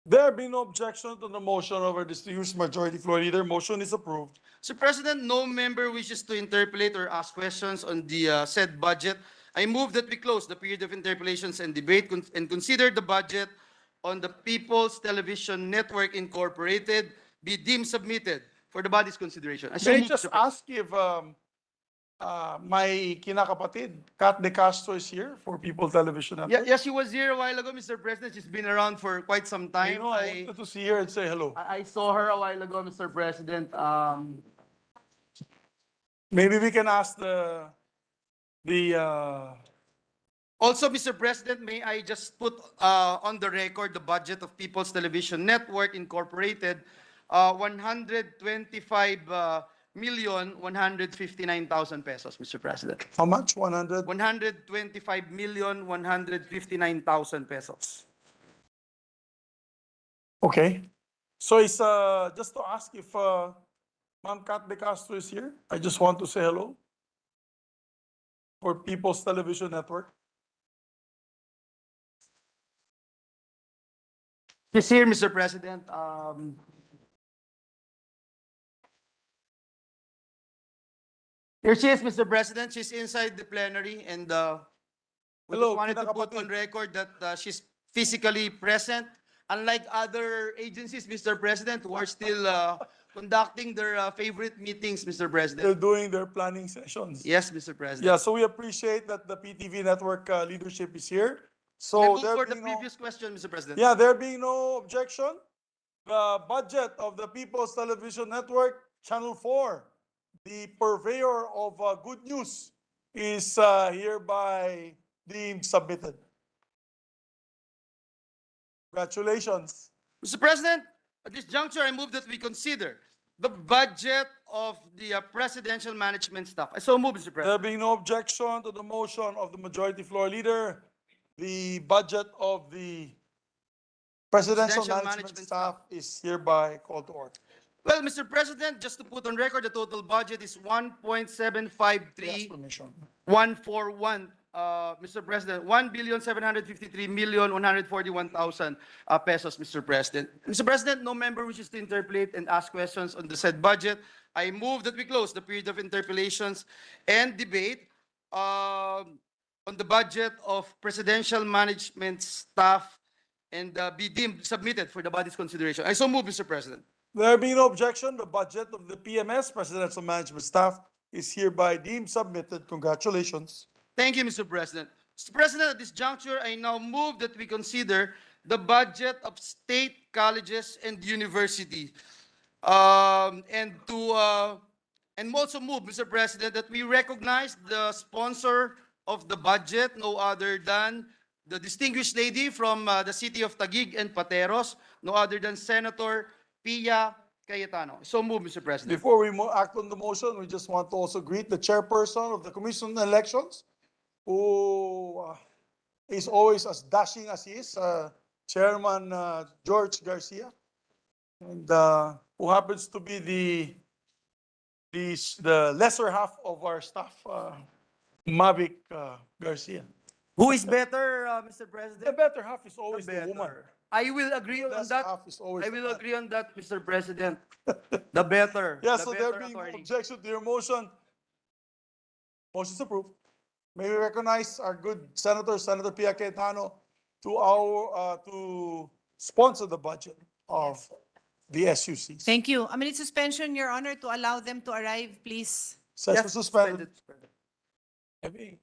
There being no objection to the motion of our distinguished majority floor leader, motion is approved. Mr. President, no member wishes to interpolate or ask questions on the said budget. I move that we close the period of interpolations and debate and consider the budget on the People's Television Network Incorporated be deemed submitted for the body's consideration. I so May I move, just Mr. President. ask if my kinakapatid, Kat De Castro, is here for People Television Network? Yes, she was here a while ago, Mr. President. She's been around for quite some I time. know, I wanted to see her and say hello. I saw her a while ago, Mr. President. Maybe we can ask the Also, Mr. President, may I just put on the record the budget of People's Television Network Incorporated, 125,159,000 pesos, Mr. President. how much? 100? 125,159,000 pesos. Okay. So it's just to ask if Ma'am Kat De Castro is here. I just want to say hello for People's Television Network. She's here, Mr. President. Here she is, Mr. President. She's inside the plenary, and we Hello, just wanted to put kinakapatid. on record that she's physically present. Unlike other agencies, Mr. President, who are still conducting their favorite meetings, Mr. They're President. doing their planning sessions. Yes, Mr. President. Yeah, so we appreciate that the PTV network leadership is here. I So move there for the being no, previous question, Mr. President. yeah, there being no objection, the budget of the People's Television Network, Channel 4, the purveyor of good news, is hereby deemed submitted. Congratulations. Mr. President, at this juncture, I move that we consider the budget of the presidential management staff. I so move, Mr. President. There being no objection to the motion of the majority floor leader, the budget of the presidential management staff is hereby called to order. Well, Mr. President, just to put on record, the total budget is 1.753 Permission. 141, Mr. President, 1,753,141,000 pesos, Mr. President. Mr. President, no member wishes to interpolate and ask questions on the said budget. I move that we close the period of interpolations and debate on the budget of presidential management staff and be deemed submitted for the body's consideration. I so move, Mr. President. There being no objection, the budget of the PMS, Presidential Management Staff, is hereby deemed submitted. Congratulations. Thank you, Mr. President. Mr. President, at this juncture, I now move that we consider the budget of state colleges and university. And also move, Mr. President, that we recognize the sponsor of the budget, no other than the distinguished lady from the city of Taguig and Pateros, no other than Senator PIA So move, Mr. President. Before we act on the motion, we just want to also greet the chairperson of the Commission on Elections, who is always as dashing as he is, Chairman George Garcia, and who happens to be the lesser half of our staff, Mavic Garcia. Who is better, Mr. The President? better half is always the woman. Better. I will agree on Less that. half is always I will the man. agree on that, Mr. President. The better. Yeah, the so there better being no attorney. objection to your motion, motion is approved. May we recognize our good Senator, Senator Pia Cayetano, to sponsor the budget of the SUCs. Thank you. A minute suspension, Your Honor, to allow them to arrive, please. Session Yes, suspended. suspended.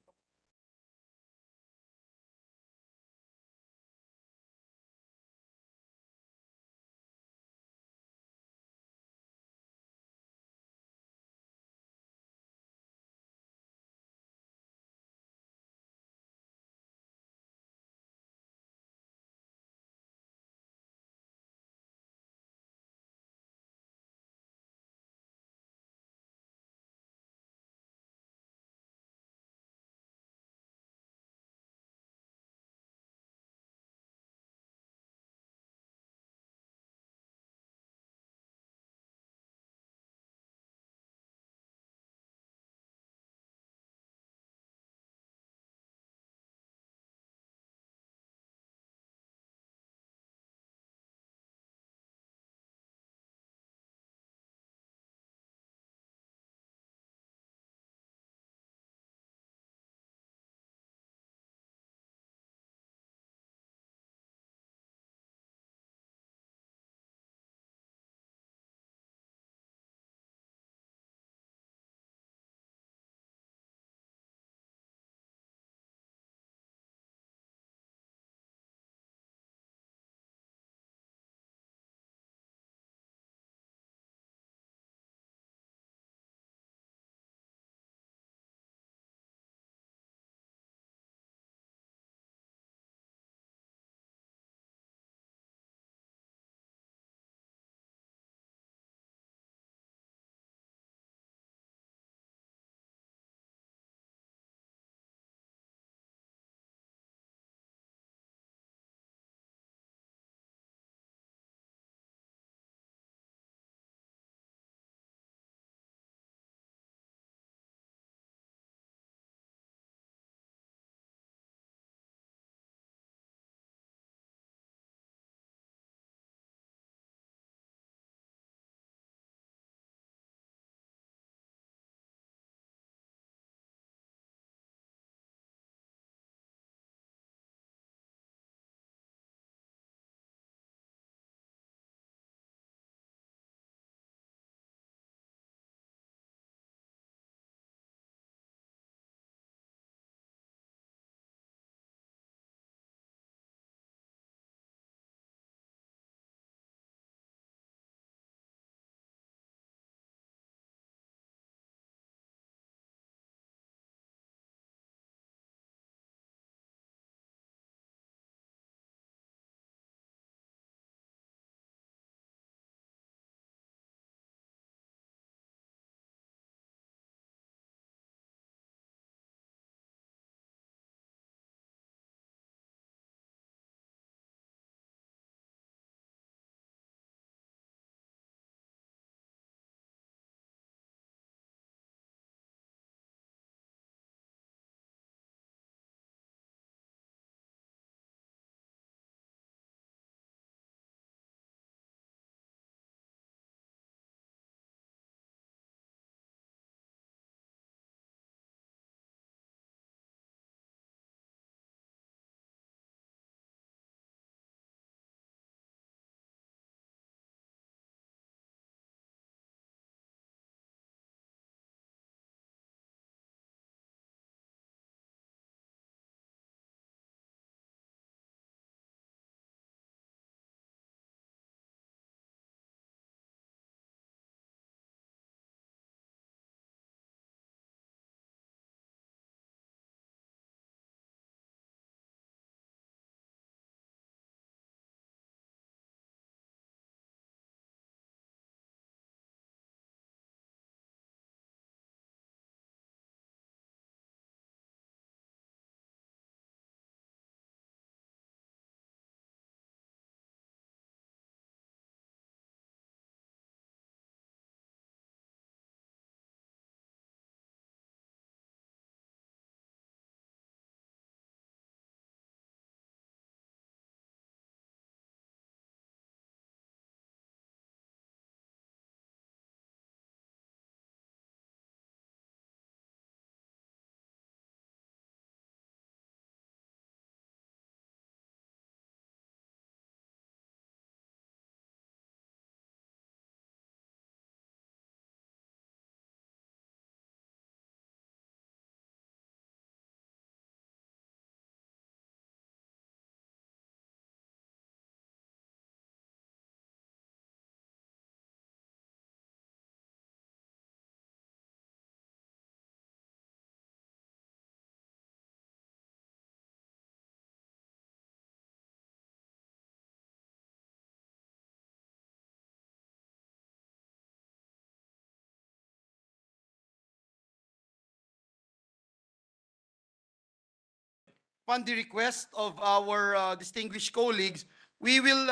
upon the request of our distinguished colleagues, we will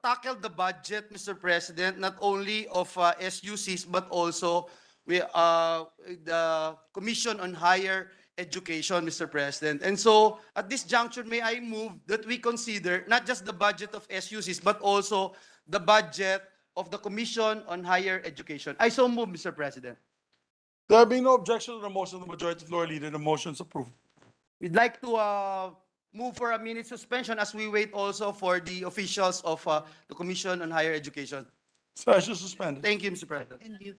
tackle the budget, Mr. President, not only of SUCs, but also the Commission on Higher Education, Mr. President. And so, at this juncture, may I move that we consider not just the budget of SUCs, but also the budget of the Commission on Higher Education. I so move, Mr. President. There being no objection to the motion of the majority floor leader, the motion is approved. We'd like to move for a minute suspension as we wait also for the officials of the Commission on Higher Education. Session suspended. Thank you, Mr. President. And you.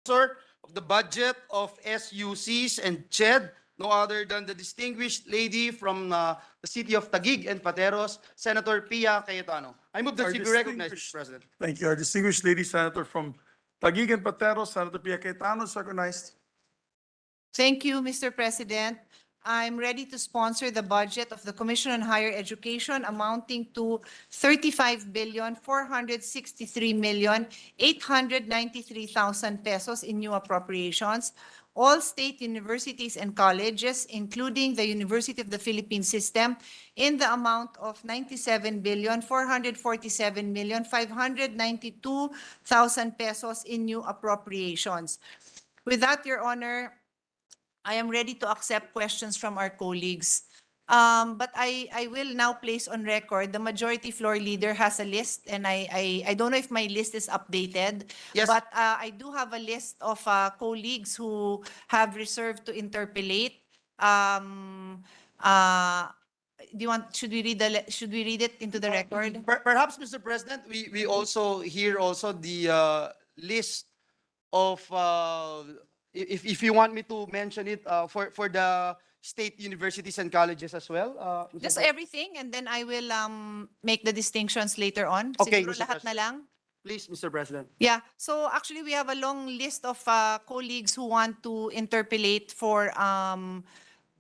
sponsor of the budget of SUCs and CHED, no other than the distinguished lady from the city of Taguig and Pateros, Senator Pia Cayetano. I move that Our she be recognized, distinguished- Mr. President. Thank you. Our distinguished lady senator from Taguig and Patero, Senator Pia Cayetano, is recognized. Thank you, Mr. President. I'm ready to sponsor the budget of the Commission on Higher Education amounting to 35,463,893,000 pesos in new appropriations. All state universities and colleges, including the University of the Philippines System, in the amount of 97,447,592,000 pesos in new appropriations. With that, Your Honor, I am ready to accept questions from our colleagues. But I will now place on record, the majority floor leader has a list, and I don't know if my list is updated. Yes. But I do have a list of colleagues who have reserved to interpellate. Do you want, should we read it into the record? Perhaps, Mr. President, we also hear also the list of, if you want me to mention it, for the state universities and colleges as well. Mr. Just Pre- everything, and then I will make the distinctions later on. Okay, Siguro Mr. lahat na lang. Please, Mr. President. Yeah, so actually we have a long list of colleagues who want to interpellate for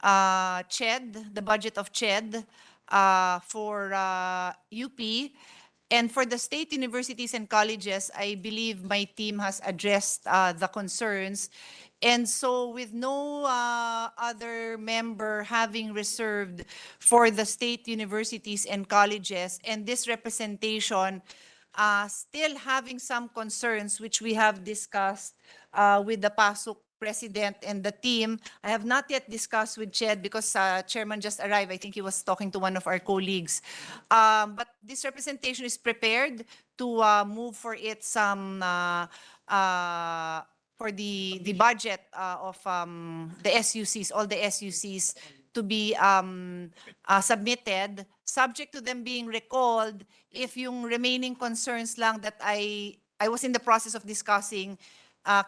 CHED, the budget of CHED, for UP. And for the state universities and colleges, I believe my team has addressed the concerns. And so with no other member having reserved for the state universities and colleges, and this representation still having some concerns, which we have discussed with the PASUC president and the team. I have not yet discussed with CHED because chairman just arrived. I think he was talking to one of our colleagues. But this representation is prepared to move for it some for the budget of the SUCs, all the SUCs to be submitted, subject to them being recalled if yung remaining concerns lang that I was in the process of discussing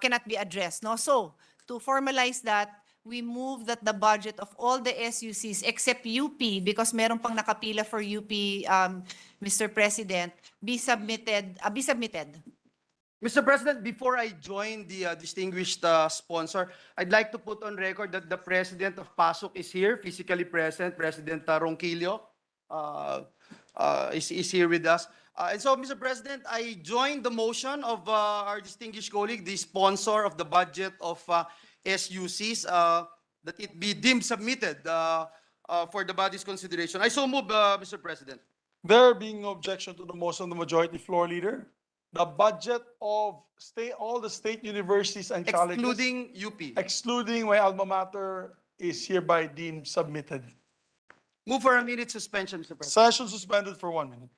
cannot be addressed. No? So, to formalize that, we move that the budget of all the SUCs except UP, because meron pang nakapila for UP, Mr. President, be submitted. Mr. President, before I join the distinguished sponsor, I'd like to put on record that the president of PASUC is here, physically present. President Ronquillo is here with us. And so, Mr. President, I join the motion of our distinguished colleague, the sponsor of the budget of SUCs, that it be deemed submitted for the body's consideration. I so move, Mr. President. There being no objection to the motion of the majority floor leader, the budget of all the state universities and colleges, Excluding UP. excluding my alma mater, is hereby deemed submitted. Move for a minute suspension, Mr. President. Session suspended for 1 minute.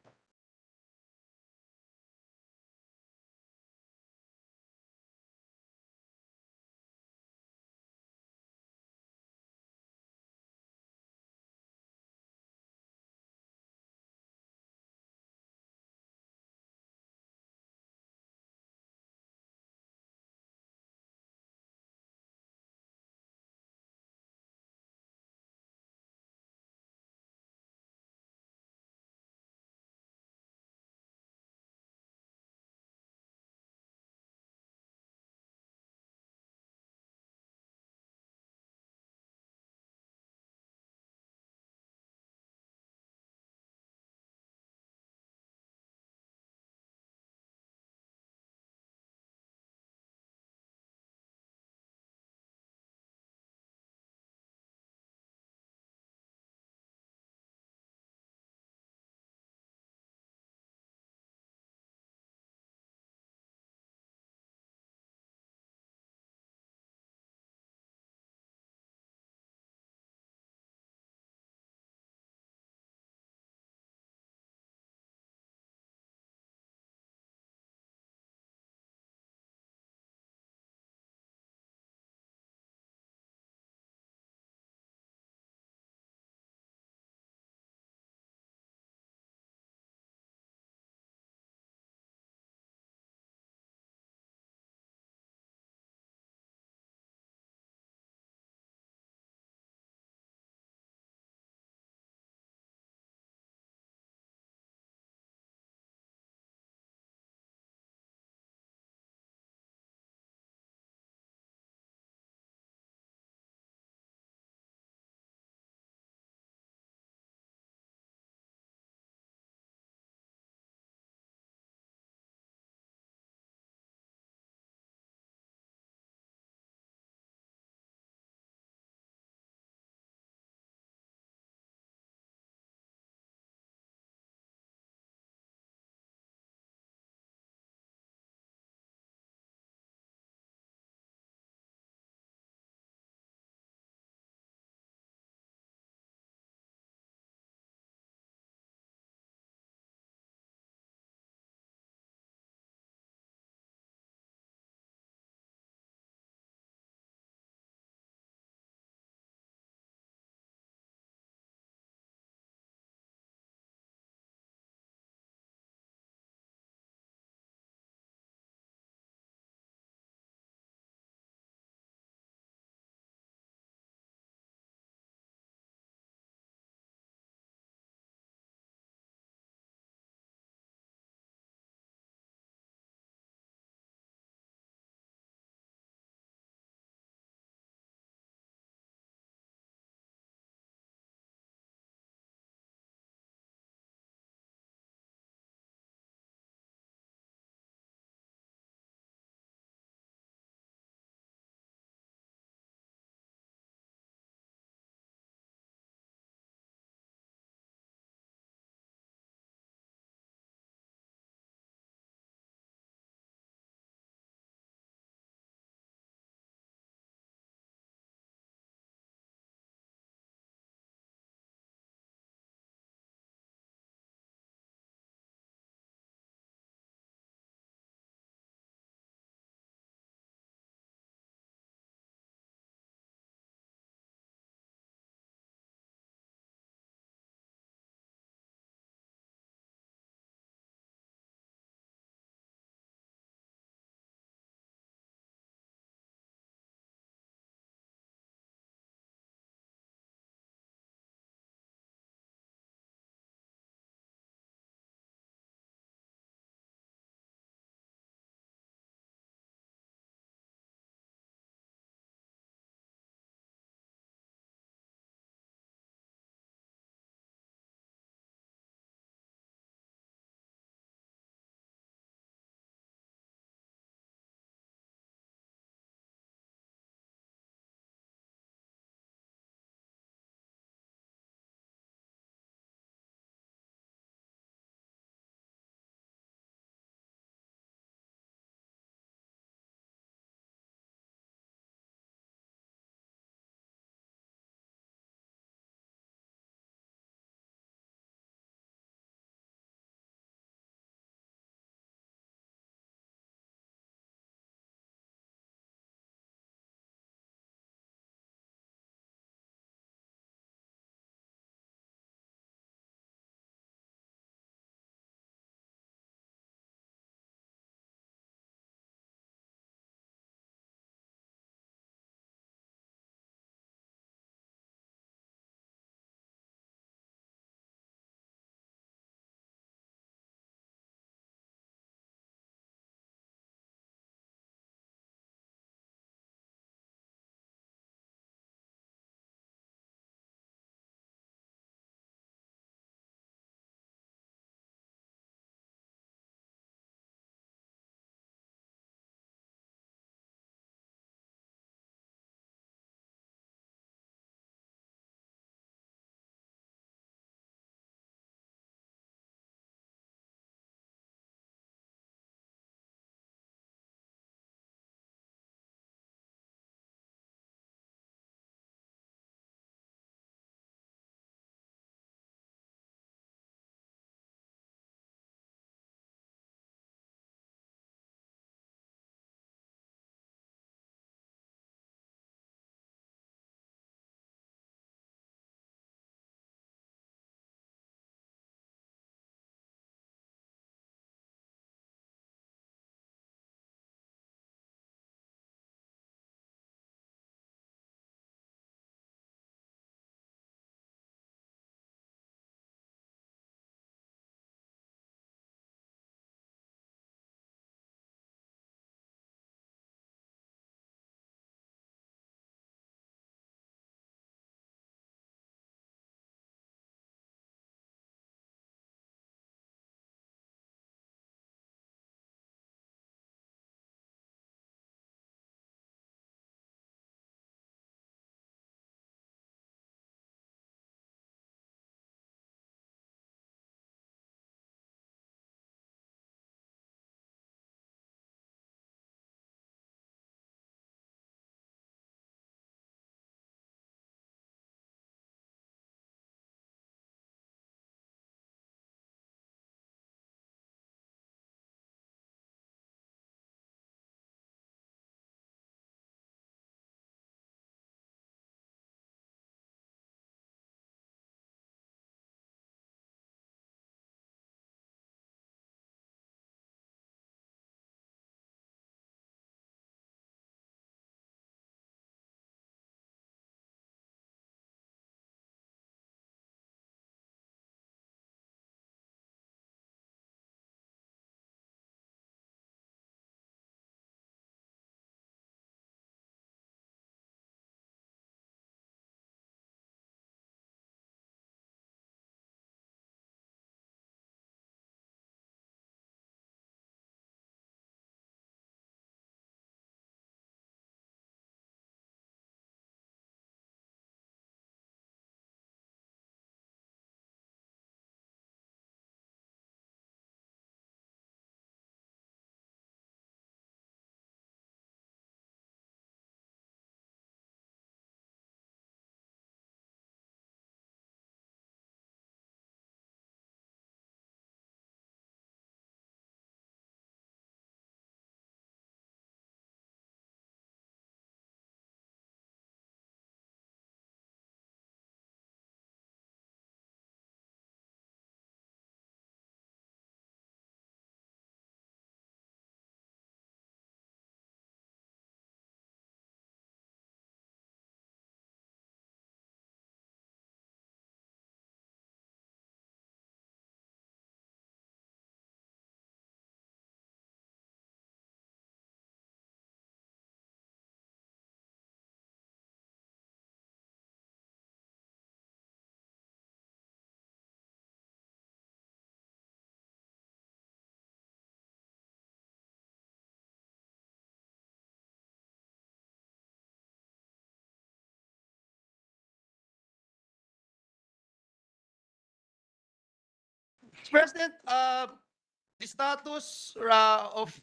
Mr. President, the status of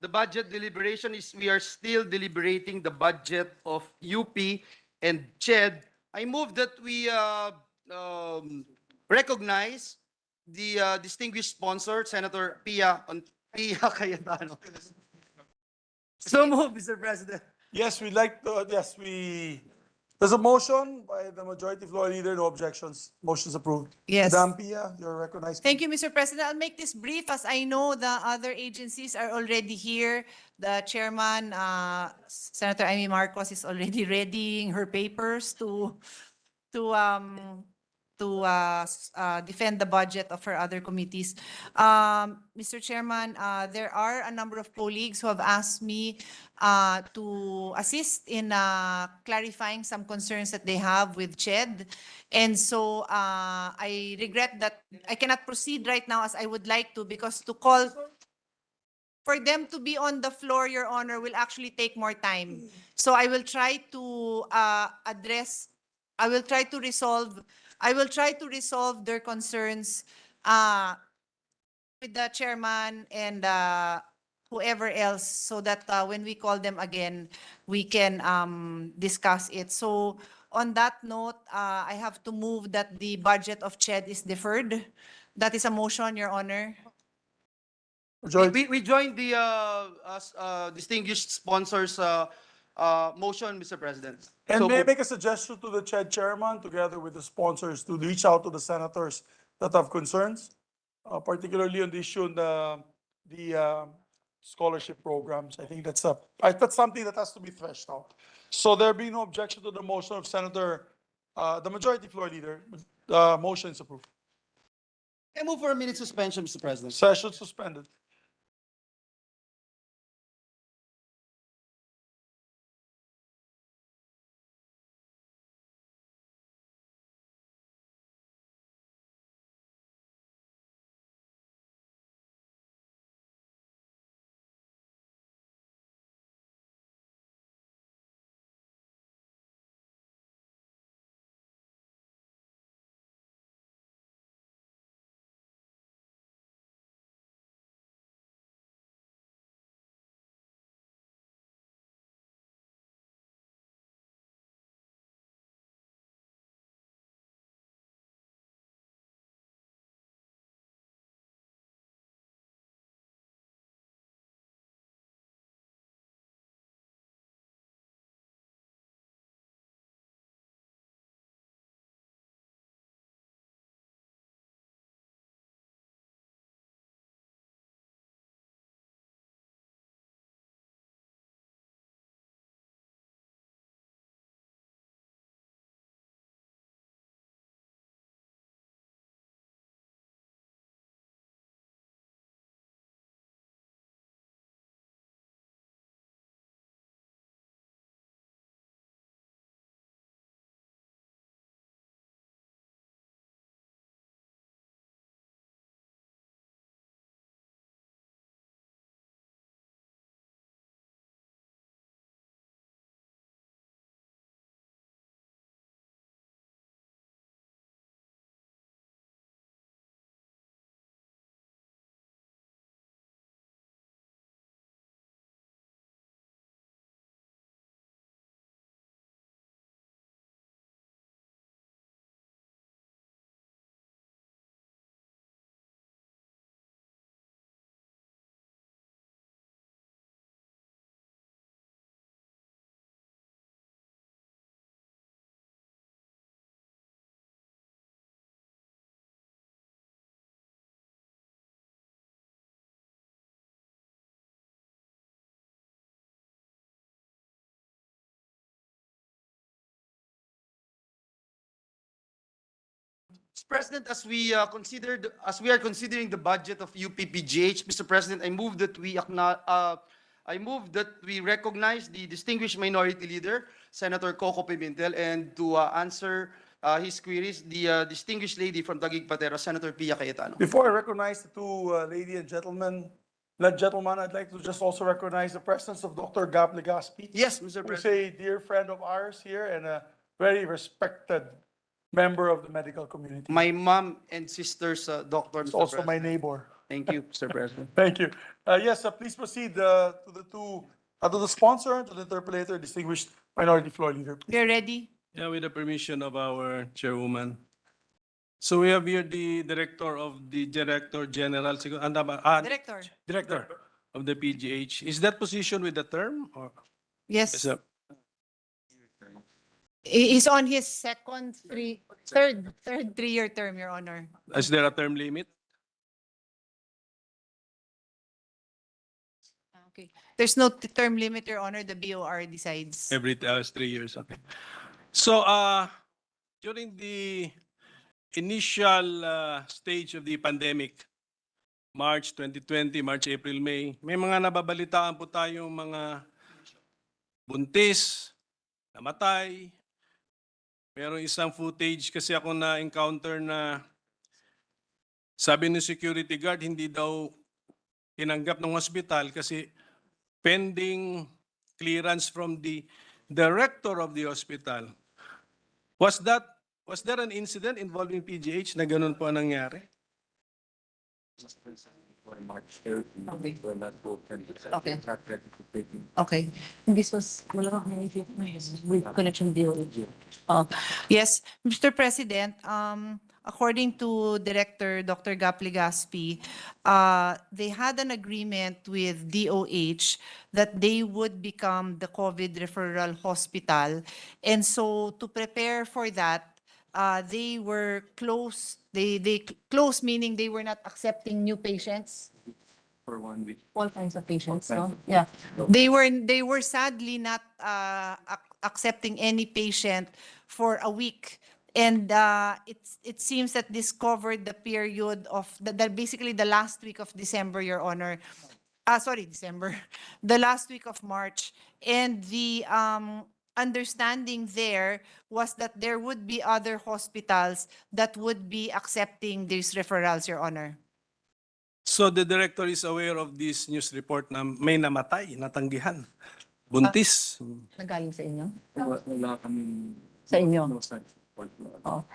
the budget deliberation is we are still deliberating the budget of UP and CHED. I move that we recognize the distinguished sponsor, Senator Pia Cayetano. So move, Mr. President. Yes, there's a motion by the majority floor leader, no objections. Motion's approved. Yes. Madam Pia, you're recognized. Thank you, Mr. President. I'll make this brief as I know the other agencies are already here. The chairman, Senator Amy Marcos, is already readying her papers to defend the budget of her other committees. Mr. Chairman, there are a number of colleagues who have asked me to assist in clarifying some concerns that they have with CHED. And so I regret that I cannot proceed right now as I would like to, because to call for them to be on the floor, Your Honor, will actually take more time. So I will try to resolve their concerns with the chairman and whoever else, so that when we call them again, we can discuss it. So on that note, I have to move that the budget of CHED is deferred. That is a motion, Your Honor. We joined the distinguished sponsors motion, Mr. President. And So may I moved. make a suggestion to the CHED chairman, together with the sponsors, to reach out to the senators that have concerns, particularly on the issue on the scholarship programs. I think that's something that has to be threshed out. So there be no objection to the motion of Senator, the majority floor leader. Motion is approved. I move for a minute suspension, Mr. President. Session suspended. Mr. President, as we are considering the budget of UPPGH, Mr. President, I move that we recognize the distinguished minority leader, Senator Coco Pimentel, and to answer his queries, the distinguished lady from Taguig Patero, Senator Pia Cayetano. Before I recognize the two lady and gentlemen, I'd like to just also recognize the presence of Dr. Gab Legaspi. Yes, Mr. Who's President. a dear friend of ours here and a very respected member of the medical community. My mom and sisters, doctor, He's Mr. also my President. neighbor. Thank you, Mr. President. Thank you. Yes, please proceed to the sponsor, to the interpolator, distinguished minority floor leader. We're ready. Yeah, with the permission of our chairwoman. So we have here the Director General, Director. Director of the PGH. Is that position with the term or? Yes. Is that- He's on his third 3-year term, Your Honor. Is there a term limit? Okay. There's no term limit, Your Honor. The BOR decides. Every 3 years, okay. So, during the initial stage of the pandemic, March 2020, March, April, May, may mga nababalitaan po tayong mga buntis, namatay. Merong isang footage kasi ako na-encounter na sabi ng security guard, hindi daw tinanggap ng hospital kasi pending clearance from the director of the hospital. Was there an incident involving PGH na ganun po ang nangyari? Okay. Okay. This was with connection deal. Yes, Mr. President, according to Director Dr. Gap Legaspi, they had an agreement with DOH that they would become the COVID referral hospital. And so to prepare for that, they were closed. They closed, meaning they were not accepting new patients. For 1 week. All kinds of patients, no? Yeah. They were sadly not accepting any patient for a week. And it seems that this covered the period of basically the last week of December, Your Honor. December. The last week of March. And the understanding there was that there would be other hospitals that would be accepting these referrals, Your Honor. So the director is aware of this news report na may namatay, natanggihan, buntis. Nagaling sa inyo? Wala kami. Sa inyo? No such report. Oh.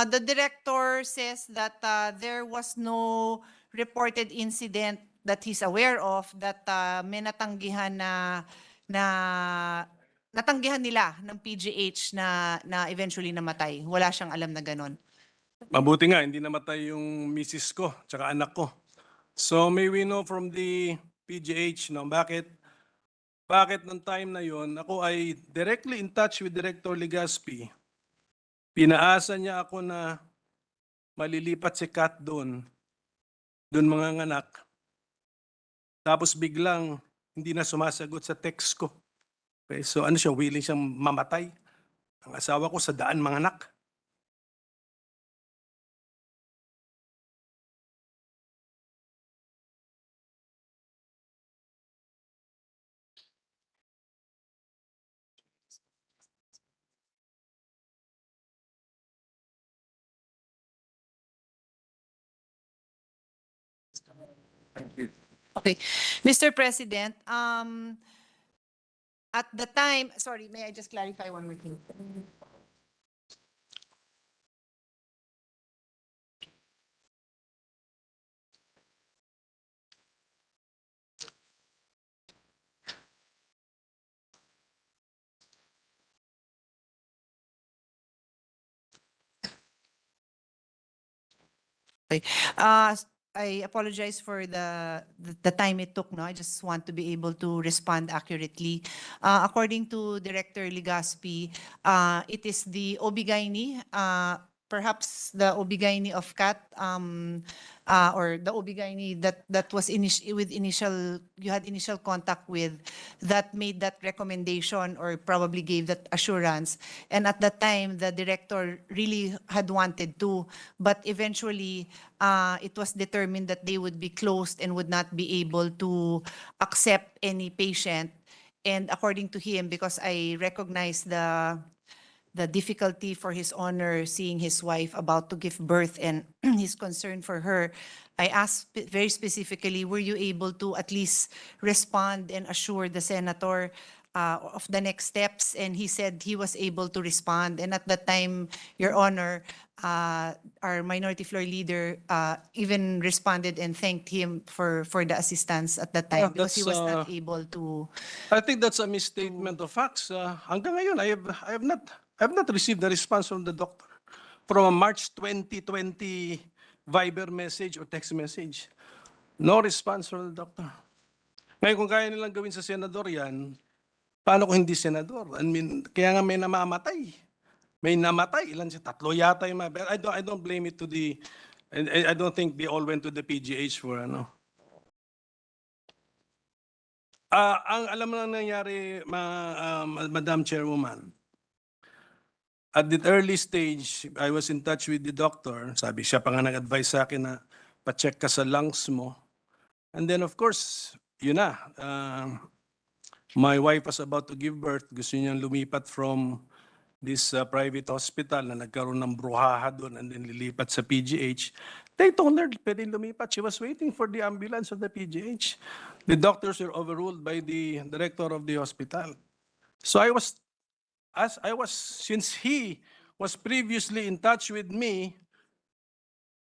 The director says that there was no reported incident that he's aware of that may natanggihan natanggihan nila ng PGH na eventually namatay. Wala siyang alam na ganon. Mabuti nga, hindi namatay yung misis ko, tsaka anak ko. So may we know from the PGH, no, bakit nung time na yon ako ay directly in touch with Director Legaspi. Pinaasa niya ako na malilipat si Kat doon mga anak. Tapos biglang hindi na sumasagot sa text ko. Okay, so ano siya, willing siyang mamatay. Ang asawa ko sa daan mga anak. Okay. Mr. President, at the time, sorry, may I just clarify one more thing? Okay. I apologize for the time it took. No, I just want to be able to respond accurately. According to Director Legaspi, it is the OB-GYN, perhaps the OB-GYN of Kat, or the OB-GYN that was you had initial contact with, that made that recommendation or probably gave that assurance. And at that time, the director really had wanted to, but eventually it was determined that they would be closed and would not be able to accept any patient. And according to him, because I recognize the difficulty for His Honor seeing his wife about to give birth and his concern for her, I asked very specifically, were you able to at least respond and assure the senator of the next steps, and he said he was able to respond. And at that time, Your Honor, our minority floor leader even responded and thanked him for the assistance at that time because he was not able to. I think that's a misstatement of facts. Hanggang ngayon, I have not received the response from the doctor from a March 2020 Viber message or text message. No response from the doctor. Ngayon, kung kaya nilang gawin sa senador yan, paano kung hindi senador? I mean, kaya nga may namamatay. May namatay. Ilan siya? 3 yata yung mga. I don't blame it to the. I don't think they all went to the PGH for ano. Ang alam mo lang nangyari, Madam Chairwoman, at the early stage, I was in touch with the doctor. Sabi siya pa nga nag-advise sa akin na pa-check ka sa lungs mo. And then of course, yun na. My wife was about to give birth. Gusto niyang lumipat from this private hospital na nagkaroon ng bruhaha doon and then lilipat sa PGH. They told her pwede lumipat. She was waiting for the ambulance of the PGH. The doctors were overruled by the director of the hospital. So since he was previously in touch with me,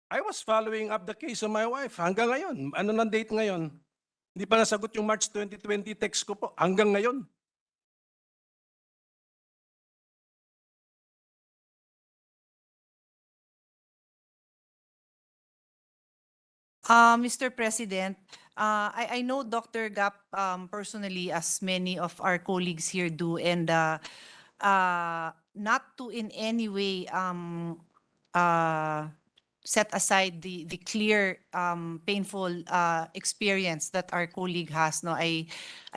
I was following up the case of my wife. Hanggang ngayon, ano ng date ngayon? Hindi pa nasagot yung March 2020 text ko po. Hanggang ngayon. Mr. President, I know Dr. Gap personally, as many of our colleagues here do, and not to in any way set aside the clear painful experience that our colleague has. No, I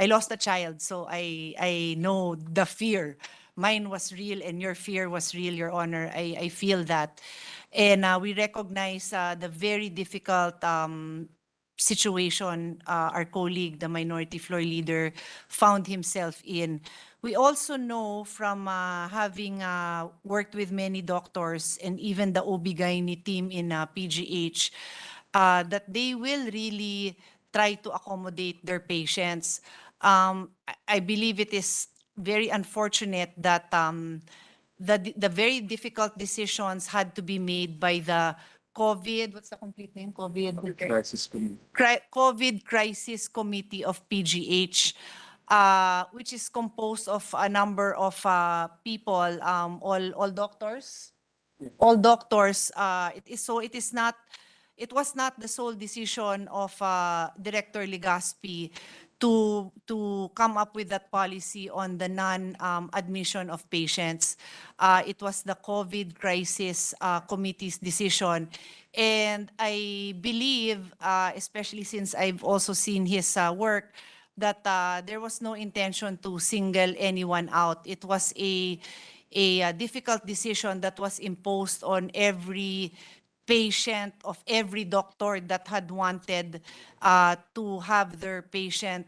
lost a child, so I know the fear. Mine was real and your fear was real, Your Honor. I feel that. And we recognize the very difficult situation our colleague, the minority floor leader, found himself in. We also know from having worked with many doctors and even the OB/GYN team in PGH that they will really try to accommodate their patients. I believe it is very unfortunate that the very difficult decisions had to be made by the COVID, what's the complete name? COVID Crisis Committee of PGH, which is composed of a number of people, all doctors. All doctors. It was not the sole decision of Director Legaspi to come up with that policy on the non-admission of patients. It was the COVID Crisis Committee's decision. And I believe, especially since I've also seen his work, that there was no intention to single anyone out. It was a difficult decision that was imposed on every patient of every doctor that had wanted to have their patient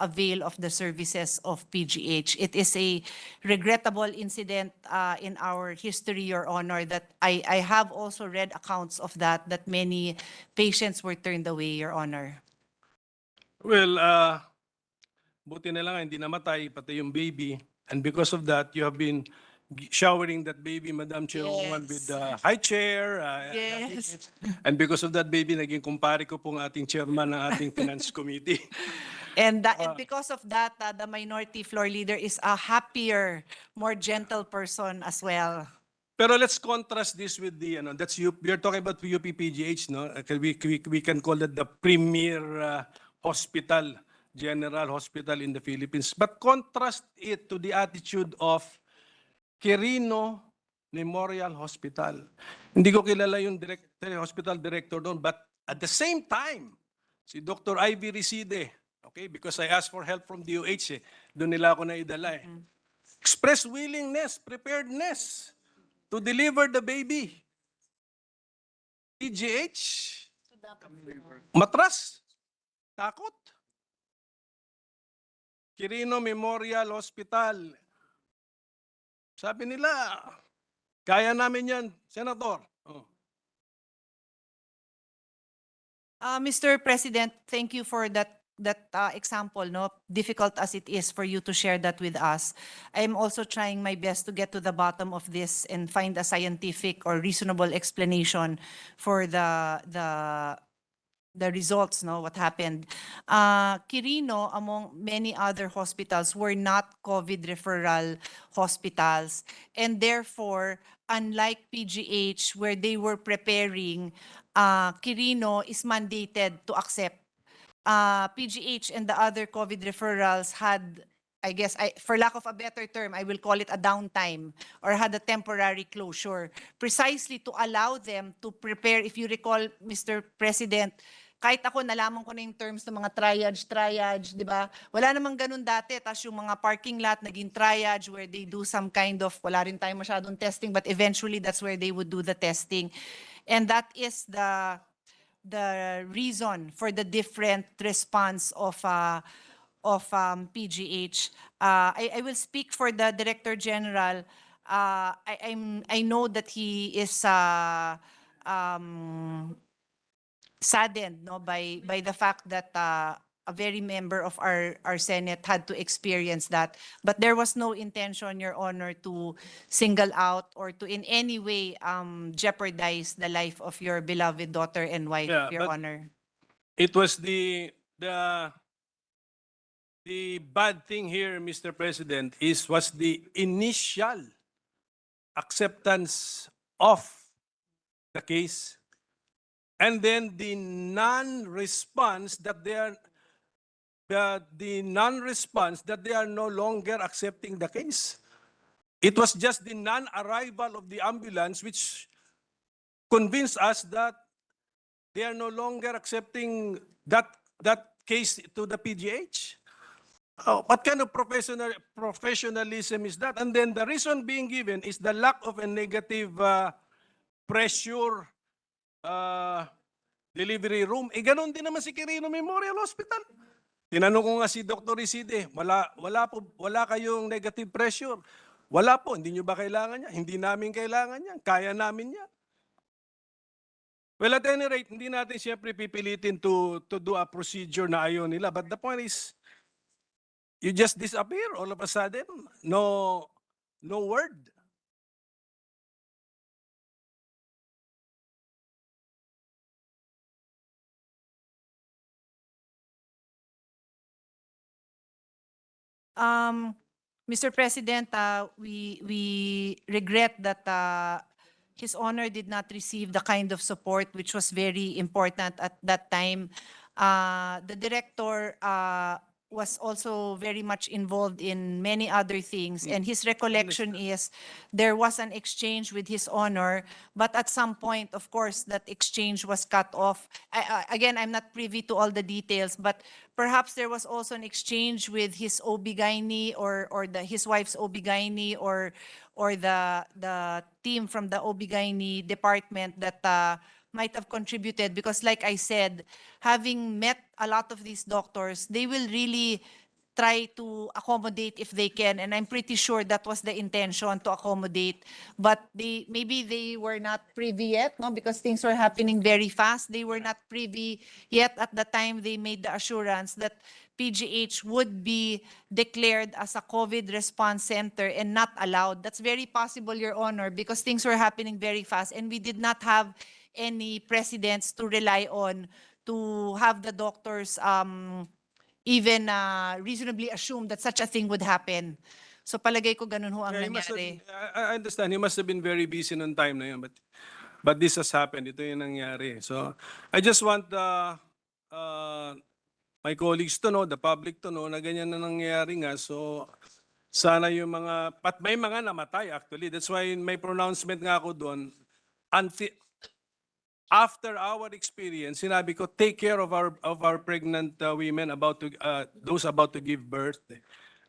avail of the services of PGH. It is a regrettable incident in our history, Your Honor, that I have also read accounts of that many patients were turned away, Your Honor. Well, buti na lang hindi namatay, pati yung baby. And because of that, you have been showering that baby, Madam Chairwoman, with high chair. Yes. And because of that baby, naging kumpare ko pong ating chairman ng ating Finance Committee. And because of that, the minority floor leader is a happier, more gentle person as well. Pero let's contrast this with the, that's you're talking about UPPGH, no? We can call it the premier hospital, general hospital in the Philippines. But contrast it to the attitude of Quirino Memorial Hospital. Hindi ko kilala yung hospital director doon, but at the same time, si Dr. Ivy Reside, okay, because I asked for help from DOH, doon nila ako naidala eh. Express willingness, preparedness to deliver the baby. PGH, matras, takot. Quirino Memorial Hospital, sabi nila, kaya namin yan, Senator. Mr. President, thank you for that example, no, difficult as it is for you to share that with us, I'm also trying my best to get to the bottom of this and find a scientific or reasonable explanation for the results, no, what happened. Quirino, among many other hospitals, were not COVID referral hospitals. And therefore, unlike PGH, where they were preparing, Quirino is mandated to accept. PGH and the other COVID referrals had, I guess, for lack of a better term, I will call it a downtime or had a temporary closure, precisely to allow them to prepare. If you recall, Mr. President, kahit ako nalaman ko na yung terms ng mga triage, di ba? Wala namang ganun dati. Tapos yung mga parking lot naging triage where they do some kind of, wala rin tayo masyadong testing, but eventually that's where they would do the testing. And that is the reason for the different response of PGH. I will speak for the Director General. I know that he is saddened, no, by the fact that a very member of our Senate had to experience that. But there was no intention, Your Honor, to single out or to in any way jeopardize the life of your beloved daughter and wife, Yeah, Your but Honor. it was the bad thing here, Mr. President, was the initial acceptance of the case, and then the non-response that they are no longer accepting the case. It was just the non-arrival of the ambulance which convinced us that they are no longer accepting that case to the PGH. What kind of professionalism is that? And then the reason being given is the lack of a negative pressure delivery room. Ganon din naman si Quirino Memorial Hospital. Tinanong ko nga si Dr. Iside, wala kayong negative pressure. Wala po, hindi nyo ba kailangan niya? Hindi namin kailangan niya. Kaya namin niya. Well, at any rate, hindi natin siyempre pipilitin to do a procedure na ayaw nila. But the point is, you just disappear all of a sudden. No word. Mr. President, we regret that His Honor did not receive the kind of support which was very important at that time. The director was also very much involved in many other things, and his recollection is there was an exchange with His Honor, but at some point, of course, that exchange was cut off. Again, I'm not privy to all the details, but perhaps there was also an exchange with his OB-GYN or his wife's OB-GYN or the team from the OB-GYN department that might have contributed, because like I said, having met a lot of these doctors, they will really try to accommodate if they can, and I'm pretty sure that was the intention, to accommodate, but maybe they were not privy yet, no, because things were happening very fast. They were not privy yet at the time they made the assurance that PGH would be declared as a COVID response center and not allowed. That's very possible, Your Honor, because things were happening very fast, and we did not have any precedents to rely on to have the doctors even reasonably assume that such a thing would happen. So palagay ko ganun ho ang nangyari. I understand. He must have been very busy noong time na yun, but this has happened. Ito yung nangyari. So I just want my colleagues to know, the public to know, na ganyan na nangyayari nga. So sana yung but may mga namatay actually. That's why in my pronouncement nga ako doon, after our experience, sinabi ko, take care of our pregnant women those about to give birth.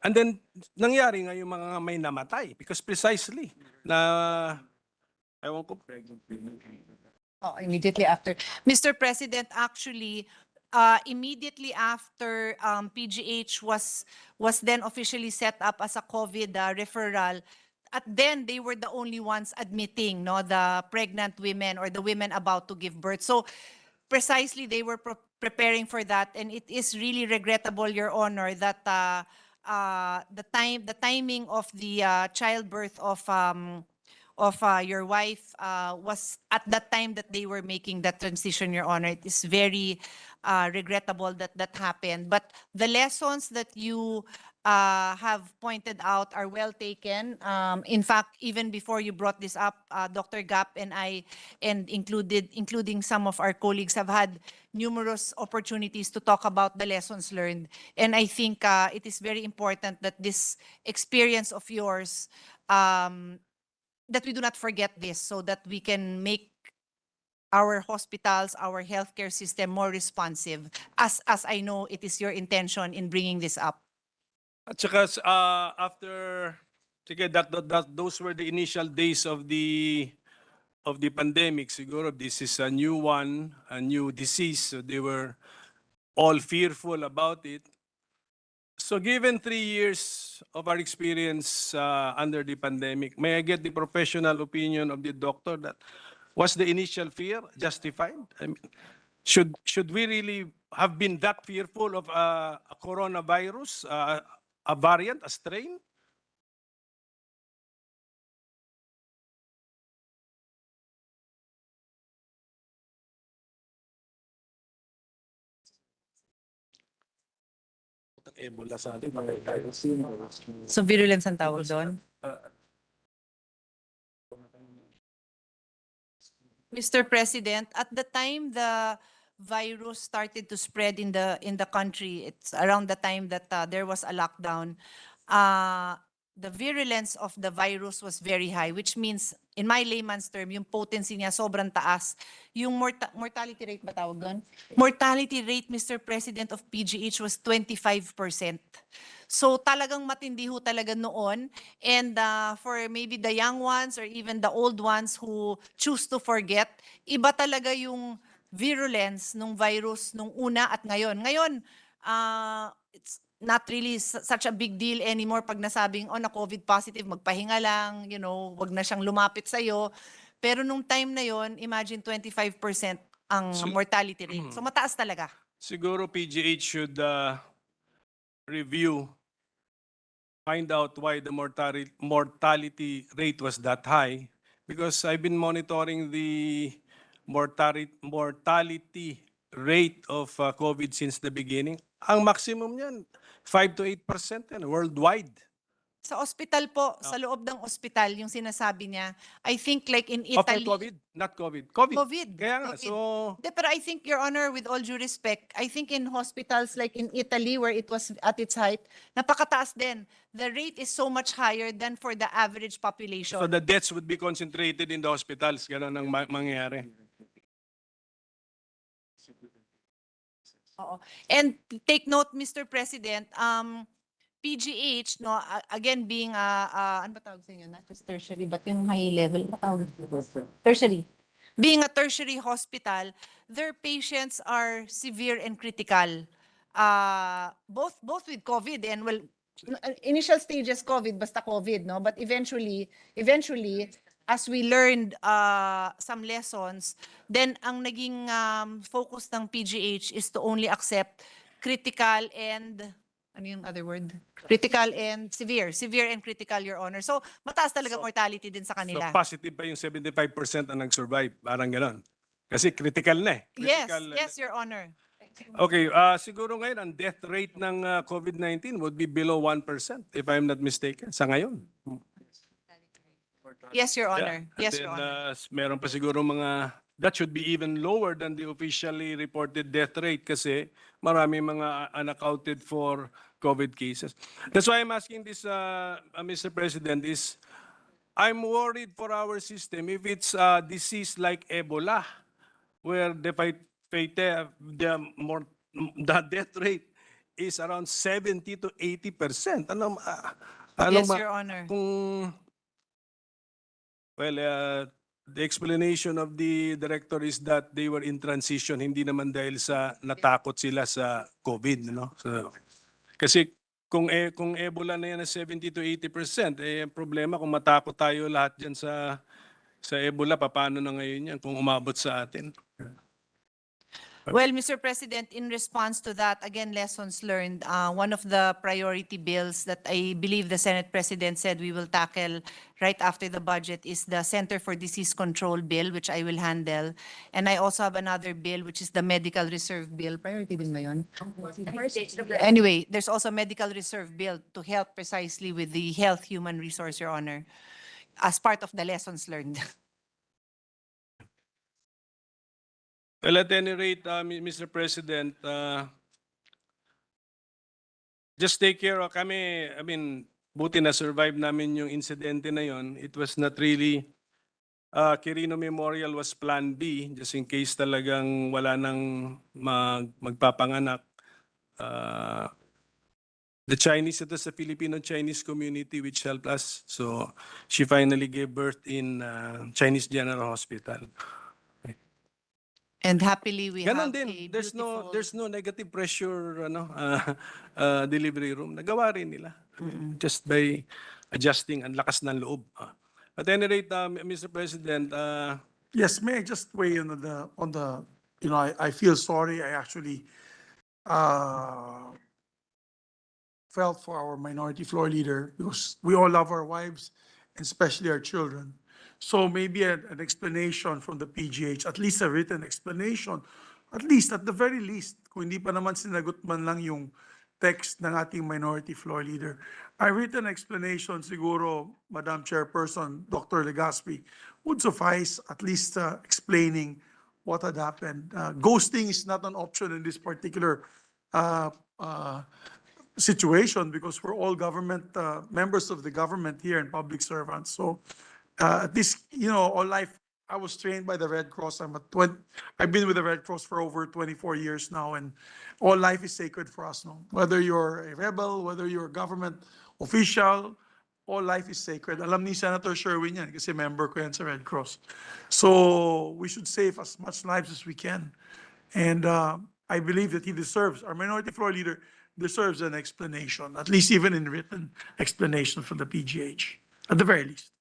And then nangyari nga yung mga may namatay because precisely na ewan ko, pregnant women. Oh, immediately after. Mr. President, actually, immediately after PGH was then officially set up as a COVID referral, at then they were the only ones admitting, no, the pregnant women or the women about to give birth. So precisely they were preparing for that, and it is really regrettable, Your Honor, that the timing of the childbirth of your wife was at that time that they were making that transition, Your Honor. It is very regrettable that that happened. But the lessons that you have pointed out are well taken. In fact, even before you brought this up, Dr. Gap and I, and including some of our colleagues, have had numerous opportunities to talk about the lessons learned. And I think it is very important that this experience of yours, that we do not forget this, so that we can make our hospitals, our healthcare system more responsive, as I know it is your intention in bringing this up. At saka after, sige, those were the initial days of the pandemic. Siguro this is a new one, a new disease. So they were all fearful about it. So given 3 years of our experience under the pandemic, may I get the professional opinion of the doctor that was the initial fear justified? I mean, should we really have been that fearful of a coronavirus, a variant, a strain? Ebola sa atin. So virulence ang tawag doon? Mr. President, at the time the virus started to spread in the country, it's around the time that there was a lockdown, the virulence of the virus was very high, which means, in my layman's term, yung potency niya sobrang taas. Yung mortality rate ba tawag doon? Mortality rate, Mr. President, of PGH was 25%. So talagang matindi ho talaga noon. And for maybe the young ones or even the old ones who choose to forget, iba talaga yung virulence ng virus nung una at ngayon. Ngayon, it's not really such a big deal anymore pag nasabing, oh, na COVID positive, magpahinga lang, wag na siyang lumapit sa'yo. Pero nung time na yon, imagine 25% ang mortality rate. So mataas talaga. Siguro PGH should review, find out why the mortality rate was that high, because I've been monitoring the mortality rate of COVID since the beginning. Ang maximum niyan, 5 to 8% worldwide. Sa ospital po, sa loob ng ospital, yung sinasabi niya, I think like in For Italy. COVID? Not COVID. COVID. COVID. Kaya nga, COVID. so... Pero I think, Your Honor, with all due respect, I think in hospitals like in Italy, where it was at its height, napakataas din. The rate is so much higher than for the average population. So the deaths would be concentrated in the hospitals. Ganun ang mangyayari. Oo. And take note, Mr. President, PGH, no, again being ano ba tawag sa inyo? Not just tertiary, but yung high level, ano tawag? Tertiary. Being a tertiary hospital, their patients are severe and critical. Both with COVID and, well, initial stages COVID, basta COVID, no? But eventually, as we learned some lessons, then ang naging focus ng PGH is to only accept critical and, ano yung other word? Critical and severe. Severe and critical, Your Honor. So, mataas talaga mortality din sa kanila. So positive pa yung 75% ang nag-survive. Parang gano'n. Kasi critical na eh. Yes, Your Honor. Okay, siguro ngayon ang death rate ng COVID-19 would be below 1%, if I'm not mistaken, sa ngayon. Yes, Your Honor. Yeah. Yes, And Your then, Honor. meron pa siguro that should be even lower than the officially reported death rate kasi marami mga unaccounted for COVID cases. That's why I'm asking this, Mr. President, is I'm worried for our system if it's a disease like Ebola, where the death rate is around 70 to 80%. Yes, Your Honor. Well, the explanation of the director is that they were in transition, hindi naman dahil sa natakot sila sa COVID, no? So, kasi kung Ebola na yan na 70 to 80%, problema kung matakot tayo lahat diyan sa Ebola, paano na ngayon yan kung umabot sa atin? Well, Mr. President, in response to that, again, lessons learned, one of the priority bills that I believe the Senate President said we will tackle right after the budget is the Center for Disease Control Bill, which I will handle. And I also have another bill, which is the Medical Reserve Bill. Priority bill ba yun? Anyway, there's also a Medical Reserve Bill to help precisely with the health human resource, Your Honor, as part of the lessons learned. Well, at any rate, Mr. President, just take care of kami. I mean, buti na survive namin yung insidente na yon. It was not really, Quirino Memorial was Plan B, just in case talagang wala nang magpapanganak. The Chinese, it was a Filipino-Chinese community which helped us. So she finally gave birth in Chinese General Hospital. And happily, we Ganon have din. a There's beautiful... no negative pressure delivery room. Nagawa rin nila just by adjusting ang lakas ng loob. At any rate, Mr. President, Yes, may I just weigh in on the, you know, I feel sorry. I actually felt for our minority floor leader because we all love our wives, and especially our children. So maybe an explanation from the PGH, at least a written explanation, at least, at the very least, kung hindi pa naman sinagot man lang yung text ng ating minority floor leader. A written explanation siguro, Madam Chairperson, Dr. Legaspi, would suffice, at least explaining what had happened. Ghosting is not an option in this particular situation because we're all government, members of the government here and public servants. So at least, you know, all life, I was trained by the Red Cross. I've been with the Red Cross for over 24 years now, and all life is sacred for us, no? Whether you're a rebel, whether you're a government official, all life is sacred. Alam ni Senator Sherwin yan, kasi member ko yan sa Red Cross. So we should save as much lives as we can. And I believe that he deserves, our minority floor leader deserves an explanation, at least even in written explanation from the PGH, at the very least.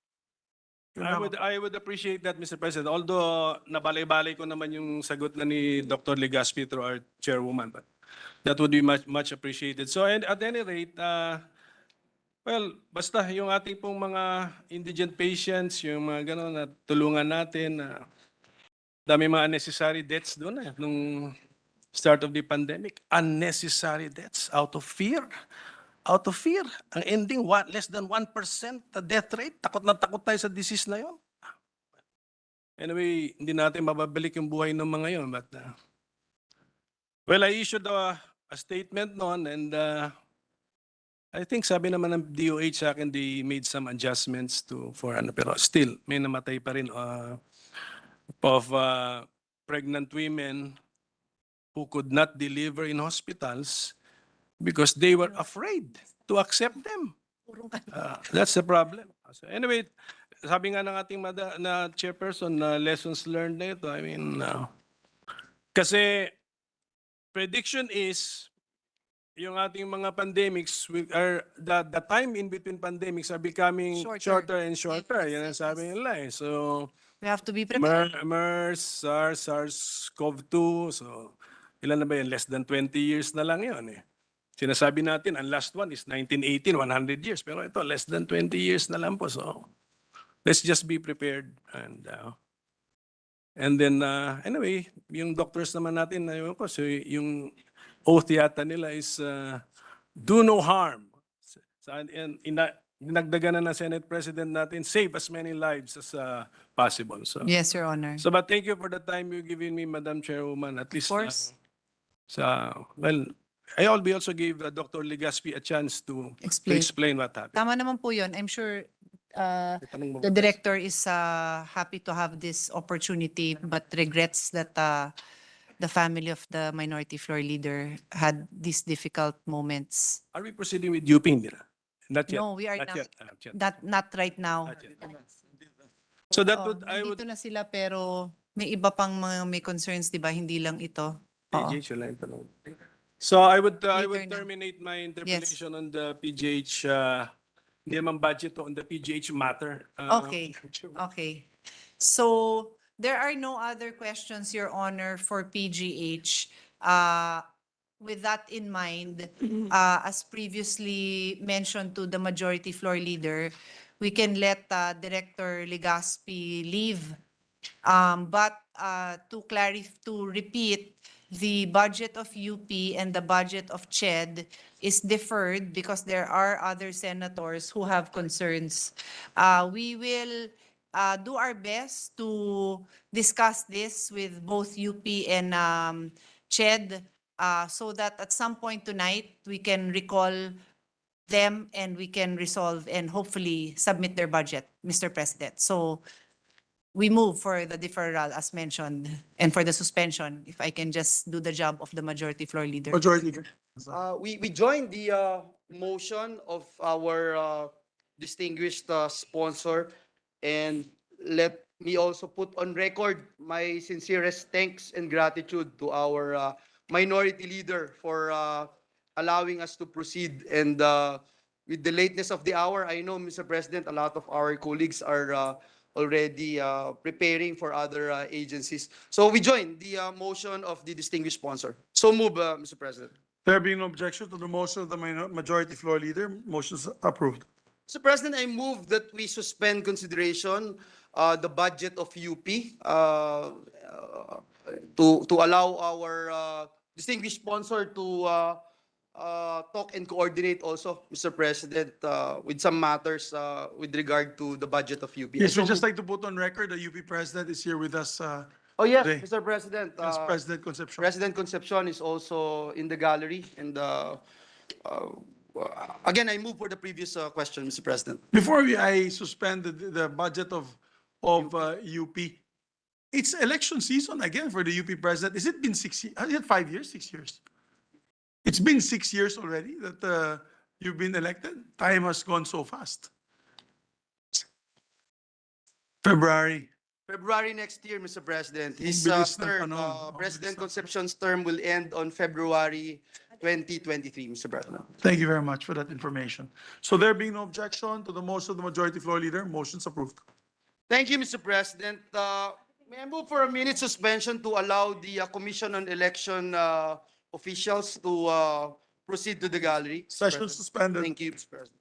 I would appreciate that, Mr. President. Although nabalay-balay ko naman yung sagot na ni Dr. Legaspi through our chairwoman, but that would be much appreciated. So at any rate, well, basta yung ating pong mga indigent patients, yung mga gano'n na tulungan natin, dami mga unnecessary deaths doon nung start of the pandemic. Unnecessary deaths out of fear. Out of fear. Ang ending, less than 1% the death rate. Takot na takot tayo sa disease na yon. Anyway, hindi natin mababalik yung buhay ng mga yon. But, well, I issued a statement noon, and I think sabi naman ng DOH sa akin, they made some adjustments for pero still, may namatay pa rin of pregnant women who could not deliver in hospitals because they were afraid to accept them. That's the problem. So anyway, sabi nga ng ating na chairperson na lessons learned na ito, I mean, kasi prediction is yung ating mga pandemics the time in between pandemics are becoming shorter and shorter. Yan ang sabi nila eh. So We have to be prepared. MERS, SARS, SARS-CoV-2, so ilan na ba yun? Less than 20 years na lang yun eh. Sinasabi natin, ang last one is 1918, 100 years. Pero ito, less than 20 years na lang po. So, let's just be prepared. And then, anyway, yung doctors naman natin, so yung oath yata nila is do no harm. And dinagdagan na ng Senate President natin, save as many lives as possible. So, Yes, Your Honor. so, but thank you for the time you've given me, Madam Chairwoman. At least, Of course. well, we also gave Dr. Legaspi a chance to explain what happened. Tama naman po yun. I'm sure the director is happy to have this opportunity but regrets that the family of the minority floor leader had these difficult moments. Are we proceeding with Yuping? Not yet. No, we are Not not. yet. Not yet. Not right now. Not yet. So that would, I would, Nandito na sila pero may iba pang mga may concerns, di ba? Hindi lang ito. Oo. PGH, wala yung tanong. So I would Later na. terminate my interpellation on the PGH, hindi naman budget on the PGH matter. Okay. Okay. So There are no other questions, Your Honor, for PGH. With that in mind, as previously mentioned to the majority floor leader, we can let Director Legaspi leave. But to repeat, the budget of UP and the budget of CHED is deferred because there are other senators who have concerns. We will do our best to discuss this with both UP and CHED so that at some point tonight we can recall them and we can resolve and hopefully submit their budget, Mr. President. So we move for the deferral as mentioned and for the suspension, if I can just do the job of the majority floor leader. Majority Leader. We join the motion of our distinguished sponsor, and let me also put on record my sincerest thanks and gratitude to our minority leader for allowing us to proceed. And with the lateness of the hour, I know, Mr. President, a lot of our colleagues are already preparing for other agencies. So we join the motion of the distinguished sponsor. So move, Mr. President. There being no objection to the motion of the Majority Floor Leader, motion is approved. Mr. President, I move that we suspend consideration the budget of UP to allow our distinguished sponsor to talk and coordinate also, Mr. President, with some matters with regard to the budget of UP. Yes, So we'd just like to put on record the UP President is here with us. Oh, yes, today. Mr. President. Yes, President Concepcion. President Concepcion is also in the gallery. And again, I move for the previous question, Mr. President. Before I suspend the budget of UP, it's election season again for the UP President. Has it been 6 years? Has it 5 years? 6 years? It's been 6 years already that you've been elected. Time has gone so fast. February. February next year, Mr. President. His Bilis ng term, panahon. President Concepcion's term will end on February 2023, Mr. President. Thank you very much for that information. So there being no objection to the motion of the Majority Floor Leader, motion's approved. Thank you, Mr. President. May I move for a minute suspension to allow the Commission on Election officials to proceed to the gallery? Mr. Session President. suspended. Thank you, Mr. President.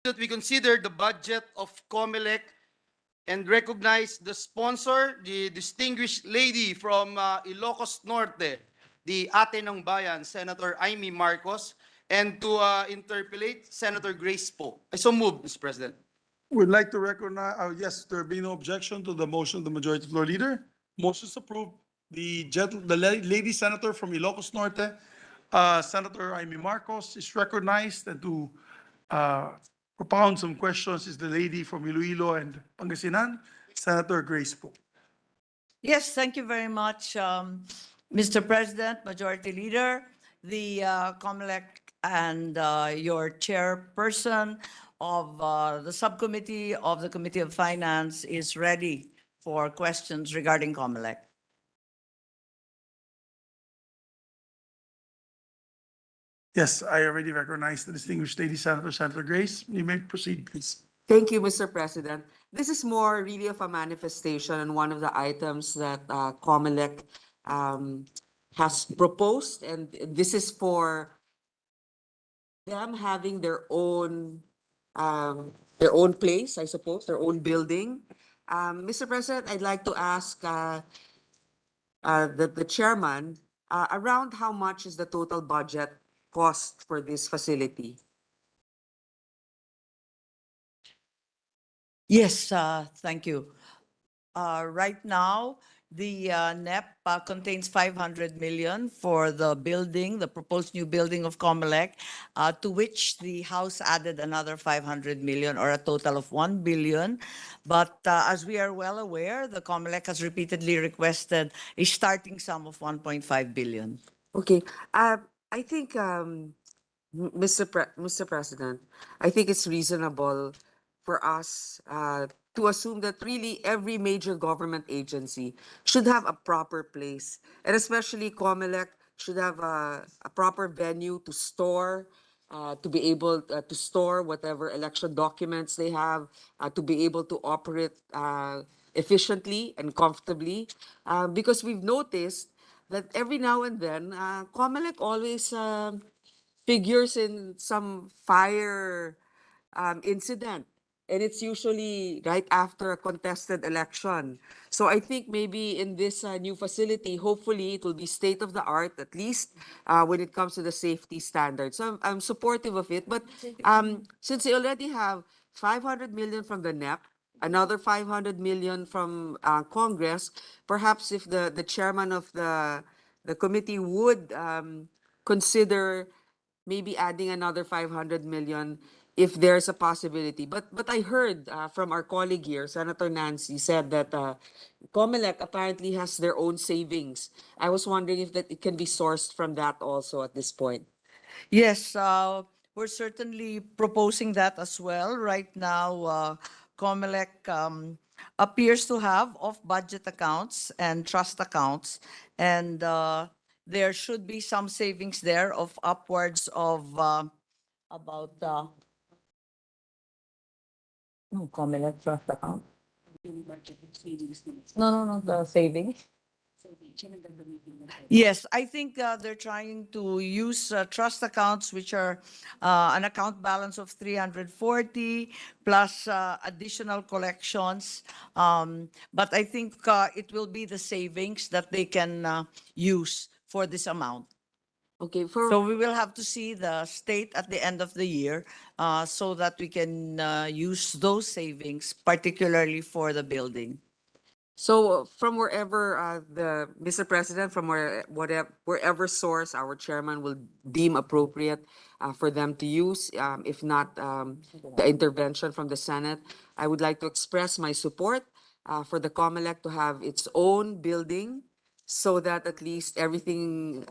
that we consider the budget of Comelec and recognize the sponsor, the distinguished lady from Ilocos Norte, the Ate ng Bayan, Senator Amy Marcos, and to interpolate Senator Grace Poe. I so move, Mr. President. Would like to recognize, yes, there be no objection to the motion of the majority floor leader. Motion is approved. The lady senator from Ilocos Norte, Senator Amy Marcos, is recognized, and to propound some questions is the lady from Iloilo and Pangasinan, Senator Grace Poe. Yes, thank you very much, Mr. President, Majority Leader, the Comelec and your chairperson of the subcommittee of the Committee of Finance is ready for questions regarding Comelec. Yes, I already recognize the distinguished lady senator, Senator Grace. You may proceed, please. Thank you, Mr. President. This is more really of a manifestation on one of the items that Comelec has proposed, and this is for them having their own place, I suppose, their own building. Mr. President, I'd like to ask the chairman around how much is the total budget cost for this facility? Yes, thank you. Right now, the NEP contains 500 million for the building, the proposed new building of Comelec, to which the House added another 500 million, or a total of 1 billion. But as we are well aware, the Comelec has repeatedly requested a starting sum of 1.5 billion. Okay, I think, Mr. President, I think it's reasonable for us to assume that really every major government agency should have a proper place, and especially Comelec should have a proper venue to store, to be able to store whatever election documents they have, to be able to operate efficiently and comfortably, because we've noticed that every now and then, Comelec always figures in some fire incident. And it's usually right after a contested election. So I think maybe in this new facility, hopefully it will be state of the art, at least when it comes to the safety standards. So I'm supportive of it. But since they already have 500 million from the NEP, another 500 million from Congress, perhaps if the chairman of the committee would consider maybe adding another 500 million if there's a possibility. But I heard from our colleague here, Senator Nancy, said that Comelec apparently has their own savings. I was wondering if that it can be sourced from that also at this point. Yes, we're certainly proposing that as well. Right now, Comelec appears to have off-budget accounts and trust accounts, and there should be some savings there of upwards of about Comelec trust account. No, the savings. Yes, I think they're trying to use trust accounts, which are an account balance of 340 plus additional collections. But I think it will be the savings that they can use for this amount. Okay, So we will have to see the state at the end of the year so that we can use those savings, particularly for the building. So from wherever Mr. President, from wherever source our chairman will deem appropriate for them to use, if not the intervention from the Senate, I would like to express my support for the Comelec to have its own building, so that at least everything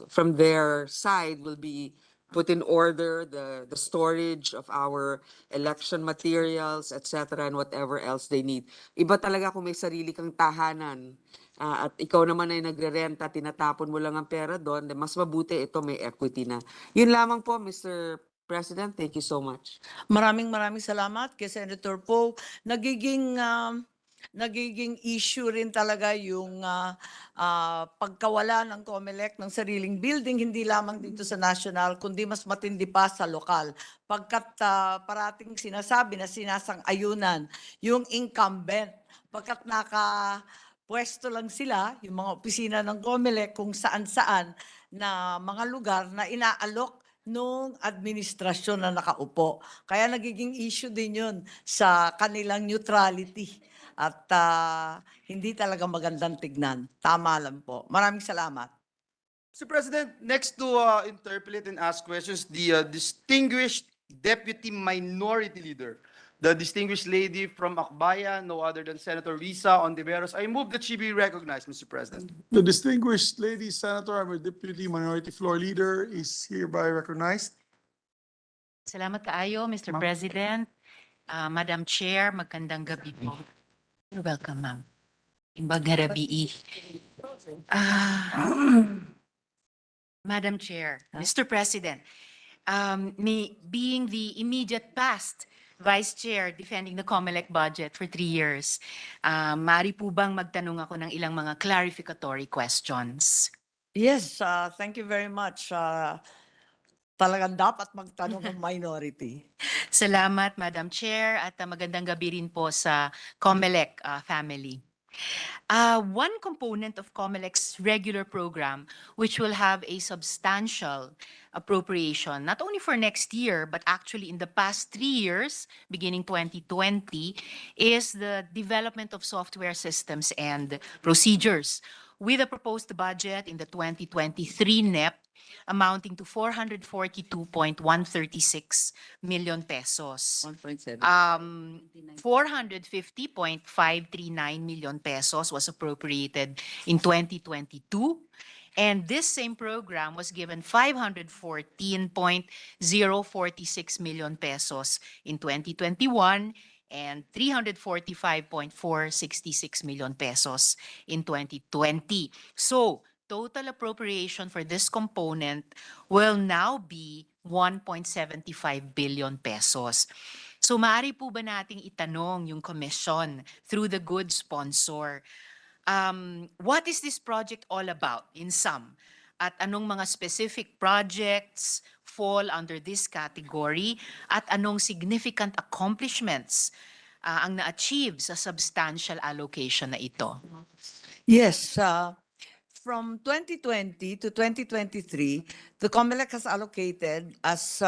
from their side will be put in order, the storage of our election materials, etc., and whatever else they need. Iba talaga kung may sarili kang tahanan at ikaw naman ay nagre-renta, tinatapon mo lang ang pera doon, mas mabuti ito may equity na. Yun lamang po, Mr. President. Thank you so much. Maraming salamat kay Senator Poe. Nagiging nagiging issue rin talaga yung pagkawala ng Comelec ng sariling building, hindi lamang dito sa national, kundi mas matindi pa sa lokal. Pagkat parating sinasabi na sinasang-ayunan yung incumbent, pagkat pwesto lang sila, yung mga opisina ng Comelec kung saan-saan na mga lugar na inaalok nung administrasyon na nakaupo. Kaya nagiging issue din yun sa kanilang neutrality. At hindi talaga magandang tignan. Tama lang po. Maraming salamat. Mr. President, next to interpolate and ask questions, the distinguished Deputy Minority Leader, the distinguished lady from Akbaya, no other than Senator Risa Ontiveros. I move that she be recognized, Mr. President. The distinguished lady senator, our deputy minority floor leader, is hereby recognized. Salamat kaayo, Mr. President. Madam Chair, magandang gabi po. You're welcome, ma'am. Imbag nga rabii. Madam Chair, Mr. President, being the immediate past Vice Chair defending the Comelec budget for 3 years, maaari po bang magtanong ako ng ilang mga clarificatory questions? Yes, thank you very much. Talagang dapat magtanong ng minority. Salamat, Madam Chair, at magandang gabi rin po sa Comelec family. One component of Comelec's regular program, which will have a substantial appropriation, not only for next year, but actually in the past 3 years, beginning 2020, is the development of software systems and procedures. With a proposed budget in the 2023 NEP amounting to 442.136 million pesos. 1.7. 450.539 million pesos was appropriated in 2022. And this same program was given 514.046 million pesos in 2021 and 345.466 million pesos in 2020. So, total appropriation for this component will now be 1.75 billion pesos. So, maaari po ba nating itanong yung commission through the good sponsor, what is this project all about in sum? At anong mga specific projects fall under this category? At anong significant accomplishments ang na-achieve sa substantial allocation na ito? Yes, from 2020 to 2023, the Comelec has allocated, as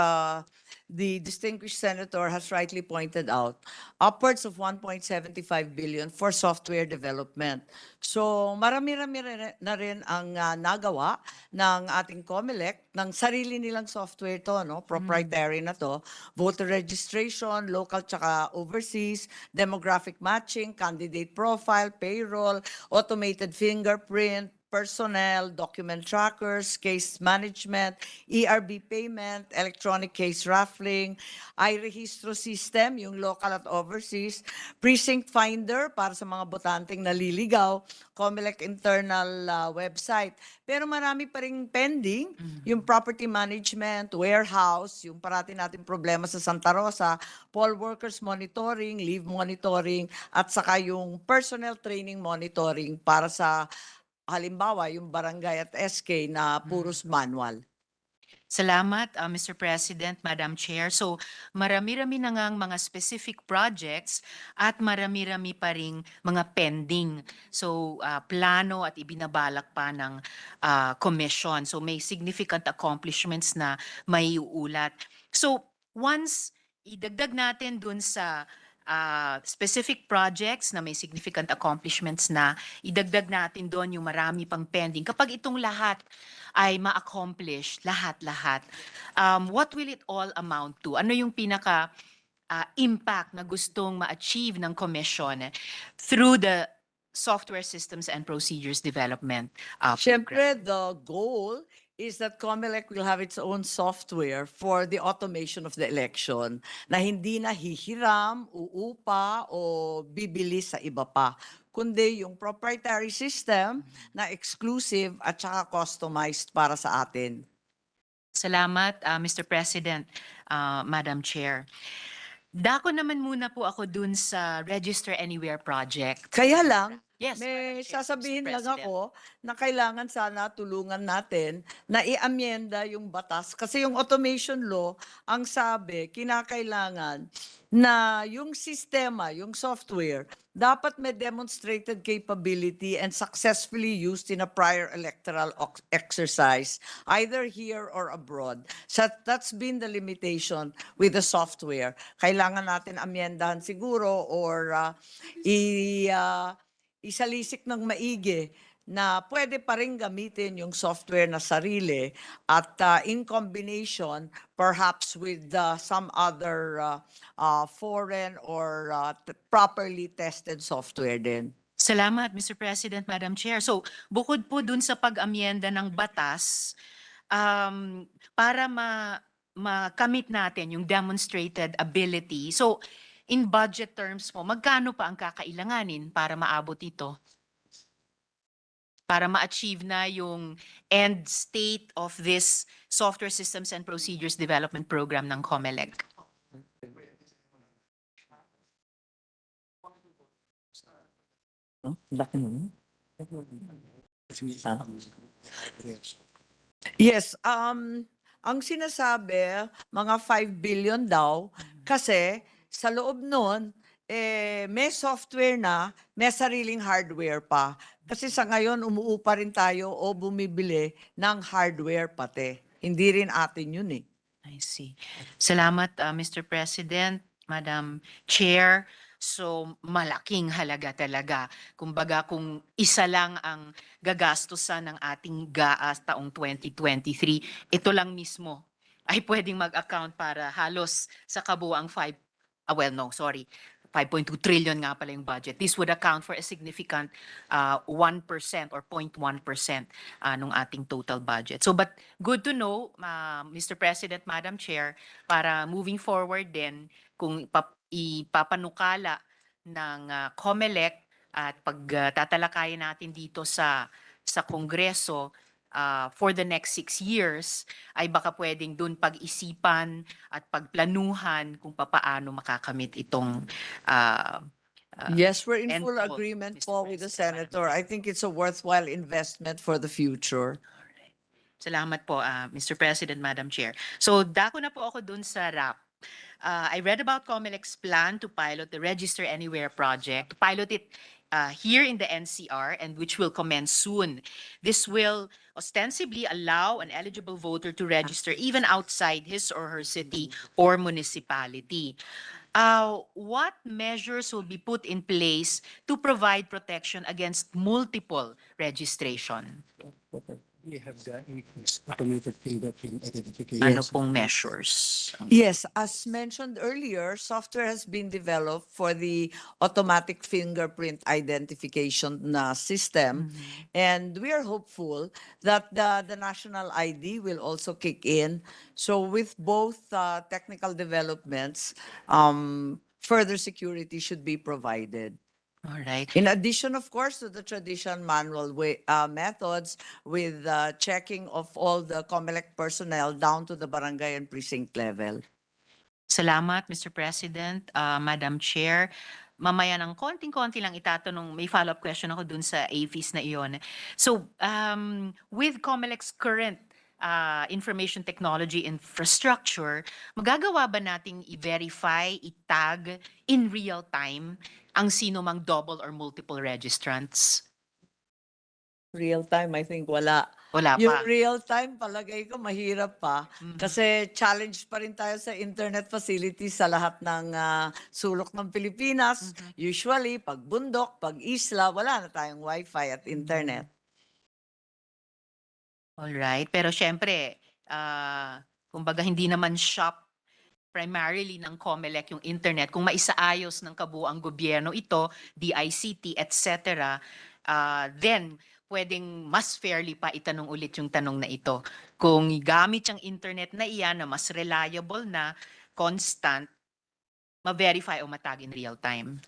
the distinguished senator has rightly pointed out, upwards of 1.75 billion for software development. So marami-rami na rin ang nagawa ng ating Comelec ng sarili nilang software to, no? Proprietary na to. Voter registration, local tsaka overseas, demographic matching, candidate profile, payroll, automated fingerprint, personnel, document trackers, case management, ERB payment, electronic case raffling, iRehistro system, yung local at overseas, precinct finder para sa mga botanteng naliligaw, Comelec internal website. Pero marami pa ring pending, yung property management, warehouse, yung parati natin problema sa Santa Rosa, poll workers monitoring, leave monitoring, at saka yung personnel training monitoring para sa halimbawa, yung barangay at SK na puros manual. Salamat, Mr. President, Madam Chair. So, marami-rami na ngang mga specific projects at marami-rami pa ring mga pending. So, plano at ibinabalak pa ng commission. So, may significant accomplishments na may uulat. So, once idagdag natin dun sa specific projects na may significant accomplishments na, idagdag natin doon yung marami pang pending. Kapag itong lahat ay ma-accomplish, lahat-lahat, what will it all amount to? Ano yung pinaka impact na gustong ma-achieve ng commission through the software systems and procedures development program? Siyempre, the goal is that Comelec will have its own software for the automation of the election na hindi na hihiram, uupa o bibili sa iba pa, kundi yung proprietary system na exclusive at saka customized para sa atin. Salamat, Mr. President, Madam Chair. Dako naman muna po ako dun sa Register Anywhere project. Kaya lang, Yes, may Madam Chair, Mr. sasabihin lang President. ako na kailangan sana tulungan natin na i-amyenda yung batas. Kasi yung automation law, ang sabi, kinakailangan na yung sistema, yung software, dapat may demonstrated capability and successfully used in a prior electoral exercise, either here or abroad. So that's been the limitation with the software. Kailangan natin amyendahan siguro or isalisik ng maigi na pwede pa rin gamitin yung software na sarili at in combination perhaps with some other foreign or properly tested software din. Salamat, Mr. President, Madam Chair. So, bukod po dun sa pag-amyenda ng batas, para makamit natin yung demonstrated ability. So, in budget terms po, magkano pa ang kakailanganin para maabot ito? Para ma-achieve na yung end state of this Software Systems and Procedures Development Program ng Comelec. Yes, ang sinasabi, mga 5 billion daw, kasi sa loob nun, may software na, may sariling hardware pa. Kasi sa ngayon, umuupa rin tayo o bumibili ng hardware pati. Hindi rin atin yun eh. I see. Salamat, Mr. President, Madam Chair. So, malaking halaga talaga. Kumbaga, kung isa lang ang gagastusan ng ating GAAS taong 2023, ito lang mismo ay pwedeng mag-account para halos sa kabuuang 5.2 trillion nga pala yung budget. This would account for a significant 1% or 0.1% nung ating total budget. So, but good to know, Mr. President, Madam Chair, para moving forward din, kung ipapanukala ng Comelec at pagtatalakayan natin dito sa Kongreso, for the next 6 years, ay baka pwedeng dun pag-isipan at pagplanuhan kung papaano makakamit itong Yes, we're in end full goal, agreement Mr. po with the President, Madam Senator. I think it's a worthwhile investment for the future. Salamat po, Mr. President, Madam Chair. So, dako na po ako dun sa RAP. I read about Comelec's plan to pilot the Register Anywhere project, to pilot it here in the NCR, and which will commence soon. This will ostensibly allow an eligible voter to register even outside his or her city or municipality. What measures will be put in place to provide protection against multiple registration? We have the automated fingerprint identification. Ano pong measures? Yes, as mentioned earlier, software has been developed for the automatic fingerprint identification system. And we are hopeful that the national ID will also kick in. So with both technical developments, further security should be provided. All right. In addition, of course, to the traditional manual methods with checking of all the Comelec personnel down to the barangay and precinct level. Salamat, Mr. President, Madam Chair. Mamaya ng konting-konti lang itatanong, may follow-up question ako dun sa AFIS na iyon. So, with Comelec's current information technology infrastructure, magagawa ba nating i-verify, i-tag in real time ang sino mang double or multiple registrants? Real time, I think wala. Wala Yung pa. real time, palagay ko mahirap pa. Kasi challenge pa rin tayo sa internet facilities sa lahat ng sulok ng Pilipinas. Usually, pag bundok, pag isla, wala na tayong wifi at internet. Alright, pero syempre, kumbaga hindi naman shop primarily ng Comelec yung internet. Kung maisaayos ng kabuuang gobyerno ito, DICT, etc., then pwedeng mas fairly pa itanong ulit yung tanong na ito. Kung gamit yung internet na iyan na mas reliable na, constant, ma-verify o matag in real time.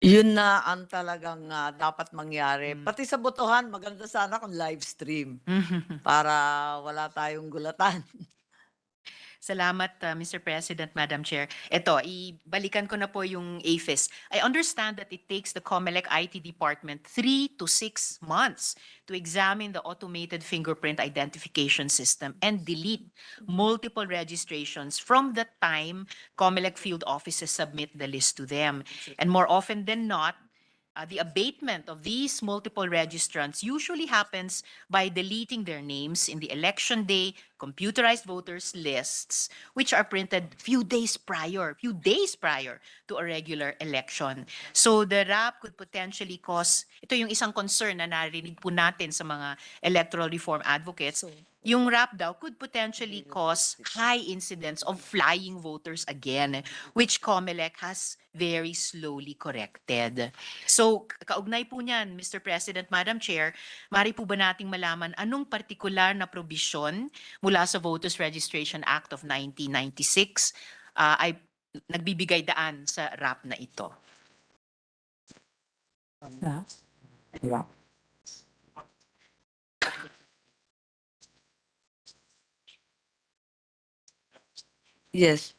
Yun na ang talagang dapat mangyari. Pati sa botohan, maganda sana kung live stream para wala tayong gulatan. Salamat, Mr. President, Madam Chair. Ito, ibalikan ko na po yung AFIS. I understand that it takes the Comelec IT department 3 to 6 months to examine the automated fingerprint identification system and delete multiple registrations from the time Comelec field offices submit the list to them. And more often than not, the abatement of these multiple registrants usually happens by deleting their names in the election day computerized voters lists, which are printed few days prior to a regular election. So the RAP could potentially cause, ito yung isang concern na narinig po natin sa mga electoral reform advocates, yung RAP daw could potentially cause high incidence of flying voters again, which Comelec has very slowly corrected. So, kaugnay po niyan, Mr. President, Madam Chair, mari po ba nating malaman anong partikular na probisyon mula sa Voters Registration Act of 1996 ay nagbibigay daan sa RAP na ito? Yes.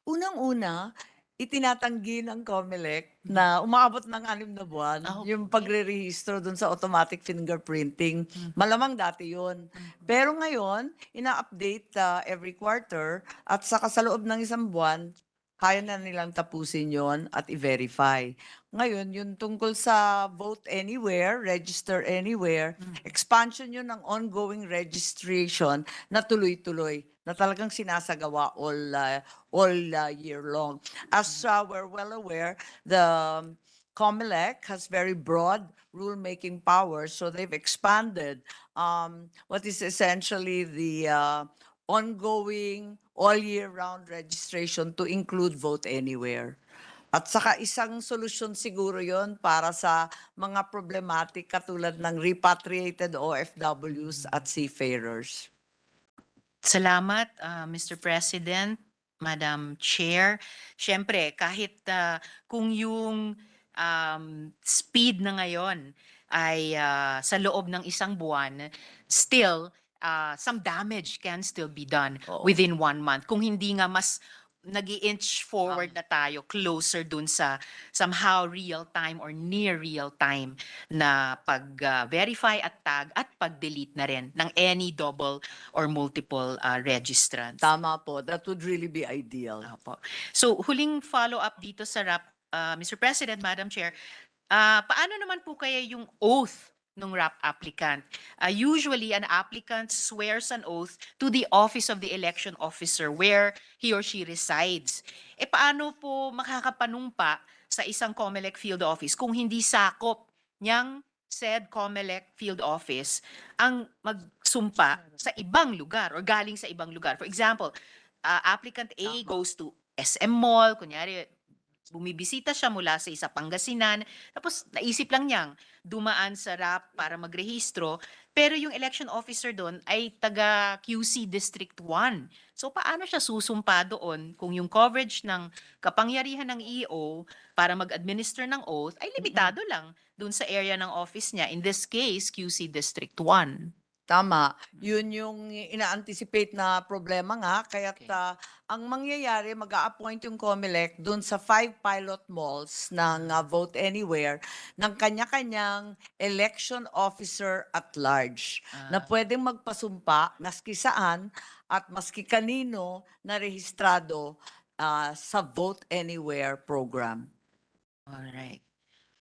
Unang-una, itinatanggi ng Comelec na umaabot ng 6 na buwan yung pagre-rehistro dun sa automatic fingerprinting. Malamang dati yun. Pero ngayon, ina-update every quarter at saka sa loob ng 1 buwan, kaya na nilang tapusin yon at i-verify. Ngayon, yung tungkol sa vote anywhere, register anywhere, expansion yun ng ongoing registration na tuloy-tuloy, na talagang sinasagawa all year long. As we're well aware, the Comelec has very broad rulemaking powers, so they've expanded what is essentially the ongoing all year round registration to include vote anywhere. At saka isang solusyon siguro yon para sa mga problematic katulad ng repatriated OFWs at seafarers. Salamat, Mr. President, Madam Chair. Siyempre, kahit kung yung speed na ngayon ay sa loob ng 1 buwan, still, some damage can still be done within 1 month. Kung hindi nga mas nag-i-inch forward na tayo closer dun sa somehow real time or near real time na pag-verify at tag at pag-delete na rin ng any double or multiple registrants. Tama po, that would really be ideal. Opo. So huling follow-up dito sa RAP, Mr. President, Madam Chair, paano naman po kaya yung oath ng RAP applicant? Usually, an applicant swears an oath to the office of the election officer where he or she resides. Paano po makakapanumpa sa isang Comelec field office kung hindi sakop niyang said Comelec field office ang magsumpa sa ibang lugar or galing sa ibang lugar? For example, applicant A goes to SM Mall, kunyari, bumibisita siya mula sa isa Pangasinan, tapos naisip lang niyang dumaan sa RAP para magrehistro, pero yung election officer doon ay taga QC District 1. So paano siya susumpa doon kung yung coverage ng kapangyarihan ng EO para mag-administer ng oath ay limitado lang doon sa area ng office niya, in this case, QC District 1. Tama. Yun yung ina-anticipate na problema nga. Kaya't ang mangyayari, mag-a-appoint yung Comelec dun sa 5 pilot malls ng Vote Anywhere ng kanya-kanyang election officer at large na pwedeng magpasumpa maski saan at maski kanino na rehistrado sa Vote Anywhere program. Alright.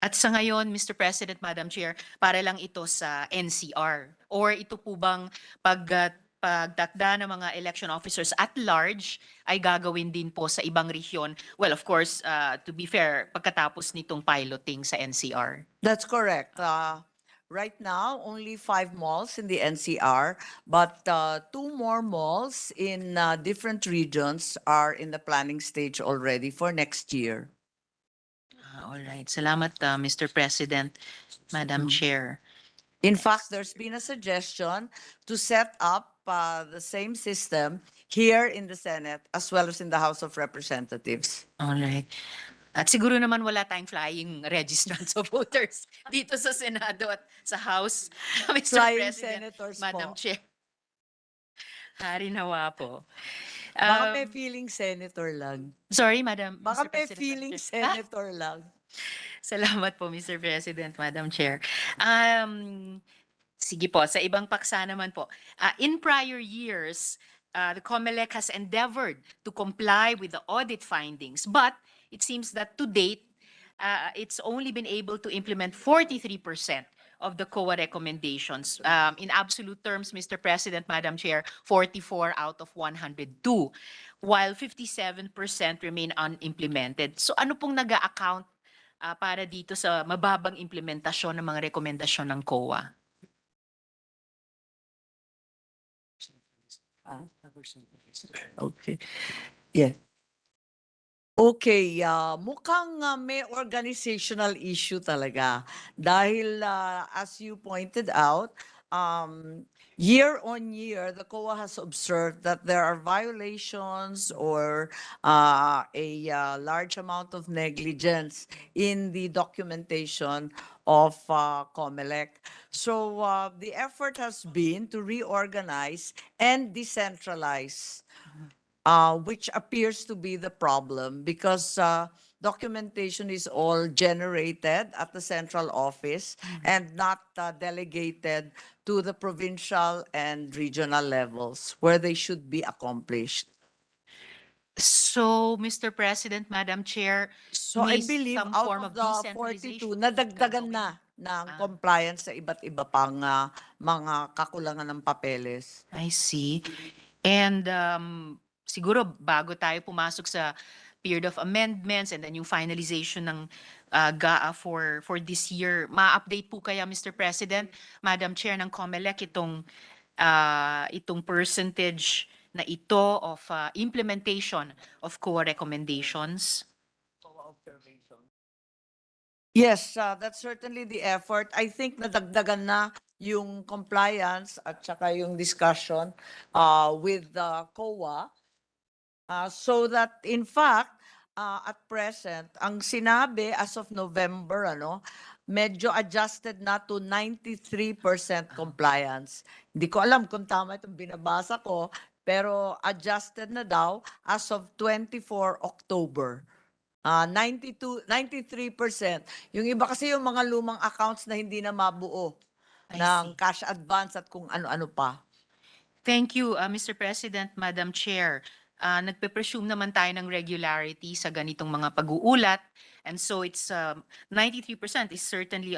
At sa ngayon, Mr. President, Madam Chair, para lang ito sa NCR or ito po bang pagtakda ng mga election officers at large ay gagawin din po sa ibang rehiyon? Well, of course, to be fair, pagkatapos nitong piloting sa NCR. That's correct. Right now, only 5 malls in the NCR, but 2 more malls in different regions are in the planning stage already for next year. All right. Salamat, Mr. President, Madam Chair. In fact, there's been a suggestion to set up the same system here in the Senate as well as in the House of Representatives. All right. At siguro naman wala tayong flying registrants of voters dito sa Senado at sa House, Mr. Flying President, senators Madam po. Chair. Hari nawa po. Baka may feeling senator lang. Sorry, Madam. Baka Mr. may President, feeling Madam Chair. senator lang. Salamat po, Mr. President, Madam Chair. Sige po, sa ibang paksa naman po. In prior years, the Comelec has endeavored to comply with the audit findings, but it seems that to date, it's only been able to implement 43% of the COA recommendations. In absolute terms, Mr. President, Madam Chair, 44 out of 102, while 57% remain unimplemented. So ano pong nag-a-account para dito sa mababang implementasyon ng mga rekomendasyon ng COA? Okay. Yeah. Okay, mukhang may organizational issue talaga. Dahil as you pointed out, year on year, the COA has observed that there are violations or a large amount of negligence in the documentation of Comelec. So the effort has been to reorganize and decentralize, which appears to be the problem because documentation is all generated at the central office and not delegated to the provincial and regional levels where they should be accomplished. So, Mr. President, Madam Chair, So I may believe some out form of of the decentralization 42, nadagdagan na ng compliance sa iba't iba pang mga kakulangan ng papeles. I see. And siguro bago tayo pumasok sa period of amendments and then yung finalization ng GAA for this year, ma-update po kaya, Mr. President, Madam Chair ng Comelec, itong percentage na ito of implementation of COA recommendations? Yes, that's certainly the effort. I think nadagdagan na yung compliance at saka yung discussion with the COA, so that in fact, at present, ang sinabi as of November, medyo adjusted na to 93% compliance. Hindi ko alam kung tama itong binabasa ko, pero adjusted na daw as of 24 October. 93%. Yung iba kasi yung mga lumang accounts na hindi na mabuo ng cash advance at kung ano-ano pa. Thank you, Mr. President, Madam Chair. Nagpe-presume naman tayo ng regularity sa ganitong mga pag-uulat. And so it's 93% is certainly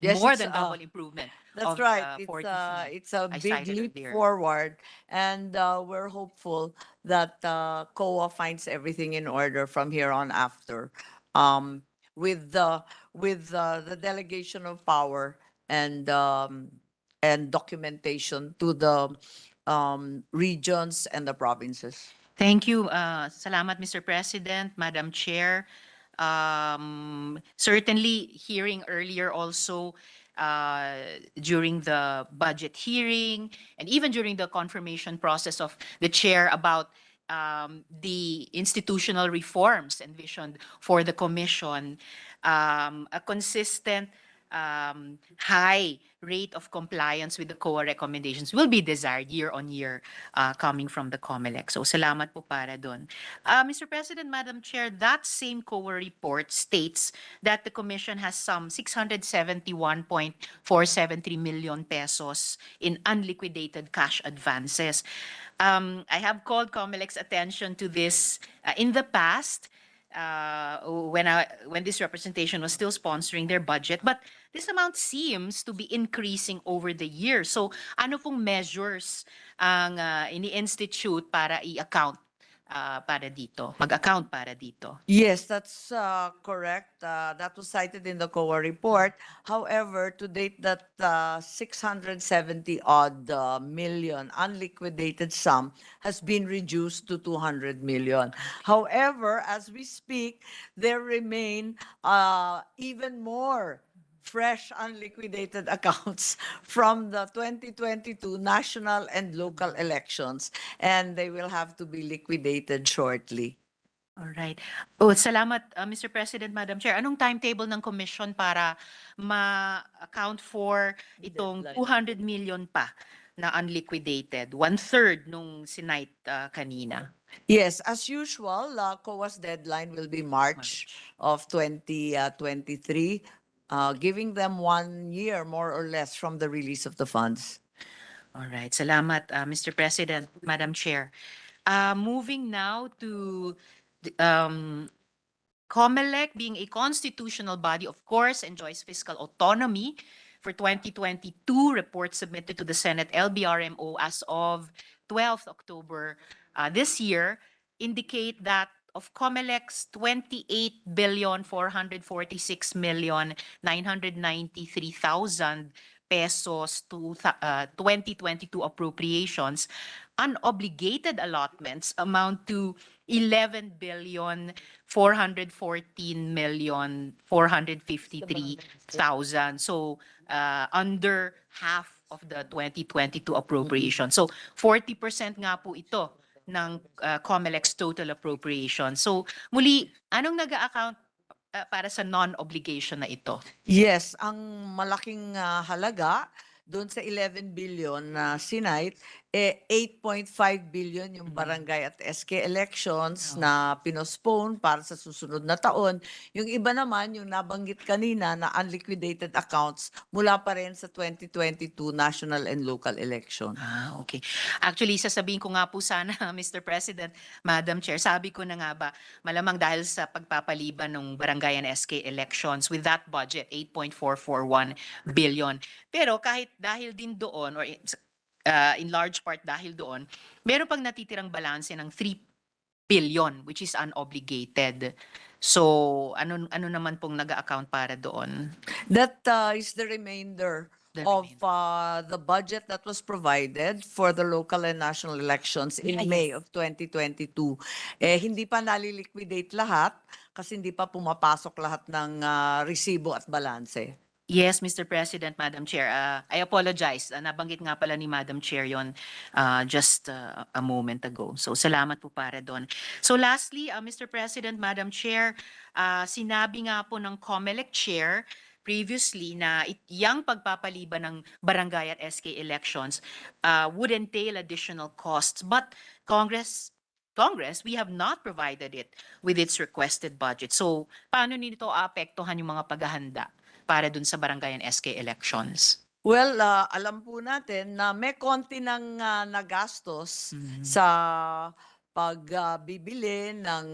Yes, more it's, than double improvement. That's of, right. 43 It's a I big cited leap earlier. forward, and we're hopeful that COA finds everything in order from here on after, with the delegation of power and documentation to the regions and the provinces. Thank you. Salamat, Mr. President, Madam Chair. Certainly, hearing earlier also during the budget hearing and even during the confirmation process of the chair about the institutional reforms envisioned for the commission, a consistent high rate of compliance with the COA recommendations will be desired year on year coming from the Comelec. So salamat po para doon. Mr. President, Madam Chair, that same COA report states that the Commission has some 671.473 million pesos in unliquidated cash advances. I have called Comelec's attention to this in the past when this representation was still sponsoring their budget, but this amount seems to be increasing over the years. So ano pong measures ang ini-institute para i-account para dito, mag-account para dito? Yes, that's correct. That was cited in the COA report. However, to date, that 670 odd million unliquidated sum has been reduced to 200 million. However, as we speak, there remain even more fresh unliquidated accounts from the 2022 national and local elections, and they will have to be liquidated shortly. All right. Oh, salamat, Mr. President, Madam Chair. Anong timetable ng Commission para ma-account for itong 200 million pa na unliquidated. 1/3 nung sinight kanina. Yes, as usual, COA's deadline will be March of 2023, giving them 1 year more or less from the release of the funds. All right. Salamat, Mr. President, Madam Chair. Moving now to Comelec, being a constitutional body, of course, enjoys fiscal autonomy. For 2022, reports submitted to the Senate LBRMO as of 12th October this year indicate that of Comelec's 28,446,993,000 pesos to 2022 appropriations, unobligated allotments amount to 11,414,453,000. So under half of the 2022 appropriation. So 40% nga po ito ng Comelec's total appropriation. So muli, anong nag-account para sa non-obligation na ito? Yes, ang malaking halaga doon sa 11 billion na sinight, 8.5 billion yung barangay at SK elections na pinospone para sa susunod na taon. Yung iba naman, yung nabanggit kanina na unliquidated accounts mula pa rin sa 2022 national and local election. Okay. Actually, sasabihin ko nga po sana, Mr. President, Madam Chair, sabi ko na nga ba, malamang dahil sa pagpapaliban ng barangay and SK elections with that budget, 8.441 billion. Pero kahit dahil din doon, or in large part dahil doon, meron pang natitirang balanse ng 3 billion, which is unobligated. So, ano naman pong nag-account para doon? That is the remainder of the budget that was provided for the local and national elections in May of 2022. Hindi pa naliliquidate lahat kasi hindi pa pumapasok lahat ng resibo at balanse. Yes, Mr. President, Madam Chair. I apologize. Nabanggit nga pala ni Madam Chair yon just a moment ago. So salamat po para doon. So lastly, Mr. President, Madam Chair, sinabi nga po ng Comelec Chair previously na yung pagpapaliban ng barangay at SK elections would entail additional costs. But Congress, we have not provided it with its requested budget. So paano nito aapektuhan yung mga paghahanda para dun sa barangay and SK elections? Well, alam po natin na may konti ng nagastos sa pagbibili ng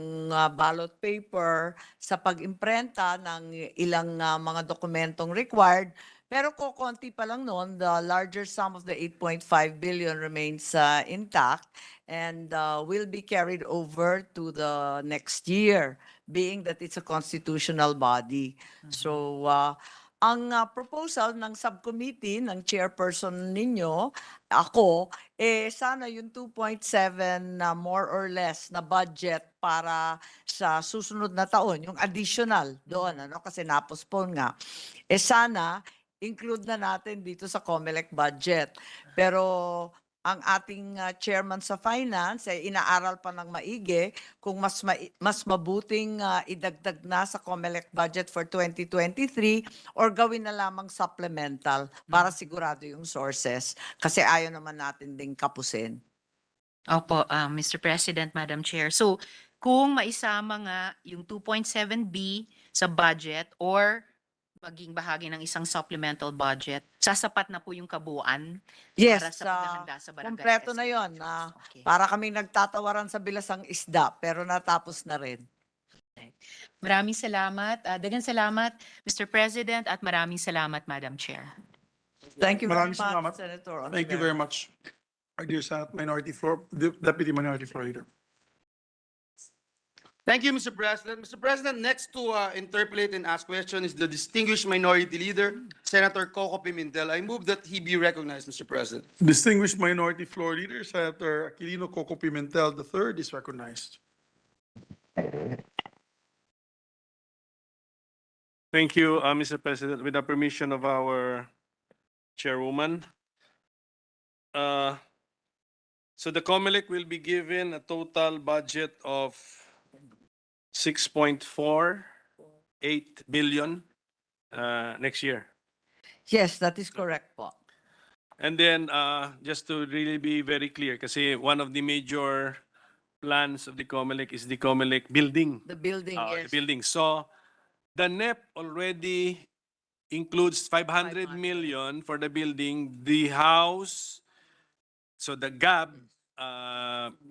ballot paper, sa pag-imprenta ng ilang mga dokumentong required. Pero konti pa lang noon, the larger sum of the 8.5 billion remains intact and will be carried over to the next year, being that it's a constitutional body. So, ang proposal ng subcommittee ng chairperson ninyo, ako, sana yung 2.7 na more or less na budget para sa susunod na taon, yung additional doon, kasi na-postpone nga, sana include na natin dito sa Comelec budget. Pero ang ating chairman sa finance ay inaaral pa ng maigi kung mas mabuting idagdag na sa Comelec budget for 2023 or gawin na lamang supplemental para sigurado yung sources kasi ayaw naman natin ding kapusin. Opo, Mr. President, Madam Chair. So, kung maisama nga yung 2.7B sa budget or maging bahagi ng isang supplemental budget, sasapat na po yung kabuuan para sa paghahanda sa barangay. Kompleto na yon. Para kaming nagtatawaran sa bilasang isda, pero natapos na rin. Maraming salamat. Daghang salamat, Mr. President, at maraming salamat, Madam Chair. Thank you very Maraming much, salamat. Senator. Thank you very much. Our dear Senate Minority Floor, Deputy Minority Floor Leader. Thank you, Mr. President. Mr. President, next to interpolate and ask question is the distinguished minority leader, Senator Coco Pimentel. I move that he be recognized, Mr. President. Distinguished Minority Floor Leader, Senator Aquilino Coco Pimentel III is recognized. Thank you, Mr. President. With the permission of our chairwoman. So the Comelec will be given a total budget of 6.48 billion next year. Yes, that is correct po. And then, just to really be very clear, kasi one of the major plans of the Comelec is the Comelec building. The building, The yes. building. So, the NEP already includes 500 million for the building. The house, so the GAB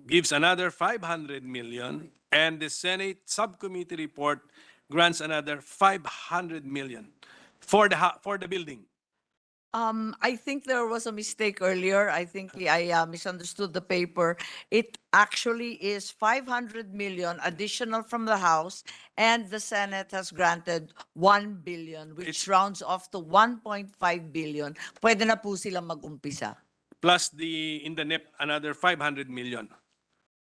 gives another 500 million, and the Senate subcommittee report grants another 500 million for the building. I think there was a mistake earlier. I think I misunderstood the paper. It actually is 500 million additional from the House, and the Senate has granted 1 billion, which rounds off to 1.5 billion. Pwede na po silang mag-umpisa. Plus in the NEP, another 500 million.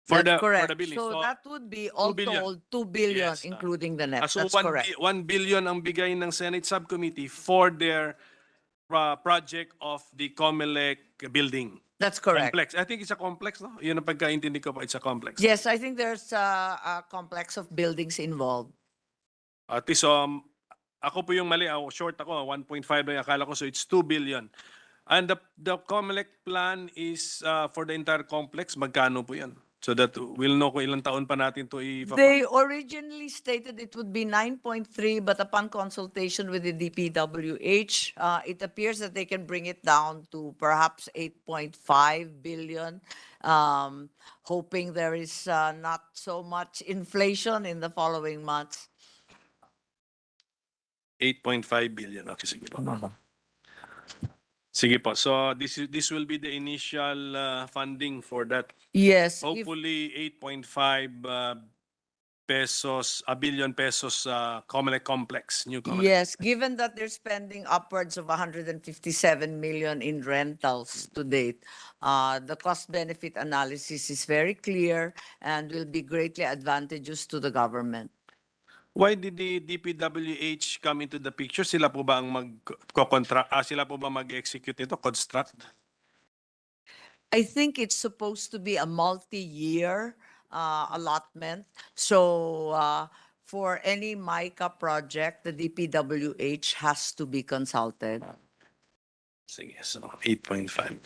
For That's correct. the building. So that would be all 2 billion. told 2 billion, Yes, including the net. So That's correct. 1 billion ang bigay ng Senate subcommittee for their project of the Comelec building. That's correct. Complex. I think it's a complex, no? Yun ang pagkaintindi ko pa, it's a complex. Yes, I think there's a complex of buildings involved. At least, ako po yung mali, short ako, 1.5 lang akala ko, so it's 2 billion. And the Comelec plan is for the entire complex, magkano po yan? So that we'll know kung ilang taon pa natin to They originally stated it would be 9.3, but upon consultation with the DPWH, it appears that they can bring it down to perhaps 8.5 billion, hoping there is not so much inflation in the following months. 8.5 billion. Okay, sige po. Sige po. So this will be the initial funding for that. Yes. Hopefully 8.5 billion pesos Comelec complex, new Comelec. Yes, given that they're spending upwards of 157 million in rentals to date, the cost-benefit analysis is very clear and will be greatly advantageous to the government. Why did the DPWH come into the picture? Sila po ba ang sila po ba mag-execute ito, construct? I think it's supposed to be a multi-year allotment. So for any MICA project, the DPWH has to be consulted. Sige, so 8.5.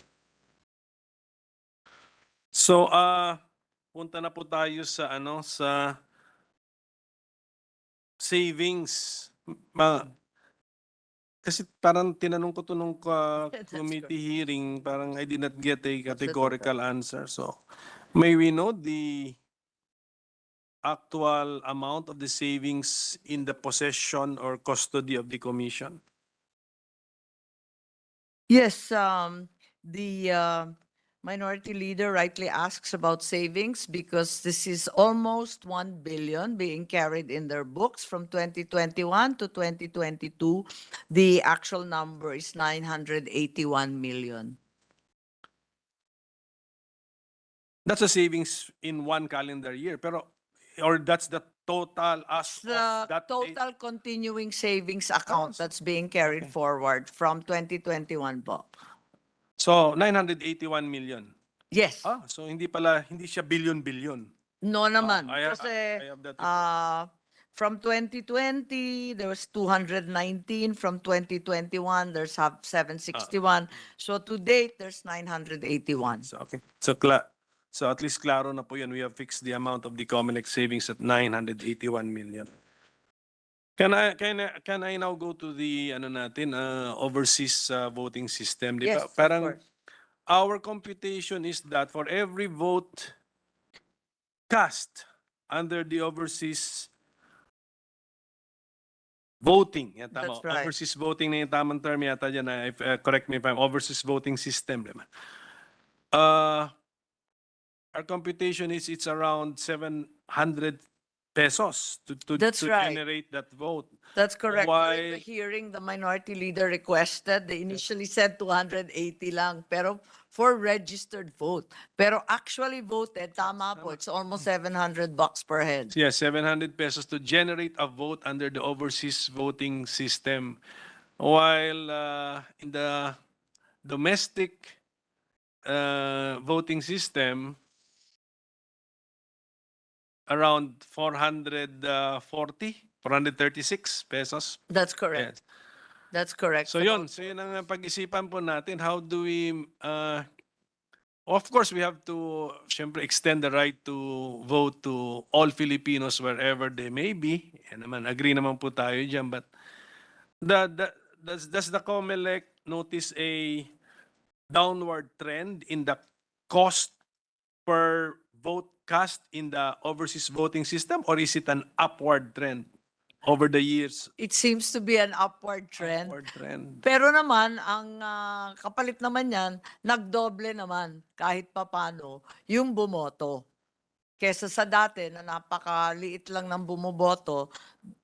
So punta na po tayo sa sa savings. Kasi parang tinanong ko to nung committee hearing, parang I did not get a categorical answer. So may we know the actual amount of the savings in the possession or custody of the commission? Yes, the Minority Leader rightly asks about savings because this is almost 1 billion being carried in their books from 2021 to 2022. The actual number is 981 million. That's a savings in one calendar year, or that's the total as The of that date? total continuing savings account that's being carried forward from 2021 po. So 981 million. Yes. So hindi siya billion. No naman. I have- Kasi I have that from 2020, there was 219. From 2021, there's 761. So to date, there's 981. So okay. So at least klaro na po yan. We have fixed the amount of the Comelec savings at 981 million. Can I now go to the overseas voting system? Di Yes, ba? of Parang course. our computation is that for every vote cast under the overseas voting, yan, tama. That's right. Overseas voting na yung tamang term yata dyan. Correct me if I'm overseas voting system. Diba? Our computation is it's around 700 pesos to That's right. generate that vote. That's correct. During the Why? hearing, the Minority Leader requested, they initially said 280 lang, pero for registered vote. Pero actually voted, tama po, it's almost $700 per head. Yes, 700 pesos to generate a vote under the overseas voting system. While in the domestic voting system, around 436 pesos. That's correct. Yes. That's correct. So yun ang pag-isipan po natin. How do we, of course, we have to, syempre, extend the right to vote to all Filipinos wherever they may be. Yan naman, agree naman po tayo dyan. But does the Comelec notice a downward trend in the cost per vote cast in the overseas voting system, or is it an upward trend over the years? It seems to be an upward trend. Upward trend. Pero naman, ang kapalit naman yan, nagdoble naman kahit papano yung bumoto. Kesa sa dati na napakaliit lang ng bumoboto,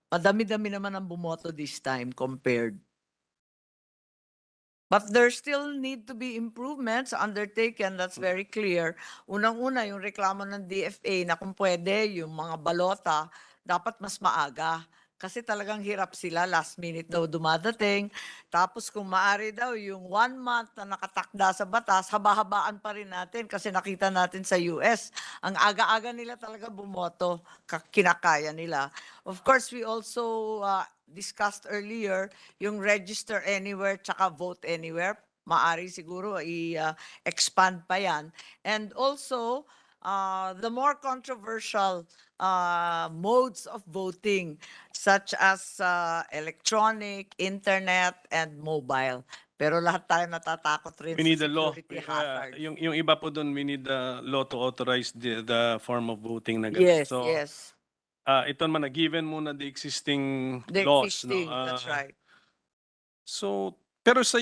madami-dami naman ang bumoto this time compared. But there still need to be improvements undertaken, that's very clear. Unang-una, yung reklamo ng DFA na kung pwede, yung mga balota, dapat mas maaga. Kasi talagang hirap sila, last minute daw dumadating. Tapos kung maaari daw, yung 1 month na nakatakda sa batas, haba-habaan pa rin natin kasi nakita natin sa US. Ang aga-aga nila talaga bumoto, kinakaya nila. Of course, we also discussed earlier yung register anywhere tsaka vote anywhere. Maari siguro i-expand pa yan. And also, the more controversial modes of voting such as electronic, internet, and mobile. Pero lahat tayo natatakot rin We need sa a law. security hazard. Yung iba po doon, we need a law to authorize the form of voting na ganun. Yes, So, yes. ito naman, given muna the existing The laws. No? existing, that's right. So, pero sa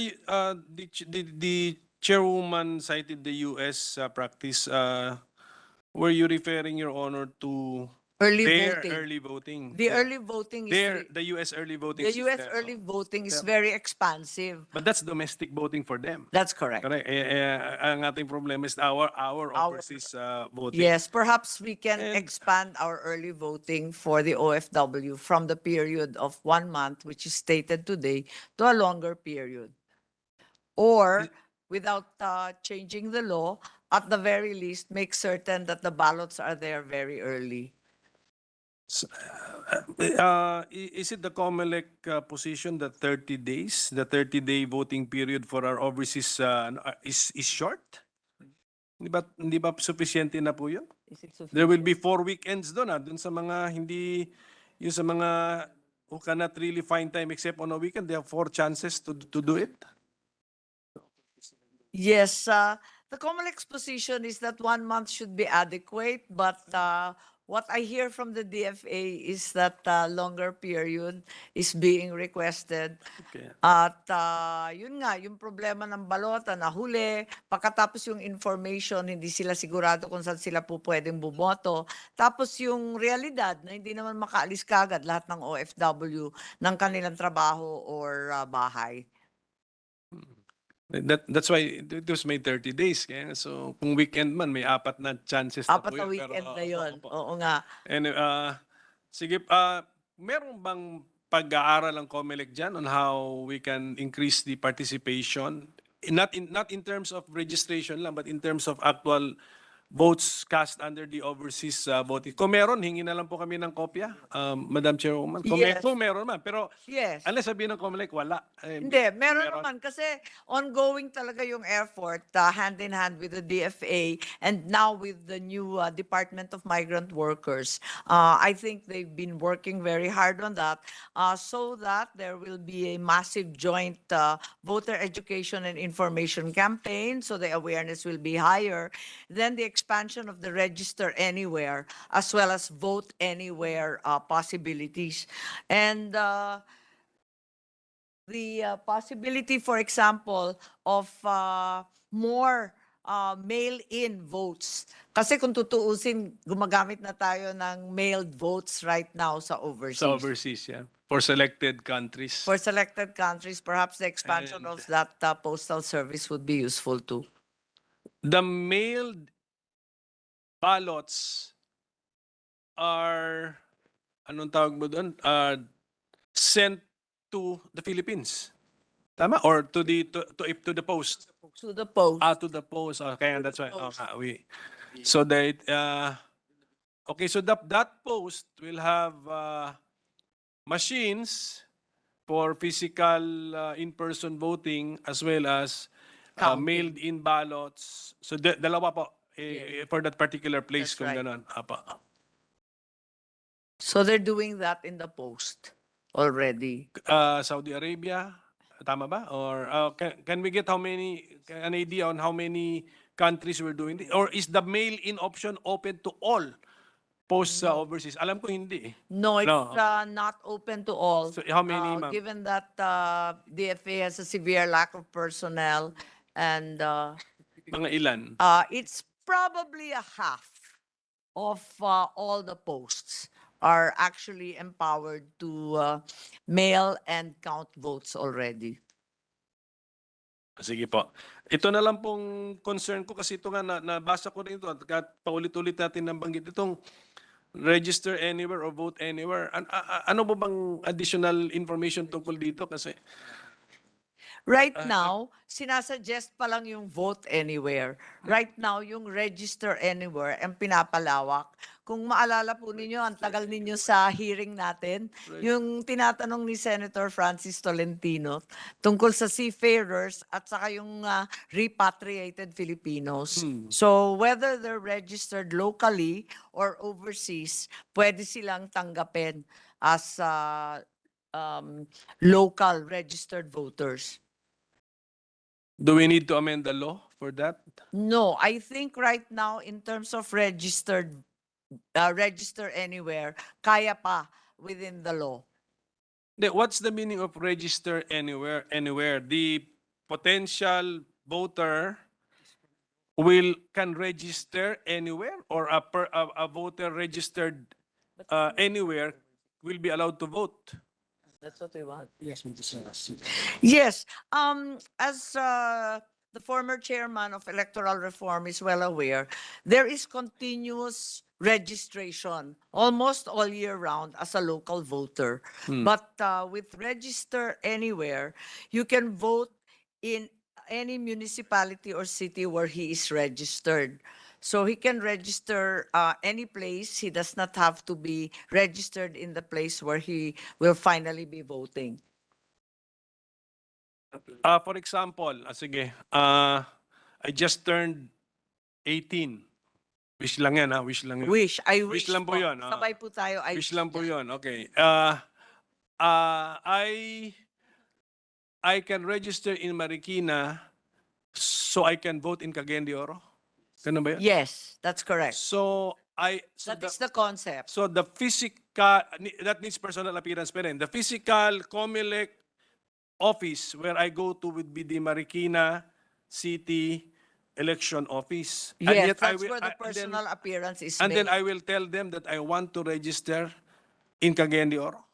the chairwoman cited the US practice. Were you referring, Your Honor, to Early their voting. early voting? The early voting is The US early voting the US system. early voting is Yeah. very expansive. But that's domestic voting for them. That's correct. Correct. Ang ating problema is our overseas voting. Yes, perhaps we can And- expand our early voting for the OFW from the period of 1 month, which is stated today, to a longer period. Or, without changing the law, at the very least, make certain that the ballots are there very early. Is it the Comelec position that 30 days, the 30-day voting period for our overseas is short? Hindi ba sufficiente na po yun? Is it sufficient? There will be 4 weekends doon doon sa mga hindi, yung sa mga who cannot really find time except on a weekend, they have 4 chances to do it. Yes, the Comelec's position is that 1 month should be adequate, but what I hear from the DFA is that longer period is being requested. Okay. At yun nga, yung problema ng balota na huli, pagkatapos yung information, hindi sila sigurado kung saan sila po pwedeng bumoto. Tapos yung realidad na hindi naman makaalis kagad lahat ng OFW ng kanilang trabaho or bahay. That's why it was made 30 days. Kaya, so kung weekend man, may 4 na chances na Apat po na yun. weekend na Pero, yun. opo. Oo nga. And sige, meron bang pag-aaral ang Comelec dyan on how we can increase the participation? Not in terms of registration lang, but in terms of actual votes cast under the overseas voting. Kung meron, hingi na lang po kami ng kopya, Madam Chairwoman. Yes. Kung meron man. Pero Yes. unless sabihin ng Comelec, wala. Hindi, meron naman kasi ongoing talaga yung effort hand in hand with the DFA and now with the new Department of Migrant Workers. I think they've been working very hard on that so that there will be a massive joint voter education and information campaign so the awareness will be higher. Then the expansion of the register anywhere as well as vote anywhere possibilities. And the possibility, for example, of more mail-in votes. Kasi kung tutuusin, gumagamit na tayo ng mailed votes right now sa overseas. Sa overseas, yeah. For selected countries. For selected countries, perhaps the expansion And- of that postal service would be useful too. The mailed ballots are, anong tawag mo doon? Sent to the Philippines. Tama? Or to the post? To the post. To the post. Okay, that's why. So that, okay, so that post will have machines for physical in-person voting as well as Counting. mailed-in ballots. So dalawa po for that particular place That's kung right. ganon. Apa. So they're doing that in the post already. Saudi Arabia, tama ba? Or can we get an idea on how many countries we're doing this? Or is the mail-in option open to all posts overseas? Alam ko hindi. No, it's No. not open to all. So how many, ma'am? Given that DFA has a severe lack of personnel and Mga ilan? it's probably a half of all the posts are actually empowered to mail and count votes already. Sige po. Ito na lang pong concern ko kasi ito nga nabasa ko rin ito at paulit-ulit natin nabanggit itong register anywhere or vote anywhere. Ano ba bang additional information tungkol dito kasi Right now, sinasuggest pa lang yung vote anywhere. Right now, yung register anywhere ang pinapalawak. Kung maalala po ninyo, ang tagal ninyo sa hearing natin, yung tinatanong ni Senator Francis Tolentino tungkol sa seafarers at saka yung repatriated Filipinos. So whether they're registered locally or overseas, pwede silang tanggapin as local registered voters. do we need to amend the law for that? No, I think right now in terms of register anywhere, kaya pa within the law. What's the meaning of register anywhere? Anywhere. The potential voter can register anywhere, or a voter registered anywhere will be allowed to vote. That's what we want. Yes, Mr. Yes, as the former chairman of electoral reform is well aware, there is continuous registration almost all year round as a local voter. But with register anywhere, you can vote in any municipality or city where he is registered. So he can register any place. He does not have to be registered in the place where he will finally be voting. For example, sige, I just turned 18. Wish lang yan, ha? Wish lang yun. I Wish wish lang po yun. Sabay po tayo. I Wish lang po yan. yun. Okay. I can register in Marikina so I can vote in Cagayan de Oro? Ganun ba yun? Yes, that's correct. So, That is the concept. So the physical, that needs personal appearance pa rin. The physical Comelec office where I go to would be the Marikina City Election Office. And Yes, yet I that's will- where the and then- personal appearance is And then made. I will tell them that I want to register in Cagayan de Oro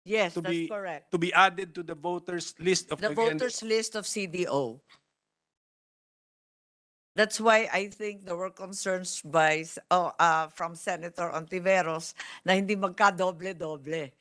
Yes, to that's be correct. to be added to the voters list of The Cagayan de voters list of CDO. That's why I think there were concerns from Senator Ontiveros na hindi magka-doble-doble.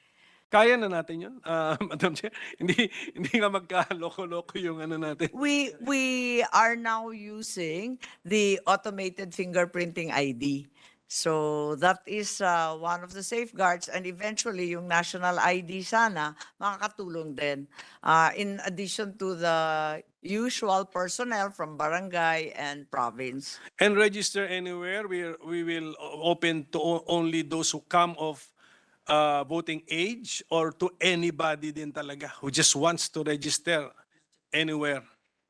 Kaya na natin yun, Madam Chair. Hindi nga magka-loko-loko yung ano natin. We are now using the automated fingerprinting ID. So that is one of the safeguards, and eventually yung national ID sana makakatulong din. In addition to the usual personnel from barangay and province. And register anywhere, we will open to only those who come of voting age, or to anybody din talaga who just wants to register anywhere.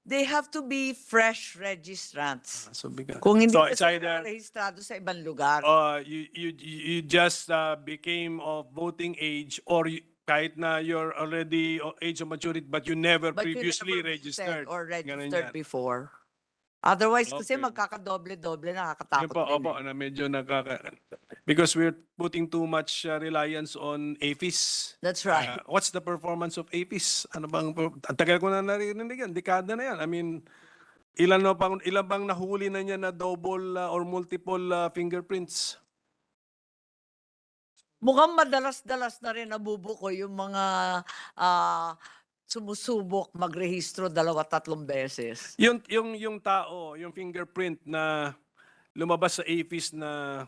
They have to be fresh registrants. So, Kung hindi so kasi it's either rehistrado sa ibang lugar. you just became of voting age, or kahit na you're already age of maturity but you never But you previously never registered. or Ganun registered yan. before. Otherwise, kasi Okay. magkakadoble-doble, Yun nakakatakot po, din. opo, na medyo because we're putting too much reliance on AFIS. That's right. What's the performance of AFIS? Ano bang, ang tagal ko na narinig yan, dekada na yan. I mean, ilan bang nahuli na niya na double or multiple fingerprints? Mukhang madalas-dalas na rin nabubuko yung mga sumusubok magrehistro 2-3 beses. Yung tao, yung fingerprint na lumabas sa AFIS na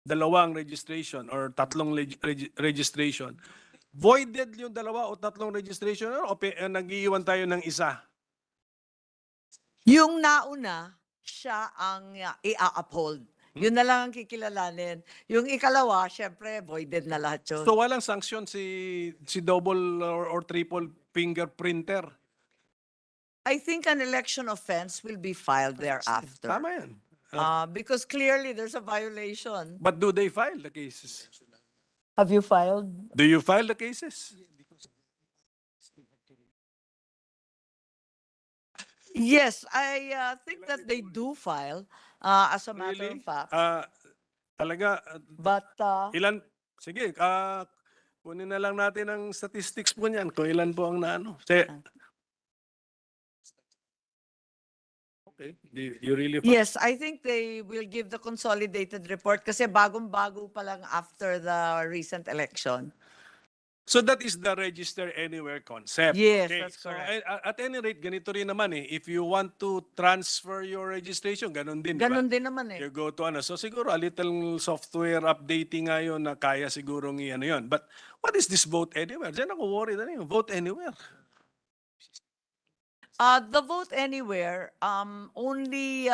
2 registration or 3 registration, voided yung dalawa o tatlong registration o nag-iiwan tayo ng isa? Yung nauna, siya ang i-uphold. Yun na lang ang kikilalanin. Yung ikalawa, syempre, voided na lahat yun. So walang sanction si double or triple fingerprinter. I think an election offense will be filed thereafter. Tama yan. Because clearly there's a violation. But do they file the cases? Have you filed? Do you file the cases? Yes, I think that they do file, as a matter of fact. Talaga, But ilan, sige, kunin na lang natin ang statistics po niyan kung ilan po ang naano. Okay, you really yes, I think they will give the consolidated report kasi bagong-bago pa lang after the recent election. So that is the register anywhere concept. Yes, Okay. that's So correct. at any rate, ganito rin naman eh. If you want to transfer your registration, ganun din. di ba? Ganon din naman eh. You go to ano. So siguro a little software updating ngayon na kaya sigurong ano yun. But what is this vote anywhere? Diyan ako worried. Ano yun? Vote anywhere. The vote anywhere only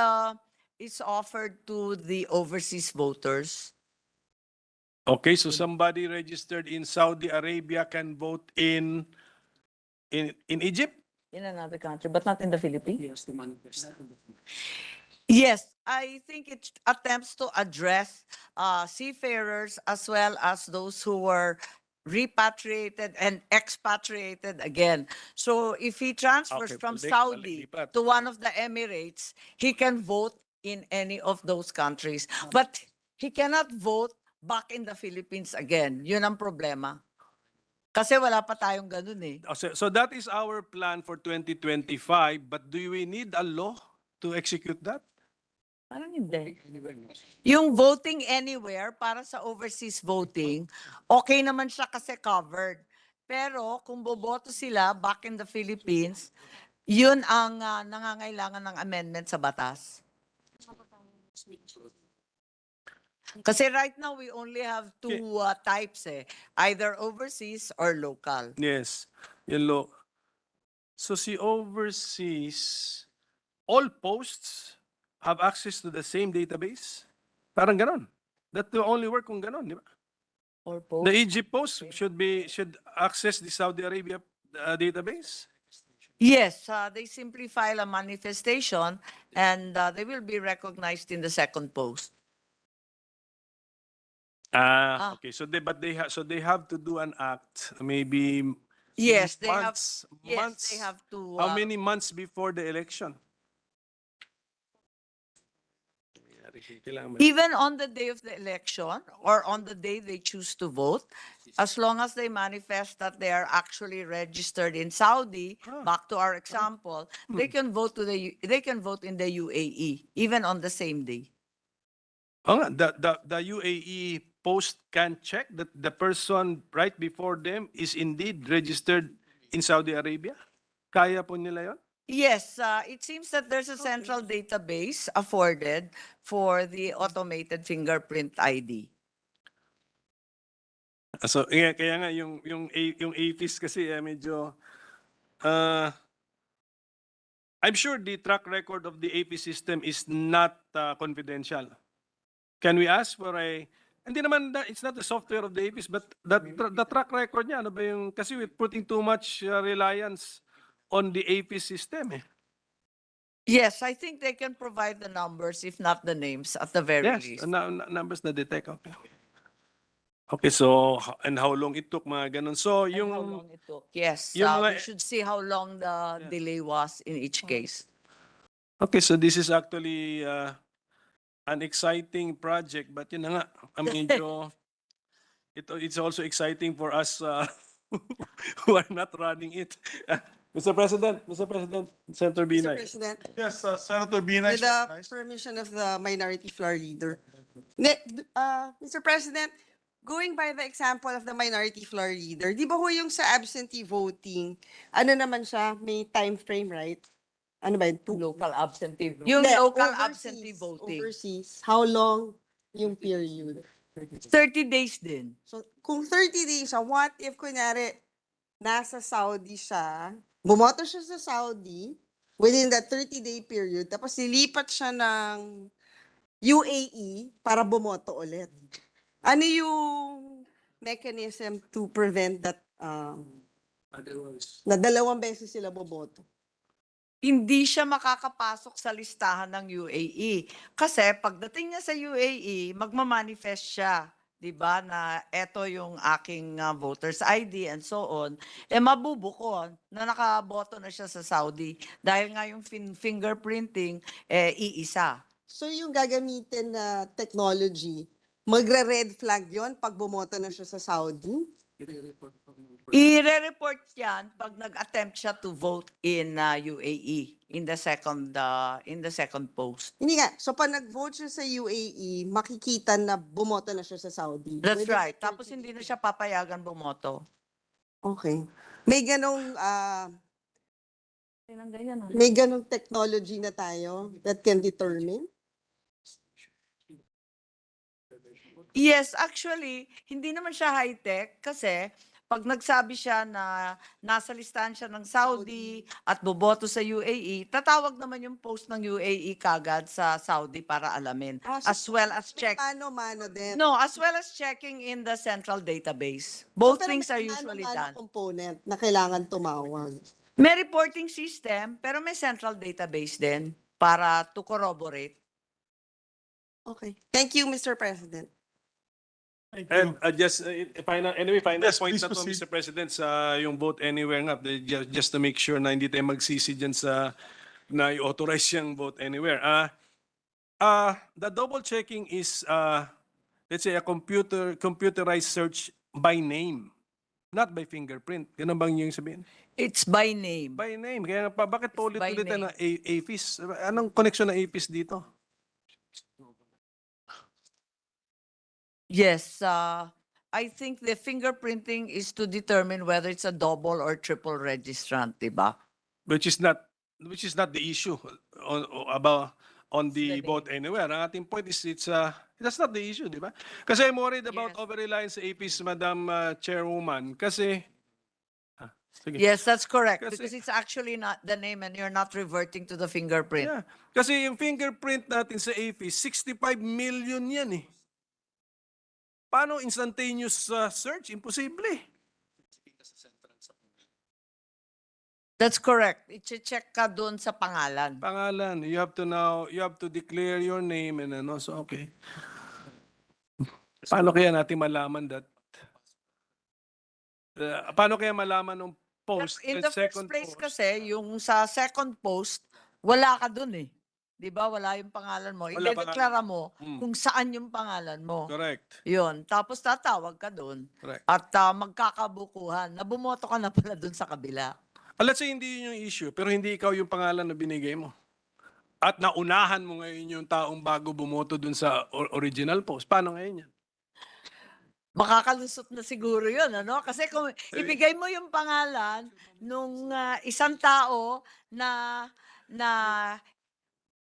is offered to the overseas voters. Okay, so somebody registered in Saudi Arabia can vote in Egypt? In another country, but not in the Philippines. Yes, to manifest. Yes, I think it attempts to address seafarers as well as those who were repatriated and expatriated again. So if he transfers Okay, from balik, Saudi lipat. to one of the Emirates, he can vote in any of those countries. But he cannot vote back in the Philippines again. Yun ang problema. Kasi wala pa tayong ganun eh. So that is our plan for 2025, but do we need a law to execute that? Parang hindi. Yung voting anywhere para sa overseas voting, okay naman siya kasi covered. Pero kung boboto sila back in the Philippines, yun ang nangangailangan ng amendment sa batas. Kasi right now we only have two types eh, either overseas or local. Yes, yung law. So si overseas, all posts have access to the same database? Parang ganon. That will only work kung ganon, di ba? Or The Egypt post should access the Saudi Arabia database? Yes, they simply file a manifestation and they will be recognized in the second post. Okay. So they have to do an act, maybe Yes, they months, have. Yes, months. they have to. How many months before the election? Even on the day of the election or on the day they choose to vote, as long as they manifest that they are actually registered in Saudi, back to our example, they can vote they can vote in the UAE even on the same day. Oh, the UAE post can check that the person right before them is indeed registered in Saudi Arabia? Kaya po nila yon? Yes, it seems that there's a central database afforded for the automated fingerprint ID. So kaya nga yung APIS kasi medyo I'm sure the track record of the AP system is not confidential. Can we ask for hindi naman it's not the software of the APIS but the track record niya ano ba yung kasi we're putting too much reliance on the AP system eh. Yes, I think they can provide the numbers, if not the names, at the very Yes, least. numbers na detect. Okay. Okay, so and how long it took mga ganun. So And yung how long it took. Yes, yung mga- we should see how long the delay was in each case. Okay, so this is actually an exciting project but yun na nga, medyo it's also exciting for us who are not running it. Mr. President, Senator Mr. Binay. President, Yes, Senator Binay. with the permission of the minority floor leader. Mr. President, going by the example of the minority floor leader, di ba ho yung sa absentee voting, ano naman siya, may time frame, right? Ano ba yun? Local absentee. Yung Hindi, local overseas, absentee voting. Overseas, how long yung period? 30 days din. So, kung 30 days siya, what if, kunyari, nasa Saudi siya, bumoto siya sa Saudi within that 30-day period, tapos nilipat siya ng UAE para bumoto ulit. Ano yung mechanism to prevent that na dalawang beses sila boboto? Hindi siya makakapasok sa listahan ng UAE. Kasi pagdating niya sa UAE, magmamanifest siya, 'di ba, na eto yung aking voters ID and so on, mabubukod na nakaboto na siya sa Saudi dahil nga yung fingerprinting iisa. So yung gagamitin na technology, magre-red flag yon pag bumoto na siya sa Saudi? I-report yan pag nag-attempt siya to vote in UAE in the second post. Hindi nga. So pag nag-vote siya sa UAE, makikita na bumoto na siya sa Saudi. That's Within right. the Tapos hindi na siya papayagan bumoto. Okay. May ganong technology na tayo that can determine? Yes, actually, hindi naman siya high-tech kasi pag nagsabi siya na nasa listahan siya ng Saudi at boboto sa UAE, tatawag naman yung post ng UAE kagad sa Saudi para alamin. As well as check. Mano-mano din. No, as well as checking in the central database. Both Pero things are may usually mano-mano done. component na kailangan tumawag. May reporting system, pero may central database din para to corroborate. Okay. Thank you, Mr. President. Thank And you. just, final Yes, point please na to, proceed. Mr. President, sa yung vote anywhere nga, just to make sure na hindi tayo magsisi dyan sa na i-authorize yung vote anywhere. The double checking is, let's say, a computerized search by name, not by fingerprint. Ganun bang yung sabihin? It's by name. By name. Kaya nga pa, bakit pa by ulit-ulit name. na AFIS? Anong connection ng AFIS dito? Yes, I think the fingerprinting is to determine whether it's a double or triple registrant, diba? Which is not the issue on the vote anywhere. Ang ating point is that's not the issue, di ba? Kasi I'm worried about over-reliance sa APs, Madam Chairwoman. Kasi sige. Yes, that's correct. Kasi- Because it's actually not the name and you're not reverting to the fingerprint. Yeah. Kasi yung fingerprint natin sa APs, 65 million yan eh. Paano instantaneous search? Imposible. That's correct. I-check ka doon sa pangalan. Pangalan, you have to declare your name and ano, so okay. Paano kaya natin malaman that? Paano kaya malaman ng post? In and the first second place post? kasi, yung sa second post, wala ka doon eh. Di ba? Wala yung pangalan mo. Wala Ide-deklara mo Hmm. kung saan yung pangalan mo. Correct. Yun. Tapos tatawag ka doon. Correct. At magkakabukuhan. Na bumoto ka na pala doon sa kabila. Let's say hindi yun yung issue, pero hindi ikaw yung pangalan na binigay mo. At naunahan mo ngayon yung taong bago bumoto dun sa original post. Paano ngayon yan? Makakalusot na siguro yun, ano? Kasi kung ibigay mo yung pangalan nung isang tao na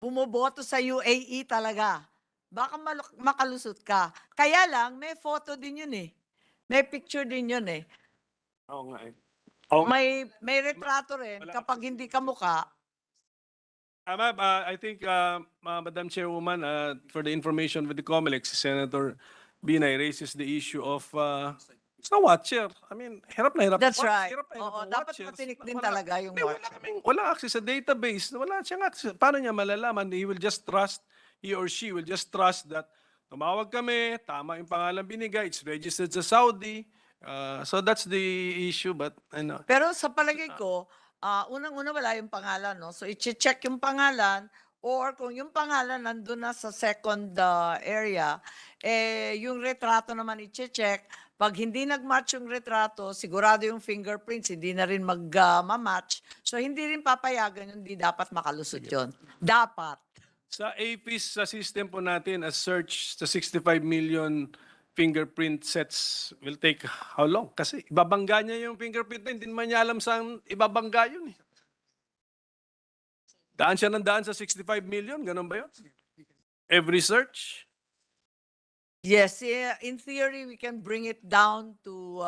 bumoboto sa UAE talaga, baka makalusot ka. Kaya lang, may photo din yun eh. May picture din yun eh. Oo nga eh. May retrato rin kapag hindi ka mukha. Ma'am, I think, Madam Chairwoman, for the information with the Comelec, si Senator Binay raises the issue of sa watcher. I mean, hirap na hirap. That's right. Hirap na hirap Oo, ang dapat watchers. matinik din Wala- talaga yung Wala wala access sa database. Wala siyang access. Paano niya malalaman? He or she will just trust that tumawag kami, tama yung pangalan binigay, it's registered sa Saudi. So that's the issue, but ano. Pero sa palagay ko, unang-una wala yung pangalan, no? So i-check yung pangalan or kung yung pangalan nandun na sa second area, yung retrato naman i-check. Pag hindi nag-match yung retrato, sigurado yung fingerprints, hindi na rin mag-match. So hindi rin papayagan yun, hindi dapat makalusot yun. Dapat. Sa APIS, sa system po natin, a search sa 65 million fingerprint sets will take how long? Kasi ibabangga niya yung fingerprint na hindi naman niya alam saan ibabangga yun eh. Daan siya ng daan sa 65 million, ganun ba yun? Every search? Yes, in theory, we can bring it down to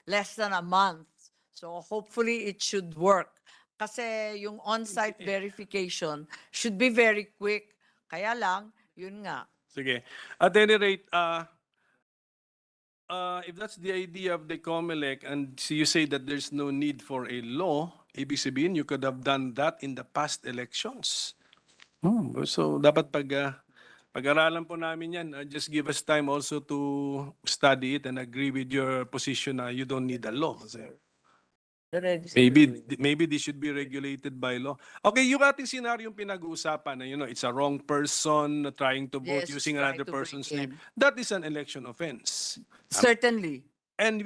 less than a month. So hopefully it should work. Kasi yung on-site verification should be very quick. Kaya lang, yun nga. Sige. At any rate, if that's the idea of the Comelec and so you say that there's no need for a law, ibig sabihin, you could have done that in the past elections. So dapat pag-aralan po namin yan. Just give us time also to study it and agree with your position na you don't need a law. Maybe this should be regulated by law. Okay, yung ating scenario yung pinag-uusapan na, it's a wrong person trying to vote Yes, using try another to break person's in. name. That is an election offense. Certainly. And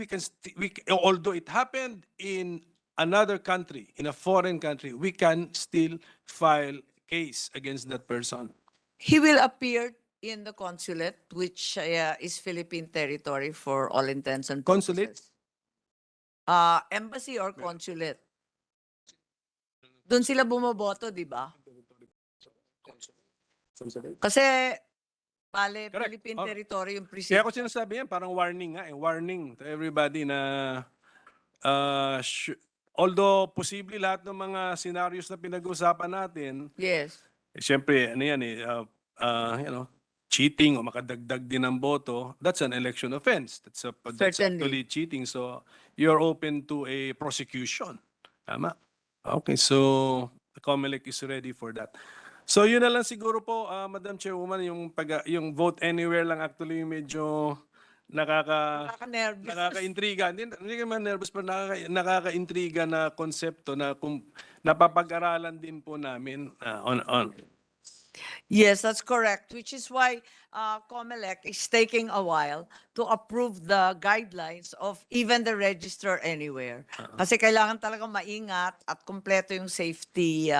although it happened in another country, in a foreign country, we can still file case against that person. He will appear in the consulate, which is Philippine territory for all intents and purposes. Consulate? Embassy or consulate. Doon sila bumoboto, di ba? Kasi, bale, Correct. Philippine Oh. territory yung Kaya precinct. ako sinasabi yan, parang warning nga, warning to everybody na although posible lahat ng mga scenarios na pinag-usapan natin, Yes. siyempre, ano yan cheating o makadagdag din ng boto, that's an election offense. That's Certainly. actually cheating. So, you're open to a prosecution. Tama? Okay, so the Comelec is ready for that. So, yun na lang siguro po, Madam Chairwoman, yung vote anywhere lang actually yung medyo Nakaka-nervous. nakaka-intriga. Hindi naman nervous, pero nakaka-intriga na konsepto na kung napapag-aralan din po namin on. Yes, that's correct, which is why Comelec is taking a while to approve the guidelines of even the register anywhere. Kasi kailangan talaga maingat at kumpleto yung safety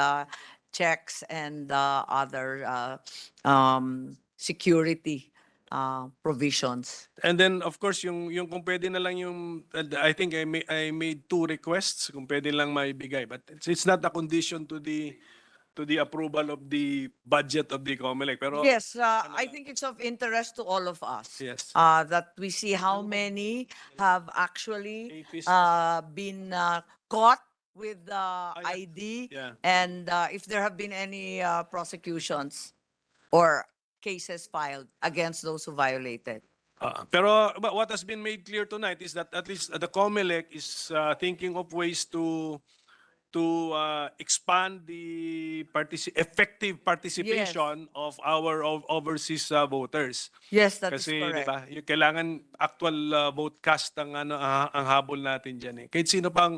checks and other security provisions. And then, of course, yung kung pwede na lang yung, I think I made 2 requests, kung pwede lang maibigay. But it's not a condition to the approval of the budget of the Comelec. Pero, Yes, I think it's of interest to all of us. Yes. That we see how many have actually APs. been caught with the ID Yeah. and if there have been any prosecutions or cases filed against those who violated. Pero what has been made clear tonight is that at least the Comelec is thinking of ways to expand the effective participation of our overseas voters. Yes, that is Kasi correct. diba, yung kailangan actual vote cast ang ang habol natin diyan eh. Kahit sino pang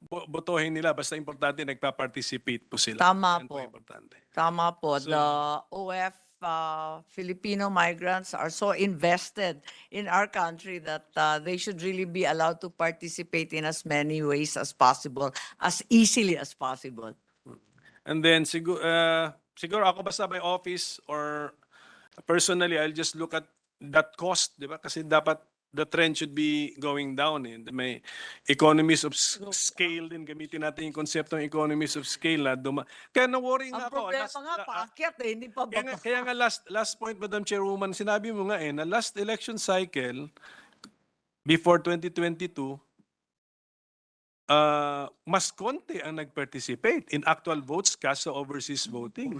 botohin nila basta importante nagpa-participate po sila. Tama Yan po. importante. Tama po. So- The OF Filipino migrants are so invested in our country that they should really be allowed to participate in as many ways as possible, as easily as possible. And then siguro ako basta by office or personally I'll just look at that cost, di ba? Kasi dapat the trend should be going down eh. May economies of scale din, gamitin natin yung konsepto ng economies of scale na kaya na-worry Ang nga ako. problema nga, paakyat eh, hindi pa baba. Kaya nga last point, Madam Chairwoman, sinabi mo nga na last election cycle before 2022, mas konti ang nag-participate in actual votes cast sa overseas voting.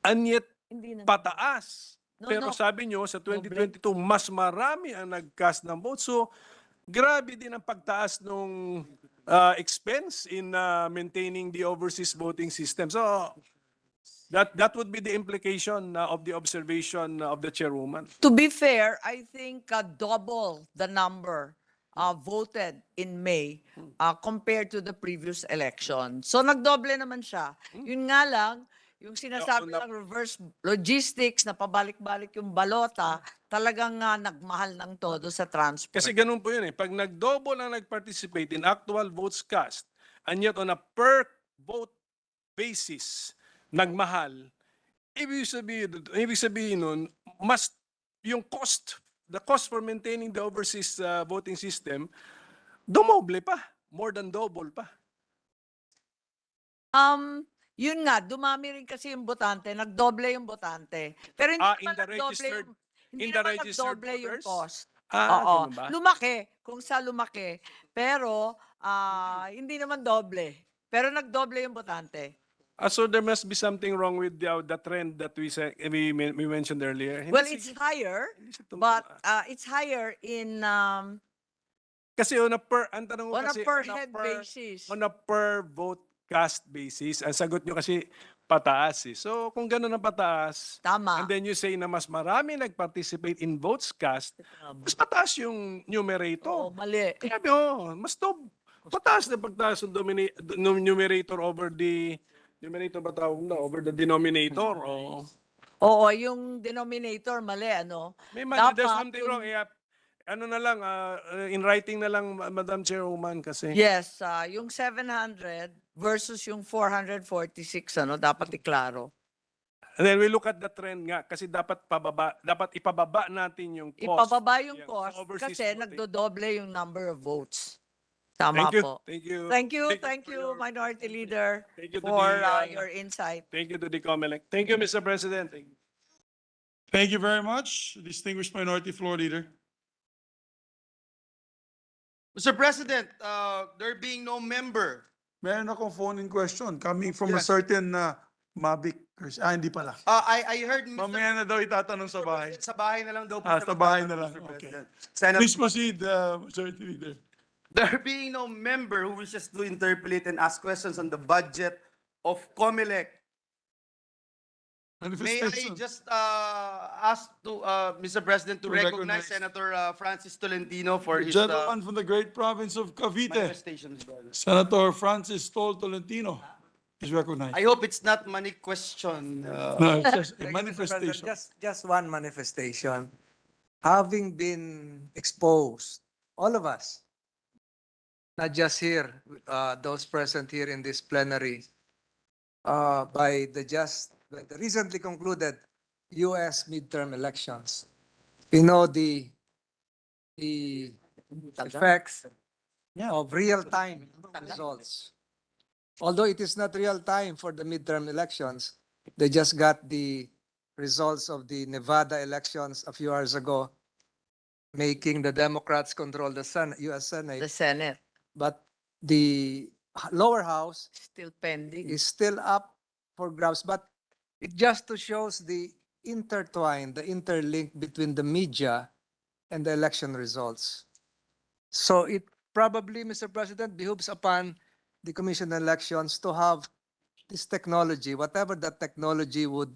And yet, Hindi na. pataas. No, Pero no. sabi nyo, sa 2022, mas marami ang nag-cast ng votes. So, grabe din ang pagtaas ng expense in maintaining the overseas voting system. So, that would be the implication of the observation of the chairwoman. To be fair, I think double the number voted in May compared to the previous election. So nagdoble naman siya. Yun nga lang, yung sinasabi ng reverse logistics na pabalik-balik yung balota, talagang nagmahal ng todo sa transport. Kasi ganun po yun eh. Pag nag-double ang nag-participate in actual votes cast, and yet on a per vote basis, nagmahal, ibig sabihin nun, mas yung the cost for maintaining the overseas voting system, dumoble pa. More than double pa. Yun nga, dumami rin kasi yung botante, nagdoble yung botante. Pero hindi In naman the nagdoble registered, Hindi in the naman registered nagdoble yung voters? cost. Ah, Oo, ganun ba? lumaki, kung sa lumaki. Pero hindi naman doble. Pero nagdoble yung botante. So there must be something wrong with the trend that we mentioned earlier. Well, Hindi, it's sige. higher, Hindi siya tum- but it's higher in Kasi on a per, ang tanong ko on a kasi, per head basis. on a per vote cast basis, ang sagot nyo kasi pataas eh. So kung gano'n ang pataas, Tama. and then you say na mas marami nag-participate in votes cast, mas pataas yung numerator. Oo, mali. Kaya mas pataas na pagtaas ng numerator over the numerator ba tawag na? Over the denominator. Oo, yung denominator mali, ano? May mali. There's Dapat something wrong. Ano na lang, in writing na lang, Madam Chairwoman, kasi. Yes, yung 700 versus yung 446, ano, dapat iklaro. And then we look at the trend nga, kasi dapat ipababa natin yung cost. Ipababa yung Yeah, cost sa overseas kasi voting. nagdodoble yung number of votes. Tama Thank you. po. Thank you. Thank you, Minority Leader, Thank you to for the, your insight. Thank you to the Comelec. Thank you, Mr. President. Thank you. Thank you very much, distinguished minority floor leader. Mr. President, there being no member. Meron akong phone-in question coming from a Yes. certain Mavic. Hindi pala. I heard Mr. Mamaya na daw itatanong sa bahay. Sa bahay na lang daw po siya Sa bahay na magtatanong, lang. Mr. Okay. President. Senator, Please proceed, Majority Leader. there being no member who wishes to interpolate and ask questions on the budget of Comelec, may I Manifestation. just ask to Mr. President to To recognize recognize Senator Francis Tolentino for The his gentleman from the great province of Cavite, manifestations. Senator Francis Tolentino, is recognized. I hope it's not money question. No, it's just a Thank you, Mr. President. manifestation. Just one manifestation. Having been exposed, all of us, not just here, those present here in this plenary, by the recently concluded U.S. midterm elections. We know the effects of real-time results. Although it is not real-time for the midterm elections, they just got the results of the Nevada elections a few hours ago, making the Democrats control the U.S. Senate. The Senate But the lower house still pending. is still up for grabs. But it just shows the interlink between the media and the election results. So it probably, Mr. President, behooves upon the Commission on Elections to have this technology, whatever that technology would,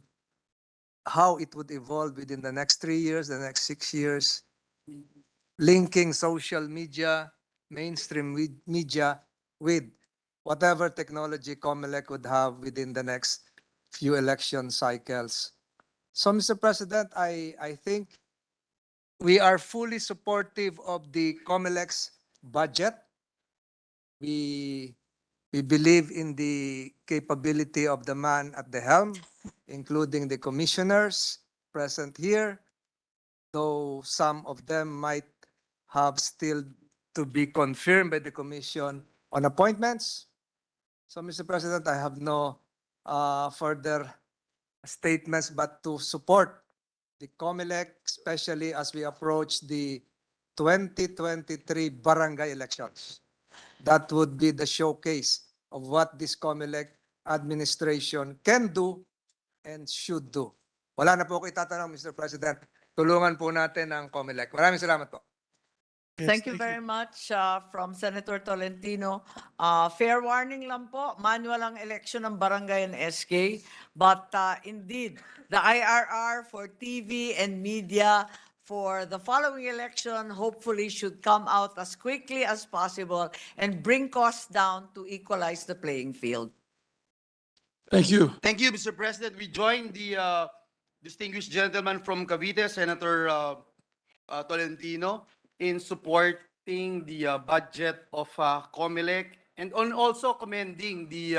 how it would evolve within the next 3 years, the next 6 years, linking social media, mainstream media with whatever technology Comelec would have within the next few election cycles. So, Mr. President, I think we are fully supportive of the Comelec's budget. We believe in the capability of the man at the helm, including the commissioners present here, though some of them might have still to be confirmed by the commission on appointments. So, Mr. President, I have no further statements but to support the Comelec, especially as we approach the 2023 barangay elections. That would be the showcase of what this Comelec administration can do and should do. Wala na po ako itatanong, Mr. President. Tulungan po natin ang Comelec. Maraming salamat po. Thank you very much from Senator Tolentino. Fair warning lang po, manual ang election ng barangay and SK. But indeed, the IRR for TV and media for the following election hopefully should come out as quickly as possible and bring costs down to equalize the playing field. Thank you. Thank you, Mr. President. We join the distinguished gentleman from Cavite, Senator Tolentino, in supporting the budget of Comelec and on also commending the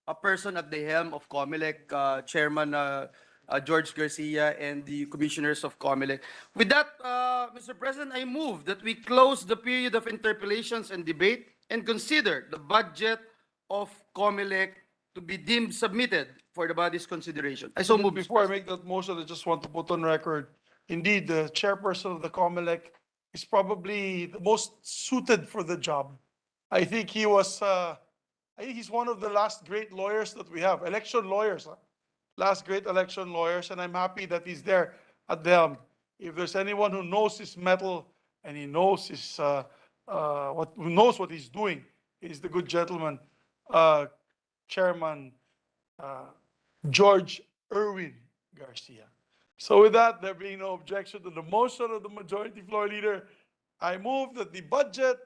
a person at the helm of Comelec, Chairman George Garcia and the commissioners of Comelec. With that, Mr. President, I move that we close the period of interpellations and debate and consider the budget of Comelec to be deemed submitted for the body's consideration. I so move. Before I make that motion, I just want to put on record indeed, the chairperson of the Comelec is probably the most suited for the job. I think he was, I think he's one of the last great lawyers that we have, election lawyers, huh? Last great election lawyers, and I'm happy that he's there at the helm. If there's anyone who knows his mettle and he knows his, who knows what he's doing, he's the good gentleman, Chairman George Irwin Garcia. So with that, there being no objection to the motion of the majority floor leader, I move that the budget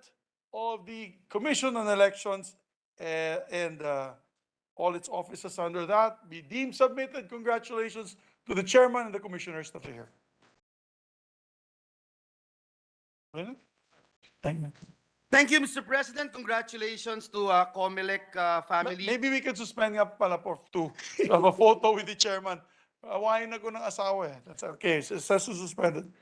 of the Commission on Elections and all its officers under that be deemed submitted. Congratulations to the chairman and the commissioners that are here. Thank you. Thank you, Mr. President. Congratulations to Comelec family. Maybe we can suspend nga pala to have a photo with the chairman. Awayin na ko ng asawa eh. That's okay. It says suspended.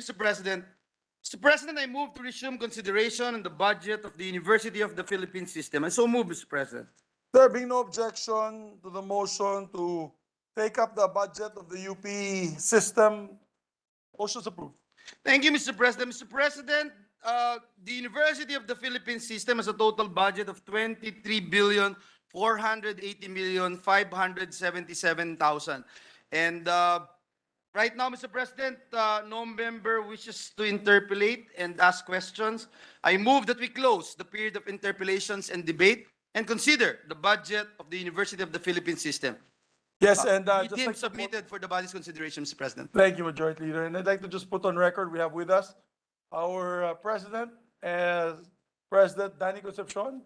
Mr. President. Mr. President, I move to resume consideration on the budget of the University of the Philippines system. I so move, Mr. President. There being no objection to the motion to take up the budget of the UP system, motion is approved. Thank you, Mr. President. Mr. President, the University of the Philippines system has a total budget of 23,480,577,000. And right now, Mr. President, no member wishes to interpolate and ask questions. I move that we close the period of interpellations and debate and consider the budget of the University of the Philippines system. Yes, and just Deemed like to put- submitted for the body's consideration, Mr. President. Thank you, Majority Leader. And I'd like to just put on record, we have with us our President, President Danny Concepcion,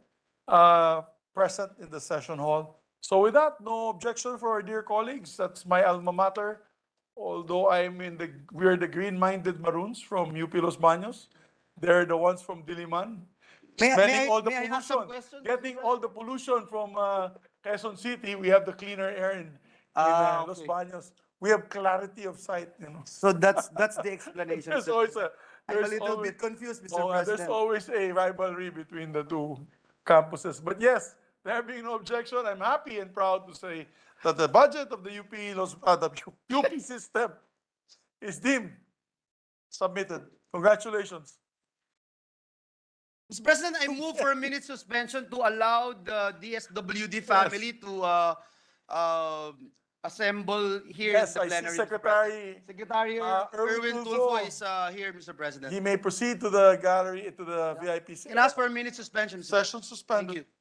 present in the session hall. So with that, no objection for our dear colleagues. That's my alma mater. Although we're the green-minded Maroons from UP Los Baños. They're the ones from Diliman. Smelling all the may I ask some pollution, questions? getting all the pollution from Quezon City. We have the cleaner air in Los Okay. Baños. We have clarity of sight, you know. So that's the explanation. There's Mr. always I'm a there's little always- bit confused, Mr. Oh, there's President. always a rivalry between the two campuses. But yes, there being no objection, I'm happy and proud to say that the budget of the the UP system is deemed submitted. Congratulations. Mr. President, I move for a minute suspension to allow the DSWD family to assemble here Yes, in the I see plenary. Mr. Secretary President. Secretary Erwin Erwin Tulfo. Tulfo is here, Mr. President. He may proceed to the gallery, to the VIP. Can I ask for a minute suspension, Mr. Session suspended. Thank you.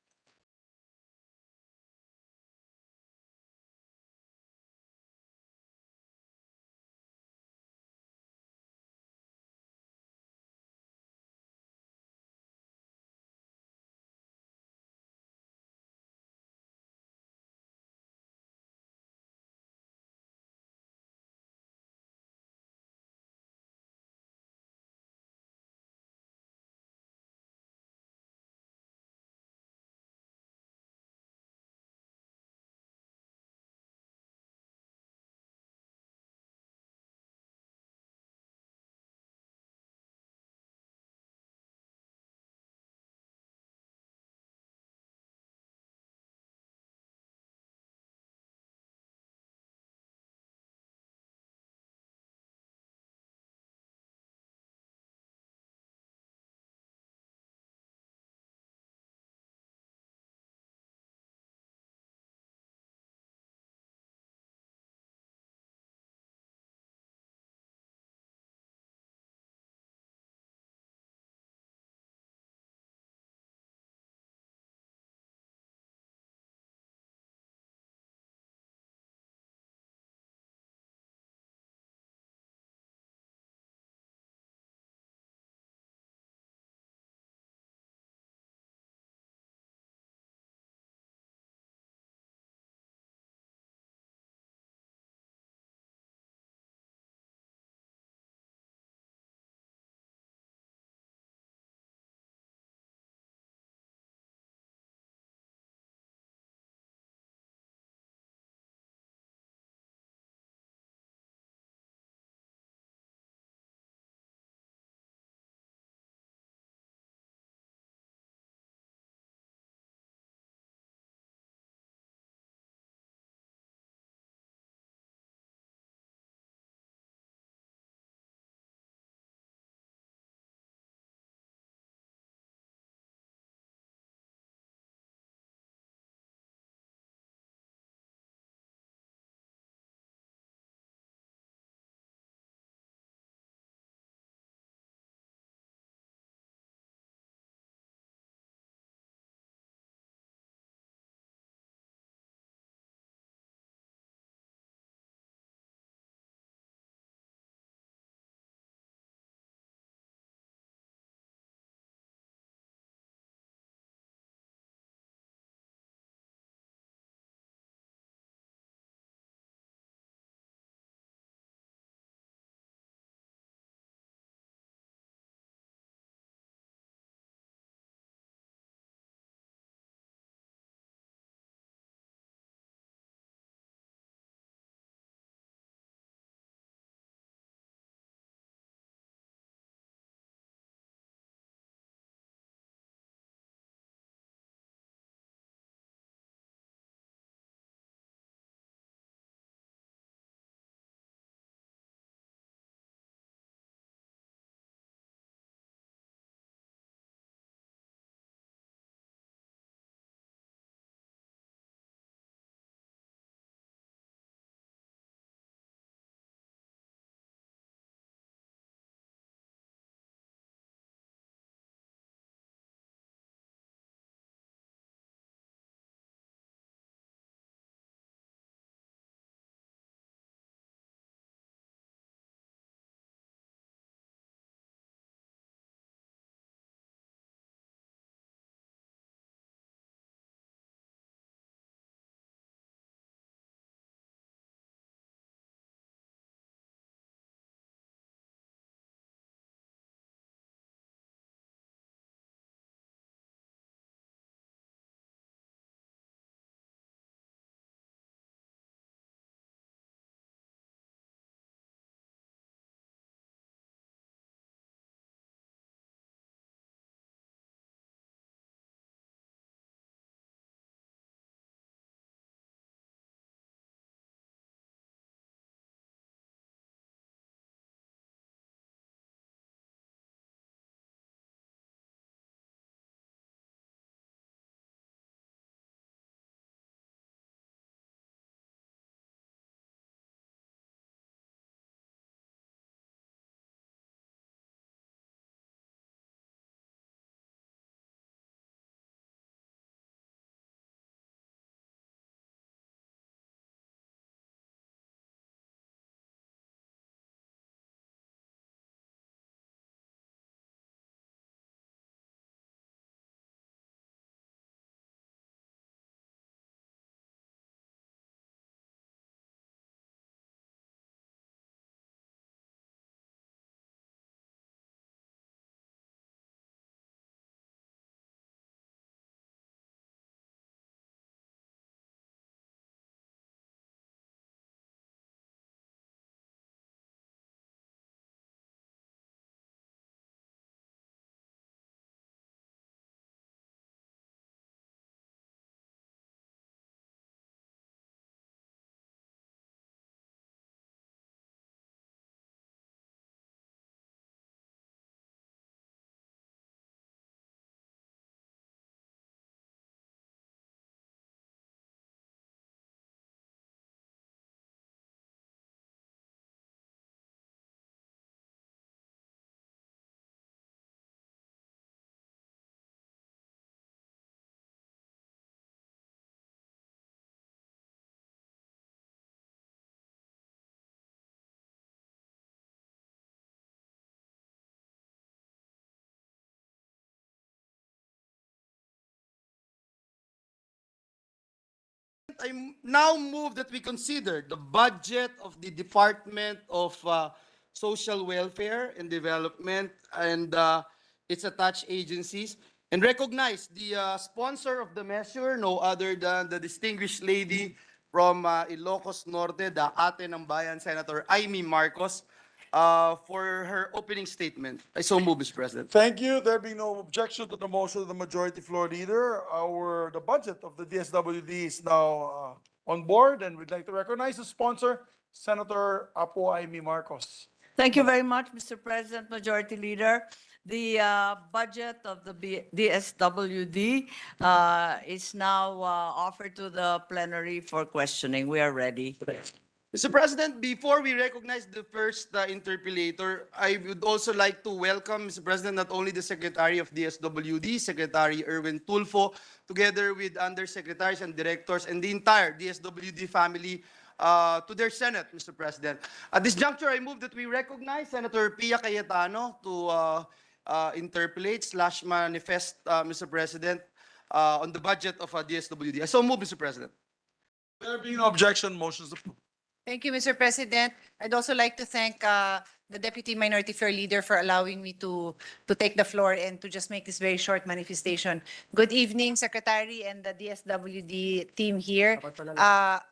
now move that we consider the budget of the Department of Social Welfare and Development and its attached agencies, and recognize the sponsor of the measure, no other than the distinguished lady from Ilocos Norte, the Ate ng Bayan, Senator Amy Marcos, for her opening statement. I so move, Mr. President. Thank you. There being no objection to the motion of the Majority Floor Leader, the budget of the DSWD is now on board, and we'd like to recognize the sponsor, Senator Apo Amy Marcos. Thank you very much, Mr. President, Majority Leader. The budget of the DSWD is now offered to the plenary for questioning. We are ready. Mr. President, before we recognize the first interpellator, I would also like to welcome, Mr. President, not only the Secretary of DSWD, Secretary Erwin Tulfo, together with undersecretaries and directors and the entire DSWD family to their Senate, Mr. President. At this juncture, I move that we recognize Senator Pia Cayetano to interpellate / manifest, Mr. President, on the budget of DSWD. I so move, Mr. President. There being no objection, motion is approved. Thank you, Mr. President. I'd also like to thank the Deputy Minority Floor Leader for allowing me to take the floor and to just make this very short manifestation. Good evening, Secretary and the DSWD team here.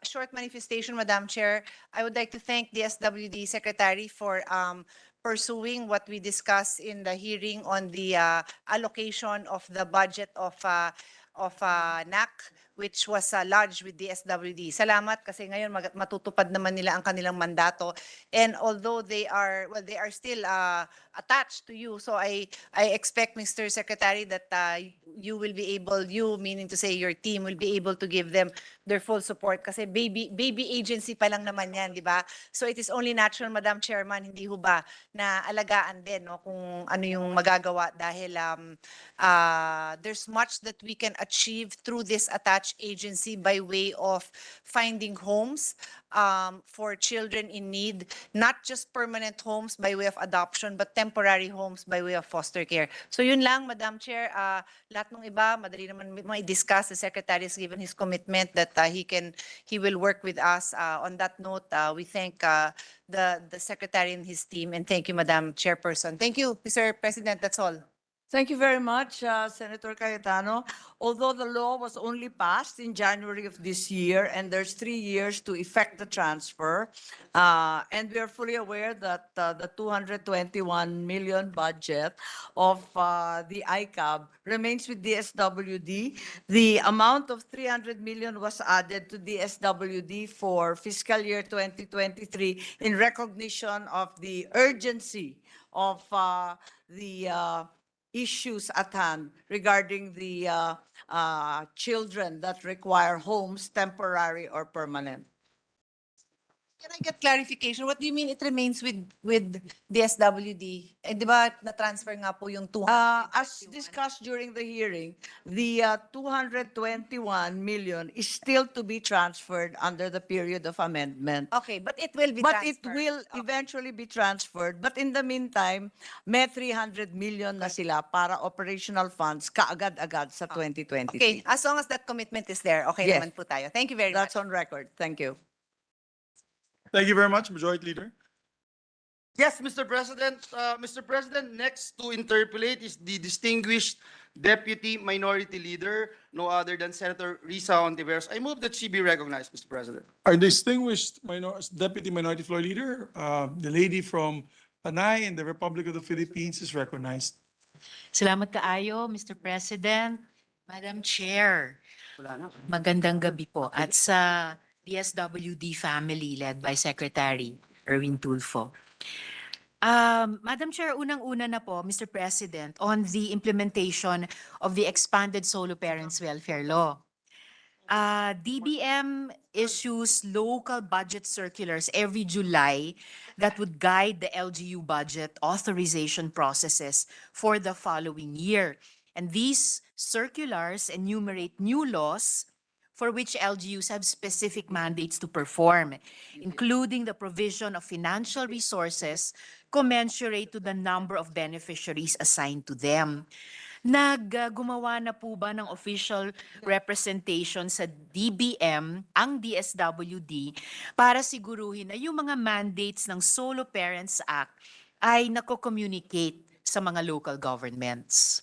Short manifestation, Madam Chair. I would like to thank DSWD Secretary for pursuing what we discussed in the hearing on the allocation of the budget of NAC, which was lodged with DSWD. Salamat kasi ngayon matutupad naman nila ang kanilang mandato. And although they are still attached to you, so I expect, Mr. Secretary, that you will be able, you meaning to say your team, will be able to give them their full support kasi baby agency pa lang naman yan, di ba? So it is only natural, Madam Chairman, hindi ho ba, na alagaan din no, kung ano yung magagawa dahil there's much that we can achieve through this attached agency by way of finding homes for children in need, not just permanent homes by way of adoption, but temporary homes by way of foster care. So yun lang, Madam Chair. Lahat ng iba, madali naman mai-discuss. The Secretary has given his commitment that he will work with us. On that note, we thank the Secretary and his team, and thank you, Madam Chairperson. Thank you, Mr. President. That's all. Thank you very much, Senator Cayetano. Although the law was only passed in January of this year, and there's 3 years to effect the transfer, and we are fully aware that the 221 million budget of the ICAB remains with DSWD. The amount of 300 million was added to DSWD for fiscal year 2023 in recognition of the urgency of the issues at hand regarding the children that require homes, temporary or permanent. Can I get clarification? What do you mean it remains with DSWD? Eh, di ba na-transfer nga po yung 200? As discussed during the hearing, the 221 million is still to be transferred under the period of amendment. Okay, but it will be But transferred. it will eventually be transferred. But in the meantime, may 300 million na sila para operational funds kaagad-agad sa 2023. Okay, as long as that commitment is there, okay Yes. naman po tayo. Thank you very That's much. on record. Thank you. Thank you very much, Majority Leader. Yes, Mr. President. Mr. President, next to interpellate is the distinguished Deputy Minority Leader, no other than Senator Risa Ontiveros. I move that she be recognized, Mr. President. Our distinguished Deputy Minority Floor Leader, the lady from Panay in the Republic of the Philippines, is recognized. Salamat kaayo, Mr. President, Madam Chair. Magandang gabi po. At sa DSWD family led by Secretary Erwin Tulfo. Madam Chair, unang-una na po, Mr. President, on the implementation of the expanded solo parents welfare law. DBM issues local budget circulars every July that would guide the LGU budget authorization processes for the following year. And these circulars enumerate new laws for which LGUs have specific mandates to perform, including the provision of financial resources commensurate to the number of beneficiaries assigned to them. Gumawa na po ba ng official representation sa DBM, ang DSWD, para siguruhin na yung mga mandates ng Solo Parents Act ay nako-communicate sa mga local governments?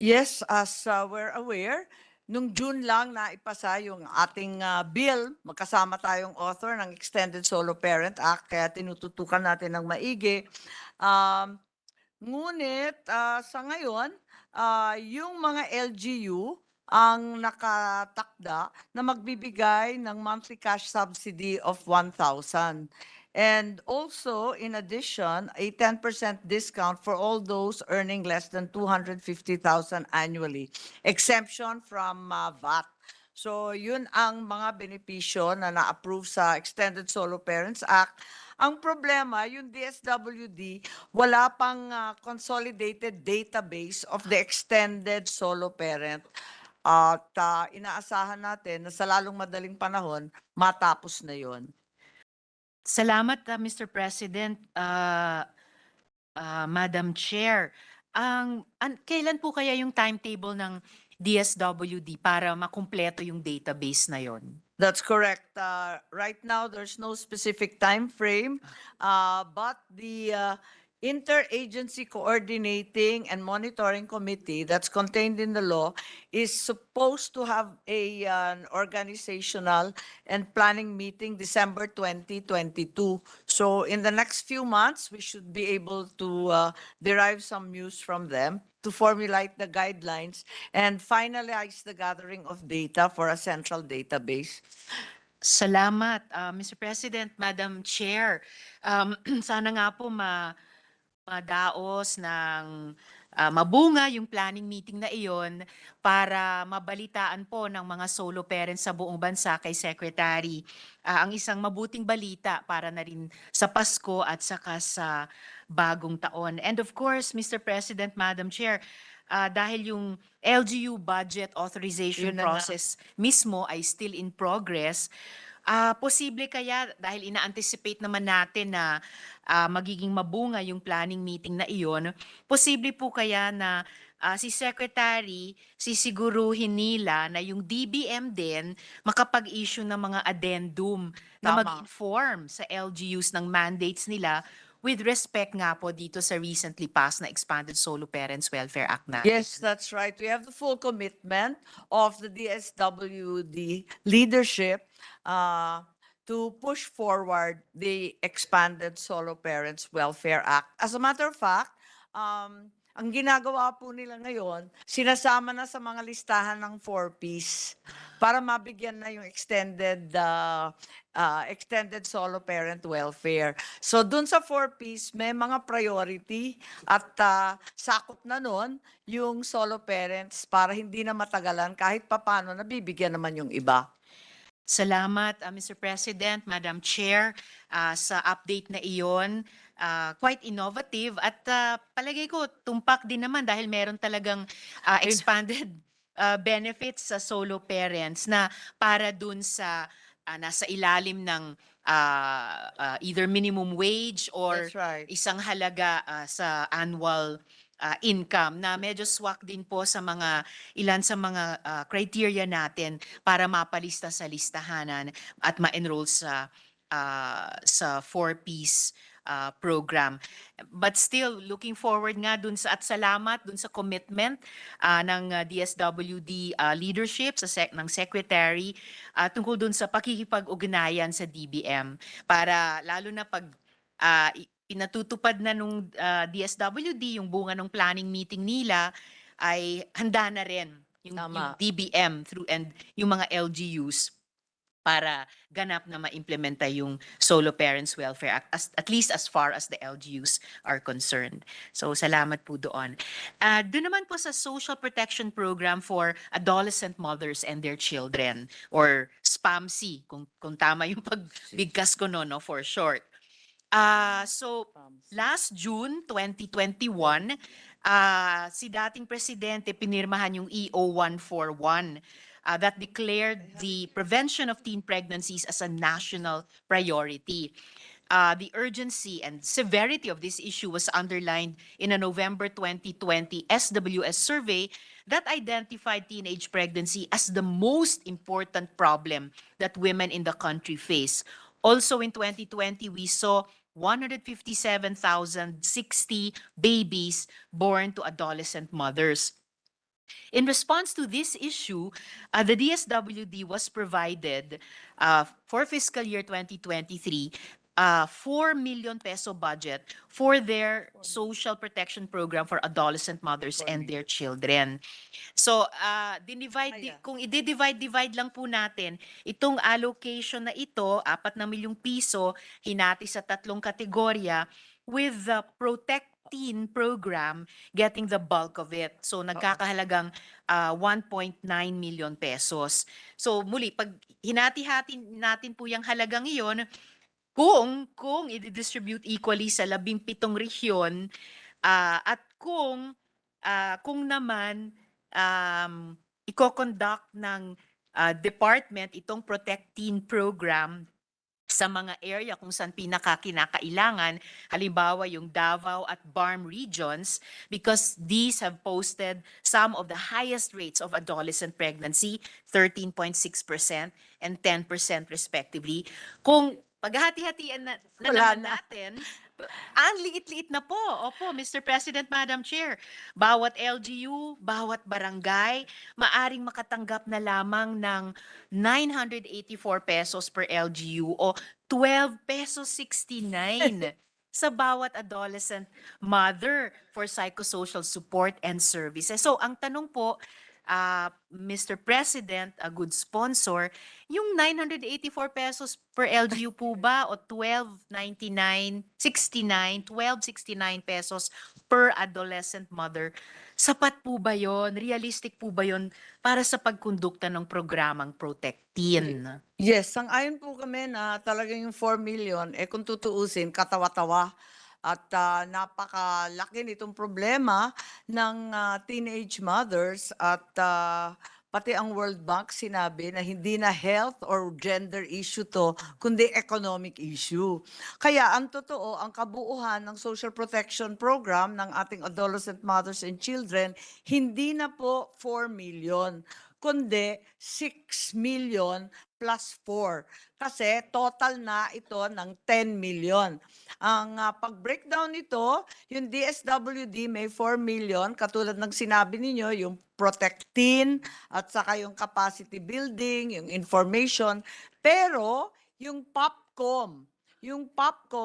Yes, as we're aware, nung June lang na ipasa yung ating bill, magkasama tayong author ng Extended Solo Parent Act, kaya tinututukan natin ng maigi. Ngunit sa ngayon, yung mga LGU ang nakatakda na magbibigay ng monthly cash subsidy of 1,000. And also, in addition, a 10% discount for all those earning less than 250,000 annually. Exemption from VAT. So, yun ang mga benepisyo na na-approve sa Extended Solo Parents Act. Ang problema, yung DSWD, wala pang consolidated database of the extended solo parent. At inaasahan natin na sa lalong madaling panahon, matapos na yon. Salamat, Mr. President, Madam Chair. Kailan po kaya yung timetable ng DSWD para makumpleto yung database na yon? That's correct. Right now, there's no specific time frame, but the Interagency Coordinating and Monitoring Committee that's contained in the law is supposed to have an organizational and planning meeting December 2022. So in the next few months, we should be able to derive some news from them to formulate the guidelines and finalize the gathering of data for a central database. Salamat, Mr. President, Madam Chair. Sana nga po madaos ng mabunga yung planning meeting na iyon para mabalitaan po ng mga solo parents sa buong bansa kay Secretary ang isang mabuting balita para na rin sa Pasko at saka sa bagong taon. And of course, Mr. President, Madam Chair, dahil yung LGU budget authorization Yun na nga. process mismo ay still in progress, posible kaya dahil ina-anticipate naman natin na magiging mabunga yung planning meeting na iyon, posible po kaya na si Secretary sisiguruhin nila na yung DBM din makapag-issue ng mga addendum na Tama. mag-inform sa LGUs ng mandates nila with respect nga po dito sa recently passed na Expanded Solo Parents Welfare Act natin. Yes, that's right. We have the full commitment of the DSWD leadership to push forward the Expanded Solo Parents Welfare Act. As a matter of fact, ang ginagawa po nila ngayon, sinasama na sa mga listahan ng 4Ps para mabigyan na yung extended solo parent welfare. So dun sa 4Ps, may mga priority at sakop na nun yung solo parents para hindi na matagalan kahit papano nabibigyan naman yung iba. Salamat, Mr. President, Madam Chair, sa update na iyon. Quite innovative at palagay ko tumpak din naman dahil meron talagang expanded benefits sa solo parents na para dun sa nasa ilalim ng either minimum wage or That's right. isang halaga sa annual income na medyo swak din po sa ilan sa mga criteria natin para mapalista sa listahanan at ma-enroll sa 4Ps program. But still, looking forward nga dun sa at salamat dun sa commitment ng DSWD leadership ng Secretary tungkol dun sa pakikipag-ugnayan sa DBM para lalo na pag pinatutupad na nung DSWD yung bunga ng planning meeting nila ay handa na rin yung DBM and yung mga LGUs para ganap na ma-implementa yung Solo Parents Welfare Act, at least as far as the LGUs are concerned. So salamat po doon. Doon naman po sa Social Protection Program for Adolescent Mothers and Their Children, or SPAMC, kung tama yung pagbigkas ko no, for short. So last June 2021, si dating presidente pinirmahan yung EO 141 that declared the prevention of teen pregnancies as a national priority. the urgency and severity of this issue was underlined in a November 2020 SWS survey that identified teenage pregnancy as the most important problem that women in the country face. Also in 2020, we saw 157,060 babies born to adolescent mothers. In response to this issue, the DSWD was provided for fiscal year 2023 4 million peso budget for their social protection program for adolescent mothers and their children. So, kung i-divide lang po natin, itong allocation na ito, 4 na milyong piso, hinati sa 3 kategorya, with the Protect Teen program getting the bulk of it. So, nagkakahalagang 1.9 million pesos. So, muli, pag hinati-hati natin po yung halagang iyon, kung i-distribute equally sa 17 rehiyon, at kung naman i-conduct ng department itong Protect Teen program sa mga area kung saan pinakakinakailangan, halimbawa yung Davao at BARM regions, because these have posted some of the highest rates of adolescent pregnancy, 13.6% and 10% respectively. Kung paghati-hatian na naman natin, ang liit-liit na po. Opo, Mr. President, Madam Chair. Bawat LGU, bawat barangay, maaring makatanggap na lamang ng 984 pesos per LGU o 12 pesos 69 sa bawat adolescent mother for psychosocial support and services. So, ang tanong po, Mr. President, a good sponsor, yung 984 pesos per LGU po ba o 1269 pesos per adolescent mother, sapat po ba yon? Realistic po ba yon para sa pagkondukta ng programang Protect Teen? Yes, sang-ayon po kami na talagang yung 4 million, kung tutuusin, katawa-tawa. At napakalaki nitong problema ng teenage mothers at pati ang World Bank sinabi na hindi na health or gender issue to, kundi economic issue. Kaya ang totoo, ang kabuuhan ng social protection program ng ating adolescent mothers and children, hindi na po 4 million, kundi 6 million plus 4. Kasi total na ito ng 10 million. Ang pag-breakdown nito, yung DSWD may 4 million, katulad ng sinabi ninyo, yung Protect Teen, at saka yung capacity building, yung information. Pero yung POPCOM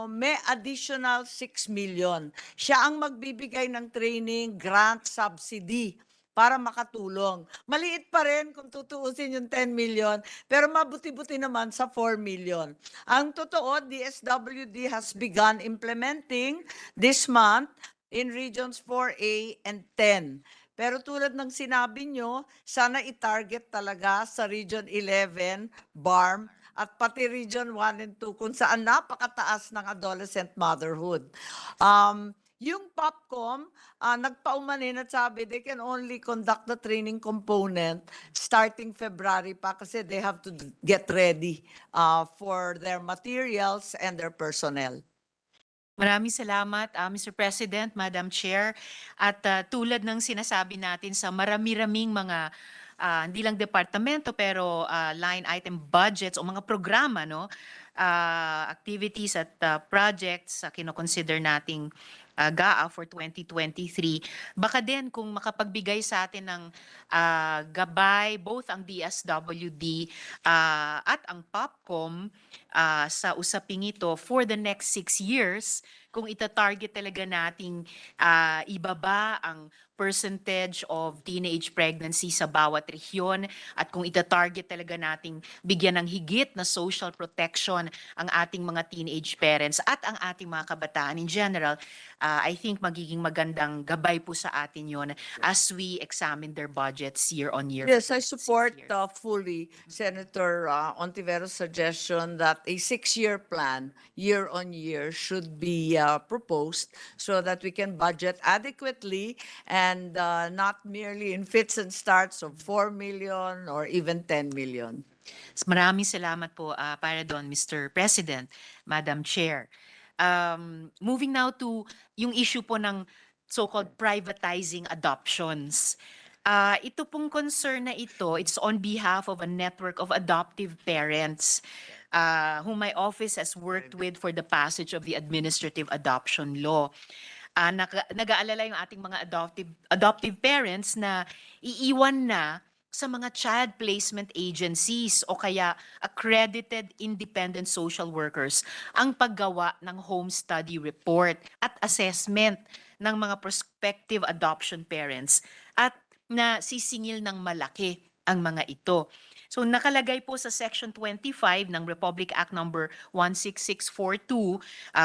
may additional 6 million. Siya ang magbibigay ng training, grant, subsidy para makatulong. Maliit pa rin kung tutuusin yung 10 million, pero mabuti-buti naman sa 4 million. Ang totoo, DSWD has begun implementing this month in regions 4A and 10. Pero tulad ng sinabi nyo, sana i-target talaga sa Region 11, BARM, at pati Region 1 and 2 kung saan napakataas ng adolescent motherhood. Yung POPCOM, nagpaumanin at sabi they can only conduct the training component starting February pa kasi they have to get ready for their materials and their personnel. Maraming salamat, Mr. President, Madam Chair. At tulad ng sinasabi natin sa marami-raming mga hindi lang departamento pero line item budgets o mga programa, no? Activities at projects sa kinoconsider nating GAA for 2023. Baka din kung makapagbigay sa atin ng gabay, both ang DSWD at ang POPCOM sa usaping ito for the next 6 years, kung ita-target talaga nating ibaba ang percentage of teenage pregnancy sa bawat rehiyon at kung ita-target talaga nating bigyan ng higit na social protection ang ating mga teenage parents at ang ating mga kabataan in general, I think magiging magandang gabay po sa atin yon as we examine their budgets year on year. Yes, I support fully Senator Ontivero's suggestion that a 6-year plan, year on year, should be proposed so that we can budget adequately and not merely in fits and starts of 4 million or even 10 million. Maraming salamat po para doon, Mr. President, Madam Chair. Moving now to yung issue po ng so-called privatizing adoptions. Ito pong concern na ito, it's on behalf of a network of adoptive parents whom my office has worked with for the passage of the administrative adoption law. Nag-aalala yung ating mga adoptive parents na iiwan na sa mga child placement agencies o kaya accredited independent social workers ang paggawa ng home study report at assessment ng mga prospective adoption parents at na sisingil ng malaki ang mga ito. So nakalagay po sa Section 25 ng Republic Act number 16642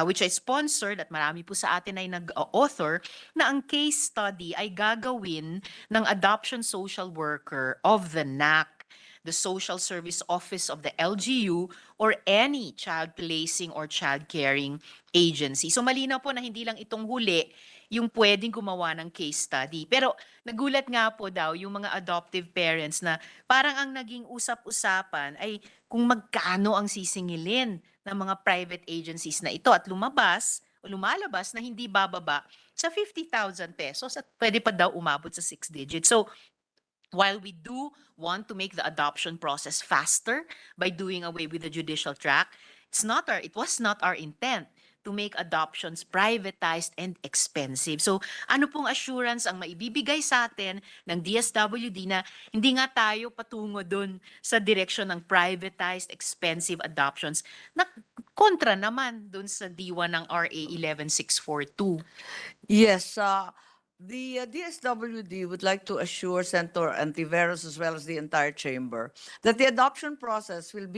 which I sponsored at marami po sa atin ay nag-author na ang case study ay gagawin ng adoption social worker of the NAC, the Social Service Office of the LGU, or any child placing or child caring agency. So malinaw po na hindi lang itong huli yung pwedeng gumawa ng case study. Pero nagulat nga po daw yung mga adoptive parents na parang ang naging usap-usapan ay kung magkano ang sisingilin ng mga private agencies na ito at lumalabas na hindi bababa sa 50,000 pesos at pwede pa daw umabot sa 6 digits. So while we do want to make the adoption process faster by doing away with the judicial track, it was not our intent to make adoptions privatized and expensive. So ano pong assurance ang maibibigay sa atin ng DSWD na hindi nga tayo patungo dun sa direksyon ng privatized expensive adoptions na kontra naman dun sa diwa ng RA 11642? Yes, the DSWD would like to assure Senator Antiveros as well as the entire chamber that the adoption process will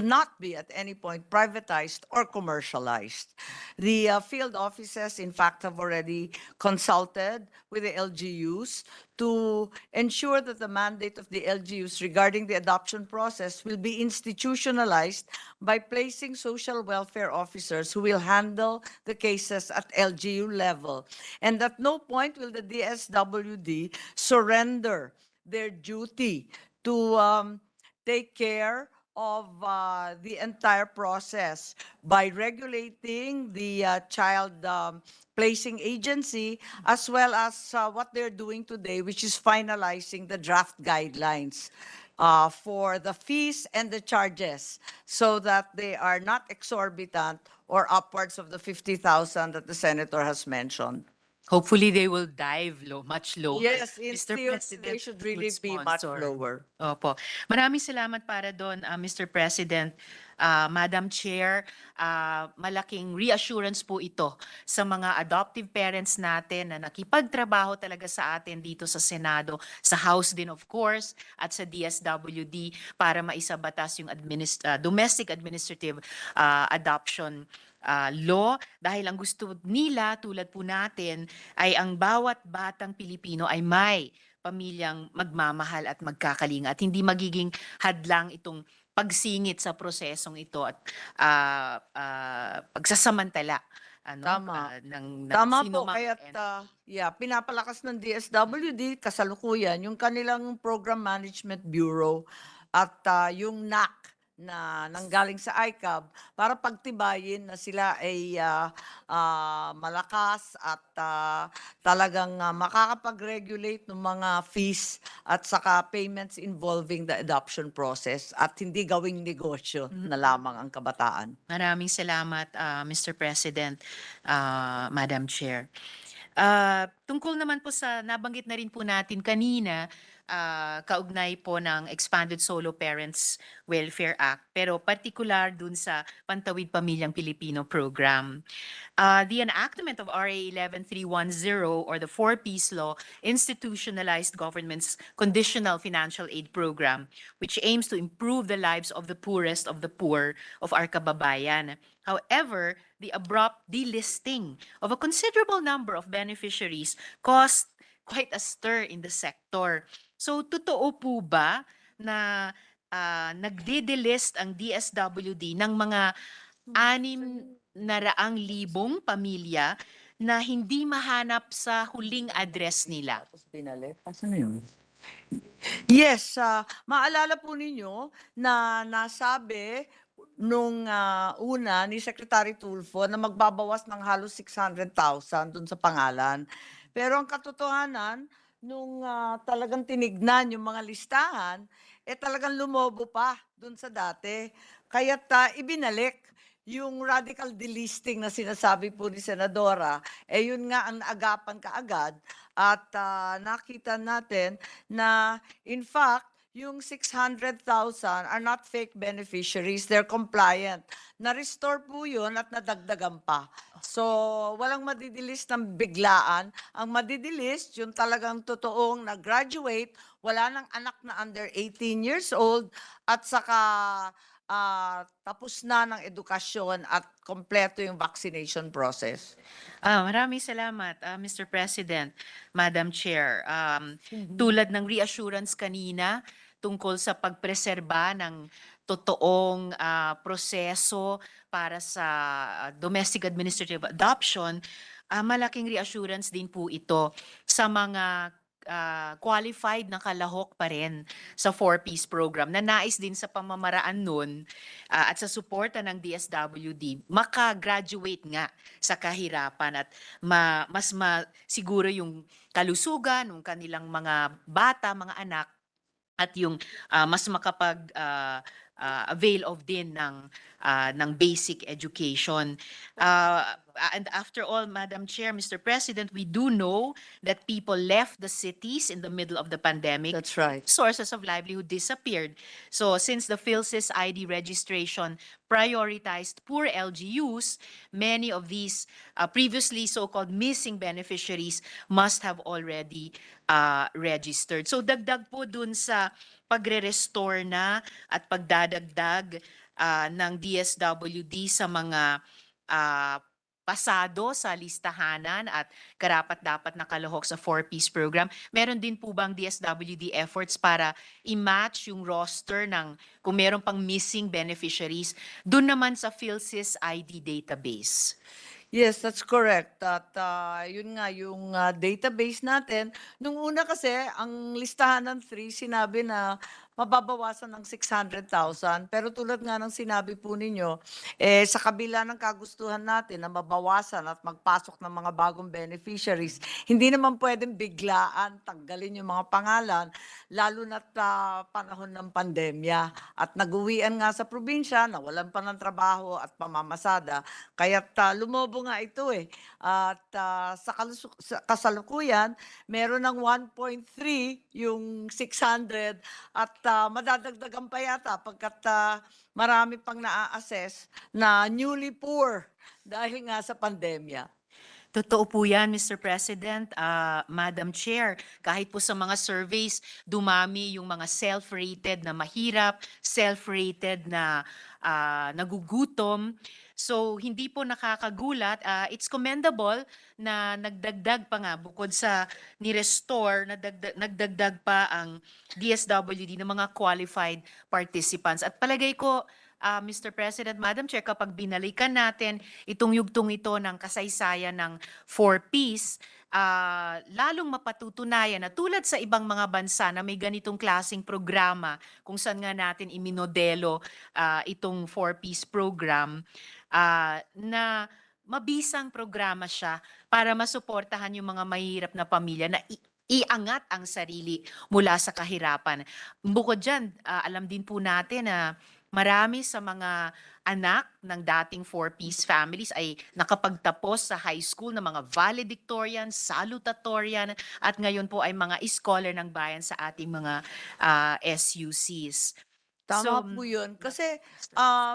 not be at any point privatized or commercialized. The field offices, in fact, have already consulted with the LGUs to ensure that the mandate of the LGUs regarding the adoption process will be institutionalized by placing social welfare officers who will handle the cases at LGU level. And at no point will the DSWD surrender their duty to take care of the entire process by regulating the child placing agency as well as what they're doing today, which is finalizing the draft guidelines for the fees and the charges so that they are not exorbitant or upwards of the 50,000 that the senator has mentioned. Hopefully they will dive much lower. Yes, in Mr. theory, President, they should good really be much sponsor. lower. Opo. Maraming salamat para doon, Mr. President. Madam Chair, malaking reassurance po ito sa mga adoptive parents natin na nakipagtrabaho talaga sa atin dito sa Senado, sa House din of course, at sa DSWD para maisabatas yung domestic administrative adoption law dahil ang gusto nila tulad po natin ay ang bawat batang Pilipino ay may pamilyang magmamahal at magkakalinga at hindi magiging hadlang itong pagsingit sa prosesong ito at pagsasamantala ng Tama sino po, mang kaya't pinapalakas ng DSWD kasalukuyan yung kanilang Program Management Bureau at yung NAC na nanggaling sa ICAB para pagtibayin na sila ay malakas at talagang makakapag-regulate ng mga fees at saka payments involving the adoption process at hindi gawing negosyo na lamang ang kabataan. Maraming salamat, Mr. President, Madam Chair. Tungkol naman po sa nabanggit na rin po natin kanina, kaugnay po ng Expanded Solo Parents Welfare Act, pero particular dun sa Pantawid Pamilyang Pilipino Program. The enactment of RA 11310 or the 4Ps Law institutionalized government's conditional financial aid program, which aims to improve the lives of the poorest of the poor of our kababayan. However, the abrupt delisting of a considerable number of beneficiaries caused quite a stir in the sector. So, totoo po ba na nagde-delist ang DSWD ng mga libong pamilya na hindi mahanap sa huling address nila. Yes, maalala po ninyo na nasabi nung una ni Secretary Tulfo na magbabawas ng halos 600,000 dun sa pangalan. Pero ang katotohanan, nung talagang tinignan yung mga listahan, talagang lumobo pa dun sa dati. Kaya't ibinalik yung radical delisting na sinasabi po ni Senadora, yun nga ang naagapan kaagad at nakita natin na in fact, yung 600,000 are not fake beneficiaries, they're compliant. Na-restore po yun at nadagdagan pa. So, walang madidilis ng biglaan. Ang madidilis, yung talagang totoong na-graduate, wala nang anak na under 18 years old, at saka tapos na ng edukasyon at kompleto yung vaccination process. Maraming salamat, Mr. President, Madam Chair. Tulad ng reassurance kanina tungkol sa pagpreserba ng totoong proseso para sa domestic administrative adoption, malaking reassurance din po ito sa mga qualified na kalahok pa rin sa 4-piece program na nais din sa pamamaraan nun at sa suporta ng DSWD, makagraduate nga sa kahirapan at siguro yung kalusugan ng kanilang mga bata, mga anak at yung mas makapag avail of din ng basic education. And after all, Madam Chair, Mr. President, we do know that people left the cities in the middle of the pandemic. That's right. Sources of livelihood disappeared. So since the PhilSys ID registration prioritized poor LGUs, many of these previously so-called missing beneficiaries must have already registered. So dagdag po dun sa pagre-restore na at pagdadagdag ng DSWD sa mga pasado sa listahanan at karapat-dapat na kalahok sa 4-piece program. Meron din po bang DSWD efforts para i-match yung roster ng kung meron pang missing beneficiaries dun naman sa PhilSys ID database? Yes, that's correct. At yun nga, yung database natin, nung una kasi, ang listahan ng 3, sinabi na mababawasan ng 600,000. Pero tulad nga ng sinabi po ninyo, sa kabila ng kagustuhan natin na mabawasan at magpasok ng mga bagong beneficiaries, hindi naman pwedeng biglaan tanggalin yung mga pangalan, lalo na't panahon ng pandemya. At nag-uwian nga sa probinsya, nawalan pa ng trabaho at pamamasada. Kaya't lumobo nga ito At sa kasalukuyan, meron ng 1.3 yung 600 at madadagdagan pa yata pagkat marami pang naa-assess na newly poor dahil nga sa pandemya. Totoo po yan, Mr. President, Madam Chair. Kahit po sa mga surveys, dumami yung mga self-rated na mahirap, self-rated na nagugutom. So, hindi po nakakagulat. It's commendable na nagdagdag pa nga bukod sa ni-restore, nagdagdag pa ang DSWD ng mga qualified participants. At palagay ko, Mr. President, Madam Chair, kapag binalikan natin itong yugtong ito ng kasaysayan ng 4-piece, lalong mapatutunayan na tulad sa ibang mga bansa na may ganitong klaseng programa kung saan nga natin iminodelo itong 4-piece program, na mabisang programa siya para masuportahan yung mga mahihirap na pamilya na iangat ang sarili mula sa kahirapan. Bukod dyan, alam din po natin na marami sa mga anak ng dating 4-piece families ay nakapagtapos sa high school ng mga valedictorian, salutatorian, at ngayon po ay mga scholar ng bayan sa ating mga SUCs. Tama po yun. Kasi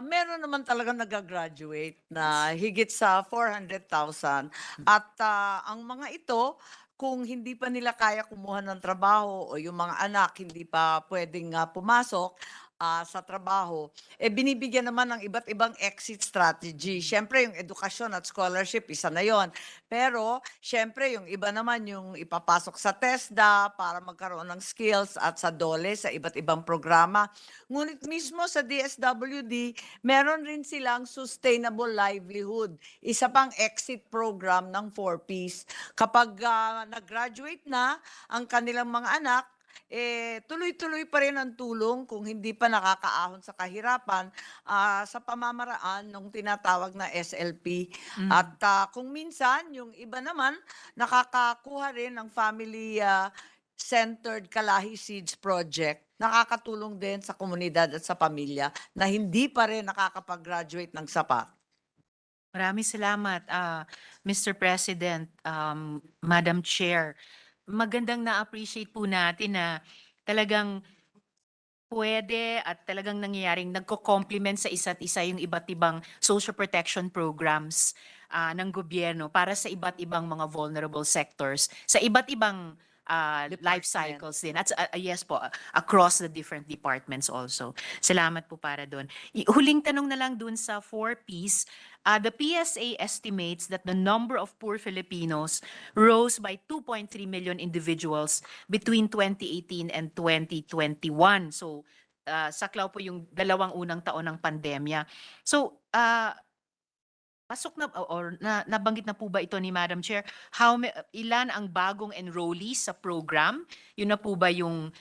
meron naman talaga nag-graduate na higit sa 400,000. At ang mga ito, kung hindi pa nila kaya kumuha ng trabaho o yung mga anak hindi pa pwedeng pumasok, sa trabaho, binibigyan naman ng iba't ibang exit strategy. Siyempre, yung edukasyon at scholarship, isa na yon. Pero, siyempre, yung iba naman yung ipapasok sa TESDA para magkaroon ng skills at sa DOLE, sa iba't ibang programa. Ngunit mismo sa DSWD, meron rin silang sustainable livelihood. Isa pang exit program ng 4Ps. Kapag nag-graduate na ang kanilang mga anak, tuloy-tuloy pa rin ang tulong kung hindi pa nakakaahon sa kahirapan sa pamamaraan ng tinatawag na SLP. At kung minsan, yung iba naman, nakakakuha rin ng family centered Kalahi Seeds Project, nakakatulong din sa komunidad at sa pamilya na hindi pa rin nakakapag-graduate ng sapat. Maraming salamat, Mr. President, Madam Chair. Magandang na-appreciate po natin na talagang pwede at talagang nangyayaring nagko-complement sa isa't isa yung iba't ibang social protection programs ng gobyerno para sa iba't ibang mga vulnerable sectors, sa iba't ibang life cycles din. At yes po, across the different departments also. Salamat po para doon. Huling tanong na lang doon sa 4Ps. The PSA estimates that the number of poor Filipinos rose by 2.3 million individuals between 2018 and 2021. So, saklaw po yung dalawang unang taon ng pandemya. So, pasok na or nabanggit na po ba ito ni Madam Chair? Ilan ang bagong enrollees sa program? Yun na po ba yung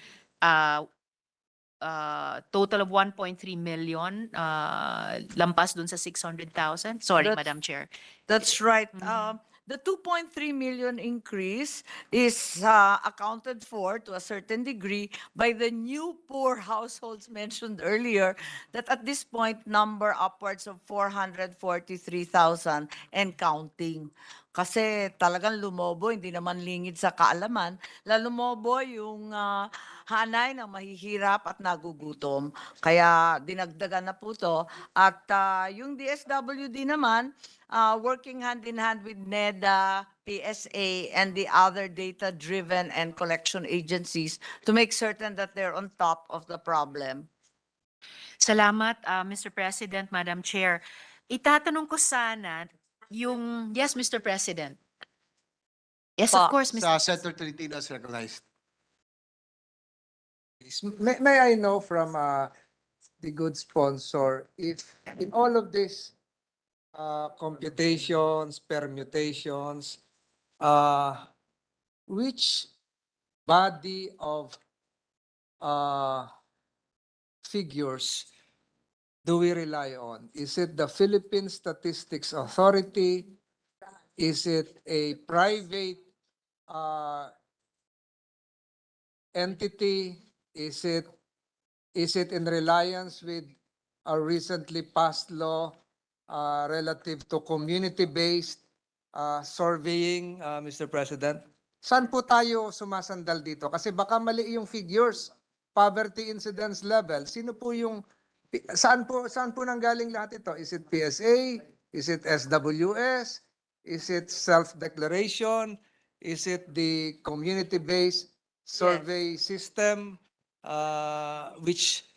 total of 1.3 million lampas dun sa 600,000? Sorry, That's- Madam Chair. That's right. The 2.3 million increase is accounted for to a certain degree by the new poor households mentioned earlier that at this point number upwards of 443,000 and counting. Kasi talagang lumobo, hindi naman lingid sa kaalaman, lumobo yung hanay ng mahihirap at nagugutom. Kaya dinagdagan na po to. At yung DSWD naman, working hand in hand with NEDA, PSA, and the other data-driven and collection agencies to make certain that they're on top of the problem. Salamat, Mr. President, Madam Chair. Itatanong ko sana yung... Yes, Mr. President. Yes, of course, Mr. Senator Tolentino is recognized. May I know from the good sponsor if in all of this computations, permutations, which body of figures do we rely on? Is it the Philippine Statistics Authority? Is it a private entity? Is it in reliance with a recently passed law relative to community-based surveying, Mr. President? Saan po tayo sumasandal dito? Kasi baka mali yung figures, poverty incidence level. Sino po yung, saan po nanggaling lahat ito? Is it PSA? Is it SWS? Is it self-declaration? Is it the community-based survey system which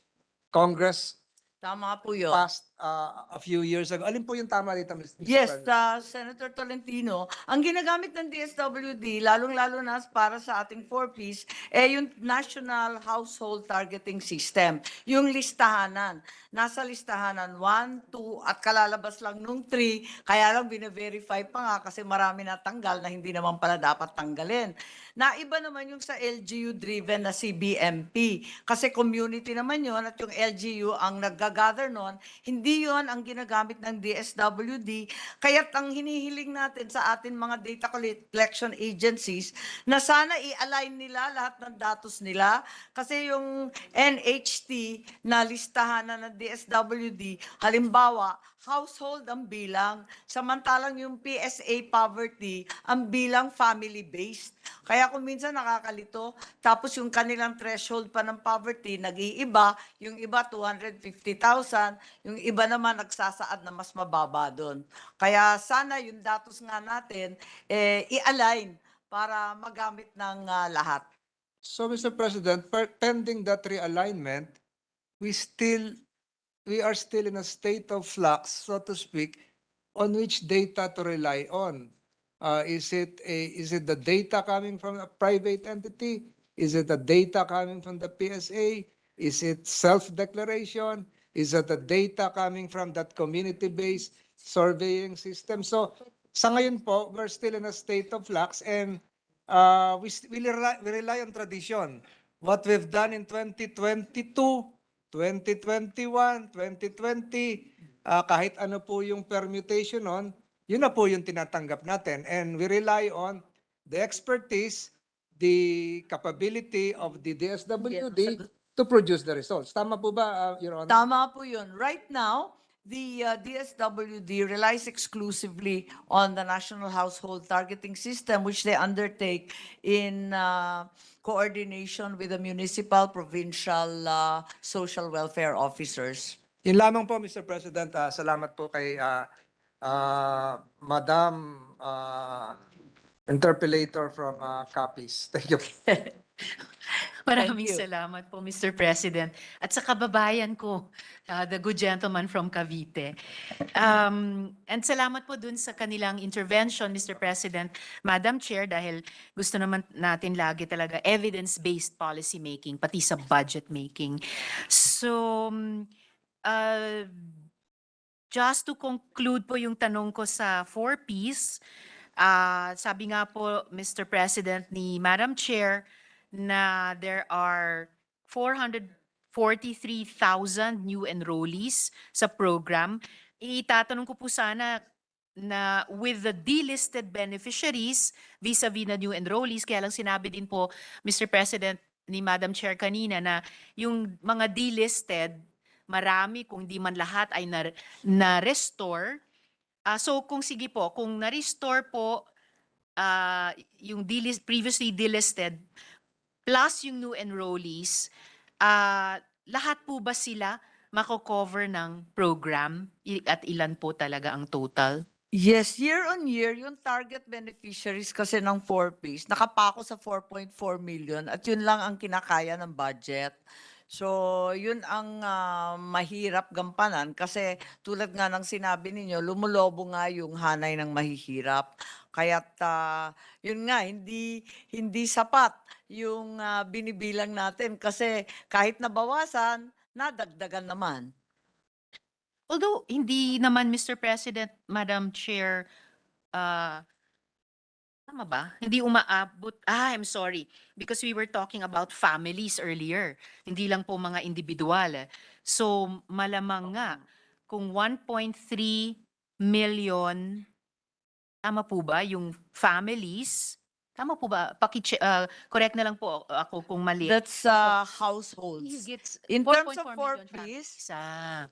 Congress Tama po yun. passed a few years ago? Alin po yung tama dito, Mr. Yes, President? Senator Tolentino, ang ginagamit ng DSWD, lalong-lalo na para sa ating 4Ps, yung National Household Targeting System, yung listahanan. Nasa listahanan 1, 2, at kalalabas lang nung 3, kaya lang bine-verify pa nga kasi marami na tanggal na hindi naman pala dapat tanggalin. Naiba naman yung sa LGU-driven na CBMP, kasi community naman yun at yung LGU ang nag-gather nun, hindi yun ang ginagamit ng DSWD. Kaya't ang hinihiling natin sa atin mga data collection agencies na sana i-align nila lahat ng datos nila kasi yung NHT na listahan na ng DSWD, halimbawa, household ang bilang, samantalang yung PSA poverty ang bilang family-based. Kaya kung minsan nakakalito, tapos yung kanilang threshold pa ng poverty nag-iiba, yung iba 250,000, yung iba naman nagsasaad na mas mababa doon. Kaya sana yung datos nga natin i-align para magamit ng lahat. So, Mr. President, pending that realignment, we are still in a state of flux, so to speak, on which data to rely on. Is it the data coming from a private entity? Is it the data coming from the PSA? Is it self-declaration? Is it the data coming from that community-based surveying system? So sa ngayon po, we're still in a state of flux, and we rely on tradition. What we've done in 2022, 2021, 2020, kahit ano po yung permutation nun, yun na po yung tinatanggap natin. And we rely on the expertise, the capability of the DSWD to produce the results. Tama po ba, Your Honor? Tama po yun. Right now, the DSWD relies exclusively on the National Household Targeting System, which they undertake in coordination with the municipal, provincial, social welfare officers. Yun lamang po, Mr. President. Salamat po kay Madam Interpellator from Capiz. Thank you. Maraming you. salamat po, Mr. President. At sa kababayan ko, the good gentleman from Cavite. And salamat po dun sa kanilang intervention, Mr. President, Madam Chair, dahil gusto naman natin lagi talaga evidence-based policy making, pati sa budget making. So, just to conclude po yung tanong ko sa 4Ps, sabi nga po, Mr. President, ni Madam Chair, na there are 443,000 new enrollees sa program. Itatanong ko po sana na with the delisted beneficiaries vis-a-vis na new enrollees, kaya lang sinabi din po, Mr. President, ni Madam Chair kanina na yung mga delisted, marami kung di man lahat ay na-restore. So kung sige po, kung na-restore po yung previously delisted, plus yung new enrollees, lahat po ba sila mako-cover ng program? At ilan po talaga ang total? Yes, year on year, yung target beneficiaries kasi ng 4Ps, nakapako sa 4.4 million at yun lang ang kinakaya ng budget. So, yun ang mahirap gampanan kasi tulad nga ng sinabi ninyo, lumulobo nga yung hanay ng mahihirap. Kaya't yun nga, hindi sapat yung binibilang natin kasi kahit nabawasan, nadagdagan naman. Although, hindi naman, Mr. President, Madam Chair, tama ba? Hindi umaabot. I'm sorry. Because we were talking about families earlier. Hindi lang po mga individual. So, malamang nga, kung 1.3 million, tama po ba yung families? Tama po ba? Correct na lang po ako kung mali. That's households. In terms of 4.4 million 4Ps, families.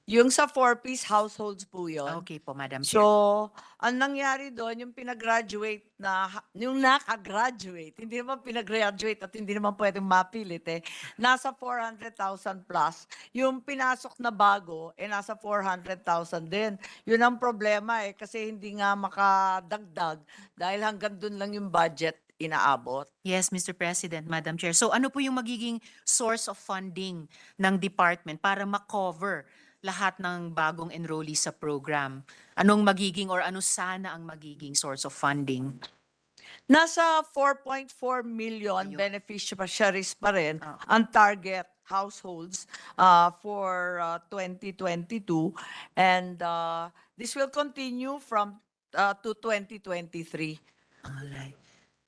yung sa 4Ps, households po yun. Okay po, Madam Chair. So, ang nangyari doon, yung pinag-graduate yung nakagraduate, hindi naman pinag-graduate at hindi naman pwedeng mapilit nasa 400,000 plus. Yung pinasok na bago, nasa 400,000 din. Yun ang problema kasi hindi nga makadagdag dahil hanggang doon lang yung budget inaabot. Yes, Mr. President, Madam Chair. So ano po yung magiging source of funding ng department para ma-cover lahat ng bagong enrollees sa program? Anong magiging or ano sana ang magiging source of funding? Nasa 4.4 million beneficiaries pa rin ang target households for 2022 and this will continue from to 2023. Alright.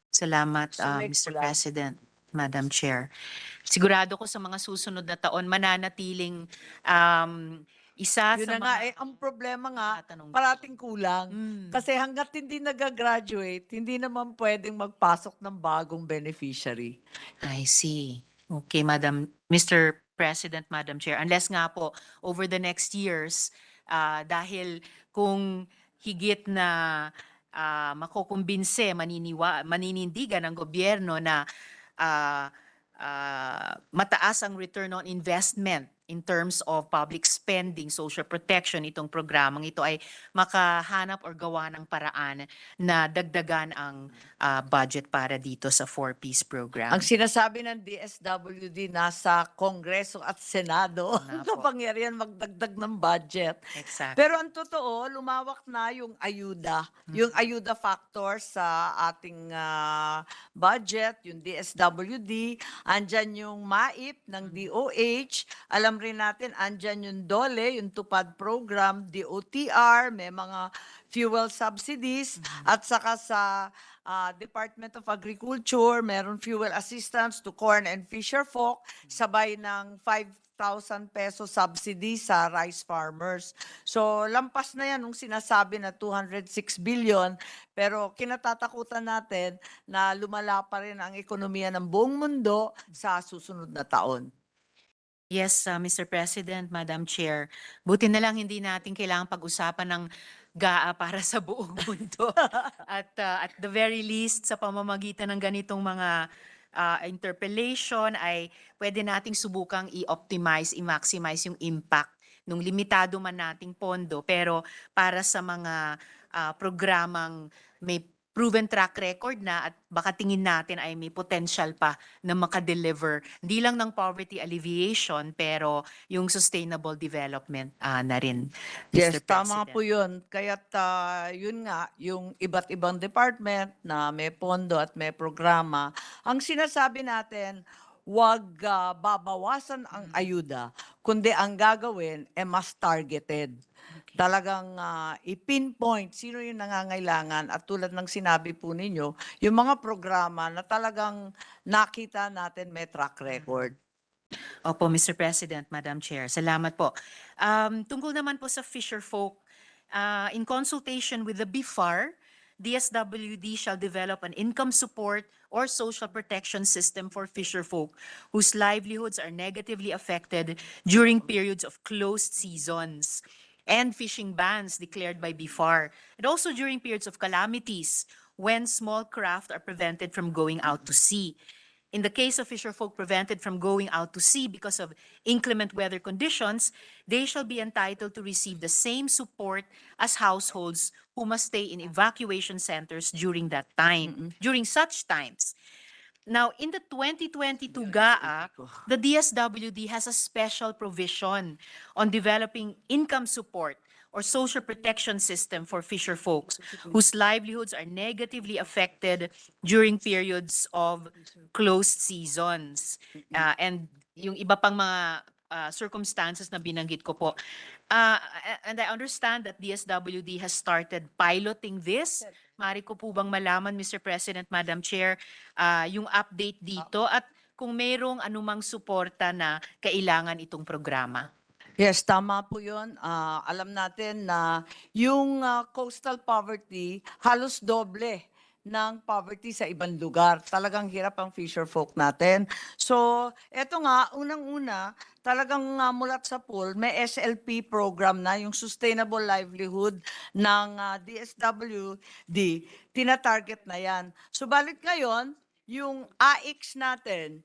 Salamat, Mr. President, Madam Chair. Sigurado ko sa mga susunod na taon, mananatiling isa Yun sa na nga, mga... ang problema nga, Tatanong ko. parating kulang. Kasi hanggat hindi nag-graduate, hindi naman pwedeng magpasok ng bagong beneficiary. I see. Okay, Mr. President, Madam Chair. Unless nga po, over the next years, dahil kung higit na makukumbinse, maninindigan ng gobyerno na mataas ang return on investment in terms of public spending, social protection, itong programang ito ay makahanap or gawa ng paraan na dagdagan ang budget para dito sa 4-piece program. Ang sinasabi ng DSWD nasa Kongreso at Senado ang kapangyarihan magdagdag ng budget. Exactly. Pero ang totoo, lumawak na yung ayuda. Yung ayuda factor sa ating budget, yung DSWD, andyan yung MAIP ng DOH, alam rin natin, andyan yung DOLE, yung tupad program, DOTR, may mga fuel subsidies, at saka sa Department of Agriculture, meron fuel assistance to corn and fisher folk, sabay ng 5,000 peso subsidy sa rice farmers. So lampas na yan nung sinasabi na 206 billion, pero kinatatakutan natin na lumala pa rin ang ekonomiya ng buong mundo sa susunod na taon. Yes, Mr. President, Madam Chair. Buti na lang hindi natin kailangang pag-usapan ng GAA para sa buong mundo. At the very least, sa pamamagitan ng ganitong mga interpellation ay pwede nating subukang i-optimize, i-maximize yung impact nung limitado man nating pondo. Pero para sa mga programang may proven track record na at baka tingin natin ay may potential pa na makadeliver hindi lang ng poverty alleviation pero yung sustainable development na rin. Yes, Mr. tama President. po yun. Kaya't yun nga, yung iba't ibang department na may pondo at may programa, ang sinasabi natin, wag babawasan ang ayuda, kundi ang gagawin ay mas targeted. Talagang i-pinpoint sino yung nangangailangan at tulad ng sinabi po ninyo, yung mga programa na talagang nakita natin may track record. Opo, Mr. President, Madam Chair. Salamat po. Tungkol naman po sa fisher folk, in consultation with the BIFAR, DSWD shall develop an income support or social protection system for fisher folk whose livelihoods are negatively affected during periods of closed seasons and fishing bans declared by BIFAR, and also during periods of calamities when small craft are prevented from going out to sea. In the case of fisher folk prevented from going out to sea because of inclement weather conditions, they shall be entitled to receive the same support as households who must stay in evacuation centers during that time, during such times. Now, in the 2022 GAA, the DSWD has a special provision on developing income support or social protection system for fisher folks whose livelihoods are negatively affected during periods of closed seasons. And yung iba pang mga circumstances na binanggit ko po. And I understand that DSWD has started piloting this. Mari ko po bang malaman, Mr. President, Madam Chair, yung update dito at kung mayroong anumang suporta na kailangan itong programa? Yes, tama po yun. Alam natin na yung coastal poverty halos doble ng poverty sa ibang lugar. Talagang hirap ang fisher folk natin. So, eto nga, unang-una, talagang mulat sa pool, may SLP program na, yung Sustainable Livelihood ng DSWD, tina-target na yan. Subalit ngayon, yung AIX natin,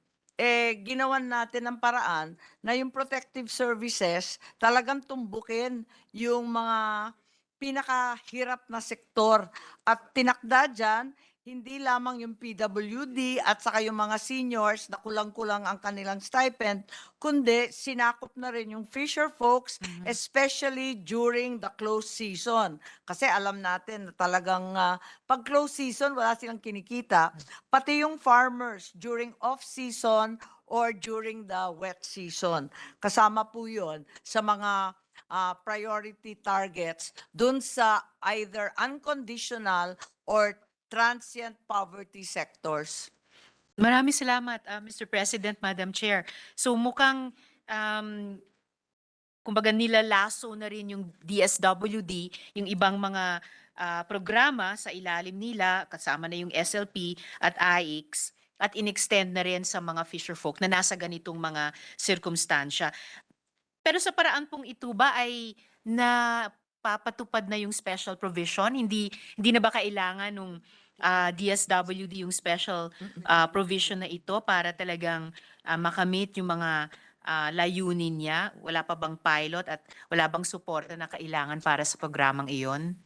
ginawan natin ng paraan na yung protective services talagang tumbukin yung mga pinakahirap na sektor at tinakda dyan, hindi lamang yung PWD at saka yung mga seniors na kulang-kulang ang kanilang stipend, kundi sinakop na rin yung fisher folks, especially during the close season. Kasi alam natin na talagang pag close season, wala silang kinikita. Pati yung farmers during off-season or during the wet season. Kasama po yun sa mga priority targets dun sa either unconditional or transient poverty sectors. Maraming salamat, Mr. President, Madam Chair. So mukhang kumbaga nilalaso na rin yung DSWD, yung ibang mga programa sa ilalim nila, kasama na yung SLP at AIX, at in-extend na rin sa mga fisher folk na nasa ganitong mga sirkumstansya. Pero sa paraan pong ito ba ay napapatupad na yung special provision? Hindi na ba kailangan nung DSWD yung special provision na ito para talagang makamit yung mga layunin niya? Wala pa bang pilot at wala bang suporta na kailangan para sa programang iyon?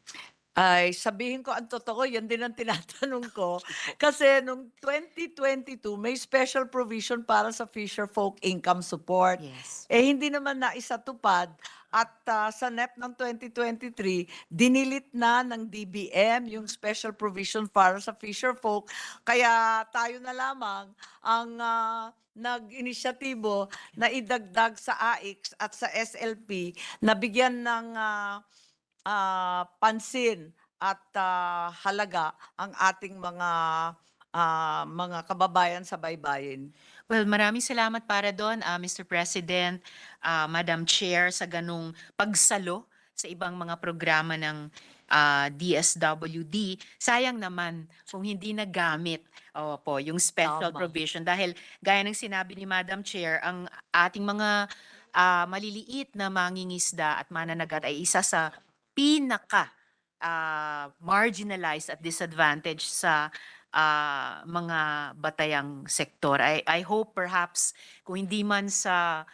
Ay, sabihin ko ang totoo, yan din ang tinatanong ko. Kasi nung 2022, may special provision para sa Fisher Folk Income Support. Yes. Eh, hindi naman naisatupad. At sa NEP ng 2023, dinilit na ng DBM yung special provision para sa Fisher Folk. Kaya tayo na lamang ang nag-inisyatibo na idagdag sa AIX at sa SLP na bigyan ng pansin at halaga ang ating mga kababayan sa baybayin. Well, maraming salamat para doon, Mr. President, Madam Chair, sa ganung pagsalo sa ibang mga programa ng DSWD. Sayang naman kung hindi nagamit po yung special Tama. provision dahil gaya ng sinabi ni Madam Chair, ang ating mga maliliit na mangingisda at mananagat ay isa sa pinaka marginalized at disadvantaged sa mga batayang sektor. I hope perhaps kung hindi man sa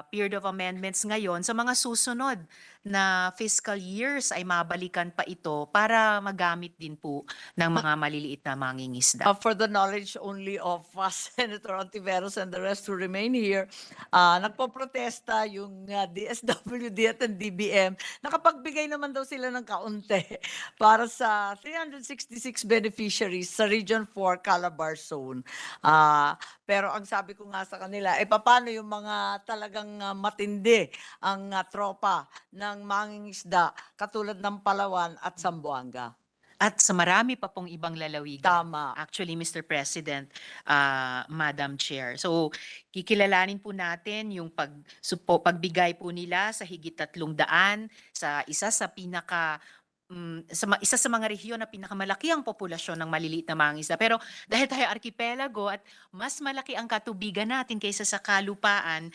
period of amendments ngayon, sa mga susunod na fiscal years ay mabalikan pa ito para magamit din po ng mga maliliit na mangingisda. For the knowledge only of Senator Ontiveros and the rest who remain here, nagpo-protesta yung DSWD at ang DBM. Nakapagbigay naman daw sila ng kaunti para sa 366 beneficiaries sa Region 4 Calabar Zone. Pero ang sabi ko nga sa kanila, paano yung mga talagang matindi ang tropa ng mangingisda katulad ng Palawan at Zamboanga? At sa marami pa pong ibang lalawigan. Tama. Actually, Mr. President, Madam Chair. So, kikilalanin po natin yung pagbigay po nila sa higit 300 sa isa sa isa sa mga rehiyon na pinakamalaki ang populasyon ng maliliit na mangingisda. Pero dahil tayo arkipelago at mas malaki ang katubigan natin kaysa sa kalupaan,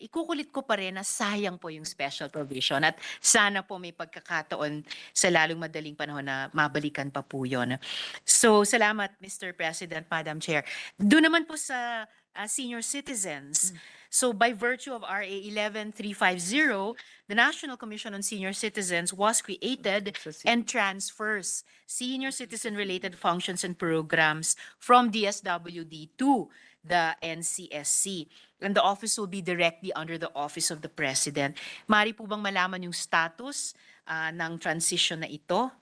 ikukulit ko pa rin na sayang po yung special provision at sana po may pagkakataon sa lalong madaling panahon na mabalikan pa po yun. So, salamat Mr. President, Madam Chair. Doon naman po sa senior citizens. So by virtue of RA 11350, the National Commission on Senior Citizens was created and transfers senior citizen-related functions and programs from DSWD to the NCSC. And the office will be directly under the Office of the President. Mari po bang malaman yung status ng transition na ito?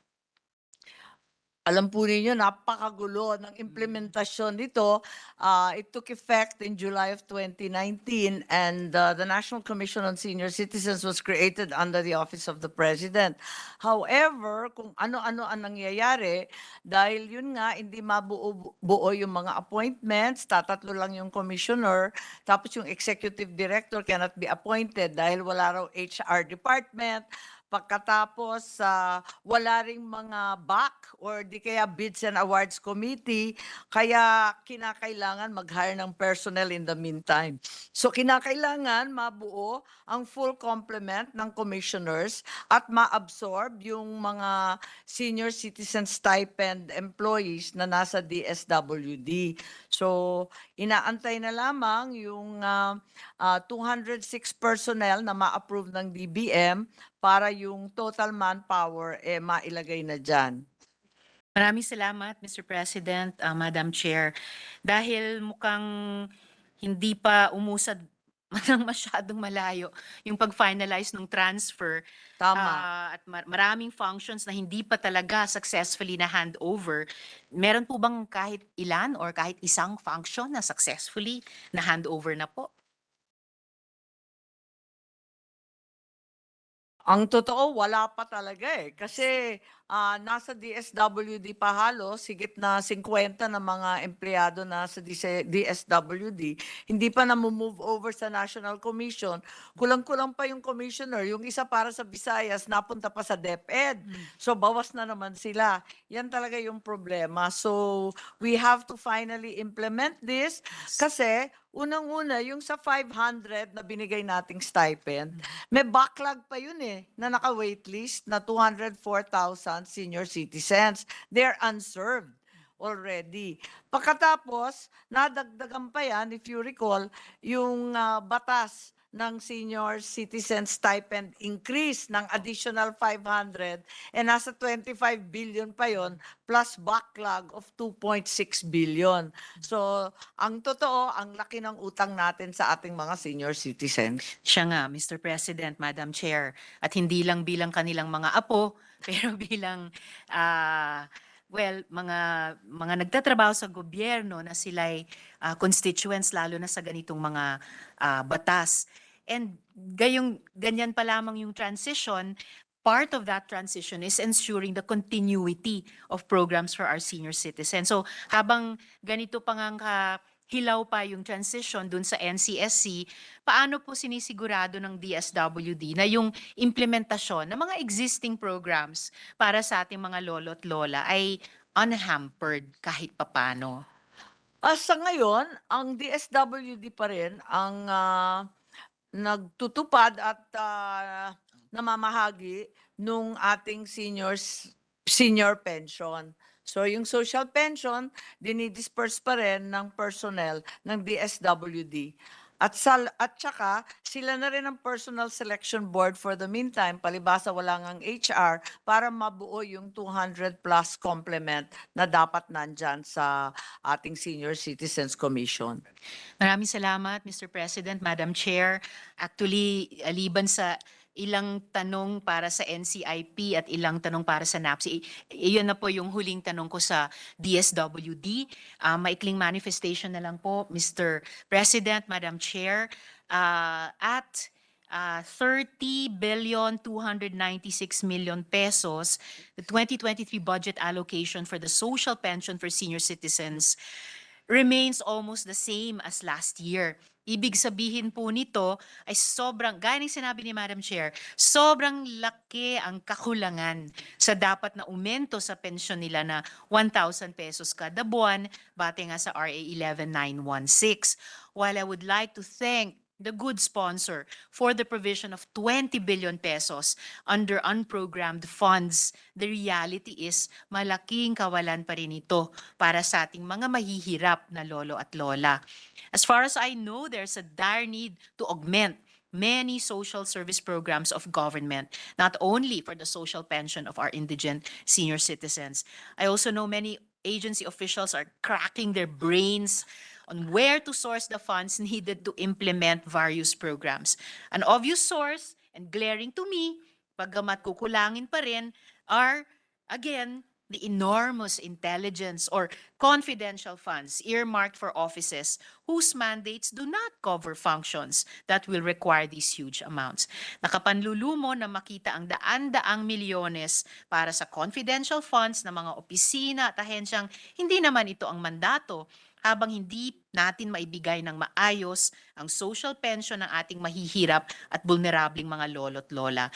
Alam po ninyo, napakagulo ng implementasyon nito. It took effect in July of 2019 and the National Commission on Senior Citizens was created under the Office of the President. However, kung ano-ano ang nangyayari, dahil yun nga, hindi mabuo yung mga appointments, tatatlo lang yung commissioner, tapos yung executive director cannot be appointed dahil wala raw HR department. Pagkatapos, wala ring mga BAC or di kaya Bids and Awards Committee, kaya kinakailangan mag-hire ng personnel in the meantime. So kinakailangan mabuo ang full complement ng commissioners at ma-absorb yung mga senior citizen stipend employees na nasa DSWD. So inaantay na lamang yung 206 personnel na ma-approve ng DBM para yung total manpower mailagay na dyan. Maraming salamat, Mr. President, Madam Chair. Dahil mukhang hindi pa umusad ng masyadong malayo yung pag-finalize ng transfer. Tama. At maraming functions na hindi pa talaga successfully na handover. Meron po bang kahit ilan or kahit isang function na successfully na handover na po? Ang totoo, wala pa talaga kasi nasa DSWD pa halos, higit na 50 na mga empleyado na sa DSWD, hindi pa na-move over sa National Commission. Kulang-kulang pa yung commissioner, yung isa para sa Visayas, napunta pa sa DepEd. So bawas na naman sila. Yan talaga yung problema. So we have to finally implement this kasi unang-una, yung sa 500 na binigay nating stipend, may backlog pa yun na naka-waitlist na 204,000 senior citizens. They're unserved. already. Pagkatapos, nadagdagan pa yan, if you recall, yung batas ng senior citizen stipend increase ng additional 500 and nasa 25 billion pa yon plus backlog of 2.6 billion. So, ang totoo, ang laki ng utang natin sa ating mga senior citizens. Siya nga, Mr. President, Madam Chair, at hindi lang bilang kanilang mga apo, pero bilang mga nagtatrabaho sa gobyerno na sila'y constituents lalo na sa ganitong mga batas. And ganyan pa lamang yung transition. Part of that transition is ensuring the continuity of programs for our senior citizens. So habang ganito pa nga hilaw pa yung transition dun sa NCSC, paano po sinisigurado ng DSWD na yung implementasyon ng mga existing programs para sa ating mga lolo't lola ay unhampered kahit papano? Sa ngayon, ang DSWD pa rin ang nagtutupad at namamahagi nung ating senior pension. So yung social pension, dinidisperse pa rin ng personnel ng DSWD. At saka, sila na rin ang personal selection board for the meantime, palibasa wala ngang HR, para mabuo yung 200 plus complement na dapat nandyan sa ating Senior Citizens Commission. Maraming salamat, Mr. President, Madam Chair. Actually, liban sa ilang tanong para sa NCIP at ilang tanong para sa NAPSI. Iyon na po yung huling tanong ko sa DSWD. Maikling manifestation na lang po, Mr. President, Madam Chair, at 30,296,000,000 pesos, the 2023 budget allocation for the social pension for senior citizens remains almost the same as last year. Ibig sabihin po nito ay gaya ng sinabi ni Madam Chair, sobrang laki ang kakulangan sa dapat na aumento sa pensyon nila na 1,000 pesos kada buwan, bate nga sa RA 11916. While I would like to thank the good sponsor for the provision of 20 billion pesos under unprogrammed funds, the reality is malaking kawalan pa rin ito para sa ating mga mahihirap na lolo at lola. As far as I know, there's a dire need to augment many social service programs of government, not only for the social pension of our indigent senior citizens. I also know many agency officials are cracking their brains on where to source the funds needed to implement various programs. An obvious source and glaring to me, paggamat kukulangin pa rin, are, again, the enormous intelligence or confidential funds earmarked for offices whose mandates do not cover functions that will require these huge amounts. Nakapanlulumo na makita ang daan-daang milyones para sa confidential funds ng mga opisina at ahensyang hindi naman ito ang mandato, habang hindi natin maibigay ng maayos ang social pension ng ating mahihirap at vulnerableng mga lolo't lola.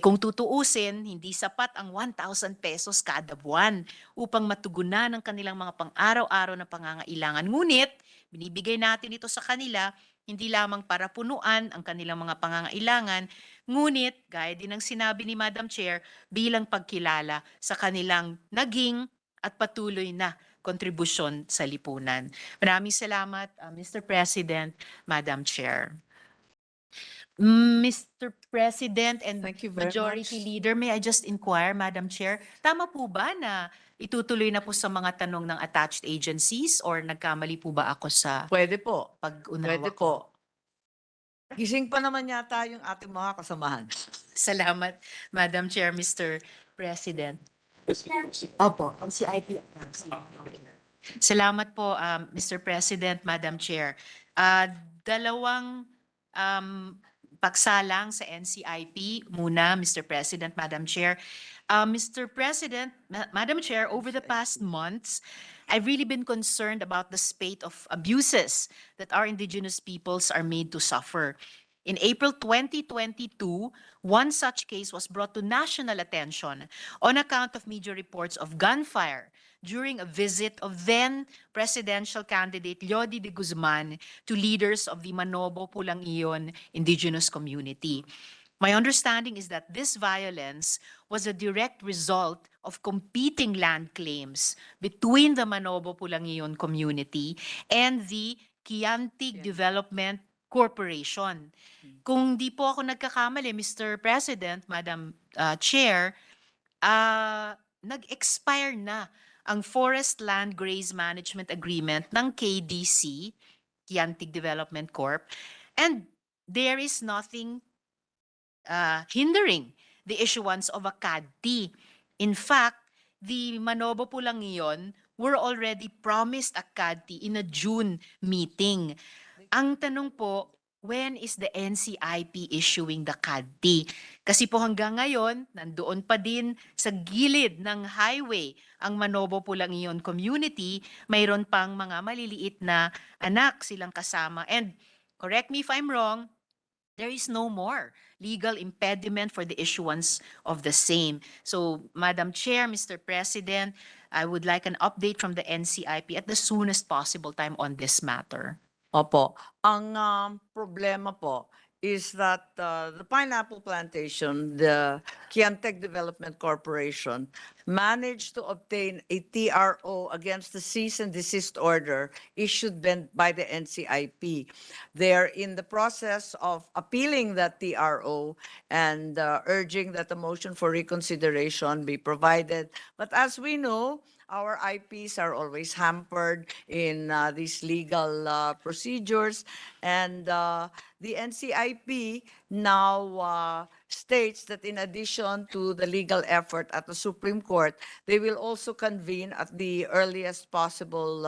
Kung tutuusin, hindi sapat ang 1,000 pesos kada buwan upang matugunan ang kanilang mga pang-araw-araw na pangangailangan. Ngunit, binibigay natin ito sa kanila hindi lamang para punuan ang kanilang mga pangangailangan, ngunit, gaya din ng sinabi ni Madam Chair, bilang pagkilala sa kanilang naging at patuloy na kontribusyon sa lipunan. Maraming salamat, Mr. President, Madam Chair. Mr. President and Thank you very Majority much. Leader, may I just inquire, Madam Chair, tama po ba na itutuloy na po sa mga tanong ng attached agencies or nagkamali po ba ako sa Pwede po. pag-unawa Pwede ko? po. Gising pa naman yata yung ating mga kasamahan. Salamat, Madam Chair, Mr. President. Opo, ang CIP. Salamat po, Mr. President, Madam Chair. Dalawang pagsalang sa NCIP muna, Mr. President, Madam Chair. Mr. President, Madam Chair, over the past months, I've really been concerned about the spate of abuses that our indigenous peoples are made to suffer. In April 2022, one such case was brought to national attention on account of media reports of gunfire during a visit of then presidential candidate Lodi de Guzman to leaders of the Manobo Pulangion indigenous community. My understanding is that this violence was a direct result of competing land claims between the Manobo Pulangion community and the Kiantig Development Corporation. Kung di po ako nagkakamali, Mr. President, Madam Chair, nag-expire na ang Forest Land Graze Management Agreement ng KDC, Kiantig Development Corp. And there is nothing hindering the issuance of a CAD-T. In fact, the Manobo Pulangion were already promised a CAD-T in a June meeting. Ang tanong po, when is the NCIP issuing the CAD-T? Kasi po hanggang ngayon, nandoon pa din sa gilid ng highway ang Manobo Pulangion community, mayroon pang mga maliliit na anak silang kasama. And correct me if I'm wrong, there is no more legal impediment for the issuance of the same. So, Madam Chair, Mr. President, I would like an update from the NCIP at the soonest possible time on this matter. Opo. Ang problema po is that the pineapple plantation, the Kiantec Development Corporation, managed to obtain a TRO against the cease and desist order issued by the NCIP. They are in the process of appealing that TRO and urging that a motion for reconsideration be provided. But as we know, our IPs are always hampered in these legal procedures, and the NCIP now states that in addition to the legal effort at the Supreme Court, they will also convene at the earliest possible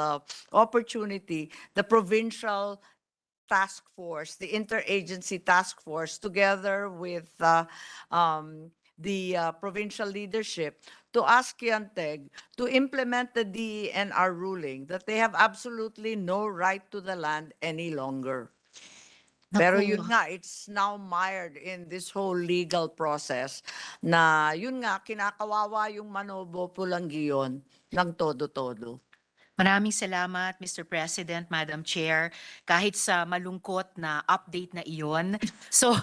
opportunity the provincial task force, the interagency task force, together with the provincial leadership, to ask Kianteg to implement the DENR ruling that they have absolutely no right to the land any longer. Pero Naku. yun nga, it's now mired in this whole legal process na yun nga, kinakawawa yung Manobo Pulangion ng todo-todo. Maraming salamat, Mr. President, Madam Chair, kahit sa malungkot na update na iyon. So,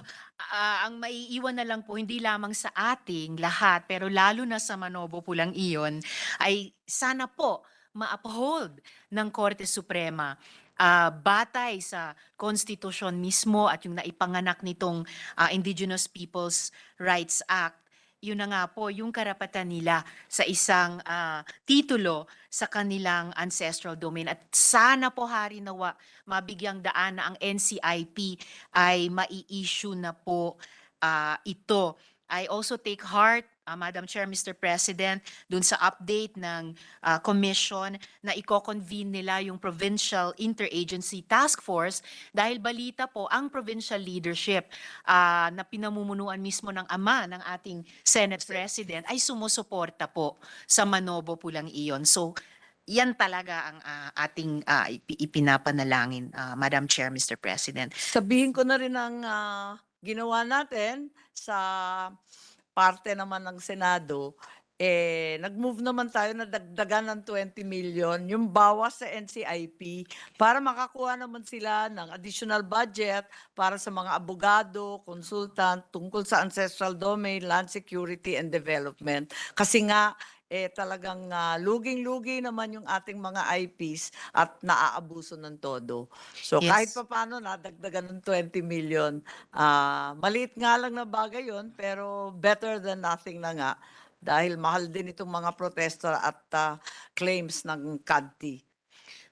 ang maiiwan na lang po, hindi lamang sa ating lahat, pero lalo na sa Manobo Pulang iyon, ay sana po ma-uphold ng Korte Suprema batay sa konstitusyon mismo at yung naipanganak nitong Indigenous Peoples' Rights Act. Yun na nga po, yung karapatan nila sa isang titulo sa kanilang ancestral domain. At sana po hari nawa mabigyang daan na ang NCIP ay mai-issue na po ito. I also take heart, Madam Chair, Mr. President, dun sa update ng Commission na i-convene nila yung Provincial Interagency Task Force dahil balita po ang provincial leadership na pinamumunuan mismo ng ama ng ating Senate President ay sumusuporta po sa Manobo Pulang iyon. So, yan talaga ang ating ipinapanalangin, Madam Chair, Mr. President. Sabihin ko na rin ang ginawa natin sa parte naman ng Senado, nag-move naman tayo na dagdagan ng 20 million yung bawas sa NCIP para makakuha naman sila ng additional budget para sa mga abogado, consultant tungkol sa ancestral domain, land security and development. Kasi nga, talagang luging-lugi naman yung ating mga IPs at naaabuso ng todo. So Yes. kahit pa paano nadagdagan ng 20 million, maliit nga lang na bagay yun, pero better than nothing na nga. Dahil mahal din itong mga protesta at claims ng CAD-T.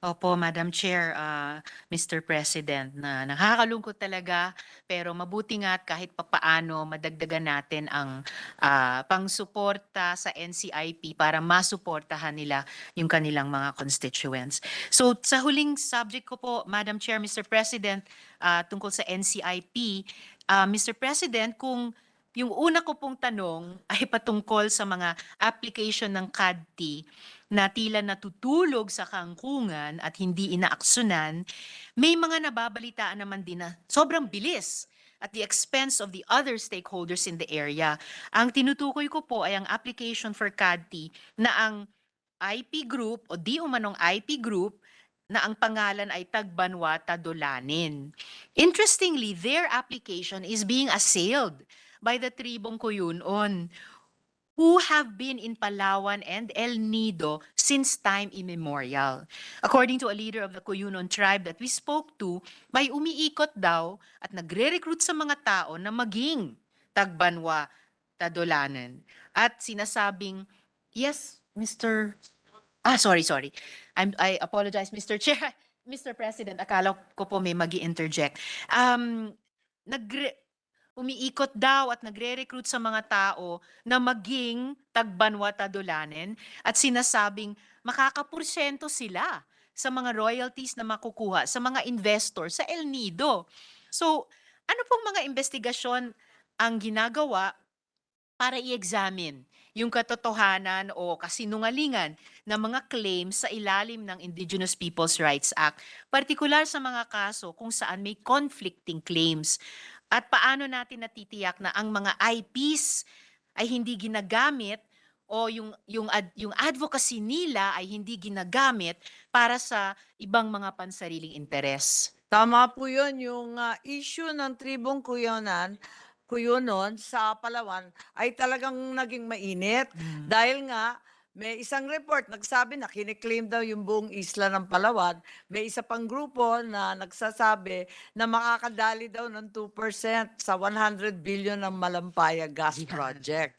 Opo, Madam Chair, Mr. President, na nakakalungkot talaga, pero mabuti nga at kahit papaano madagdagan natin ang pangsuporta sa NCIP para masuportahan nila yung kanilang mga constituents. So sa huling subject ko po, Madam Chair, Mr. President, tungkol sa NCIP, Mr. President, kung yung una ko pong tanong ay patungkol sa mga application ng CAD-T na tila natutulog sa kangkungan at hindi inaaksyonan, may mga nababalitaan naman din na sobrang bilis at the expense of the other stakeholders in the area. Ang tinutukoy ko po ay ang application for CAD-T na ang IP group o di umanong IP group na ang pangalan ay Tagbanwa Tadolanin. Interestingly, their application is being assailed by the tribong Cuyunon, who have been in Palawan and El Nido since time immemorial. According to a leader of the Cuyunon tribe that we spoke to, may umiikot daw at nagre-recruit sa mga tao na maging tagbanwa, tadolanan. At sinasabing, yes, Mr. Sorry. I apologize, Mr. Chair. Mr. President, akala ko po may magi-interject. Umiikot daw at nagre-recruit sa mga tao na maging tagbanwa tadolanen at sinasabing makakaporsyento sila sa mga royalties na makukuha sa mga investor sa El Nido. So, ano pong mga investigasyon ang ginagawa para i-examine yung katotohanan o kasinungalingan ng mga claims sa ilalim ng Indigenous Peoples' Rights Act, partikular sa mga kaso kung saan may conflicting claims? At paano natin natitiyak na ang mga IPs ay hindi ginagamit o yung advocacy nila ay hindi ginagamit para sa ibang mga pansariling interes? Tama po yun, yung issue ng tribong Cuyunon sa Palawan ay talagang naging mainit. Dahil nga, may isang report nagsabi na kiniklaim daw yung buong isla ng Palawan. May isa pang grupo na nagsasabi na makakadali daw ng 2% sa 100 billion ng Malampaya Gas Project.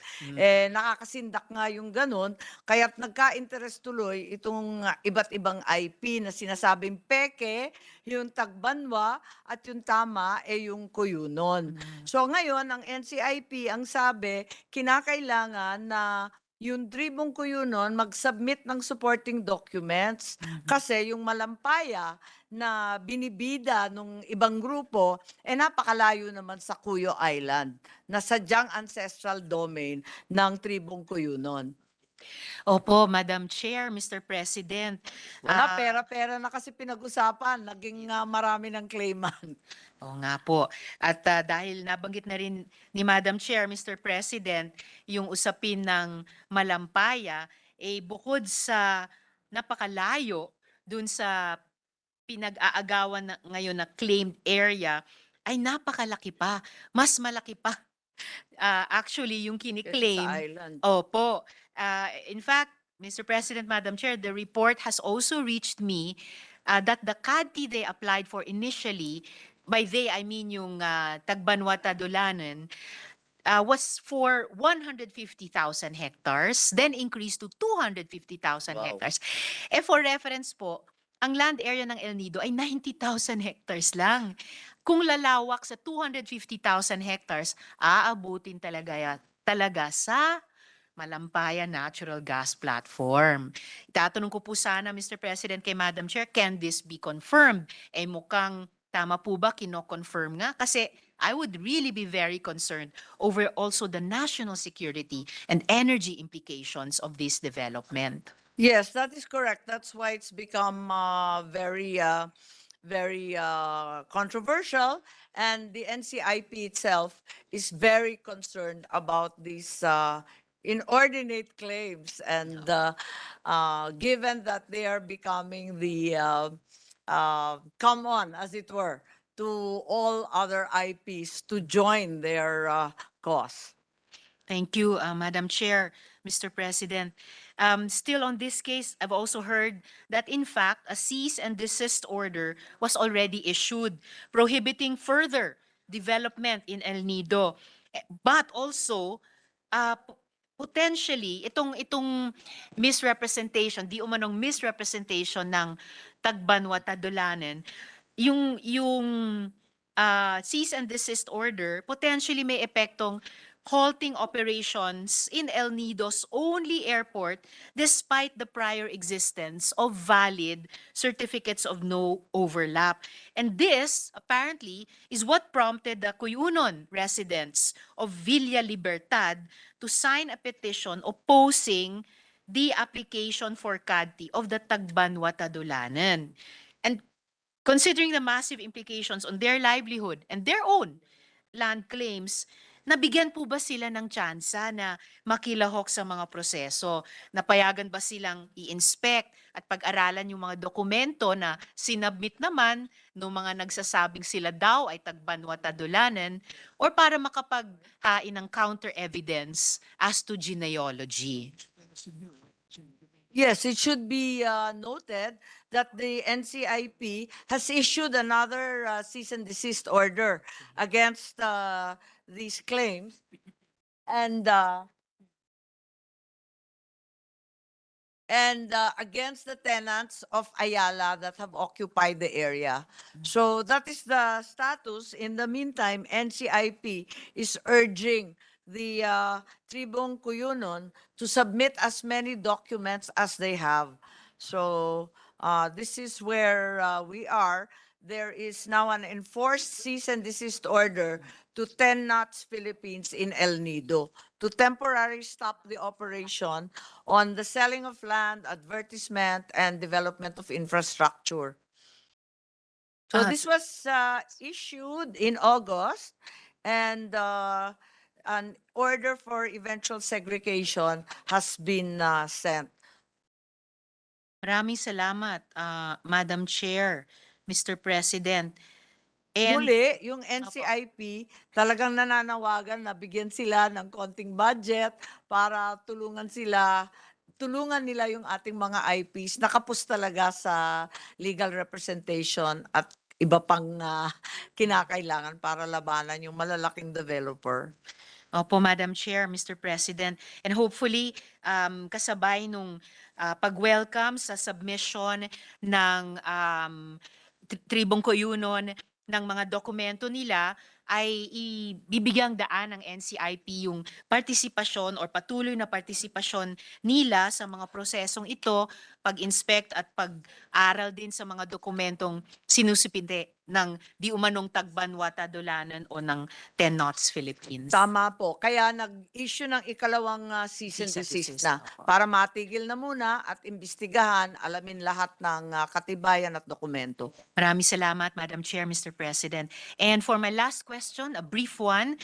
Nakakasindak nga yung ganun, kaya't nagka-interest tuloy itong iba't ibang IP na sinasabing peke, yung Tagbanwa at yung tama yung Cuyunon. So ngayon, ang NCIP ang sabi, kinakailangan na yung tribong Cuyunon mag-submit ng supporting documents kasi yung Malampaya na binibida ng ibang grupo napakalayo naman sa Cuyo Island na sadyang ancestral domain ng tribong Cuyunon. Opo, Madam Chair, Mr. President. Wala, pera-pera na kasi pinag-usapan, naging marami ng claimant. Oo nga po. At dahil nabanggit na rin ni Madam Chair, Mr. President, yung usapin ng Malampaya, bukod sa napakalayo dun sa pinag-aagawan ngayon na claimed area, ay napakalaki pa. Mas malaki pa. Actually, yung kiniklaim. Sa island. Opo. In fact, Mr. President, Madam Chair, the report has also reached me that the CADTI they applied for initially, by they I mean yung Tagbanwa Tadolanan, was for 150,000 hectares, then increased to 250,000 hectares. For reference po, ang land area ng El Nido ay 90,000 hectares lang. Kung lalawak sa 250,000 hectares, aabutin talaga sa Malampaya Natural Gas Platform. Itatanong ko po sana, Mr. President, kay Madam Chair, can this be confirmed? Mukhang tama po ba, kino-confirm nga? Kasi I would really be very concerned over also the national security and energy implications of this development. Yes, that is correct. That's why it's become very controversial, and the NCIP itself is very concerned about these inordinate claims, and given that they are becoming the come on, as it were, to all other IPs to join their cause. Thank you, Madam Chair, Mr. President. Still on this case, I've also heard that in fact, a cease and desist order was already issued prohibiting further development in El Nido. But also, potentially, itong misrepresentation, di umanong misrepresentation ng Tagbanwa Tadolanan, yung cease and desist order potentially may epektong halting operations in El Nido's only airport despite the prior existence of valid certificates of no overlap. And this, apparently, is what prompted the Cuyunon residents of Villa Libertad to sign a petition opposing the application for CADTI of the Tagbanwa Tadolanan. And considering the massive implications on their livelihood and their own land claims, nabigyan po ba sila ng tsansa na makilahok sa mga proseso? Napayagan ba silang i-inspect at pag-aralan yung mga dokumento na sinabmit naman ng mga nagsasabing sila daw ay tagbanwa tadulanan or para makapaghain ng counter evidence as to genealogy? Yes, it should be noted that the NCIP has issued another cease and desist order against these claims. And against the tenants of Ayala that have occupied the area. So that is the status. In the meantime, NCIP is urging the Tribong Kuyunon to submit as many documents as they have. So this is where we are. There is now an enforced cease and desist order to 10 Knots Philippines in El Nido to temporarily stop the operation on the selling of land, advertisement, and development of infrastructure. So this was issued in August, and an order for eventual segregation has been sent. Maraming salamat, Madam Chair, Mr. President. And Muli, yung NCIP talagang nananawagan na bigyan sila ng konting budget para tulungan nila yung ating mga IPs nakapos talaga sa legal representation at iba pang kinakailangan para labanan yung malalaking developer. Opo, Madam Chair, Mr. President. And hopefully, kasabay nung pag-welcome sa submission ng Tribong Koyunon ng mga dokumento nila, ay ibibigyang daan ng NCIP yung partisipasyon or patuloy na partisipasyon nila sa mga prosesong ito, pag-inspect at pag-aral din sa mga dokumentong sinusipinte ng di umanong Tagbanwa Tadulanan o ng 10 Knots Philippines. Tama po. Kaya nag-issue ng ikalawang cease and desist na para matigil na muna at imbestigahan, alamin lahat ng katibayan at dokumento. Maraming salamat, Madam Chair, Mr. President. And for my last question, a brief one,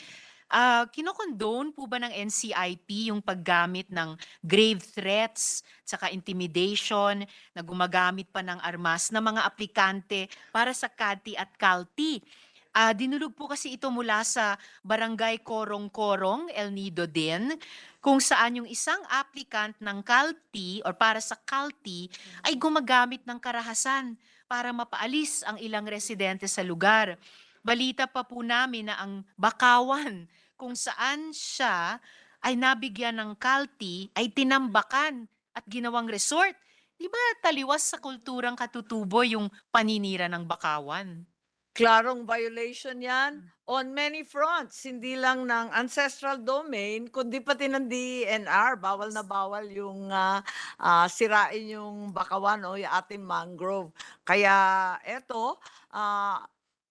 kinokondone po ba ng NCIP yung paggamit ng grave threats, saka intimidation, na gumagamit pa ng armas ng mga aplikante para sa CADTI at CALTI? Dinulog po kasi ito mula sa Barangay Korong-Korong, El Nido din, kung saan yung isang applicant ng CALTI or para sa CALTI ay gumagamit ng karahasan para mapaalis ang ilang residente sa lugar. Balita pa po namin na ang Bakawan, kung saan siya ay nabigyan ng CALTI, ay tinambakan at ginawang resort. Di ba taliwas sa kulturang katutubo yung paninira ng Bakawan? Klarong violation yan on many fronts, hindi lang ng ancestral domain, kundi pati ng DENR. Bawal na bawal yung sirain yung Bakawan o yung ating mangrove. Kaya eto,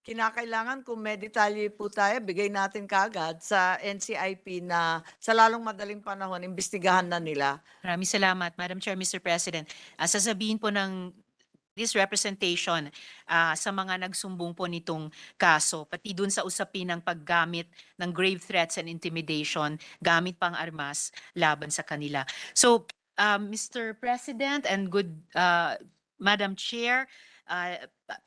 kinakailangan kung may detalye po tayo, bigay natin kaagad sa NCIP na sa lalong madaling panahon, imbestigahan na nila. Maraming salamat, Madam Chair, Mr. President. Sasabihin po ng this representation sa mga nagsumbong po nitong kaso, pati dun sa usapin ng paggamit ng grave threats and intimidation, gamit pang armas laban sa kanila. So, Mr. President and good Madam Chair,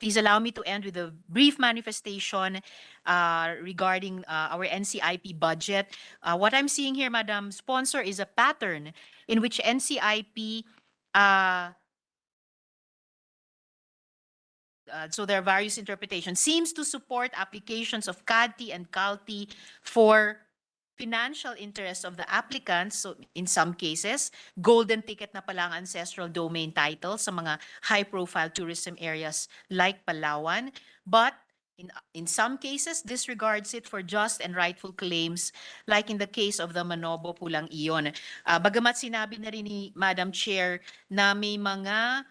please allow me to end with a brief manifestation regarding our NCIP budget. What I'm seeing here, Madam Sponsor, is a pattern in which NCIP so there are various interpretations, seems to support applications of CADTI and CALTI for financial interests of the applicants. So in some cases, golden ticket na pala ang ancestral domain title sa mga high-profile tourism areas like Palawan. But in some cases, disregards it for just and rightful claims, like in the case of the Manobo Pulang Iyon. Bagamat sinabi na rin ni Madam Chair na may mga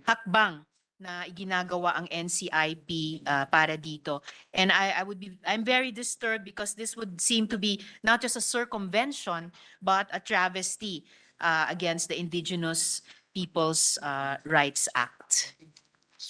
hakbang na iginagawa ang NCIP para dito. And I'm very disturbed because this would seem to be not just a circumvention, but a travesty against the Indigenous Peoples' Rights Act.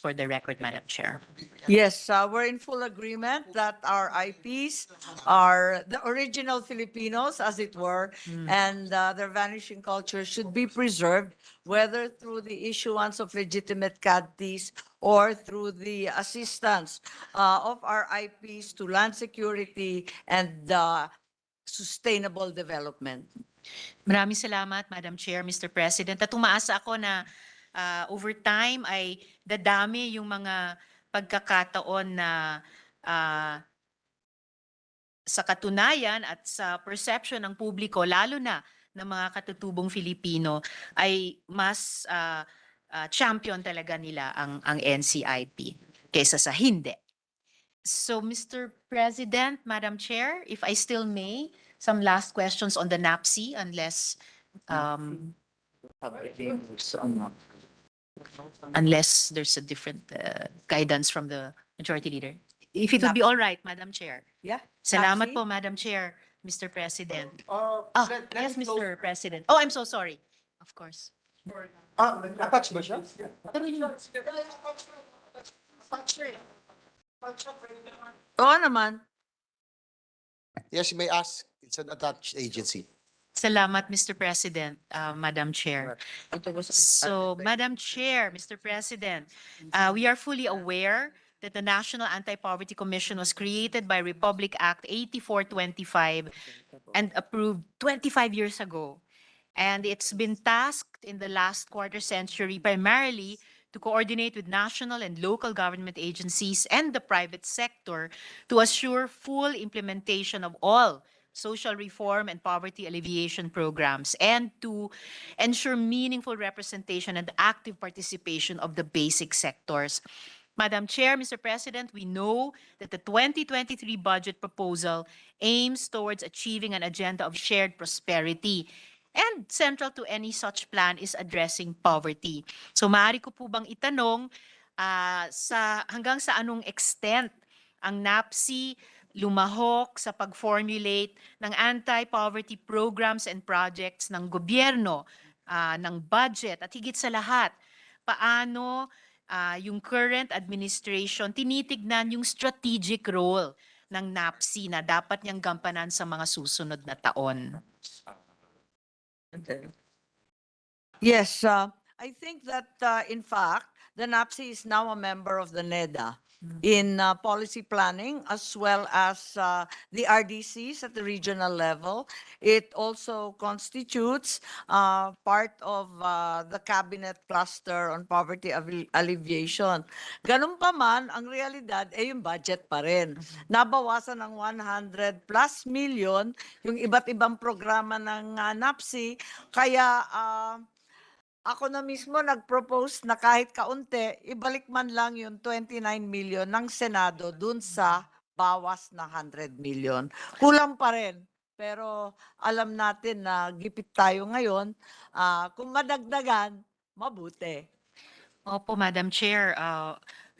for the record, Madam Chair. Yes, we're in full agreement that our IPs are the original Filipinos, as it were, and their vanishing culture should be preserved, whether through the issuance of legitimate CADTs or through the assistance of our IPs to land security and sustainable development. Maraming salamat, Madam Chair, Mr. President. At umaasa ako na over time ay dadami yung mga pagkakataon na sa katunayan at sa perception ng publiko, lalo na ng mga katutubong Filipino, ay mas champion talaga nila ang NCIP kaysa sa hindi. So, Mr. President, Madam Chair, if I still may, some last questions on the NAPSI, unless there's a different guidance from the Majority Leader. If it would be all right, Madam Chair. Yeah. Salamat NAPSI? po, Madam Chair, Mr. President. Let Yes, me close- Mr. President. Oh, I'm so sorry. Of course. Attach ba siya? Oo naman. Yes, you may ask. It's an attached agency. Salamat, Mr. President, Madam Chair. So, Madam Chair, Mr. President, we are fully aware that the National Anti-Poverty Commission was created by Republic Act 8425 and approved 25 years ago. And it's been tasked in the last quarter century primarily to coordinate with national and local government agencies and the private sector to assure full implementation of all social reform and poverty alleviation programs, and to ensure meaningful representation and active participation of the basic sectors. Madam Chair, Mr. President, we know that the 2023 budget proposal aims towards achieving an agenda of shared prosperity, and central to any such plan is addressing poverty. So maaari ko po bang itanong hanggang sa anong extent ang NAPSI lumahok sa pag-formulate ng anti-poverty programs and projects ng gobyerno, ng budget, at higit sa lahat, paano yung current administration tinitignan yung strategic role ng NAPSI na dapat niyang gampanan sa mga susunod na taon? Yes, I think that in fact, the NAPSI is now a member of the NEDA in policy planning as well as the RDCs at the regional level. It also constitutes part of the cabinet cluster on poverty alleviation. Ganun pa man, ang realidad ay yung budget pa rin. Nabawasan ng 100 plus million yung iba't ibang programa ng NAPSI, kaya ako na mismo nag-propose na kahit kaunti, ibalik man lang yung 29 million ng Senado dun sa bawas na 100 million. Kulang pa rin. Pero alam natin na gipit tayo ngayon. Kung madagdagan, mabuti. Opo, Madam Chair,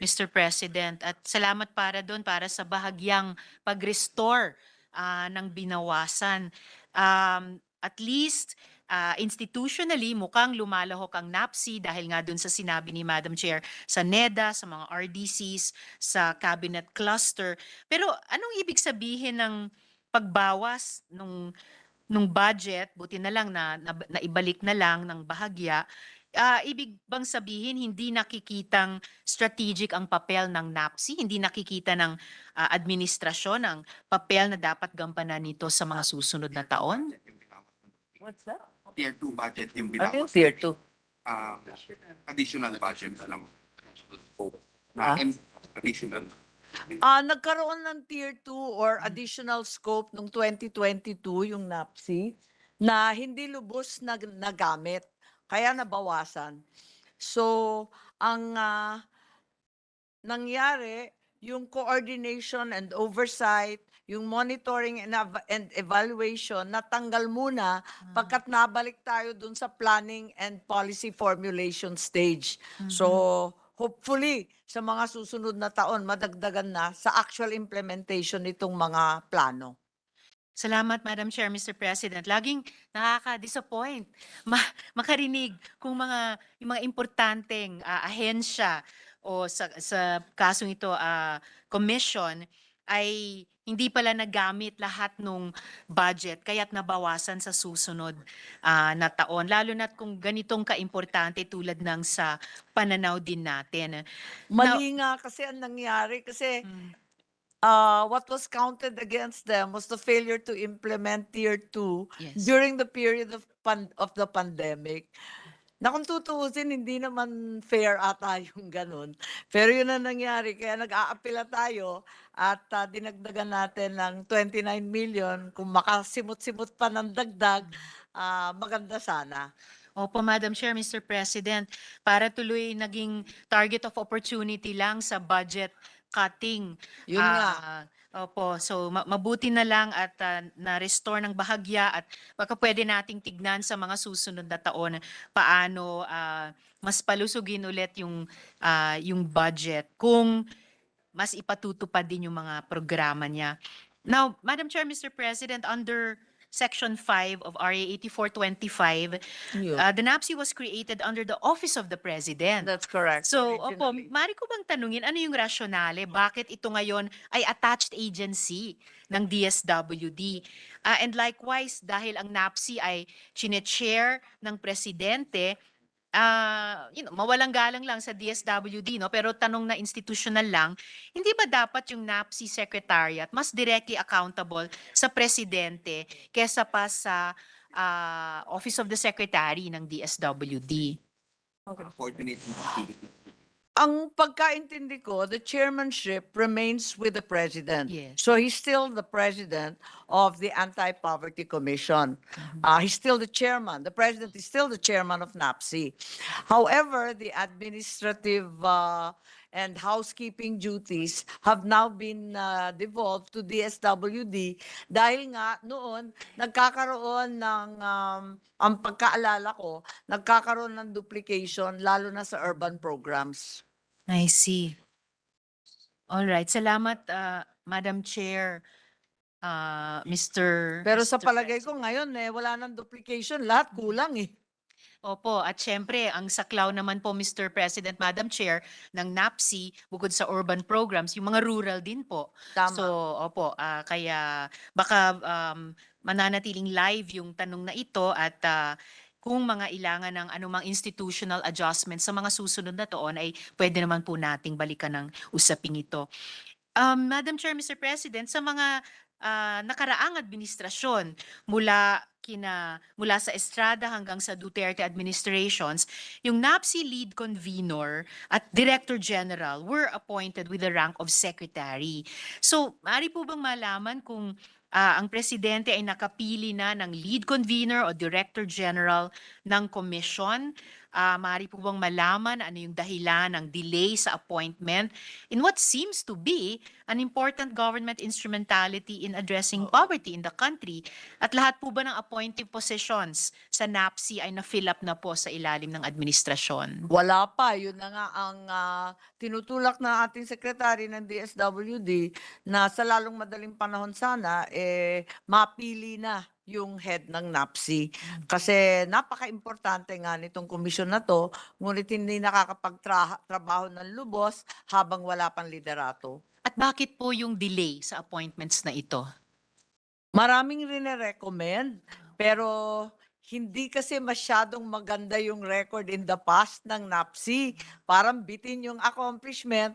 Mr. President, at salamat para sa bahagyang pag-restore ng binawasan. At least, institutionally, mukhang lumalahok ang NAPSI dahil nga dun sa sinabi ni Madam Chair sa NEDA, sa mga RDCs, sa cabinet cluster. Pero anong ibig sabihin ng pagbawas nung budget, buti na lang na ibalik na lang ng bahagya? Ibig bang sabihin hindi nakikitang strategic ang papel ng NAPSI? Hindi nakikita ng administrasyon ang papel na dapat gampanan nito sa mga susunod na taon? What's that? Tier 2 budget yung Ano yung binawas. tier 2? Additional budget lang. Additional. Nagkaroon ng tier 2 or additional scope noong 2022 yung NAPSI na hindi lubos na nagamit, kaya nabawasan. So, ang nangyari, yung coordination and oversight, yung monitoring and evaluation, natanggal muna pagkat nabalik tayo dun sa planning and policy formulation stage. So, hopefully, sa mga susunod na taon, madagdagan na sa actual implementation nitong mga plano. Salamat, Madam Chair, Mr. President. Laging nakaka-disappoint makarinig kung yung mga importanteng ahensya o sa kasong ito, commission, ay hindi pala nagamit lahat ng budget kaya't nabawasan sa susunod na taon. Lalo na't kung ganitong kaimportante tulad ng sa pananaw din natin. Mali nga kasi ang nangyari kasi what was counted against them was the failure to implement Tier 2 Yes. during the period of the pandemic. Na kung tutuusin, hindi naman fair ata yung ganun. Pero yun ang nangyari. Kaya nag-aapila tayo at dinagdagan natin ng 29 million. Kung makasimot-simot pa ng dagdag, maganda sana. Opo, Madam Chair, Mr. President, para tuloy naging target of opportunity lang sa budget cutting. Yun nga. Opo, so mabuti na lang at na-restore ng bahagya at baka pwede nating tignan sa mga susunod na taon paano mas palusugin ulit yung budget kung mas ipatutupad din yung mga programa niya. Now, Madam Chair, Mr. President, under Section 5 of RA 8425, the NAPSI was created under the Office of the President. That's correct. So, opo, mari ko bang tanungin, ano yung rasyonale? Bakit ito ngayon ay attached agency ng DSWD? And likewise, dahil ang NAPSI ay chine-chair ng Presidente, mawalang galang lang sa DSWD, no? Pero tanong na institutional lang, hindi ba dapat yung NAPSI Secretariat mas directly accountable sa Presidente kesa pa sa Office of the Secretary ng DSWD? Ang pagkaintindi ko, the chairmanship remains with the president. Yes. So he's still the president of the Anti-Poverty Commission. He's still the chairman. The president is still the chairman of NAPSI. However, the administrative and housekeeping duties have now been devolved to DSWD dahil nga noon nagkakaroon ng, ang pagkaalala ko, nagkakaroon ng duplication lalo na sa urban programs. I see. All right. Salamat, Madam Chair, Mr. Pero sa Mr. palagay ko ngayon wala nang duplication, lahat kulang eh. Opo, at syempre, ang saklaw naman po, Mr. President, Madam Chair, ng NAPSI, bukod sa urban programs, yung mga rural din po. Tama. So, opo, kaya baka mananatiling live yung tanong na ito at kung mga ilangan ng anumang institutional adjustment sa mga susunod na taon ay pwede naman po nating balikan ng usaping ito. Madam Chair, Mr. President, sa mga nakaraang administrasyon mula sa Estrada hanggang sa Duterte administrations, yung NAPSI lead convener at director general were appointed with the rank of secretary. So, maaari po bang malaman kung ang presidente ay nakapili na ng lead convener o director general ng commission? Maaari po bang malaman ano yung dahilan ng delay sa appointment in what seems to be an important government instrumentality in addressing poverty in the country? At lahat po ba ng appointive positions sa NAPSI ay na-fill up na po sa ilalim ng administrasyon? Wala pa, yun na nga ang tinutulak na ating sekretary ng DSWD na sa lalong madaling panahon sana mapili na yung head ng NAPSI. Kasi napaka-importante nga nitong komisyon na to, ngunit hindi nakakapagtrabaho ng lubos habang wala pang liderato. At bakit po yung delay sa appointments na ito? Maraming rin-recommend, pero hindi kasi masyadong maganda yung record in the past ng NAPSI. Parang bitin yung accomplishment,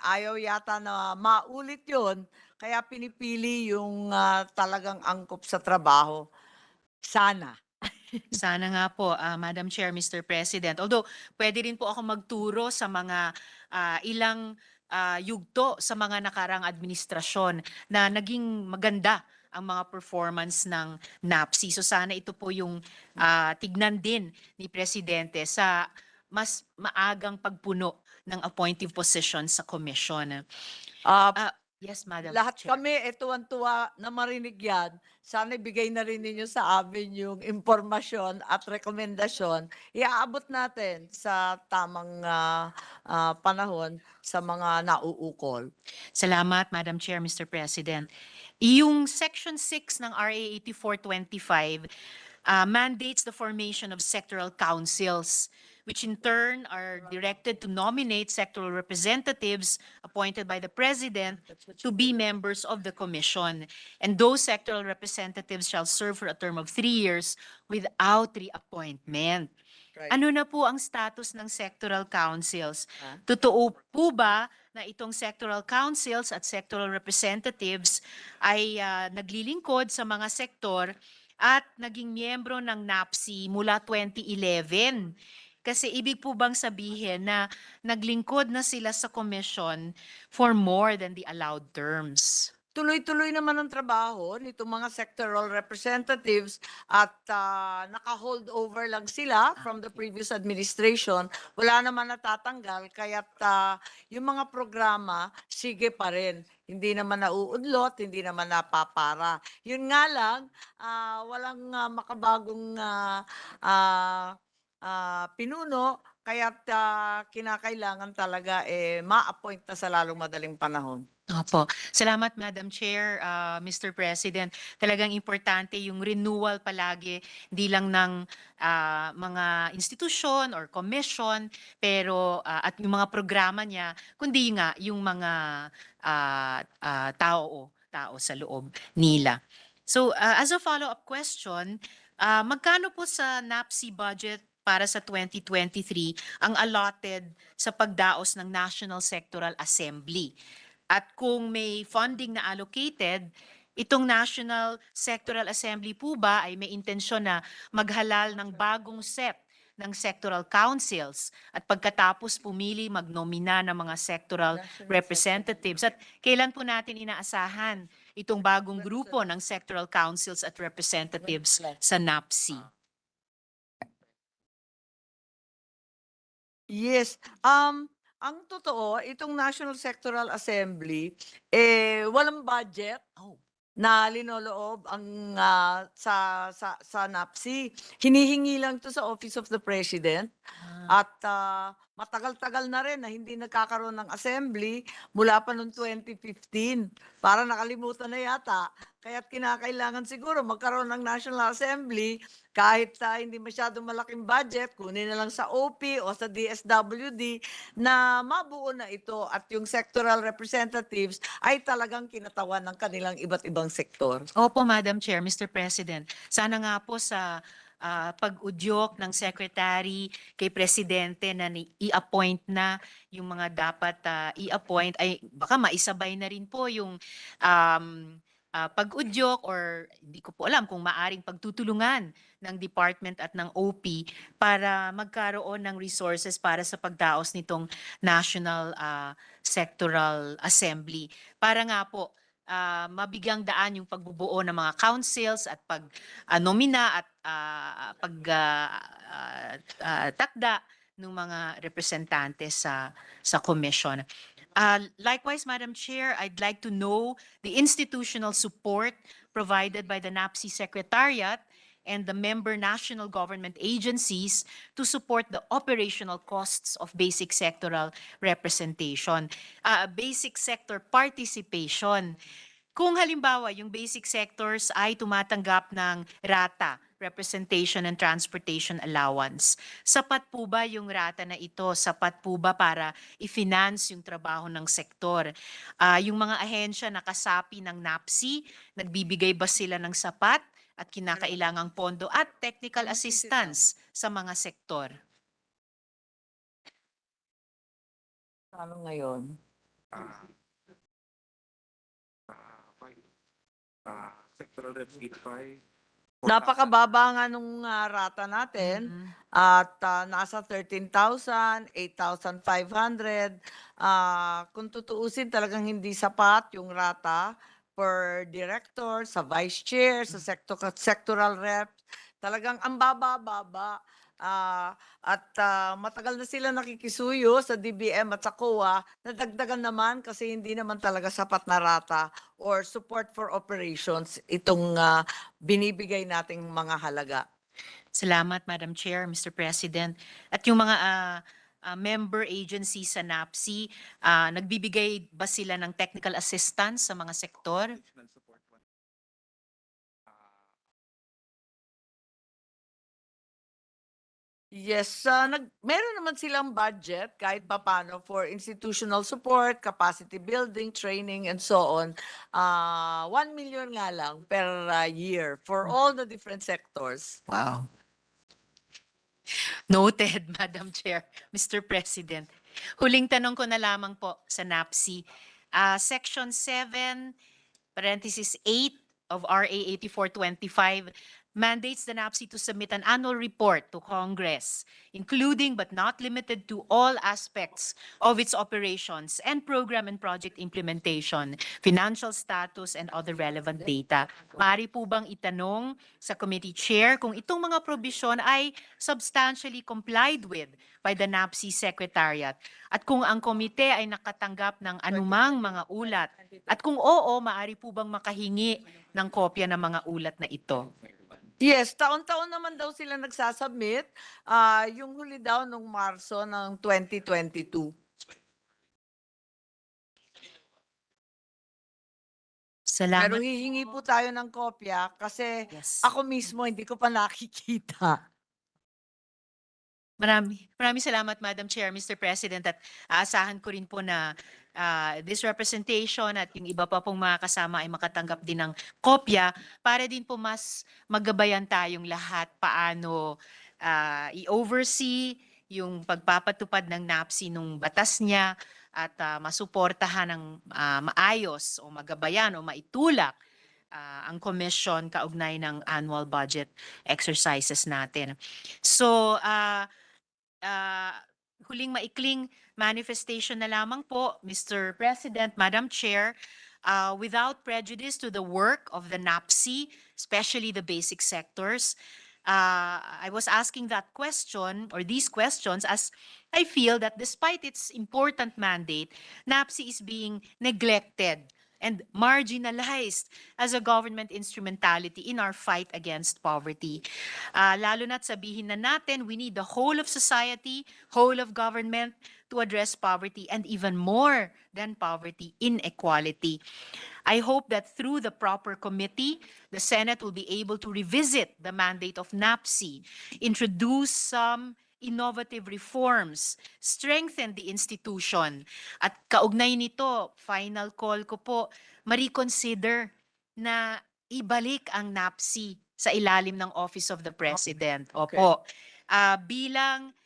ayaw yata na maulit yun. Kaya pinipili yung talagang angkop sa trabaho. Sana. Sana nga po, Madam Chair, Mr. President. Although, pwede rin po ako magturo sa mga ilang yugto sa mga nakarang administrasyon na naging maganda ang mga performance ng NAPSI. So sana ito po yung tignan din ni Presidente sa mas maagang pagpuno ng appointive positions sa commission. Yes, Madam Lahat Chair. kami, tuwan-tuwa na marinig yan. Sana ibigay na rin ninyo sa amin yung impormasyon at rekomendasyon. Iaabot natin sa tamang panahon sa mga nauukol. Salamat, Madam Chair, Mr. President. Yung Section 6 ng RA 8425 mandates the formation of sectoral councils which in turn are directed to nominate sectoral representatives appointed by the President to be members of the Commission. And those sectoral representatives shall serve for a term of 3 years without reappointment. Right. Ano na po ang status ng sectoral councils? Ah. Totoo po ba na itong sectoral councils at sectoral representatives ay naglilingkod sa mga sektor at naging miyembro ng NAPSI mula 2011? Kasi ibig po bang sabihin na naglingkod na sila sa commission for more than the allowed terms? Tuloy-tuloy naman ang trabaho nitong mga sectoral representatives at naka-hold over lang sila from the previous administration. Wala naman natatanggal kaya't yung mga programa sige pa rin. Hindi naman nauudlot, hindi naman napapara. Yun nga lang, walang makabagong pinuno kaya't kinakailangan talaga ma-appoint na sa lalong madaling panahon. Opo. Salamat, Madam Chair, Mr. President. Talagang importante yung renewal palagi, di lang ng mga institusyon or commission, pero at yung mga programa niya, kundi nga yung mga tao sa loob nila. So, as a follow-up question, magkano po sa NAPSI budget para sa 2023 ang allotted sa pagdaos ng National Sectoral Assembly? At kung may funding na allocated, itong National Sectoral Assembly po ba ay may intensyon na maghalal ng bagong set ng sectoral councils at pagkatapos pumili magnomina ng mga sectoral representatives? At kailan po natin inaasahan itong bagong grupo ng sectoral councils at representatives sa NAPSI? Yes. Ang totoo, itong National Sectoral Assembly, walang budget na linoloob ang sa NAPSI. Hinihingi lang to sa Office of the President. At matagal-tagal na rin na hindi nagkakaroon ng assembly mula pa noong 2015. Para nakalimutan na yata. Kaya't kinakailangan siguro magkaroon ng National Assembly kahit hindi masyadong malaking budget, kunin na lang sa OP o sa DSWD na mabuo na ito at yung sectoral representatives ay talagang kinatawan ng kanilang iba't ibang sektor. Opo, Madam Chair, Mr. President. Sana nga po sa pag-udyok ng Secretary kay Presidente na i-appoint na yung mga dapat i-appoint, ay baka maisabay na rin po yung pag-udyok or hindi ko po alam kung maaring pagtutulungan ng department at ng OP para magkaroon ng resources para sa pagdaos nitong National Sectoral Assembly. Para nga po mabigyang daan yung pagbubuo ng mga councils at pag-nomina at takda ng mga representante sa commission. Likewise, Madam Chair, I'd like to know the institutional support provided by the NAPSI Secretariat and the member national government agencies to support the operational costs of basic sectoral representation, basic sector participation. Kung halimbawa yung basic sectors ay tumatanggap ng rata, representation and transportation allowance, sapat po ba yung rata na ito? Sapat po ba para i-finance yung trabaho ng sektor? Yung mga ahensya na kasapi ng NAPSI, nagbibigay ba sila ng sapat at kinakailangang pondo at technical assistance sa mga sektor? Ano ngayon? Sectoral Rep 85. Napakababa nga nung rata natin at nasa 13,000, 8,500. Kung tutuusin talagang hindi sapat yung rata per director, sa vice chair, sa sectoral rep. Talagang ang baba-baba. At matagal na sila nakikisuyo sa DBM at sa COA, nadagdagan naman kasi hindi naman talaga sapat na rata or support for operations itong binibigay nating mga halaga. Salamat, Madam Chair, Mr. President. At yung mga member agencies sa NAPSI, nagbibigay ba sila ng technical assistance sa mga sektor? Yes, meron naman silang budget kahit papano for institutional support, capacity building, training, and so on. 1 million nga lang per year for all the different sectors. Wow. Noted, Madam Chair, Mr. President. Huling tanong ko na lamang po sa NAPSI. Section 7, parenthesis 8 of RA 8425 mandates the NAPSI to submit an annual report to Congress, including but not limited to all aspects of its operations and program and project implementation, financial status, and other relevant data. Maaari po bang itanong sa committee chair kung itong mga probisyon ay substantially complied with by the NAPSI Secretariat at kung ang komite ay nakatanggap ng anumang mga ulat at kung oo, maaari po bang makahingi ng kopya ng mga ulat na ito? Yes, taon-taon naman daw sila nagsasubmit. Yung huli daw nung Marso ng 2022. Pero Salamat. hihingi po tayo ng kopya kasi Yes. ako mismo hindi ko pa nakikita. Maraming salamat, Madam Chair, Mr. President, at aasahan ko rin po na this representation at yung iba pa pong mga kasama ay makatanggap din ng kopya para din po mas magabayan tayong lahat paano i-oversee yung pagpapatupad ng NAPSI nung batas niya at masuportahan ng maayos o magabayan o maitulak ang commission kaugnay ng annual budget exercises natin. So, huling maikling manifestation na lamang po, Mr. President, Madam Chair, without prejudice to the work of the NAPSI, especially the basic sectors. I was asking that question or these questions as I feel that despite its important mandate, NAPSI is being neglected and marginalized as a government instrumentality in our fight against poverty. Lalo na't sabihin na natin, we need the whole of society, whole of government to address poverty and even more than poverty, inequality. I hope that through the proper committee, the Senate will be able to revisit the mandate of NAPSI, introduce some innovative reforms, strengthen the institution. At kaugnay nito, final call ko po, ma-reconsider na ibalik ang NAPSI sa ilalim ng Office of the President. Opo. Bilang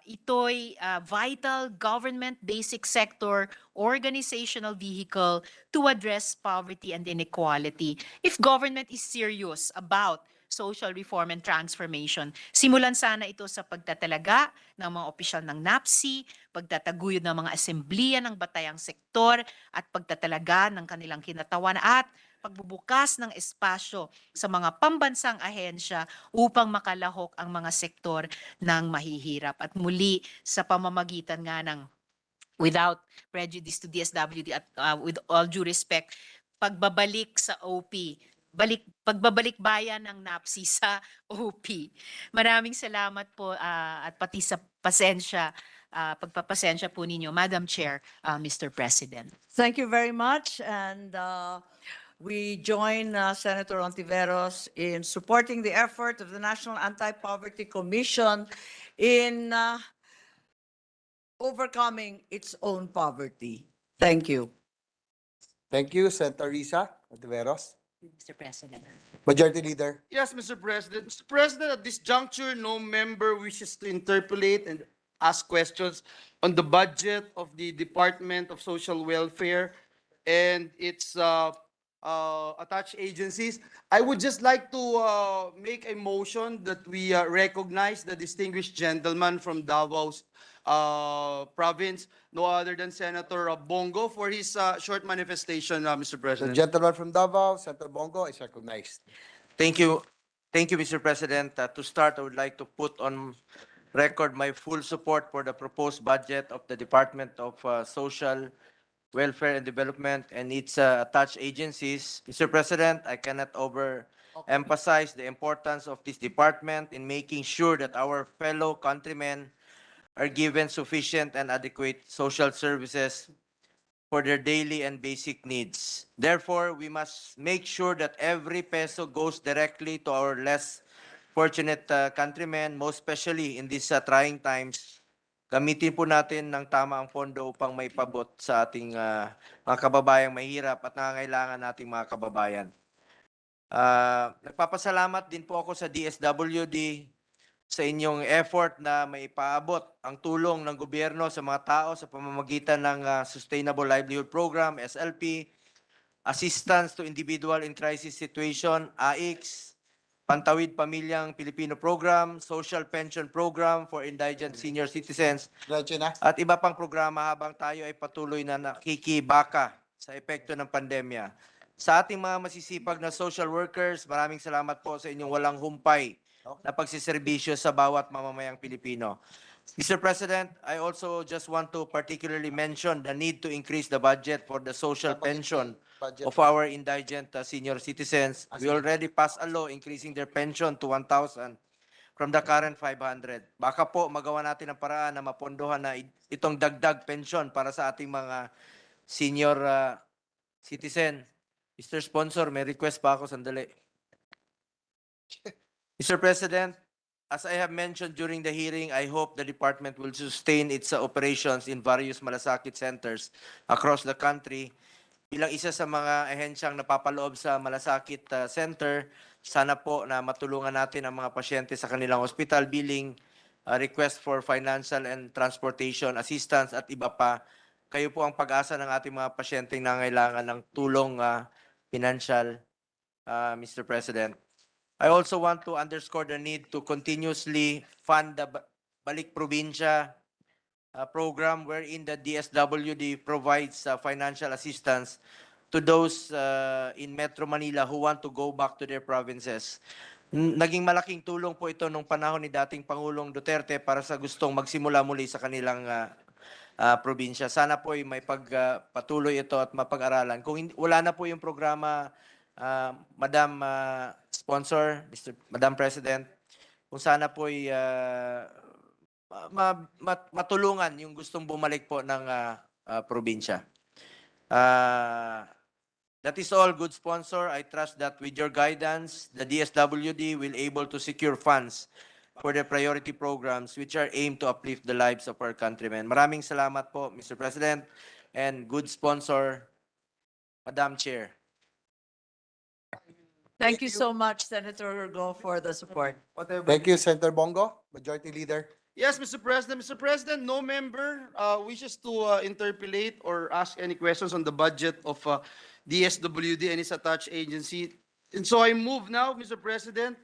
ito'y vital government basic sector organizational vehicle to address poverty and inequality. If government is serious about social reform and transformation, simulan sana ito sa pagtatalaga ng mga opisyal ng NAPSI, pagtataguyod ng mga assemblea ng batayang sektor at pagtatalaga ng kanilang kinatawan at pagbubukas ng espasyo sa mga pambansang ahensya upang makalahok ang mga sektor ng mahihirap. At muli sa pamamagitan nga ng without prejudice to DSWD at with all due respect, pagbabalik sa OP, pagbabalik bayan ng NAPSI sa OP. Maraming salamat po at pati sa pasensya, pagpapasensya po ninyo, Madam Chair, Mr. President. Thank you very much, and we join Senator Ontiveros in supporting the effort of the National Anti-Poverty Commission in overcoming its own poverty. Thank you. Thank you, Senator Risa Ontiveros. Mr. President. Majority Leader. Yes, Mr. President. Mr. President, at this juncture, no member wishes to interpolate and ask questions on the budget of the Department of Social Welfare and its attached agencies. I would just like to make a motion that we recognize the distinguished gentleman from Davao's province, no other than Senator Bongo, for his short manifestation, Mr. The President. gentleman from Davao, Senator Bongo, is recognized. Thank you. Thank you, Mr. President. To start, I would like to put on record my full support for the proposed budget of the Department of Social Welfare and Development and its attached agencies. Mr. President, I cannot overemphasize the importance of this department in making sure that our fellow countrymen are given sufficient and adequate social services for their daily and basic needs. Therefore, we must make sure that every peso goes directly to our less fortunate countrymen, most especially in these trying times, gamitin po natin ng tama ang pondo upang maipabot sa ating mga kababayang mahirap at nangangailangan nating mga kababayan. Nagpapasalamat din po ako sa DSWD sa inyong effort na maipaabot ang tulong ng gobyerno sa mga tao sa pamamagitan ng Sustainable Livelihood Program, SLP, Assistance to Individual in Crisis Situation, AICS, Pantawid Pamilyang Pilipino Program, Social Pension Program for Indigent Senior Citizens, at iba pang programa habang tayo ay patuloy na nakikibaka sa epekto ng pandemya. Sa ating mga masisipag na social workers, maraming salamat po sa inyong walang humpay na pagsiservisyo sa bawat mamamayang Pilipino. Mr. President, I also just want to particularly mention the need to increase the budget for the social pension of our indigent senior citizens. We already passed a law increasing their pension to 1,000 from the current 500. Baka po magawa natin ang paraan na mapondohan na itong dagdag pension para sa ating mga senior citizen. Mr. Sponsor, may request pa ako, sandali. Mr. President, as I have mentioned during the hearing, I hope the department will sustain its operations in various malasakit centers across the country. Bilang isa sa mga ahensyang napapaloob sa malasakit center, sana po na matulungan natin ang mga pasyente sa kanilang hospital billing, request for financial and transportation assistance at iba pa. Kayo po ang pag-asa ng ating mga pasyenteng nangangailangan ng tulong financial, Mr. President. I also want to underscore the need to continuously fund the Balik Probinsya program wherein the DSWD provides financial assistance to those in Metro Manila who want to go back to their provinces. Naging malaking tulong po ito nung panahon ni dating Pangulong Duterte para sa gustong magsimula muli sa kanilang probinsya. Sana po ay may pagpatuloy ito at mapag-aralan. Kung wala na po yung programa, Madam Sponsor, Madam President, kung sana po ay matulungan yung gustong bumalik po ng probinsya. That is all, good sponsor. I trust that with your guidance, the DSWD will able to secure funds for the priority programs which are aimed to uplift the lives of our countrymen. Maraming salamat po, Mr. President, and good sponsor, Madam Chair. Thank you so much, Senator Go, for the support. Thank you, Senator Bongo, Majority Leader. Yes, Mr. President. Mr. President, no member wishes to interpolate or ask any questions on the budget of DSWD and its attached agency. And so I move now, Mr. President,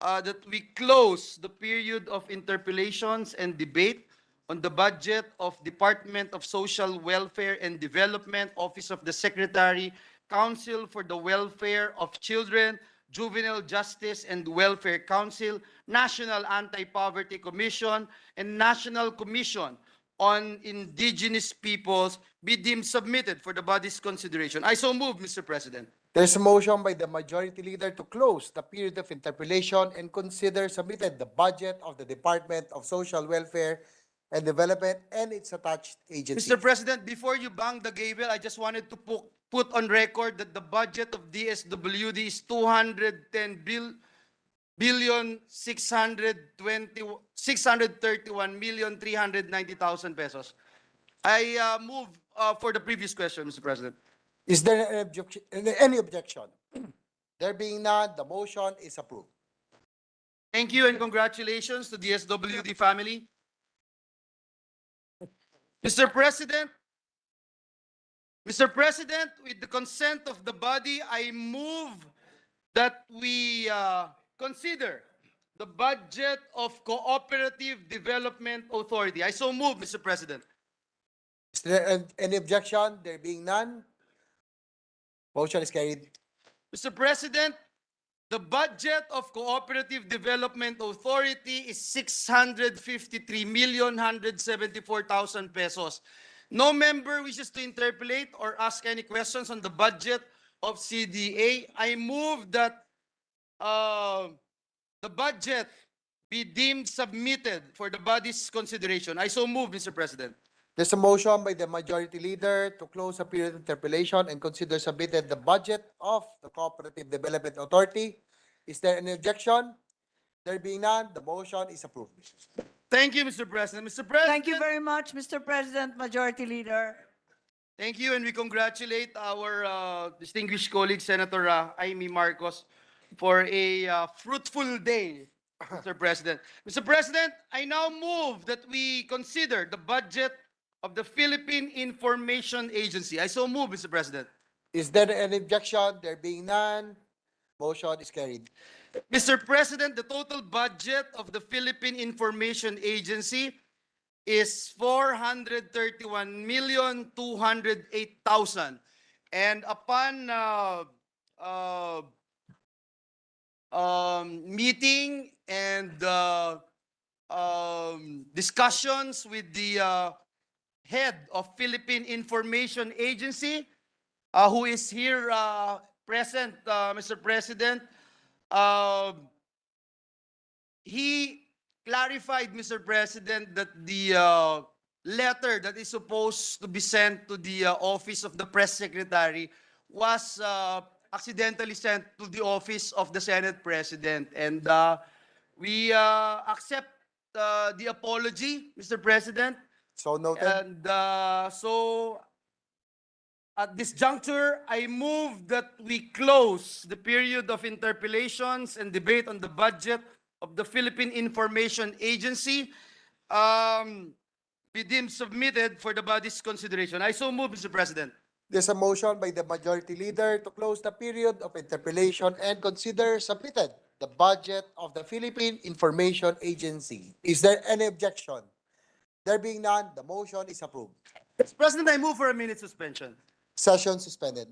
that we close the period of interpellations and debate on the budget of Department of Social Welfare and Development, Office of the Secretary, Council for the Welfare of Children, Juvenile Justice and Welfare Council, National Anti-Poverty Commission, and National Commission on Indigenous Peoples be deemed submitted for the body's consideration. I so move, Mr. President. There's a motion by the Majority Leader to close the period of interpellation and consider submitted the budget of the Department of Social Welfare and Development and its attached agencies. Mr. President, before you bang the gavel, I just wanted to put on record that the budget of DSWD is 631,390,000 pesos. I move for the previous question, Mr. President. Is there any objection? There being none, the motion is approved. Thank you and congratulations to the DSWD family. Mr. President, with the consent of the body, I move that we consider the budget of Cooperative Development Authority. I so move, Mr. President. Is there any objection? There being none, motion is carried. Mr. President, the budget of Cooperative Development Authority is 653,174,000 pesos. No member wishes to interpolate or ask any questions on the budget of CDA. I move that the budget be deemed submitted for the body's consideration. I so move, Mr. President. There's a motion by the Majority Leader to close a period of interpellation and consider submitted the budget of the Cooperative Development Authority. Is there any objection? There being none, the motion is approved. Thank you, Mr. President. Mr. President. Thank you very much, Mr. President, Majority Leader. Thank you, and we congratulate our distinguished colleague, Senator Amy Marcos, for a fruitful day, Mr. President. Mr. President, I now move that we consider the budget of the Philippine Information Agency. I so move, Mr. President. Is there any objection? There being none, motion is carried. Mr. President, the total budget of the Philippine Information Agency is 431,208,000. And upon meeting and discussions with the head of Philippine Information Agency, who is here present, Mr. President, he clarified, Mr. President, that the letter that is supposed to be sent to the office of the press secretary was accidentally sent to the office of the Senate President. And we accept the apology, Mr. President. So noted. And so at this juncture, I move that we close the period of interpellations and debate on the budget of the Philippine Information Agency be deemed submitted for the body's consideration. I so move, Mr. President. There's a motion by the Majority Leader to close the period of interpellation and consider submitted the budget of the Philippine Information Agency. Is there any objection? There being none, the motion is approved. Mr. President, I move for a minute suspension. Session suspended.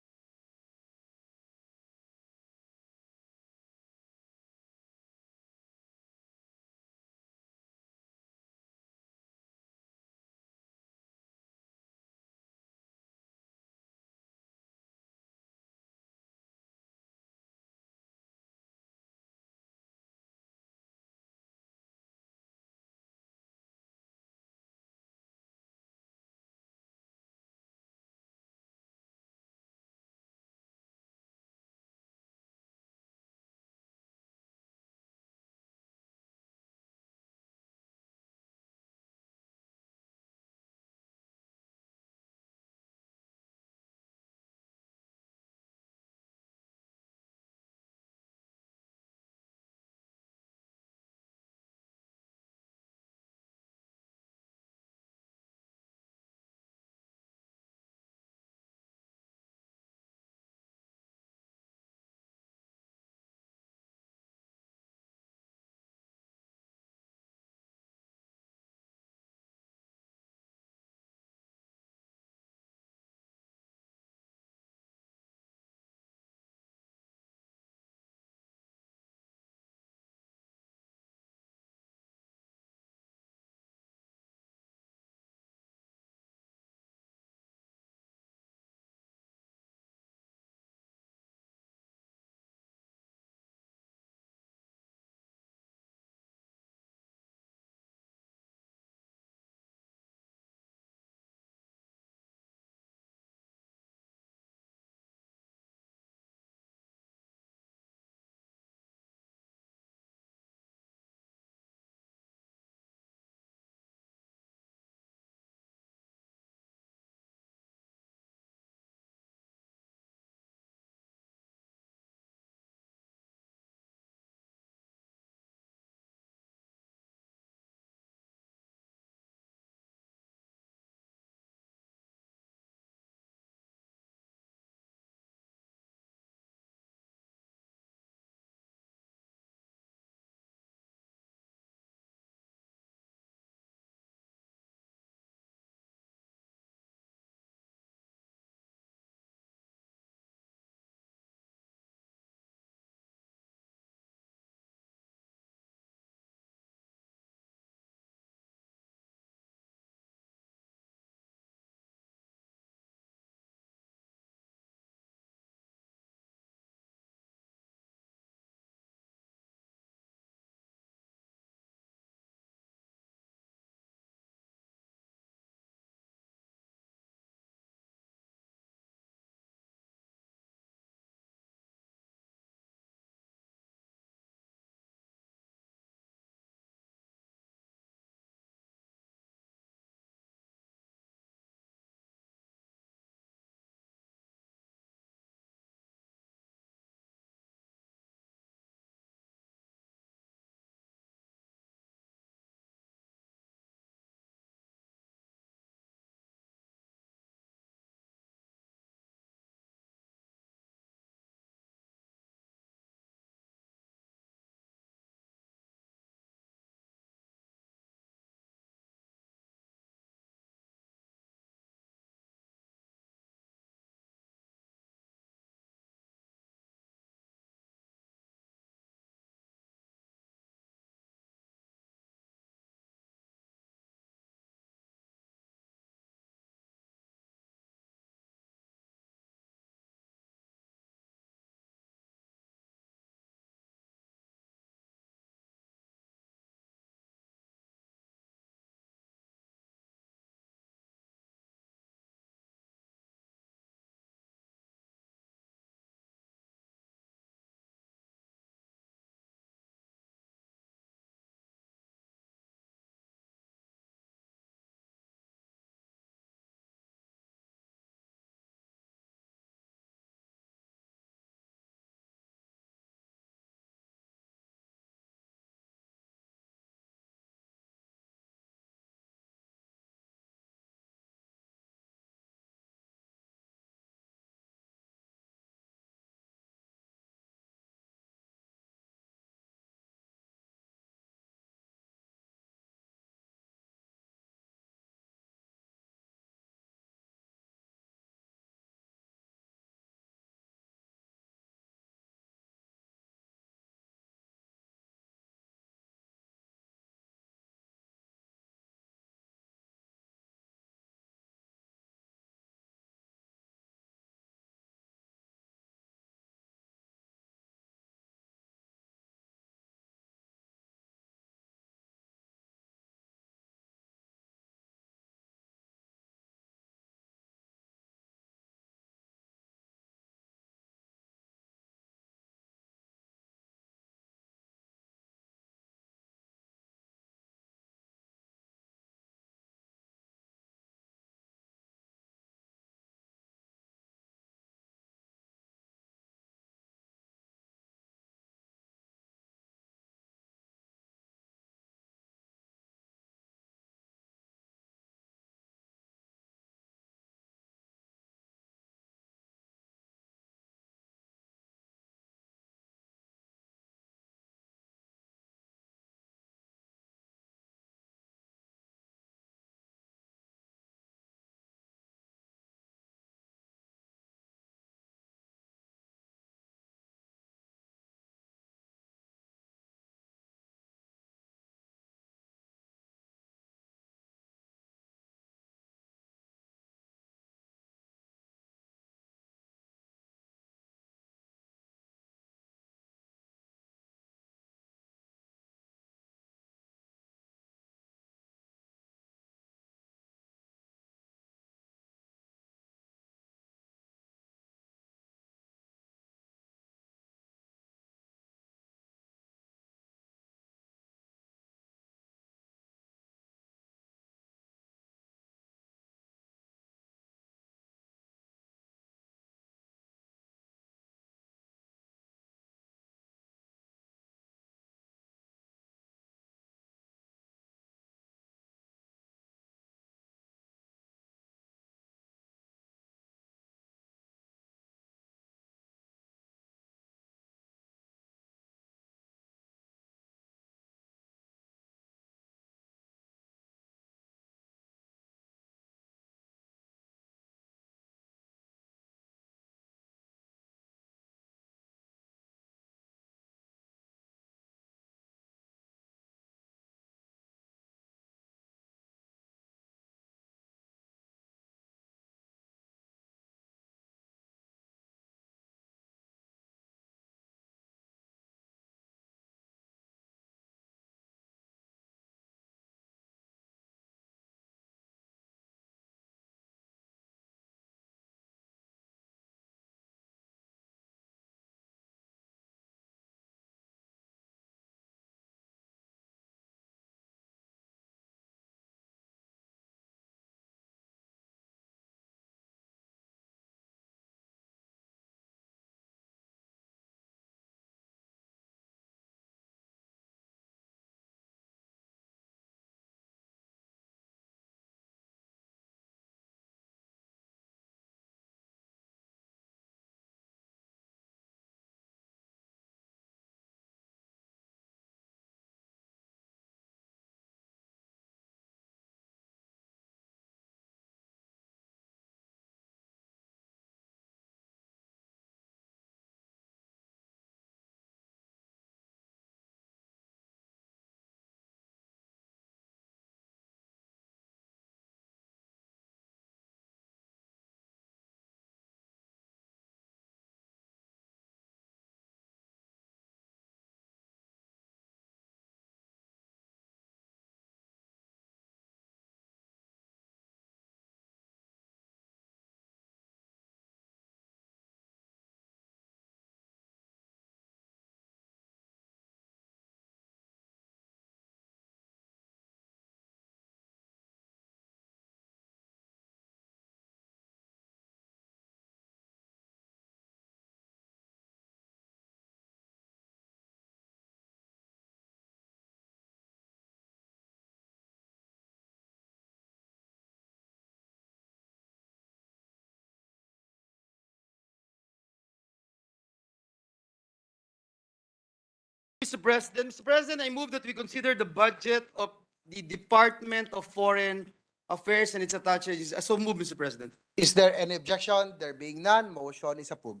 Mr. President. Mr. President, I move that we consider the budget of the Department of Foreign Affairs and its attached agencies. So move, Mr. President. Is there any objection? There being none, motion is approved.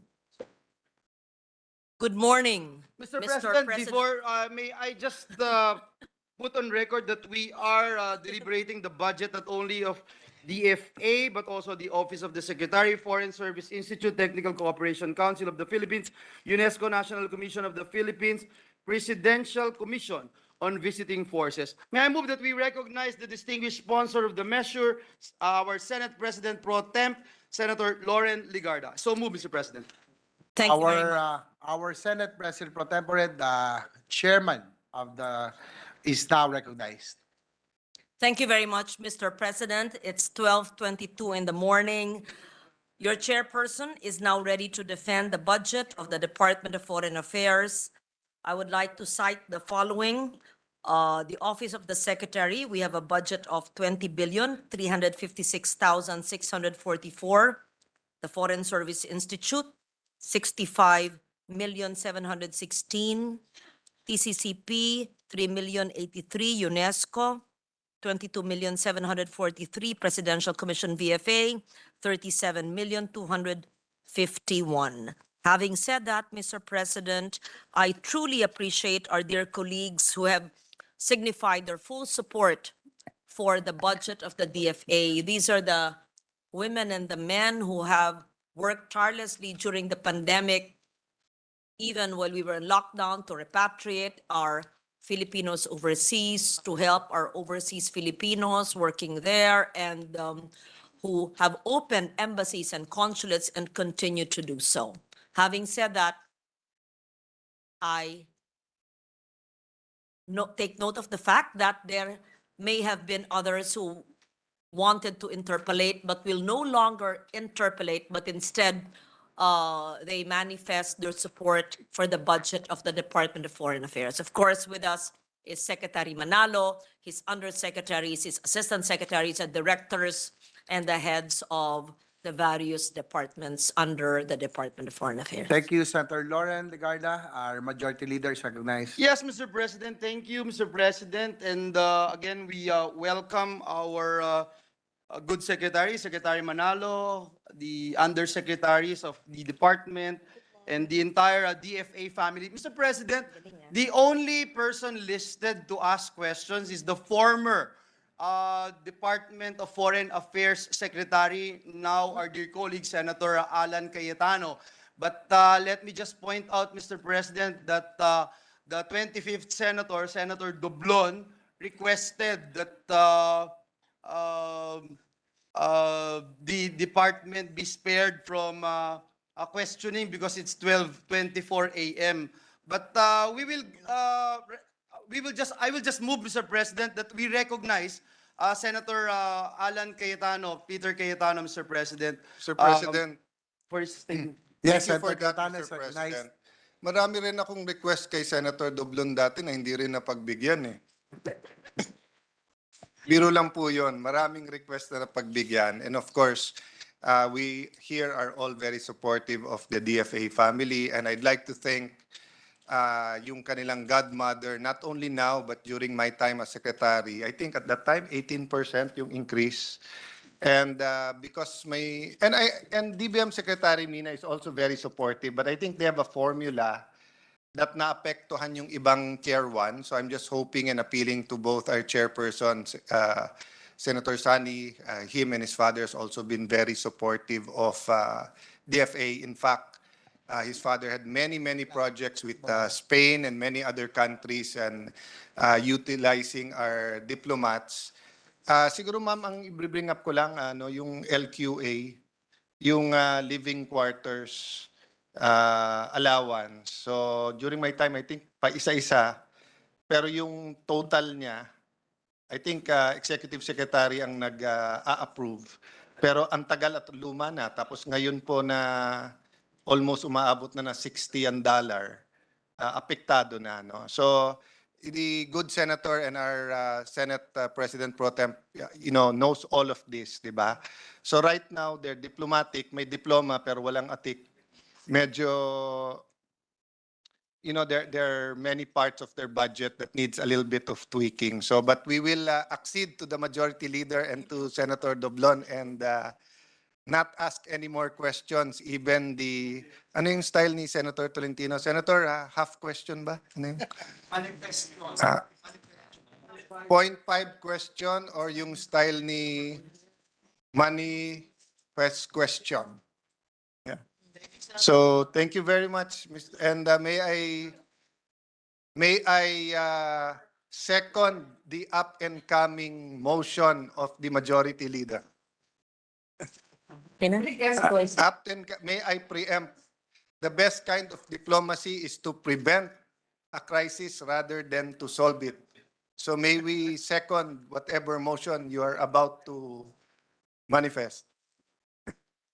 Good morning, Mr. President, before, may I just put on record that we are deliberating the budget not only of DFA, but also the Office of the Secretary, Foreign Service Institute, Technical Cooperation Council of the Philippines, UNESCO National Commission of the Philippines, Presidential Commission on Visiting Forces. May I move that we recognize the distinguished sponsor of the measure, our Senate President Pro Temp, Senator Lauren Ligarda. So move, Mr. President. Thank you very much. Our Senate President Pro Tempore, the chairman of is now recognized. Thank you very much, Mr. President. It's 12:22 in the morning. Your chairperson is now ready to defend the budget of the Department of Foreign Affairs. I would like to cite the following. The Office of the Secretary, we have a budget of 20,356,644. The Foreign Service Institute, 65,716,000. TCCP, 3,083,000. UNESCO, 22,743,000. Presidential Commission VFA, 37,251,000. Having said that, Mr. President, I truly appreciate our dear colleagues who have signified their full support for the budget of the DFA. These are the women and the men who have worked tirelessly during the pandemic, even while we were in lockdown, to repatriate our Filipinos overseas, to help our overseas Filipinos working there, and who have opened embassies and consulates and continue to do so. Having said that, I take note of the fact that there may have been others who wanted to interpolate but will no longer interpolate, but instead they manifest their support for the budget of the Department of Foreign Affairs. Of course, with us is Secretary Manalo, his undersecretaries, his assistant secretaries and directors, and the heads of the various departments under the Department of Foreign Affairs. Thank you, Senator Lauren Ligarda. Our majority leader is recognized. Yes, Mr. President. Thank you, Mr. President. And again, we welcome our good secretary, Secretary Manalo, the undersecretaries of the department, and the entire DFA family. Mr. President, the only person listed to ask questions is the former Department of Foreign Affairs Secretary, now our dear colleague, Senator Alan Cayetano. But let me just point out, Mr. President, that the 25th Senator, Senator Doblon, requested that the department be spared from questioning because it's 12:24 a.m. But I will just move, Mr. President, that we recognize Senator Alan Cayetano, Peter Cayetano, Mr. President. Mr. President, For his statement. Yes, thank you for Senator that, Cayetano is Mr. recognized. President. Marami rin akong request kay Senator Doblon dati na hindi rin napagbigyan eh. Biro lang po yun. Maraming request na napagbigyan. And of course, we here are all very supportive of the DFA family. And I'd like to thank yung kanilang godmother, not only now, but during my time as secretary. I think at that time, 18% yung increase. And because and DBM Secretary Mina is also very supportive, but I think they have a formula that naapektuhan yung ibang tier 1. So I'm just hoping and appealing to both our chairpersons, Senator Sani, him and his father has also been very supportive of DFA. In fact, his father had many projects with Spain and many other countries, and utilizing our diplomats. Siguro ma'am, ang i-bring up ko lang yung LQA, yung living quarters allowance. So during my time, I think pa isa-isa, pero yung total niya, I think Executive Secretary ang nag-approve. Pero ang tagal at luma na, tapos ngayon po na almost umaabot na $60 apektado na. No? So the good senator and our Senate President Pro Temp, knows all of this, di ba? So right now, they're diplomatic, may diploma pero walang atik. Medyo you know, there are many parts of their budget that needs a little bit of tweaking. So, but we will accede to the majority leader and to Senator Doblon and not ask any more questions. Even the, ano yung style ni Senator Tolentino? Senator, half question ba? Ano yung? 0.5 question or yung style ni money first question? Yeah. So thank you very much, Mr. And may I second the up and coming motion of the majority leader. May I preempt? The best kind of diplomacy is to prevent a crisis rather than to solve it. So may we second whatever motion you are about to manifest.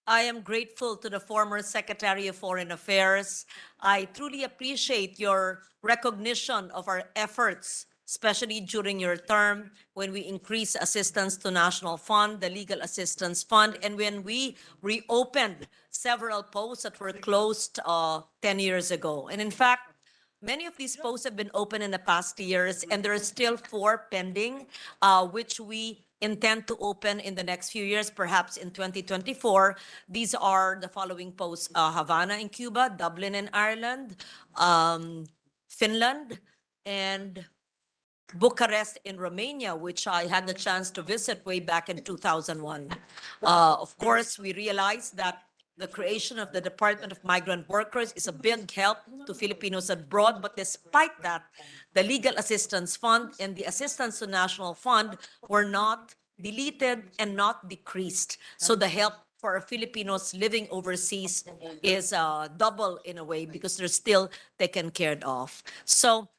I am grateful to the former Secretary of Foreign Affairs. I truly appreciate your recognition of our efforts, especially during your term when we increased assistance to National Fund, the Legal Assistance Fund, and when we reopened several posts that were closed 10 years ago. And in fact, many of these posts have been open in the past years, and there are still 4 pending, which we intend to open in the next few years, perhaps in 2024. These are the following posts: Havana in Cuba, Dublin in Ireland, Finland, and Bucharest in Romania, which I had the chance to visit way back in 2001. Of course, we realized that the creation of the Department of Migrant Workers is a big help to Filipinos abroad, but despite that, the Legal Assistance Fund and the Assistance to National Fund were not deleted and not decreased. So the help for our Filipinos living overseas is double in a way because they're still taken care of. So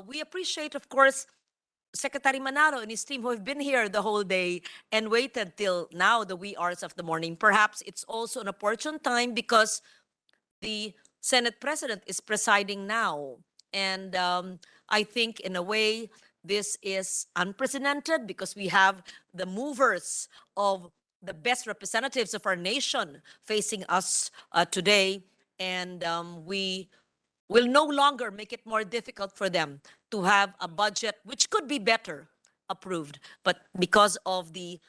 we appreciate, of course, Secretary Manalo and his team who have been here the whole day and waited till now, the wee hours of the morning. Perhaps it's also an opportune time because the Senate President is presiding now. And I think in a way, this is unprecedented because we have the movers of the best representatives of our nation facing us today. And we will no longer make it more difficult for them to have a budget which could be better approved. But because of the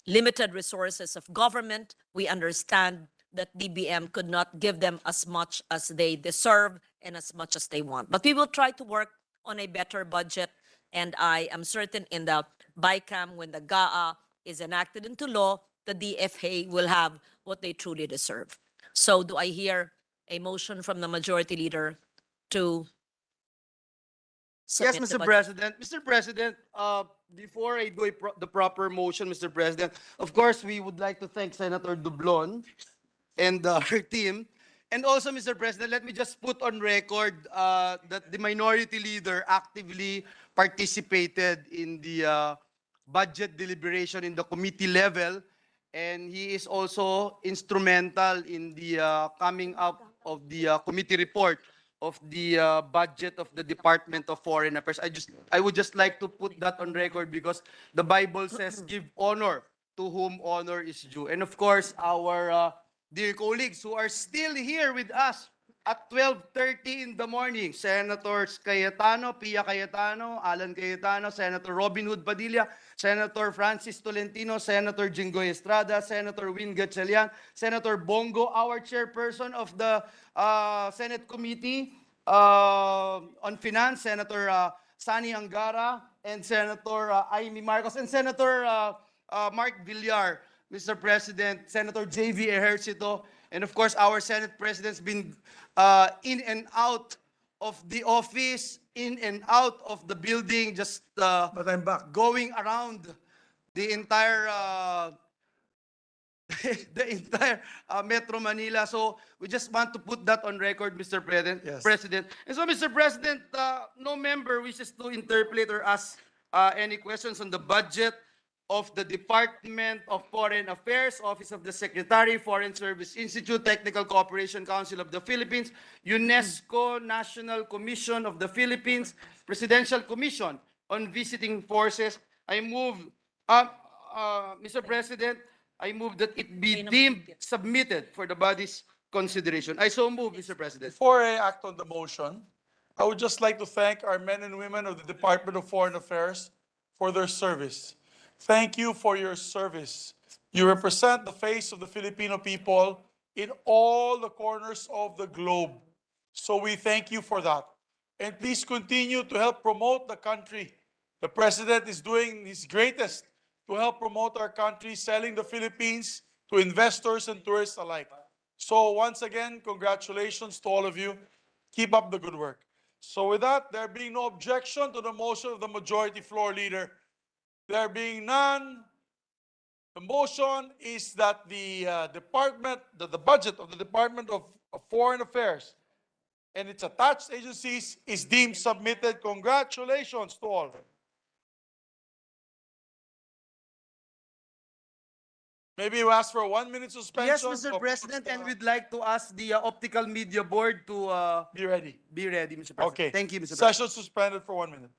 limited resources of government, we understand that DBM could not give them as much as they deserve and as much as they want. But we will try to work on a better budget. And I am certain in the BICAM, when the GAA is enacted into law, the DFA will have what they truly deserve. So do I hear a motion from the majority leader to Yes, submit the Mr. budget? President. Mr. President, before I do the proper motion, Mr. President, of course, we would like to thank Senator Dublon and her team. And also, Mr. President, let me just put on record that the minority leader actively participated in the budget deliberation in the committee level. And he is also instrumental in the coming up of the committee report of the budget of the Department of Foreign Affairs. I would just like to put that on record because the Bible says, give honor to whom honor is due. And of course, our dear colleagues who are still here with us at 12:30 in the morning, Senators Cayetano, Pia Cayetano, Alan Cayetano, Senator Robin Hood Padilla, Senator Francis Tolentino, Senator Jinggoy Estrada, Senator Win Gatchalian, Senator Bongo, our chairperson of the Senate Committee on Finance, Senator Sani Angara, and Senator Amy Marcos, and Senator Mark Villar, Mr. President, Senator J.V. Ejercito, and of course, our Senate President's been in and out of the office, in and out of the building, just But I'm back. going around the entire the entire Metro Manila. So we just want to put that on record, Mr. President. Yes. President. And so, Mr. President, no member wishes to interpolate or ask any questions on the budget of the Department of Foreign Affairs, Office of the Secretary, Foreign Service Institute, Technical Cooperation Council of the Philippines, UNESCO, National Commission of the Philippines, Presidential Commission on Visiting Forces. I move, Mr. President, I move that it be deemed submitted for the body's consideration. I so move, Mr. President. Before I act on the motion, I would just like to thank our men and women of the Department of Foreign Affairs for their service. Thank you for your service. You represent the face of the Filipino people in all the corners of the globe. So we thank you for that. And please continue to help promote the country. The President is doing his greatest to help promote our country, selling the Philippines to investors and tourists alike. So once again, congratulations to all of you. Keep up the good work. So with that, there being no objection to the motion of the majority floor leader, there being none, the motion is that the the budget of the Department of Foreign Affairs and its attached agencies is deemed submitted. Congratulations to all. Maybe you ask for a 1-minute suspension. Yes, Mr. President, and we'd like to ask the Optical Media Board to Be ready. be ready, Mr. President. Okay. Thank you, Mr. President. Session suspended for 1 minute.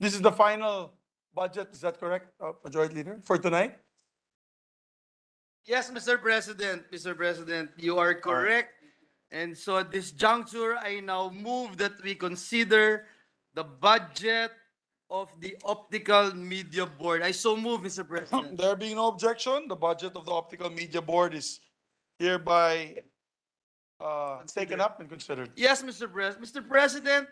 This is the final budget, is that correct, Majority Leader, for tonight? Yes, Mr. President. Mr. President, you are correct. And so at this juncture, I now move that we consider the budget of the Optical Media Board. I so move, Mr. President. There being no objection, the budget of the Optical Media Board is hereby taken up and considered. Yes, Mr. President. Mr. President,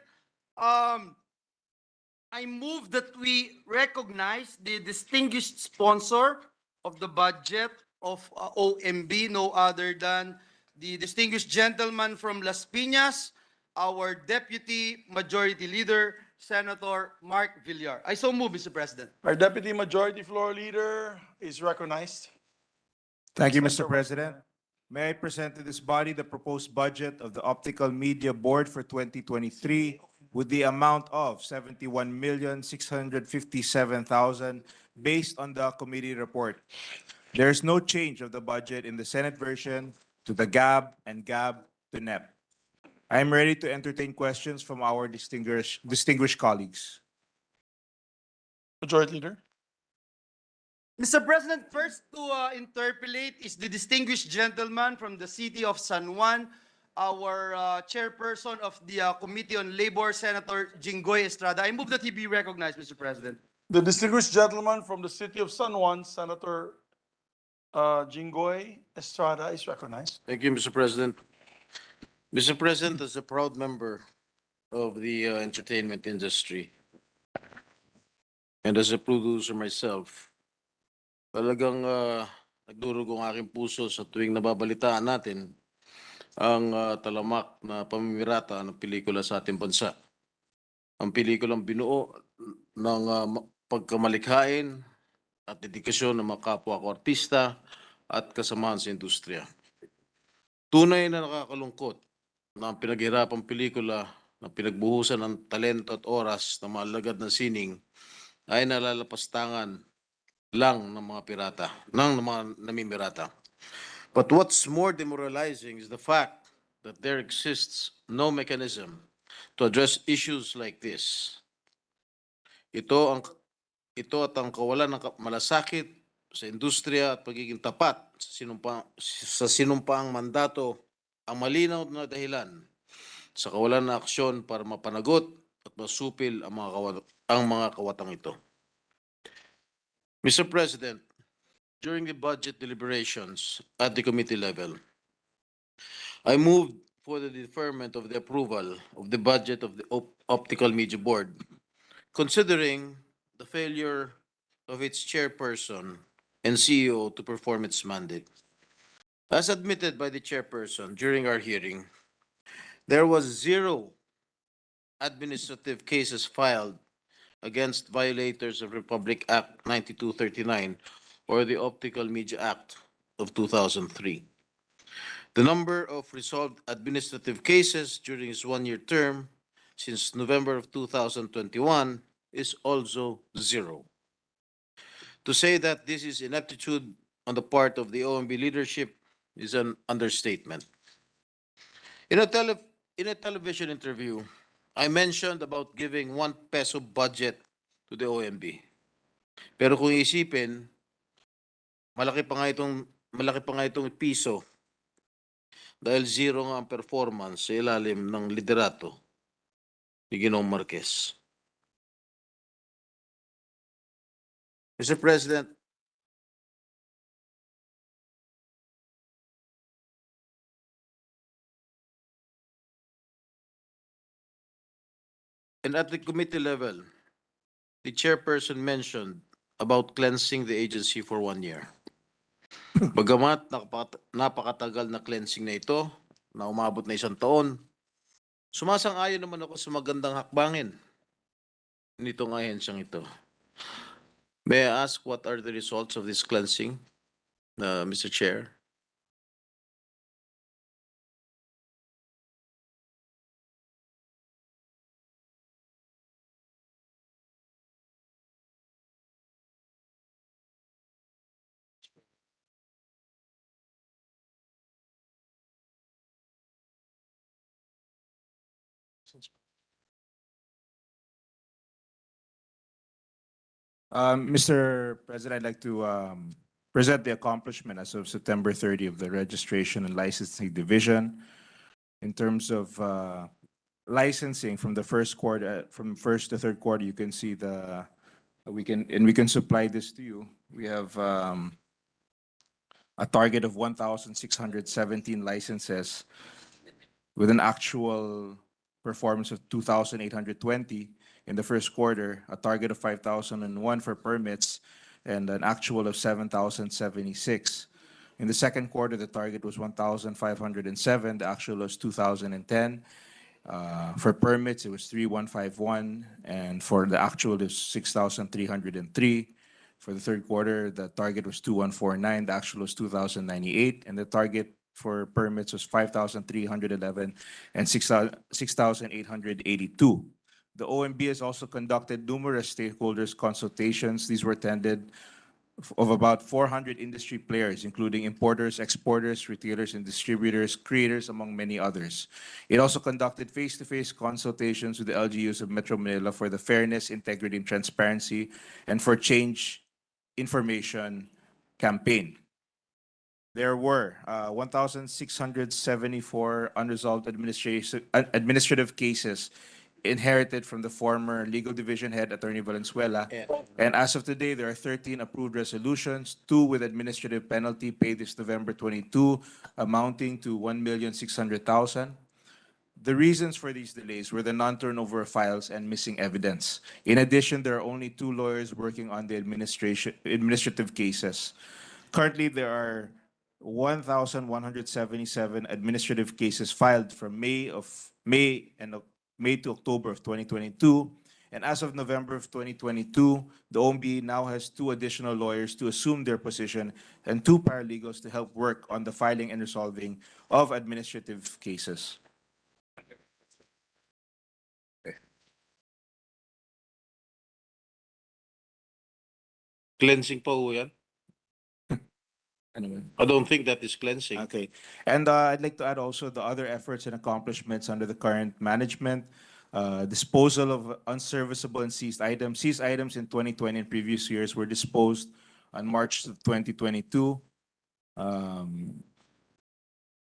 I move that we recognize the distinguished sponsor of the budget of OMB, no other than the distinguished gentleman from Las Piñas, our Deputy Majority Leader, Senator Mark Villar. I so move, Mr. President. Our Deputy Majority Floor Leader is recognized. Thank you, Mr. President. May I present to this body the proposed budget of the Optical Media Board for 2023 with the amount of 71,657,000 based on the committee report. There is no change of the budget in the Senate version to the GAB and GAB to NEP. I am ready to entertain questions from our distinguished colleagues. Majority Leader. Mr. President, first to interpolate is the distinguished gentleman from the city of San Juan, our chairperson of the Committee on Labor, Senator Jinggoy Estrada. I move that he be recognized, Mr. President. The distinguished gentleman from the city of San Juan, Senator Jinggoy Estrada is recognized. Thank you, Mr. President. Mr. President, as a proud member of the entertainment industry and as a producer myself, talagang nagdurog ang aking puso sa tuwing nababalitaan natin ang talamak na pamimirata ng pelikula sa ating bansa. Ang pelikulang binuo ng pagkamalikhain at dedikasyon ng mga kapwa ko artista at kasamahan sa industriya. Tunay na nakakalungkot na ang pinaghirapang pelikula na pinagbuhusan ng talento at oras ng mga alagad ng sining ay nalalapastangan lang ng mga pirata, ng mga namimirata. But what's more demoralizing is the fact that there exists no mechanism to address issues like this. Ito at ang kawalan ng malasakit sa industriya at pagiging tapat sa sinumpaang mandato ang malinaw na dahilan sa kawalan ng aksyon para mapanagot at masupil ang mga kawatang ito. Mr. President, during the budget deliberations at the committee level, I moved for the deferment of the approval of the budget of the Optical Media Board, considering the failure of its chairperson and CEO to perform its mandate. As admitted by the chairperson during our hearing, there was 0 administrative cases filed against violators of Republic Act 9239 or the Optical Media Act of 2003. The number of resolved administrative cases during his one-year term since November of 2021 is also 0. To say that this is ineptitude on the part of the OMB leadership is an understatement. In a television interview, I mentioned about giving 1 peso budget to the OMB. Pero kung isipin, malaki pa nga itong piso dahil 0 nga ang performance sa ilalim ng liderato ni Ginoong Marquez. Mr. President, and at the committee level, the chairperson mentioned about cleansing the agency for 1 year. Bagamat napakatagal na cleansing na ito, na umabot na 1 taon, sumasang-ayon naman ako sa magandang hakbangin nitong ahensyang ito. May I ask what are the results of this cleansing, Mr. Chair? Mr. President, I'd like to present the accomplishment as of September 30 of the Registration and Licensing Division. In terms of licensing from the first quarter, from first to third quarter, you can see we can supply this to you. We have a target of 1,617 licenses with an actual performance of 2,820 in the first quarter, a target of 5,001 for permits, and an actual of 7,076. In the second quarter, the target was 1,507, the actual was 2,010. For permits, it was 3,151, and for the actual is 6,303. For the third quarter, the target was 2,149, the actual was 2,098, and the target for permits was 5,311 and 6,882. The OMB has also conducted numerous stakeholders consultations. These were attended of about 400 industry players, including importers, exporters, retailers and distributors, creators, among many others. It also conducted face-to-face consultations with the LGUs of Metro Manila for the fairness, integrity, and transparency, and for change information campaign. There were 1,674 unresolved administrative cases inherited from the former legal division head, Attorney Valenzuela. And as of today, there are 13 approved resolutions, 2 with administrative penalty paid this November 22, amounting to 1,600,000. The reasons for these delays were the non-turnover of files and missing evidence. In addition, there are only 2 lawyers working on the administrative cases. Currently, there are 1,177 administrative cases filed from May to October of 2022. And as of November of 2022, the OMB now has 2 additional lawyers to assume their position and 2 paralegals to help work on the filing and resolving of administrative cases. Cleansing pa ho yan? Anyway. I don't think that is cleansing. Okay. And I'd like to add also the other efforts and accomplishments under the current management. Disposal of unserviceable and seized items. Seized items in 2020 and previous years were disposed on March of 2022.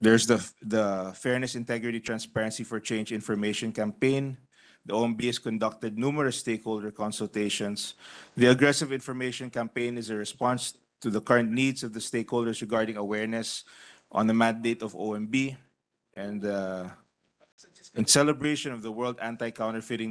There's the Fairness, Integrity, Transparency for Change information campaign. The OMB has conducted numerous stakeholder consultations. The aggressive information campaign is a response to the current needs of the stakeholders regarding awareness on the mandate of OMB. And in celebration of the World Anti-Counterfeiting